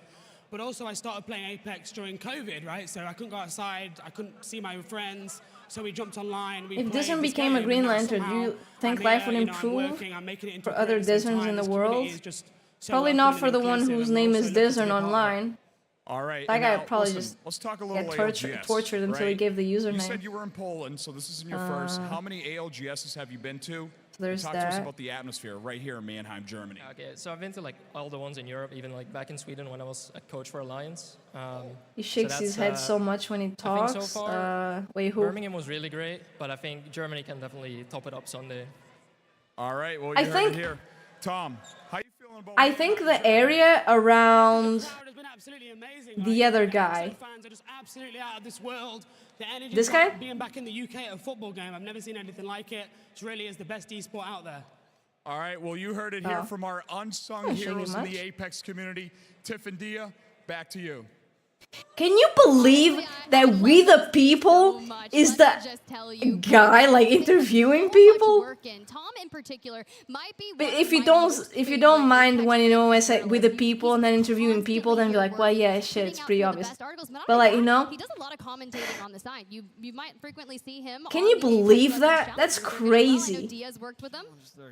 Speaker 19: But also I started playing Apex during COVID, right? So I couldn't go outside, I couldn't see my different so we jumped online. We
Speaker 2: If
Speaker 19: played
Speaker 2: Discern
Speaker 19: this
Speaker 2: became a
Speaker 19: game,
Speaker 2: Green
Speaker 19: and now
Speaker 2: Lantern, do
Speaker 19: somehow
Speaker 2: you think
Speaker 19: I'm
Speaker 2: life
Speaker 19: here,
Speaker 2: would
Speaker 19: you know, I'm
Speaker 2: improve
Speaker 19: working, I'm making it into
Speaker 2: for
Speaker 19: a career
Speaker 2: other
Speaker 19: at the same
Speaker 2: Discerns
Speaker 19: time.
Speaker 2: in the
Speaker 19: This
Speaker 2: world?
Speaker 19: community is just so
Speaker 2: Probably
Speaker 19: welcoming
Speaker 2: not
Speaker 19: and
Speaker 2: for the one
Speaker 19: inclusive,
Speaker 2: whose
Speaker 19: and
Speaker 2: name
Speaker 19: we're
Speaker 2: is
Speaker 19: also lucky to be
Speaker 2: Discern
Speaker 19: part of it.
Speaker 2: online.
Speaker 12: All right.
Speaker 2: That
Speaker 12: and
Speaker 2: guy
Speaker 12: now,
Speaker 2: probably
Speaker 12: listen,
Speaker 2: just
Speaker 12: let's talk a little
Speaker 2: got
Speaker 12: ALGS,
Speaker 2: tortured until he
Speaker 12: right?
Speaker 2: gave the
Speaker 12: You
Speaker 2: username.
Speaker 12: said you were in Poland, so this isn't your first. How many ALGSs have you been to?
Speaker 2: there's
Speaker 12: Talk to us
Speaker 2: that.
Speaker 12: about the atmosphere right here in Mannheim, Germany.
Speaker 14: Okay, so I've been to like all the ones in Europe, even like back in Sweden when I was a coach for Alliance.
Speaker 2: He shakes his head so much when he talks.
Speaker 14: I think so far,
Speaker 2: wait, who?
Speaker 14: Birmingham was really great, but I think Germany can definitely top it up Sunday.
Speaker 12: All right, well,
Speaker 2: I
Speaker 12: you heard
Speaker 2: think-
Speaker 12: it here. Tom, how you feeling about
Speaker 2: I think the area around
Speaker 19: Absolutely amazing.
Speaker 2: the other guy.
Speaker 19: Fans are just absolutely out of this world. The energy
Speaker 2: This
Speaker 19: of
Speaker 2: guy?
Speaker 19: being back in the UK at a football game, I've never seen anything like it. It really is the best esport out there.
Speaker 12: All right, well, you heard it here
Speaker 2: Oh.
Speaker 12: from our unsung
Speaker 2: Shouldn't shake
Speaker 12: heroes
Speaker 2: it
Speaker 12: in the
Speaker 2: much.
Speaker 12: Apex community. Tiff and Dia, back to you.
Speaker 2: Can you believe that We the People is the guy like interviewing people?
Speaker 13: Tom in particular might be.
Speaker 2: But if you don't mind when you know I say We the People and then interviewing people, then be like, well, yeah, shit, it's pretty obvious. But like, you know,
Speaker 13: he does a lot of commentating on the side. You might frequently see him.
Speaker 2: can
Speaker 13: on
Speaker 2: you
Speaker 13: the
Speaker 2: believe
Speaker 13: Apex
Speaker 2: that?
Speaker 13: Legends
Speaker 2: That's
Speaker 13: challenges as well. I know
Speaker 2: crazy.
Speaker 13: Diaz worked with him.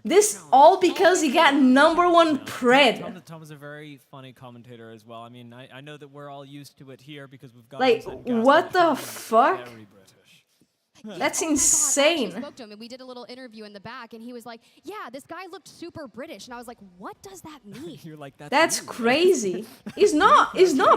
Speaker 2: This all because he got #1 pred.
Speaker 5: Tom is a very funny commentator as well. I mean, I know that we're all used to it here because we've got
Speaker 2: Like, what the fuck? That's
Speaker 13: I
Speaker 2: insane.
Speaker 13: spoke to him and we did a little interview in the back, and he was like, "Yeah, this guy looked super British," and I was like, "What does that mean?"
Speaker 5: You're like,
Speaker 2: That's crazy. He's not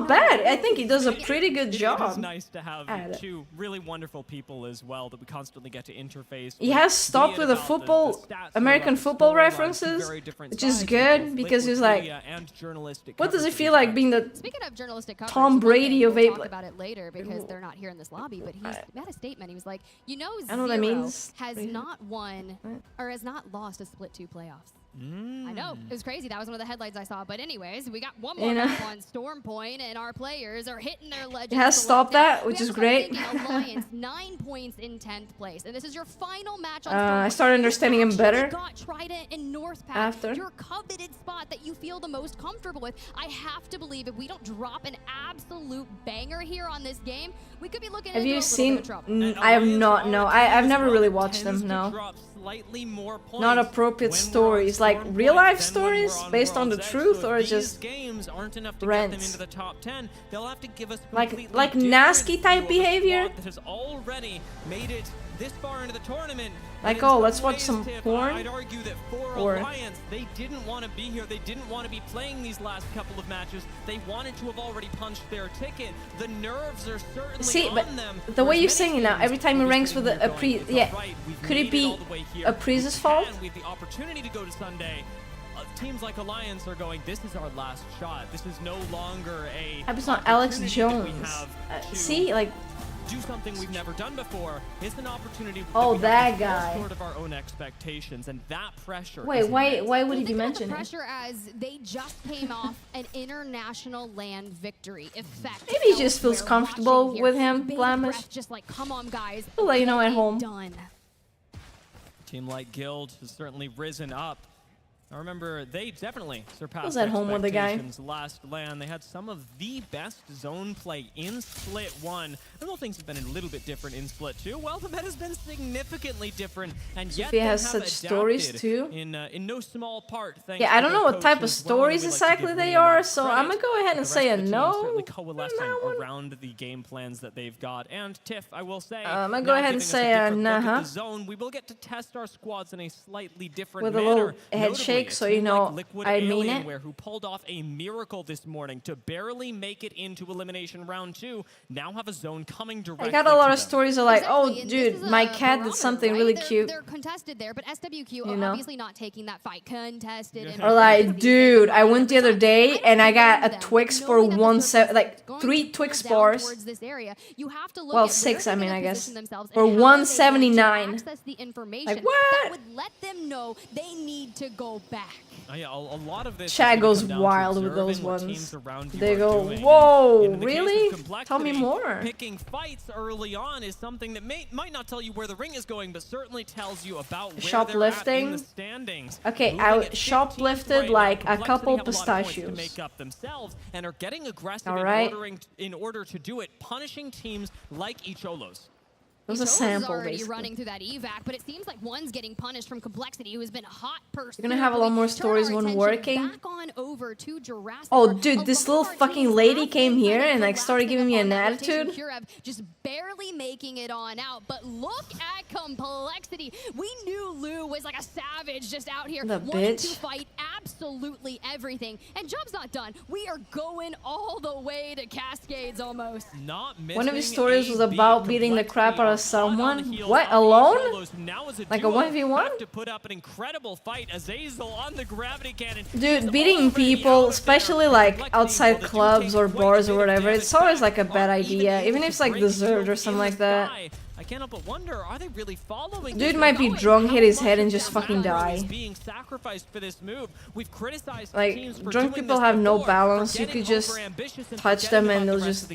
Speaker 2: bad. I think he does a pretty good job.
Speaker 5: It is nice to have
Speaker 2: at it.
Speaker 5: two really wonderful people as well that we constantly get to interface.
Speaker 2: He
Speaker 5: with,
Speaker 2: has
Speaker 5: be
Speaker 2: stopped
Speaker 5: it
Speaker 2: with the
Speaker 5: about
Speaker 2: football,
Speaker 5: stats or
Speaker 2: American
Speaker 5: about
Speaker 2: football
Speaker 5: storylines, two
Speaker 2: references,
Speaker 5: very different
Speaker 2: which is
Speaker 5: sides of
Speaker 2: good
Speaker 5: both
Speaker 2: because he's
Speaker 5: liquid
Speaker 2: like,
Speaker 5: media and journalistic
Speaker 2: what does it
Speaker 5: coverage
Speaker 2: feel
Speaker 5: of
Speaker 2: like being the
Speaker 13: Speaking of journalistic coverage,
Speaker 2: Tom Brady of
Speaker 13: we'll
Speaker 2: Ape?
Speaker 13: talk about it later because they're not here in this lobby. But he had a statement. He was like, "You know,
Speaker 2: I know what that
Speaker 13: Zero
Speaker 2: means.
Speaker 13: has not won or has not lost a split 2 playoffs." I know, it was crazy. That was one of the headlines I saw. But anyways, we got one more
Speaker 2: You know.
Speaker 13: map on Storm Point, and our players are hitting their legends.
Speaker 2: It has stopped that, which is great.
Speaker 13: Alliance 9 points in 10th place, and this is your final match on
Speaker 2: I
Speaker 13: Storm
Speaker 2: started
Speaker 13: Point.
Speaker 2: understanding
Speaker 13: You
Speaker 2: him better
Speaker 13: actually got Trident and North Pack,
Speaker 2: after.
Speaker 13: your coveted spot that you feel the most comfortable with. I have to believe if we don't drop an absolute banger here on this game, we could be looking
Speaker 2: Have
Speaker 13: into
Speaker 2: you
Speaker 13: a little
Speaker 2: seen?
Speaker 13: bit of trouble.
Speaker 2: I have not. No, I've never really watched them. No,
Speaker 5: slightly more points
Speaker 2: not appropriate stories, like real life stories based on the truth, or just
Speaker 5: games aren't enough to get them
Speaker 2: rants.
Speaker 5: into the top 10. They'll have to give us
Speaker 2: Like
Speaker 5: completely
Speaker 2: nasty
Speaker 5: different
Speaker 2: type
Speaker 5: view of a
Speaker 2: behavior.
Speaker 5: squad that has already made it this far into the tournament.
Speaker 2: Like,
Speaker 5: And in
Speaker 2: oh,
Speaker 5: some
Speaker 2: let's watch
Speaker 5: ways,
Speaker 2: some
Speaker 5: Tiff,
Speaker 2: porn?
Speaker 5: I'd argue that for
Speaker 2: Or-
Speaker 5: Alliance, they didn't want to be here. They didn't want to be playing these last couple of matches. They wanted to have already punched their ticket. The nerves are certainly
Speaker 2: See,
Speaker 5: on
Speaker 2: but
Speaker 5: them.
Speaker 2: the way
Speaker 5: Whereas
Speaker 2: you're
Speaker 5: many
Speaker 2: saying it now,
Speaker 5: teams
Speaker 2: every time he
Speaker 5: will be
Speaker 2: ranks
Speaker 5: sitting
Speaker 2: with
Speaker 5: here
Speaker 2: a
Speaker 5: going,
Speaker 2: pre,
Speaker 5: "It's
Speaker 2: yeah,
Speaker 5: all right. We've
Speaker 2: could it
Speaker 5: made
Speaker 2: be
Speaker 5: all the way here.
Speaker 2: a Preez's
Speaker 5: We
Speaker 2: fault?
Speaker 5: can. We have the opportunity to go to Sunday. Teams like Alliance are going, this is our last shot. This is no longer a
Speaker 2: I was not Alex
Speaker 5: opportunity that we
Speaker 2: Jones.
Speaker 5: have to
Speaker 2: See, like,
Speaker 5: do something we've never done before. It's an opportunity
Speaker 2: Oh,
Speaker 5: we
Speaker 2: that
Speaker 5: have to fall
Speaker 2: guy.
Speaker 5: short of our own expectations, and that pressure
Speaker 2: wait,
Speaker 5: is immense.
Speaker 2: why would he be
Speaker 13: Think about the
Speaker 2: mentioning?
Speaker 13: pressure as they just came off an international land victory. Effect
Speaker 2: Maybe he just feels
Speaker 13: elsewhere.
Speaker 2: comfortable
Speaker 13: Watching
Speaker 2: with
Speaker 13: here,
Speaker 2: him,
Speaker 13: bated
Speaker 2: Blamish.
Speaker 13: breath, just like, come on, guys.
Speaker 2: He'll let you know at
Speaker 13: Get it
Speaker 2: home.
Speaker 13: Done.
Speaker 5: Team like Guild has certainly risen up. I remember they definitely surpassed
Speaker 2: was at home with the guy.
Speaker 5: expectations last LAN. They had some of the best zone play in Split 1. I know things have been a little bit different in Split 2. Well, the meta's been significantly different, and yet
Speaker 2: Sofia
Speaker 5: they
Speaker 2: has
Speaker 5: have
Speaker 2: such stories
Speaker 5: adapted
Speaker 2: too.
Speaker 5: In no small part. Thanks
Speaker 2: Yeah, I
Speaker 5: to
Speaker 2: don't
Speaker 5: their
Speaker 2: know what type of
Speaker 5: coaches. Well, I know
Speaker 2: stories
Speaker 5: we like to
Speaker 2: exactly
Speaker 5: give
Speaker 2: they
Speaker 5: William
Speaker 2: are,
Speaker 5: Mark
Speaker 2: so
Speaker 5: credit,
Speaker 2: I'm gonna go ahead
Speaker 5: but
Speaker 2: and
Speaker 5: the
Speaker 2: say a
Speaker 5: rest of the team
Speaker 2: no.
Speaker 5: certainly coalescing around the game plans that they've got. And Tiff, I will say,
Speaker 2: I'm gonna
Speaker 5: now
Speaker 2: go ahead and
Speaker 5: giving us
Speaker 2: say
Speaker 5: a
Speaker 2: a
Speaker 5: different look at
Speaker 2: nah.
Speaker 5: the zone, we will get to test our squads in a slightly different
Speaker 2: With a
Speaker 5: manner.
Speaker 2: little head
Speaker 5: Notably,
Speaker 2: shake,
Speaker 5: a
Speaker 2: so
Speaker 5: team
Speaker 2: you know
Speaker 5: like Liquid
Speaker 2: I mean it.
Speaker 5: Alienware, who pulled off a miracle this morning to barely make it into Elimination Round 2, now have a zone coming directly
Speaker 2: I got a lot
Speaker 5: to
Speaker 2: of
Speaker 5: them.
Speaker 2: stories of like, oh,
Speaker 13: Exactly, and
Speaker 2: dude,
Speaker 13: this is
Speaker 2: my
Speaker 13: a
Speaker 2: cat did
Speaker 13: barometer,
Speaker 2: something
Speaker 13: right?
Speaker 2: really
Speaker 13: They're-
Speaker 2: cute.
Speaker 13: They're contested there, but SWQ
Speaker 2: You know?
Speaker 13: obviously not taking that fight. Contested. and
Speaker 2: Or like, dude, I went the other day and I got a Twix for 3 Twix bars.
Speaker 13: towards this area, you have to look
Speaker 2: Well,
Speaker 13: at
Speaker 2: 6,
Speaker 13: where
Speaker 2: I
Speaker 13: they're
Speaker 2: mean,
Speaker 13: gonna
Speaker 2: I guess.
Speaker 13: position themselves and
Speaker 2: For
Speaker 13: how they want to
Speaker 2: 179.
Speaker 13: access the information
Speaker 2: Like, what?
Speaker 13: that would let them know they need to go back.
Speaker 5: Yeah, a lot of this
Speaker 2: Chat
Speaker 5: is gonna
Speaker 2: goes
Speaker 5: come down to
Speaker 2: wild with those
Speaker 5: observing what
Speaker 2: ones.
Speaker 5: teams around you
Speaker 2: They
Speaker 5: are
Speaker 2: go,
Speaker 5: doing.
Speaker 2: whoa,
Speaker 5: In the case of
Speaker 2: really?
Speaker 5: Complexity,
Speaker 2: Tell me more.
Speaker 5: Picking fights early on is something that might not tell you where the ring is going, but certainly tells you about where they're at in
Speaker 2: Shoplifting.
Speaker 5: the standings.
Speaker 2: Okay,
Speaker 5: Moving
Speaker 2: I
Speaker 5: at 15
Speaker 2: shoplifted
Speaker 5: right now,
Speaker 2: like a
Speaker 5: Complexity
Speaker 2: couple
Speaker 5: have a lot of points to
Speaker 2: pistachios.
Speaker 5: make up themselves and are getting aggressive
Speaker 2: All right.
Speaker 5: in order to do it, punishing teams like Icholos.
Speaker 2: was a sample,
Speaker 13: already
Speaker 2: basically.
Speaker 13: running through that evac, but it seems like one's getting punished from Complexity, who has been a hot person.
Speaker 2: You're gonna have a lot more stories when working.
Speaker 13: Back on over to Jurassic.
Speaker 2: Oh, dude, this little fucking lady came here and like started giving me an attitude.
Speaker 13: Just barely making it on out, but look at Complexity. We knew Lou was like a savage just out here wanting to fight absolutely everything. And job's not done. We are going all the way to Cascades almost.
Speaker 2: One of his stories was about beating the crap out of someone. What, alone? Like a 1v1?
Speaker 5: To put up an incredible fight. Azazel on the gravity cannon.
Speaker 2: Dude, beating people, especially like outside clubs or bars or whatever, it's always like a bad idea, even if it's like deserved or something like that.
Speaker 5: I can't help but wonder, are they really following?
Speaker 2: Dude might be drunk, hit his head, and just fucking die.
Speaker 5: Being sacrificed for this move. We've criticized
Speaker 2: like,
Speaker 5: teams for
Speaker 2: drunk people have no balance. You could just touch them and they'll just.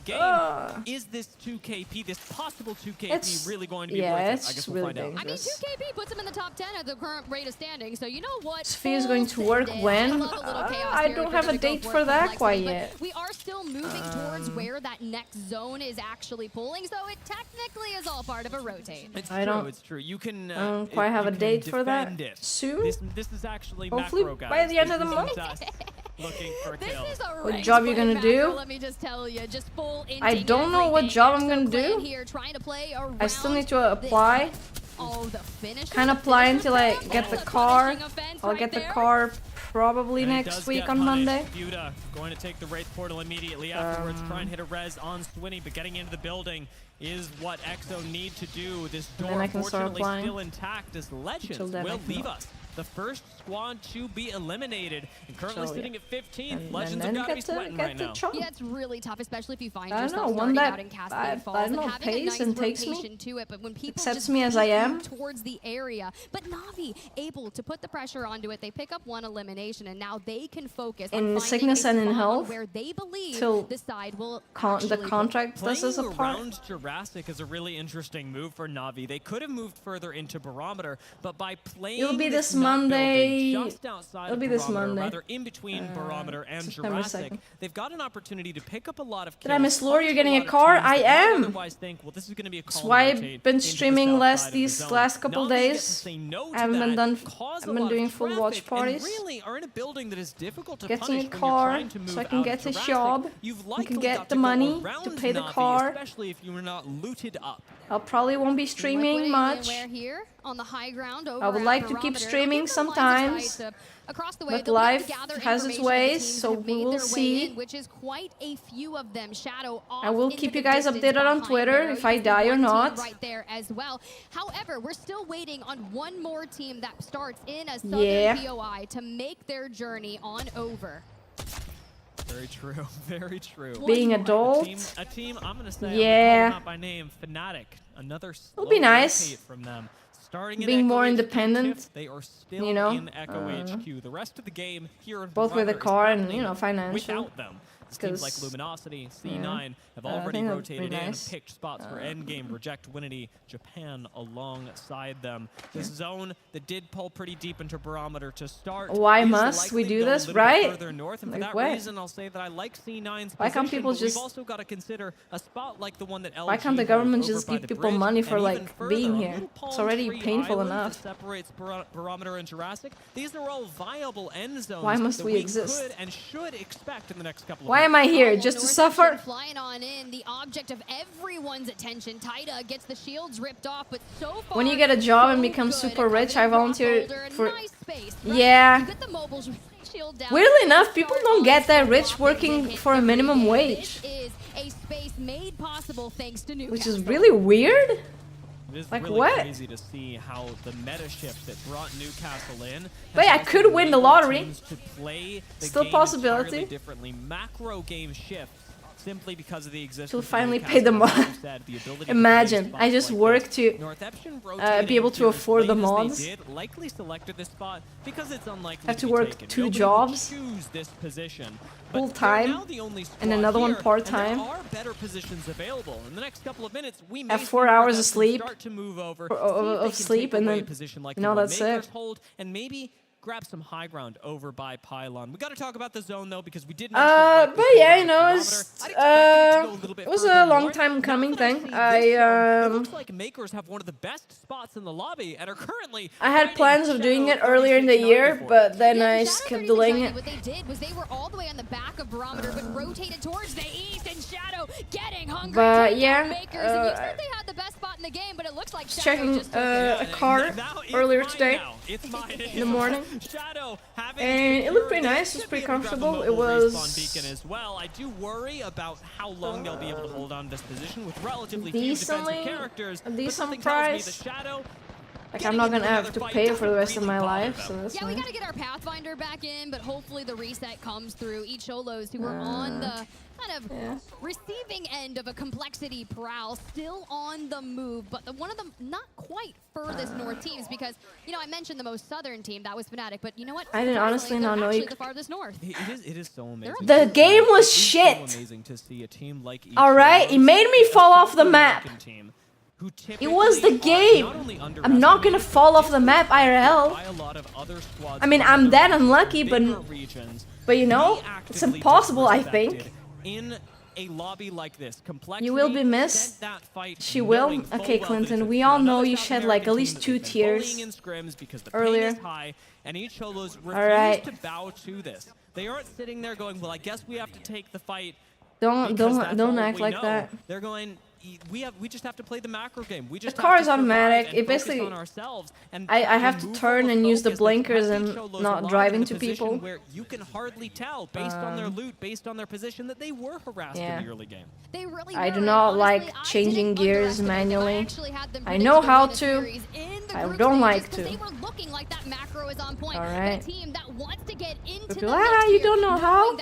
Speaker 5: Is this 2KP, this possible 2KP,
Speaker 2: it's,
Speaker 5: really going to be
Speaker 2: yeah,
Speaker 5: worth it?
Speaker 2: it's
Speaker 5: I guess
Speaker 2: really
Speaker 5: we'll find out.
Speaker 13: I mean, 2KP puts him in the top 10 at the current rate of standing, so you know what?
Speaker 2: Sophia's going to work when? I don't have a date for that quite yet.
Speaker 13: We are still moving towards where that next zone is actually pulling, so it technically is all part of a rotate.
Speaker 5: It's true. You can.
Speaker 2: I don't quite have a date for that. Soon?
Speaker 5: This is actually
Speaker 2: hopefully
Speaker 5: macro, guys.
Speaker 2: by the end of the month.
Speaker 5: Looking for kills.
Speaker 2: What job you gonna do?
Speaker 13: Let me just tell you, just full
Speaker 2: I don't know what job I'm gonna do. I still need to apply. Kind of apply until I get the car. I'll get the car probably next week on Monday.
Speaker 5: Buda going to take the Wraith portal immediately afterwards. Try and hit a res on Swinny, but getting into the building is what EXO need to do. This door, unfortunately, still intact as Legends will leave us. The first squad to be eliminated, and currently sitting at 15. Legends have got to be sweating right now.
Speaker 13: Yeah, it's really tough, especially if you find
Speaker 2: I
Speaker 13: yourself
Speaker 2: don't know, one
Speaker 13: starting
Speaker 2: that
Speaker 13: out in Cascade Falls
Speaker 2: I don't know,
Speaker 13: and having
Speaker 2: pays
Speaker 13: a nice
Speaker 2: and takes me,
Speaker 13: rotation to it, but when people
Speaker 2: accepts
Speaker 13: just
Speaker 2: me as I am.
Speaker 13: towards the area, but Na'Vi able to put the pressure onto it. They pick up one elimination, and now they can focus
Speaker 2: in
Speaker 13: on
Speaker 2: sickness and in health
Speaker 13: where they believe
Speaker 2: till
Speaker 13: the side will
Speaker 2: the contract does us a part.
Speaker 5: Around Jurassic is a really interesting move for Na'Vi. They could have moved further into Barometer, but by playing
Speaker 2: It'll be this Monday.
Speaker 5: just outside
Speaker 2: It'll be this Monday.
Speaker 5: rather in between Barometer and
Speaker 2: September
Speaker 5: Jurassic,
Speaker 2: 2nd.
Speaker 5: they've got an opportunity to pick up a lot of kills.
Speaker 2: Did I miss Lore? You're getting a car? I am.
Speaker 5: Otherwise think, well, this is going to be a
Speaker 2: That's why I've been streaming less these last couple days. I haven't been doing full watch parties.
Speaker 5: Really are in a building that is difficult to
Speaker 2: Getting a
Speaker 5: punish
Speaker 2: car
Speaker 5: when you're trying to move
Speaker 2: so I can
Speaker 5: out
Speaker 2: get
Speaker 5: of
Speaker 2: a
Speaker 5: Jurassic.
Speaker 2: job.
Speaker 5: You've
Speaker 2: I
Speaker 5: likely
Speaker 2: can get
Speaker 5: got
Speaker 2: the
Speaker 5: to go
Speaker 2: money
Speaker 5: around
Speaker 2: to pay the
Speaker 5: Na'Vi,
Speaker 2: car.
Speaker 5: especially if you were not looted up.
Speaker 2: I probably won't be streaming much.
Speaker 13: Here on the high ground over
Speaker 2: I would like to keep streaming sometimes, but life has its ways, so we will see.
Speaker 13: Which is quite a few of them. Shadow
Speaker 2: I will keep you guys updated on Twitter if I die or not.
Speaker 13: Right there as well. However, we're still waiting on one more team that starts in a Southern POI to make their journey on over.
Speaker 5: Very true. Very true.
Speaker 2: Being adult.
Speaker 5: A team I'm gonna say,
Speaker 2: yeah.
Speaker 5: I'm calling out by name, Fnatic. Another slow
Speaker 2: It'll be nice.
Speaker 5: rotate from them. Starting in
Speaker 2: being
Speaker 5: Echo
Speaker 2: more
Speaker 5: HQ,
Speaker 2: independent.
Speaker 5: they are still
Speaker 2: you know,
Speaker 5: in Echo HQ. The rest of the game here in
Speaker 2: both with a
Speaker 5: Barometer
Speaker 2: car
Speaker 5: is
Speaker 2: and financial.
Speaker 5: without them. Teams like Luminosity, C9 have already rotated in and picked spots for Endgame, Reject, Winity, Japan alongside them. This zone that did pull pretty deep into Barometer to start.
Speaker 2: Why must we do this, right?
Speaker 5: Further north, and for
Speaker 2: Like
Speaker 5: that
Speaker 2: what?
Speaker 5: reason, I'll say that I like C9's
Speaker 2: Why can't
Speaker 5: position,
Speaker 2: people
Speaker 5: but
Speaker 2: just-
Speaker 5: we've also got to consider a spot like the one that LG
Speaker 2: Why can't the
Speaker 5: holds
Speaker 2: government
Speaker 5: over
Speaker 2: just
Speaker 5: by
Speaker 2: give
Speaker 5: the
Speaker 2: people
Speaker 5: bridge,
Speaker 2: money
Speaker 5: and
Speaker 2: for
Speaker 5: even
Speaker 2: like
Speaker 5: further,
Speaker 2: being
Speaker 5: a
Speaker 2: here?
Speaker 5: little
Speaker 2: It's
Speaker 5: Palm
Speaker 2: already
Speaker 5: Tree
Speaker 2: painful
Speaker 5: Island
Speaker 2: enough.
Speaker 5: that separates Barometer and Jurassic. These are all viable end zones.
Speaker 2: Why must
Speaker 5: that
Speaker 2: we
Speaker 5: we
Speaker 2: exist?
Speaker 5: could and should expect in the next couple of
Speaker 2: Why am I here? Just to suffer?
Speaker 13: Flying on in, the object of everyone's attention. Taida gets the shields ripped off, but so far,
Speaker 2: When you get a job and become super rich, I volunteered for. Yeah. Weirdly enough, people don't get that rich working for a minimum wage,
Speaker 13: Is a space made possible thanks to Newcastle.
Speaker 2: which is really weird.
Speaker 5: It is
Speaker 2: Like
Speaker 5: really
Speaker 2: what?
Speaker 5: crazy to see how the meta shift that brought Newcastle in.
Speaker 2: But yeah, I could win the lottery.
Speaker 5: teams to play the
Speaker 2: Still
Speaker 5: game
Speaker 2: possibility.
Speaker 5: entirely differently. Macro game shift simply because of the existence.
Speaker 2: To
Speaker 5: of
Speaker 2: finally
Speaker 5: Newcastle,
Speaker 2: pay the mod.
Speaker 5: as you said, the ability to
Speaker 2: Imagine,
Speaker 5: play
Speaker 2: I
Speaker 5: spots
Speaker 2: just
Speaker 5: like
Speaker 2: work
Speaker 5: this.
Speaker 2: to
Speaker 5: Northampton
Speaker 2: be
Speaker 5: rotating
Speaker 2: able to
Speaker 5: here as
Speaker 2: afford the
Speaker 5: late as they
Speaker 2: mods.
Speaker 5: did, likely selected this spot because it's unlikely
Speaker 2: Have to
Speaker 5: be
Speaker 2: work
Speaker 5: taken.
Speaker 2: 2
Speaker 5: Nobody
Speaker 2: jobs
Speaker 5: will choose this position.
Speaker 2: full
Speaker 5: But they're now
Speaker 2: time
Speaker 5: the only
Speaker 2: and
Speaker 5: squad
Speaker 2: another one
Speaker 5: here,
Speaker 2: part
Speaker 5: and
Speaker 2: time.
Speaker 5: There are better positions available. In the next couple of minutes, we may
Speaker 2: Have
Speaker 5: see
Speaker 2: 4 hours of
Speaker 5: Northampton
Speaker 2: sleep
Speaker 5: start to move over,
Speaker 2: of
Speaker 5: see if they can
Speaker 2: sleep
Speaker 5: take
Speaker 2: and
Speaker 5: away
Speaker 2: then
Speaker 5: a position like
Speaker 2: no,
Speaker 5: the one
Speaker 2: that's
Speaker 5: Makers
Speaker 2: it.
Speaker 5: hold, and maybe grab some high ground over by Pylon. We got to talk about the zone though, because we did.
Speaker 2: But yeah, you know, it was a long time coming thing.
Speaker 5: It looks like Makers have one of the best spots in the lobby and are currently.
Speaker 2: I had plans of doing it earlier in the year, but then I just kept delaying it.
Speaker 13: What they did was they were all the way on the back of Barometer, but rotated towards the east, and Shadow getting hungry.
Speaker 2: But yeah,
Speaker 13: Makers, and you said they had the best spot in the game, but it looks like Shadow
Speaker 2: checking
Speaker 13: just
Speaker 2: a car earlier today in the morning, and it looked pretty nice. It was pretty comfortable. It was
Speaker 5: beacon as well. I do worry about how long they'll be able to hold on to this position with relatively few
Speaker 2: decently
Speaker 5: defensive characters.
Speaker 2: a decent price. Like, I'm not gonna have to pay for the rest of my life, so that's
Speaker 13: we gotta get our Pathfinder back in, but hopefully the reset comes through. Each Cholos who were on the kind of receiving end of a complexity prowl, still on the move, but one of the not quite furthest north teams, because, you know, I mentioned the most southern team, that was Fnatic, but you know what?
Speaker 2: I didn't honestly not know you
Speaker 13: the farthest north.
Speaker 5: It is so amazing.
Speaker 2: The game was shit.
Speaker 5: So amazing to see a team like
Speaker 2: Alright, it made me fall off the map. It was the game. I'm not gonna fall off the map IRL. I mean, I'm that unlucky, but you know, it's impossible, I think.
Speaker 5: In a lobby like this,
Speaker 2: you will be missed. She will. Okay, Clinton, we all know you shed like at least 2 tears earlier.
Speaker 5: And each Cholos
Speaker 2: refuse
Speaker 5: to bow to this. They aren't sitting there going, well, I guess we have to take the fight.
Speaker 2: Don't act like that.
Speaker 5: They're going, we just have to play the macro game. We just
Speaker 2: the car is automatic. It basically, I have to turn and use the blinkers and not drive into people.
Speaker 5: Where you can hardly tell, based on their loot, based on their position, that they were harassed in the early game.
Speaker 13: They really
Speaker 2: I do not like changing gears manually. I know how to. I don't like to.
Speaker 13: They were looking like that macro is on point.
Speaker 2: Alright.
Speaker 13: Team that wants to get into
Speaker 2: the you don't know how?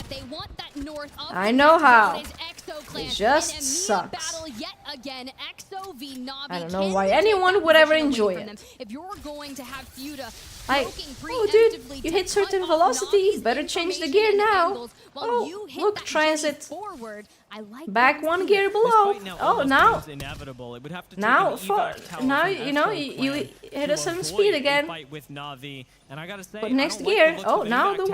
Speaker 2: I know how. It just sucks. I don't know why anyone would ever enjoy it.
Speaker 13: If you're going to have Fuda
Speaker 2: oh dude, you hit certain velocity, better change the gear now. Oh, look, transit. Back 1 gear below. Oh, now you know, you hit a 7 speed again. But next gear. Oh, now the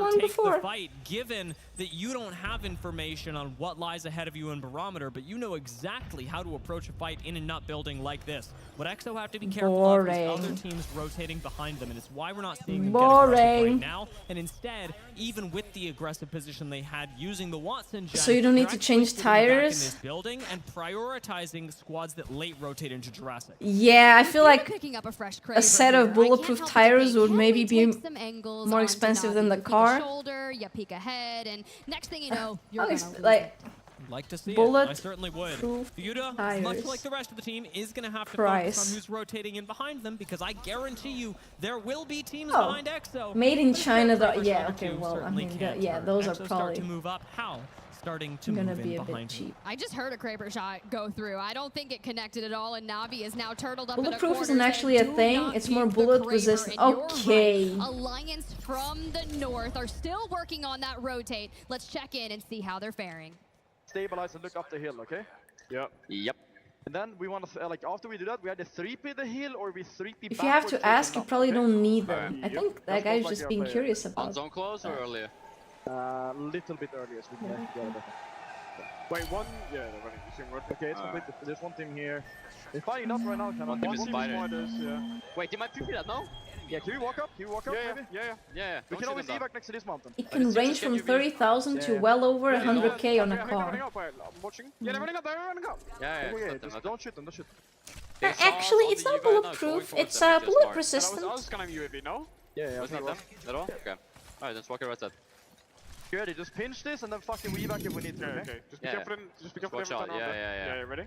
Speaker 2: one before.
Speaker 5: Given that you don't have information on what lies ahead of you in Barometer, but you know exactly how to approach a fight in a nut building like this. What EXO have to be careful of is other teams rotating behind them, and it's why we're not seeing them get aggressive right now. And instead, even with the aggressive position they had using the Watson gen,
Speaker 2: so you don't need to change tires.
Speaker 5: In this building and prioritizing squads that late rotate into Jurassic.
Speaker 2: Yeah, I feel like a set of bulletproof tires would maybe be more expensive than the car.
Speaker 13: You peek ahead, and next thing you know, you're
Speaker 5: like to see
Speaker 2: bullet
Speaker 5: it. I certainly would. Fuda, much like the rest of the team, is going to have to focus on who's rotating in behind them, because I guarantee you there will be teams behind EXO.
Speaker 2: Made in China, though. Yeah, okay, well, I mean, yeah, those
Speaker 5: EXO
Speaker 2: are probably
Speaker 5: to move up. How? Starting to
Speaker 2: gonna
Speaker 5: move
Speaker 2: be
Speaker 5: in
Speaker 2: a
Speaker 5: behind
Speaker 2: bit cheap.
Speaker 13: I just heard a Kraber shot go through. I don't think it connected at all, and Navi is now turtled up.
Speaker 2: Bulletproof isn't actually a thing. It's more bullet resistant. Okay.
Speaker 13: Alliance from the north are still working on that rotate. Let's check in and see how they're faring.
Speaker 9: Stabilize and look up the hill, okay?
Speaker 17: Yep.
Speaker 9: And then we want to, like, after we do that, we either 3P the hill or we 3P
Speaker 2: If you have to ask, you probably don't need them. I think that guy's just being curious about
Speaker 17: on zone close or earlier?
Speaker 9: Little bit earlier, so we can get it. Wait, one, they're running the same road. Okay, it's complete. There's one team here. They're fighting us right now, kind of.
Speaker 17: One team is spiders.
Speaker 9: Wait,
Speaker 17: you might 3P that now?
Speaker 9: Yeah, can we walk up? Maybe?
Speaker 17: Yeah.
Speaker 9: We can always evac next to this mountain.
Speaker 2: It can range from 30,000 to well over 100k on a car.
Speaker 9: I'm watching. Yeah, they're running up.
Speaker 17: Yeah.
Speaker 9: Just don't shoot them,
Speaker 2: Actually, it's not bulletproof, it's bullet resistant.
Speaker 9: I was kind of UAV, no? Yeah.
Speaker 17: Was not them at all? Okay. Alright, let's walk right side.
Speaker 9: Good, just pinch this and then fucking we evac if we need to, okay? Just be careful every time. Yeah, ready?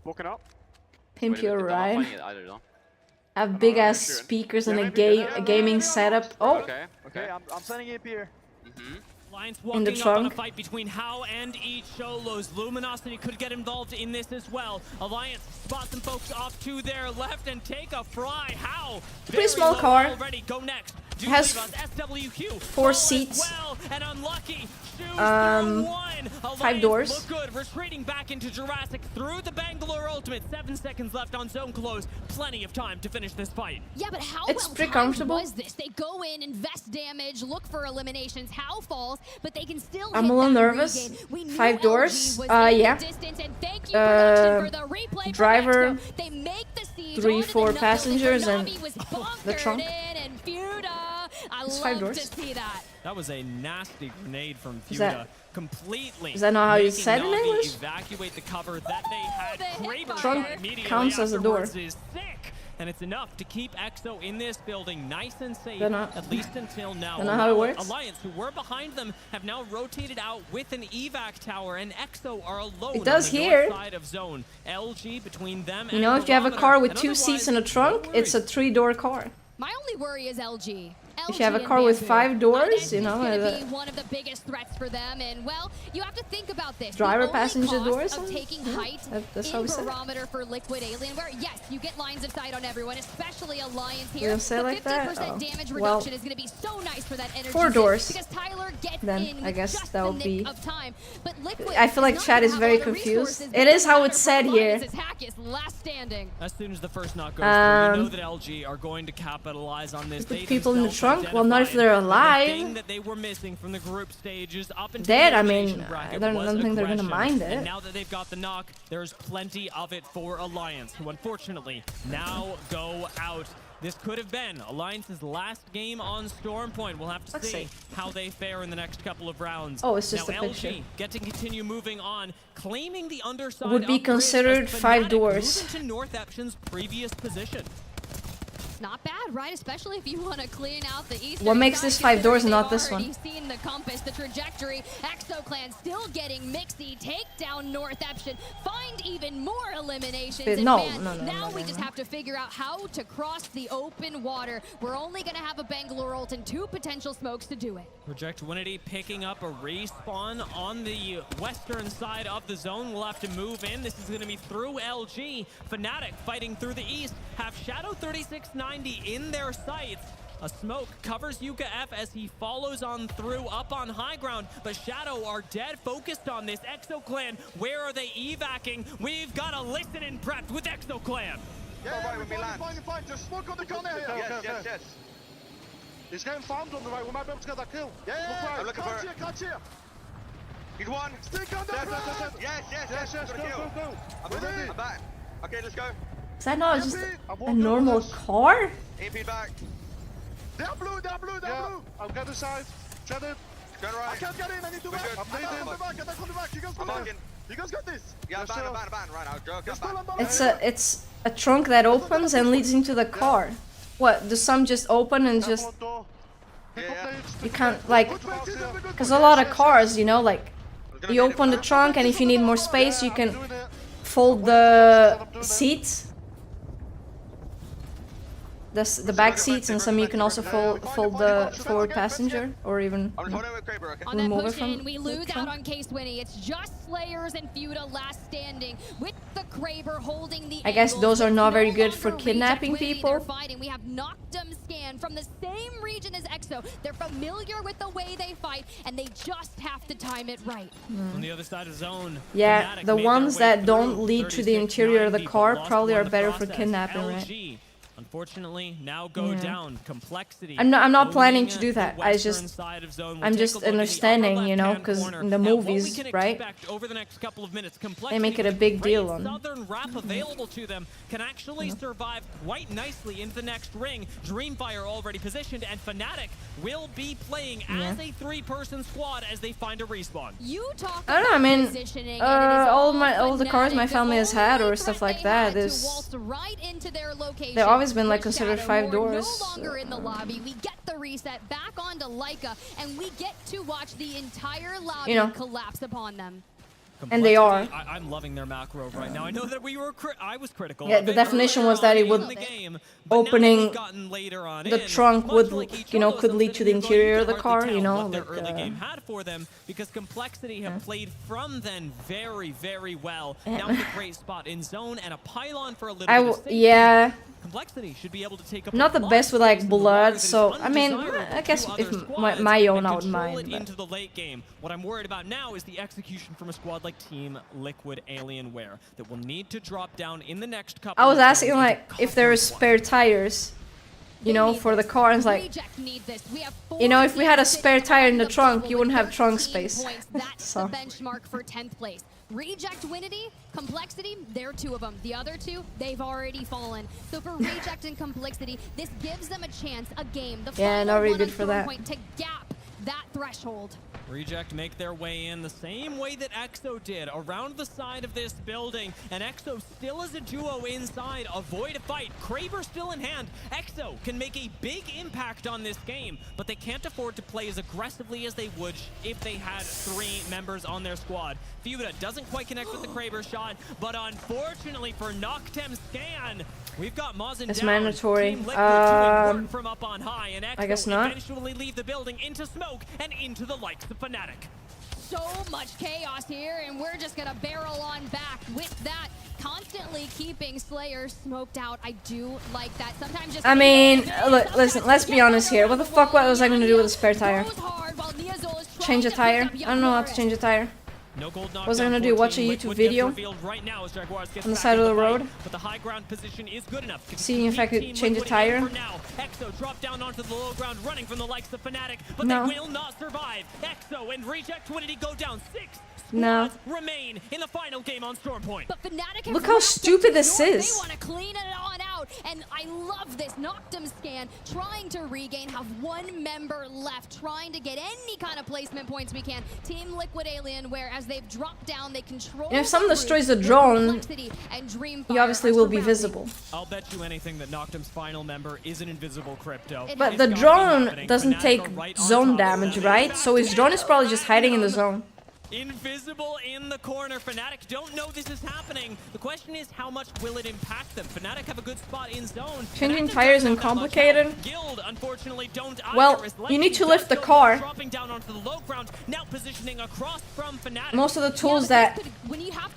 Speaker 9: Walking up.
Speaker 2: Pimp your ride. Have big ass speakers and a gaming setup. Oh,
Speaker 9: okay. I'm sending AP here.
Speaker 5: Alliance walking up on a fight between How and each Cholos. Luminosity could get involved in this as well. Alliance spot some folks off to their left and take a fry. How?
Speaker 2: Pretty small car.
Speaker 5: Already. Go next.
Speaker 2: It has 4 seats.
Speaker 5: Well, and unlucky.
Speaker 2: 5 doors.
Speaker 5: Look good, retreating back into Jurassic through the Bangalore ultimate. 7 seconds left on zone close. Plenty of time to finish this fight.
Speaker 13: Yeah, but how
Speaker 2: it's
Speaker 13: well
Speaker 2: pretty comfortable.
Speaker 13: was this? They go in, invest damage, look for eliminations, how falls, but they can still
Speaker 2: I'm a little nervous. 5 doors. Yeah. Driver, 3-4 passengers, and the trunk. It's 5 doors.
Speaker 5: That was a nasty grenade from Fuda. Completely.
Speaker 2: Is that not how you said in English?
Speaker 5: Evacuate the cover that they had.
Speaker 2: Trunk counts as a door.
Speaker 5: Is thick, and it's enough to keep EXO in this building nice and safe,
Speaker 2: not,
Speaker 5: at least until now.
Speaker 2: Don't know how it works.
Speaker 5: Alliance, who were behind them, have now rotated out with an evac tower, and EXO are alone
Speaker 2: it does
Speaker 5: on the
Speaker 2: here.
Speaker 5: north side of zone. LG between them
Speaker 2: you know, if you have a car with 2 seats and a trunk, it's a 3-door car.
Speaker 13: My only worry is LG.
Speaker 2: If you have a car with 5 doors, you know,
Speaker 13: be one of the biggest threats for them, and well, you have to think about this.
Speaker 2: Driver, passenger doors.
Speaker 13: Of taking height
Speaker 2: that's
Speaker 13: in barometer for Liquid Alien, where yes, you get lines of sight on everyone, especially Alliance here.
Speaker 2: You don't say like that.
Speaker 13: 50% damage reduction is going to be so nice for that energy.
Speaker 2: 4 doors.
Speaker 13: Because Tyler gets
Speaker 2: then
Speaker 13: in
Speaker 2: I guess that would be.
Speaker 13: of time. But Liquid
Speaker 2: I feel like chat is very confused. It is how it's said here.
Speaker 5: As soon as the first knock goes through, you know that LG are going to capitalize on this.
Speaker 2: The people in the trunk. Well, not if they're alive.
Speaker 5: That they were missing from the group stages up until
Speaker 2: dead. I mean, I don't think they're gonna mind it.
Speaker 5: And now that they've got the knock, there's plenty of it for Alliance, who unfortunately now go out. This could have been Alliance's last game on Storm Point. We'll have to see how they fare in the next couple of rounds.
Speaker 2: Oh, it's just
Speaker 5: now
Speaker 2: a picture.
Speaker 5: LG get to continue moving on, claiming the underside
Speaker 2: would be considered 5 doors.
Speaker 5: To North Epson's previous position.
Speaker 13: Not bad, right? Especially if you want to clean out the eastern.
Speaker 2: What makes this 5 doors and not this one?
Speaker 13: You've seen the compass, the trajectory. EXO Clan still getting Mixie, take down North Epson, find even more eliminations.
Speaker 2: No,
Speaker 13: now we just have to figure out how to cross the open water. We're only going to have a Bangalore ult and 2 potential smokes to do it.
Speaker 5: Project Winity picking up a respawn on the western side of the zone. We'll have to move in. This is going to be through LG. Fnatic fighting through the east. Have Shadow 3690 in their sights. A smoke covers Yuka F as he follows on through up on high ground, but Shadow are dead focused on this. EXO Clan, where are they evacing? We've got to listen and prepped with EXO Clan.
Speaker 9: Yeah, fine. Just smoke on the corner here. Yes. He's getting farmed on the right. We might be able to get that kill. Yeah. I'm looking for it. Catch here. He's one. Stick on the front. Yes. Go. I'm back. Okay, let's go.
Speaker 2: Is that not just a normal car?
Speaker 9: AP back. They're blue. I'll get the side. Shattered. Turn right. I can't get in. I need to back. I'm back. You guys got this. You guys got this. Yeah, ban. Right, I'll go.
Speaker 2: It's a trunk that opens and leads into the car. What? Does some just open and just? You can't like, because a lot of cars, you know, like you open the trunk and if you need more space, you can fold the seats. The back seats, and some you can also fold the forward passenger, or even remove it from.
Speaker 13: We lose out on Case Winnie. It's just Slayers and Fuda last standing with the Kraber holding the.
Speaker 2: I guess those are not very good for kidnapping people.
Speaker 13: We have knocked them scan from the same region as EXO. They're familiar with the way they fight, and they just have to time it right.
Speaker 5: On the other side of zone.
Speaker 2: Yeah, the ones that don't lead to the interior of the car probably are better for kidnapping, right?
Speaker 5: Unfortunately, now go down. Complexity.
Speaker 2: I'm not planning to do that. I'm just understanding, you know, because in the movies, right?
Speaker 5: Over the next couple of minutes,
Speaker 2: they make it a big deal on.
Speaker 5: Southern wrap available to them can actually survive quite nicely into the next ring. Dreamfire already positioned, and Fnatic will be playing as a 3-person squad as they find a respawn.
Speaker 2: I don't know. I mean, all the cars my family has had or stuff like that is. They've always been like considered 5 doors.
Speaker 13: No longer in the lobby. We get the reset back onto Leica, and we get to watch the entire lobby collapse upon them.
Speaker 2: And they are.
Speaker 5: I'm loving their macro right now. I know that I was critical.
Speaker 2: Yeah, the definition was that it would opening the trunk would, you know, could lead to the interior of the car, you know.
Speaker 5: Like, early game had for them because Complexity have played from then very, very well. Now with a great spot in zone and a pylon for a little bit of safety.
Speaker 2: Yeah.
Speaker 5: Complexity should be able to take up
Speaker 2: not the best with like blood, so I mean, I guess if my own I would mind.
Speaker 5: Into the late game. What I'm worried about now is the execution from a squad like Team Liquid Alienware that will need to drop down in the next couple.
Speaker 2: I was asking like if there are spare tires, you know, for the car. And it's like, you know, if we had a spare tire in the trunk, you wouldn't have trunk space.
Speaker 13: That's the benchmark for 10th place. Reject Winity, Complexity, they're 2 of them. The other 2, they've already fallen. So for Reject and Complexity, this gives them a chance, a game. The
Speaker 2: yeah, not really good for that.
Speaker 13: To gap that threshold.
Speaker 5: Reject make their way in the same way that EXO did, around the side of this building, and EXO still as a duo inside. Avoid a fight. Kraber still in hand. EXO can make a big impact on this game, but they can't afford to play as aggressively as they would if they had 3 members on their squad. Fuda doesn't quite connect with the Kraber shot, but unfortunately for Noctem Scan, we've got Mazen
Speaker 2: it's
Speaker 5: down.
Speaker 2: mandatory.
Speaker 5: From up on high, and
Speaker 2: I guess not.
Speaker 5: Eventually leave the building into smoke and into the likes of Fnatic.
Speaker 13: So much chaos here, and we're just gonna barrel on back with that, constantly keeping Slayer smoked out. I do like that. Sometimes just
Speaker 2: I mean, listen, let's be honest here. What the fuck was I gonna do with a spare tire? Change a tire? I don't know how to change a tire.
Speaker 5: No gold
Speaker 2: what was I gonna do? Watch a YouTube video
Speaker 5: right now as Jaguars
Speaker 2: on the side of the road?
Speaker 5: But the high ground position is good enough.
Speaker 2: See if I could change a tire.
Speaker 5: EXO drop down onto the low ground, running from the likes of Fnatic, but
Speaker 2: no.
Speaker 5: They will not survive. EXO and Reject Twinity go down. 6
Speaker 2: no.
Speaker 5: remain in the final game on Storm Point.
Speaker 13: But Fnatic
Speaker 2: look how stupid this is.
Speaker 13: They want to clean it on out, and I love this. Noctem Scan trying to regain, have 1 member left, trying to get any kind of placement points we can. Team Liquid Alienware, as they've dropped down, they control.
Speaker 2: And if someone destroys the drone, you obviously will be visible.
Speaker 5: I'll bet you anything that Noctem's final member is an invisible crypto.
Speaker 2: But the drone doesn't take zone damage, right? So his drone is probably just hiding in the zone.
Speaker 5: Invisible in the corner. Fnatic don't know this is happening. The question is, how much will it impact them? Fnatic have a good spot in zone.
Speaker 2: Changing tires and complicated.
Speaker 5: Guild, unfortunately, don't
Speaker 2: well, you need to lift the car.
Speaker 5: Dropping down onto the low ground, now positioning across from Fnatic.
Speaker 2: Most of the tools that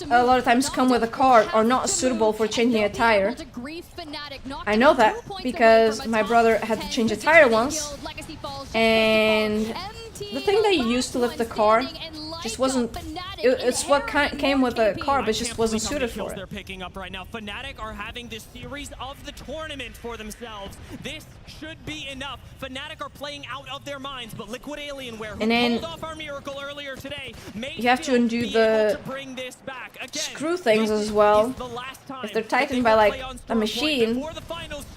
Speaker 2: a lot of times come with a car are not suitable for changing a tire. I know that because my brother had to change a tire once, and the thing that you used to lift the car just wasn't. It's what came with the car, but just wasn't suited for it.
Speaker 5: They're picking up right now. Fnatic are having this series of the tournament for themselves. This should be enough. Fnatic are playing out of their minds, but Liquid Alienware, who pulled off our miracle earlier today,
Speaker 2: you have to undo the screw things as well. If they're tightened by like a machine,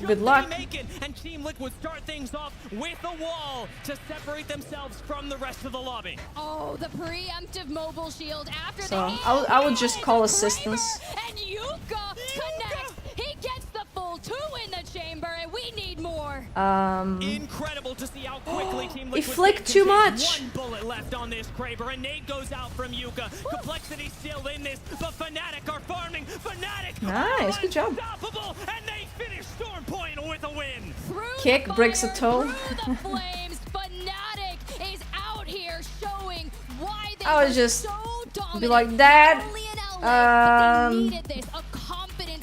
Speaker 2: good luck.
Speaker 5: And Team Liquid start things off with a wall to separate themselves from the rest of the lobby.
Speaker 13: Oh, the preemptive mobile shield after
Speaker 2: so I would just call assistance.
Speaker 13: And Yuka connects. He gets the full 2 in the chamber, and we need more.
Speaker 5: Incredible to see how quickly Team Liquid
Speaker 2: he flicked too much.
Speaker 5: 1 bullet left on this Kraber. A nade goes out from Yuka. Complexity still in this, but Fnatic are farming. Fnatic
Speaker 2: nice, good job.
Speaker 5: Unstoppable, and they finish Storm Point with a win.
Speaker 2: Kick breaks a toe.
Speaker 13: Through the flames, Fnatic is out here showing why they
Speaker 2: I would just
Speaker 13: so dominant.
Speaker 2: be like, Dad,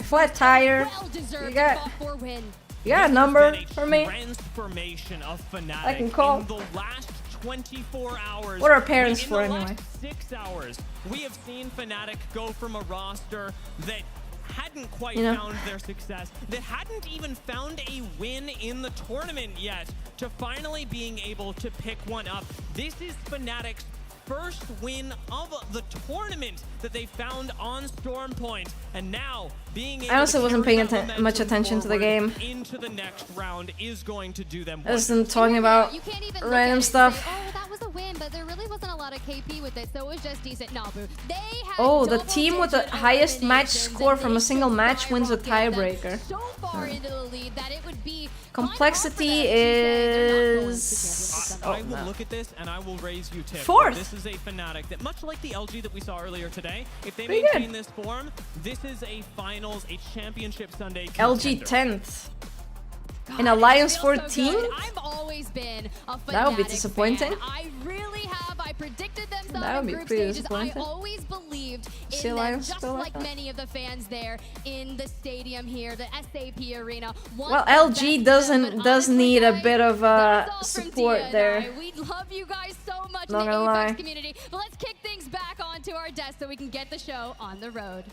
Speaker 2: flat tire. You got a number for me?
Speaker 5: Transformation of Fnatic
Speaker 2: I can call.
Speaker 5: in the last 24 hours.
Speaker 2: What are parents for anyway?
Speaker 5: 6 hours, we have seen Fnatic go from a roster that hadn't quite
Speaker 2: you know,
Speaker 5: found their success, that hadn't even found a win in the tournament yet, to finally being able to pick one up. This is Fnatic's first win of the tournament that they found on Storm Point, and now being able
Speaker 2: I also
Speaker 5: to
Speaker 2: wasn't
Speaker 5: carry
Speaker 2: paying
Speaker 5: that
Speaker 2: much attention to the game.
Speaker 5: into the next round is going to do them
Speaker 2: I wasn't talking about random stuff.
Speaker 13: Oh, that was a win, but there really wasn't a lot of KP with it, so it was just decent. Nabu.
Speaker 2: Oh, the team with the highest match score from a single match wins a tiebreaker.
Speaker 13: So far into the lead that it would be
Speaker 2: complexity is.
Speaker 5: I will look at this and I will raise you tip.
Speaker 2: 4th.
Speaker 5: This is a Fnatic that, much like the LG that we saw earlier today, if they
Speaker 2: Pretty
Speaker 5: maintain
Speaker 2: good.
Speaker 5: this form, this is a finals, a championship Sunday
Speaker 2: LG
Speaker 5: contender.
Speaker 2: 10th. in Alliance 14?
Speaker 13: I've always been a
Speaker 2: That would be
Speaker 13: Fnatic
Speaker 2: disappointing.
Speaker 13: fan. I really have. I predicted them
Speaker 2: That would be
Speaker 13: group
Speaker 2: pretty
Speaker 13: stages. I
Speaker 2: disappointing.
Speaker 13: always believed
Speaker 2: See
Speaker 13: in them,
Speaker 2: Alliance
Speaker 13: just
Speaker 2: still
Speaker 13: like
Speaker 2: like that?
Speaker 13: many of the fans there in the stadium here, the SAP Arena.
Speaker 2: Well, LG does need a bit of support there.
Speaker 13: We love you guys so much
Speaker 2: Not
Speaker 13: in the
Speaker 2: gonna
Speaker 13: Apex
Speaker 2: lie.
Speaker 13: community. But let's kick things back onto our desk so we can get the show on the road.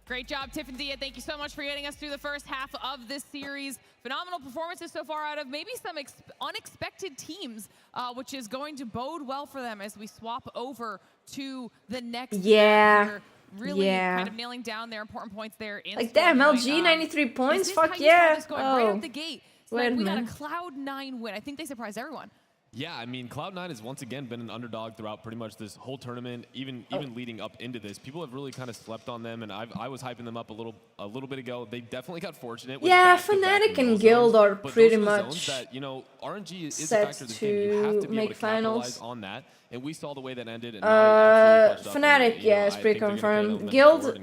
Speaker 21: Great job, Tiff and Dia. Thank you so much for getting us through the first half of this series. Phenomenal performances so far out of maybe some unexpected teams, which is going to bode well for them as we swap over to the next.
Speaker 2: Yeah.
Speaker 21: round. Really
Speaker 2: Yeah.
Speaker 21: kind of nailing down their important points there. In
Speaker 2: Like, damn,
Speaker 21: scoring
Speaker 2: LG,
Speaker 21: point.
Speaker 2: 93 points?
Speaker 21: Is this
Speaker 2: Fuck
Speaker 21: how you
Speaker 2: yeah.
Speaker 21: saw this going right
Speaker 2: Oh.
Speaker 21: out the gate? So
Speaker 2: Wait a
Speaker 21: we got a
Speaker 2: minute.
Speaker 21: Cloud9 win. I think they surprised everyone.
Speaker 24: Yeah, I mean, Cloud9 has once again been an underdog throughout pretty much this whole tournament, even leading up into this. People have really kind of slept on them, and I was hyping them up a little bit ago. They definitely got fortunate. With
Speaker 2: Yeah,
Speaker 24: back-to-back
Speaker 2: Fnatic and
Speaker 24: no
Speaker 2: Guild
Speaker 24: zones,
Speaker 2: are
Speaker 24: but
Speaker 2: pretty
Speaker 24: those are the
Speaker 2: much
Speaker 24: zones that, you know, RNG is a
Speaker 2: set
Speaker 24: factor of this game. You have to be
Speaker 2: to
Speaker 24: able
Speaker 2: make
Speaker 24: to capitalize
Speaker 2: finals.
Speaker 24: on that, and we saw the way that ended. And
Speaker 2: Fnatic, yeah, it's pretty confirmed. Guild,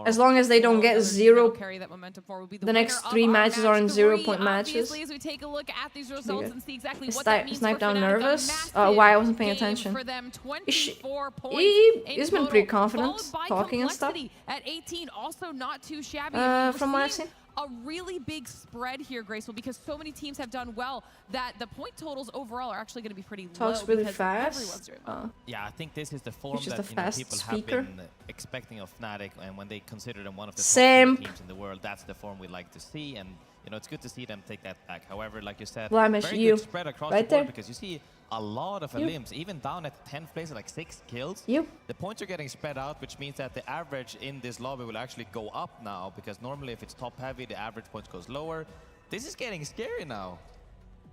Speaker 2: as long as they don't get zero,
Speaker 21: Carry that momentum forward will be
Speaker 2: the next 3 matches are in 0-point matches.
Speaker 21: Obviously, as we take a look at these results and see exactly
Speaker 2: Is
Speaker 21: what that means
Speaker 2: Snipe
Speaker 21: for
Speaker 2: down
Speaker 21: Fnatic,
Speaker 2: nervous?
Speaker 21: a
Speaker 2: Why I wasn't paying
Speaker 21: massive game
Speaker 2: attention.
Speaker 21: for them, 24 points
Speaker 2: He's
Speaker 21: in
Speaker 2: been pretty
Speaker 21: total,
Speaker 2: confident
Speaker 21: followed by
Speaker 2: talking and stuff.
Speaker 21: Complexity at 18, also not too shabby.
Speaker 2: From what I've
Speaker 21: We're seeing
Speaker 2: seen.
Speaker 21: a really big spread here, Graceful, because so many teams have done well that the point totals overall are actually going to be pretty
Speaker 2: Talks
Speaker 21: low.
Speaker 2: really
Speaker 21: because
Speaker 2: fast.
Speaker 21: everyone's doing well.
Speaker 6: Yeah, I think this is the form
Speaker 2: just
Speaker 6: that
Speaker 2: a
Speaker 6: you know,
Speaker 2: fast
Speaker 6: people
Speaker 2: speaker.
Speaker 6: have been expecting of Fnatic, and when they consider them one of the
Speaker 2: Same.
Speaker 6: top 3 teams in the world, that's the form we like to see, and you know it's good to see them take that back. However, like you said,
Speaker 2: Blamish,
Speaker 6: very
Speaker 2: you.
Speaker 6: good spread across
Speaker 2: Right
Speaker 6: the board
Speaker 2: there.
Speaker 6: because you see a lot of
Speaker 2: You.
Speaker 6: Elims, even down at 10th place at like 6 kills.
Speaker 2: You.
Speaker 6: The points are getting spread out, which means that the average in this lobby will actually go up now, because normally if it's top heavy, the average points goes lower. This is getting scary now.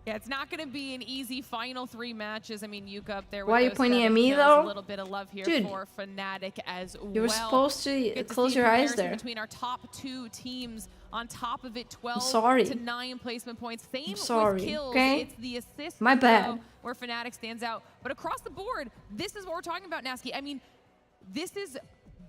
Speaker 21: Yeah, it's not going to be an easy final 3 matches. I mean, Yuka up there with
Speaker 2: Why are you
Speaker 21: those
Speaker 2: pointing
Speaker 21: 7
Speaker 2: at me,
Speaker 21: kills.
Speaker 2: though?
Speaker 21: A little bit of love here
Speaker 2: Dude,
Speaker 21: for Fnatic as well.
Speaker 2: you were supposed to
Speaker 21: Good
Speaker 2: close
Speaker 21: see a
Speaker 2: your eyes
Speaker 21: comparison
Speaker 2: there.
Speaker 21: Between our top 2 teams, on top of it, 12
Speaker 2: sorry.
Speaker 21: to 9 placement points. Same
Speaker 2: sorry,
Speaker 21: with kills.
Speaker 2: okay?
Speaker 21: It's the assist.
Speaker 2: My bad.
Speaker 21: Where Fnatic stands out. But across the board, this is what we're talking about, Nasky. I mean, this is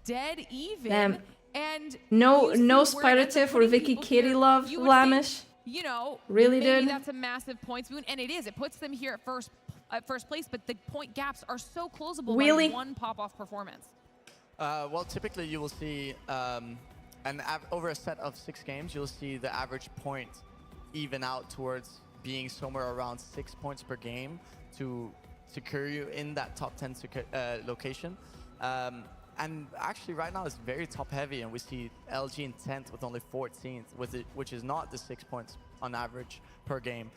Speaker 21: dead even.
Speaker 2: Damn.
Speaker 21: And
Speaker 2: No,
Speaker 21: you see
Speaker 2: no
Speaker 21: where
Speaker 2: Spider
Speaker 21: it ends up
Speaker 2: Tiff or
Speaker 21: putting
Speaker 2: Vicky
Speaker 21: people
Speaker 2: Kitty
Speaker 21: here.
Speaker 2: love
Speaker 21: You would think,
Speaker 2: Blamish.
Speaker 21: you know,
Speaker 2: Really,
Speaker 21: maybe
Speaker 2: dude?
Speaker 21: that's a massive points boon, and it is. It puts them here at first place, but the point gaps are so closable
Speaker 2: Really?
Speaker 21: by one pop-off performance.
Speaker 7: Well, typically you will see, over a set of 6 games, you'll see the average point even out towards being somewhere around 6 points per game to secure you in that top 10 location. And actually right now it's very top heavy, and we see LG in 10th with only 14th, which is not the 6 points on average per game.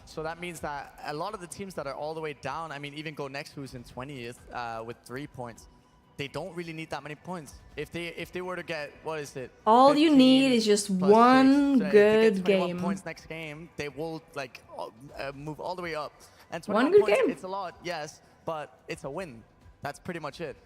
Speaker 7: So that means that a lot of the teams that are all the way down, I mean, even Go Next, who's in 20th with 3 points, they don't really need that many points. If they were to get, what is it?
Speaker 2: All you need is just one
Speaker 7: So if they
Speaker 2: good
Speaker 7: get 21
Speaker 2: game.
Speaker 7: points next game, they will like move all the way up. And
Speaker 2: One
Speaker 7: 21
Speaker 2: good
Speaker 7: points,
Speaker 2: game.
Speaker 7: it's a lot, yes, but it's a win. That's pretty much it.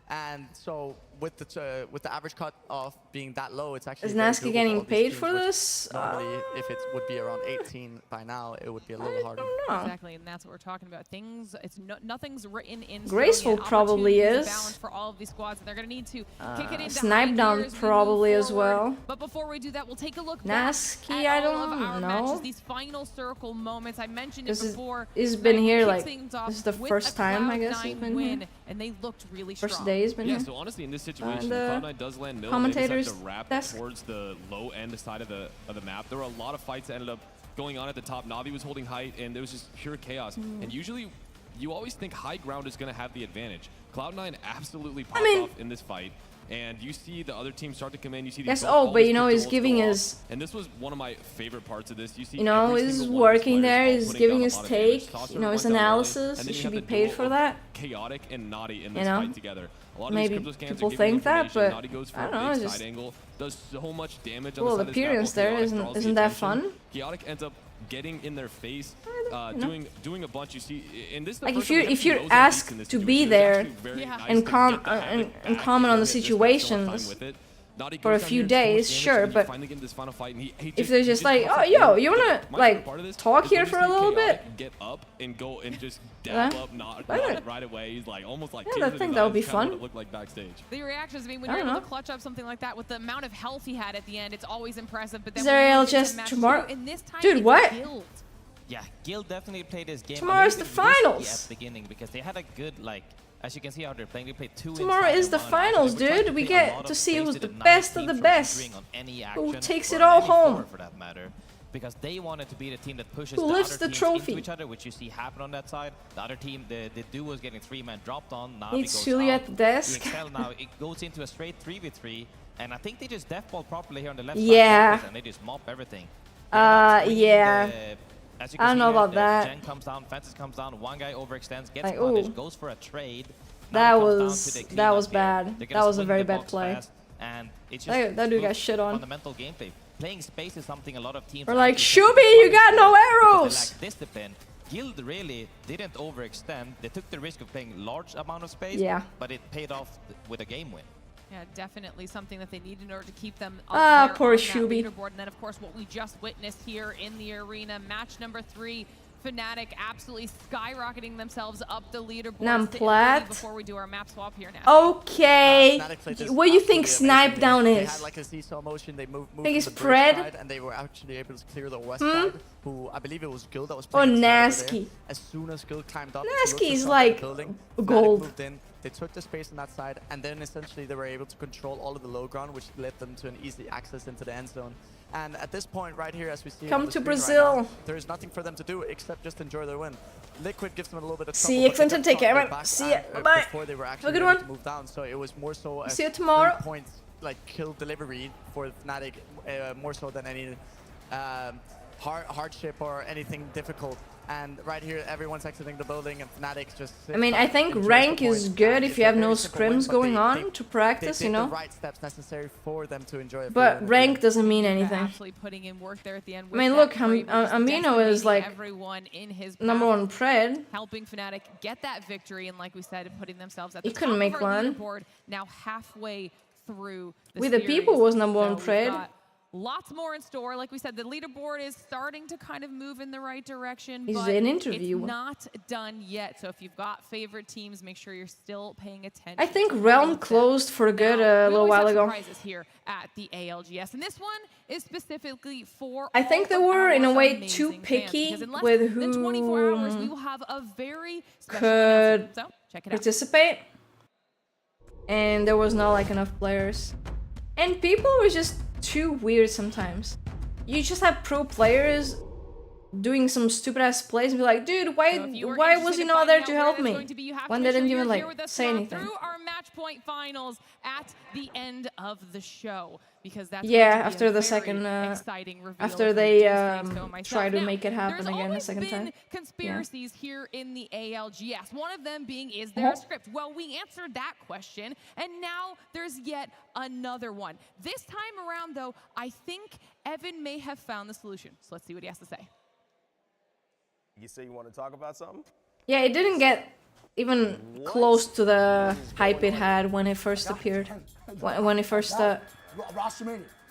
Speaker 7: And so with the average cut off being that low, it's actually
Speaker 2: Is
Speaker 7: very
Speaker 2: Nasky
Speaker 7: doable
Speaker 2: getting
Speaker 7: all these
Speaker 2: paid
Speaker 7: teams,
Speaker 2: for
Speaker 7: which
Speaker 2: this?
Speaker 7: Normally, if it would be around 18 by now, it would be a little harder.
Speaker 21: Exactly, and that's what we're talking about. Things, nothing's written in.
Speaker 2: Graceful
Speaker 21: stone yet.
Speaker 2: probably
Speaker 21: Opportunities
Speaker 2: is.
Speaker 21: balance for all of these squads, and they're going to need to kick it into
Speaker 2: Snipe
Speaker 21: high
Speaker 2: down
Speaker 21: gear as we
Speaker 2: probably
Speaker 21: move
Speaker 2: as
Speaker 21: forward.
Speaker 2: well.
Speaker 21: But before we do that, we'll take a look back
Speaker 2: Nasky,
Speaker 21: at
Speaker 2: I
Speaker 21: all of
Speaker 2: don't
Speaker 21: our
Speaker 2: know.
Speaker 21: matches, these final circle moments. I mentioned it before.
Speaker 2: He's been
Speaker 21: Fnatic
Speaker 2: here
Speaker 21: kicks
Speaker 2: like
Speaker 21: things off
Speaker 2: this is the
Speaker 21: with
Speaker 2: first
Speaker 21: a
Speaker 2: time I guess
Speaker 21: Cloud9
Speaker 2: he's been
Speaker 21: win,
Speaker 2: here.
Speaker 21: and they looked really strong.
Speaker 2: First day he's been
Speaker 24: Yeah,
Speaker 2: here.
Speaker 24: so honestly, in this situation,
Speaker 2: And,
Speaker 24: Cloud9 does land nil.
Speaker 2: commentators
Speaker 24: They decide to wrap
Speaker 2: desk.
Speaker 24: towards the low end side of the map. There were a lot of fights that ended up going on at the top. Navi was holding height, and there was just pure chaos. And usually, you always think high ground is going to have the advantage. Cloud9 absolutely popped off in this fight. And you see the other team start to come in. You see
Speaker 2: Yes,
Speaker 24: these
Speaker 2: oh, but you know, he's
Speaker 24: he's
Speaker 2: giving his,
Speaker 24: and this was one of my favorite parts of this. You see,
Speaker 2: you know,
Speaker 24: every
Speaker 2: he's
Speaker 24: single one of his
Speaker 2: working
Speaker 24: players
Speaker 2: there,
Speaker 24: all
Speaker 2: he's
Speaker 24: putting
Speaker 2: giving
Speaker 24: down a
Speaker 2: his
Speaker 24: lot of damage.
Speaker 2: take,
Speaker 24: Saucer
Speaker 2: you know, his
Speaker 24: went down early,
Speaker 2: analysis,
Speaker 24: and
Speaker 2: he
Speaker 24: then you
Speaker 2: should
Speaker 24: have
Speaker 2: be
Speaker 24: the
Speaker 2: paid
Speaker 24: duo
Speaker 2: for
Speaker 24: of
Speaker 2: that.
Speaker 24: Chaotic and Naughty in
Speaker 2: You
Speaker 24: this
Speaker 2: know?
Speaker 24: fight together. A lot
Speaker 2: Maybe
Speaker 24: of these crypto scans
Speaker 2: people
Speaker 24: are giving
Speaker 2: think that,
Speaker 24: information.
Speaker 2: but
Speaker 24: Naughty goes for
Speaker 2: I
Speaker 24: a
Speaker 2: don't know,
Speaker 24: big
Speaker 2: just
Speaker 24: side angle, does so much damage
Speaker 2: a little
Speaker 24: on the side of this map.
Speaker 2: appearance there,
Speaker 24: Chaotic draws the
Speaker 2: isn't that
Speaker 24: attention.
Speaker 2: fun?
Speaker 24: Chaotic ends up getting in their face, doing a bunch. You see, in this
Speaker 2: Like if you're asked to be there and comment on the situation, for a few days, sure, but if they're just like, oh, yo, you wanna like talk here for a little bit?
Speaker 24: Get up and go and just dab up, not right away. He's like almost like
Speaker 2: I think that would be fun.
Speaker 24: What it looked like backstage.
Speaker 21: The reactions, I mean, when you're able to clutch up something like that with the amount of health he had at the end, it's always impressive. But then
Speaker 2: Zariel just tomorrow. Dude, what?
Speaker 6: Yeah, Guild definitely played this game.
Speaker 2: Tomorrow's the finals.
Speaker 6: At the beginning because they had a good like. As you can see how they're playing, they played 2.
Speaker 2: Tomorrow is the finals, dude. We get to see who's the best of the best. Who takes it all home.
Speaker 6: For that matter. Because they wanted to be the team that pushes
Speaker 2: who
Speaker 6: the
Speaker 2: lifts
Speaker 6: other
Speaker 2: the
Speaker 6: teams
Speaker 2: trophy.
Speaker 6: into each other, which you see happen on that side. The other team, the duo is getting 3-man dropped on. Now
Speaker 2: It's Julia at the desk.
Speaker 6: now it goes into a straight 3v3, and I think they just deathball properly here on the left
Speaker 2: side.
Speaker 6: And they just mop everything.
Speaker 2: Yeah.
Speaker 6: As you
Speaker 2: I don't
Speaker 6: can
Speaker 2: know
Speaker 6: see
Speaker 2: about
Speaker 6: here,
Speaker 2: that.
Speaker 6: Jen comes down, Fences comes down, one guy overextends, gets
Speaker 2: like,
Speaker 6: punished, goes for a trade.
Speaker 2: That was bad. That was a very bad play.
Speaker 6: And it's
Speaker 2: just that dude got shit on.
Speaker 6: Fundamental gameplay. Playing space is something a lot of teams
Speaker 2: are like, Shubi, you got no arrows!
Speaker 6: They lack discipline. Guild really didn't overextend. They took the risk of playing large amount of space, but it paid off with a game win.
Speaker 21: Yeah, definitely something that they need in order to keep them up there
Speaker 2: poor
Speaker 21: on that
Speaker 2: Shubi.
Speaker 21: leaderboard. And then, of course, what we just witnessed here in the arena, match number 3. Fnatic absolutely skyrocketing themselves up the leaderboard before we do our map swap here now.
Speaker 2: Okay, what do you think Snipe Down is?
Speaker 7: They had like a seesaw motion. They moved
Speaker 2: think it's
Speaker 7: to the bridge
Speaker 2: Pred?
Speaker 7: side, and they were actually able to clear the west side. Who I believe it was Guild that was
Speaker 2: Or
Speaker 7: playing.
Speaker 2: Nasky.
Speaker 7: As soon as Guild climbed up,
Speaker 2: Nasky is like gold.
Speaker 7: moved in. They took the space on that side, and then essentially they were able to control all of the low ground, which led them to an easy access into the end zone. And at this point right here, as we see
Speaker 2: Come
Speaker 7: on the
Speaker 2: to
Speaker 7: screen
Speaker 2: Brazil.
Speaker 7: right now, there is nothing for them to do except just enjoy their win. Liquid gives them a little bit of trouble.
Speaker 2: See you, Clinton. Take care, man. See ya. Bye-bye.
Speaker 7: Before they were
Speaker 2: Have a
Speaker 7: actually
Speaker 2: good
Speaker 7: able
Speaker 2: one.
Speaker 7: to move down, so it was more so a
Speaker 2: See you tomorrow.
Speaker 7: 3 points like kill delivery for Fnatic, more so than any hardship or anything difficult. And right here, everyone's exiting the building, and Fnatic just.
Speaker 2: I mean, I think rank is good if you have no scrims going on to practice, you know.
Speaker 7: The right steps necessary for them to enjoy it.
Speaker 2: But rank doesn't mean anything.
Speaker 21: Actually putting in work there at the end.
Speaker 2: I mean, look, Amino is like #1 Pred.
Speaker 21: Helping Fnatic get that victory, and like we said, putting themselves at the
Speaker 2: He couldn't
Speaker 21: top
Speaker 2: make
Speaker 21: of our
Speaker 2: one.
Speaker 21: leaderboard, now halfway through the
Speaker 2: With the
Speaker 21: series.
Speaker 2: people was #1
Speaker 21: So
Speaker 2: Pred.
Speaker 21: we've got lots more in store. Like we said, the leaderboard is starting to kind of move in the right direction.
Speaker 2: He's
Speaker 21: but
Speaker 2: an interview.
Speaker 21: It's not done yet. So if you've got favorite teams, make sure you're still paying attention.
Speaker 2: I think
Speaker 21: to
Speaker 2: Realm
Speaker 21: all of them.
Speaker 2: closed for good
Speaker 21: Now,
Speaker 2: a
Speaker 21: we
Speaker 2: little
Speaker 21: always
Speaker 2: while
Speaker 21: have
Speaker 2: ago.
Speaker 21: surprises here at the ALGS, and this one is specifically for.
Speaker 2: I think they
Speaker 21: all of
Speaker 2: were in a
Speaker 21: our
Speaker 2: way
Speaker 21: amazing
Speaker 2: too
Speaker 21: fans,
Speaker 2: picky
Speaker 21: because in less
Speaker 2: with
Speaker 21: than 24 hours, we
Speaker 2: who
Speaker 21: will have a very special
Speaker 2: could
Speaker 21: announcement. So check it out.
Speaker 2: participate. And there was not like enough players. And people were just too weird sometimes. You just have pro players doing some stupid ass plays and be like, dude, why was he not there to help me? When they didn't even like say anything.
Speaker 21: Through our match point finals at the end of the show, because that's
Speaker 2: after the second
Speaker 21: exciting reveal
Speaker 2: after they try to make it happen again a second time.
Speaker 21: Conspiracies here in the ALGS. One of them being, is there a script? Well, we answered that question, and now there's yet another one. This time around, though, I think Evan may have found the solution. So let's see what he has to say.
Speaker 1: You say you want to talk about something?
Speaker 2: Yeah, it didn't get even close to the hype it had when it first appeared. When it first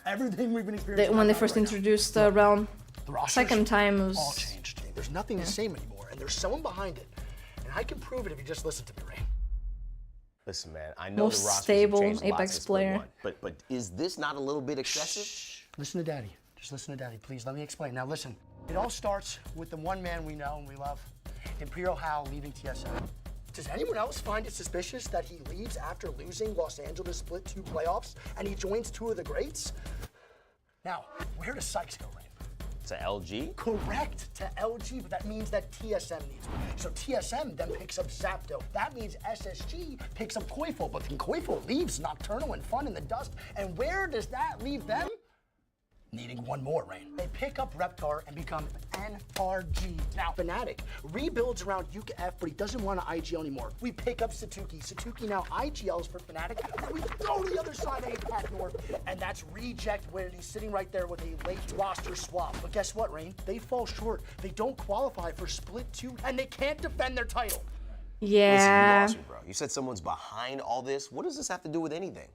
Speaker 18: everything we've been experiencing
Speaker 2: when they first introduced Realm. Second time was
Speaker 18: all changed. There's nothing the same anymore, and there's someone behind it. And I can prove it if you just listen to me, Rain.
Speaker 1: Listen, man, I know
Speaker 2: Most
Speaker 1: the rosters
Speaker 2: stable
Speaker 1: have changed lots
Speaker 2: Apex
Speaker 1: since
Speaker 2: player.
Speaker 1: Split 1, but is this not a little bit excessive?
Speaker 18: Shh. Listen to Daddy. Just listen to Daddy, please. Let me explain. Now listen. It all starts with the one man we know and we love, Imperial Hal leaving TSM. Does anyone else find it suspicious that he leaves after losing Los Angeles Split 2 playoffs and he joins two of the greats? Now, where does Sykes go, Rain?
Speaker 1: To LG?
Speaker 18: Correct, to LG, but that means that TSM needs one. So TSM then picks up Zapdo. That means SSG picks up Koifo, but then Koifo leaves Nocturnal and Fun in the dust. And where does that leave them? Needing one more, Rain. They pick up Reptar and become NRG. Now, Fnatic rebuilds around UKF, but he doesn't want to IGL anymore. We pick up Satuki. Satuki now IGLs for Fnatic. And we go to the other side of APAC North, and that's Reject when he's sitting right there with a late roster swap. But guess what, Rain? They fall short. They don't qualify for Split 2, and they can't defend their title.
Speaker 2: Yeah.
Speaker 1: Listen, you lost me, bro. You said someone's behind all this. What does this have to do with anything?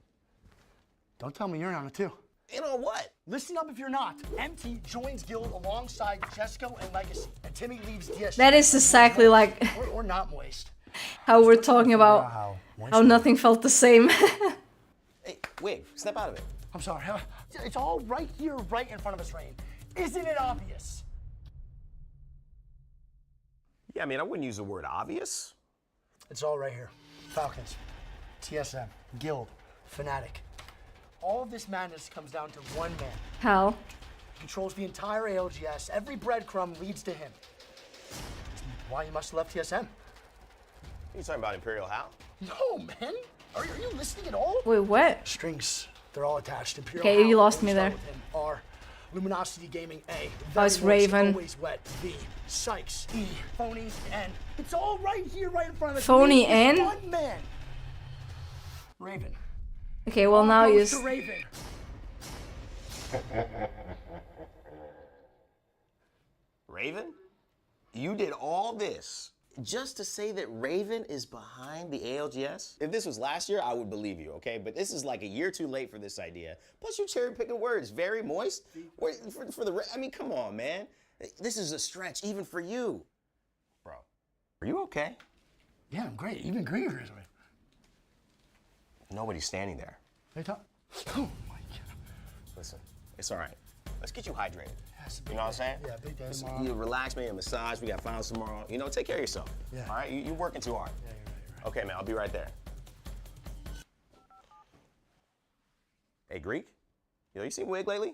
Speaker 18: Don't tell me you're on it too.
Speaker 1: In on what?
Speaker 18: Listen up if you're not. MT joins Guild alongside Jesco and Legacy. And Timmy leaves DS.
Speaker 2: That is exactly like
Speaker 18: or not moist.
Speaker 2: how we're talking about how nothing felt the same.
Speaker 1: Hey, Wig, step out of it.
Speaker 18: I'm sorry. It's all right here, right in front of us, Rain. Isn't it obvious?
Speaker 1: Yeah, I mean, I wouldn't use the word obvious.
Speaker 18: It's all right here. Falcons, TSM, Guild, Fnatic. All of this madness comes down to one man.
Speaker 2: How?
Speaker 18: He controls the entire ALGS. Every breadcrumb leads to him. Why you must have left TSM?
Speaker 1: You talking about Imperial Hal?
Speaker 18: No, man. Are you listening at all?
Speaker 2: Wait, what?
Speaker 18: Strings. They're all attached. Imperial
Speaker 2: Okay,
Speaker 18: Hal,
Speaker 2: you lost me
Speaker 18: start
Speaker 2: there.
Speaker 18: with him, R. Luminosity Gaming, A.
Speaker 2: Oh, it's
Speaker 18: Very Works,
Speaker 2: Raven.
Speaker 18: Always Wet, B. Sykes, E. Phony, N. It's all right here, right in front of us.
Speaker 2: Phony
Speaker 18: Raven is
Speaker 2: N?
Speaker 18: one man. Raven.
Speaker 2: Okay, well now
Speaker 18: All
Speaker 2: you.
Speaker 18: goes to Raven.
Speaker 1: Raven? You did all this just to say that Raven is behind the ALGS? If this was last year, I would believe you, okay? But this is like a year too late for this idea. Plus, you're cherry picking words. Very moist. I mean, come on, man. This is a stretch even for you. Bro, are you okay?
Speaker 18: Yeah, I'm great. Even Griever is.
Speaker 1: Nobody's standing there.
Speaker 18: They talk. Oh my God.
Speaker 1: Listen, it's all right. Let's get you hydrated.
Speaker 18: Yes,
Speaker 1: You know what I'm saying?
Speaker 18: Yeah, big day
Speaker 1: Just,
Speaker 18: tomorrow.
Speaker 1: you relax, maybe a massage. We got finals tomorrow. You know, take care of yourself.
Speaker 18: Yeah.
Speaker 1: All right? You're working too hard.
Speaker 18: Yeah, you're right.
Speaker 1: Okay, man, I'll be right there. Hey, Greek? You know, you seen Wig lately?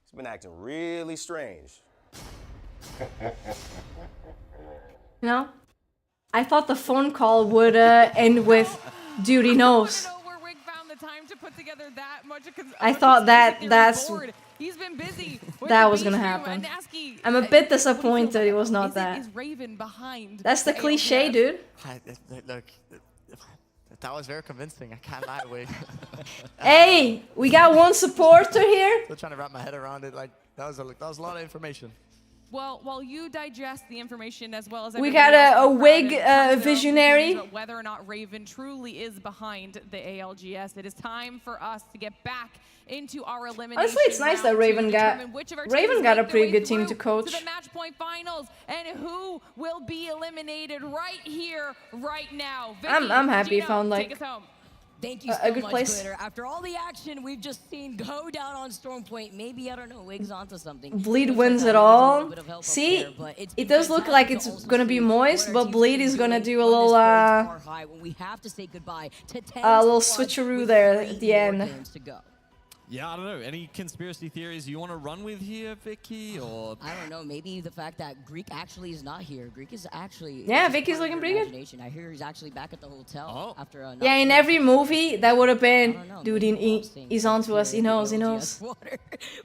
Speaker 1: He's been acting really strange.
Speaker 2: No? I thought the phone call would end with, dude, he knows. I thought
Speaker 21: He's been busy.
Speaker 2: That was gonna happen. I'm a bit disappointed it was not that.
Speaker 21: Is Raven behind?
Speaker 2: That's the cliche, dude.
Speaker 7: Look, that was very convincing. I can't lie, Wig.
Speaker 2: Hey, we got one supporter here.
Speaker 7: Still trying to wrap my head around it. Like that was a lot of information.
Speaker 21: Well, while you digest the information as well as
Speaker 2: We got a Wig visionary.
Speaker 21: Whether or not Raven truly is behind the ALGS, it is time for us to get back into our elimination.
Speaker 2: Honestly, it's nice that Raven got a pretty good team to coach.
Speaker 21: To the match point finals, and who will be eliminated right here, right now. Vicky,
Speaker 2: I'm happy he found like
Speaker 21: take us home.
Speaker 16: Thank you so
Speaker 2: a good
Speaker 16: much,
Speaker 2: place.
Speaker 16: Glitter. After all the action we've just seen go down on Storm Point, maybe, I don't know, Wig's onto something.
Speaker 2: Bleed
Speaker 16: Looks
Speaker 2: wins
Speaker 16: like
Speaker 2: it
Speaker 16: that needs a
Speaker 2: all.
Speaker 16: little bit of help up
Speaker 2: See,
Speaker 16: there, but it's
Speaker 2: it does look like it's
Speaker 16: fantastic to
Speaker 2: gonna be
Speaker 16: also see
Speaker 2: moist,
Speaker 16: what our
Speaker 2: but
Speaker 16: team
Speaker 2: Bleed
Speaker 16: is
Speaker 2: is gonna
Speaker 16: doing
Speaker 2: do a
Speaker 16: when this
Speaker 2: little
Speaker 16: race far high, when we have to say goodbye to 10
Speaker 2: little
Speaker 16: squads
Speaker 2: switcheroo
Speaker 16: with
Speaker 2: there
Speaker 16: 3
Speaker 2: at the
Speaker 16: more
Speaker 2: end.
Speaker 16: games to go.
Speaker 8: Yeah, I don't know. Any conspiracy theories you want to run with here, Vicky, or?
Speaker 16: I don't know. Maybe the fact that Greek actually is not here. Greek is actually.
Speaker 2: Yeah,
Speaker 16: it's
Speaker 2: Vicky's
Speaker 16: part of
Speaker 2: looking
Speaker 16: her
Speaker 2: pretty good.
Speaker 16: imagination. I hear he's actually back at the hotel after a.
Speaker 2: Yeah, in every movie that would have been, dude, he's onto us. He knows. He knows.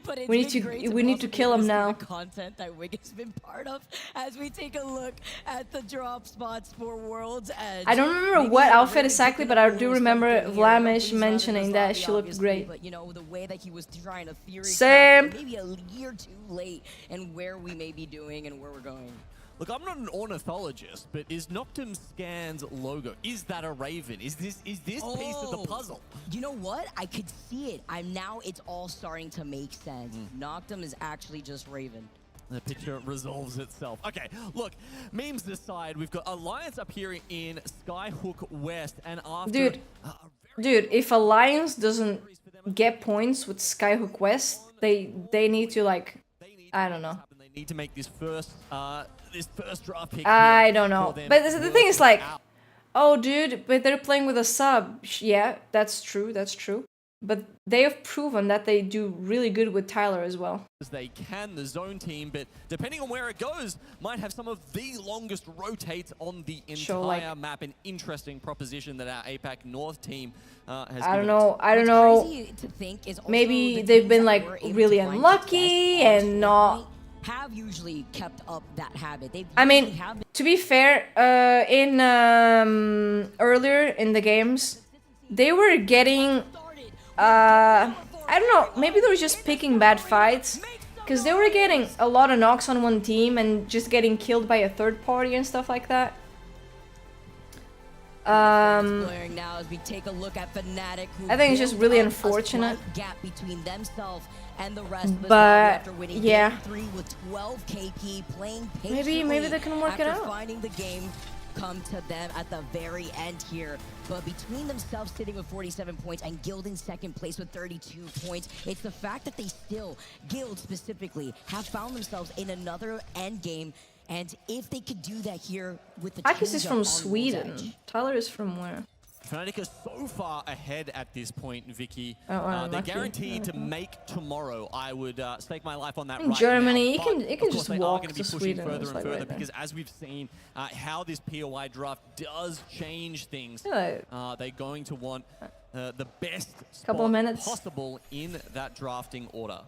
Speaker 16: But it's
Speaker 2: We need
Speaker 16: been
Speaker 2: to
Speaker 16: great
Speaker 2: we need to
Speaker 16: also
Speaker 2: kill him
Speaker 16: see
Speaker 2: now.
Speaker 16: the content that Wig has been part of as we take a look at the drop spots for World's Edge.
Speaker 2: I don't remember what outfit exactly, but I do remember Vlamish mentioning that she looked great.
Speaker 16: But you know the way that he was trying to theory
Speaker 2: Same.
Speaker 16: maybe a year too late, and where we may be doing and where we're going.
Speaker 5: Look, I'm not an ornithologist, but is Noctum Scan's logo, is that a raven? Is this piece of the puzzle?
Speaker 16: You know what? I could see it. It's all starting to make sense. Noctum is actually just Raven.
Speaker 5: The picture resolves itself. Okay, look, memes aside, we've got Alliance up here in Skyhook West, and after...
Speaker 2: Dude, if Alliance doesn't get points with Skyhook West, they need to like, I don't know.
Speaker 5: They need to make this first draft pick.
Speaker 2: I don't know. But the thing is like, oh dude, but they're playing with a sub. Yeah, that's true, that's true. But they have proven that they do really good with Tyler as well.
Speaker 5: They can, the zone team, but depending on where it goes, might have some of the longest rotates on the entire map. An interesting proposition that our APAC North team has
Speaker 2: I don't know. Maybe they've been like really unlucky and not.
Speaker 16: Have usually kept up that habit.
Speaker 2: I mean, to be fair, in earlier in the games, they were getting. I don't know, maybe they were just picking bad fights, because they were getting a lot of knocks on one team and just getting killed by a third party and stuff like that.
Speaker 16: Blaring now as we take a look at Fnatic, who
Speaker 2: I think it's just really unfortunate.
Speaker 16: Gap between themselves and the rest of us
Speaker 2: But
Speaker 16: after winning
Speaker 2: yeah,
Speaker 16: game 3 with 12 KP, playing
Speaker 2: maybe they can work it
Speaker 16: after
Speaker 2: out.
Speaker 16: finding the game come to them at the very end here. But between themselves sitting with 47 points and Guild in second place with 32 points, it's the fact that they still, Guild specifically, have found themselves in another end game. And if they could do that here with the
Speaker 2: Akis is
Speaker 16: change-up
Speaker 2: from
Speaker 16: on
Speaker 2: Sweden.
Speaker 16: Wolf's Edge.
Speaker 2: Tyler is from where?
Speaker 3: Fnatic are so far ahead at this point, Vicky.
Speaker 2: Oh,
Speaker 3: they're
Speaker 2: lucky.
Speaker 3: guaranteed to make tomorrow. I would stake my life on that
Speaker 2: In
Speaker 3: right
Speaker 2: Germany,
Speaker 3: now.
Speaker 2: you can
Speaker 3: Of
Speaker 2: just
Speaker 3: course, they are
Speaker 2: walk
Speaker 3: gonna
Speaker 2: to
Speaker 3: be pushing
Speaker 2: Sweden.
Speaker 3: further
Speaker 2: It's
Speaker 3: and
Speaker 2: like
Speaker 3: further
Speaker 2: right there.
Speaker 3: because as we've seen, how this POI draft does change things.
Speaker 2: Yeah.
Speaker 3: They're going to want the best
Speaker 2: Couple of
Speaker 3: spot
Speaker 2: minutes.
Speaker 3: possible in that drafting order.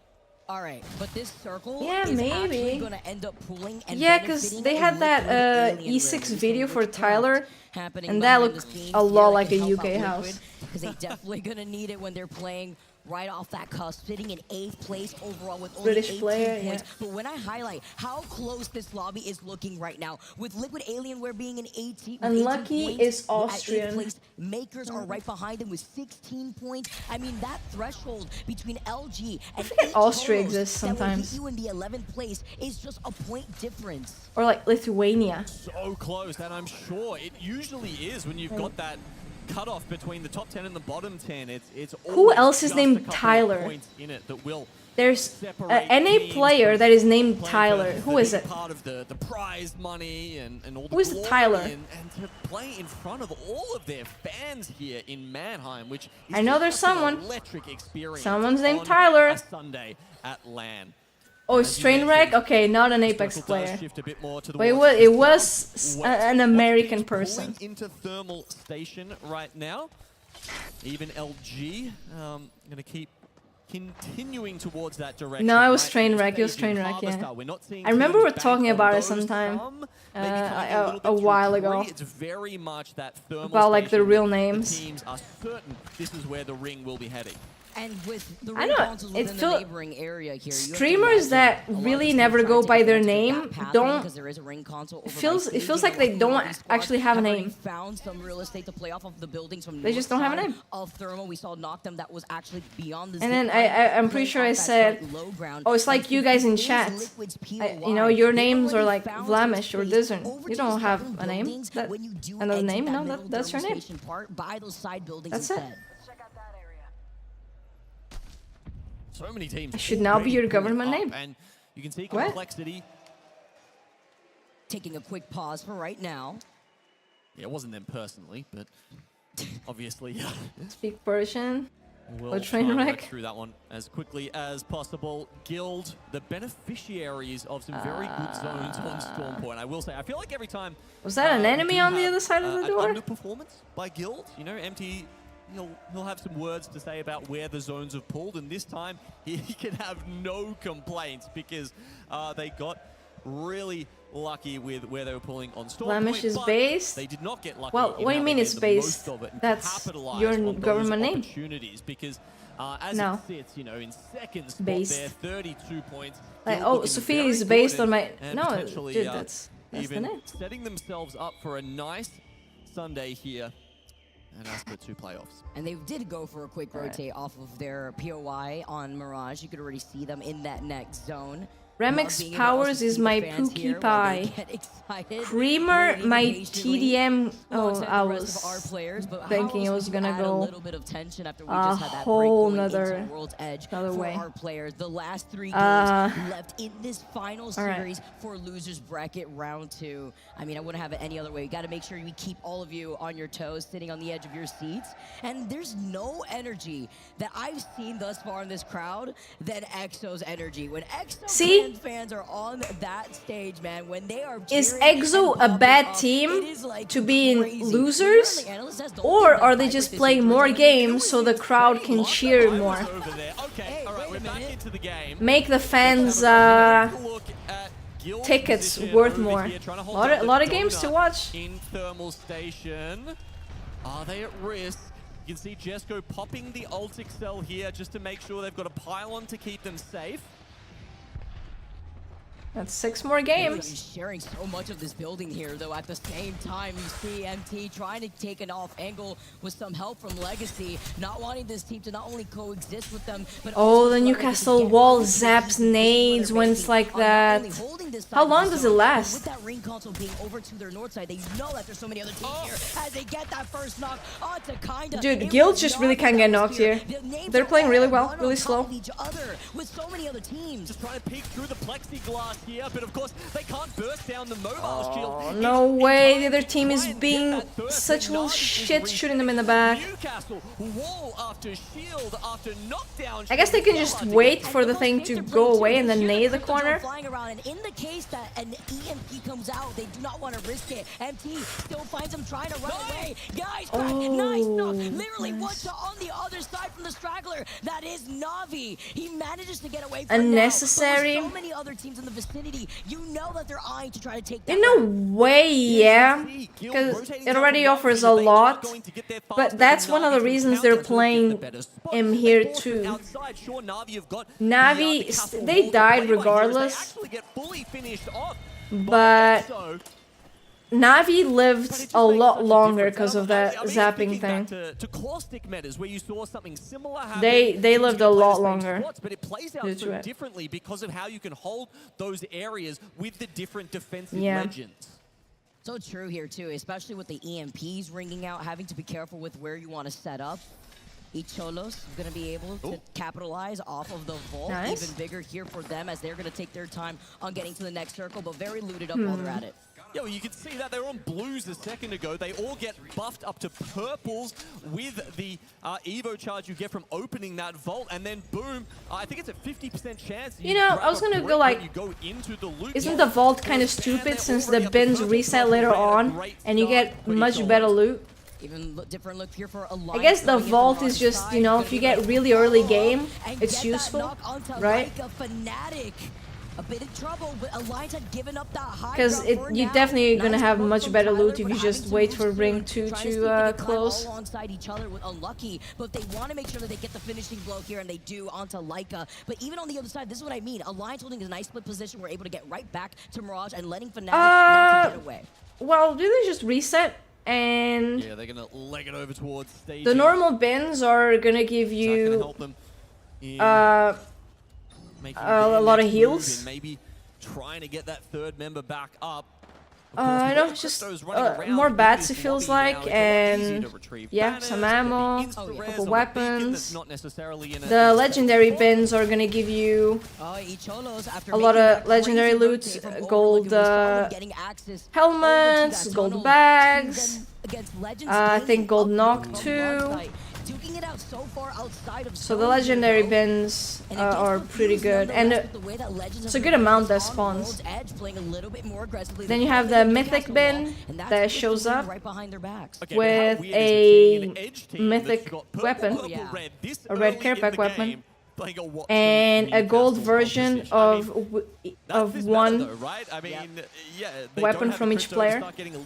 Speaker 16: All right, but this circle
Speaker 2: Yeah,
Speaker 16: is
Speaker 2: maybe.
Speaker 16: actually going to end up pulling and
Speaker 2: Yeah, because they had that E6 video for Tyler, and that looked a lot like a UK house.
Speaker 16: Because they're definitely going to need it when they're playing right off that cusp, sitting in 8th place overall with only
Speaker 2: British
Speaker 16: 18
Speaker 2: player,
Speaker 16: points.
Speaker 2: yeah.
Speaker 16: But when I highlight how close this lobby is looking right now, with Liquid Alienware being an 18
Speaker 2: Unlucky
Speaker 16: 18 points
Speaker 2: is
Speaker 16: at 8th
Speaker 2: Austrian.
Speaker 16: place, Makers are right behind them with 16 points. I mean, that threshold between LG and
Speaker 2: forget
Speaker 16: 8
Speaker 2: Austria
Speaker 16: totos
Speaker 2: exists
Speaker 16: that will
Speaker 2: sometimes.
Speaker 16: hit you in the 11th place is just a point difference.
Speaker 2: Or like Lithuania.
Speaker 3: So close, and I'm sure it usually is when you've got that cutoff between the top 10 and the bottom 10. It's
Speaker 2: Who
Speaker 3: always
Speaker 2: else is
Speaker 3: just
Speaker 2: named
Speaker 3: a couple of
Speaker 2: Tyler?
Speaker 3: points in it that will
Speaker 2: There's
Speaker 3: separate
Speaker 2: any
Speaker 3: teams
Speaker 2: player
Speaker 3: from
Speaker 2: that is named
Speaker 3: playing
Speaker 2: Tyler.
Speaker 3: for
Speaker 2: Who
Speaker 3: the
Speaker 2: is
Speaker 3: big
Speaker 2: it?
Speaker 3: part of the prize money and all the
Speaker 2: Who is
Speaker 3: glory
Speaker 2: Tyler?
Speaker 3: and to play in front of all of their fans here in Mannheim, which is
Speaker 2: I know
Speaker 3: just
Speaker 2: there's
Speaker 3: such an
Speaker 2: someone.
Speaker 3: electric experience.
Speaker 2: Someone's named
Speaker 3: on
Speaker 2: Tyler.
Speaker 3: a Sunday at LAN.
Speaker 2: Oh, Strainwreck? Okay, not an Apex
Speaker 3: Circle does
Speaker 2: player.
Speaker 3: shift a bit more to the
Speaker 2: But
Speaker 3: watch.
Speaker 2: it was an American person.
Speaker 3: Pulling into thermal station right now. Even LG gonna keep continuing towards that direction.
Speaker 2: No, it was
Speaker 3: right?
Speaker 2: Trainwreck. It was
Speaker 3: Stage in
Speaker 2: Trainwreck, yeah.
Speaker 3: Harvester. We're not seeing
Speaker 2: I remember
Speaker 3: teams
Speaker 2: we were
Speaker 3: bank
Speaker 2: talking
Speaker 3: on
Speaker 2: about it
Speaker 3: those
Speaker 2: sometime.
Speaker 3: some, maybe coming a little bit
Speaker 2: A
Speaker 3: through
Speaker 2: while
Speaker 3: tree.
Speaker 2: ago.
Speaker 3: It's very much that thermal
Speaker 2: About like the
Speaker 3: station
Speaker 2: real
Speaker 3: that
Speaker 2: names.
Speaker 3: The teams are certain this is where the ring will be heading.
Speaker 16: And with the
Speaker 2: I know,
Speaker 16: consoles
Speaker 2: it
Speaker 16: within the
Speaker 2: feel-
Speaker 16: neighboring area here, you have to
Speaker 2: Streamers
Speaker 16: imagine
Speaker 2: that
Speaker 16: a lot of
Speaker 2: really
Speaker 16: teams
Speaker 2: never
Speaker 16: try
Speaker 2: go
Speaker 16: to
Speaker 2: by
Speaker 16: take
Speaker 2: their
Speaker 16: advantage of
Speaker 2: name
Speaker 16: that pathing
Speaker 2: don't.
Speaker 16: because there is a ring console over
Speaker 2: Feels
Speaker 16: by
Speaker 2: it feels
Speaker 16: staging
Speaker 2: like they
Speaker 16: where
Speaker 2: don't
Speaker 16: Lucky Squad
Speaker 2: actually have a
Speaker 16: already
Speaker 2: name.
Speaker 16: Found some real estate to play off of the buildings from
Speaker 2: They just don't have a name.
Speaker 16: Of Thermal, we saw knock them that was actually beyond the.
Speaker 2: And then
Speaker 16: zip line,
Speaker 2: I'm pretty
Speaker 16: playing
Speaker 2: sure I
Speaker 16: off that
Speaker 2: said,
Speaker 16: slight low ground.
Speaker 2: oh, it's like
Speaker 16: And
Speaker 2: you guys in
Speaker 16: it is
Speaker 2: chat.
Speaker 16: Liquid's
Speaker 2: You know,
Speaker 16: POI.
Speaker 2: your
Speaker 16: They've
Speaker 2: names are
Speaker 16: already
Speaker 2: like
Speaker 16: found
Speaker 2: Vlamish
Speaker 16: some
Speaker 2: or
Speaker 16: space
Speaker 2: Dizern.
Speaker 16: over
Speaker 2: You
Speaker 16: to
Speaker 2: don't
Speaker 16: these
Speaker 2: have
Speaker 16: southern
Speaker 2: a name.
Speaker 16: buildings.
Speaker 2: That,
Speaker 16: When you do
Speaker 2: another
Speaker 16: exit
Speaker 2: name,
Speaker 16: that
Speaker 2: no,
Speaker 16: middle
Speaker 2: that's your
Speaker 16: thermal
Speaker 2: name.
Speaker 16: station part, buy those side buildings
Speaker 2: That's it.
Speaker 16: instead.
Speaker 3: So many teams.
Speaker 2: It should now be your
Speaker 3: already pulling
Speaker 2: government
Speaker 3: up,
Speaker 2: name.
Speaker 3: And you can see
Speaker 2: What?
Speaker 3: complexity.
Speaker 16: Taking a quick pause for right now.
Speaker 3: Yeah, it wasn't them personally, but obviously, yeah.
Speaker 2: Speak Persian.
Speaker 3: We'll
Speaker 2: Or
Speaker 3: try and work
Speaker 2: Trainwreck.
Speaker 3: through that one as quickly as possible. Guild, the beneficiaries of some very good zones on Storm Point. I will say, I feel like every time...
Speaker 2: Was that an enemy
Speaker 3: we
Speaker 2: on the
Speaker 3: have,
Speaker 2: other side of the door?
Speaker 3: An underperformance by Guild. You know, MT, he'll have some words to say about where the zones have pulled, and this time he can have no complaints because they got really lucky with where they were pulling on Storm
Speaker 2: Flemish
Speaker 3: Point,
Speaker 2: is
Speaker 3: but
Speaker 2: based?
Speaker 3: they did not get lucky.
Speaker 2: Well,
Speaker 3: in
Speaker 2: what do
Speaker 3: how
Speaker 2: you
Speaker 3: they
Speaker 2: mean
Speaker 3: made
Speaker 2: it's
Speaker 3: the
Speaker 2: based?
Speaker 3: most of it and
Speaker 2: That's
Speaker 3: capitalized
Speaker 2: your
Speaker 3: on those
Speaker 2: government name.
Speaker 3: opportunities because as
Speaker 2: No.
Speaker 3: it sits, you know, in second spot
Speaker 2: Based.
Speaker 3: there, 32 points.
Speaker 2: Like,
Speaker 3: Guild
Speaker 2: oh,
Speaker 3: looking
Speaker 2: Sophia
Speaker 3: very
Speaker 2: is based
Speaker 3: good
Speaker 2: on my.
Speaker 3: and
Speaker 2: No,
Speaker 3: potentially,
Speaker 2: dude, that's the
Speaker 3: even
Speaker 2: name.
Speaker 3: setting themselves up for a nice Sunday here and Asper 2 playoffs.
Speaker 16: And they did go for a quick rotate off of their POI on Mirage. You could already see them in that next zone.
Speaker 2: Remix Powers is my Pookie Pie. Creamer, my TDM. Oh, I was thinking it was gonna go a whole nother way.
Speaker 16: Our players, the last 3 games left in this final series for losers bracket round 2. I mean, I wouldn't have it any other way. You got to make sure we keep all of you on your toes, sitting on the edge of your seats. And there's no energy that I've seen thus far in this crowd than EXO's energy. When EXO fans are on that stage, man, when they are
Speaker 2: Is EXO a bad team to be in losers? Or are they just playing more games so the crowd can cheer more? Make the fans tickets worth more. A lot of games to watch.
Speaker 3: In thermal station, are they at risk? You can see Jesco popping the ult Excel here just to make sure they've got a pylon to keep them safe.
Speaker 2: That's 6 more games.
Speaker 16: He's sharing so much of this building here, though. At the same time, you see MT trying to take an off angle with some help from Legacy, not wanting this team to not only coexist with them, but
Speaker 2: oh, the Newcastle wall zaps nades when it's like that. How long does it last?
Speaker 16: With that ring console being over to their north side, they know that there's so many other teams here as they get that first knock onto Kinda.
Speaker 2: Dude, guilds just really can't get knocked here. They're playing really well, really slow.
Speaker 16: With so many other teams.
Speaker 3: Just trying to peek through the plexiglass here, but of course they can't burst down the mobile shield.
Speaker 2: No way, the other team is being such little shit, shooting them in the back.
Speaker 3: Newcastle, wall after shield after knockdown.
Speaker 2: I guess they can just wait for the thing to go away and then nade the corner.
Speaker 16: Flying around, and in the case that an EMP comes out, they do not want to risk it. MT still finds him trying to run away. Guys, nice knock. Literally one shot on the other side from the straggler. That is Navi. He manages to get away from
Speaker 2: Unnecessary.
Speaker 16: so many other teams in the vicinity. You know that they're eyeing to try to take that.
Speaker 2: In a way, yeah, because it already offers a lot, but that's one of the reasons they're playing him here too. Navi, they died regardless, but Navi lived a lot longer because of that zapping thing. They lived a lot longer.
Speaker 3: But it plays out so differently because of how you can hold those areas with the different defensive legends.
Speaker 16: So true here too, especially with the EMPs ringing out, having to be careful with where you want to set up. Icholos going to be able to capitalize off of the vault.
Speaker 2: Nice.
Speaker 16: Even bigger here for them as they're going to take their time on getting to the next circle, but very looted up while they're at it.
Speaker 3: Yeah, well, you can see that they were on blues a second ago. They all get buffed up to purples with the Evo charge you get from opening that vault, and then boom, I think it's a 50% chance.
Speaker 2: You know, I was gonna go like, isn't the vault kind of stupid since the bins reset later on and you get much better loot?
Speaker 16: Even different look here for
Speaker 2: I guess the vault is just, you know, if you get really early game, it's useful, right?
Speaker 16: A bit of trouble, but Alliance had given up that high.
Speaker 2: Because you're definitely gonna have much better loot if you just wait for Ring 2 to close.
Speaker 16: Alongside each other with Unlucky, but they want to make sure that they get the finishing blow here, and they do onto Leica. But even on the other side, this is what I mean. Alliance holding a nice split position. We're able to get right back to Mirage and letting Fnatic now to get away.
Speaker 2: Well, do they just reset? And
Speaker 3: yeah, they're gonna leg it over towards staging.
Speaker 2: The normal bins are gonna give you a lot of heals.
Speaker 3: Maybe trying to get that third member back up.
Speaker 2: I know, just more bats it feels like, and yeah, some ammo, a couple weapons. The legendary bins are gonna give you a lot of legendary loot, gold helmets, gold bags, I think gold knock too. So the legendary bins are pretty good, and it's a good amount that spawns. Then you have the mythic bin that shows up with a mythic weapon, a red care pack weapon, and a gold version of one weapon from each player.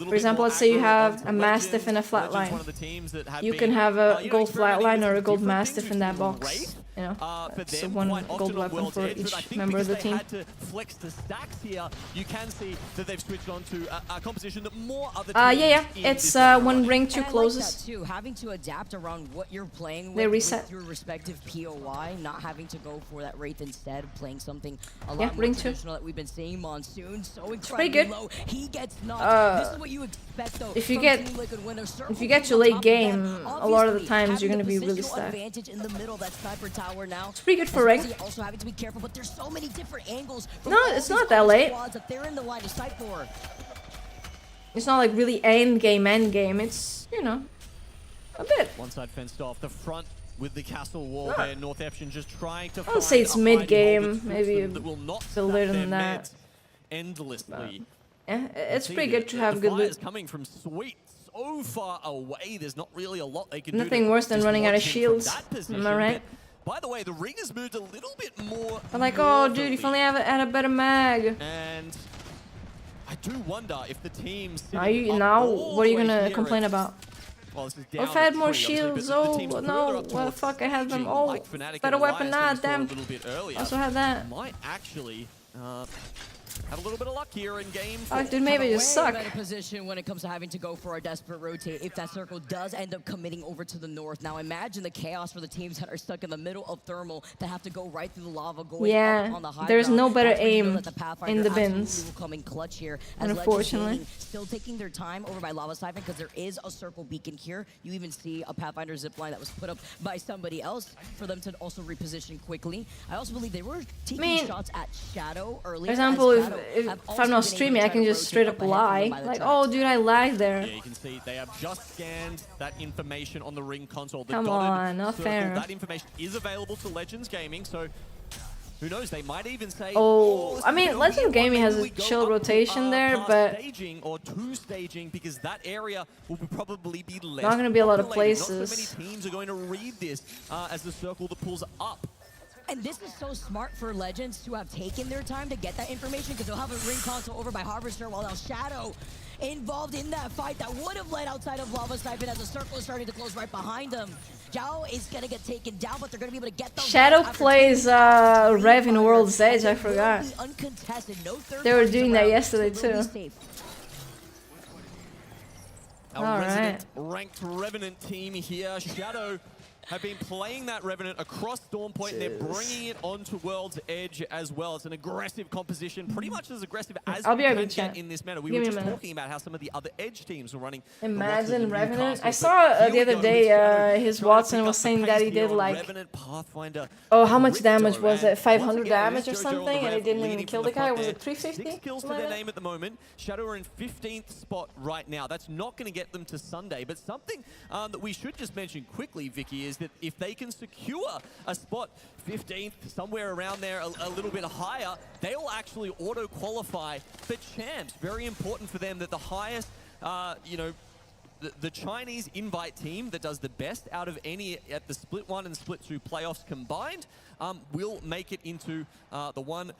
Speaker 2: For example, let's say you have a Mastiff and a Flatline. You can have a gold Flatline or a gold Mastiff in that box. You know, it's one gold weapon for each member of the team.
Speaker 3: Flex the stacks here. You can see that they've switched on to a composition that more other
Speaker 2: yeah, it's when Ring 2 closes.
Speaker 16: Like having to adapt around what you're playing
Speaker 2: they reset.
Speaker 16: With your respective POI, not having to go for that Wraith instead, playing something a lot more
Speaker 2: Ring 2
Speaker 16: traditional that we've been seeing. Monsoon so
Speaker 2: pretty good.
Speaker 16: Low. He gets knocked. This is what you expect though.
Speaker 2: If you get to late game, a lot of the times you're gonna be really stacked.
Speaker 16: In the middle, that sniper tower now.
Speaker 2: It's pretty good for Ring.
Speaker 16: Also having to be careful, but there's so many different angles.
Speaker 2: No, it's not that late.
Speaker 16: That they're in the line of sight for.
Speaker 2: It's not like really end game. It's, you know, a bit.
Speaker 3: One side fenced off, the front with the castle wall there. North Eption just trying to.
Speaker 2: I would say it's mid game, maybe a bit later than that.
Speaker 3: Endlessly.
Speaker 2: Yeah, it's pretty good to have good loot.
Speaker 3: Coming from Sweet so far away, there's not really a lot they can do.
Speaker 2: Nothing worse than running out of shields. Am I right?
Speaker 3: By the way, the ring has moved a little bit more.
Speaker 2: I'm like, oh, dude, if only I had a better mag.
Speaker 3: And I do wonder if the teams.
Speaker 2: Are you now? What are you gonna complain about?
Speaker 3: Well, this is
Speaker 2: oh, if I had more shields, oh no, well fuck, I had them. Oh, better weapon, nah, damn. Also had that.
Speaker 3: Might actually Have a little bit of luck here in game.
Speaker 2: Oh, dude, maybe you just suck.
Speaker 16: Better position when it comes to having to go for a desperate rotate if that circle does end up committing over to the north. Now imagine the chaos for the teams that are stuck in the middle of thermal that have to go right through the lava, going up on the high
Speaker 2: there's
Speaker 16: ground.
Speaker 2: no better
Speaker 16: That's where you know
Speaker 2: aim
Speaker 16: that the Pathfinder
Speaker 2: in the
Speaker 16: absolutely
Speaker 2: bins.
Speaker 16: will come in clutch here, as
Speaker 2: Unfortunately.
Speaker 16: Legend still taking their time over by Lava Siphon because there is a circle beacon here. You even see a Pathfinder zipline that was put up by somebody else for them to also reposition quickly. I also believe they were taking shots at Shadow earlier.
Speaker 2: For example, if I'm not streaming, I can just straight up lie. Like, oh, dude, I lagged there.
Speaker 3: Yeah, you can see they have just scanned that information on the ring console. The
Speaker 2: Come on, not
Speaker 3: circle,
Speaker 2: fair.
Speaker 3: that information is available to Legends Gaming, so who knows? They might even say,
Speaker 2: Oh, I mean, Legend Gaming has a chill rotation there, but
Speaker 3: staging or two staging, because that area will probably be less
Speaker 2: not gonna be a lot of
Speaker 3: populated.
Speaker 2: places.
Speaker 3: Not so many teams are going to read this as the circle that pulls up.
Speaker 16: And this is so smart for Legends to have taken their time to get that information, because they'll have a ring console over by Harvester, while now Shadow involved in that fight that would have led outside of Lava Siphon as the circle is starting to close right behind them. Zhao is going to get taken down, but they're going to be able to get those.
Speaker 2: Shadow plays Rev in World's Edge, I forgot. They were doing that yesterday too.
Speaker 3: Our resident ranked Revenant team here, Shadow, have been playing that Revenant across Storm Point, and they're bringing it onto World's Edge as well. It's an aggressive composition, pretty much as aggressive as we can get in this meta. We were just talking about how some of the other Edge teams were running.
Speaker 2: Imagine Revenant. I saw the other day his Watson was saying that he did like, oh, how much damage was it? 500 damage or something, and he didn't even kill the guy. Was it 350?
Speaker 3: 6 kills to their name at the moment. Shadow are in 15th spot right now. That's not going to get them to Sunday, but something that we should just mention quickly, Vicky, is that if they can secure a spot 15th, somewhere around there, a little bit higher, they will actually auto-qualify for champs. Very important for them that the highest, you know, the Chinese invite team that does the best out of any at the Split 1 and Split 2 playoffs combined will make it into the one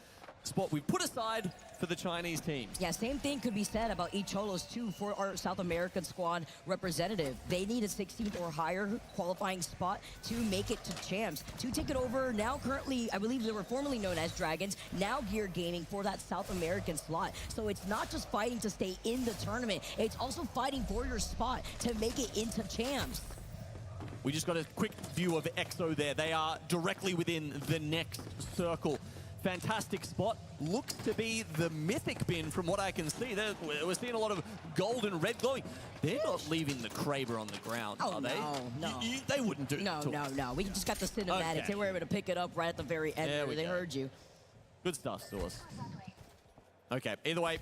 Speaker 3: spot we've put aside for the Chinese team.
Speaker 16: Yeah, same thing could be said about Echolos too for our South American squad representative. They need a 16th or higher qualifying spot to make it to champs. To take it over now currently, I believe they were formerly known as Dragons, now Gear Gaming for that South American slot. So it's not just fighting to stay in the tournament, it's also fighting for your spot to make it into champs.
Speaker 3: We just got a quick view of EXO there. They are directly within the next circle. Fantastic spot. Looks to be the mythic bin from what I can see. We're seeing a lot of gold and red glowing. They're not leaving the Kraber on the ground, are they?
Speaker 16: No.
Speaker 3: They wouldn't do
Speaker 16: No. We just got the cinematics.
Speaker 3: Okay.
Speaker 16: They were able to pick it up right at the very end.
Speaker 3: There we
Speaker 16: They
Speaker 3: go.
Speaker 16: heard you.
Speaker 3: Good stuff, Source. Okay, either way,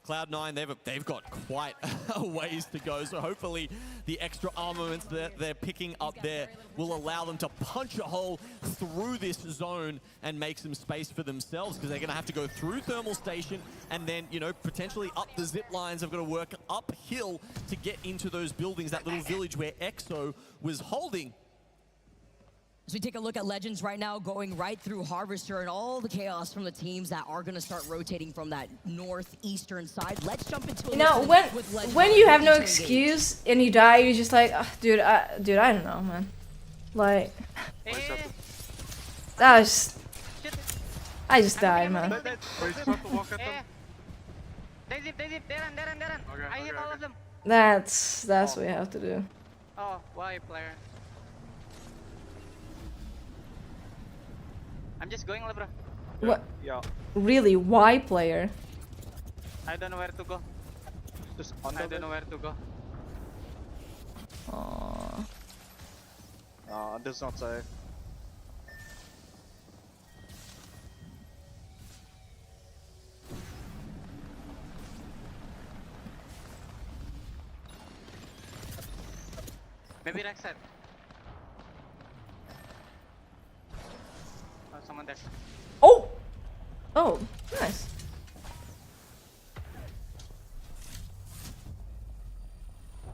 Speaker 3: Cloud9, they've got quite a ways to go, so hopefully the extra armaments that they're picking up there will allow them to punch a hole through this zone and make some space for themselves, because they're going to have to go through Thermal Station and then, you know, potentially up the zip lines. They've got to work uphill to get into those buildings, that little village where EXO was holding.
Speaker 16: So we take a look at Legends right now, going right through Harvester and all the chaos from the teams that are going to start rotating from that northeastern side. Let's jump into
Speaker 2: you know, when you have no excuse and you die, you're just like, oh, dude, I don't know, man. Like, that was, I just died, man.
Speaker 4: They zip, they run. I hit all of them.
Speaker 2: That's what you have to do.
Speaker 4: Oh, why player? I'm just going, bro.
Speaker 2: What?
Speaker 4: Yeah.
Speaker 2: Really? Why player?
Speaker 4: I don't know where to go. I don't know where to go.
Speaker 2: Aww.
Speaker 4: That's not safe. Maybe right side. Oh, someone there.
Speaker 2: Oh! Oh, nice.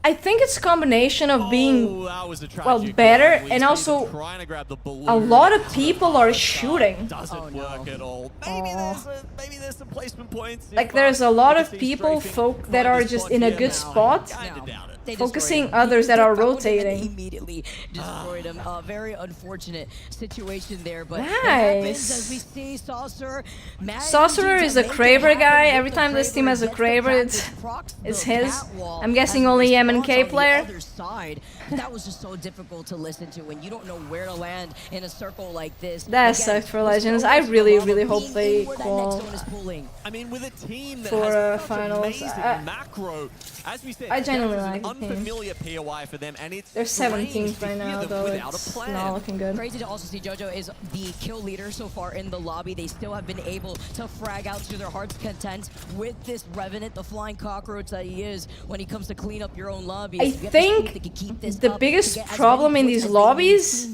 Speaker 2: I think it's a combination of being, well, better and also a lot of people are shooting.
Speaker 3: Doesn't work at all. Maybe there's some placement points.
Speaker 2: Like there's a lot of people, folk that are just in a good spot.
Speaker 3: Kinda doubt it.
Speaker 2: focusing others that are rotating.
Speaker 16: Immediately destroyed him. A very unfortunate situation there, but
Speaker 2: nice.
Speaker 16: As we see,
Speaker 2: Sorcerer is a Kraber guy. Every time this team has a Kraber, it's his. I'm guessing only M&K player.
Speaker 16: That was just so difficult to listen to when you don't know where to land in a circle like this.
Speaker 2: That sucked for Legends. I really hope they qual.
Speaker 3: I mean, with a team that
Speaker 2: for
Speaker 3: has
Speaker 2: finals.
Speaker 3: amazing macro, as we said,
Speaker 2: I genuinely like
Speaker 3: an
Speaker 2: the team.
Speaker 3: unfamiliar POI for them, and it's
Speaker 2: They're 17th right now, though it's not looking good.
Speaker 16: Crazy to also see JoJo is the kill leader so far in the lobby. They still have been able to frag out to their heart's content with this Revenant, the flying cockroach that he is when he comes to clean up your own lobby.
Speaker 2: I think the biggest problem in these lobbies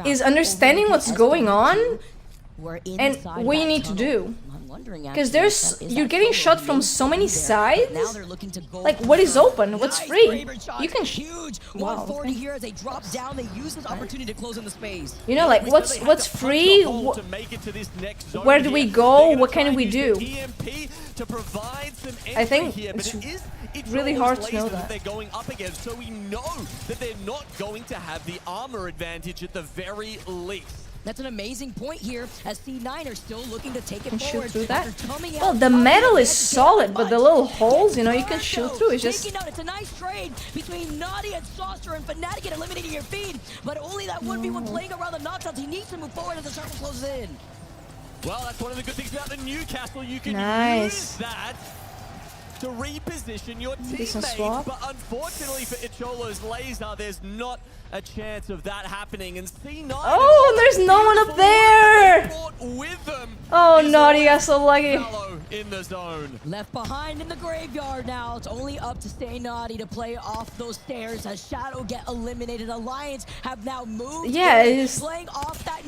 Speaker 2: is understanding what's going on and what you need to do. Because you're getting shot from so many sides. Like, what is open? What's free? You can wow. Okay.
Speaker 16: Here as they drop down, they use this opportunity to close in the space.
Speaker 2: You know, like what's free? Where do we go? What can we do? I think it's really hard to know that.
Speaker 3: They're going up against, so we know that they're not going to have the armor advantage at the very least.
Speaker 16: That's an amazing point here as C9 are still looking to take it
Speaker 2: forward. Shoot through that.
Speaker 16: Well,
Speaker 2: the metal is solid, but the little holes, you know, you can shoot through. It's just.
Speaker 16: It's a nice trade between Naughty and Saucer and Fnatic and eliminating your feed, but only that 1v1 playing around the knockdowns. He needs to move forward as the circle closes in.
Speaker 3: Well, that's one of the good things about the Newcastle. You can use that to reposition your teammates, but unfortunately for Icholo's laser, there's not a chance of that happening. And C9,
Speaker 2: oh, there's no one up there! Oh, Naughty got so lucky.
Speaker 3: In the zone.
Speaker 16: Left behind in the graveyard now. It's only up to Stay Naughty to play off those stairs as Shadow get eliminated. Alliance have now moved.
Speaker 2: Yeah,
Speaker 16: playing off that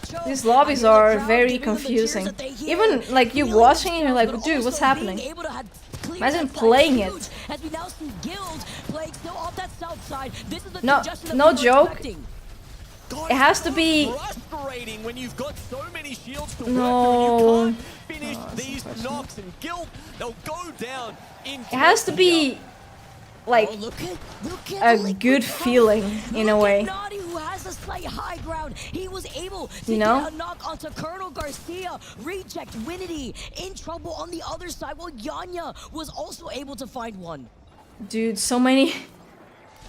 Speaker 16: choke.
Speaker 2: These lobbies are very confusing. Even like you watching it, you're like, dude, what's happening? Imagine playing it.
Speaker 16: As we now see Guild playing still off that south side. This is the
Speaker 2: no joke. It has to be
Speaker 3: frustrating when you've got so many shields to
Speaker 2: no.
Speaker 3: work through. You can't finish these knocks, and Guild, they'll go down in.
Speaker 2: It has to be like a good feeling in a way.
Speaker 16: Naughty, who has a slight high ground. He was able to
Speaker 2: get
Speaker 16: a knock onto Colonel Garcia. Reject Winity in trouble on the other side, while Yanya was also able to find one.
Speaker 2: Dude, so many.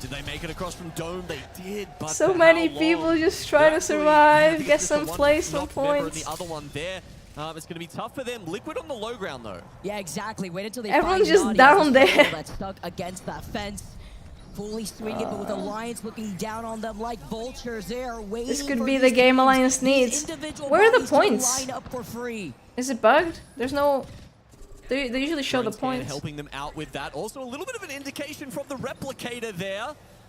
Speaker 3: Did they make it across from Dome? They did, but
Speaker 2: so many people just try to survive, get some placement points.
Speaker 3: The other one there. It's going to be tough for them. Liquid on the low ground, though.
Speaker 16: Yeah, exactly. Wait until they
Speaker 2: Everyone's
Speaker 16: find
Speaker 2: just down there.
Speaker 16: That's stuck against that fence. Fully swinging, but with Alliance looking down on them like vultures. They are waiting.
Speaker 2: This could be the game Alliance needs. Where are the points?
Speaker 16: Line up for free.
Speaker 2: Is it bugged? There's no. They usually show the points.
Speaker 3: Helping them out with that. Also, a little bit of an indication from the replicator there.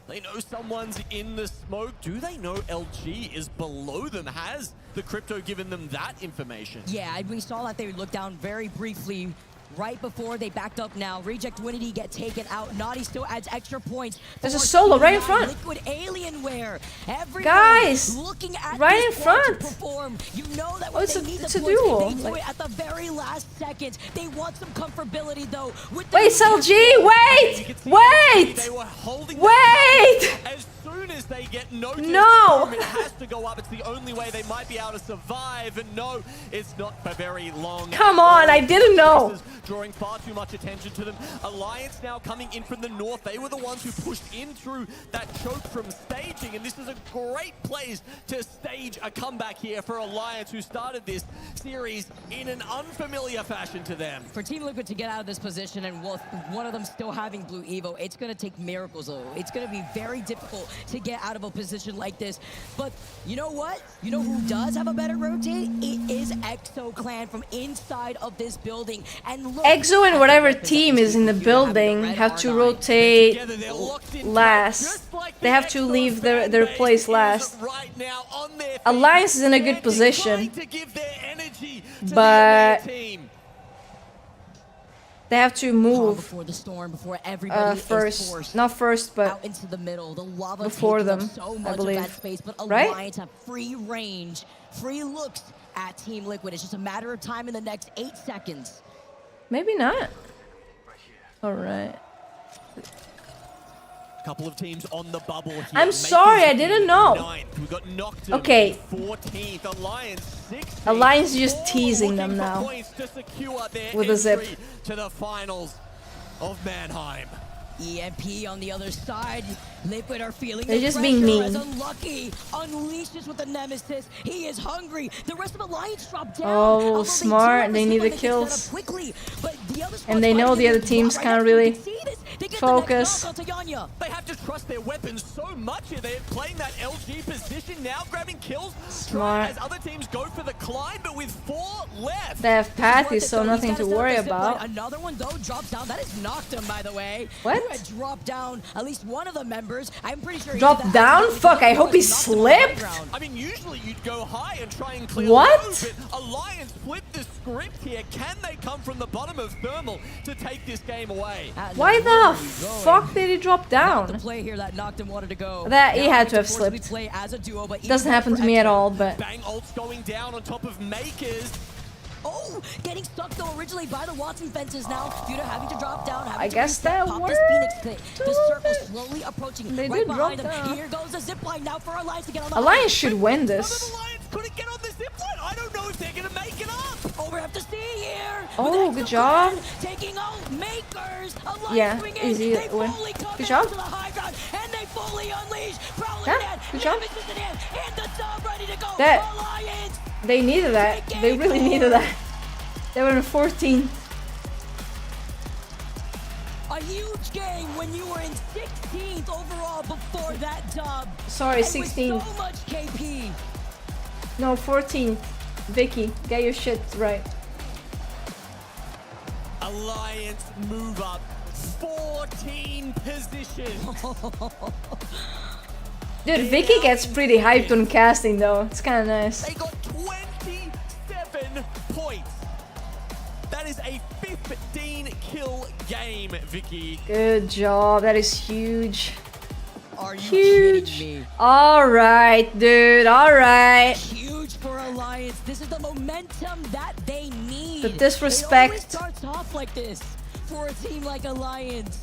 Speaker 3: They know someone's in the smoke. Do they know LG is below them? Has the crypto given them that information?
Speaker 16: Yeah, we saw that they would look down very briefly right before they backed up now. Reject Winity get taken out. Naughty still adds extra points.
Speaker 2: There's a solo right in front.
Speaker 16: Liquid Alienware.
Speaker 2: Guys,
Speaker 16: looking at
Speaker 2: right in front.
Speaker 16: You know that
Speaker 2: it's a duel.
Speaker 16: Like, at the very last second, they want some comfortability though.
Speaker 2: Wait, LG, wait! Wait! Wait!
Speaker 3: As soon as they get noticed,
Speaker 2: no!
Speaker 3: It has to go up. It's the only way they might be able to survive. And no, it's not for very long.
Speaker 2: Come on, I didn't know.
Speaker 3: Drawing far too much attention to them. Alliance now coming in from the north. They were the ones who pushed in through that choke from staging. And this is a great place to stage a comeback here for Alliance, who started this series in an unfamiliar fashion to them.
Speaker 16: For Team Liquid to get out of this position and with one of them still having Blue Evo, it's going to take miracles though. It's going to be very difficult to get out of a position like this. But you know what? You know who does have a better rotate? It is EXO Clan from inside of this building. And look,
Speaker 2: EXO and whatever team is in the building have to rotate last. They have to leave their place last. Alliance is in a good position, but they have to move
Speaker 16: before the storm, before everybody
Speaker 2: first, not first, but
Speaker 16: out into the middle. The lava
Speaker 2: before them,
Speaker 16: so much
Speaker 2: I believe.
Speaker 16: Of that space, but
Speaker 2: Right?
Speaker 16: Alliance have free range, free looks at Team Liquid. It's just a matter of time in the next 8 seconds.
Speaker 2: Maybe not. All right.
Speaker 3: Couple of teams on the bubble here.
Speaker 2: I'm sorry, I didn't know.
Speaker 3: 9th. We got Noctum
Speaker 2: Okay.
Speaker 3: 14th, Alliance 16th.
Speaker 2: Alliance is just teasing them now
Speaker 3: To secure their
Speaker 2: with a zip.
Speaker 3: entry to the finals of Mannheim.
Speaker 16: EMP on the other side. Liquid are feeling
Speaker 2: They're
Speaker 16: the
Speaker 2: just being
Speaker 16: pressure
Speaker 2: mean.
Speaker 16: as Unlucky unleashes with the Nemesis. He is hungry. The rest of Alliance drop down.
Speaker 2: Oh, smart. They need the kills. And they know the other teams can't really focus.
Speaker 3: They have to trust their weapons so much here. They're playing that LG position now, grabbing kills.
Speaker 2: Smart.
Speaker 3: As other teams go for the climb, but with 4 left.
Speaker 2: They have Patty, so nothing to worry about.
Speaker 16: Another one though drops down. That is Noctum, by the way.
Speaker 2: What?
Speaker 16: Who had dropped down at least one of the members. I'm pretty sure.
Speaker 2: Drop down? Fuck, I hope he slipped.
Speaker 3: I mean, usually you'd go high and try and clear
Speaker 2: What?
Speaker 3: the road, but Alliance flipped the script here. Can they come from the bottom of Thermal to take this game away?
Speaker 2: Why the fuck did he drop down?
Speaker 16: The play here that Noctum wanted to go.
Speaker 2: That he
Speaker 16: Now
Speaker 2: had to have
Speaker 16: of course we
Speaker 2: slipped.
Speaker 16: play as a duo, but
Speaker 2: Doesn't
Speaker 16: even
Speaker 2: happen
Speaker 16: for
Speaker 2: to me at
Speaker 16: Exo,
Speaker 2: all, but
Speaker 3: Bang ults going down on top of Makers.
Speaker 16: Oh, getting stuck though originally by the Watson fences now. Fuda having to drop down.
Speaker 2: I guess that
Speaker 16: pop
Speaker 2: worked.
Speaker 16: this Phoenix thing. The circle slowly approaching
Speaker 2: They
Speaker 16: right
Speaker 2: did
Speaker 16: behind
Speaker 2: drop
Speaker 16: them.
Speaker 2: down.
Speaker 16: Here goes the zipline now for Alliance to get on the
Speaker 2: Alliance should win this.
Speaker 3: Couldn't get on the zipline. I don't know if they're gonna make it up.
Speaker 16: Oh, we have to see here.
Speaker 2: Oh, good job.
Speaker 16: Taking out Makers. Alliance
Speaker 2: Yeah,
Speaker 16: swing in.
Speaker 2: easy
Speaker 16: They
Speaker 2: win.
Speaker 16: fully come
Speaker 2: Good job.
Speaker 16: to the high ground, and they fully unleash. Prowling
Speaker 2: Yeah,
Speaker 16: dead.
Speaker 2: good job.
Speaker 16: Nemesis is in, and the sub ready to go.
Speaker 2: That-
Speaker 16: Alliance.
Speaker 2: They needed that. They really needed that. They were in 14.
Speaker 16: A huge game when you were in 16th overall before that dub.
Speaker 2: Sorry,
Speaker 16: And with
Speaker 2: 16th.
Speaker 16: so much KP.
Speaker 2: No, 14th. Vicky, get your shit right.
Speaker 3: Alliance move up 14 positions.
Speaker 2: Dude, Vicky gets pretty hyped on casting though. It's kind of nice.
Speaker 3: They got 27 points. That is a 15 kill game, Vicky.
Speaker 2: Good job. That is huge.
Speaker 16: Are you
Speaker 2: Huge.
Speaker 16: kidding me?
Speaker 2: All right, dude. All right.
Speaker 16: Huge for Alliance. This is the momentum that they need.
Speaker 2: The disrespect.
Speaker 16: It always starts off like this for a team like Alliance.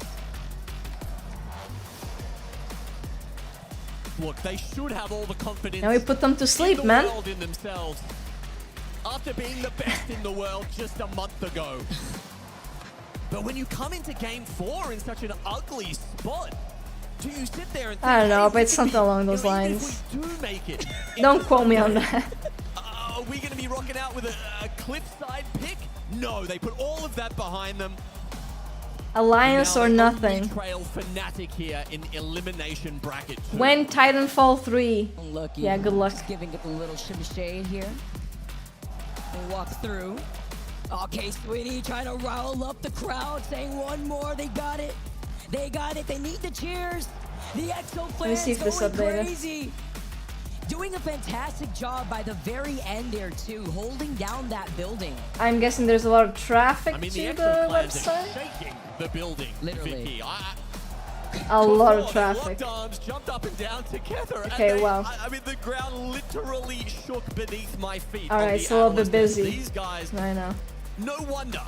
Speaker 3: Look, they should have all the confidence.
Speaker 2: Now we put them to sleep,
Speaker 3: in the
Speaker 2: man.
Speaker 3: world in themselves. After being the best in the world just a month ago. But when you come into game 4 in such an ugly spot, do you sit there and think,
Speaker 2: I don't know,
Speaker 3: hey,
Speaker 2: but it's something along those
Speaker 3: even
Speaker 2: lines.
Speaker 3: if we do make it,
Speaker 2: Don't quote me on that.
Speaker 3: are we going to be rocking out with a cliffside pick? No, they put all of that behind them.
Speaker 2: Alliance or nothing.
Speaker 3: Trail Fnatic here in Elimination Bracket 2.
Speaker 2: When Titanfall 3.
Speaker 16: Unlucky.
Speaker 2: Yeah, good luck.
Speaker 16: Just giving it a little shimmy shade here. We'll walk through. Okay, Sweetie trying to rile up the crowd, saying one more. They got it. They got it. They need the cheers. The Exo flares
Speaker 2: see if this
Speaker 16: going
Speaker 2: updated.
Speaker 16: crazy. Doing a fantastic job by the very end there too, holding down that building.
Speaker 2: I'm guessing there's a lot of traffic
Speaker 3: I mean,
Speaker 2: to
Speaker 3: the
Speaker 2: the
Speaker 3: Exo clans are
Speaker 2: website.
Speaker 3: shaking the building,
Speaker 16: Literally.
Speaker 3: Vicky.
Speaker 2: A lot of
Speaker 3: They
Speaker 2: traffic.
Speaker 3: locked arms, jumped up and down together.
Speaker 2: Okay,
Speaker 3: and
Speaker 2: wow.
Speaker 3: I mean, the ground literally shook beneath my feet.
Speaker 2: All
Speaker 3: on
Speaker 2: right,
Speaker 3: the
Speaker 2: it's a little bit
Speaker 3: Atlas.
Speaker 2: busy.
Speaker 3: These guys,
Speaker 2: I know.
Speaker 3: no wonder.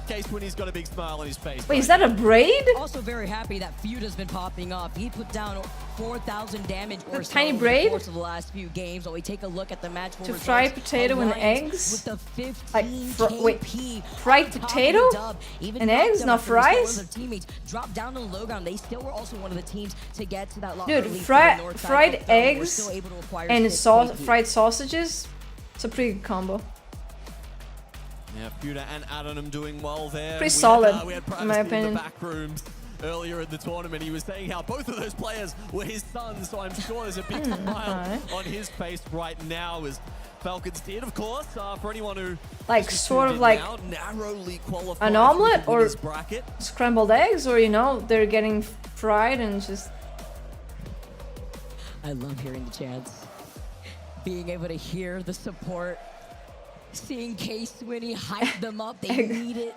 Speaker 3: Case when he's got a big smile on his face.
Speaker 2: Wait, is that a braid?
Speaker 16: Also very happy that Feuda's been popping up. He put down 4,000 damage or so
Speaker 2: tiny
Speaker 16: over
Speaker 2: braid?
Speaker 16: the course of the last few games. While we take a look at the match
Speaker 2: To fry potato and
Speaker 16: Alliance
Speaker 2: eggs?
Speaker 16: with the 15
Speaker 2: Like, wait,
Speaker 16: KP
Speaker 2: fried
Speaker 16: on top of
Speaker 2: potato
Speaker 16: the dub. Even
Speaker 2: and
Speaker 16: knocked
Speaker 2: eggs,
Speaker 16: them
Speaker 2: not
Speaker 16: after they saw one of
Speaker 2: fries?
Speaker 16: their teammates drop down to the low ground. They still were also one of the teams to get to that locker
Speaker 2: Dude,
Speaker 16: lead from the
Speaker 2: fried
Speaker 16: north side,
Speaker 2: fried
Speaker 16: but they were
Speaker 2: eggs
Speaker 16: still able to acquire
Speaker 2: and
Speaker 16: 6
Speaker 2: sauce,
Speaker 16: KP.
Speaker 2: fried sausages. It's a pretty good combo.
Speaker 3: Yeah, Feuda and Adonam doing well there.
Speaker 2: Pretty solid,
Speaker 3: We had
Speaker 2: in my
Speaker 3: Privacy
Speaker 2: opinion.
Speaker 3: in the back rooms earlier in the tournament. He was saying how both of those players were his sons, so I'm sure there's a big smile on his face right now as Falcons did, of course, for anyone who
Speaker 2: Like,
Speaker 3: just
Speaker 2: sort
Speaker 3: tuned
Speaker 2: of
Speaker 3: in
Speaker 2: like
Speaker 3: now, narrowly qualified
Speaker 2: an
Speaker 3: for
Speaker 2: omelet
Speaker 3: the
Speaker 2: or
Speaker 3: winners bracket.
Speaker 2: scrambled eggs, or you know, they're getting fried and just.
Speaker 16: I love hearing the chants. Being able to hear the support. Seeing K-Swinny hype them up. They need it.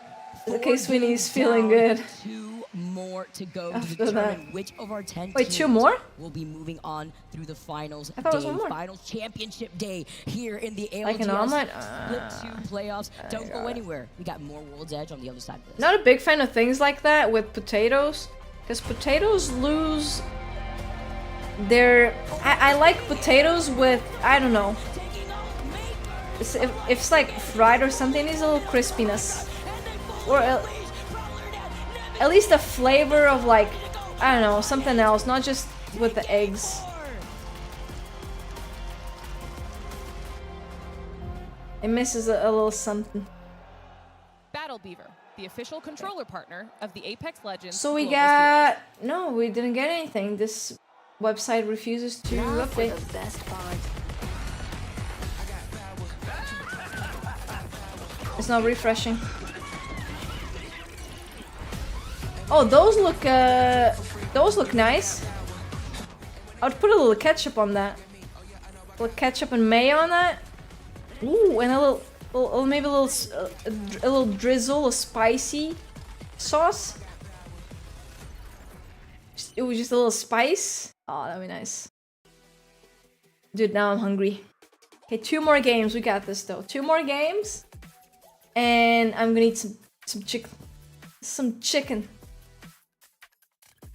Speaker 2: K-Swinny's feeling good.
Speaker 16: To more to go to determine which of our 10
Speaker 2: Wait,
Speaker 16: teams
Speaker 2: 2 more?
Speaker 16: will be moving on through the finals
Speaker 2: I thought it was
Speaker 16: day,
Speaker 2: 1 more.
Speaker 16: finals championship day here in the ALGS
Speaker 2: Like an omelet?
Speaker 16: Split 2 playoffs. Don't go anywhere. We got more World's Edge on the other side of this.
Speaker 2: Not a big fan of things like that with potatoes, because potatoes lose their... I like potatoes with, I don't know, if it's like fried or something, it needs a little crispiness. Or at least a flavor of like, I don't know, something else, not just with the eggs. It misses a little something.
Speaker 21: Battle Beaver, the official controller partner of the Apex Legends.
Speaker 2: So we
Speaker 21: Global
Speaker 2: got... No, we didn't get anything. This website refuses to update. It's not refreshing. Oh, those look nice. I would put a little ketchup on that. A little ketchup and mayo on that. Ooh, and maybe a little drizzle of spicy sauce. It was just a little spice. Oh, that'd be nice. Dude, now I'm hungry. Okay, 2 more games. We got this though. 2 more games. And I'm gonna eat some chicken. Some chicken.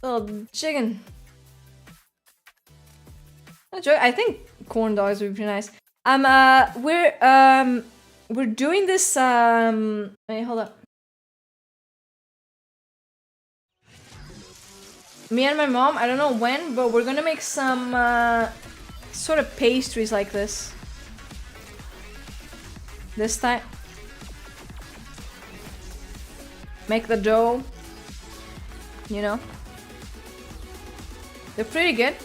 Speaker 2: Little chicken. I think corn dogs would be pretty nice. We're doing this wait, hold up. Me and my mom, I don't know when, but we're gonna make some sort of pastries like this. This time. Make the dough. You know. They're pretty good.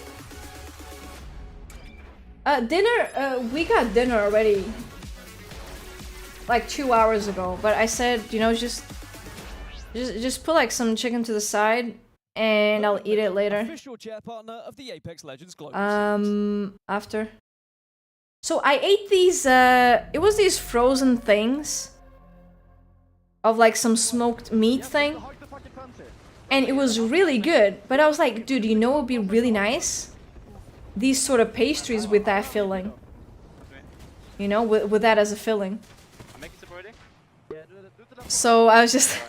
Speaker 2: Dinner, we got dinner already. Like 2 hours ago, but I said, you know, just put like some chicken to the side and I'll eat it later.
Speaker 15: Official chair partner of the Apex Legends Global
Speaker 2: After. So I ate these, it was these frozen things of like some smoked meat thing. And it was really good, but I was like, dude, you know what would be really nice? These sort of pastries with that filling. You know, with that as a filling. So I was just...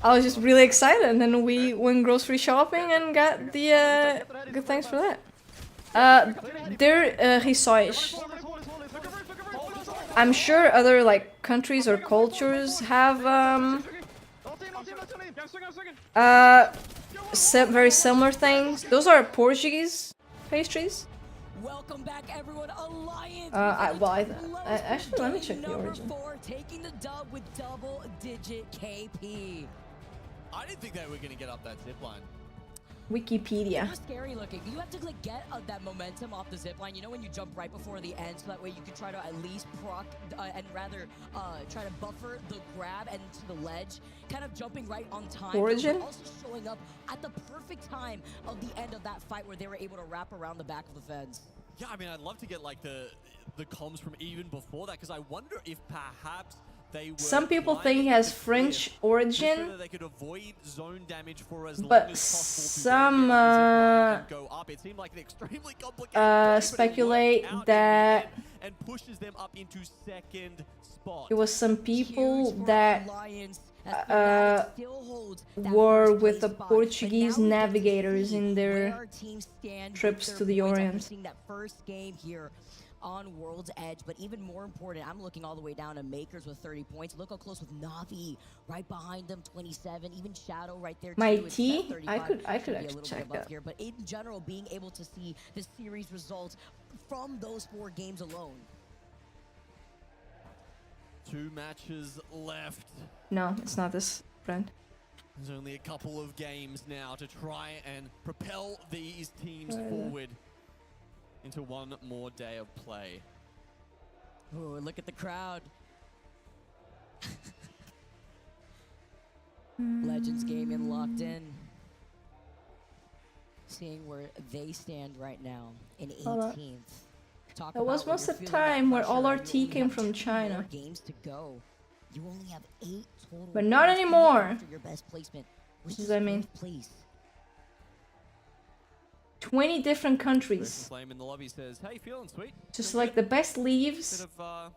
Speaker 2: I was just really excited, and then we went grocery shopping and got the good thanks for that. They're risóis. I'm sure other like countries or cultures have very similar things. Those are Portuguese pastries.
Speaker 16: Welcome back, everyone. Alliance.
Speaker 2: Actually, let me check the origin.
Speaker 16: Taking the dub with double-digit KP.
Speaker 3: I didn't think they were gonna get up that zip line.
Speaker 2: Wikipedia.
Speaker 16: It was scary looking. You have to like get that momentum off the zip line. You know when you jump right before the end, so that way you can try to at least proc and rather try to buffer the grab and to the ledge, kind of jumping right on time.
Speaker 2: Origin.
Speaker 16: Also showing up at the perfect time of the end of that fight where they were able to wrap around the back of the fence.
Speaker 3: Yeah, I mean, I'd love to get like the comms from even before that, because I wonder if perhaps they were...
Speaker 2: Some people think he has French origin,
Speaker 3: they could avoid zone damage for as long
Speaker 2: but
Speaker 3: as
Speaker 2: some
Speaker 3: go up. It seemed like an extremely complicated
Speaker 2: speculate that
Speaker 3: and pushes them up into second spot.
Speaker 2: it was some people that were with the Portuguese navigators in their trips to the Orient.
Speaker 16: That first game here on World's Edge, but even more important, I'm looking all the way down to Makers with 30 points. Look how close with Navi right behind them, 27. Even Shadow right there.
Speaker 2: My
Speaker 16: too.
Speaker 2: T, I could actually check that.
Speaker 16: Here, but in general, being able to see the series results from those 4 games alone.
Speaker 3: 2 matches left.
Speaker 2: No, it's not this, friend.
Speaker 3: There's only a couple of games now to try and propel these teams forward into one more day of play.
Speaker 16: Oh, look at the crowd. Legends Gaming locked in. Seeing where they stand right now in 18th.
Speaker 2: That was most of the time where all our tea came from China.
Speaker 16: Games to go. You only have 8 total.
Speaker 2: But not anymore.
Speaker 16: After your best placement.
Speaker 2: What does that mean?
Speaker 16: Place.
Speaker 2: 20 different countries.
Speaker 3: Flame in the lobby says, "Hey, feeling sweet?"
Speaker 2: Just like the best leaves
Speaker 3: Bit of,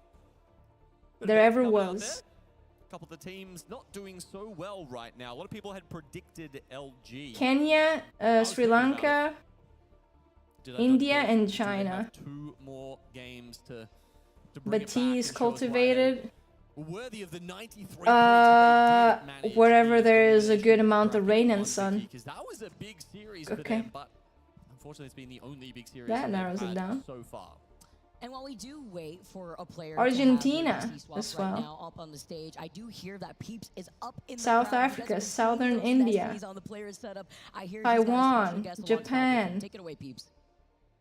Speaker 2: there ever
Speaker 3: coming out
Speaker 2: was.
Speaker 3: there. A couple of the teams not doing so well right now. A lot of people had predicted LG.
Speaker 2: Kenya, Sri Lanka, India, and China.
Speaker 3: 2 more games to bring
Speaker 2: But
Speaker 3: it back
Speaker 2: tea is
Speaker 3: and show us why they
Speaker 2: cultivated
Speaker 3: were worthy of the 93 points
Speaker 2: wherever there is a good amount of rain and sun.
Speaker 3: because that was a big series
Speaker 2: Okay.
Speaker 3: for them, but unfortunately it's been the only big series
Speaker 2: That
Speaker 3: they've
Speaker 2: narrows it
Speaker 3: had
Speaker 2: down.
Speaker 3: so far.
Speaker 16: And while we do wait for a player
Speaker 2: Argentina
Speaker 16: to have their swap
Speaker 2: as
Speaker 16: right
Speaker 2: well.
Speaker 16: now up on the stage, I do hear that Peeps is up in
Speaker 2: South
Speaker 16: the crowd.
Speaker 2: Africa,
Speaker 16: You guys have seen
Speaker 2: Southern
Speaker 16: those
Speaker 2: India,
Speaker 16: Nesties on the player setup. I hear he's got a special
Speaker 2: Taiwan,
Speaker 16: guest alongside
Speaker 2: Japan.
Speaker 16: him. Take it away, Peeps.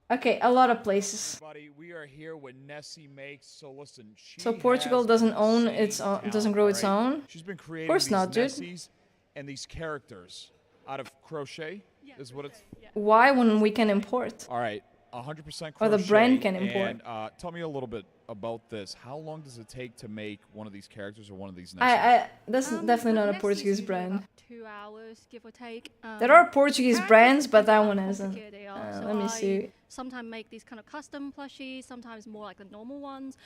Speaker 2: Okay, a lot of places.
Speaker 12: Everybody, we are here with Nessie Makes. So listen, she
Speaker 2: So Portugal
Speaker 12: has
Speaker 2: doesn't own
Speaker 12: insane
Speaker 2: its own,
Speaker 12: talent,
Speaker 2: doesn't grow its
Speaker 12: right?
Speaker 2: own.
Speaker 12: She's been
Speaker 2: Of
Speaker 12: creating
Speaker 2: course
Speaker 12: these
Speaker 2: not, dude.
Speaker 12: Nessies and these characters out of crochet. Is what it's.
Speaker 2: Why when we can import?
Speaker 12: All right, 100% crochet.
Speaker 2: Or the brand can import.
Speaker 12: And tell me a little bit about this. How long does it take to make one of these characters or one of these Nessies?
Speaker 2: That's definitely not a Portuguese brand.
Speaker 11: 2 hours, give or take.
Speaker 2: There are Portuguese brands, but that one isn't.
Speaker 11: Complicated they are. So
Speaker 2: Let me
Speaker 11: I
Speaker 2: see.
Speaker 11: sometimes make these kind of custom plushies, sometimes more like the normal ones.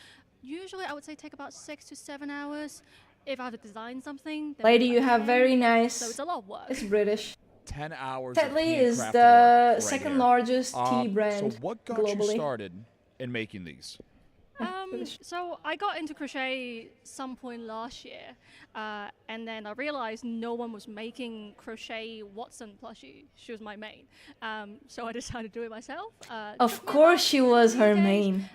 Speaker 11: Usually I would say take about 6 to 7 hours. If I have to design something, then
Speaker 2: Lady,
Speaker 11: maybe
Speaker 2: you
Speaker 11: like
Speaker 2: have
Speaker 11: 10.
Speaker 2: very nice.
Speaker 11: So it's a lot of work.
Speaker 2: It's British.
Speaker 12: 10 hours.
Speaker 2: Tetley
Speaker 12: of
Speaker 2: is
Speaker 12: handcrafted
Speaker 2: the
Speaker 12: work right
Speaker 2: second
Speaker 12: here.
Speaker 2: largest tea brand
Speaker 12: So what got
Speaker 2: globally.
Speaker 12: you started in making these?
Speaker 11: So I got into crochet some point last year, and then I realized no one was making crochet Watson plushie. She was my main, so I decided to do it myself.
Speaker 2: Of course she was her main.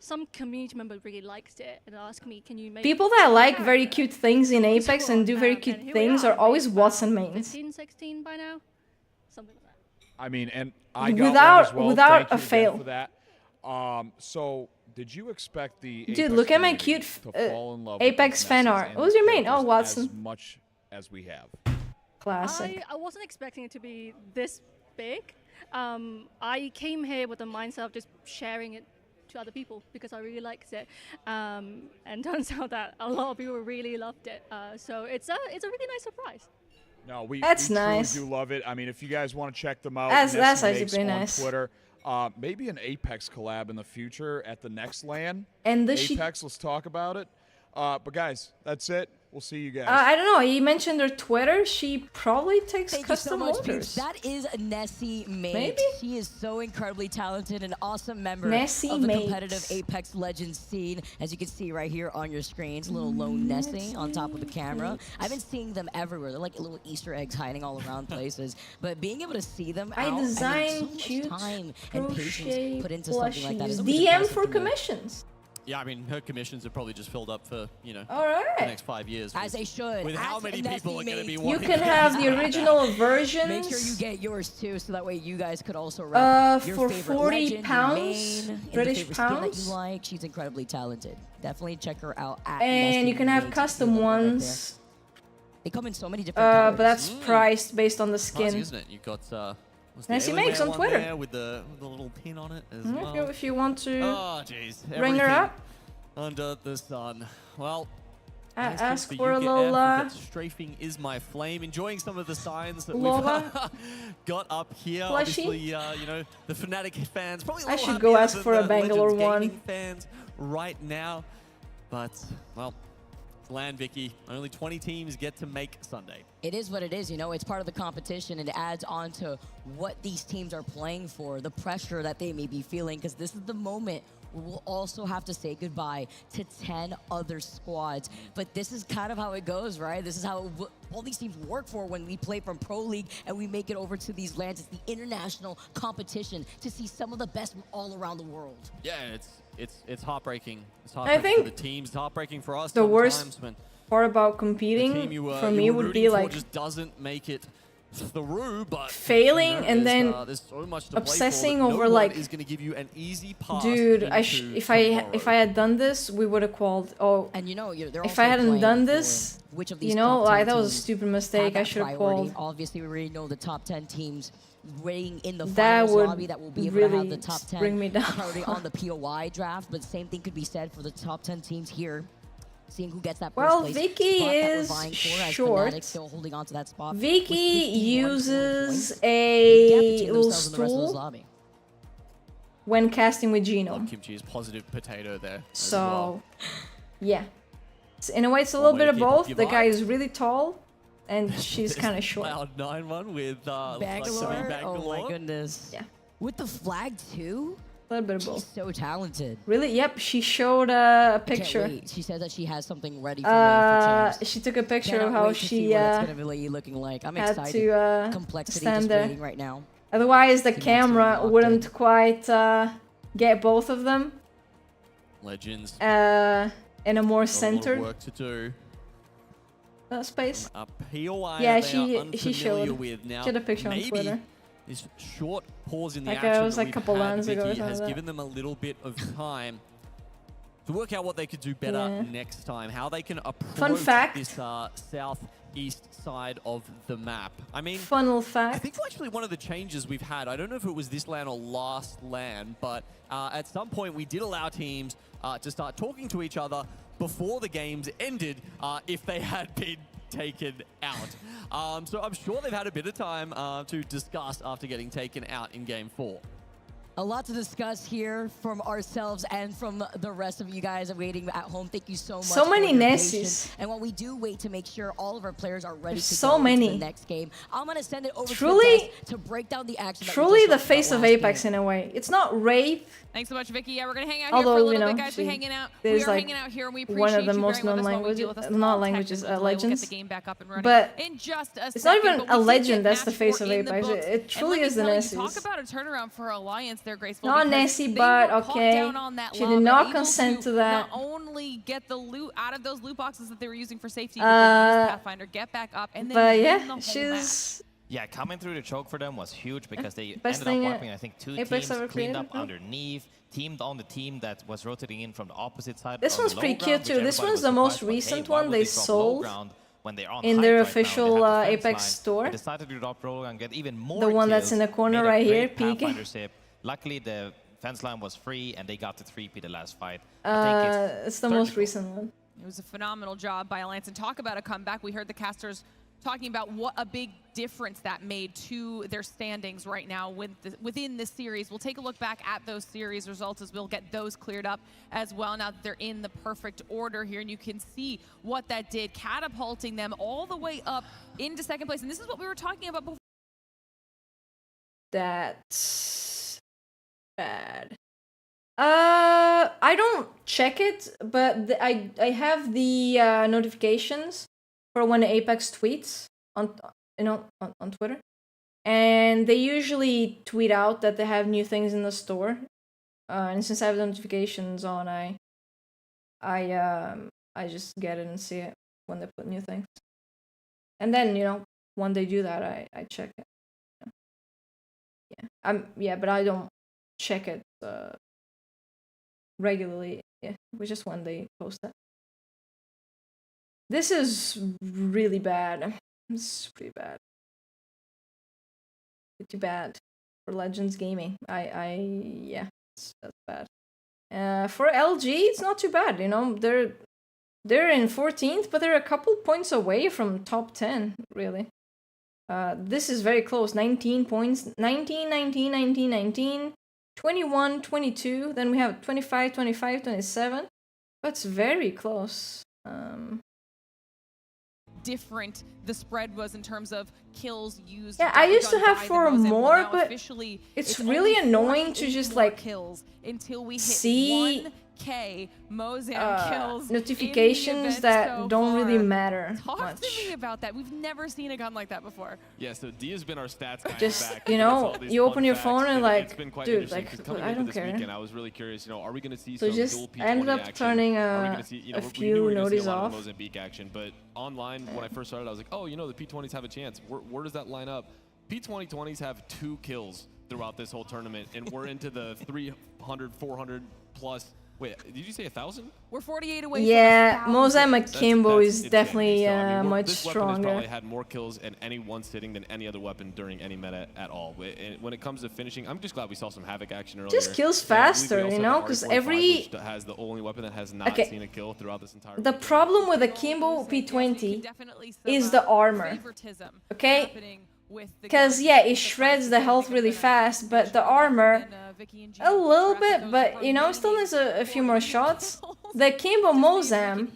Speaker 11: Some community member really liked it and asked me, "Can you make?"
Speaker 2: People that like very cute things in Apex and do very cute things are always Watson mains.
Speaker 11: 15, 16 by now, something like that.
Speaker 12: I mean, and I got
Speaker 2: Without-
Speaker 12: one as well.
Speaker 2: without
Speaker 12: Thank
Speaker 2: a
Speaker 12: you again
Speaker 2: fail.
Speaker 12: for that. So, did you expect the
Speaker 2: Dude,
Speaker 12: Apex
Speaker 2: look at my
Speaker 12: community
Speaker 2: cute
Speaker 12: to fall in love with
Speaker 2: Apex
Speaker 12: these
Speaker 2: fan
Speaker 12: Nessies
Speaker 2: art.
Speaker 12: and
Speaker 2: What was
Speaker 12: these
Speaker 2: your main? Oh,
Speaker 12: characters
Speaker 2: Watson.
Speaker 12: As much as we have.
Speaker 2: Classic.
Speaker 11: I wasn't expecting it to be this big. I came here with the mindset of just sharing it to other people because I really liked it. And turns out that a lot of people really loved it. So it's a really nice surprise.
Speaker 12: No, we
Speaker 2: That's
Speaker 12: truly
Speaker 2: nice.
Speaker 12: do love it. I mean, if you guys want to check them out,
Speaker 2: That's
Speaker 12: Nessie
Speaker 2: actually
Speaker 12: Makes
Speaker 2: pretty
Speaker 12: on
Speaker 2: nice.
Speaker 12: Twitter. Maybe an Apex collab in the future at the next LAN.
Speaker 2: And does she-
Speaker 12: Apex, let's talk about it. But guys, that's it. We'll see you guys.
Speaker 2: I don't know. He mentioned her Twitter. She probably takes
Speaker 16: Thank you so
Speaker 2: custom
Speaker 16: much,
Speaker 2: orders.
Speaker 16: Peeps. That is Nessie Mate.
Speaker 2: Maybe?
Speaker 16: She is so incredibly talented, an awesome member
Speaker 2: Nessie
Speaker 16: of the
Speaker 2: Mate.
Speaker 16: competitive Apex Legends scene. As you can see right here on your screens, little lone Nessie on top of the camera. I've been seeing them everywhere. They're like little Easter eggs hiding all around places. But being able to see them
Speaker 2: I
Speaker 16: out,
Speaker 2: design
Speaker 16: so much
Speaker 2: cute
Speaker 16: time and
Speaker 2: crochet
Speaker 16: patience put into something like that.
Speaker 2: plushies.
Speaker 16: It's always
Speaker 2: DM
Speaker 16: impressive
Speaker 2: for
Speaker 16: to me.
Speaker 2: commissions.
Speaker 3: Yeah, I mean, her commissions have probably just filled up for, you know,
Speaker 2: All right.
Speaker 3: the next 5 years.
Speaker 16: As they should.
Speaker 3: With how
Speaker 16: As
Speaker 3: many
Speaker 16: Nessie
Speaker 3: people are going to be
Speaker 16: Mates.
Speaker 3: wanting
Speaker 2: You can
Speaker 3: to
Speaker 2: have
Speaker 3: get
Speaker 2: the
Speaker 3: right now.
Speaker 2: original versions.
Speaker 16: Make sure you get yours too, so that way you guys could also rep your
Speaker 2: for
Speaker 16: favorite
Speaker 2: 40
Speaker 16: legend, your
Speaker 2: pounds,
Speaker 16: main, and the
Speaker 2: British
Speaker 16: favorite skin that
Speaker 2: pounds.
Speaker 16: you like. She's incredibly talented. Definitely check her out at
Speaker 2: And
Speaker 16: Nessie
Speaker 2: you can have
Speaker 16: Mates.
Speaker 2: custom
Speaker 16: Right
Speaker 2: ones.
Speaker 16: They come in so many different colors.
Speaker 2: But that's priced based on the
Speaker 3: Nice,
Speaker 2: skin.
Speaker 3: isn't it? You've got what's the
Speaker 2: Nessie
Speaker 3: Alien
Speaker 2: Makes
Speaker 3: Mail
Speaker 2: on
Speaker 3: one
Speaker 2: Twitter.
Speaker 3: there with the little pin on it as
Speaker 2: If
Speaker 3: well.
Speaker 2: you- if you want to
Speaker 3: Oh, jeez.
Speaker 2: ring her
Speaker 3: Everything
Speaker 2: up,
Speaker 3: under the sun. Well,
Speaker 2: ask
Speaker 3: for
Speaker 2: for a
Speaker 3: UKF,
Speaker 2: little
Speaker 3: we've got Strafing is my flame. Enjoying some of the signs that
Speaker 2: Lola
Speaker 3: we've got up here.
Speaker 2: plushie.
Speaker 3: Obviously, you know, the Fnatic fans probably a
Speaker 2: I
Speaker 3: little
Speaker 2: should go
Speaker 3: happier
Speaker 2: ask
Speaker 3: than
Speaker 2: for a
Speaker 3: the
Speaker 2: Bangalore
Speaker 3: Legends
Speaker 2: one.
Speaker 3: Gaming fans right now. But, well, LAN, Vicky. Only 20 teams get to make Sunday.
Speaker 16: It is what it is, you know, it's part of the competition and it adds on to what these teams are playing for, the pressure that they may be feeling, because this is the moment where we'll also have to say goodbye to 10 other squads. But this is kind of how it goes, right? This is how all these teams work for when we play from Pro League and we make it over to these lands. It's the international competition to see some of the best from all around the world.
Speaker 3: Yeah, it's heartbreaking. It's heartbreaking
Speaker 2: think
Speaker 3: for the teams. It's heartbreaking for us.
Speaker 2: the worst
Speaker 3: sometimes when
Speaker 2: part about
Speaker 3: the
Speaker 2: competing
Speaker 3: team you,
Speaker 2: for
Speaker 3: you
Speaker 2: me
Speaker 3: were
Speaker 2: would
Speaker 3: rooting
Speaker 2: be
Speaker 3: for
Speaker 2: like
Speaker 3: just doesn't make it through, but
Speaker 2: failing
Speaker 3: you know,
Speaker 2: and
Speaker 3: there's,
Speaker 2: then
Speaker 3: there's so much to
Speaker 2: obsessing
Speaker 3: play for that
Speaker 2: over
Speaker 3: no
Speaker 2: like
Speaker 3: one is going to give you an easy pass.
Speaker 2: dude,
Speaker 3: into
Speaker 2: if I
Speaker 3: tomorrow.
Speaker 2: had done this, we would have called. Oh,
Speaker 16: and you know, they're
Speaker 2: if
Speaker 16: also
Speaker 2: I hadn't
Speaker 16: playing
Speaker 2: done
Speaker 16: for
Speaker 2: this,
Speaker 16: which of these
Speaker 2: you know,
Speaker 16: top 10
Speaker 2: like that was a
Speaker 16: teams
Speaker 2: stupid
Speaker 16: have
Speaker 2: mistake. I
Speaker 16: that
Speaker 2: should have
Speaker 16: priority.
Speaker 2: called.
Speaker 16: Obviously, we already know the top 10 teams waiting in the
Speaker 2: That
Speaker 16: finals
Speaker 2: would
Speaker 16: lobby that will be able to have
Speaker 2: really
Speaker 16: the top 10
Speaker 2: bring me down.
Speaker 16: priority on the POI draft. But the same thing could be said for the top 10 teams here. seeing who gets that
Speaker 2: Well,
Speaker 16: first place
Speaker 2: Vicky
Speaker 16: spot that we're
Speaker 2: is
Speaker 16: vying for, as
Speaker 2: short.
Speaker 16: Fnatic still holding on to that spot.
Speaker 2: Vicky
Speaker 16: with 51 total
Speaker 2: uses
Speaker 16: points.
Speaker 2: a
Speaker 16: Gap between
Speaker 2: little
Speaker 16: themselves and the rest of this
Speaker 2: stool
Speaker 16: lobby.
Speaker 2: when casting with Geno.
Speaker 3: Kimchi's positive potato there.
Speaker 2: So, yeah. In a way, it's a little bit of both. The guy is really tall, and she's kind of short.
Speaker 3: Cloud 9-1 with
Speaker 16: Bangalore? Oh my goodness.
Speaker 2: Yeah.
Speaker 16: With the flag too?
Speaker 2: A little bit of
Speaker 16: She's
Speaker 2: both.
Speaker 16: so talented.
Speaker 2: Really? Yep. She showed a
Speaker 16: I can't
Speaker 2: picture.
Speaker 16: wait. She said that she has something ready for me for champs.
Speaker 2: She took a picture
Speaker 16: Cannot
Speaker 2: of how
Speaker 16: wait to see
Speaker 2: she
Speaker 16: what that's gonna be looking like. I'm
Speaker 2: had
Speaker 16: excited.
Speaker 2: to
Speaker 16: Complexity
Speaker 2: stand
Speaker 16: just
Speaker 2: there.
Speaker 16: waiting right now.
Speaker 2: Otherwise, the
Speaker 16: She wants to
Speaker 2: camera
Speaker 16: lock
Speaker 2: wouldn't
Speaker 16: in.
Speaker 2: quite get both of them
Speaker 3: Legends.
Speaker 2: in a more
Speaker 3: Got a lot of
Speaker 2: centered
Speaker 3: work to do.
Speaker 2: space.
Speaker 3: A POI
Speaker 2: Yeah,
Speaker 3: that they are
Speaker 2: she
Speaker 3: unfamiliar
Speaker 2: showed.
Speaker 3: with now.
Speaker 2: She had a picture on
Speaker 3: Maybe
Speaker 2: Twitter.
Speaker 3: this short pause in the
Speaker 2: Like,
Speaker 3: action
Speaker 2: it was
Speaker 3: that
Speaker 2: like a
Speaker 3: we've
Speaker 2: couple
Speaker 3: had,
Speaker 2: rounds ago or
Speaker 3: Vicky,
Speaker 2: something
Speaker 3: has
Speaker 2: like that.
Speaker 3: given them a little bit of time to work out what they could do better
Speaker 2: Yeah.
Speaker 3: next time, how they can approach
Speaker 2: Fun fact.
Speaker 3: this southeast side of the map. I mean,
Speaker 2: Funnel fact.
Speaker 3: I think actually one of the changes we've had, I don't know if it was this LAN or last LAN, but at some point we did allow teams to start talking to each other before the games ended if they had been taken out. So I'm sure they've had a bit of time to discuss after getting taken out in Game 4.
Speaker 16: A lot to discuss here from ourselves and from the rest of you guys waiting at home. Thank you so much.
Speaker 2: So many
Speaker 16: for your
Speaker 2: Nessies.
Speaker 16: patience. And while we do wait to make sure all of our players are ready
Speaker 2: There's
Speaker 16: to
Speaker 2: so
Speaker 16: go into
Speaker 2: many.
Speaker 16: the next game, I'm gonna send it over
Speaker 2: Truly-
Speaker 16: to the guys to break down the action. that we
Speaker 2: Truly
Speaker 16: just
Speaker 2: the
Speaker 16: talked
Speaker 2: face
Speaker 16: about
Speaker 2: of
Speaker 16: last
Speaker 2: Apex
Speaker 16: game.
Speaker 2: in a way. It's not Wraith.
Speaker 21: Thanks so much, Vicky. Yeah, we're gonna hang out here
Speaker 2: Although,
Speaker 21: for a
Speaker 2: you
Speaker 21: little
Speaker 2: know,
Speaker 21: bit, guys. We're hanging out. We
Speaker 2: there's
Speaker 21: are
Speaker 2: like
Speaker 21: hanging out here, and we
Speaker 2: one
Speaker 21: appreciate
Speaker 2: of the
Speaker 21: you
Speaker 2: most
Speaker 21: bearing with
Speaker 2: known
Speaker 21: us while we deal with
Speaker 2: languages,
Speaker 21: a
Speaker 2: not
Speaker 21: small
Speaker 2: languages,
Speaker 21: technical delay. We'll
Speaker 2: legends.
Speaker 21: get the game back up and running
Speaker 2: But
Speaker 21: in just a
Speaker 2: it's not
Speaker 21: second,
Speaker 2: even
Speaker 21: but we
Speaker 2: a
Speaker 21: did
Speaker 2: legend
Speaker 21: get
Speaker 2: that's the
Speaker 21: match
Speaker 2: face
Speaker 21: 4
Speaker 2: of
Speaker 21: in the
Speaker 2: Apex.
Speaker 21: books.
Speaker 2: It truly
Speaker 21: And
Speaker 2: is the
Speaker 21: let me tell you,
Speaker 2: Nessies.
Speaker 21: talk about a turnaround for Alliance there, Graceful.
Speaker 2: Not
Speaker 21: because
Speaker 2: Nessie,
Speaker 21: they
Speaker 2: but
Speaker 21: were caught
Speaker 2: okay.
Speaker 21: down on that
Speaker 2: She did
Speaker 21: lava,
Speaker 2: not
Speaker 21: able
Speaker 2: consent to that.
Speaker 21: Not only get the loot out of those loot boxes that they were using for safety, but then use Pathfinder, get back up, and then
Speaker 2: But
Speaker 21: win
Speaker 2: yeah,
Speaker 21: the whole
Speaker 2: she's
Speaker 6: Yeah, coming through the choke for them was huge because they
Speaker 2: Best
Speaker 6: ended
Speaker 2: thing
Speaker 6: up wiping, I think, 2
Speaker 2: Apex
Speaker 6: teams,
Speaker 2: ever
Speaker 6: cleaned
Speaker 2: created,
Speaker 6: up
Speaker 2: no?
Speaker 6: underneath, teamed on the team that was rotating in from the opposite side.
Speaker 2: This
Speaker 6: on
Speaker 2: one's
Speaker 6: the low
Speaker 2: pretty
Speaker 6: ground,
Speaker 2: cute too.
Speaker 6: which
Speaker 2: This
Speaker 6: everybody
Speaker 2: one's
Speaker 6: was
Speaker 2: the most
Speaker 6: surprised, but,
Speaker 2: recent
Speaker 6: hey, why
Speaker 2: one
Speaker 6: would
Speaker 2: they
Speaker 6: drop low
Speaker 2: sold
Speaker 6: ground when they're on
Speaker 2: in
Speaker 6: height
Speaker 2: their
Speaker 6: right now? They
Speaker 2: official
Speaker 6: have the fence
Speaker 2: Apex
Speaker 6: line.
Speaker 2: store.
Speaker 6: They decided to drop low and get even more
Speaker 2: The one that's
Speaker 6: kills,
Speaker 2: in the corner
Speaker 6: made a
Speaker 2: right here,
Speaker 6: great
Speaker 2: peeking.
Speaker 6: Pathfinder sip. Luckily, the fence line was free and they got the 3P the last fight. I think
Speaker 2: It's the most recent one.
Speaker 21: It was a phenomenal job by Alliance. And talk about a comeback. We heard the casters talking about what a big difference that made to their standings right now within this series. We'll take a look back at those series results as we'll get those cleared up as well now that they're in the perfect order here. And you can see what that did, catapulting them all the way up into second place. And this is what we were talking about before.
Speaker 2: That's bad. I don't check it, but I have the notifications for when Apex tweets on on Twitter, and they usually tweet out that they have new things in the store. And since I have the notifications on, I just get it and see it when they put new things. And then when they do that, I check it. Yeah, but I don't check it regularly. Yeah, which is when they post it. This is really bad. This is pretty bad. Pretty bad for Legends Gaming. Yeah, that's bad. For LG, it's not too bad. They're in 14th, but they're a couple points away from top 10. Really. This is very close. 19 points. 19, 19, 19, 19. 21, 22. Then we have 25, 25, 27. That's very close.
Speaker 21: Different the spread was in terms of kills used.
Speaker 2: Yeah, I used to have 4 more, but
Speaker 21: officially
Speaker 2: it's really annoying to just like
Speaker 21: kills until we hit
Speaker 2: see
Speaker 21: 1K Mozam kills
Speaker 2: notifications that don't really matter
Speaker 21: Talk
Speaker 2: much.
Speaker 21: to me about that. We've never seen a gun like that before.
Speaker 24: Yeah, so D has been our stats guy.
Speaker 2: Just
Speaker 24: back.
Speaker 2: you
Speaker 24: That's all these
Speaker 2: you
Speaker 24: fun
Speaker 2: open your
Speaker 24: facts,
Speaker 2: phone and
Speaker 24: it's been
Speaker 2: like,
Speaker 24: quite
Speaker 2: dude,
Speaker 24: interesting,
Speaker 2: like
Speaker 24: 'cause coming
Speaker 2: I
Speaker 24: into
Speaker 2: don't
Speaker 24: this
Speaker 2: care.
Speaker 24: weekend, I was really curious. Are we going to see
Speaker 2: So
Speaker 24: some
Speaker 2: just
Speaker 24: dual P20
Speaker 2: I ended up
Speaker 24: action?
Speaker 2: turning
Speaker 24: Are we gonna see,
Speaker 2: a
Speaker 24: we
Speaker 2: few
Speaker 24: knew we were gonna see
Speaker 2: notices
Speaker 24: a lot of
Speaker 2: off.
Speaker 24: Mozambique action, but online when I first started, I was like, oh, the P20s have a chance. Where does that line up? P2020s have 2 kills throughout this whole tournament, and we're into the 300, 400 plus Wait, did you say 1,000?
Speaker 21: We're 48 away.
Speaker 2: Yeah,
Speaker 21: from
Speaker 2: Mozam Akimbo is
Speaker 24: insane.
Speaker 2: definitely
Speaker 24: So, I mean,
Speaker 2: much
Speaker 24: this weapon has
Speaker 2: stronger.
Speaker 24: probably had more kills in any one sitting than any other weapon during any meta at all. When it comes to finishing, I'm just glad we saw some havoc action earlier.
Speaker 2: Just kills
Speaker 24: And I believe we
Speaker 2: faster,
Speaker 24: also
Speaker 2: you
Speaker 24: have
Speaker 2: know,
Speaker 24: the
Speaker 2: because
Speaker 24: R45,
Speaker 2: every...
Speaker 24: which has the only weapon that has not
Speaker 2: Okay.
Speaker 24: seen a kill throughout this entire
Speaker 2: The problem with Akimbo P20 is the armor, okay? Because, yeah, it shreds the health really fast, but the armor, a little bit, but, you know, still needs a few more shots. The Akimbo Mozam,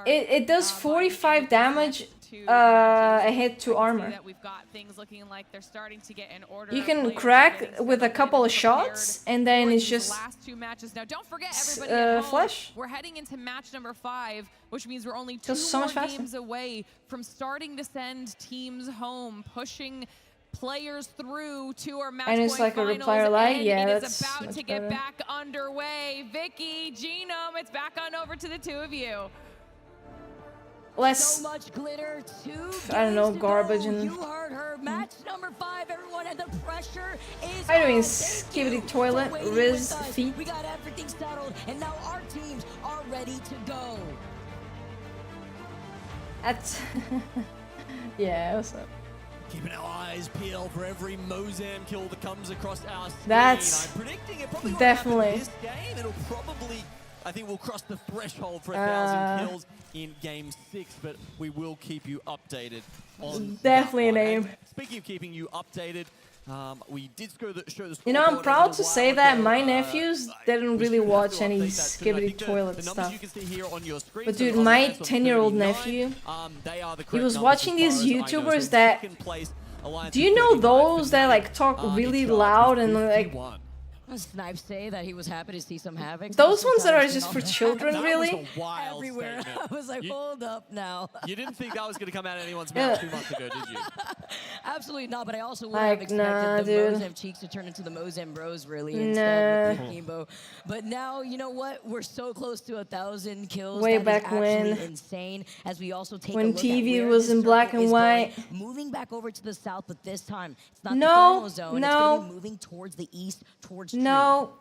Speaker 2: it does 45 damage a hit to armor. You can crack with a couple of shots, and then it's just flesh.
Speaker 21: We're heading into match number 5, which means we're only 2
Speaker 2: Just so much
Speaker 21: more
Speaker 2: faster.
Speaker 21: games away from starting to send teams home, pushing players through to our match
Speaker 2: And it's
Speaker 21: point
Speaker 2: like a
Speaker 21: finals,
Speaker 2: reply lag?
Speaker 21: and
Speaker 2: Yeah,
Speaker 21: it
Speaker 2: that's
Speaker 21: is about
Speaker 2: much
Speaker 21: to get
Speaker 2: better.
Speaker 21: back underway. Vicky, Genome, it's back on over to the two of you.
Speaker 2: Let's...
Speaker 16: So much glitter, 2
Speaker 2: I don't know,
Speaker 16: games to
Speaker 2: garbage
Speaker 16: go.
Speaker 2: and...
Speaker 16: You heard her. Match number 5, everyone, and the pressure is
Speaker 2: How you doing,
Speaker 16: on.
Speaker 2: Skibidi Toilet,
Speaker 16: for waiting
Speaker 2: Riz
Speaker 16: with us.
Speaker 2: Feet?
Speaker 16: We got everything settled, and now our teams are ready to go.
Speaker 2: That's... yeah, what's up?
Speaker 3: Keeping our eyes peeled for every Mozam kill that comes across our screen.
Speaker 2: That's
Speaker 3: I'm predicting it probably won't
Speaker 2: definitely...
Speaker 3: happen in this game. It'll probably, I think we'll cross the threshold for 1,000 kills in game 6, but we will keep you updated on
Speaker 2: Definitely
Speaker 3: that
Speaker 2: an
Speaker 3: one.
Speaker 2: aim.
Speaker 3: And speaking of keeping you updated, we did show the
Speaker 2: You know, I'm
Speaker 3: scoreboard a
Speaker 2: proud
Speaker 3: little
Speaker 2: to say
Speaker 3: while
Speaker 2: that
Speaker 3: ago.
Speaker 2: my nephews didn't really watch any
Speaker 3: Update that soon. I
Speaker 2: Skibidi
Speaker 3: think
Speaker 2: Toilet
Speaker 3: the numbers
Speaker 2: stuff.
Speaker 3: you can see here on your screen,
Speaker 2: But
Speaker 3: so
Speaker 2: dude,
Speaker 3: on
Speaker 2: my
Speaker 3: the
Speaker 2: 10-year-old
Speaker 3: 39,
Speaker 2: nephew,
Speaker 3: they are the
Speaker 2: he
Speaker 3: correct
Speaker 2: was
Speaker 3: numbers
Speaker 2: watching
Speaker 3: as
Speaker 2: these
Speaker 3: far as I know.
Speaker 2: YouTubers
Speaker 3: So
Speaker 2: that...
Speaker 3: second place, Alliance
Speaker 2: Do you know those that like talk really loud and like...
Speaker 16: Snipe say that he was happy to see some havoc.
Speaker 2: Those ones that are just for children, really?
Speaker 16: Everywhere. I was like, hold up now.
Speaker 3: You didn't think that was going to come out of anyone's mouth 2 months ago, did you?
Speaker 16: Absolutely not, but I also would
Speaker 2: Like,
Speaker 16: have expected
Speaker 2: nah,
Speaker 16: the
Speaker 2: dude.
Speaker 16: Mozam cheeks to turn into the Mozam bros, really, instead with
Speaker 2: Nah.
Speaker 16: the Akimbo. But now, you know what? We're so close to 1,000 kills.
Speaker 2: Way
Speaker 16: That is
Speaker 2: back
Speaker 16: actually
Speaker 2: when.
Speaker 16: insane. As we also take
Speaker 2: When
Speaker 16: a look
Speaker 2: TV
Speaker 16: at where
Speaker 2: was
Speaker 16: this
Speaker 2: in black
Speaker 16: circle
Speaker 2: and
Speaker 16: is
Speaker 2: white.
Speaker 16: going. Moving back over to the south, but this time it's not
Speaker 2: No,
Speaker 16: the thermal zone. It's
Speaker 2: no.
Speaker 16: going to be moving towards the east, towards
Speaker 2: No.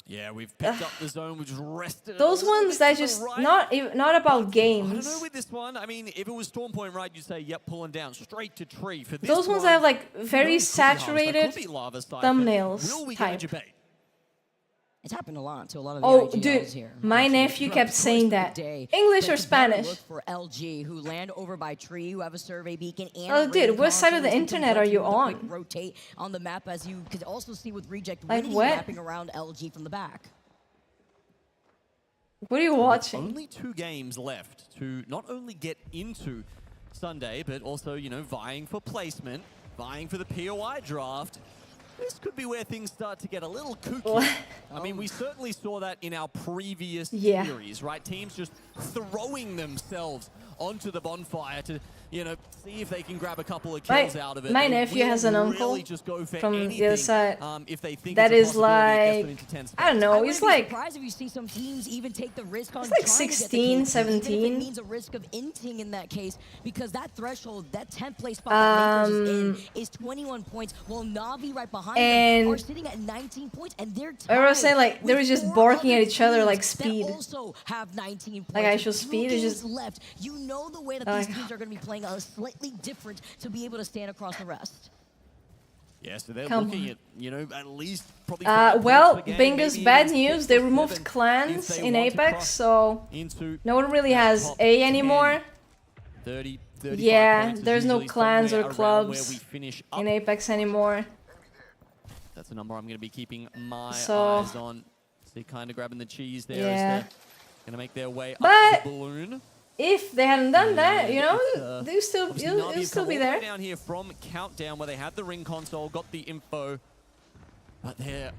Speaker 3: Yeah, we've picked up the zone, we've just rested.
Speaker 2: Those ones that just... Not about
Speaker 3: I
Speaker 2: games.
Speaker 3: don't know with this one. I mean, if it was Storm Point right, you'd say, yep, pulling down straight to tree. For this
Speaker 2: Those ones
Speaker 3: one,
Speaker 2: that have like very
Speaker 3: no
Speaker 2: saturated
Speaker 3: could be lava side, but
Speaker 2: thumbnails
Speaker 3: will we
Speaker 2: type.
Speaker 3: go debate?
Speaker 16: It's happened a lot to a lot of the
Speaker 2: Oh,
Speaker 16: IGLs
Speaker 2: dude,
Speaker 16: here.
Speaker 2: my nephew kept saying that. English or Spanish?
Speaker 16: Look for LG, who land over by tree, who have a survey beacon and
Speaker 2: Oh,
Speaker 16: a
Speaker 2: dude,
Speaker 16: rain
Speaker 2: what side of the
Speaker 16: console.
Speaker 2: internet are you
Speaker 16: With a quick
Speaker 2: on?
Speaker 16: Rotate on the map, as you could also see with Reject
Speaker 2: Like
Speaker 16: Winnie
Speaker 2: what?
Speaker 16: wrapping around LG from the back.
Speaker 2: What are you watching?
Speaker 3: Only 2 games left to not only get into Sunday, but also, you know, vying for placement, vying for the POI draft. This could be where things start to get a little kooky. I mean, we certainly saw that in our previous series, right? Teams just throwing themselves onto the bonfire to, you know, see if they can grab a couple of kills out of it.
Speaker 2: My
Speaker 3: They
Speaker 2: nephew has an
Speaker 3: will
Speaker 2: uncle
Speaker 3: really just go for
Speaker 2: from the
Speaker 3: anything,
Speaker 2: other side
Speaker 3: if they think
Speaker 2: that
Speaker 3: it's a
Speaker 2: is
Speaker 3: possibility it gets them
Speaker 2: like,
Speaker 3: into 10 spots.
Speaker 2: I don't know,
Speaker 16: I
Speaker 2: he's
Speaker 16: wouldn't be
Speaker 2: like,
Speaker 16: surprised if you see some teams even take the risk on
Speaker 2: He's like
Speaker 16: trying to get the
Speaker 2: 16,
Speaker 16: KT,
Speaker 2: 17.
Speaker 16: even if it means a risk of inting in that case, because that threshold, that 10th place spot that Makers is in, is 21 points, while Navi right behind
Speaker 2: And
Speaker 16: them are sitting at 19 points, and they're
Speaker 2: I was
Speaker 16: tied
Speaker 2: saying like they were
Speaker 16: with
Speaker 2: just
Speaker 16: 4
Speaker 2: barking at
Speaker 16: other
Speaker 2: each other like
Speaker 16: teams
Speaker 2: speed.
Speaker 16: that also have 19 points.
Speaker 2: Like actual
Speaker 16: With 2
Speaker 2: speed is
Speaker 16: games
Speaker 2: just
Speaker 16: left. You know the way that
Speaker 2: like-
Speaker 16: these teams are going to be playing slightly different to be able to stand across the rest.
Speaker 3: Yeah, so they're
Speaker 2: Come
Speaker 3: looking
Speaker 2: on.
Speaker 3: at, you know, at least probably 5
Speaker 2: well,
Speaker 3: points per game,
Speaker 2: Bingus,
Speaker 3: maybe
Speaker 2: bad
Speaker 3: even
Speaker 2: news.
Speaker 3: 6
Speaker 2: They
Speaker 3: or
Speaker 2: removed
Speaker 3: 7
Speaker 2: clans
Speaker 3: if they
Speaker 2: in
Speaker 3: want to
Speaker 2: Apex,
Speaker 3: cross
Speaker 2: so
Speaker 3: into
Speaker 2: no one really has
Speaker 3: top
Speaker 2: A
Speaker 3: 10.
Speaker 2: anymore.
Speaker 3: 30, 35
Speaker 2: Yeah,
Speaker 3: points is
Speaker 2: there's no
Speaker 3: usually
Speaker 2: clans or
Speaker 3: somewhere around
Speaker 2: clubs
Speaker 3: where we finish up.
Speaker 2: in Apex anymore.
Speaker 3: That's a number I'm going to be keeping my
Speaker 2: So-
Speaker 3: eyes on. See, kind of grabbing the cheese there
Speaker 2: Yeah.
Speaker 3: as they're going to make their way
Speaker 2: But-
Speaker 3: up the balloon.
Speaker 2: If they hadn't done that, you know,
Speaker 3: Obviously
Speaker 2: you'll still
Speaker 3: Navi
Speaker 2: be
Speaker 3: have come all the way
Speaker 2: there.
Speaker 3: down here from Countdown, where they had the ring console, got the info, but they're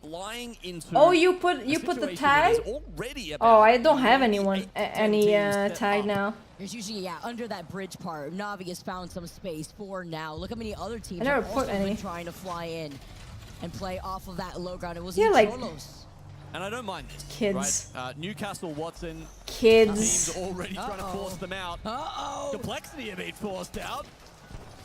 Speaker 3: flying into.
Speaker 2: Oh, you put the
Speaker 3: situation where
Speaker 2: tag?
Speaker 3: there's already
Speaker 2: Oh, I
Speaker 3: about
Speaker 2: don't have
Speaker 3: maybe
Speaker 2: anyone
Speaker 3: 8,
Speaker 2: any
Speaker 3: 10 teams
Speaker 2: tag
Speaker 3: up.
Speaker 2: now.
Speaker 16: There's usually, yeah, under that bridge part, Navi has found some space for now. Look how many other teams
Speaker 2: I never
Speaker 16: have
Speaker 2: put
Speaker 16: also been
Speaker 2: any.
Speaker 16: trying to fly in and play off of that low ground. It was
Speaker 2: Yeah, like-
Speaker 16: Cholos.
Speaker 3: And I don't mind this.
Speaker 2: Kids.
Speaker 3: Right? Newcastle, Watson.
Speaker 2: Kids.
Speaker 3: Teams already trying to force them out.
Speaker 16: Uh-oh.
Speaker 3: Complexity are being forced out.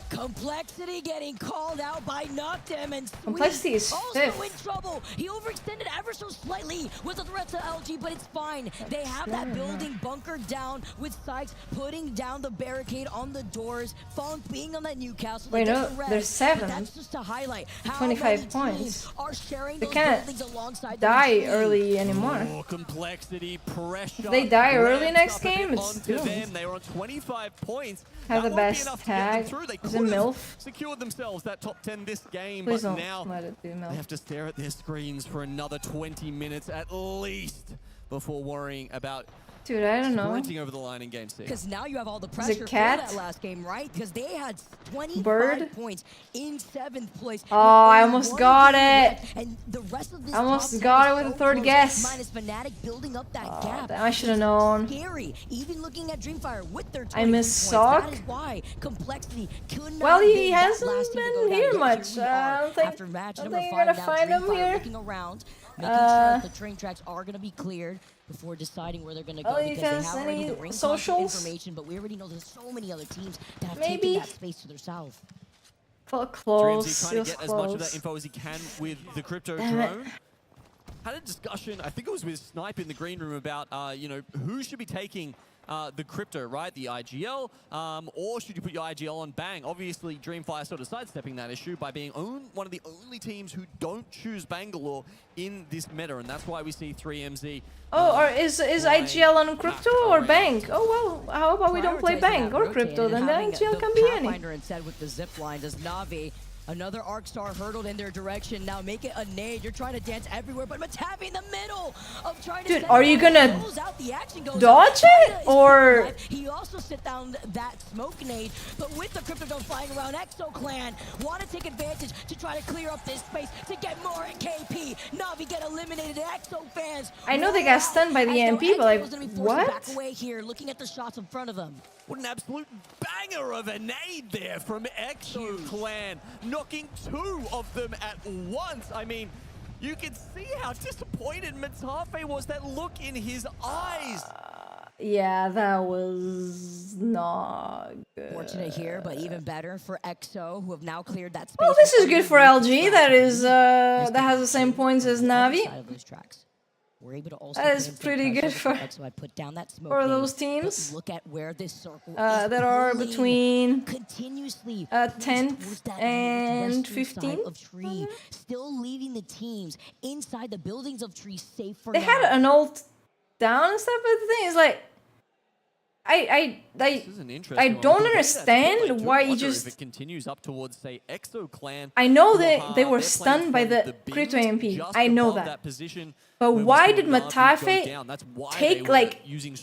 Speaker 16: Complexity getting called out by Noctem, and
Speaker 2: Complexity is
Speaker 16: also
Speaker 2: fifth.
Speaker 16: in trouble. He overextended ever so slightly with the threat to LG, but it's fine. They have that building bunkered down with Sykes putting down the barricade on the doors. Funk being on that Newcastle.
Speaker 2: Wait, no, there's 7.
Speaker 16: That's just to highlight how
Speaker 2: 25 points.
Speaker 16: are sharing
Speaker 2: They
Speaker 16: those
Speaker 2: can't
Speaker 16: buildings alongside
Speaker 2: die early anymore.
Speaker 3: Oh, complexity, pressure.
Speaker 2: If they die early next game, it's
Speaker 3: onto them.
Speaker 2: doomed.
Speaker 3: They were on 25 points.
Speaker 2: Have the
Speaker 3: That won't be
Speaker 2: best
Speaker 3: enough to get them
Speaker 2: tag.
Speaker 3: through. They
Speaker 2: Is it
Speaker 3: could have
Speaker 2: MILF?
Speaker 3: secured themselves that top 10 this game,
Speaker 2: Please
Speaker 3: but
Speaker 2: don't
Speaker 3: now
Speaker 2: let it be MILF.
Speaker 3: they have to stare at their screens for another 20 minutes at least before worrying about
Speaker 2: Dude, I don't know.
Speaker 3: sprinting over the line in game 6.
Speaker 16: Because now you have all the
Speaker 2: Is
Speaker 16: pressure
Speaker 2: it
Speaker 16: for
Speaker 2: cat?
Speaker 16: that last game, right? Because they had 25
Speaker 2: Bird?
Speaker 16: points in 7th place.
Speaker 2: Oh, I almost got it.
Speaker 16: And the rest of this
Speaker 2: I almost
Speaker 16: top
Speaker 2: got
Speaker 16: 10
Speaker 2: it with
Speaker 16: is
Speaker 2: a
Speaker 16: so
Speaker 2: third
Speaker 16: close,
Speaker 2: guess.
Speaker 16: Minus Fnatic building up that gap.
Speaker 2: Damn, I should have known.
Speaker 16: Scary. Even looking at Dreamfire with their 20
Speaker 2: I miss
Speaker 16: points.
Speaker 2: Sock.
Speaker 16: That is why Complexity could not
Speaker 2: Well,
Speaker 16: have
Speaker 2: he
Speaker 16: been that
Speaker 2: hasn't
Speaker 16: last team to go
Speaker 2: been
Speaker 16: down.
Speaker 2: here
Speaker 16: Yet
Speaker 2: much.
Speaker 16: we are
Speaker 2: I don't think-
Speaker 16: after match
Speaker 2: I don't
Speaker 16: number
Speaker 2: think
Speaker 16: 5
Speaker 2: you're gonna
Speaker 16: now,
Speaker 2: find him
Speaker 16: Dreamfire
Speaker 2: here.
Speaker 16: looking around, making sure that the train tracks are going to be cleared before deciding where they're going to go,
Speaker 2: Oh, you
Speaker 16: because they
Speaker 2: guys,
Speaker 16: have already
Speaker 2: any
Speaker 16: the ring
Speaker 2: socials?
Speaker 16: information, but we already know there's so many other teams that have
Speaker 2: Maybe.
Speaker 16: taken that space to their south.
Speaker 2: Felt
Speaker 3: Dreamzy
Speaker 2: close.
Speaker 3: trying
Speaker 2: Feels
Speaker 3: to get as much of that
Speaker 2: close.
Speaker 3: info as he can with the crypto
Speaker 2: Damn it.
Speaker 3: drone. Had a discussion, I think it was with Snipe in the green room, about who should be taking the crypto, right? The IGL, or should you put your IGL on Bang? Obviously, Dreamfire sort of sidestepping that issue by being one of the only teams who don't choose Bangalore in this meta, and that's why we see 3MZ.
Speaker 2: Oh, or is IGL on crypto or bank? Oh well, how about we don't play bank or crypto? Then the IGL can be any.
Speaker 16: Pathfinder instead with the zip lines as Navi. Another arc star hurdled in their direction. Now make it a nade. You're trying to dance everywhere, but Matavi in the middle of trying to.
Speaker 2: Dude,
Speaker 16: send
Speaker 2: are you
Speaker 16: it.
Speaker 2: gonna
Speaker 16: Goes out, the action goes
Speaker 2: dodge
Speaker 16: out.
Speaker 2: it,
Speaker 16: China is
Speaker 2: or-
Speaker 16: alive. He also sit down that smoke nade, but with the Cryptodome flying around, Exo Clan want to take advantage to try to clear up this space to get more at KP. Navi get eliminated. Exo fans.
Speaker 2: I know they got stunned by the EMP, but like, what?
Speaker 16: Back away here, looking at the shots in front of them.
Speaker 3: What an absolute banger of a nade there from Exo Clan, knocking 2 of them at once. I mean, you can see how disappointed Matafe was, that look in his eyes.
Speaker 2: Yeah, that was not good.
Speaker 16: Fortunate here, but even better for Exo, who have now cleared that space.
Speaker 2: Well, this is good for LG. That is that has the same points as Navi.
Speaker 16: We're able to also
Speaker 2: That is pretty good for
Speaker 16: Exo. I put down that smoke
Speaker 2: for
Speaker 16: nade,
Speaker 2: those
Speaker 16: but
Speaker 2: teams
Speaker 16: look at where this circle
Speaker 2: that are
Speaker 16: pulling
Speaker 2: between
Speaker 16: continuously
Speaker 2: 10th and
Speaker 16: western side
Speaker 2: 15th.
Speaker 16: of Tree, still leaving the teams inside the buildings of Tree safe for
Speaker 2: They
Speaker 16: now.
Speaker 2: had an ult down and stuff, but the thing is like, I don't understand why you
Speaker 3: If
Speaker 2: just.
Speaker 3: it continues up towards, say, Exo Clan.
Speaker 2: I know they were stunned by the crypto MP. I know that. But why did Matafe take like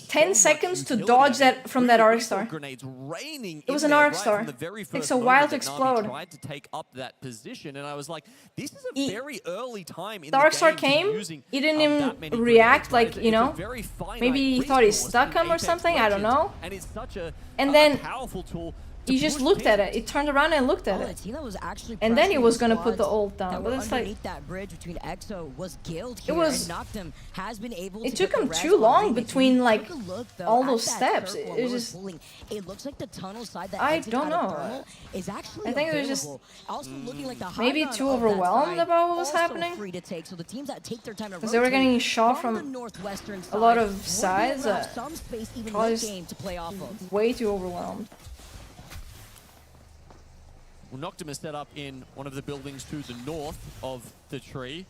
Speaker 2: 10 seconds to dodge that from that arc star? It was an arc star. Takes a while to explode.
Speaker 3: Tried to take up that position, and I was like, this is a very early time in
Speaker 2: The arc star
Speaker 3: game to be
Speaker 2: came.
Speaker 3: using,
Speaker 2: He didn't
Speaker 3: that
Speaker 2: even
Speaker 3: many
Speaker 2: react,
Speaker 3: grenades,
Speaker 2: like,
Speaker 3: right?
Speaker 2: you
Speaker 3: It's a
Speaker 2: know.
Speaker 3: very finite
Speaker 2: Maybe he thought he
Speaker 3: resource
Speaker 2: stuck
Speaker 3: in
Speaker 2: him or
Speaker 3: Apex
Speaker 2: something. I don't
Speaker 3: Legends,
Speaker 2: know.
Speaker 3: and it's such a
Speaker 2: And then
Speaker 3: powerful tool.
Speaker 2: he just looked at it. He turned around and looked at it.
Speaker 16: Was actually
Speaker 2: And then he
Speaker 16: pressuring
Speaker 2: was
Speaker 16: the
Speaker 2: gonna put the
Speaker 16: squads
Speaker 2: ult down.
Speaker 16: that
Speaker 2: But
Speaker 16: were
Speaker 2: it's like,
Speaker 16: underneath that bridge between Exo was Guild
Speaker 2: It
Speaker 16: here,
Speaker 2: was-
Speaker 16: and Noctem has been able
Speaker 2: it
Speaker 16: to
Speaker 2: took
Speaker 16: get the
Speaker 2: him
Speaker 16: res
Speaker 2: too
Speaker 16: on
Speaker 2: long
Speaker 16: Remix.
Speaker 2: between
Speaker 16: When you
Speaker 2: like
Speaker 16: took a look, though,
Speaker 2: all
Speaker 16: at
Speaker 2: those
Speaker 16: that
Speaker 2: steps.
Speaker 16: circle
Speaker 2: It
Speaker 16: where
Speaker 2: was
Speaker 16: we're
Speaker 2: just.
Speaker 16: pulling, it looks like the tunnel side that
Speaker 2: I
Speaker 16: exits
Speaker 2: don't
Speaker 16: out of
Speaker 2: know.
Speaker 16: Thermal is actually
Speaker 2: I think it was just
Speaker 16: available. Also looking like the high
Speaker 2: maybe
Speaker 16: ground
Speaker 2: too
Speaker 16: of that
Speaker 2: overwhelmed
Speaker 16: side,
Speaker 2: about what was
Speaker 16: also
Speaker 2: happening.
Speaker 16: free to take. So the teams that take their time to
Speaker 2: Because they were
Speaker 16: rotate
Speaker 2: getting shot
Speaker 16: the
Speaker 2: from
Speaker 16: northwestern
Speaker 2: a lot
Speaker 16: side
Speaker 2: of
Speaker 16: would
Speaker 2: sides.
Speaker 16: allow some space even
Speaker 2: Probably
Speaker 16: late
Speaker 2: just
Speaker 16: game to play off of.
Speaker 2: way too overwhelmed.
Speaker 3: Well, Noctem is set up in one of the buildings to the north of the tree.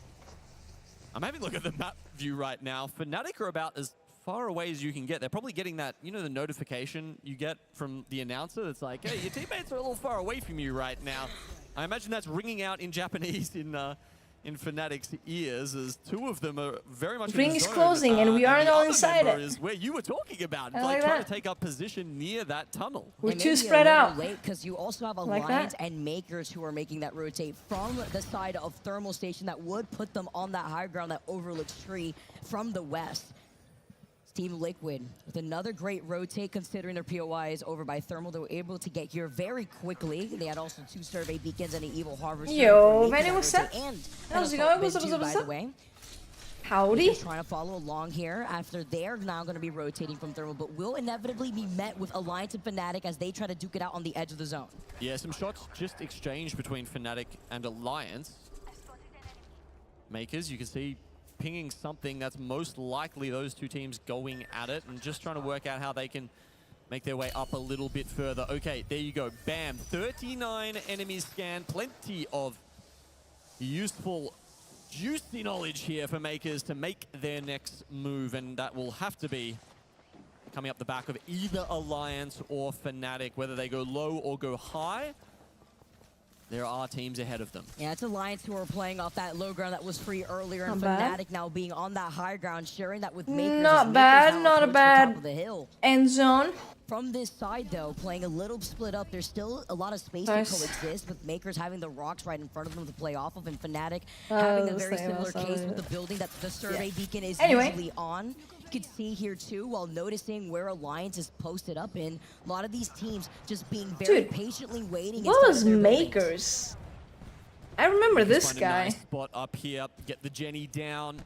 Speaker 3: I'm having a look at the map view right now. Fnatic are about as far away as you can get. They're probably getting that, you know, the notification you get from the announcer that's like, hey, your teammates are a little far away from you right now. I imagine that's ringing out in Japanese in Fnatic's ears, as 2 of them are very much
Speaker 2: Ring
Speaker 3: in the
Speaker 2: is
Speaker 3: zone,
Speaker 2: closing and we aren't
Speaker 3: the
Speaker 2: all
Speaker 3: other
Speaker 2: inside
Speaker 3: member
Speaker 2: it.
Speaker 3: is where you were talking about,
Speaker 2: I
Speaker 3: like
Speaker 2: like
Speaker 3: trying
Speaker 2: that.
Speaker 3: to take up position near that tunnel.
Speaker 2: We're
Speaker 16: They
Speaker 2: too
Speaker 16: may be
Speaker 2: spread
Speaker 16: a little
Speaker 2: out.
Speaker 16: late because you also have
Speaker 2: Like
Speaker 16: Alliance
Speaker 2: that.
Speaker 16: and Makers who are making that rotate from the side of Thermal Station that would put them on that high ground that overlooks Tree from the west. Team Liquid with another great rotate considering their POI is over by Thermal. They were able to get here very quickly. They had also 2 survey beacons and an evil harvester.
Speaker 2: Yo,
Speaker 16: before making
Speaker 2: Vanny,
Speaker 16: that
Speaker 2: what's
Speaker 16: rotate.
Speaker 2: up?
Speaker 16: And
Speaker 2: How's it
Speaker 16: an assault
Speaker 2: going? What's up,
Speaker 16: mid
Speaker 2: what's up,
Speaker 16: too,
Speaker 2: what's
Speaker 16: by
Speaker 2: up?
Speaker 16: the way.
Speaker 2: Howdy.
Speaker 16: Just trying to follow along here after they're now going to be rotating from Thermal, but will inevitably be met with Alliance and Fnatic as they try to duke it out on the edge of the zone.
Speaker 3: Yeah, some shots just exchanged between Fnatic and Alliance. Makers, you can see pinging something that's most likely those two teams going at it and just trying to work out how they can make their way up a little bit further. Okay, there you go. Bam. 39 enemies scanned. Plenty of useful, juicy knowledge here for Makers to make their next move, and that will have to be coming up the back of either Alliance or Fnatic, whether they go low or go high. There are teams ahead of them.
Speaker 16: Yeah, it's Alliance who are playing off that low ground that was free earlier, and
Speaker 2: Not
Speaker 16: Fnatic
Speaker 2: bad.
Speaker 16: now being on that high ground, sharing that with Makers.
Speaker 2: Not
Speaker 16: as
Speaker 2: bad,
Speaker 16: Makers
Speaker 2: not a
Speaker 16: now approach the top
Speaker 2: bad
Speaker 16: of the hill.
Speaker 2: end zone.
Speaker 16: From this side, though, playing a little split up, there's still a lot of space
Speaker 2: Nice.
Speaker 16: to coexist, with Makers having the rocks right in front of them to play off of, and Fnatic having a very similar case with the building that the survey beacon is usually on. You can see here, too, while noticing where Alliance is posted up in, a lot of these teams just being very patiently waiting.
Speaker 2: What was Makers? I remember this
Speaker 3: Find a
Speaker 2: guy.
Speaker 3: nice spot up here, get the Jenny down.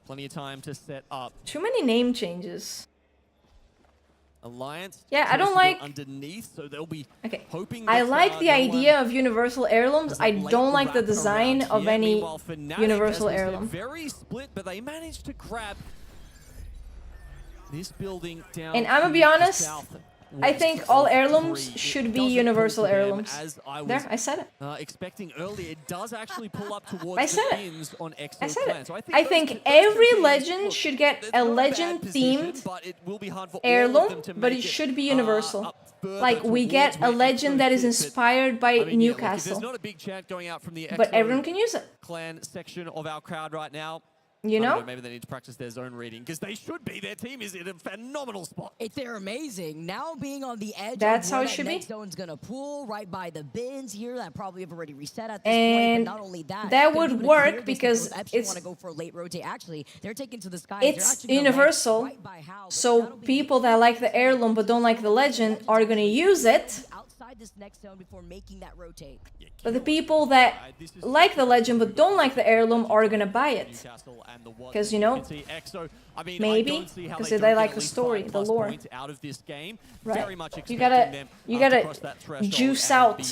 Speaker 3: Plenty of time to set up.
Speaker 2: Too many name changes.
Speaker 3: Alliance.
Speaker 2: Yeah, I
Speaker 3: chose
Speaker 2: don't
Speaker 3: to go
Speaker 2: like-
Speaker 3: underneath, so they'll be hoping.
Speaker 2: I
Speaker 3: that,
Speaker 2: like the
Speaker 3: no
Speaker 2: idea of universal heirlooms. I don't like the
Speaker 3: wrap
Speaker 2: design
Speaker 3: around
Speaker 2: of
Speaker 3: here.
Speaker 2: any
Speaker 3: Meanwhile, Fnatic,
Speaker 2: universal
Speaker 3: as we said,
Speaker 2: heirloom.
Speaker 3: very split, but they managed to grab this building down.
Speaker 2: And I'm gonna be
Speaker 3: to the
Speaker 2: honest,
Speaker 3: southwest
Speaker 2: I think all
Speaker 3: of
Speaker 2: heirlooms
Speaker 3: 3.
Speaker 2: should
Speaker 3: It
Speaker 2: be
Speaker 3: doesn't
Speaker 2: universal
Speaker 3: pull to them
Speaker 2: heirlooms.
Speaker 3: as I
Speaker 2: There,
Speaker 3: was,
Speaker 2: I said it.
Speaker 3: expecting earlier, it does actually pull up towards
Speaker 2: I
Speaker 3: the
Speaker 2: said it.
Speaker 3: pins on Exo
Speaker 2: I said
Speaker 3: Clan.
Speaker 2: it.
Speaker 3: So
Speaker 2: I
Speaker 3: those
Speaker 2: think
Speaker 3: two
Speaker 2: every
Speaker 3: teams,
Speaker 2: legend
Speaker 3: look,
Speaker 2: should get
Speaker 3: there's
Speaker 2: a
Speaker 3: no bad
Speaker 2: legend
Speaker 3: position,
Speaker 2: themed
Speaker 3: but it will be hard for all of
Speaker 2: heirloom,
Speaker 3: them to
Speaker 2: but
Speaker 3: make
Speaker 2: it should be universal.
Speaker 3: up further
Speaker 2: Like we
Speaker 3: towards
Speaker 2: get a
Speaker 3: where
Speaker 2: legend that is
Speaker 3: Exo sits, but,
Speaker 2: inspired by
Speaker 3: I mean, yeah, look, if
Speaker 2: Newcastle,
Speaker 3: there's not a big chant going out from the
Speaker 2: but
Speaker 3: Exo
Speaker 2: everyone can use it.
Speaker 3: Clan section of our crowd right now.
Speaker 2: You
Speaker 3: I don't
Speaker 2: know?
Speaker 3: maybe they need to practice their zone reading because they should be. Their team is in a phenomenal spot.
Speaker 16: They're amazing. Now being on the edge
Speaker 2: That's
Speaker 16: of
Speaker 2: how
Speaker 16: where
Speaker 2: it
Speaker 16: that
Speaker 2: should be.
Speaker 16: next zone's gonna pull right by the bins here that probably have already reset at this
Speaker 2: And
Speaker 16: point. But not only that,
Speaker 2: that
Speaker 16: they're
Speaker 2: would
Speaker 16: able to
Speaker 2: work
Speaker 16: clear this
Speaker 2: because
Speaker 16: because Epson
Speaker 2: it's-
Speaker 16: want to go for a late rotate. Actually, they're taking to the sky.
Speaker 2: It's universal, so people that like the heirloom but don't like the legend are gonna use it.
Speaker 16: Outside this next zone before making that rotate.
Speaker 2: But the people that like the legend but don't like the heirloom are gonna buy it. Because, you know, maybe, because they like the story, the lore.
Speaker 3: Out of this game.
Speaker 2: Right.
Speaker 3: Very much
Speaker 2: You
Speaker 3: expecting
Speaker 2: gotta,
Speaker 3: them,
Speaker 2: you
Speaker 3: to
Speaker 2: gotta
Speaker 3: cross that threshold
Speaker 2: juice
Speaker 3: and
Speaker 2: out
Speaker 3: be,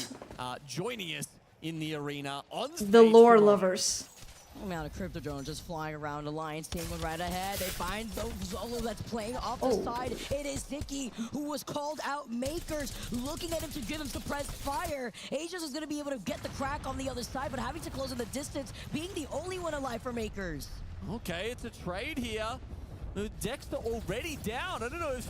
Speaker 3: joining us in the arena on
Speaker 2: the
Speaker 3: stage
Speaker 2: lore
Speaker 3: tomorrow.
Speaker 2: lovers.
Speaker 16: Amount of crypto drone just flying around. Alliance team one right ahead. They find Zolo that's playing off the side. It is Zicky who was called out. Makers looking at him to give him suppressed fire. Aegis is going to be able to get the crack on the other side, but having to close in the distance, being the only one alive for Makers.
Speaker 3: Okay, it's a trade here. Dexter already down. I don't know if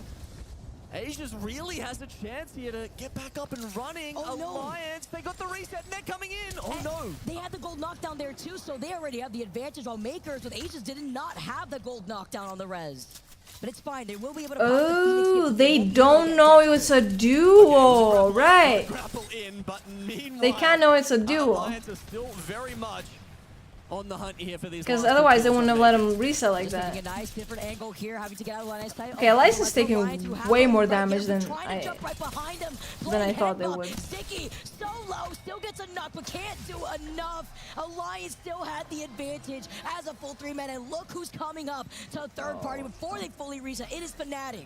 Speaker 3: Asia's really has a chance here to get back up and running. Alliance, they got the reset and they're coming in. Oh no.
Speaker 16: They had the gold knockdown there too, so they already have the advantage, while Makers with Aegis did not have the gold knockdown on the res. But it's fine, they will be able to
Speaker 2: Oh, they don't know it was a duo, right? They can't know it's a duo.
Speaker 3: Alliance is still very much on the hunt here for these.
Speaker 2: Because otherwise they wouldn't have let him reset like
Speaker 16: Just taking
Speaker 2: that.
Speaker 16: a nice different angle here, having to get out of Alliance side.
Speaker 2: Okay, Alliance is taking way more damage than
Speaker 16: Trying to jump right behind him,
Speaker 2: I thought they
Speaker 16: headlock.
Speaker 2: would.
Speaker 16: Sticky, so low, still gets a knock, but can't do enough. Alliance still had the advantage as a full 3-man, and look who's coming up to third party before they fully reset. It is Fnatic.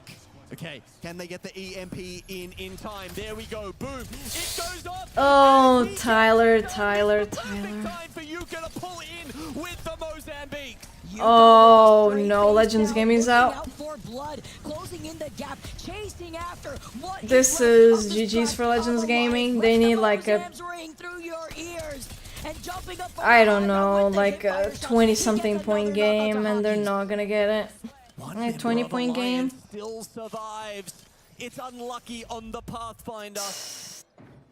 Speaker 3: Okay, can they get the EMP in time? There we go. Boom. It goes off.
Speaker 2: Oh, Tyler, Tyler, Tyler.
Speaker 3: Time for Yuka to pull in with the Mozambique.
Speaker 2: Oh no, Legends Gaming's out. This is GG's for Legends Gaming. They need like a, I don't know, like a 20-something point game, and they're not gonna get it. Like 20-point game.
Speaker 3: Still survives. It's unlucky on the Pathfinder.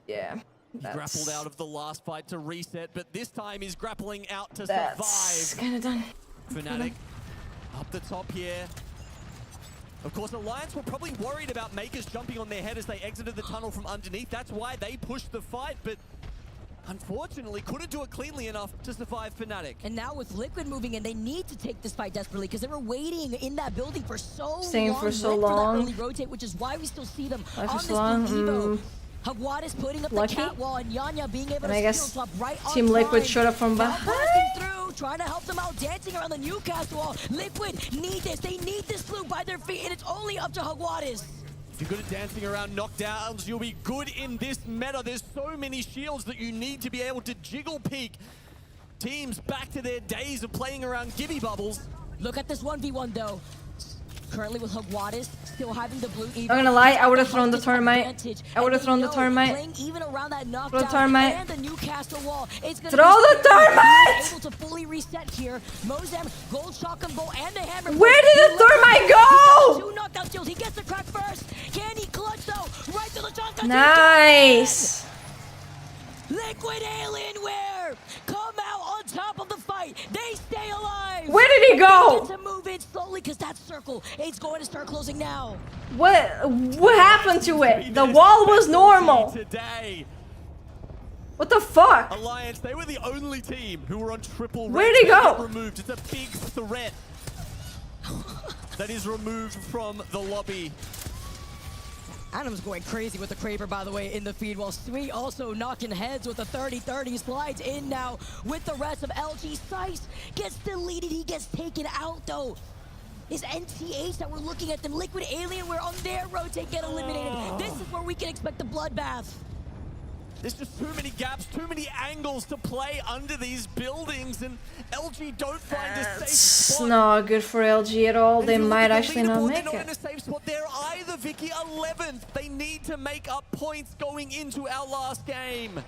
Speaker 2: Yeah.
Speaker 3: He grappled out of the last fight to reset, but this time he's grappling out to
Speaker 2: That's
Speaker 3: survive.
Speaker 2: kind of done.
Speaker 3: Fnatic up the top here. Of course, Alliance were probably worried about Makers jumping on their head as they exited the tunnel from underneath. That's why they pushed the fight, but unfortunately couldn't do it cleanly enough to survive Fnatic.
Speaker 16: And now with Liquid moving in, they need to take this fight desperately because they were waiting in that building for so
Speaker 2: Staying
Speaker 16: long.
Speaker 2: for so
Speaker 16: waiting for that
Speaker 2: long.
Speaker 16: early rotate, which is why we still see them
Speaker 2: Why for
Speaker 16: on
Speaker 2: so
Speaker 16: this
Speaker 2: long?
Speaker 16: Blue Evo. Hagwadis putting up
Speaker 2: Lucky.
Speaker 16: the cat wall and Yanya being able
Speaker 2: And
Speaker 16: to
Speaker 2: I guess
Speaker 16: swap right
Speaker 2: Team
Speaker 16: on
Speaker 2: Liquid
Speaker 16: time.
Speaker 2: showed up from
Speaker 16: Now
Speaker 2: behind.
Speaker 16: blasting through, trying to help them out, dancing around the Newcastle wall. Liquid need this. They need this loot by their feet, and it's only up to Hagwadis.
Speaker 3: If you're good at dancing around knockdowns, you'll be good in this meta. There's so many shields that you need to be able to jiggle peek teams back to their days of playing around Gibby bubbles.
Speaker 16: Look at this 1v1 though. Currently with Hagwadis still having the blue.
Speaker 2: I'm gonna lie, I would have thrown the Thermite. I would have thrown the Thermite.
Speaker 16: Playing even around that
Speaker 2: Throw
Speaker 16: knockdown
Speaker 2: the Thermite.
Speaker 16: and the Newcastle wall. It's gonna
Speaker 2: Throw
Speaker 16: be
Speaker 2: the Thermite!
Speaker 16: able to fully reset here. Mozam, gold shotgun bolt, and the hammer.
Speaker 2: Where did the Thermite go?
Speaker 16: Two knockdown steals. He gets the crack first. Can he clutch though? Right to the shotgun.
Speaker 2: Nice.
Speaker 16: Liquid Alienware come out on top of the fight. They stay alive.
Speaker 2: Where did he go?
Speaker 16: They get to move in slowly because that circle is going to start closing now.
Speaker 2: What happened to it? The wall was normal.
Speaker 3: Today,
Speaker 2: What the fuck?
Speaker 3: Alliance, they were the only team who were on triple red.
Speaker 2: Where'd he
Speaker 3: They
Speaker 2: go?
Speaker 3: get removed. It's a big threat that is removed from the lobby.
Speaker 16: Adam's going crazy with the Kraber, by the way, in the feed, while Sweet also knocking heads with the 30-30. Slides in now with the rest of LG. Sice gets deleted. He gets taken out, though. Is NTH that we're looking at them. Liquid Alienware on their rotate get eliminated. This is where we can expect the bloodbath.
Speaker 3: There's just too many gaps, too many angles to play under these buildings, and LG don't find a safe
Speaker 2: It's
Speaker 3: spot.
Speaker 2: not good for LG at all. They might actually not make
Speaker 3: They're not in
Speaker 2: it.
Speaker 3: a safe spot there either, Vicky. 11th. They need to make up points going into our last game.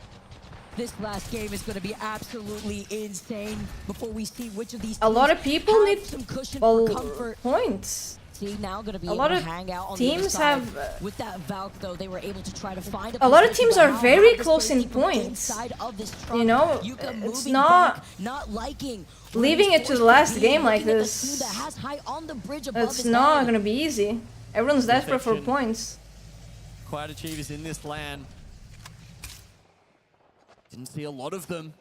Speaker 16: This last game is going to be absolutely insane before we see which of these
Speaker 2: A lot of people
Speaker 16: have
Speaker 2: need
Speaker 16: some cushion for comfort.
Speaker 2: points.
Speaker 16: See, now going to be
Speaker 2: A
Speaker 16: able
Speaker 2: lot
Speaker 16: to
Speaker 2: of
Speaker 16: hang out on
Speaker 2: teams
Speaker 16: the other side.
Speaker 2: have,
Speaker 16: With that Valk, though, they were able to try to find
Speaker 2: A lot of
Speaker 16: position,
Speaker 2: teams
Speaker 16: but
Speaker 2: are
Speaker 16: how
Speaker 2: very
Speaker 16: hard this
Speaker 2: close
Speaker 16: play
Speaker 2: in
Speaker 16: keep them
Speaker 2: points.
Speaker 16: inside of this
Speaker 2: You know,
Speaker 16: Yuka
Speaker 2: it's
Speaker 16: moving
Speaker 2: not
Speaker 16: back, not liking
Speaker 2: leaving it to the last game like this.
Speaker 16: that has high on the bridge above
Speaker 2: It's
Speaker 16: his
Speaker 2: not
Speaker 16: line.
Speaker 2: gonna be easy. Everyone's desperate for
Speaker 3: Perfection.
Speaker 2: points.
Speaker 3: Quiet Achievers in this LAN. Didn't see a lot of them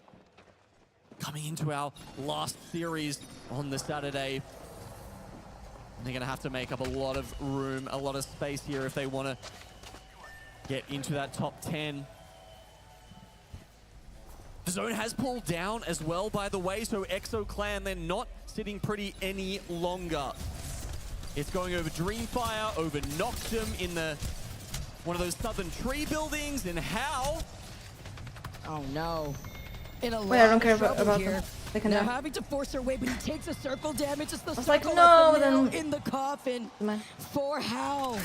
Speaker 3: coming into our last series on the Saturday. And they're going to have to make up a lot of room, a lot of space here if they want to get into that top 10. The zone has pulled down as well, by the way, so EXO Clan, they're not sitting pretty any longer. It's going over Dreamfire, over Noctum in the one of those southern tree buildings, and how?
Speaker 16: Oh no. In a
Speaker 2: Wait, I don't care
Speaker 16: lot of trouble
Speaker 2: about
Speaker 16: here.
Speaker 2: them. They can
Speaker 16: Now
Speaker 2: die.
Speaker 16: having to force her way, but he takes a circle damage. It's the
Speaker 2: was like,
Speaker 16: circle
Speaker 2: no,
Speaker 16: that's the nail
Speaker 2: then-
Speaker 16: in the coffin for How.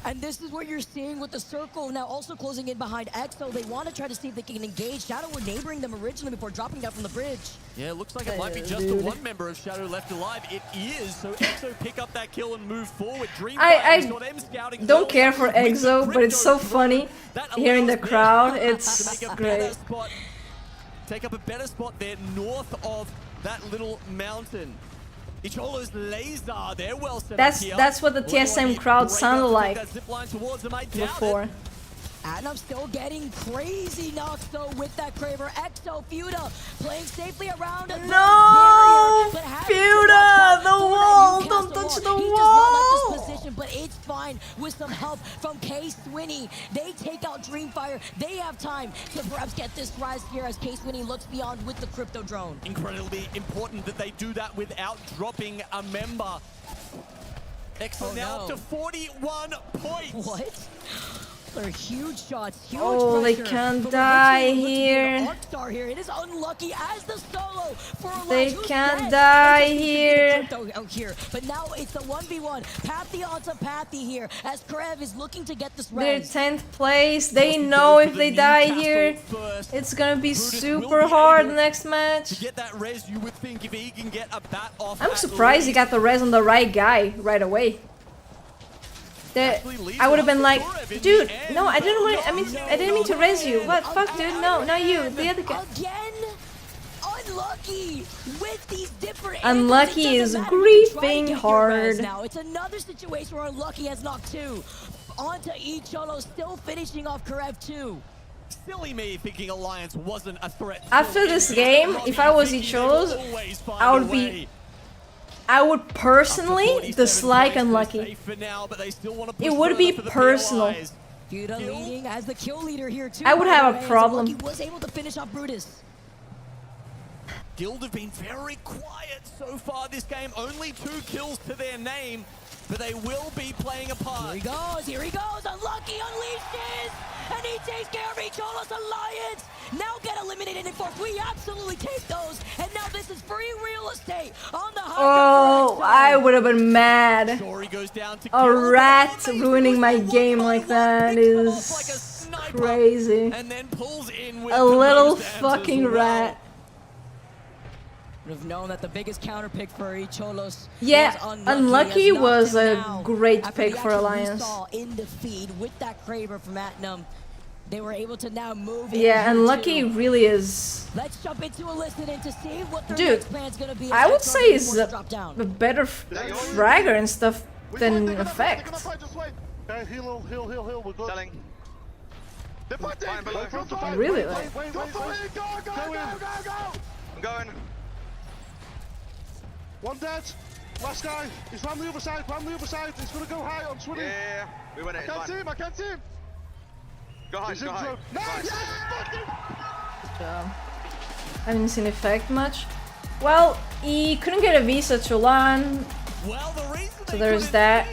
Speaker 16: And this is what you're seeing with the circle now also closing in behind EXO. They want to try to see if they can engage. Shadow were neighboring them originally before dropping down from the bridge.
Speaker 3: Yeah, it looks like it might be just the one member of Shadow left alive. It is, so EXO pick up that kill and move forward.
Speaker 2: I don't care for EXO, but it's so funny hearing the crowd. It's great.
Speaker 3: Take up a better spot there north of that little mountain. Icholo's laser, they're well set up here.
Speaker 2: That's what the TSM crowd sounded like before.
Speaker 16: And I'm still getting crazy knocks though with that Kraber. EXO, Fuda playing safely around a
Speaker 2: No!
Speaker 16: barrier, but having to
Speaker 2: Fuda,
Speaker 16: watch out
Speaker 2: the
Speaker 16: for that
Speaker 2: wall!
Speaker 16: Newcastle
Speaker 2: Don't touch the
Speaker 16: He does
Speaker 2: wall!
Speaker 16: not like this position, but it's fine with some help from K Swinny. They take out Dreamfire. They have time to perhaps get this rise here as K Swinny looks beyond with the crypto drone.
Speaker 3: Incredibly important that they do that without dropping a member. EXO now up to 41 points.
Speaker 16: What? They're huge shots, huge
Speaker 2: Oh, they
Speaker 16: pressure.
Speaker 2: can't
Speaker 16: But we're
Speaker 2: die
Speaker 16: looking to
Speaker 2: here.
Speaker 16: the Arcstar here. It is unlucky as the solo for
Speaker 2: They
Speaker 16: Elias, who's
Speaker 2: can't
Speaker 16: dead.
Speaker 2: die
Speaker 16: It's just
Speaker 2: here.
Speaker 16: the crypto out here. But now it's the 1v1. Pathy onto Pathy here as Krev is looking to get this
Speaker 2: They're
Speaker 16: res.
Speaker 2: 10th place. They know if they die here, it's gonna be super hard next match.
Speaker 3: To get that res, you would think if he can get a bat off.
Speaker 2: I'm surprised he got the res on the right guy right away. I would have been like, dude, no, I didn't want. I didn't mean to res you. What? Fuck, dude, no, not you, the other guy.
Speaker 16: Again, unlucky with these different.
Speaker 2: Unlucky
Speaker 16: angles.
Speaker 2: is
Speaker 16: It doesn't matter. You try to
Speaker 2: griefing
Speaker 16: get your
Speaker 2: hard.
Speaker 16: res Now it's another situation where Unlucky has knocked two. Onto Icholo, still finishing off Karev 2.
Speaker 3: Silly me thinking Alliance wasn't a threat.
Speaker 2: After this game, if I was Icholo's, I would personally dislike Unlucky. It would be personal.
Speaker 16: Fuda leading as the kill leader here too.
Speaker 2: I would have a problem.
Speaker 16: He was able to finish off Brutus.
Speaker 3: Guild have been very quiet so far this game. Only 2 kills to their name, but they will be playing a part.
Speaker 16: Here he goes. Unlucky unleashes, and he takes care of Cholos Alliance. Now get eliminated in force. We absolutely take those, and now this is free real estate on the high.
Speaker 2: Oh, I would have been mad. A rat ruining my game like that is crazy. A little fucking rat.
Speaker 16: Would have known that the biggest counter pick for Cholos.
Speaker 2: Yeah, Unlucky was a great pick for Alliance.
Speaker 16: In the feed with that Kraber from Atnum, they were able to now move.
Speaker 2: Yeah, Unlucky really is.
Speaker 16: Let's jump into a listening to see what their
Speaker 2: Dude,
Speaker 16: next plan's gonna be.
Speaker 2: I would say he's a better fragger and stuff than Effect.
Speaker 9: Heal, we're good. Selling.
Speaker 2: Really, like.
Speaker 9: Go! I'm going. One dead. Last guy. He's round the other side. He's gonna go high on Swinny. Yeah. We went it. I can't see him. Go high. Nice.
Speaker 2: Good job. I didn't see an Effect much. Well, he couldn't get a visa to LAN. So there's that.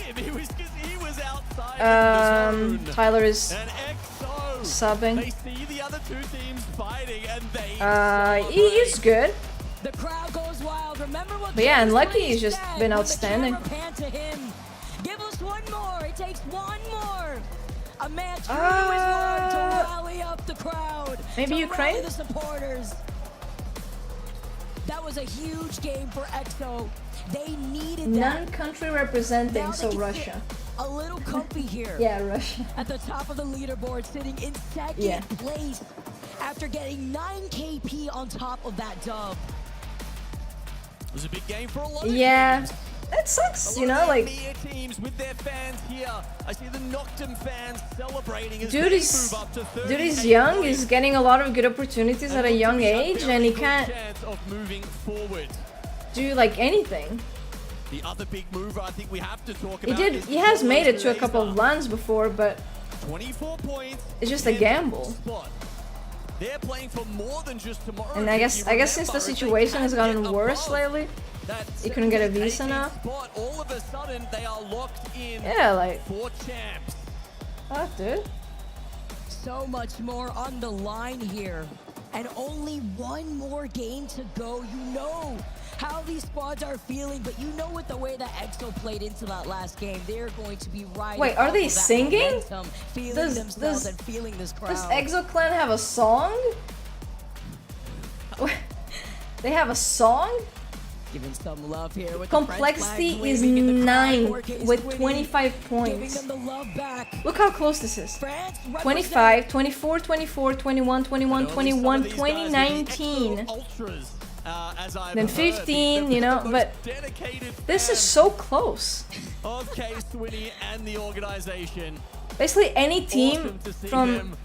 Speaker 2: Tyler is subbing. He's good.
Speaker 16: The crowd goes wild. Remember what?
Speaker 2: But yeah, Unlucky has just been outstanding.
Speaker 16: Give us one more. It takes one more. A man truly learned to rally up the crowd.
Speaker 2: Maybe Ukraine?
Speaker 16: The supporters. That was a huge game for EXO. They needed that.
Speaker 2: Non-country representing, so Russia.
Speaker 16: A little comfy here.
Speaker 2: Yeah, Russia.
Speaker 16: At the top of the leaderboard, sitting in second place after getting 9 KP on top of that dub.
Speaker 3: It was a big game for a lot of
Speaker 2: teams. That sucks, you know, like.
Speaker 3: Teams with their fans here. I see the Noctum fans celebrating as
Speaker 2: dude is young, he's getting a lot of good opportunities at a young age, and he can't do like anything.
Speaker 3: The other big mover I think we have to talk about.
Speaker 2: He has made it to a couple of LANs before, but
Speaker 3: 24 points.
Speaker 2: It's just a gamble.
Speaker 3: They're playing for more than just tomorrow.
Speaker 2: And I guess since the situation has gotten worse lately, he couldn't get a visa now.
Speaker 3: All of a sudden they are locked in.
Speaker 2: Yeah, like
Speaker 3: 4 champs.
Speaker 2: Oh, dude.
Speaker 16: So much more on the line here, and only one more game to go. You know how these squads are feeling, but you know with the way that EXO played into that last game, they're going to be riding.
Speaker 2: Wait, are they singing?
Speaker 16: Feeling themselves and feeling this crowd.
Speaker 2: Does EXO Clan have a song? They have a song?
Speaker 16: Giving some love here with
Speaker 2: Complexity is 9 with 25 points. Look how close this is. 25, 24, 24, 21, 21, 21, 2019. Then 15, you know, but this is so close.
Speaker 3: Okay, Swinny and the organization.
Speaker 2: Basically any team from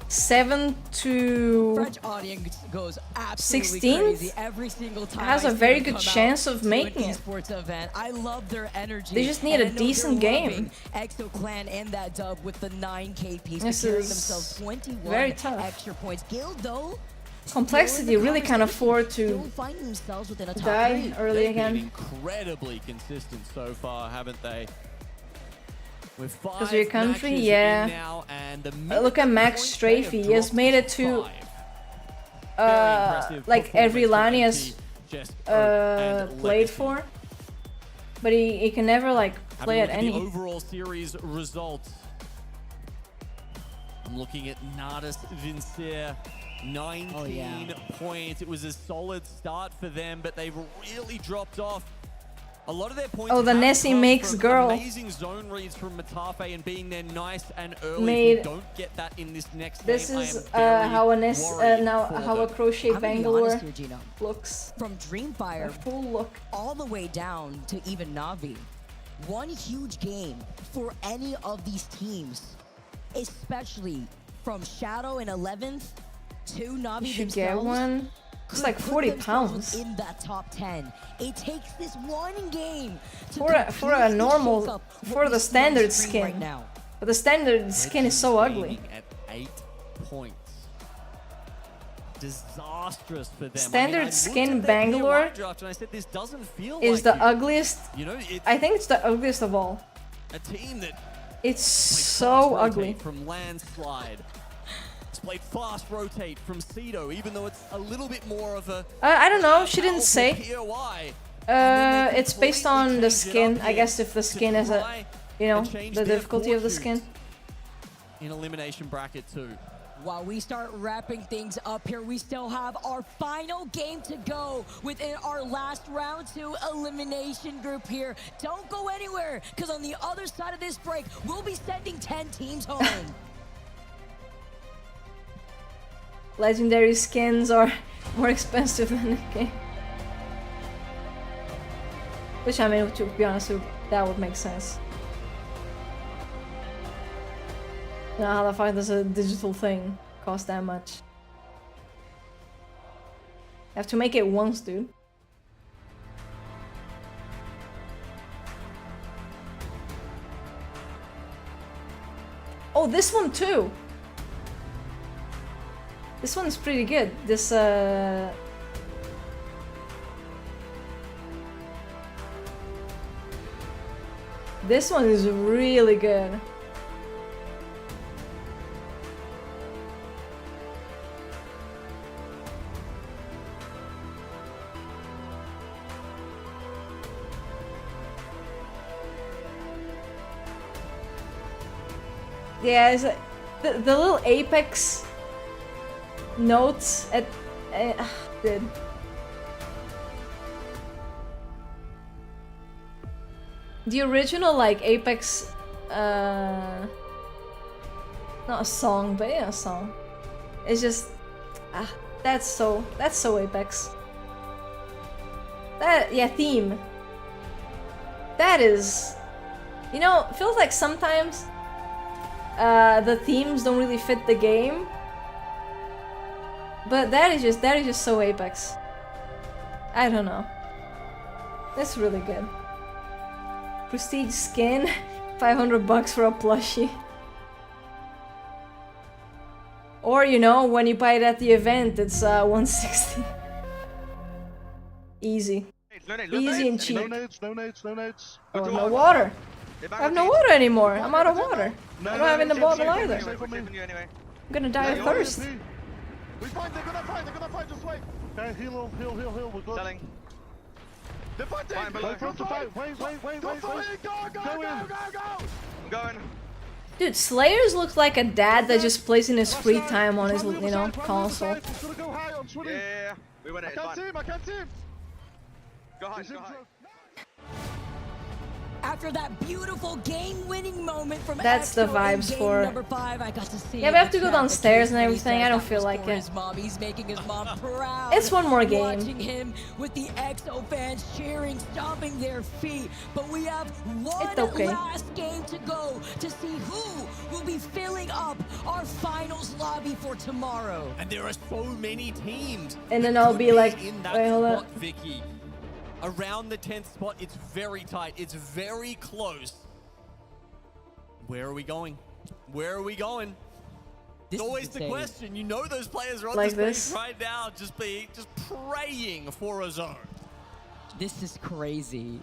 Speaker 2: 7 to
Speaker 16: French audience goes
Speaker 2: 16
Speaker 16: every single time
Speaker 2: has a very good chance of making it.
Speaker 16: Event. I love their energy.
Speaker 2: They just need a decent game.
Speaker 16: EXO Clan and that dub with the 9 KPs
Speaker 2: this
Speaker 16: securing
Speaker 2: is
Speaker 16: themselves 21
Speaker 2: very tough.
Speaker 16: extra points. Guild though,
Speaker 2: Complexity really can't afford to die early again.
Speaker 3: Incredibly consistent so far, haven't they?
Speaker 2: Because your country, yeah. Look at Max Strafey. He has made it to like every LAN he has played for, but he can never like play at any.
Speaker 3: Overall series results. I'm looking at Nardus Vincere. 19 points. It was a solid start for them, but they've really dropped off. A lot of their points.
Speaker 2: Oh, the Nessie makes girl.
Speaker 3: Amazing zone reads from Matafe and being there nice and early. We don't get that in this next
Speaker 2: This
Speaker 3: game.
Speaker 2: is how a crochet Bangalore looks.
Speaker 16: From Dreamfire,
Speaker 2: full look
Speaker 16: all the way down to even Navi. One huge game for any of these teams, especially from Shadow in 11th to Navi
Speaker 2: You should
Speaker 16: themselves.
Speaker 2: get one. It's like 40 pounds.
Speaker 16: In that top 10. It takes this one game to
Speaker 2: for a normal, for the standard skin.
Speaker 16: Right now.
Speaker 2: But the standard skin is so ugly.
Speaker 8: At 8 points. Disastrous for them.
Speaker 2: Standard skin Bangalore
Speaker 8: draft and I said, this doesn't feel
Speaker 2: is
Speaker 8: like
Speaker 2: the ugliest.
Speaker 8: You know,
Speaker 2: I think it's the ugliest of all.
Speaker 8: A team that
Speaker 2: it's so ugly.
Speaker 8: From landslide. It's played fast rotate from Cedo, even though it's a little bit more of a.
Speaker 2: I don't know. She didn't say. It's based on the skin. I guess if the skin has a, you know, the difficulty of the skin.
Speaker 8: In elimination bracket 2.
Speaker 16: While we start wrapping things up here, we still have our final game to go within our last round 2 elimination group here. Don't go anywhere, because on the other side of this break, we'll be sending 10 teams home.
Speaker 2: Legendary skins are more expensive than the game. Which, I mean, to be honest, that would make sense. Now, how the fuck does a digital thing cost that much? You have to make it once, dude. Oh, this one too! This one's pretty good. This, This one is really good. Yeah, it's like the little Apex notes at dude. The original like Apex not a song, but yeah, a song. It's just that's so Apex. That theme. That is, you know, it feels like sometimes the themes don't really fit the game, but that is just so Apex. I don't know. That's really good. Prestige skin, $500 for a plushie. Or you know, when you buy it at the event, it's $160. Easy. Easy and cheap.
Speaker 9: No nades.
Speaker 2: Oh, no water. I have no water anymore. I'm out of water. I don't have in the bottle either. I'm gonna die of thirst.
Speaker 9: They're gonna fight, just wait. Okay, heal, we're good. Selling. They're fighting! Wait. I'm going.
Speaker 2: Dude, Slayers looks like a dad that just plays in his free time on his, you know, console.
Speaker 9: Yeah. We went it. I can't see him. Go high.
Speaker 16: After that beautiful game-winning moment from
Speaker 2: that's the vibes for
Speaker 16: number 5, I got to see.
Speaker 2: Yeah, we have to go downstairs and everything. I don't feel like it.
Speaker 16: He's making his mom proud.
Speaker 2: It's one more game.
Speaker 16: Watching him with the EXO fans cheering, stomping their feet. But we have one last game to go to see who will be filling up our finals lobby for tomorrow.
Speaker 8: And there are so many teams.
Speaker 2: And then I'll be like, wait, hold up.
Speaker 8: Vicky. Around the 10th spot, it's very tight. It's very close. Where are we going? It's always the question. You know those players are on
Speaker 2: like
Speaker 8: this stage right now, just praying for a zone.
Speaker 16: This is crazy.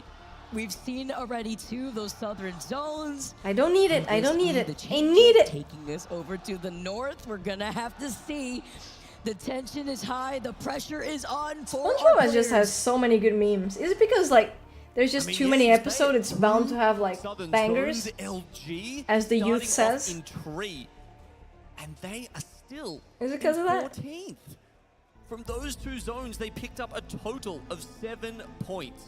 Speaker 16: We've seen already 2 of those southern zones.
Speaker 2: I don't need it. I need it.
Speaker 16: Taking this over to the north, we're gonna have to see. The tension is high, the pressure is on for
Speaker 2: SpongeBob just has so many good memes. Is it because like there's just too many episodes, it's bound to have like bangers,
Speaker 8: LG
Speaker 2: as the youth says?
Speaker 8: In tree, and they are still
Speaker 2: is it because of that?
Speaker 8: 14th. From those 2 zones, they picked up a total of 7 points.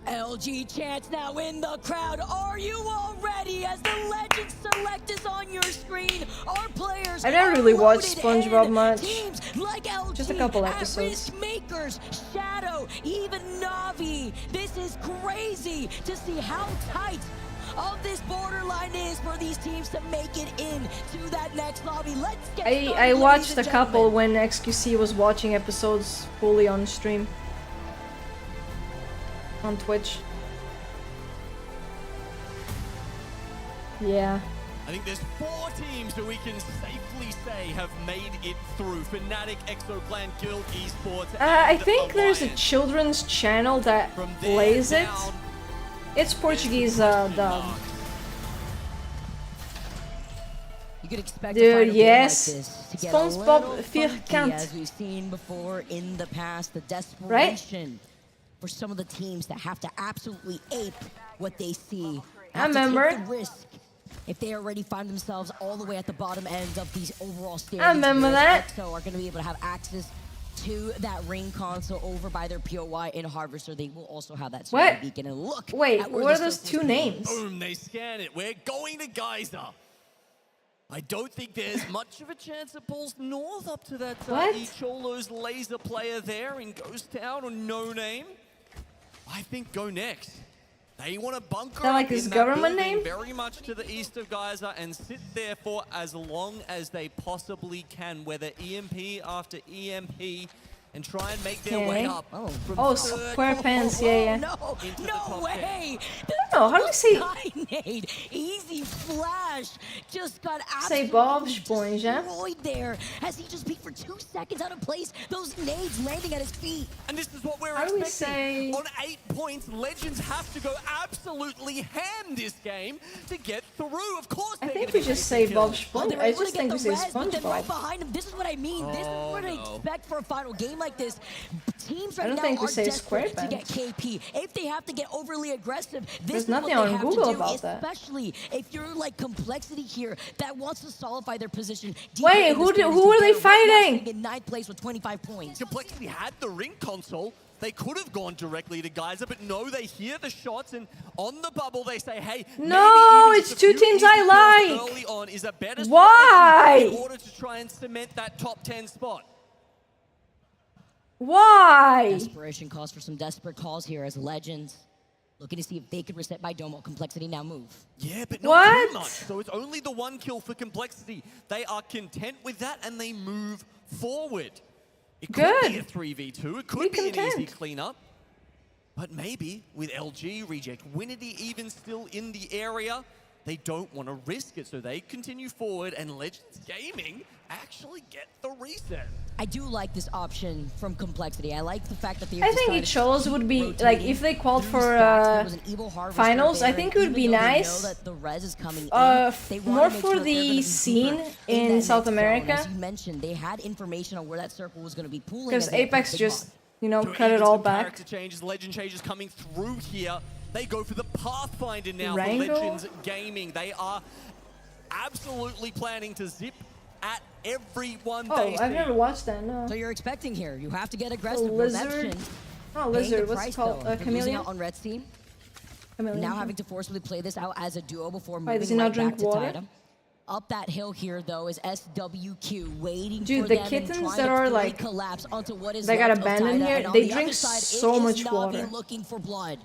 Speaker 16: LG chants now in the crowd. Are you all ready? As the legend select is on your screen, our players
Speaker 2: I never really watched SpongeBob much.
Speaker 16: Teams like LG,
Speaker 2: just a couple episodes.
Speaker 16: Makers, Shadow, even Navi. This is crazy to see how tight of this borderline is for these teams to make it in to that next lobby. Let's get started,
Speaker 2: I watched a couple when XQC was watching episodes fully on stream. On Twitch. Yeah.
Speaker 3: I think there's 4 teams that we can safely say have made it through. Fnatic, Exoplan, Guild, Esports,
Speaker 2: I
Speaker 3: and
Speaker 2: think there's a
Speaker 3: Alliance.
Speaker 2: children's channel that plays it. It's Portuguese dub.
Speaker 16: You could expect
Speaker 2: Dude,
Speaker 16: a
Speaker 2: yes.
Speaker 16: game like this to get
Speaker 2: SpongeBob
Speaker 16: a little funky,
Speaker 2: Vierkant.
Speaker 16: as we've seen before in the past. The desperation for some of the teams that have to absolutely ape what they see.
Speaker 2: I
Speaker 16: Have to
Speaker 2: remember.
Speaker 16: take the risk if they already find themselves all the way at the bottom end of these overall standings.
Speaker 2: I remember that.
Speaker 16: So are going to be able to have access to that ring console over by their POI in Harvester. They will also have that
Speaker 2: What?
Speaker 16: Sony beacon. And look,
Speaker 2: Wait,
Speaker 16: at where
Speaker 2: what are
Speaker 16: this
Speaker 2: those
Speaker 16: was
Speaker 2: 2 names?
Speaker 3: Boom, they scan it. We're going to Geyser. I don't think there's much of a chance it pulls north up to that
Speaker 2: What?
Speaker 3: Cholo's laser player there in Ghost Town or No Name. I think go next. They want to bunker
Speaker 2: That like
Speaker 3: up
Speaker 2: his
Speaker 3: in that
Speaker 2: government
Speaker 3: building
Speaker 2: name?
Speaker 3: very much to the east of Geyser and sit there for as long as they possibly can, whether EMP after EMP, and try and make their way up.
Speaker 2: Oh,
Speaker 3: from
Speaker 2: square
Speaker 3: third
Speaker 2: pants, yeah.
Speaker 16: No, no way!
Speaker 2: No, how do we say?
Speaker 16: Nade, easy flash, just got
Speaker 2: Say
Speaker 16: absolutely
Speaker 2: Bob Esponja.
Speaker 16: destroyed there as he just peeked for 2 seconds out of place. Those nades landing at his feet.
Speaker 3: And this is what we're
Speaker 2: How do we
Speaker 3: expecting.
Speaker 2: say?
Speaker 3: On 8 points, Legends have to go absolutely ham this game to get through. Of course,
Speaker 2: I
Speaker 3: they're
Speaker 2: think
Speaker 3: gonna
Speaker 2: we
Speaker 3: be
Speaker 2: just say
Speaker 3: taking
Speaker 2: Bob
Speaker 3: kills.
Speaker 2: Esponja. I just think we say
Speaker 16: But then right
Speaker 2: SpongeBob.
Speaker 16: behind him, this is what I mean. This is what I
Speaker 3: no.
Speaker 16: expect for a final game like this. Teams right
Speaker 2: I don't
Speaker 16: now
Speaker 2: think we
Speaker 16: are
Speaker 2: say
Speaker 16: desperate to
Speaker 2: SquarePants.
Speaker 16: get KP. If they have to get overly aggressive, this
Speaker 2: There's
Speaker 16: is
Speaker 2: nothing
Speaker 16: what
Speaker 2: on
Speaker 16: they have
Speaker 2: Google
Speaker 16: to do,
Speaker 2: about that.
Speaker 16: especially if you're like Complexity here that wants to solidify their position.
Speaker 2: Wait, who are they fighting?
Speaker 16: In 9th place with 25 points.
Speaker 3: Complexity had the ring console. They could have gone directly to Geyser, but no, they hear the shots, and on the bubble they say, hey,
Speaker 2: No,
Speaker 3: maybe even
Speaker 2: it's
Speaker 3: just a
Speaker 2: 2
Speaker 3: few
Speaker 2: teams
Speaker 3: easy
Speaker 2: I
Speaker 3: kills
Speaker 2: like.
Speaker 3: early on is a better
Speaker 2: Why?
Speaker 3: strategy in order to try and cement that top 10 spot.
Speaker 2: Why?
Speaker 16: Desperation calls for some desperate calls here as Legends looking to see if they could reset by Domo. Complexity now move.
Speaker 3: Yeah, but not
Speaker 2: What?
Speaker 3: too much. So it's only the 1 kill for Complexity. They are content with that, and they move forward. It could
Speaker 2: Good.
Speaker 3: be a 3v2. It could
Speaker 2: Be
Speaker 3: be an easy
Speaker 2: content.
Speaker 3: cleanup. But maybe with LG, Reject, Winity even still in the area, they don't want to risk it. So they continue forward, and Legends Gaming actually get the reset.
Speaker 16: I do like this option from Complexity. I like the fact that they.
Speaker 2: I think Cholos would be like if they called for finals. I think it would be nice. More for the scene in South America.
Speaker 16: As you mentioned, they had information on where that circle was going to be pooling.
Speaker 2: Because Apex just, you know, cut it all back.
Speaker 3: Character changes, legend changes coming through here. They go for the Pathfinder now
Speaker 2: Wrangle?
Speaker 3: for Legends Gaming. They are absolutely planning to zip at everyone
Speaker 2: Oh,
Speaker 3: they
Speaker 2: I've
Speaker 3: see.
Speaker 2: never watched that, no.
Speaker 16: So you're expecting here. You have to get aggressive.
Speaker 2: Lizard.
Speaker 16: Redemption.
Speaker 2: Oh,
Speaker 16: Paying
Speaker 2: Lizard,
Speaker 16: the
Speaker 2: what's
Speaker 16: price,
Speaker 2: it called?
Speaker 16: though. They're losing
Speaker 2: Chameleon?
Speaker 16: out on Red Team.
Speaker 2: Chameleon.
Speaker 16: Now having to forcibly play this out as a duo before
Speaker 2: Why, does he
Speaker 16: moving
Speaker 2: not
Speaker 16: right
Speaker 2: drink
Speaker 16: back to
Speaker 2: water?
Speaker 16: Titan. Up that hill here, though, is SWQ waiting
Speaker 2: Dude,
Speaker 16: for
Speaker 2: the
Speaker 16: them and
Speaker 2: kittens
Speaker 16: trying
Speaker 2: that
Speaker 16: to
Speaker 2: are,
Speaker 16: fully
Speaker 2: like,
Speaker 16: collapse onto what is
Speaker 2: they got
Speaker 16: left of
Speaker 2: abandoned
Speaker 16: Titan.
Speaker 2: here,
Speaker 16: And on
Speaker 2: they
Speaker 16: the
Speaker 2: drink
Speaker 16: other side,
Speaker 2: so
Speaker 16: it is
Speaker 2: much
Speaker 16: Navi
Speaker 2: water.
Speaker 16: looking for blood.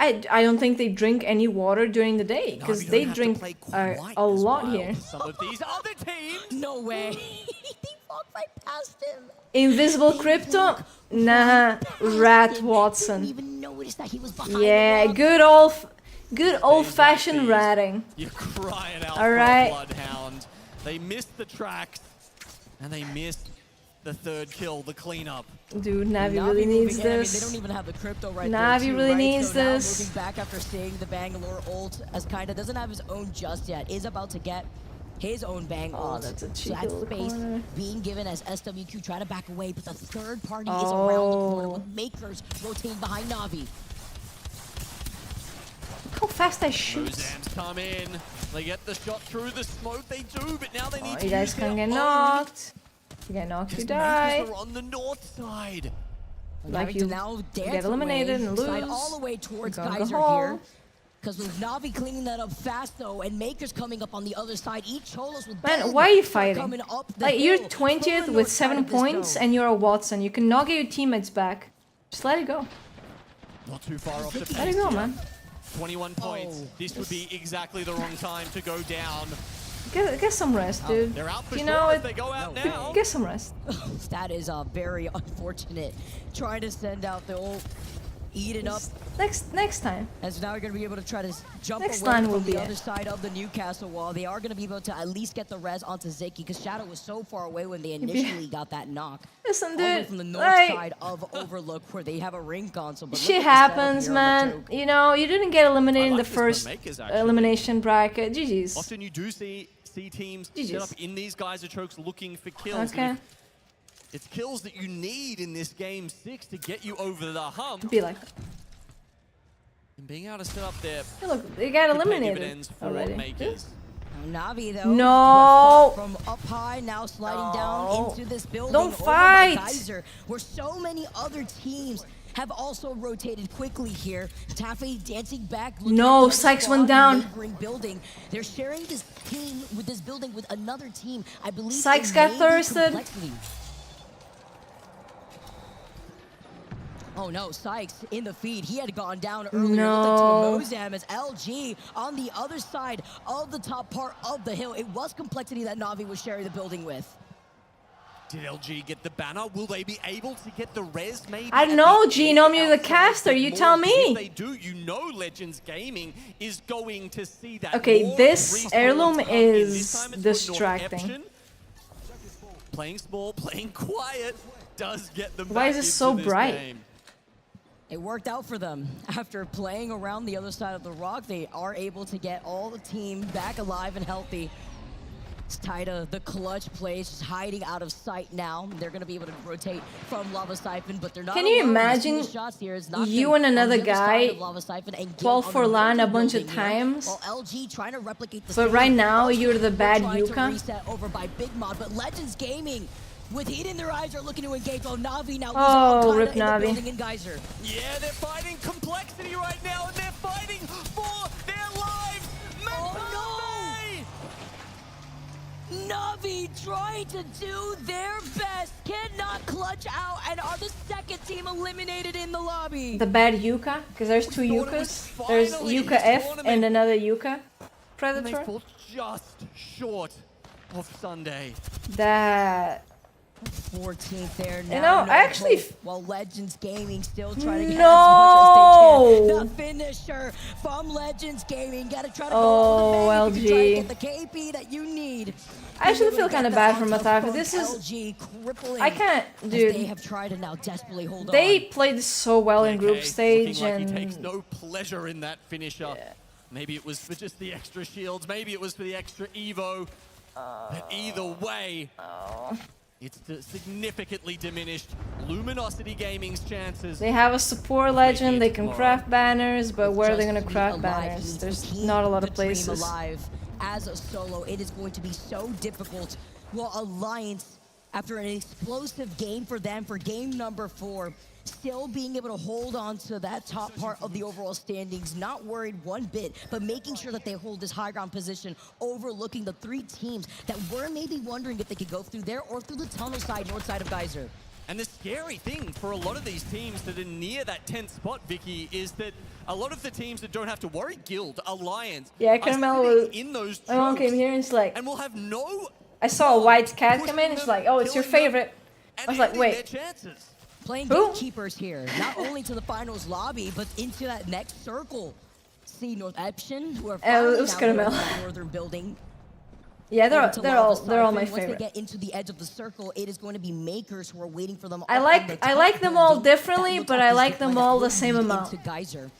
Speaker 2: I don't think they drink any water during the day because they drink a lot here.
Speaker 3: Some of these other teams.
Speaker 16: No way. They walked right past him.
Speaker 2: Invisible Crypto? Nah, Rat Watson.
Speaker 16: Even notice that he was behind
Speaker 2: Yeah,
Speaker 16: the
Speaker 2: good old-fashioned ratting.
Speaker 3: You're crying out
Speaker 2: All
Speaker 3: for
Speaker 2: right.
Speaker 3: a Bloodhound. They missed the tracks, and they missed the third kill, the cleanup.
Speaker 2: Dude, Navi really needs
Speaker 16: moving in. I mean,
Speaker 2: this.
Speaker 16: they don't even have the crypto right there.
Speaker 2: Navi
Speaker 16: too,
Speaker 2: really
Speaker 16: right?
Speaker 2: needs
Speaker 16: So now
Speaker 2: this.
Speaker 16: moving back after seeing the Bangalore ult as kinda doesn't have his own just yet. Is about to get his own Bang ult.
Speaker 2: that's a
Speaker 16: so
Speaker 2: cheeky
Speaker 16: that
Speaker 2: little
Speaker 16: space
Speaker 2: corner.
Speaker 16: being given as SWQ try to back away, but the third party is around the corner
Speaker 2: Oh.
Speaker 16: with Makers rotating behind Navi.
Speaker 2: Look how fast I shoot.
Speaker 3: Mozam's come in. They get the shot through the smoke. They do, but now they need to
Speaker 2: You guys
Speaker 3: use
Speaker 2: can
Speaker 3: their
Speaker 2: get
Speaker 3: own.
Speaker 2: knocked. You get knocked, you
Speaker 3: Because
Speaker 2: die.
Speaker 3: Makers are on the north side.
Speaker 2: Like
Speaker 16: Navi
Speaker 2: you
Speaker 16: to now dance
Speaker 2: get eliminated
Speaker 16: away,
Speaker 2: and
Speaker 16: slide
Speaker 2: lose.
Speaker 16: all the way towards
Speaker 2: You're gonna
Speaker 16: Geyser
Speaker 2: go
Speaker 16: here.
Speaker 2: home.
Speaker 16: Because with Navi cleaning that up fast though, and Makers coming up on the other side, each Cholos with
Speaker 2: Man,
Speaker 16: boom
Speaker 2: why are you
Speaker 16: start
Speaker 2: fighting?
Speaker 16: coming up the
Speaker 2: Like, you're
Speaker 16: hill
Speaker 2: 20th
Speaker 16: from the
Speaker 2: with
Speaker 16: north side
Speaker 2: 7
Speaker 16: of this
Speaker 2: points
Speaker 16: dome.
Speaker 2: and you're a Watson. You cannot get your teammates back. Just let it go.
Speaker 3: Not too far off the
Speaker 2: Let it go, man.
Speaker 3: 21 points. This would be exactly the wrong time to go down.
Speaker 2: Get some rest, dude.
Speaker 3: They're out for
Speaker 2: You
Speaker 3: sure
Speaker 2: know
Speaker 3: if
Speaker 2: it.
Speaker 3: they go out now.
Speaker 2: Get some rest.
Speaker 16: That is very unfortunate. Trying to send out the ult eaten up.
Speaker 2: Next time.
Speaker 16: And so now we're going to be able to try to jump
Speaker 2: Next
Speaker 16: away
Speaker 2: line
Speaker 16: from
Speaker 2: will
Speaker 16: the
Speaker 2: be
Speaker 16: other
Speaker 2: it.
Speaker 16: side of the Newcastle wall. They are going to be able to at least get the res onto Ziki because Shadow was so far away when they initially got that knock.
Speaker 2: Listen,
Speaker 16: All the way
Speaker 2: dude,
Speaker 16: from the north
Speaker 2: like,
Speaker 16: side of Overlook where they have a ring console. But
Speaker 2: shit happens, man. You know, you didn't get eliminated in the first elimination bracket. GG's.
Speaker 3: Often you do see teams set up in these geyser chokes looking for kills.
Speaker 2: Okay.
Speaker 3: It's kills that you need in this game 6 to get you over the hump.
Speaker 2: Be like that.
Speaker 3: And being able to set up there.
Speaker 2: Hey, look, they got eliminated already.
Speaker 16: Navi though.
Speaker 2: No.
Speaker 16: From up high, now sliding down into this building.
Speaker 2: Don't
Speaker 16: over
Speaker 2: fight.
Speaker 16: by Geyser, where so many other teams have also rotated quickly here. Taffy dancing back.
Speaker 2: No, Sykes went down.
Speaker 16: Building. They're sharing this team with this building with another team. I believe
Speaker 2: Sykes got thirsted.
Speaker 16: Oh no, Sykes in the feed. He had gone down earlier.
Speaker 2: No.
Speaker 16: Looked like to Mozam as LG on the other side of the top part of the hill. It was Complexity that Navi was sharing the building with.
Speaker 3: Did LG get the banner? Will they be able to get the res maybe?
Speaker 2: I don't know, Genome, you're the caster, you tell me.
Speaker 3: If they do, you know Legends Gaming is going to see that.
Speaker 2: Okay, this heirloom is distracting.
Speaker 3: Playing small, playing quiet does get them
Speaker 2: Why
Speaker 3: back
Speaker 2: is it
Speaker 3: into
Speaker 2: so
Speaker 3: this
Speaker 2: bright?
Speaker 3: game.
Speaker 16: It worked out for them. After playing around the other side of the rock, they are able to get all the team back alive and healthy. It's Tida, the clutch plays, just hiding out of sight now. They're going to be able to rotate from Lava Siphon, but they're not
Speaker 2: Can you
Speaker 16: alone.
Speaker 2: imagine
Speaker 16: Shots here is
Speaker 2: you and another guy
Speaker 16: and
Speaker 2: 12 for LAN a bunch of times?
Speaker 16: While LG trying to replicate the
Speaker 2: But right now, you're the bad
Speaker 16: trying to
Speaker 2: Yuka.
Speaker 16: reset over by Big Mod, but Legends Gaming, with heat in their eyes, are looking to engage. Oh, Navi now
Speaker 2: Oh,
Speaker 16: losing
Speaker 2: rip
Speaker 16: in the
Speaker 2: Navi.
Speaker 16: building in Geyser.
Speaker 3: Yeah, they're fighting Complexity right now, and they're fighting for their lives.
Speaker 16: Navi trying to do their best, cannot clutch out, and are the second team eliminated in the lobby.
Speaker 2: The bad Yuka, because there's two Yukas. There's Yuka F and another Yuka Predator.
Speaker 3: They fall just short of Sunday.
Speaker 2: That
Speaker 16: 14th there now.
Speaker 2: You know, I actually
Speaker 16: while Legends Gaming still trying to get
Speaker 2: No!
Speaker 16: as much as they can. The finisher from Legends Gaming. Gotta try to go all the way to try to get the KP that you need.
Speaker 2: I actually feel kind of bad for Matafi. This is I can't, dude.
Speaker 16: They have tried to now desperately hold on.
Speaker 2: They played so well in group stage,
Speaker 3: Looking like
Speaker 2: and
Speaker 3: he takes no pleasure in that finisher. Maybe it was for just the extra shields. Maybe it was for the extra Evo. But either way, it's significantly diminished Luminosity Gaming's chances.
Speaker 2: they have a support legend. They can craft banners, but where are they gonna craft banners? There's not a lot of places.
Speaker 16: Alive as a solo, it is going to be so difficult. Well, Alliance, after an explosive game for them for game number 4, still being able to hold on to that top part of the overall standings, not worried one bit, but making sure that they hold this high ground position, overlooking the 3 teams that were maybe wondering if they could go through there or through the tunnel side, north side of Geyser.
Speaker 3: And the scary thing for a lot of these teams that are near that 10th spot, Vicky, is that a lot of the teams that don't have to worry, Guild, Alliance,
Speaker 2: Yeah,
Speaker 3: are
Speaker 2: Caramel
Speaker 3: sitting
Speaker 2: was.
Speaker 3: in those
Speaker 2: My mom
Speaker 3: chokes
Speaker 2: came here and it's like.
Speaker 3: and will have no.
Speaker 2: I saw a white cat come in. It's like, oh, it's your favorite. I was like, wait.
Speaker 16: Playing
Speaker 2: Who?
Speaker 16: gatekeepers here, not only to the finals lobby, but into that next circle. See North Epson, who are
Speaker 2: it
Speaker 16: finally
Speaker 2: was
Speaker 16: now
Speaker 2: Caramel.
Speaker 16: in the northern building.
Speaker 2: Yeah,
Speaker 16: Over to
Speaker 2: they're
Speaker 16: Lava
Speaker 2: all
Speaker 16: Siphon.
Speaker 2: my
Speaker 16: Once
Speaker 2: favorite.
Speaker 16: they get into the edge of the circle, it is going to be Makers who are waiting for them.
Speaker 2: I
Speaker 16: up
Speaker 2: like
Speaker 16: on the
Speaker 2: I
Speaker 16: top
Speaker 2: like them all
Speaker 16: building.
Speaker 2: differently,
Speaker 16: That
Speaker 2: but
Speaker 16: looks
Speaker 2: I
Speaker 16: like
Speaker 2: like
Speaker 16: this
Speaker 2: them
Speaker 16: line
Speaker 2: all
Speaker 16: will
Speaker 2: the same
Speaker 16: lead
Speaker 2: amount.
Speaker 16: into Geyser.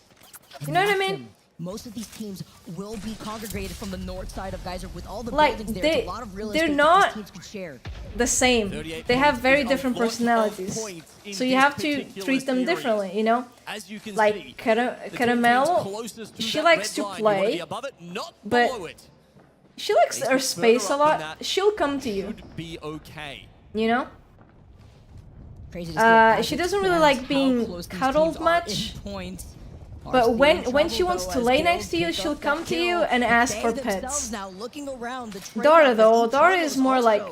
Speaker 2: You know what I mean?
Speaker 16: Most of these teams will be congregated from the north side of Geyser with all the
Speaker 2: Like,
Speaker 16: buildings there.
Speaker 2: they-
Speaker 16: It's a lot of real
Speaker 2: they're
Speaker 16: estate
Speaker 2: not-
Speaker 16: that these teams could share.
Speaker 2: The same. They have very different personalities, so you have to treat them differently. You know, like Caramel, she likes to play, but she likes her space a lot. She'll come to you.
Speaker 3: Be okay.
Speaker 2: You know.
Speaker 16: Crazy to see it
Speaker 2: She
Speaker 16: as
Speaker 2: doesn't
Speaker 16: it
Speaker 2: really
Speaker 16: stands,
Speaker 2: like
Speaker 16: how
Speaker 2: being
Speaker 16: close these
Speaker 2: cuddled
Speaker 16: teams are in
Speaker 2: much.
Speaker 16: points.
Speaker 2: But when
Speaker 16: RSP
Speaker 2: she wants to
Speaker 16: trouble,
Speaker 2: lay
Speaker 16: though,
Speaker 2: next
Speaker 16: as
Speaker 2: to you,
Speaker 16: Guild
Speaker 2: she'll
Speaker 16: pick
Speaker 2: come
Speaker 16: up
Speaker 2: to
Speaker 16: that
Speaker 2: you
Speaker 16: kill.
Speaker 2: and ask
Speaker 16: They
Speaker 2: for
Speaker 16: themselves
Speaker 2: pets.
Speaker 16: now looking around the train
Speaker 2: Dora
Speaker 16: as
Speaker 2: though,
Speaker 16: each
Speaker 2: Dora
Speaker 16: one
Speaker 2: is more like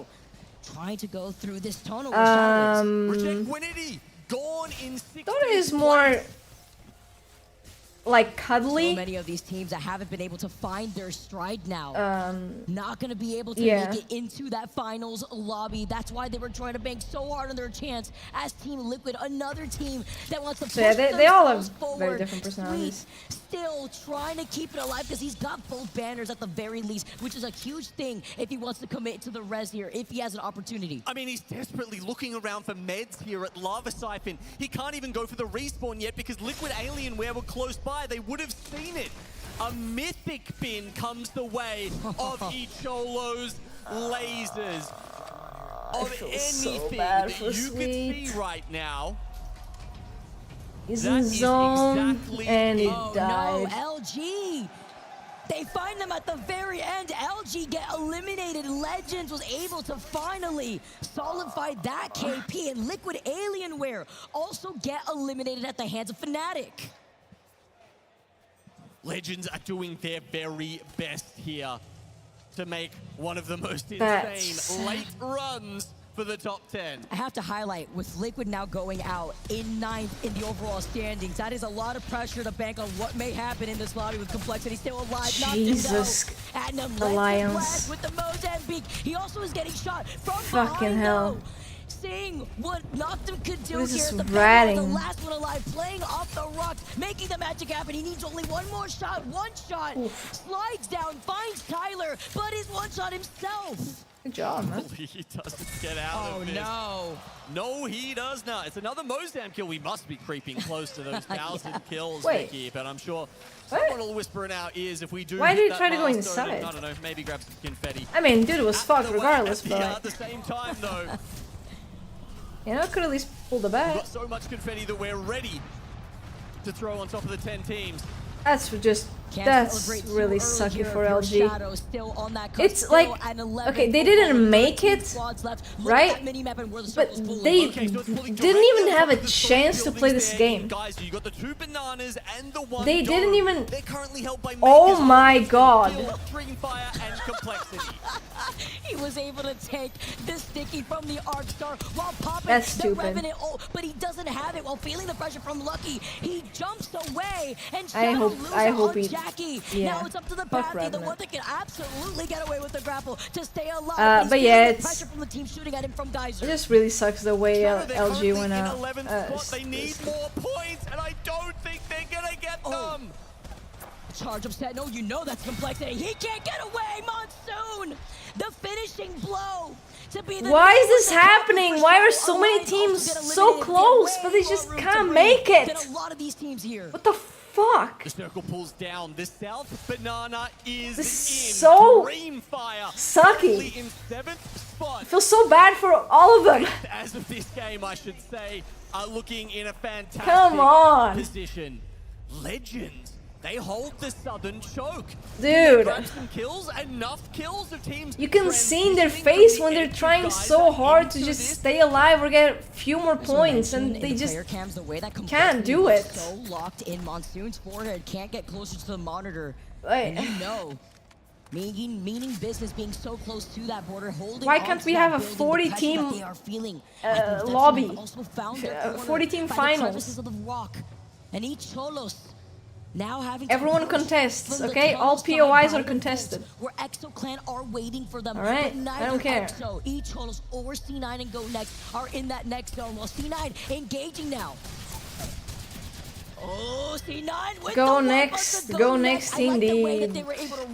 Speaker 16: trying to go through this tunnel. where Shadow is.
Speaker 3: Gone in 60
Speaker 2: Dora is more like cuddly.
Speaker 16: So many of these teams that haven't been able to find their stride now. Not going to be able to make it into that finals lobby. That's why they were trying to bank so hard on their chance as Team Liquid, another team that wants to push
Speaker 2: they all have
Speaker 16: forward.
Speaker 2: very different personalities.
Speaker 16: Still trying to keep it alive because he's got both banners at the very least, which is a huge thing if he wants to commit to the res here, if he has an opportunity.
Speaker 3: I mean, he's desperately looking around for meds here at Lava Siphon. He can't even go for the respawn yet because Liquid Alienware were close by. They would have seen it. A mythic bin comes the way of Icholo's lasers. Of anything that you could see right now.
Speaker 2: He's in zone and he died.
Speaker 16: No, LG! They find them at the very end. LG get eliminated. Legends was able to finally solidify that KP, and Liquid Alienware also get eliminated at the hands of Fnatic.
Speaker 3: Legends are doing their very best here to make one of the most insane late runs for the top 10.
Speaker 16: I have to highlight, with Liquid now going out in 9th in the overall standings, that is a lot of pressure to bank on what may happen in this lobby with Complexity still alive.
Speaker 2: Jesus.
Speaker 16: And
Speaker 2: Alliance.
Speaker 16: with the Mozambique. He also is getting shot from
Speaker 2: Fucking hell.
Speaker 16: Though. Seeing what Noctum could do
Speaker 2: This
Speaker 16: here
Speaker 2: is
Speaker 16: at the
Speaker 2: ratting.
Speaker 16: the last one alive, playing off the rocks, making the magic happen. He needs only one more shot, slides down, finds Tyler, but is one shot himself.
Speaker 2: Good job, man.
Speaker 3: He doesn't get out of this. No, he does not. It's another Mozam kill. We must be creeping close to those 1,000 kills, Vicky, but I'm sure someone will whisper in our ears if we do.
Speaker 2: Why did
Speaker 3: hit
Speaker 2: he try
Speaker 3: that
Speaker 2: to go
Speaker 3: milestone.
Speaker 2: inside?
Speaker 3: I don't know, maybe grab some confetti.
Speaker 2: I mean, dude was fucked regardless,
Speaker 3: At
Speaker 2: but
Speaker 3: the same time, though.
Speaker 2: you know, could at least pull the
Speaker 3: We've
Speaker 2: back.
Speaker 3: got so much confetti that we're ready to throw on top of the 10 teams.
Speaker 2: That's really sucky for LG. It's like, okay, they didn't make it, right? But they didn't even have a chance to play this game. They didn't even. Oh my god.
Speaker 16: He was able to take this sticky from the Arcstar while popping
Speaker 2: That's
Speaker 16: the
Speaker 2: stupid.
Speaker 16: Revenant ult, but he doesn't have it while feeling the pressure from Lucky. He jumps away and
Speaker 2: I hope he.
Speaker 16: Jackie.
Speaker 2: Yeah.
Speaker 16: Now it's up to the
Speaker 2: Fuck
Speaker 16: Bathy, the
Speaker 2: Revenant.
Speaker 16: one that can absolutely get away with the grapple to stay alive.
Speaker 2: But yeah,
Speaker 16: the pressure from the team shooting at him from Geyser.
Speaker 2: It just really sucks the way LG went out.
Speaker 3: They need more points, and I don't think they're gonna get them.
Speaker 16: Charge of set. No, you know that's Complexity. He can't get away. Monsoon, the finishing blow. To be the
Speaker 2: Why is this happening? Why are so many teams so close, but they just can't make it?
Speaker 16: A lot of these teams here.
Speaker 2: What the fuck?
Speaker 3: The circle pulls down. The South Banana is
Speaker 2: This
Speaker 3: in.
Speaker 2: is so
Speaker 3: Dreamfire
Speaker 2: sucky.
Speaker 3: in 7th spot.
Speaker 2: I feel so bad for all of them.
Speaker 3: As of this game, I should say, are looking in a fantastic
Speaker 2: Come on.
Speaker 3: position. Legends. They hold the Southern choke.
Speaker 2: Dude.
Speaker 3: Grab some kills, enough kills of teams.
Speaker 2: You can see in their face when they're trying so hard to just stay alive or get a few more points, and they just can't do it.
Speaker 16: So locked in Monsoon's forehead, can't get closer to the monitor.
Speaker 2: Wait.
Speaker 16: And you know, meaning business being so close to that border, holding.
Speaker 2: Why can't we have a 40-team lobby? 40-team finals.
Speaker 16: And each Cholos now having
Speaker 2: everyone contests, okay? All POIs are contested.
Speaker 16: Where EXO clan are waiting for them.
Speaker 2: Alright, I don't care.
Speaker 16: EXO, Cholos or C9 and Go Next are in that next zone. While C9 engaging now. Oh, C9 with
Speaker 2: Go
Speaker 16: the
Speaker 2: next, go next indeed.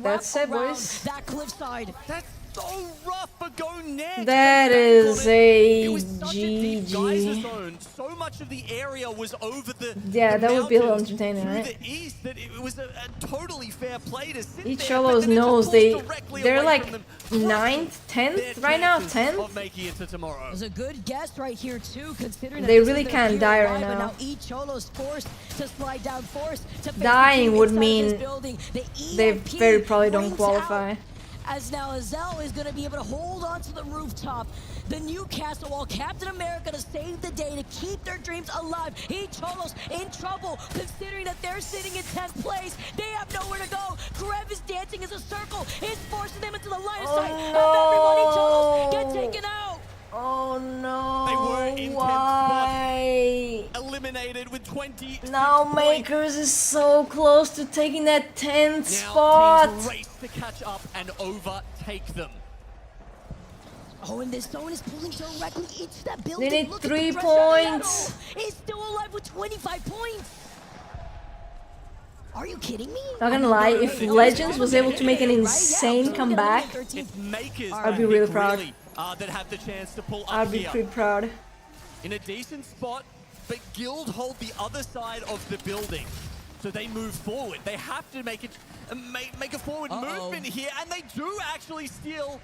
Speaker 16: That's
Speaker 2: it, boys.
Speaker 16: That cliffside.
Speaker 3: That's so rough for Go Next.
Speaker 2: That is a
Speaker 3: GG.
Speaker 2: GG.
Speaker 3: So much of the area was over the
Speaker 2: Yeah, that would be a little entertaining, right?
Speaker 3: the east that it was a totally fair play to sit
Speaker 2: Each
Speaker 3: there,
Speaker 2: Cholos
Speaker 3: but then
Speaker 2: knows
Speaker 3: it's directly
Speaker 2: they're
Speaker 3: away
Speaker 2: like
Speaker 3: from them.
Speaker 2: 9th, 10th right now, 10th.
Speaker 3: Of making it to tomorrow.
Speaker 16: It was a good guess right here too, considering
Speaker 2: They
Speaker 16: that
Speaker 2: really
Speaker 16: this is their
Speaker 2: can't die right
Speaker 16: POI, but
Speaker 2: now.
Speaker 16: each Cholos forced to slide down, forced to face
Speaker 2: Dying
Speaker 16: the
Speaker 2: would
Speaker 16: inside of
Speaker 2: mean
Speaker 16: this building. The
Speaker 2: they
Speaker 16: EMP
Speaker 2: very probably don't
Speaker 16: rings
Speaker 2: qualify.
Speaker 16: out, as now Azel is going to be able to hold on to the rooftop. The Newcastle while Captain America to save the day, to keep their dreams alive. Cholos in trouble, considering that they're sitting in 10th place. They have nowhere to go. Krev is dancing as a circle, is forcing them into the line of sight of everybody. Cholos get taken out.
Speaker 2: Oh no!
Speaker 3: They were in 10th
Speaker 2: Why?
Speaker 3: spot. eliminated with 20.
Speaker 2: Now Makers is so close to taking that 10th spot.
Speaker 3: Teams race to catch up and overtake them.
Speaker 16: Oh, and this zone is pulling directly into that building.
Speaker 2: They need
Speaker 16: Look
Speaker 2: 3
Speaker 16: at the
Speaker 2: points.
Speaker 16: It's still alive with 25 points. Are you kidding me?
Speaker 2: Not gonna lie, if Legends was able to make an insane comeback, I'd be really proud.
Speaker 3: That have the chance to pull up
Speaker 2: I'd be
Speaker 3: here.
Speaker 2: pretty proud.
Speaker 3: In a decent spot, but Guild hold the other side of the building. So they move forward. They have to make a forward movement here, and they do actually steal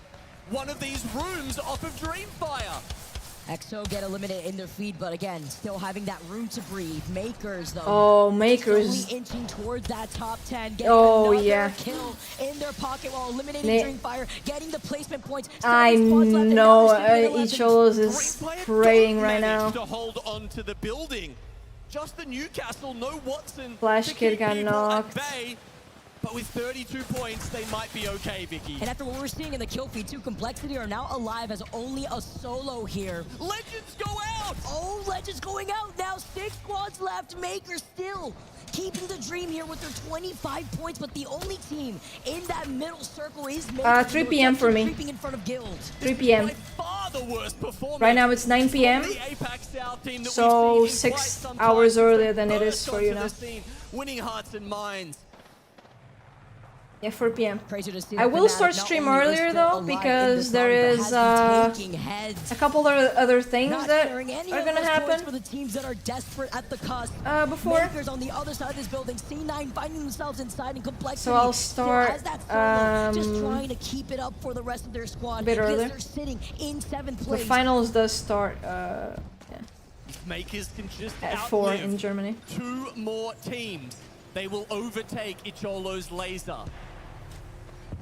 Speaker 3: one of these rooms off of Dreamfire.
Speaker 16: EXO get eliminated in their feed, but again, still having that room to breathe. Makers, though.
Speaker 2: Oh, Makers.
Speaker 16: Slowly inching towards that top 10. Getting another kill in their pocket while eliminating Dreamfire, getting the placement points.
Speaker 2: I know Icholos is praying right now.
Speaker 3: To hold on to the building. Just the Newcastle, no Watson.
Speaker 2: Flash Kid got knocked.
Speaker 3: But with 32 points, they might be okay, Vicky.
Speaker 16: And after what we're seeing in the kill feed, too, Complexity are now alive as only a solo here.
Speaker 3: Legends go out!
Speaker 16: Oh, Legends going out now. 6 squads left. Makers still keeping the dream here with their 25 points, but the only team in that middle circle is Makers.
Speaker 2: 3 p.m. for me.
Speaker 16: In front of Guild.
Speaker 2: 3 p.m.
Speaker 3: Far the worst performance.
Speaker 2: Right now it's 9 p.m. So 6 hours earlier than it is for you now.
Speaker 3: Winning hearts and minds.
Speaker 2: Yeah, 4 p.m. I will start stream earlier though, because there is a couple of other things that are gonna happen
Speaker 16: for the teams that are desperate at the cusp.
Speaker 2: Before.
Speaker 16: Makers on the other side of this building, C9 finding themselves inside in Complexity.
Speaker 2: So I'll start
Speaker 16: just trying to keep it up for the rest of their squad
Speaker 2: a bit earlier.
Speaker 16: they're sitting in 7th
Speaker 2: The
Speaker 16: place.
Speaker 2: finals does start
Speaker 3: Makers can just
Speaker 2: at 4 in Germany.
Speaker 3: 2 more teams. They will overtake Icholo's laser.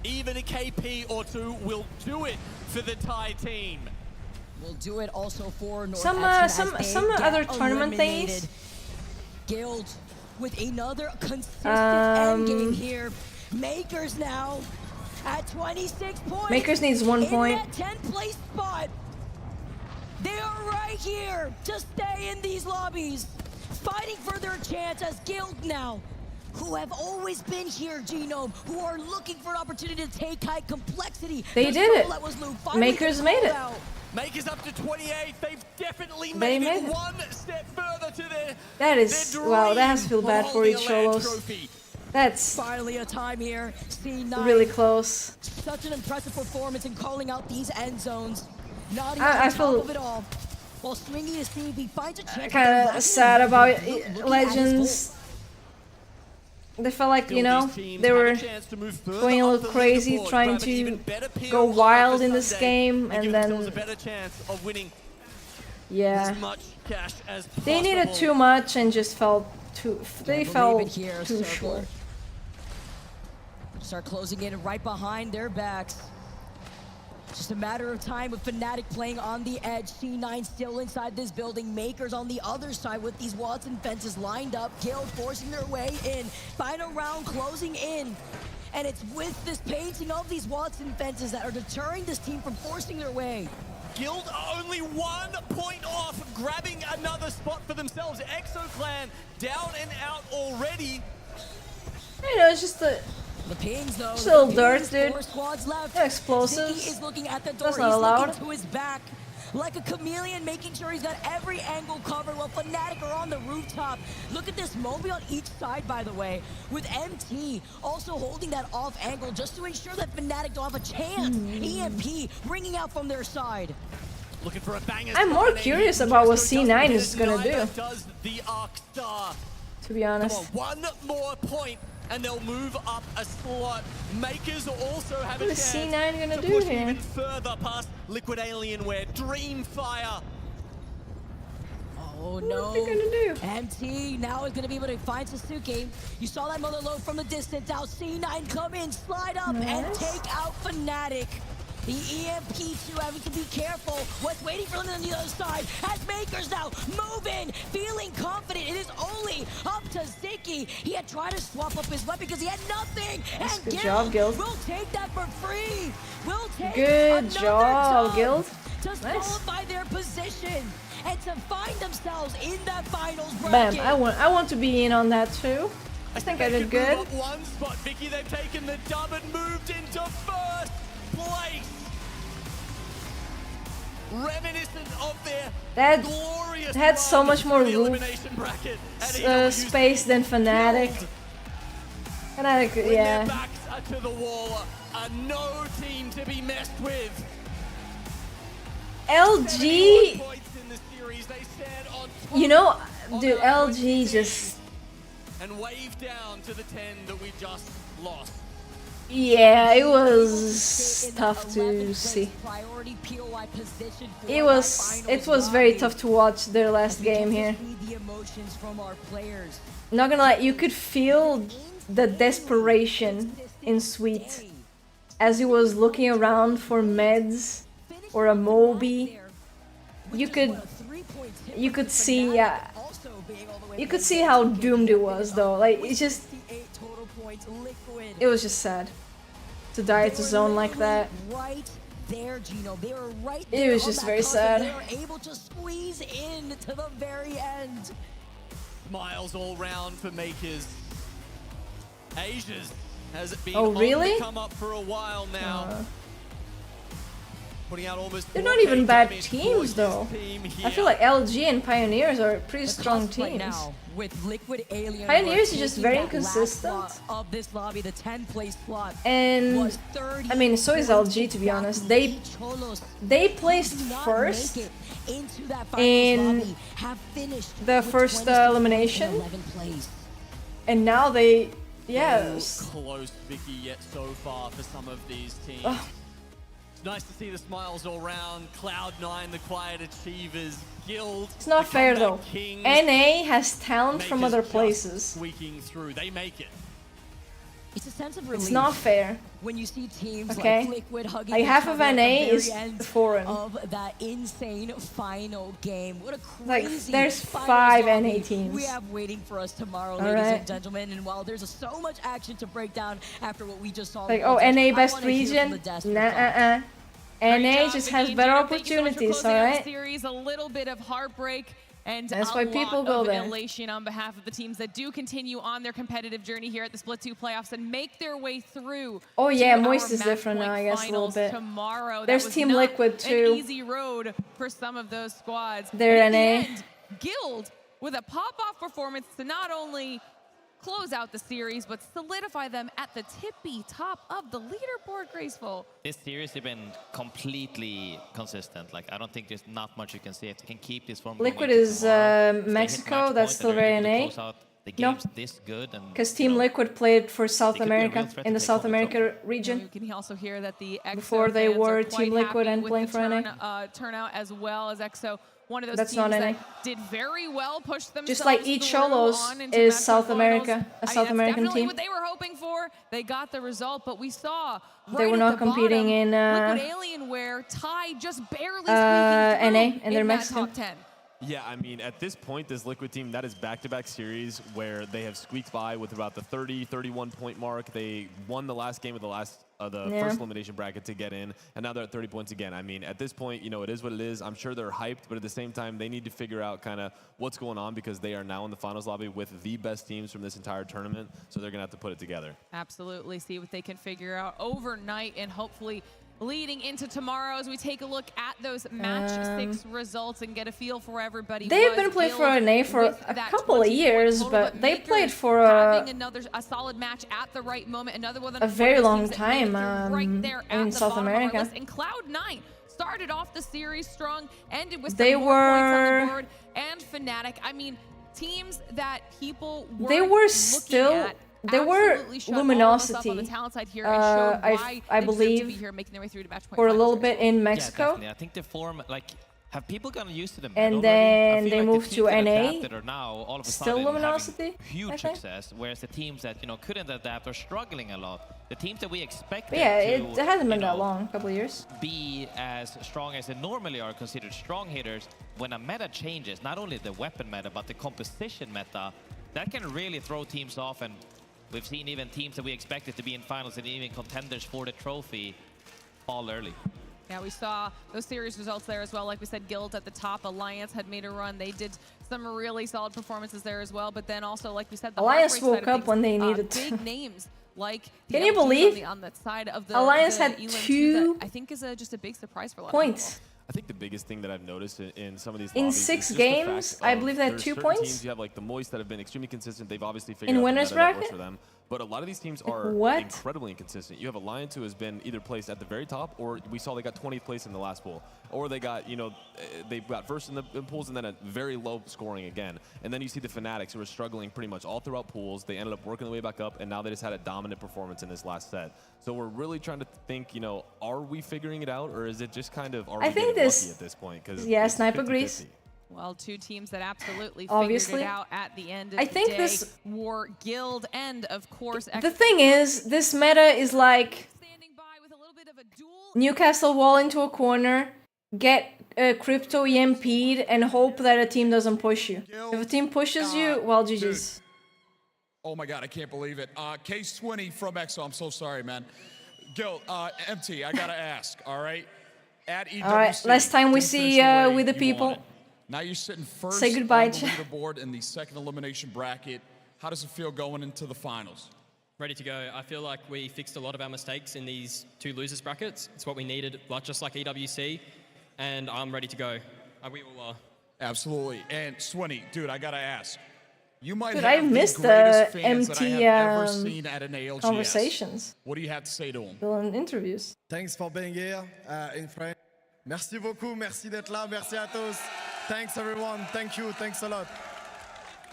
Speaker 3: Even a KP or 2 will do it for the Thai team.
Speaker 16: We'll do it also for North
Speaker 2: Some other tournament things.
Speaker 16: Guild with another consistent end game here. Makers now at 26 points.
Speaker 2: Makers needs 1 point.
Speaker 16: In that 10th place spot. They are right here to stay in these lobbies, fighting for their chance as Guild now, who have always been here, Genome, who are looking for an opportunity to take high Complexity.
Speaker 2: They did it. Makers made it.
Speaker 3: Makers up to 28. They've definitely made it one step further to their
Speaker 2: That is, wow, that has to feel bad for Icholos. That's
Speaker 16: finally a time here. C9
Speaker 2: really close.
Speaker 16: Such an impressive performance in calling out these end zones. Not even
Speaker 2: I
Speaker 16: on top
Speaker 2: feel
Speaker 16: of it all. While swinging to see if he finds a chance.
Speaker 2: Kind of sad about Legends. They felt like, you know, they were going a little crazy, trying to go wild in this game, and then, yeah, they needed too much and just felt too, they fell too short.
Speaker 16: Start closing in right behind their backs. Just a matter of time with Fnatic playing on the edge. C9 still inside this building. Makers on the other side with these Watson fences lined up. Guild forcing their way in. Final round closing in. And it's with this painting of these Watson fences that are deterring this team from forcing their way.
Speaker 3: Guild are only 1 point off, grabbing another spot for themselves. Exo Clan down and out already.
Speaker 2: You know, it's just a...
Speaker 16: The pings, though.
Speaker 2: Still dirt, dude.
Speaker 16: 4 squads left.
Speaker 2: They're explosives.
Speaker 16: Ziggy is looking at the door.
Speaker 2: That's not allowed.
Speaker 16: He's looking to his back. Like a chameleon, making sure he's got every angle covered while Fnatic are on the rooftop. Look at this Moby on each side, by the way, with MT also holding that off angle just to ensure that Fnatic don't have a chance. EMP ringing out from their side.
Speaker 3: Looking for a banger.
Speaker 2: I'm more curious about what C9 is gonna do.
Speaker 3: Does the Arc Star.
Speaker 2: To be honest.
Speaker 3: Come on, 1 more point and they'll move up a slot. Makers also have a chance
Speaker 2: C9 gonna
Speaker 3: to
Speaker 2: do
Speaker 3: push
Speaker 2: here?
Speaker 3: even further past Liquid Alienware. Dreamfire.
Speaker 16: Oh no.
Speaker 2: What's he gonna do?
Speaker 16: MT now is gonna be able to find Sasuke. You saw that mother load from the distance out. C9 come in, slide up, and take out Fnatic. The EMP2 having to be careful. What's waiting for them on the other side? As Makers now move in, feeling confident. It is only up to Ziggy. He had tried to swap up his weapon because he had nothing.
Speaker 2: Nice.
Speaker 16: And
Speaker 2: Good job, Guild.
Speaker 16: We'll take that for free. We'll take
Speaker 2: Good job,
Speaker 16: dub
Speaker 2: Guild.
Speaker 16: to
Speaker 2: Nice.
Speaker 16: solidify their position. and to find themselves in that finals
Speaker 2: Bam!
Speaker 16: bracket.
Speaker 2: I want to be in on that too. I think I did good.
Speaker 3: One spot, Vicky, they've taken the dub and moved into first place. Reminiscent of their
Speaker 2: That
Speaker 3: glorious
Speaker 2: had so much more roof
Speaker 3: elimination bracket.
Speaker 2: space than Fnatic. Fnatic,
Speaker 3: When
Speaker 2: yeah.
Speaker 3: their backs are to the wall, no team to be messed with.
Speaker 2: LG, you know, dude, LG just,
Speaker 3: and wave down to the 10 that we just lost.
Speaker 2: yeah, it was tough to see. It was very tough to watch their last game here. Not gonna lie, you could feel the desperation in Sweet as he was looking around for meds or a Moby. You could see, you could see how doomed it was though. Like it was just sad to die to zone like that.
Speaker 16: There, Gino, they were right
Speaker 2: It
Speaker 16: there
Speaker 2: was
Speaker 16: on
Speaker 2: just
Speaker 16: that
Speaker 2: very
Speaker 16: cusp,
Speaker 2: sad.
Speaker 16: and they were able to squeeze in to the very end.
Speaker 3: Smiles all round for Makers. Asia's has been
Speaker 2: Oh,
Speaker 3: on
Speaker 2: really?
Speaker 3: the come up for a while now. Putting out almost
Speaker 2: They're not even bad teams though. I feel like LG and Pioneers are pretty strong
Speaker 16: Right
Speaker 2: teams.
Speaker 16: now, with Liquid Alien,
Speaker 2: Pioneers
Speaker 16: who
Speaker 2: are just
Speaker 16: taking
Speaker 2: very
Speaker 16: that last
Speaker 2: inconsistent.
Speaker 16: slot of this lobby, the 10th place slot,
Speaker 2: And
Speaker 16: was 30
Speaker 2: I mean, so is LG to be honest. They placed first
Speaker 16: into that
Speaker 2: in
Speaker 16: lobby, have finished
Speaker 2: the
Speaker 16: with
Speaker 2: first
Speaker 16: 20
Speaker 2: elimination,
Speaker 16: 11th place.
Speaker 2: and now they, yeah.
Speaker 3: Close, Vicky, yet so far for some of these teams.
Speaker 2: Ugh.
Speaker 3: It's nice to see the smiles all round. Cloud9, the Quiet Achievers, Guild.
Speaker 2: It's not
Speaker 3: the
Speaker 2: fair
Speaker 3: Comeback
Speaker 2: though.
Speaker 3: Kings.
Speaker 2: NA has talent from
Speaker 3: Makers
Speaker 2: other
Speaker 3: just
Speaker 2: places.
Speaker 3: Squeaking through, they make it.
Speaker 16: It's a sense of relief.
Speaker 2: It's not fair.
Speaker 16: When you see teams
Speaker 2: Okay.
Speaker 16: like Liquid hugging
Speaker 2: Like
Speaker 16: each
Speaker 2: half of
Speaker 16: other at the
Speaker 2: NA
Speaker 16: very
Speaker 2: is
Speaker 16: end
Speaker 2: foreign.
Speaker 16: of that insane final game. What a
Speaker 2: Like,
Speaker 16: crazy
Speaker 2: there's
Speaker 16: finals
Speaker 2: 5
Speaker 16: lobby
Speaker 2: NA teams.
Speaker 16: we have waiting for us tomorrow,
Speaker 2: All
Speaker 16: ladies
Speaker 2: right.
Speaker 16: and gentlemen. And while there's so much action to break down after what we just saw,
Speaker 2: Like,
Speaker 16: on
Speaker 2: oh,
Speaker 16: the contest,
Speaker 2: NA
Speaker 16: I
Speaker 2: best
Speaker 16: wanna hear from
Speaker 2: region?
Speaker 16: the Dest
Speaker 2: Nah,
Speaker 16: yourself.
Speaker 2: NA just has better opportunities, alright?
Speaker 21: Series, a little bit of heartbreak and
Speaker 2: That's
Speaker 21: a
Speaker 2: why
Speaker 21: lot
Speaker 2: people go
Speaker 21: of
Speaker 2: there.
Speaker 21: elation on behalf of the teams that do continue on their competitive journey here at the Split 2 playoffs and make their way through.
Speaker 2: Oh yeah,
Speaker 21: to
Speaker 2: Moist
Speaker 21: our
Speaker 2: is
Speaker 21: match
Speaker 2: different now,
Speaker 21: point
Speaker 2: I guess, a little
Speaker 21: finals
Speaker 2: bit.
Speaker 21: Tomorrow.
Speaker 2: There's
Speaker 21: That was
Speaker 2: Team
Speaker 21: not
Speaker 2: Liquid too.
Speaker 21: An easy road for some of those squads.
Speaker 2: They're
Speaker 21: But in
Speaker 2: NA.
Speaker 21: the end, Guild with a pop-off performance to not only close out the series, but solidify them at the tippy top of the leaderboard, Graceful.
Speaker 6: This series has been completely consistent. Like, I don't think there's not much you can say. If they can keep this form
Speaker 2: Liquid
Speaker 6: going
Speaker 2: is Mexico, that's still very NA. No, because Team Liquid played for South America, in the South America region.
Speaker 21: You can also hear that the EXO
Speaker 2: Before they
Speaker 21: fans
Speaker 2: were
Speaker 21: are
Speaker 2: Team
Speaker 21: quite
Speaker 2: Liquid
Speaker 21: happy
Speaker 2: and
Speaker 21: with
Speaker 2: playing
Speaker 21: the
Speaker 2: for NA.
Speaker 21: turnout as well as EXO. One of those
Speaker 2: That's
Speaker 21: teams
Speaker 2: not
Speaker 21: that
Speaker 2: NA.
Speaker 21: did very well, pushed themselves
Speaker 2: Just like Eat
Speaker 21: through
Speaker 2: Cholos
Speaker 21: on into
Speaker 2: is
Speaker 21: match
Speaker 2: South
Speaker 21: finals.
Speaker 2: America, a
Speaker 21: I mean,
Speaker 2: South
Speaker 21: that's
Speaker 2: American
Speaker 21: definitely
Speaker 2: team.
Speaker 21: what they were hoping for. They got the result, but we saw
Speaker 2: They were
Speaker 21: right
Speaker 2: not
Speaker 21: at the
Speaker 2: competing
Speaker 21: bottom,
Speaker 2: in
Speaker 21: Liquid Alienware tied just barely
Speaker 2: NA,
Speaker 21: squeaking through
Speaker 2: and they're
Speaker 21: in
Speaker 2: Mexican.
Speaker 21: that top 10.
Speaker 24: Yeah, I mean, at this point, this Liquid team, that is back-to-back series where they have squeaked by with about the 30, 31 point mark. They won the last game of the
Speaker 2: Yeah.
Speaker 24: first elimination bracket to get in, and now they're at 30 points again. I mean, at this point, you know, it is what it is. I'm sure they're hyped, but at the same time, they need to figure out kind of what's going on because they are now in the finals lobby with the best teams from this entire tournament, so they're going to have to put it together.
Speaker 21: Absolutely. See what they can figure out overnight and hopefully leading into tomorrow as we take a look at those match 6 results and get a feel for everybody.
Speaker 2: They've been playing for NA for a couple of years, but they played for
Speaker 21: a solid match at the right moment. Another one
Speaker 2: a very long
Speaker 21: teams that made it
Speaker 2: time
Speaker 21: through right there
Speaker 2: in
Speaker 21: at the
Speaker 2: South
Speaker 21: bottom of our
Speaker 2: America.
Speaker 21: list. And Cloud9 started off the series strong, ended with
Speaker 2: They
Speaker 21: some more points on
Speaker 2: were-
Speaker 21: the board. And Fnatic, I mean, teams that people
Speaker 2: They
Speaker 21: weren't
Speaker 2: were
Speaker 21: looking
Speaker 2: still.
Speaker 21: at.
Speaker 2: They were
Speaker 21: Absolutely shut all of us up
Speaker 2: Luminosity,
Speaker 21: on the talent side here and showed why
Speaker 2: I
Speaker 21: they deserve to be
Speaker 2: believe,
Speaker 21: here, making their way through to match point
Speaker 2: for a
Speaker 21: finals.
Speaker 2: little bit in Mexico.
Speaker 6: Yeah, definitely. I think the form, like, have people gotten used to them?
Speaker 2: And then they moved to NA.
Speaker 6: That are now all of a
Speaker 2: Still
Speaker 6: sudden
Speaker 2: Luminosity,
Speaker 6: having
Speaker 2: I
Speaker 6: huge
Speaker 2: think.
Speaker 6: success, whereas the teams that couldn't adapt are struggling a lot. The teams that we expected
Speaker 2: But yeah,
Speaker 6: to,
Speaker 2: it hasn't been that long, a couple of years.
Speaker 6: be as strong as they normally are considered strong hitters, when a meta changes, not only the weapon meta, but the composition meta, that can really throw teams off. And we've seen even teams that we expected to be in finals and even contenders for the trophy fall early.
Speaker 21: Yeah, we saw those series results there as well. Like we said, Guild at the top. Alliance had made a run. They did some really solid performances there as well. But then also, like we said, the
Speaker 2: Alliance woke up when they needed to.
Speaker 21: big names like
Speaker 2: Can you believe
Speaker 21: on the side of the
Speaker 2: Alliance had
Speaker 21: Elam
Speaker 2: 2
Speaker 21: that I think is just a big surprise for a lot
Speaker 2: points.
Speaker 21: of people.
Speaker 24: I think the biggest thing that I've noticed in some of these
Speaker 2: In
Speaker 24: lobbies
Speaker 2: 6
Speaker 24: is just
Speaker 2: games,
Speaker 24: the fact
Speaker 2: I
Speaker 24: of
Speaker 2: believe they had
Speaker 24: there's
Speaker 2: 2
Speaker 24: certain
Speaker 2: points.
Speaker 24: Teams, you have like the Moist that have been extremely consistent. They've obviously figured
Speaker 2: In
Speaker 21: Oh,
Speaker 24: out
Speaker 2: winners
Speaker 24: the meta that works
Speaker 2: bracket?
Speaker 24: for them. But a lot of these teams are
Speaker 2: What?
Speaker 24: incredibly inconsistent. You have Alliance who has been either placed at the very top, or we saw they got 20th place in the last pool, or they got, you know, they got first in the pools and then a very low scoring again. And then you see the Fnatic who are struggling pretty much all throughout pools. They ended up working their way back up, and now they just had a dominant performance in this last set. So we're really trying to think, you know, are we figuring it out, or is it just kind of, are we getting lucky at this point?
Speaker 2: Yeah, Snipe agrees.
Speaker 21: Well, 2 teams that absolutely
Speaker 2: Obviously.
Speaker 21: figured it out at the end of
Speaker 2: I
Speaker 21: the
Speaker 2: think
Speaker 21: day.
Speaker 2: this-
Speaker 21: War Guild and of course
Speaker 2: The thing is, this meta is like Newcastle wall into a corner, get crypto EMP'd, and hope that a team doesn't push you. If a team pushes you, well, GG's.
Speaker 12: Oh my God, I can't believe it. K20 from EXO, I'm so sorry, man. Gil, MT, I gotta ask, all right? At EWC,
Speaker 2: All right, last time we
Speaker 12: didn't
Speaker 2: see
Speaker 12: finish the way
Speaker 2: with the
Speaker 12: you
Speaker 2: people.
Speaker 12: wanted. Now you're sitting first
Speaker 2: Say goodbye,
Speaker 12: on the
Speaker 2: chat.
Speaker 12: leaderboard in the second elimination bracket. How does it feel going into the finals?
Speaker 14: Ready to go. I feel like we fixed a lot of our mistakes in these 2 losers brackets. It's what we needed, just like EWC, and I'm ready to go. We all are.
Speaker 12: Absolutely. And Swinny, dude, I gotta ask. You might
Speaker 2: Dude,
Speaker 12: have
Speaker 2: I
Speaker 12: the
Speaker 2: missed
Speaker 12: greatest
Speaker 2: the
Speaker 12: fans that I
Speaker 2: MT
Speaker 12: have ever seen at an ALGS.
Speaker 2: conversations.
Speaker 12: What do you have to say to them?
Speaker 2: In interviews.
Speaker 10: Thanks for being here in France. Merci beaucoup, merci d'être là, merci à tous. Thanks everyone, thank you, thanks a lot.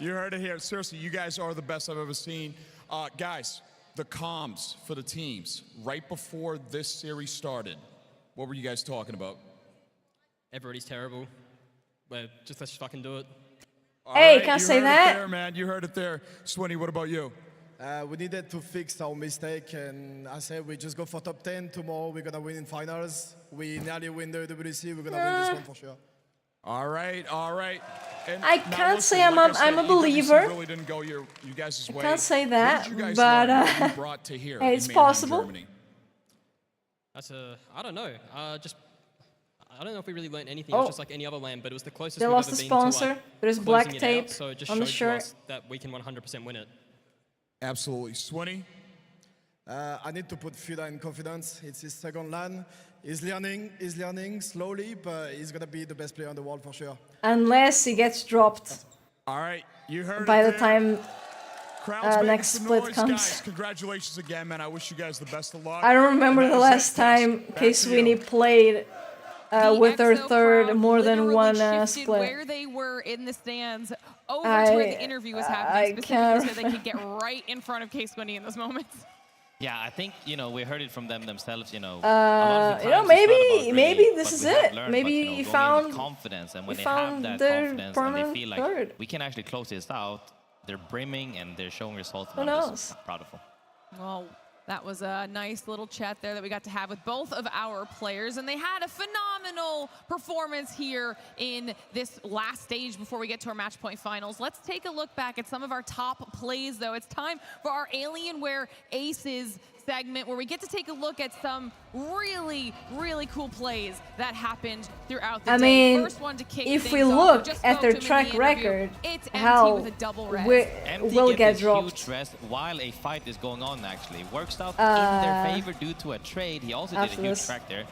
Speaker 12: You heard it here. Seriously, you guys are the best I've ever seen. Guys, the comms for the teams right before this series started, what were you guys talking about?
Speaker 14: Everybody's terrible. Let's fucking do it.
Speaker 2: Hey, can't say that.
Speaker 12: You heard it there, man. You heard it there. Swinny, what about you?
Speaker 10: We needed to fix our mistake, and I said we just go for top 10 tomorrow. We're gonna win in finals. We nearly win the WC. We're gonna win this one for sure.
Speaker 12: All right, all right. And
Speaker 2: I
Speaker 12: now
Speaker 2: can't
Speaker 12: listen,
Speaker 2: say I'm
Speaker 12: like I said,
Speaker 2: a
Speaker 12: EWC
Speaker 2: believer.
Speaker 12: Really didn't go you guys' way.
Speaker 2: Can't say
Speaker 12: What
Speaker 2: that,
Speaker 12: did you guys
Speaker 2: but
Speaker 12: learn? What you brought to here
Speaker 2: hey,
Speaker 12: in
Speaker 2: it's
Speaker 12: Mannheim,
Speaker 2: possible.
Speaker 12: Germany?
Speaker 14: I don't know. I don't know if we really learned anything.
Speaker 2: Oh.
Speaker 14: It was just like any other LAN, but it was the closest
Speaker 2: They
Speaker 14: we've
Speaker 2: lost
Speaker 14: ever
Speaker 2: the
Speaker 14: been to
Speaker 2: sponsor.
Speaker 14: like
Speaker 2: There's
Speaker 14: closing
Speaker 2: black
Speaker 14: it out,
Speaker 2: tape
Speaker 14: so it just
Speaker 2: on the
Speaker 14: showed to
Speaker 2: shirt.
Speaker 14: us that we can 100% win it.
Speaker 12: Absolutely. Swinny?
Speaker 10: I need to put Fuda in confidence. It's his second LAN. He's learning slowly, but he's gonna be the best player in the world for sure.
Speaker 2: Unless he gets dropped
Speaker 12: All right, you heard
Speaker 2: by
Speaker 12: it
Speaker 2: the
Speaker 12: there.
Speaker 2: time
Speaker 12: Crowd's making
Speaker 2: next
Speaker 12: some
Speaker 2: split
Speaker 12: noise.
Speaker 2: comes.
Speaker 12: Guys, congratulations again, man. I wish you guys the best of luck.
Speaker 2: I don't remember
Speaker 12: And
Speaker 2: the
Speaker 12: that is
Speaker 2: last
Speaker 12: it,
Speaker 2: time
Speaker 12: Back
Speaker 2: K
Speaker 12: to
Speaker 2: Sweeney
Speaker 12: you.
Speaker 2: played with her
Speaker 21: EXO
Speaker 2: third
Speaker 21: crowd
Speaker 2: more than
Speaker 21: literally
Speaker 2: one
Speaker 21: shifted
Speaker 2: split.
Speaker 21: where they were in the stands over to where the interview was happening, specifically so they could get right in front of K Swinny in those moments.
Speaker 6: Yeah, I think, you know, we heard it from them themselves, you know.
Speaker 2: You know, maybe this is it. Maybe
Speaker 6: you
Speaker 2: he
Speaker 6: know,
Speaker 2: found
Speaker 6: confidence, and when
Speaker 2: he
Speaker 6: they have
Speaker 2: found
Speaker 6: that
Speaker 2: their
Speaker 6: confidence and they
Speaker 2: permanent
Speaker 6: feel like
Speaker 2: third.
Speaker 6: we can actually close this out, they're brimming and they're showing results.
Speaker 2: Who
Speaker 6: and I'm
Speaker 2: knows?
Speaker 6: just proud of them.
Speaker 21: Well, that was a nice little chat there that we got to have with both of our players, and they had a phenomenal performance here in this last stage before we get to our match point finals. Let's take a look back at some of our top plays, though. It's time for our Alienware Aces segment where we get to take a look at some really, really cool plays that happened throughout the
Speaker 2: I
Speaker 21: day.
Speaker 2: mean,
Speaker 21: First one to kick
Speaker 2: if
Speaker 21: things
Speaker 2: we
Speaker 21: off,
Speaker 2: look
Speaker 21: just
Speaker 2: at
Speaker 21: spoke
Speaker 2: their
Speaker 21: to him in
Speaker 2: track
Speaker 21: the interview.
Speaker 2: record,
Speaker 21: It's MT
Speaker 2: how
Speaker 21: with a double res.
Speaker 2: will get
Speaker 6: this
Speaker 2: dropped.
Speaker 6: huge rest while a fight is going on, actually. Works out in
Speaker 2: Uh,
Speaker 6: their favor due to a trade. He also did a
Speaker 2: after
Speaker 6: huge
Speaker 2: this.
Speaker 6: track there.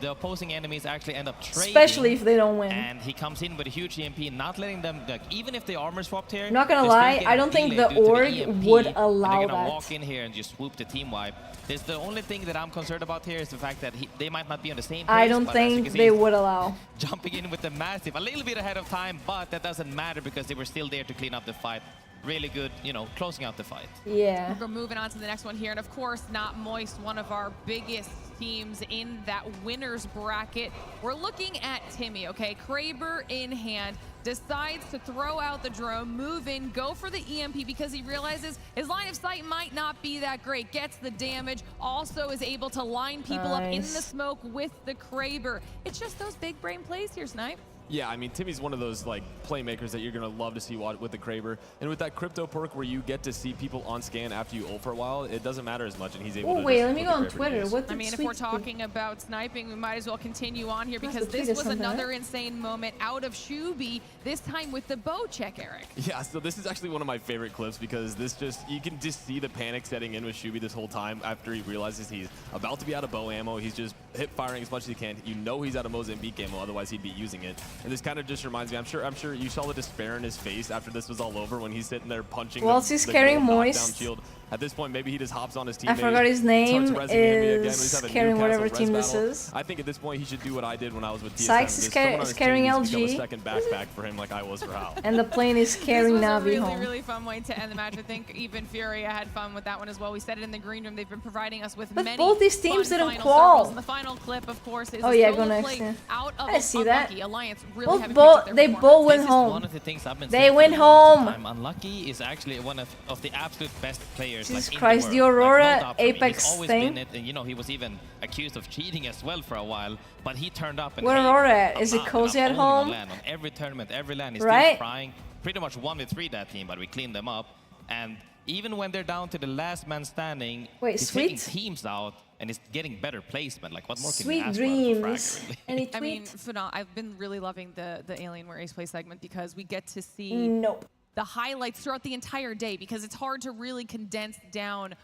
Speaker 6: The opposing enemies actually end up trading.
Speaker 2: Especially if they don't win.
Speaker 6: And he comes in with a huge EMP, not letting them, like, even if the armor swapped here.
Speaker 2: Not gonna
Speaker 6: they're still
Speaker 2: lie,
Speaker 6: getting
Speaker 2: I don't think
Speaker 6: delayed
Speaker 2: the
Speaker 6: due to
Speaker 2: org
Speaker 6: EMP,
Speaker 2: would
Speaker 6: and
Speaker 2: allow
Speaker 6: they're gonna
Speaker 2: that.
Speaker 6: walk in here and just swoop the team wipe. There's the only thing that I'm concerned about here is the fact that they might not be on the same page.
Speaker 2: I don't
Speaker 6: but as you
Speaker 2: think
Speaker 6: can see,
Speaker 2: they would allow.
Speaker 6: jumping in with the massive, a little bit ahead of time, but that doesn't matter because they were still there to clean up the fight. Really good, you know, closing out the fight.
Speaker 2: Yeah.
Speaker 21: We're moving on to the next one here, and of course, not Moist, one of our biggest teams in that winner's bracket. We're looking at Timmy, okay? Kraber in hand, decides to throw out the drone, move in, go for the EMP because he realizes his line of sight might not be that great. Gets the damage, also is able to line people up in the
Speaker 2: Nice.
Speaker 21: smoke with the Kraber. It's just those big brain plays here, Snipe.
Speaker 24: Yeah, I mean, Timmy's one of those like playmakers that you're gonna love to see with the Kraber, and with that crypto perk where you get to see people on scan after you ult for a while, it doesn't matter as much, and he's able to.
Speaker 2: Wait, let me go on Twitter. What
Speaker 21: I mean, if we're talking about sniping, we might as well continue on here because this was another insane moment out of Shubi. This time with the bow check, Eric.
Speaker 24: Yeah, so this is actually one of my favorite clips because you can just see the panic setting in with Shubi this whole time after he realizes he's about to be out of bow ammo. He's just hip firing as much as he can. You know he's out of Mozambique ammo, otherwise he'd be using it. And this kind of just reminds me, I'm sure you saw the despair in his face after this was all over when he's sitting there punching
Speaker 2: he's carrying Moist.
Speaker 24: Shield. At this point, maybe he just hops on his teammate.
Speaker 2: I forgot his name is carrying whatever team this is.
Speaker 24: I think at this point he should do what I did when I was with TSM.
Speaker 2: Sykes is carrying LG.
Speaker 24: A second backpack for him like I was for Hal.
Speaker 2: And the plane is carrying Navi home.
Speaker 21: This was a really fun way to end the match. I think even Furia had fun with that one as well. We said it in the green room. They've been providing us with many
Speaker 2: both these teams didn't
Speaker 21: final
Speaker 2: qual.
Speaker 21: circles. And the final clip, of course, is
Speaker 2: go next.
Speaker 21: play out of
Speaker 2: I see that.
Speaker 21: Alliance really
Speaker 2: they both went home.
Speaker 6: One of the things I've been
Speaker 2: they went home.
Speaker 6: Unlucky is actually one of the absolute best players.
Speaker 2: Jesus
Speaker 6: like,
Speaker 2: Christ,
Speaker 6: in
Speaker 2: the Aurora
Speaker 6: like,
Speaker 2: Apex
Speaker 6: He's always
Speaker 2: thing.
Speaker 6: been it, and you know he was even accused of cheating as well for a while. But he turned up and
Speaker 2: where Aurora at? Is it cozy at home?
Speaker 6: On every tournament, every land, he's
Speaker 2: right?
Speaker 6: still trying. Pretty much 1v3 that team, but we cleaned them up. And even when they're down to the last man standing, he's taking teams out and he's getting better placement. Like what more can you ask
Speaker 2: dreams.
Speaker 6: For
Speaker 2: Any tweet?
Speaker 21: I mean, I've been really loving the Alienware Ace Play segment because we get to see the highlights throughout the entire day because it's hard to really condense down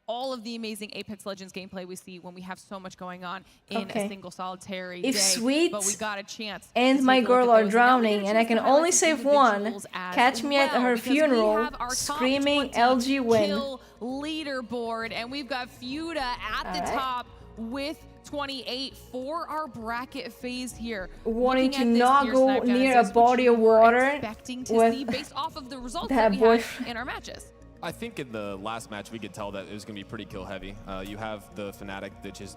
Speaker 21: all of the amazing Apex Legends gameplay we see when we have so much going on in a single solitary day.
Speaker 2: Sweet
Speaker 21: but we got a chance
Speaker 2: and my girl are drowning and I can only save one, catch me at her funeral screaming LG win.
Speaker 21: Kill leaderboard, and we've got Fuda at the top with 28 for our bracket phase here.
Speaker 2: Wanting to not go near a body of water
Speaker 21: expecting to see based off of the results that we have in our matches.
Speaker 24: I think in the last match we could tell that it was going to be pretty kill heavy. You have the Fnatic,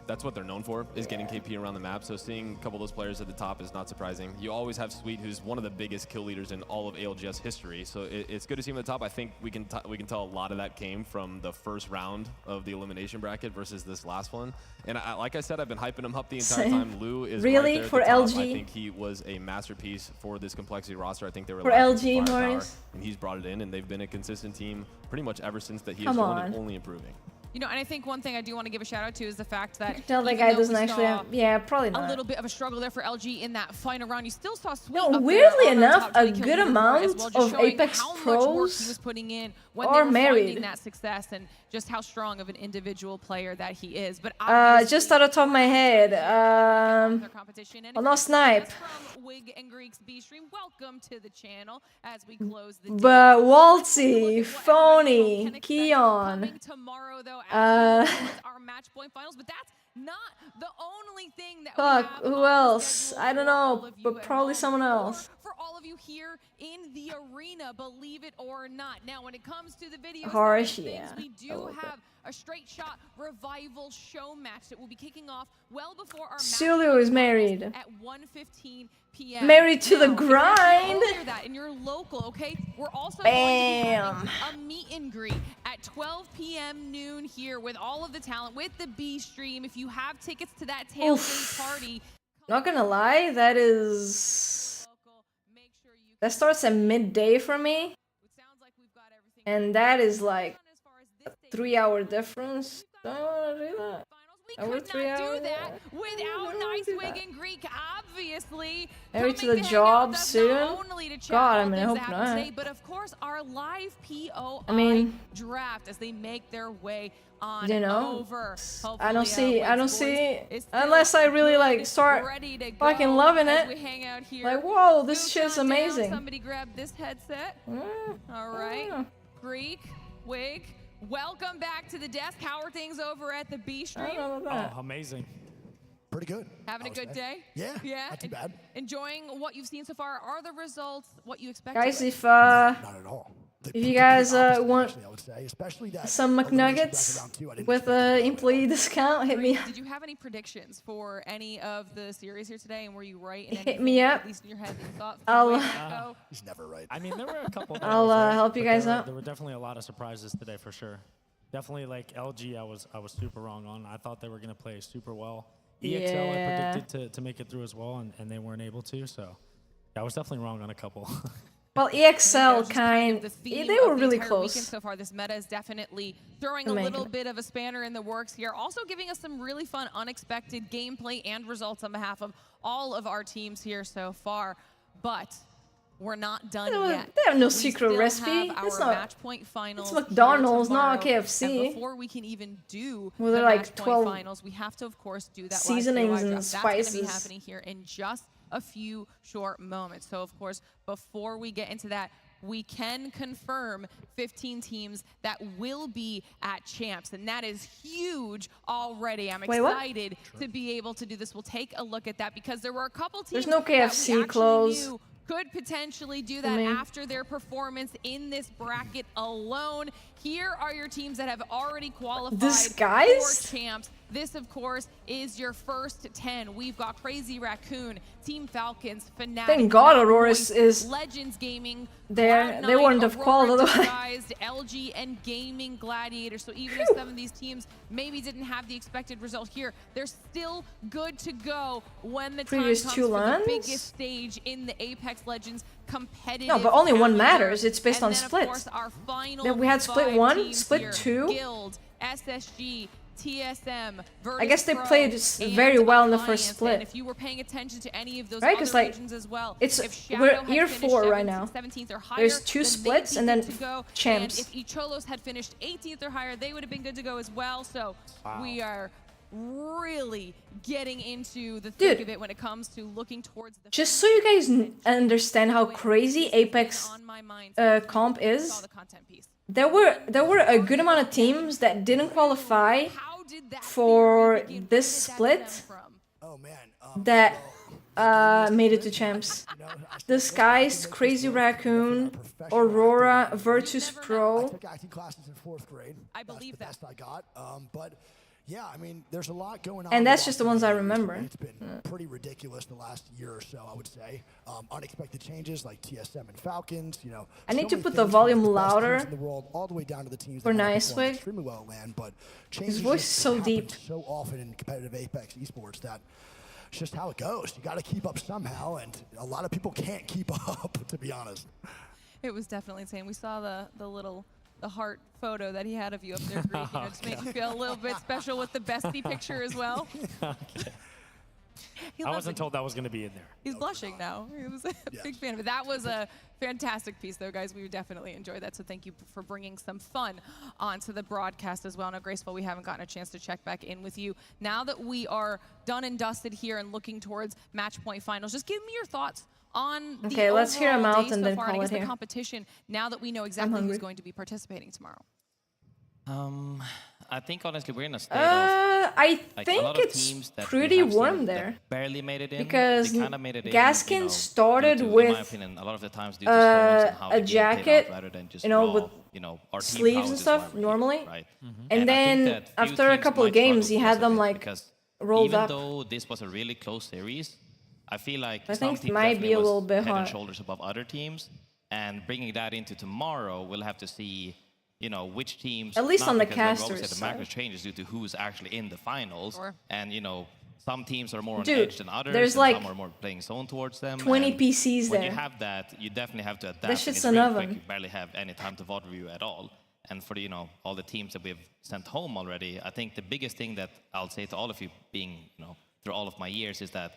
Speaker 24: that's what they're known for, is getting KP around the map. So seeing a couple of those players at the top is not surprising. You always have Sweet, who's one of the biggest kill leaders in all of ALGS history. So it's good to see him at the top. I think we can tell a lot of that came from the first round of the elimination bracket versus this last one. And like I said, I've been hyping him up the entire time. Lou is
Speaker 2: really
Speaker 24: right there
Speaker 2: for
Speaker 24: at the top.
Speaker 2: LG.
Speaker 24: I think he was a masterpiece for this complexity roster. I think they were
Speaker 2: for LG, Morris,
Speaker 24: and he's brought it in, and they've been a consistent team pretty much ever since that he has joined and only improving.
Speaker 21: You know, and I think one thing I do want to give a shout out to is the fact that
Speaker 2: tell that guy doesn't actually have, probably not.
Speaker 21: A little bit of a struggle there for LG in that final round. You still saw Sweet.
Speaker 2: No, weirdly enough, a good amount of Apex pros
Speaker 21: he was putting in when
Speaker 2: are
Speaker 21: they were
Speaker 2: married.
Speaker 21: finding that success and just how strong of an individual player that he is. But
Speaker 2: just out of the top of my head, oh no, Snipe.
Speaker 21: Wig and Greek's B stream, welcome to the channel as we close the
Speaker 2: but Waltzy, Phony, Keon,
Speaker 21: tomorrow though our match point finals, but that's not the only thing that
Speaker 2: fuck, who else? I don't know, but probably someone else.
Speaker 21: For all of you here in the arena, believe it or not. Now, when it comes to the video
Speaker 2: harsh,
Speaker 21: we do have a straight shot revival show match that will be kicking off well before our
Speaker 2: Sulu is married.
Speaker 21: At 1:15 p.m.
Speaker 2: Married to the grind.
Speaker 21: That in your local, okay? We're also
Speaker 2: Bam.
Speaker 21: going to be having a meet and greet at 12 p.m. noon here with all of the talent with the B stream. If you have tickets to that tailgate party,
Speaker 2: not gonna lie, that starts at midday for me, and that is like a 3-hour difference. Don't wanna do that.
Speaker 21: We could not do that without Nice Wig and Greek, obviously.
Speaker 2: Married to the job soon? God, I mean, I hope not.
Speaker 21: Today, but of course, our live POI draft as they make their way on over.
Speaker 2: I don't see, unless I really like start fucking loving it. Like, whoa, this shit's amazing.
Speaker 21: Somebody grab this headset. All right, Greek, Wig. Welcome back to the desk. How are things over at the B stream?
Speaker 2: Oh,
Speaker 19: amazing.
Speaker 20: Pretty good.
Speaker 21: Having a good day?
Speaker 20: Yeah.
Speaker 21: Not
Speaker 20: too bad.
Speaker 21: Enjoying what you've seen so far. Are the results what you expected?
Speaker 2: Guys, if
Speaker 20: not at all.
Speaker 2: If you guys want some McNuggets with an employee discount, hit me up.
Speaker 21: Did you have any predictions for any of the series here today, and were you right?
Speaker 2: Hit me up.
Speaker 21: At least in your head, you thought
Speaker 20: he's never right.
Speaker 19: I mean, there were a couple.
Speaker 2: I'll help you guys out.
Speaker 19: There were definitely a lot of surprises today for sure. Definitely like LG, I was super wrong on. I thought they were gonna play super well. EXL I predicted to make it through as well, and they weren't able to. So I was definitely wrong on a couple.
Speaker 2: Well, EXL they were really close.
Speaker 21: So far, this meta is definitely throwing a little bit of a spanner in the works here. Also giving us some really fun, unexpected gameplay and results on behalf of all of our teams here so far. But we're not done yet.
Speaker 2: They have no secret recipe. It's not
Speaker 21: match point finals.
Speaker 2: It's McDonald's, not KFC.
Speaker 21: And before we can even do
Speaker 2: well,
Speaker 21: the
Speaker 2: like
Speaker 21: match
Speaker 2: 12
Speaker 21: point finals, we have to, of course, do that
Speaker 2: seasonings and
Speaker 21: That's
Speaker 2: spices.
Speaker 21: going to be happening here in just a few short moments. So, of course, before we get into that, we can confirm 15 teams that will be at Champs, and that is huge already. I'm excited to be able to do this. We'll take a look at that because there were a couple teams
Speaker 2: There's no KFC close.
Speaker 21: Could potentially do that after their performance in this bracket alone. Here are your teams that have already qualified for Champs. This, of course, is your first 10. We've got Crazy Raccoon, Team Falcons, Fnatic.
Speaker 2: Thank God Aurora is
Speaker 21: Legends Gaming.
Speaker 2: there. They wouldn't have qualified otherwise.
Speaker 21: LG and Gaming Gladiator. So even if some of these teams maybe didn't have the expected result here, they're still good to go when the time comes for the biggest stage in the Apex Legends competitive.
Speaker 2: No, but only one matters. It's based on split.
Speaker 21: Then
Speaker 2: we had split 1, split 2.
Speaker 21: Guild, SSG, TSM,
Speaker 2: I guess they played very well in the first split.
Speaker 21: And if you were paying attention to any of those
Speaker 2: right, because like
Speaker 21: regions as well,
Speaker 2: we're year 4 right now.
Speaker 21: 17th or higher,
Speaker 2: there's 2 splits and then Champs.
Speaker 21: And if Icholos had finished 18th or higher, they would have been good to go as well. So we are really getting into the thick of it when it comes to looking towards the
Speaker 2: just so you guys understand how crazy Apex comp is. There were a good amount of teams that didn't qualify for this split that made it to Champs. The Skies, Crazy Raccoon, Aurora, Virtus Pro.
Speaker 20: I took acting classes in 4th grade.
Speaker 21: I believe
Speaker 20: that's the best I got. But yeah, I mean, there's a lot going on.
Speaker 2: And that's just the ones I remember.
Speaker 20: It's been pretty ridiculous the last year or so, I would say. Unexpected changes like TSM and Falcons, you know.
Speaker 2: I need to put the volume louder
Speaker 20: in the world, all the way down to the teams
Speaker 2: for Nicewig.
Speaker 20: Extremely well at LAN, but
Speaker 2: his voice is so deep.
Speaker 20: So often in competitive Apex esports that it's just how it goes. You got to keep up somehow, and a lot of people can't keep up, to be honest.
Speaker 21: It was definitely insane. We saw the heart photo that he had of you up there, Greek. It just made you feel a little bit special with the bestie picture as well.
Speaker 19: Okay. I wasn't told that was going to be in there.
Speaker 21: He's blushing now. He was a big fan of it. That was a fantastic piece, though, guys. We definitely enjoyed that. So thank you for bringing some fun onto the broadcast as well. Now, Graceful, we haven't gotten a chance to check back in with you. Now that we are done and dusted here and looking towards match point finals, just give me your thoughts on the
Speaker 2: let's hear him out and then
Speaker 21: far,
Speaker 2: call it
Speaker 21: the
Speaker 2: here.
Speaker 21: competition now that we know exactly who's going to be participating tomorrow.
Speaker 6: I think honestly we're in a state
Speaker 2: I
Speaker 6: like
Speaker 2: think
Speaker 6: a lot of
Speaker 2: it's
Speaker 6: teams that
Speaker 2: pretty
Speaker 6: we have
Speaker 2: warm
Speaker 6: seen
Speaker 2: there.
Speaker 6: that barely made it in.
Speaker 2: Because
Speaker 6: they kind of made it
Speaker 2: Gaskin
Speaker 6: in, you know,
Speaker 2: started
Speaker 6: due to,
Speaker 2: with
Speaker 6: in my opinion, a lot of the times due to storms and how
Speaker 2: a
Speaker 6: the game played out
Speaker 2: jacket,
Speaker 6: rather than just
Speaker 2: you know,
Speaker 6: raw,
Speaker 2: with
Speaker 6: you know, our team
Speaker 2: sleeves
Speaker 6: powers
Speaker 2: and
Speaker 6: is
Speaker 2: stuff
Speaker 6: why we're
Speaker 2: normally.
Speaker 6: here, right?
Speaker 2: And
Speaker 6: I
Speaker 2: then
Speaker 6: think that few
Speaker 2: after a
Speaker 6: teams
Speaker 2: couple of
Speaker 6: might struggle
Speaker 2: games, he had
Speaker 6: because
Speaker 2: them
Speaker 6: of it,
Speaker 2: like
Speaker 6: because
Speaker 2: rolled
Speaker 6: even
Speaker 2: up.
Speaker 6: though this was a really close series, I feel like
Speaker 2: I
Speaker 6: some
Speaker 2: think it
Speaker 6: teams
Speaker 2: might be a
Speaker 6: definitely
Speaker 2: little
Speaker 6: was
Speaker 2: bit
Speaker 6: head and
Speaker 2: hard.
Speaker 6: shoulders above other teams, and bringing that into tomorrow, we'll have to see, you know, which teams.
Speaker 2: At least
Speaker 6: not
Speaker 2: on the
Speaker 6: because, like Rob
Speaker 2: casters
Speaker 6: said, the
Speaker 2: side.
Speaker 6: macro changes due to who's actually in the finals, and you know, some teams are more on
Speaker 2: Dude,
Speaker 6: edge than others,
Speaker 2: there's
Speaker 6: and
Speaker 2: like
Speaker 6: some are more playing zone towards them.
Speaker 2: 20
Speaker 6: and
Speaker 2: PCs
Speaker 6: when
Speaker 2: there.
Speaker 6: you have that, you definitely have to adapt.
Speaker 2: That
Speaker 6: and
Speaker 2: shit's
Speaker 6: it's
Speaker 2: an
Speaker 6: really
Speaker 2: oven.
Speaker 6: quick. You barely have any time to VOD review at all. And for the, you know, all the teams that we've sent home already, I think the biggest thing that I'll say to all of you, being, you know, through all of my years, is that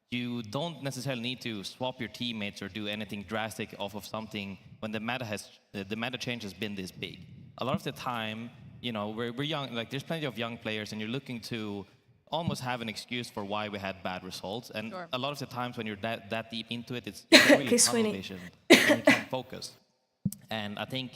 Speaker 6: you don't necessarily need to swap your teammates or do anything drastic off of something when the meta change has been this big. A lot of the time, you know, we're young, like there's plenty of young players, and you're looking to almost have an excuse for why we had bad results. And a lot of the times when you're that deep into it, it's really tunnel vision, and you can't focus. And I think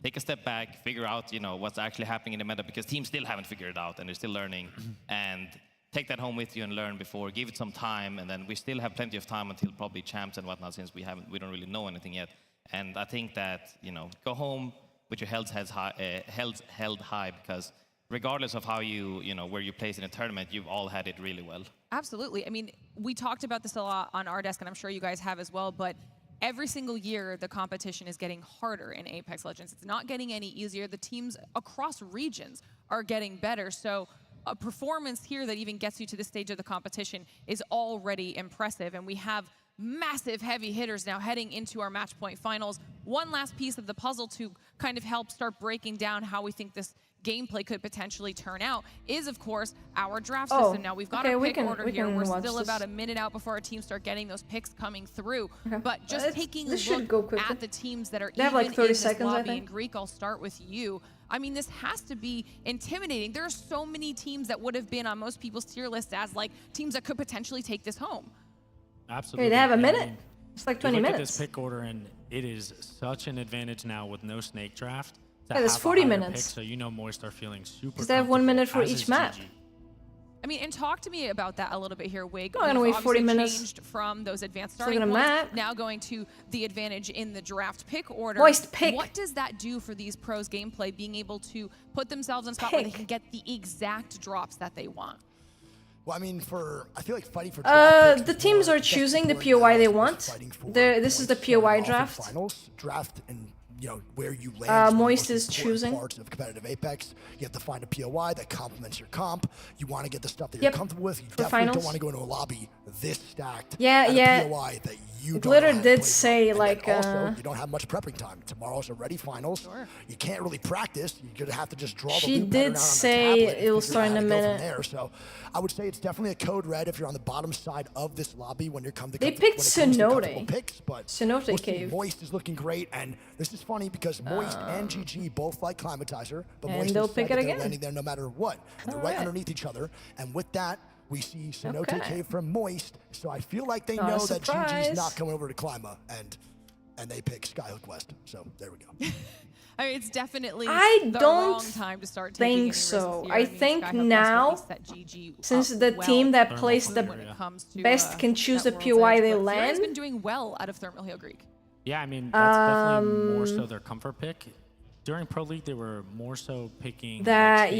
Speaker 6: take a step back, figure out, you know, what's actually happening in the meta, because teams still haven't figured it out and they're still learning. And take that home with you and learn before, give it some time, and then we still have plenty of time until probably champs and whatnot, since we don't really know anything yet. And I think that, you know, go home with your heads held high, because regardless of how you know, where you place in a tournament, you've all had it really well.
Speaker 21: Absolutely. I mean, we talked about this a lot on our desk, and I'm sure you guys have as well, but every single year, the competition is getting harder in Apex Legends. It's not getting any easier. The teams across regions are getting better. So a performance here that even gets you to the stage of the competition is already impressive. And we have massive heavy hitters now heading into our match point finals. One last piece of the puzzle to kind of help start breaking down how we think this gameplay could potentially turn out is, of course, our draft system. Now, we've got our pick order here. We're still about a minute out before our teams start getting those picks coming through. But just taking a look at the teams that are even
Speaker 2: like 30
Speaker 21: in this
Speaker 2: seconds,
Speaker 21: lobby, and Greek, I'll start with you. I mean, this has to be intimidating. There are so many teams that would have been on most people's tier list as like teams that could potentially take this home.
Speaker 19: Absolutely.
Speaker 2: They have a minute. It's like 20
Speaker 19: look
Speaker 2: minutes.
Speaker 19: At this pick order, and it is such an advantage now with no snake draft.
Speaker 2: Yeah, there's 40 minutes.
Speaker 19: Pick, so you know Moist are feeling super.
Speaker 2: Because they have 1 minute for each map.
Speaker 21: I mean, and talk to me about that a little bit here, Wig.
Speaker 2: I'm gonna wait 40 minutes.
Speaker 21: Changed from those advanced starting points, now going to the advantage in the draft pick order.
Speaker 2: Moist pick.
Speaker 21: What does that do for these pros gameplay, being able to put themselves in a spot where they can get the exact drops that they want?
Speaker 20: Well, I mean, I feel like fighting for
Speaker 2: the teams are choosing the POI they want. This is the POI draft.
Speaker 20: Finals draft and where you land.
Speaker 2: Moist is choosing
Speaker 20: parts of competitive Apex. You have to find a POI that complements your comp. You want to get the stuff that you're comfortable with. You definitely don't want to go into a lobby this stacked.
Speaker 2: Yeah.
Speaker 20: POI that you
Speaker 2: Glitter did say like.
Speaker 20: Also, you don't have much prepping time. Tomorrow's already finals. Sure. You can't really practice. You're gonna have to just draw the loop pattern out on the tablet. She did say it will start in a minute. So I would say it's definitely a code red if you're on the bottom side of this lobby when you're
Speaker 2: They picked Cenote.
Speaker 20: Picks, but
Speaker 2: Cenote Cave.
Speaker 20: Moist is looking great, and this is funny because Moist and GG both like Climatizer, but Moist
Speaker 2: they'll pick it again.
Speaker 20: landing there no matter what. And they're right underneath each other, and with that, we see Cenote Cave from Moist, so I feel like they know that GG's not coming over to Clima, and they pick Skyhook West. So there we go.
Speaker 21: I mean, it's definitely
Speaker 2: I
Speaker 21: the
Speaker 2: don't
Speaker 21: wrong time to start taking
Speaker 2: think so. I think now, since the team that plays the best can choose the POI they land.
Speaker 21: Has been doing well out of Thermal Hill Greek.
Speaker 19: Yeah, I mean that's definitely more so their comfort pick. During Pro League, they were more so picking
Speaker 2: that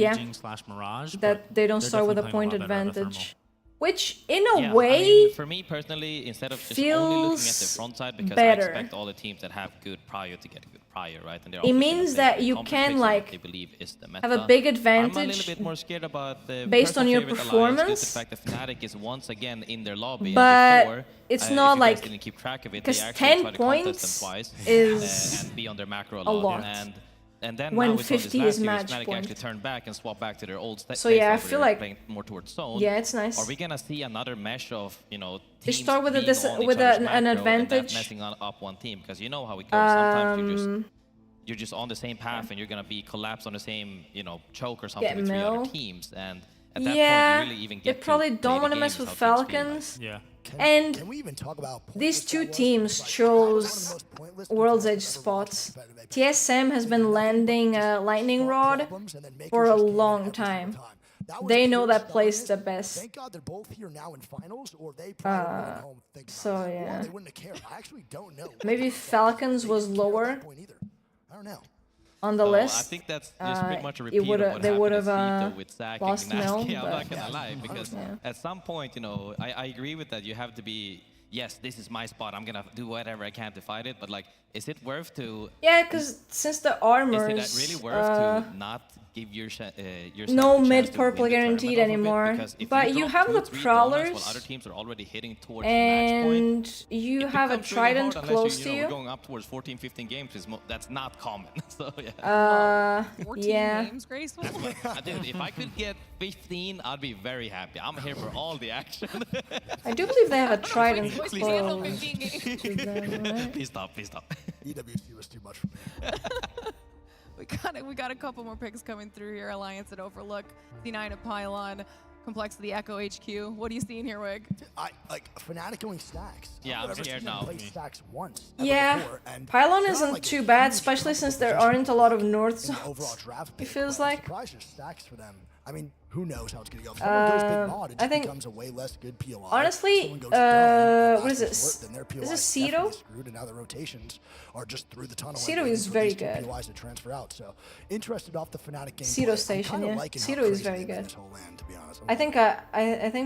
Speaker 19: Mirage.
Speaker 2: That they don't start with a point advantage. Which, in a way,
Speaker 6: I mean, for me personally, instead of just only looking at the front side, because I expect all the teams that have good prio to get good prio, right? And
Speaker 2: it means that you can like have a big advantage.
Speaker 6: I'm a little bit more scared about the
Speaker 2: based on your performance.
Speaker 6: The fact that Fnatic is once again in their lobby,
Speaker 2: but
Speaker 6: and before,
Speaker 2: it's not like
Speaker 6: didn't keep track of it,
Speaker 2: because
Speaker 6: they
Speaker 2: 10 points
Speaker 6: twice,
Speaker 2: is
Speaker 6: and be on their macro
Speaker 2: a lot.
Speaker 6: And then
Speaker 2: when
Speaker 6: now
Speaker 2: 50 is match
Speaker 6: Fnatic
Speaker 2: point.
Speaker 6: actually turn back and swap back to their old
Speaker 2: so yeah, I feel like
Speaker 6: playing more towards zone.
Speaker 2: Yeah, it's nice.
Speaker 6: Are we gonna see another mesh of
Speaker 2: they start with an advantage,
Speaker 6: messing up one team? Because you know how it goes. Sometimes you're just on the same path and you're gonna be collapsed on the same choke or something with 3 other teams. And at that point, you really even get
Speaker 2: they probably don't want to mess with Falcons.
Speaker 19: Yeah.
Speaker 2: And
Speaker 20: can we even talk about
Speaker 2: these two teams chose World's Edge spots. TSM has been landing Lightning Rod for a long time. They know that place the best.
Speaker 20: Thank God they're both here now in finals, or they probably went home thinking,
Speaker 2: so yeah.
Speaker 20: They wouldn't have cared. I actually don't know.
Speaker 2: Maybe Falcons was lower
Speaker 20: I don't know.
Speaker 2: on the list.
Speaker 6: I think that's just pretty much a repeat of what
Speaker 2: they would have
Speaker 6: with Zach and
Speaker 2: lost
Speaker 6: Nasty.
Speaker 2: Mel,
Speaker 6: I'm not gonna lie, because at some point, I agree with that. You have to be, yes, this is my spot. I'm gonna do whatever I can to fight it. But like, is it worth to?
Speaker 2: Yeah, because since the armors,
Speaker 6: is it really worth to not give yourself
Speaker 2: no mid purple guaranteed anymore? But you have the prowlers,
Speaker 6: while other teams are already hitting towards
Speaker 2: and
Speaker 6: match point,
Speaker 2: you have a trident close to you.
Speaker 6: Going up towards 14-15 games that's not common. So
Speaker 2: yeah.
Speaker 21: 14 games, Graceful.
Speaker 6: Dude, if I could get 15, I'd be very happy. I'm here for all the action.
Speaker 2: I do believe they have a trident close
Speaker 21: to them, right?
Speaker 6: Please stop.
Speaker 20: EWC was too much for me.
Speaker 21: We got a couple more picks coming through here. Alliance at Overlook, C9 at Pylon, Complexity Echo HQ. What are you seeing here, Wig?
Speaker 20: I like Fnatic going stacks.
Speaker 6: Yeah, I'm scared now.
Speaker 20: Played stacks once.
Speaker 2: Yeah, Pylon isn't too bad, especially since there aren't a lot of north zones.
Speaker 20: Overall draft pick,
Speaker 2: it feels like.
Speaker 20: Surprise your stacks for them. I mean, who knows how it's gonna go? If someone goes big mod, it just becomes a way less good POI.
Speaker 2: Honestly, what is it? Is it Cedo?
Speaker 20: Screwed, and now the rotations are just through the tunnel.
Speaker 2: Cedo is very good.
Speaker 20: POIs to transfer out. So interested off the Fnatic game.
Speaker 2: Cedo station, yeah. Cedo is very good. I think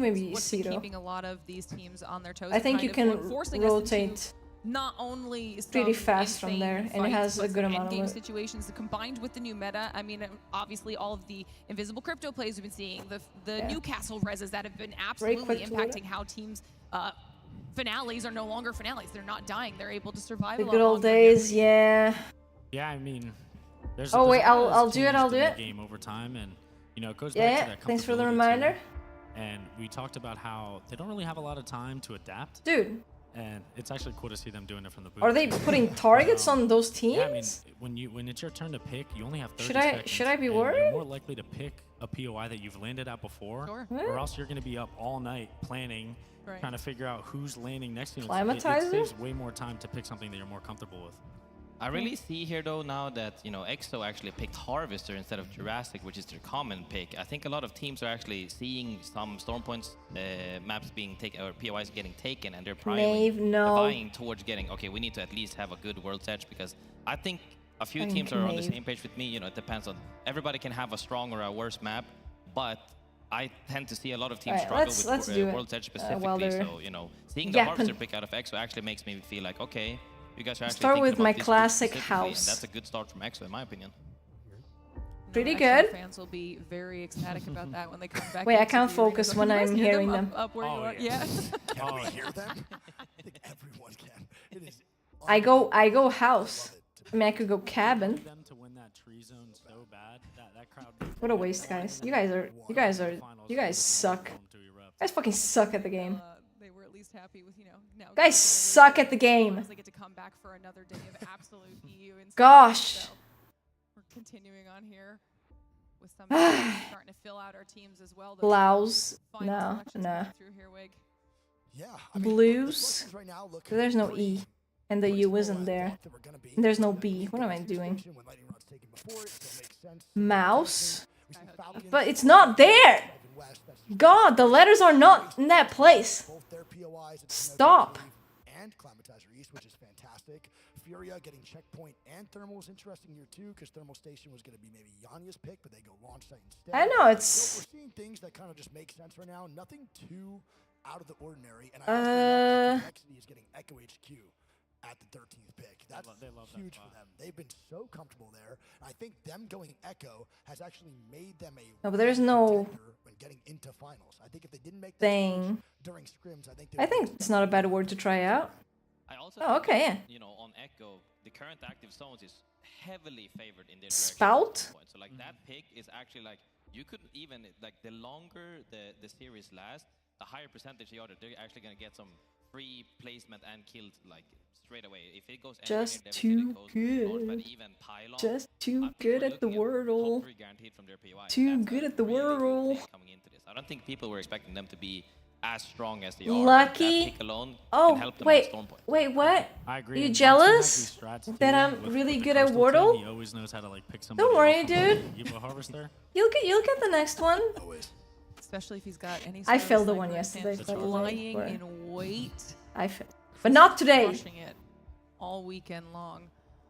Speaker 2: maybe
Speaker 21: What's
Speaker 2: Cedo.
Speaker 21: keeping a lot of these teams on their toes.
Speaker 2: I think you can rotate
Speaker 21: not only
Speaker 2: pretty fast from there, and it has a good amount of
Speaker 21: game
Speaker 2: it.
Speaker 21: situations combined with the new meta. I mean, obviously all of the invisible crypto plays we've been seeing, the Newcastle reses that have been absolutely impacting how teams finales are no longer finales. They're not dying. They're able to survive.
Speaker 2: The good old days, yeah.
Speaker 19: Yeah, I mean, there's.
Speaker 2: Oh
Speaker 19: there's
Speaker 2: wait,
Speaker 19: a lot of
Speaker 2: I'll do it. I'll do
Speaker 19: changed in
Speaker 2: it.
Speaker 19: the game over time, and you know, it goes back to that
Speaker 2: Thanks for the
Speaker 19: comfortability,
Speaker 2: reminder.
Speaker 19: too. And we talked about how they don't really have a lot of time to adapt.
Speaker 2: Dude.
Speaker 19: And it's actually cool to see them doing it from the booth.
Speaker 2: Are they putting targets on those teams?
Speaker 19: Yeah, I mean, when it's your turn to pick, you only have 30 seconds.
Speaker 2: Should I be
Speaker 19: and
Speaker 2: worried?
Speaker 19: You're more likely to pick a POI that you've landed at before, or else you're going to be up all night planning, trying to figure out who's landing next to you. It saves way more time to pick something that you're more comfortable with.
Speaker 6: I really see here though now that, you know, EXO actually picked Harvester instead of Jurassic, which is their common pick. I think a lot of teams are actually seeing some Storm Points maps being taken, or POIs getting taken, and they're probably vying towards getting, okay, we need to at least have a good World's Edge, because I think a few teams are on the same page with me. You know, it depends on, everybody can have a strong or a worse map, but I tend to see a lot of teams struggle with World's Edge specifically. So, you know, seeing the Harvester pick out of EXO actually makes me feel like, okay, you guys are actually
Speaker 2: start with my
Speaker 6: this
Speaker 2: classic house.
Speaker 6: And that's a good start from EXO, in my opinion.
Speaker 2: Pretty good.
Speaker 21: Fans will be very ecstatic about that when they come back.
Speaker 2: Wait, I can't focus when I'm hearing them.
Speaker 21: Up where you are. Yeah.
Speaker 20: Can we hear them? I think everyone can. It is
Speaker 2: I go house. I mean, I could go cabin. What a waste, guys. You guys suck. You guys fucking suck at the game.
Speaker 21: They were at least happy with, you know, now
Speaker 2: Guys suck at the game.
Speaker 21: they get to come back for another day of absolute EU and
Speaker 2: Gosh.
Speaker 21: so we're continuing on here with some starting to fill out our teams as well.
Speaker 2: Blouse. No.
Speaker 20: Yeah.
Speaker 2: Blues. There's no E. And the U isn't there. And there's no B. What am I doing? Mouse. But it's not there! God, the letters are not in that place. Stop.
Speaker 20: And Climatizer East, which is fantastic. Furia getting checkpoint and thermal is interesting here too, because thermal station was going to be maybe Yanya's pick, but they go launch site instead.
Speaker 2: I know it's.
Speaker 20: So we're seeing things that kind of just make sense right now. Nothing too out of the ordinary. And I actually is getting Echo HQ at the 13th pick. That's huge for them. They've been so comfortable there. I think them going Echo has actually made them a
Speaker 2: No, but there's no
Speaker 20: when getting into finals. I think if they didn't make
Speaker 2: thing.
Speaker 20: During scrims,
Speaker 2: I think it's not a bad word to try out.
Speaker 6: I also
Speaker 2: okay, yeah.
Speaker 6: You know, on Echo, the current active zones is heavily favored in their
Speaker 2: Spout?
Speaker 6: So like that pick is actually like, you could even, like the longer the series lasts, the higher percentage they are that they're actually going to get some free placement and killed like straight away. If it goes
Speaker 2: just too good. Just too good at the Wordle. Too good at the Wordle.
Speaker 6: I don't think people were expecting them to be as strong as they are.
Speaker 2: Lucky.
Speaker 6: That pick alone
Speaker 2: oh,
Speaker 6: can help them
Speaker 2: wait,
Speaker 6: on Storm Point.
Speaker 2: wait, what?
Speaker 19: I agree.
Speaker 2: Are you jealous that I'm really good at Wordle?
Speaker 19: He always knows how to like pick somebody.
Speaker 2: Don't worry, dude.
Speaker 19: Harvester.
Speaker 2: You'll get the next one.
Speaker 21: Especially if he's got any.
Speaker 2: I failed the one yesterday.
Speaker 21: Lying in wait.
Speaker 2: I failed, but not today.
Speaker 21: Crushing it all weekend long.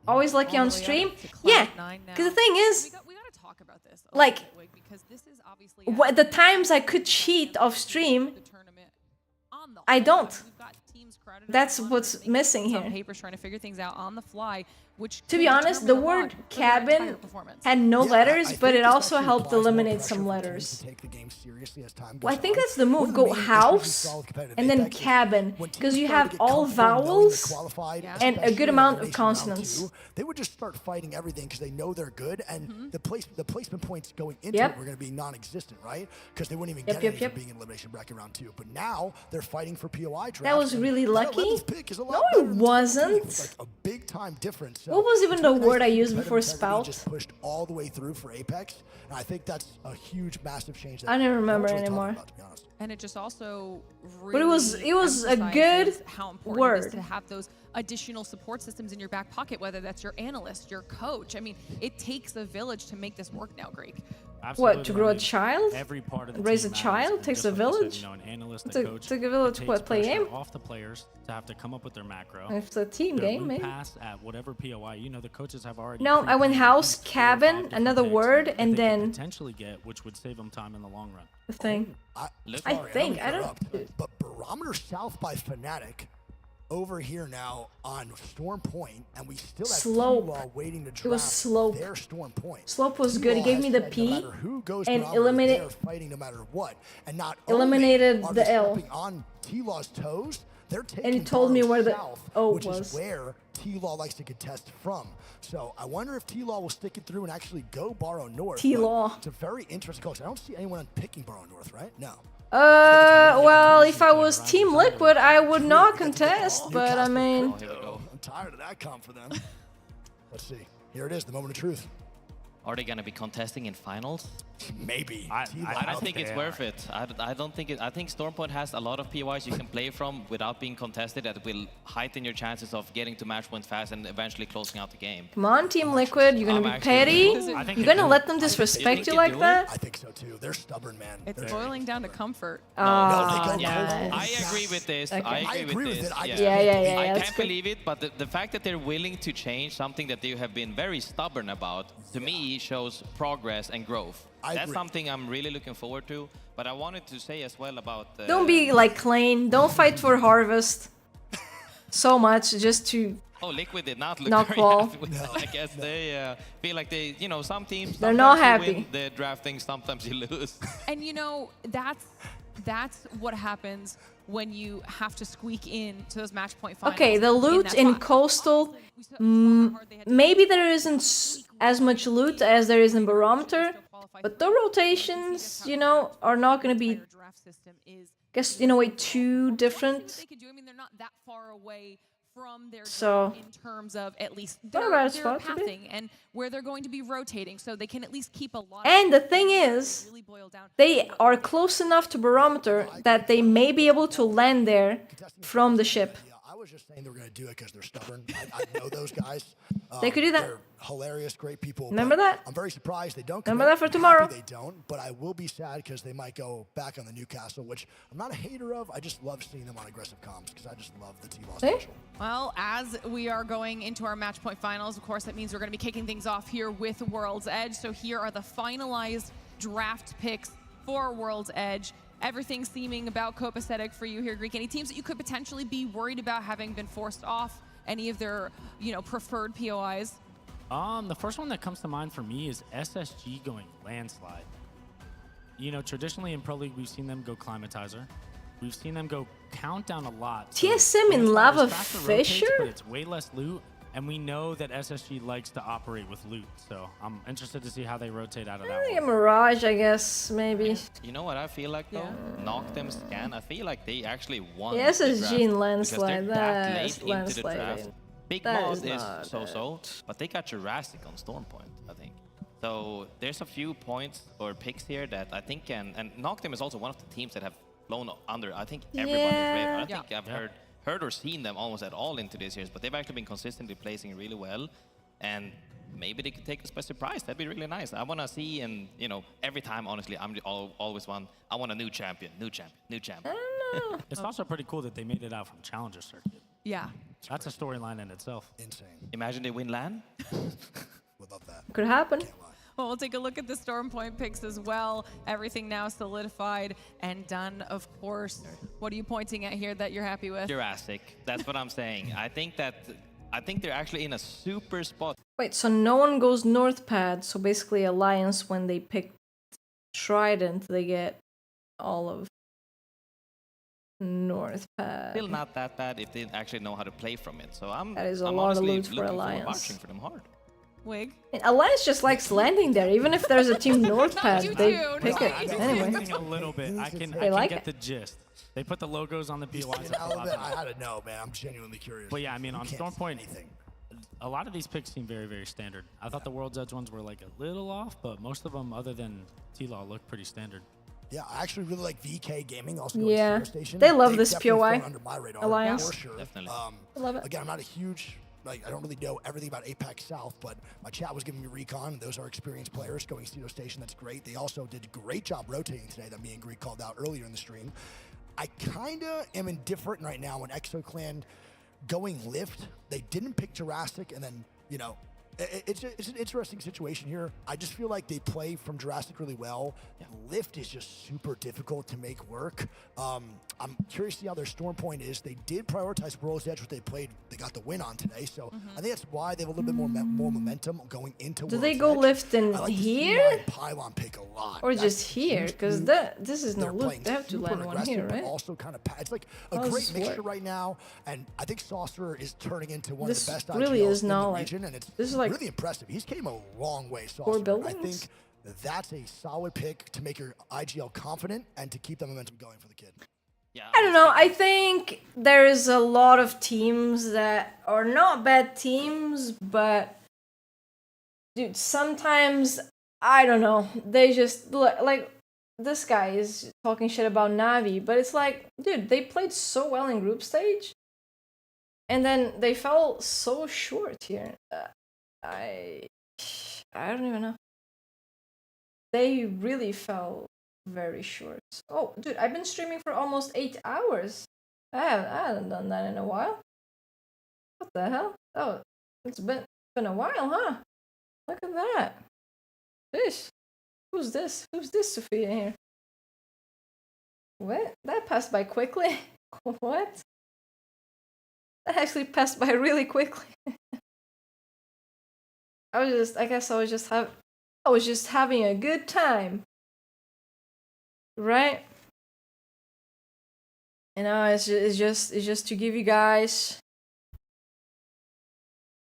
Speaker 2: Always lucky on stream. Yeah, because the thing is,
Speaker 21: we gotta talk about this.
Speaker 2: Like,
Speaker 21: because this is obviously
Speaker 2: the times I could cheat off stream, I don't. That's what's missing here.
Speaker 21: Papers trying to figure things out on the fly, which
Speaker 2: to be honest, the word cabin had no letters, but it also helped eliminate some letters. Well, I think that's the move. Go house and then cabin, because you have all vowels and a good amount of consonants.
Speaker 20: They would just start fighting everything because they know they're good, and the placement points going into it were going to be non-existent, right? Because they wouldn't even get anything for being in elimination bracket round 2. But now they're fighting for POI draft.
Speaker 2: That was really lucky. No, it wasn't.
Speaker 20: It's like a big time difference. So
Speaker 2: what was even the word I used before spout?
Speaker 20: Just pushed all the way through for Apex, and I think that's a huge, massive change.
Speaker 2: I don't remember anymore.
Speaker 21: And it just also really
Speaker 2: but it was a good
Speaker 21: how important
Speaker 2: word.
Speaker 21: it is to have those additional support systems in your back pocket, whether that's your analyst, your coach. I mean, it takes a village to make this work now, Greek.
Speaker 19: Absolutely.
Speaker 2: What, to grow a child?
Speaker 19: Every part of the
Speaker 2: raise a
Speaker 19: team
Speaker 2: child
Speaker 19: matters.
Speaker 2: takes
Speaker 19: And
Speaker 2: a
Speaker 19: just like you
Speaker 2: village.
Speaker 19: said, you know, an analyst,
Speaker 2: It's
Speaker 19: a
Speaker 2: a,
Speaker 19: coach,
Speaker 2: take a village to what, play game?
Speaker 19: Off the players to have to come up with their macro.
Speaker 2: And if it's a team
Speaker 19: their
Speaker 2: game,
Speaker 19: loop
Speaker 2: maybe.
Speaker 19: pass at whatever POI, you know, the coaches have already.
Speaker 2: No, I went house, cabin, another word,
Speaker 19: that
Speaker 2: and
Speaker 19: they could
Speaker 2: then
Speaker 19: potentially get, which would save them time in the long run.
Speaker 2: the thing. I don't.
Speaker 20: But Barometer South by Fnatic over here now on Storm Point, and we still have
Speaker 2: Slope.
Speaker 20: T-Law waiting to
Speaker 2: It was
Speaker 20: draft
Speaker 2: Slope.
Speaker 20: their Storm Point.
Speaker 2: Slope was good. He gave me the
Speaker 20: No
Speaker 2: P
Speaker 20: matter who goes
Speaker 2: and
Speaker 20: barometer,
Speaker 2: eliminated.
Speaker 20: they're fighting no matter what, and not
Speaker 2: Eliminated
Speaker 20: only are
Speaker 2: the
Speaker 20: they
Speaker 2: L.
Speaker 20: stepping on T-Law's toes, they're taking
Speaker 2: And he told me where the
Speaker 20: south,
Speaker 2: O
Speaker 20: which
Speaker 2: was.
Speaker 20: is where T-Law likes to contest from. So I wonder if T-Law will stick it through and actually go Borrow North.
Speaker 2: T-Law.
Speaker 20: It's a very interesting call. I don't see anyone picking Borrow North, right? No.
Speaker 2: Well, if I was Team Liquid, I would not contest, but I mean...
Speaker 20: I'm tired of that comp for them. Let's see. Here it is, the moment of truth.
Speaker 6: Are they going to be contesting in finals?
Speaker 20: Maybe.
Speaker 6: I don't think it's worth it. I don't think it. I think Stormpoint has a lot of POIs you can play from without being contested that will heighten your chances of getting to match points fast and eventually closing out the game.
Speaker 2: Come on, Team Liquid, you're gonna be petty? You're gonna let them disrespect you like that?
Speaker 20: I think so too. They're stubborn, man.
Speaker 21: It's boiling down to comfort.
Speaker 6: Yeah, I agree with this.
Speaker 2: Okay.
Speaker 6: I agree with this.
Speaker 2: I
Speaker 6: can't
Speaker 2: that's
Speaker 6: believe it, but the fact that they're willing to change something that they have been very stubborn about, to me, shows progress and growth. That's something I'm really looking forward to. But I wanted to say as well about...
Speaker 2: Don't be like Klein. Don't fight for Harvest so much just to...
Speaker 6: Oh, Liquid did not look
Speaker 2: Not
Speaker 6: very
Speaker 2: qual.
Speaker 6: happy with that. I guess they feel like they, you know, some teams...
Speaker 2: They're not
Speaker 6: sometimes you
Speaker 2: happy.
Speaker 6: win the drafting, sometimes you lose.
Speaker 21: And you know, that's what happens when you have to squeak in to those match point finals.
Speaker 2: Okay, the loot in Coastal, maybe there isn't as much loot as there is in Barometer, but the rotations, you know, are not going to be, I guess, in a way, too different. So,
Speaker 21: in terms of at least
Speaker 2: not
Speaker 21: their,
Speaker 2: a bad
Speaker 21: their
Speaker 2: spot to be.
Speaker 21: pathing and where they're going to be rotating, so they can at least keep a lot.
Speaker 2: And the thing is, they are close enough to Barometer that they may be able to land there from the ship.
Speaker 20: I was just saying they were going to do it because they're stubborn. I know those guys.
Speaker 2: They could do that.
Speaker 20: They're hilarious, great people.
Speaker 2: Remember
Speaker 20: but
Speaker 2: that?
Speaker 20: I'm very surprised they don't.
Speaker 2: Remember
Speaker 20: commit.
Speaker 2: that for
Speaker 20: I'm happy
Speaker 2: tomorrow.
Speaker 20: They don't, but I will be sad because they might go back on the Newcastle, which I'm not a hater of. I just love seeing them on aggressive comps because I just love the T-Law special.
Speaker 21: Well, as we are going into our match point finals, of course, that means we're going to be kicking things off here with World's Edge. So here are the finalized draft picks for World's Edge. Everything seeming about copacetic for you here, Greek. Any teams that you could potentially be worried about having been forced off any of their, you know, preferred POIs?
Speaker 19: The first one that comes to mind for me is SSG going landslide. You know, traditionally in Pro League, we've seen them go Climatizer. We've seen them go Countdown a lot. So
Speaker 2: TSM in
Speaker 19: Landslide
Speaker 2: Lava
Speaker 19: is faster rotates,
Speaker 2: Fisher?
Speaker 19: but it's way less loot, and we know that SSG likes to operate with loot. So I'm interested to see how they rotate out of that
Speaker 2: A Mirage, I guess, maybe.
Speaker 6: You know what I feel like though? Knock them scan. I feel like they actually won.
Speaker 2: Yeah,
Speaker 6: the
Speaker 2: SSG
Speaker 6: draft
Speaker 2: in
Speaker 6: because
Speaker 2: landslide.
Speaker 6: they're that
Speaker 2: That's
Speaker 6: late into the draft.
Speaker 2: landslide.
Speaker 6: Big
Speaker 2: That
Speaker 6: Mod
Speaker 2: is
Speaker 6: is
Speaker 2: not
Speaker 6: so-so, but they got Jurassic on Stormpoint, I think. So there's a few points or picks here that I think can, and Knock them is also one of the teams that have blown under, I think, everybody's radar. I think I've heard or seen them almost at all into this years, but they've actually been consistently placing really well, and maybe they could take us by surprise. That'd be really nice. I want to see, and you know, every time, honestly, I'm always one. I want a new champion, new champion, new champion.
Speaker 19: It's also pretty cool that they made it out from Challenger Circuit.
Speaker 21: Yeah.
Speaker 19: That's a storyline in itself.
Speaker 20: Insane.
Speaker 6: Imagine they win LAN.
Speaker 20: Would love that.
Speaker 2: Could happen.
Speaker 21: Well, we'll take a look at the Stormpoint picks as well. Everything now solidified and done, of course. What are you pointing at here that you're happy with?
Speaker 6: Jurassic. That's what I'm saying. I think they're actually in a super spot.
Speaker 2: Wait, so no one goes North Pad, so basically Alliance, when they pick Trident, they get all of North Pad.
Speaker 6: Still not that bad if they actually know how to play from it. So I'm
Speaker 2: That is a
Speaker 6: I'm
Speaker 2: lot of
Speaker 6: honestly
Speaker 2: loot for
Speaker 6: looking forward
Speaker 2: Alliance.
Speaker 6: watching for them hard.
Speaker 21: Wig?
Speaker 2: Alliance just likes landing there, even if there's a team North Pad, they pick it.
Speaker 19: I think
Speaker 2: Anyway.
Speaker 19: a little bit. I can
Speaker 2: like
Speaker 19: get
Speaker 2: it.
Speaker 19: the gist. They put the logos on the POIs.
Speaker 20: I had to know, man. I'm genuinely curious.
Speaker 19: But yeah, I mean, on
Speaker 20: You can't
Speaker 19: Stormpoint,
Speaker 20: see anything.
Speaker 19: a lot of these picks seem very, very standard. I thought the World's Edge ones were like a little off, but most of them, other than T-Law, look pretty standard.
Speaker 20: Yeah, I actually really like VK Gaming. Also
Speaker 2: Yeah,
Speaker 20: going to Station.
Speaker 2: they love
Speaker 20: They've
Speaker 2: this
Speaker 20: definitely
Speaker 2: POI
Speaker 20: flown under my radar,
Speaker 2: Alliance.
Speaker 20: for sure.
Speaker 6: Definitely.
Speaker 2: I love it.
Speaker 20: Again, I'm not a huge, I don't really know everything about Apex South, but my chat was giving me recon. Those are experienced players going Cedo Station. That's great. They also did a great job rotating today that me and Greek called out earlier in the stream. I kind of am indifferent right now when ExoClan going lift. They didn't pick Jurassic, and then, you know, It's an interesting situation here. I just feel like they play from Jurassic really well. Lift is just super difficult to make work. I'm curious to see how their storm point is. They did prioritize World's Edge, which they got the win on today. So I think that's why they have a little bit more momentum going into.
Speaker 2: Do they go lift in here?
Speaker 20: Pylon pick a lot.
Speaker 2: Or just here? Because this is no loot. They have to land one here, right?
Speaker 20: Also kind of, it's like a great mixture right now. And I think Saucer is turning into one of the best
Speaker 2: really
Speaker 20: IGLs
Speaker 2: is
Speaker 20: in
Speaker 2: now
Speaker 20: the
Speaker 2: like
Speaker 20: region, and it's
Speaker 2: this is like
Speaker 20: really impressive. He's came a long way,
Speaker 2: Saucer.
Speaker 20: I think that's a solid pick to make your IGL confident and to keep the momentum going for the kid.
Speaker 6: Yeah,
Speaker 2: I don't know. I think there's a lot of teams that are not bad teams, but dude, sometimes I don't know. They just like this guy is talking shit about Navi, but it's like, dude, they played so well in group stage, and then they fell so short here. I don't even know. They really fell very short. Oh, dude, I've been streaming for almost 8 hours. I haven't done that in a while. What the hell? Oh, it's been a while, huh? Look at that. This. Who's this? Who's this Sofia here? What? That passed by quickly? What? That actually passed by really quickly. I was just having a good time. Right? You know, it's just to give you guys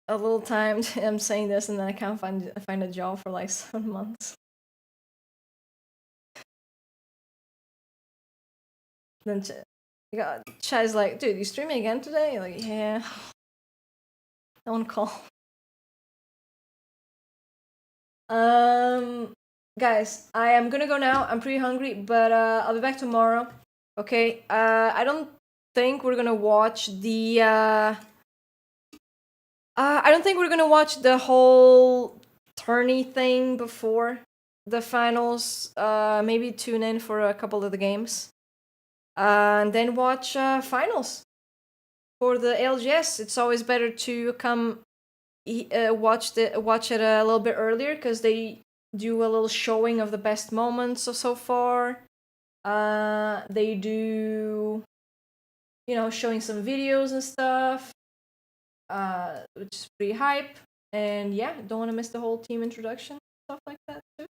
Speaker 2: a little time. I'm saying this and then I can't find a job for like 7 months. Then Chad's like, dude, you streaming again today? Like, yeah. No one call. Guys, I am gonna go now. I'm pretty hungry, but I'll be back tomorrow. Okay. I don't think we're gonna watch the I don't think we're gonna watch the whole tourney thing before the finals. Maybe tune in for a couple of the games. And then watch finals for the LGS. It's always better to come watch it a little bit earlier because they do a little showing of the best moments so far. They do, you know, showing some videos and stuff, which is pretty hype. And yeah, don't want to miss the whole team introduction, stuff like that too.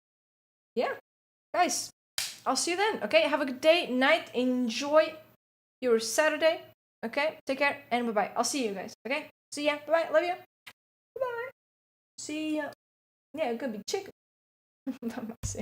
Speaker 2: Yeah, guys, I'll see you then. Okay, have a good day, night, enjoy your Saturday. Okay, take care and bye bye. I'll see you guys. Okay, see ya. Bye bye. Love you. Bye. See ya. Yeah, it could be chicken. Bye.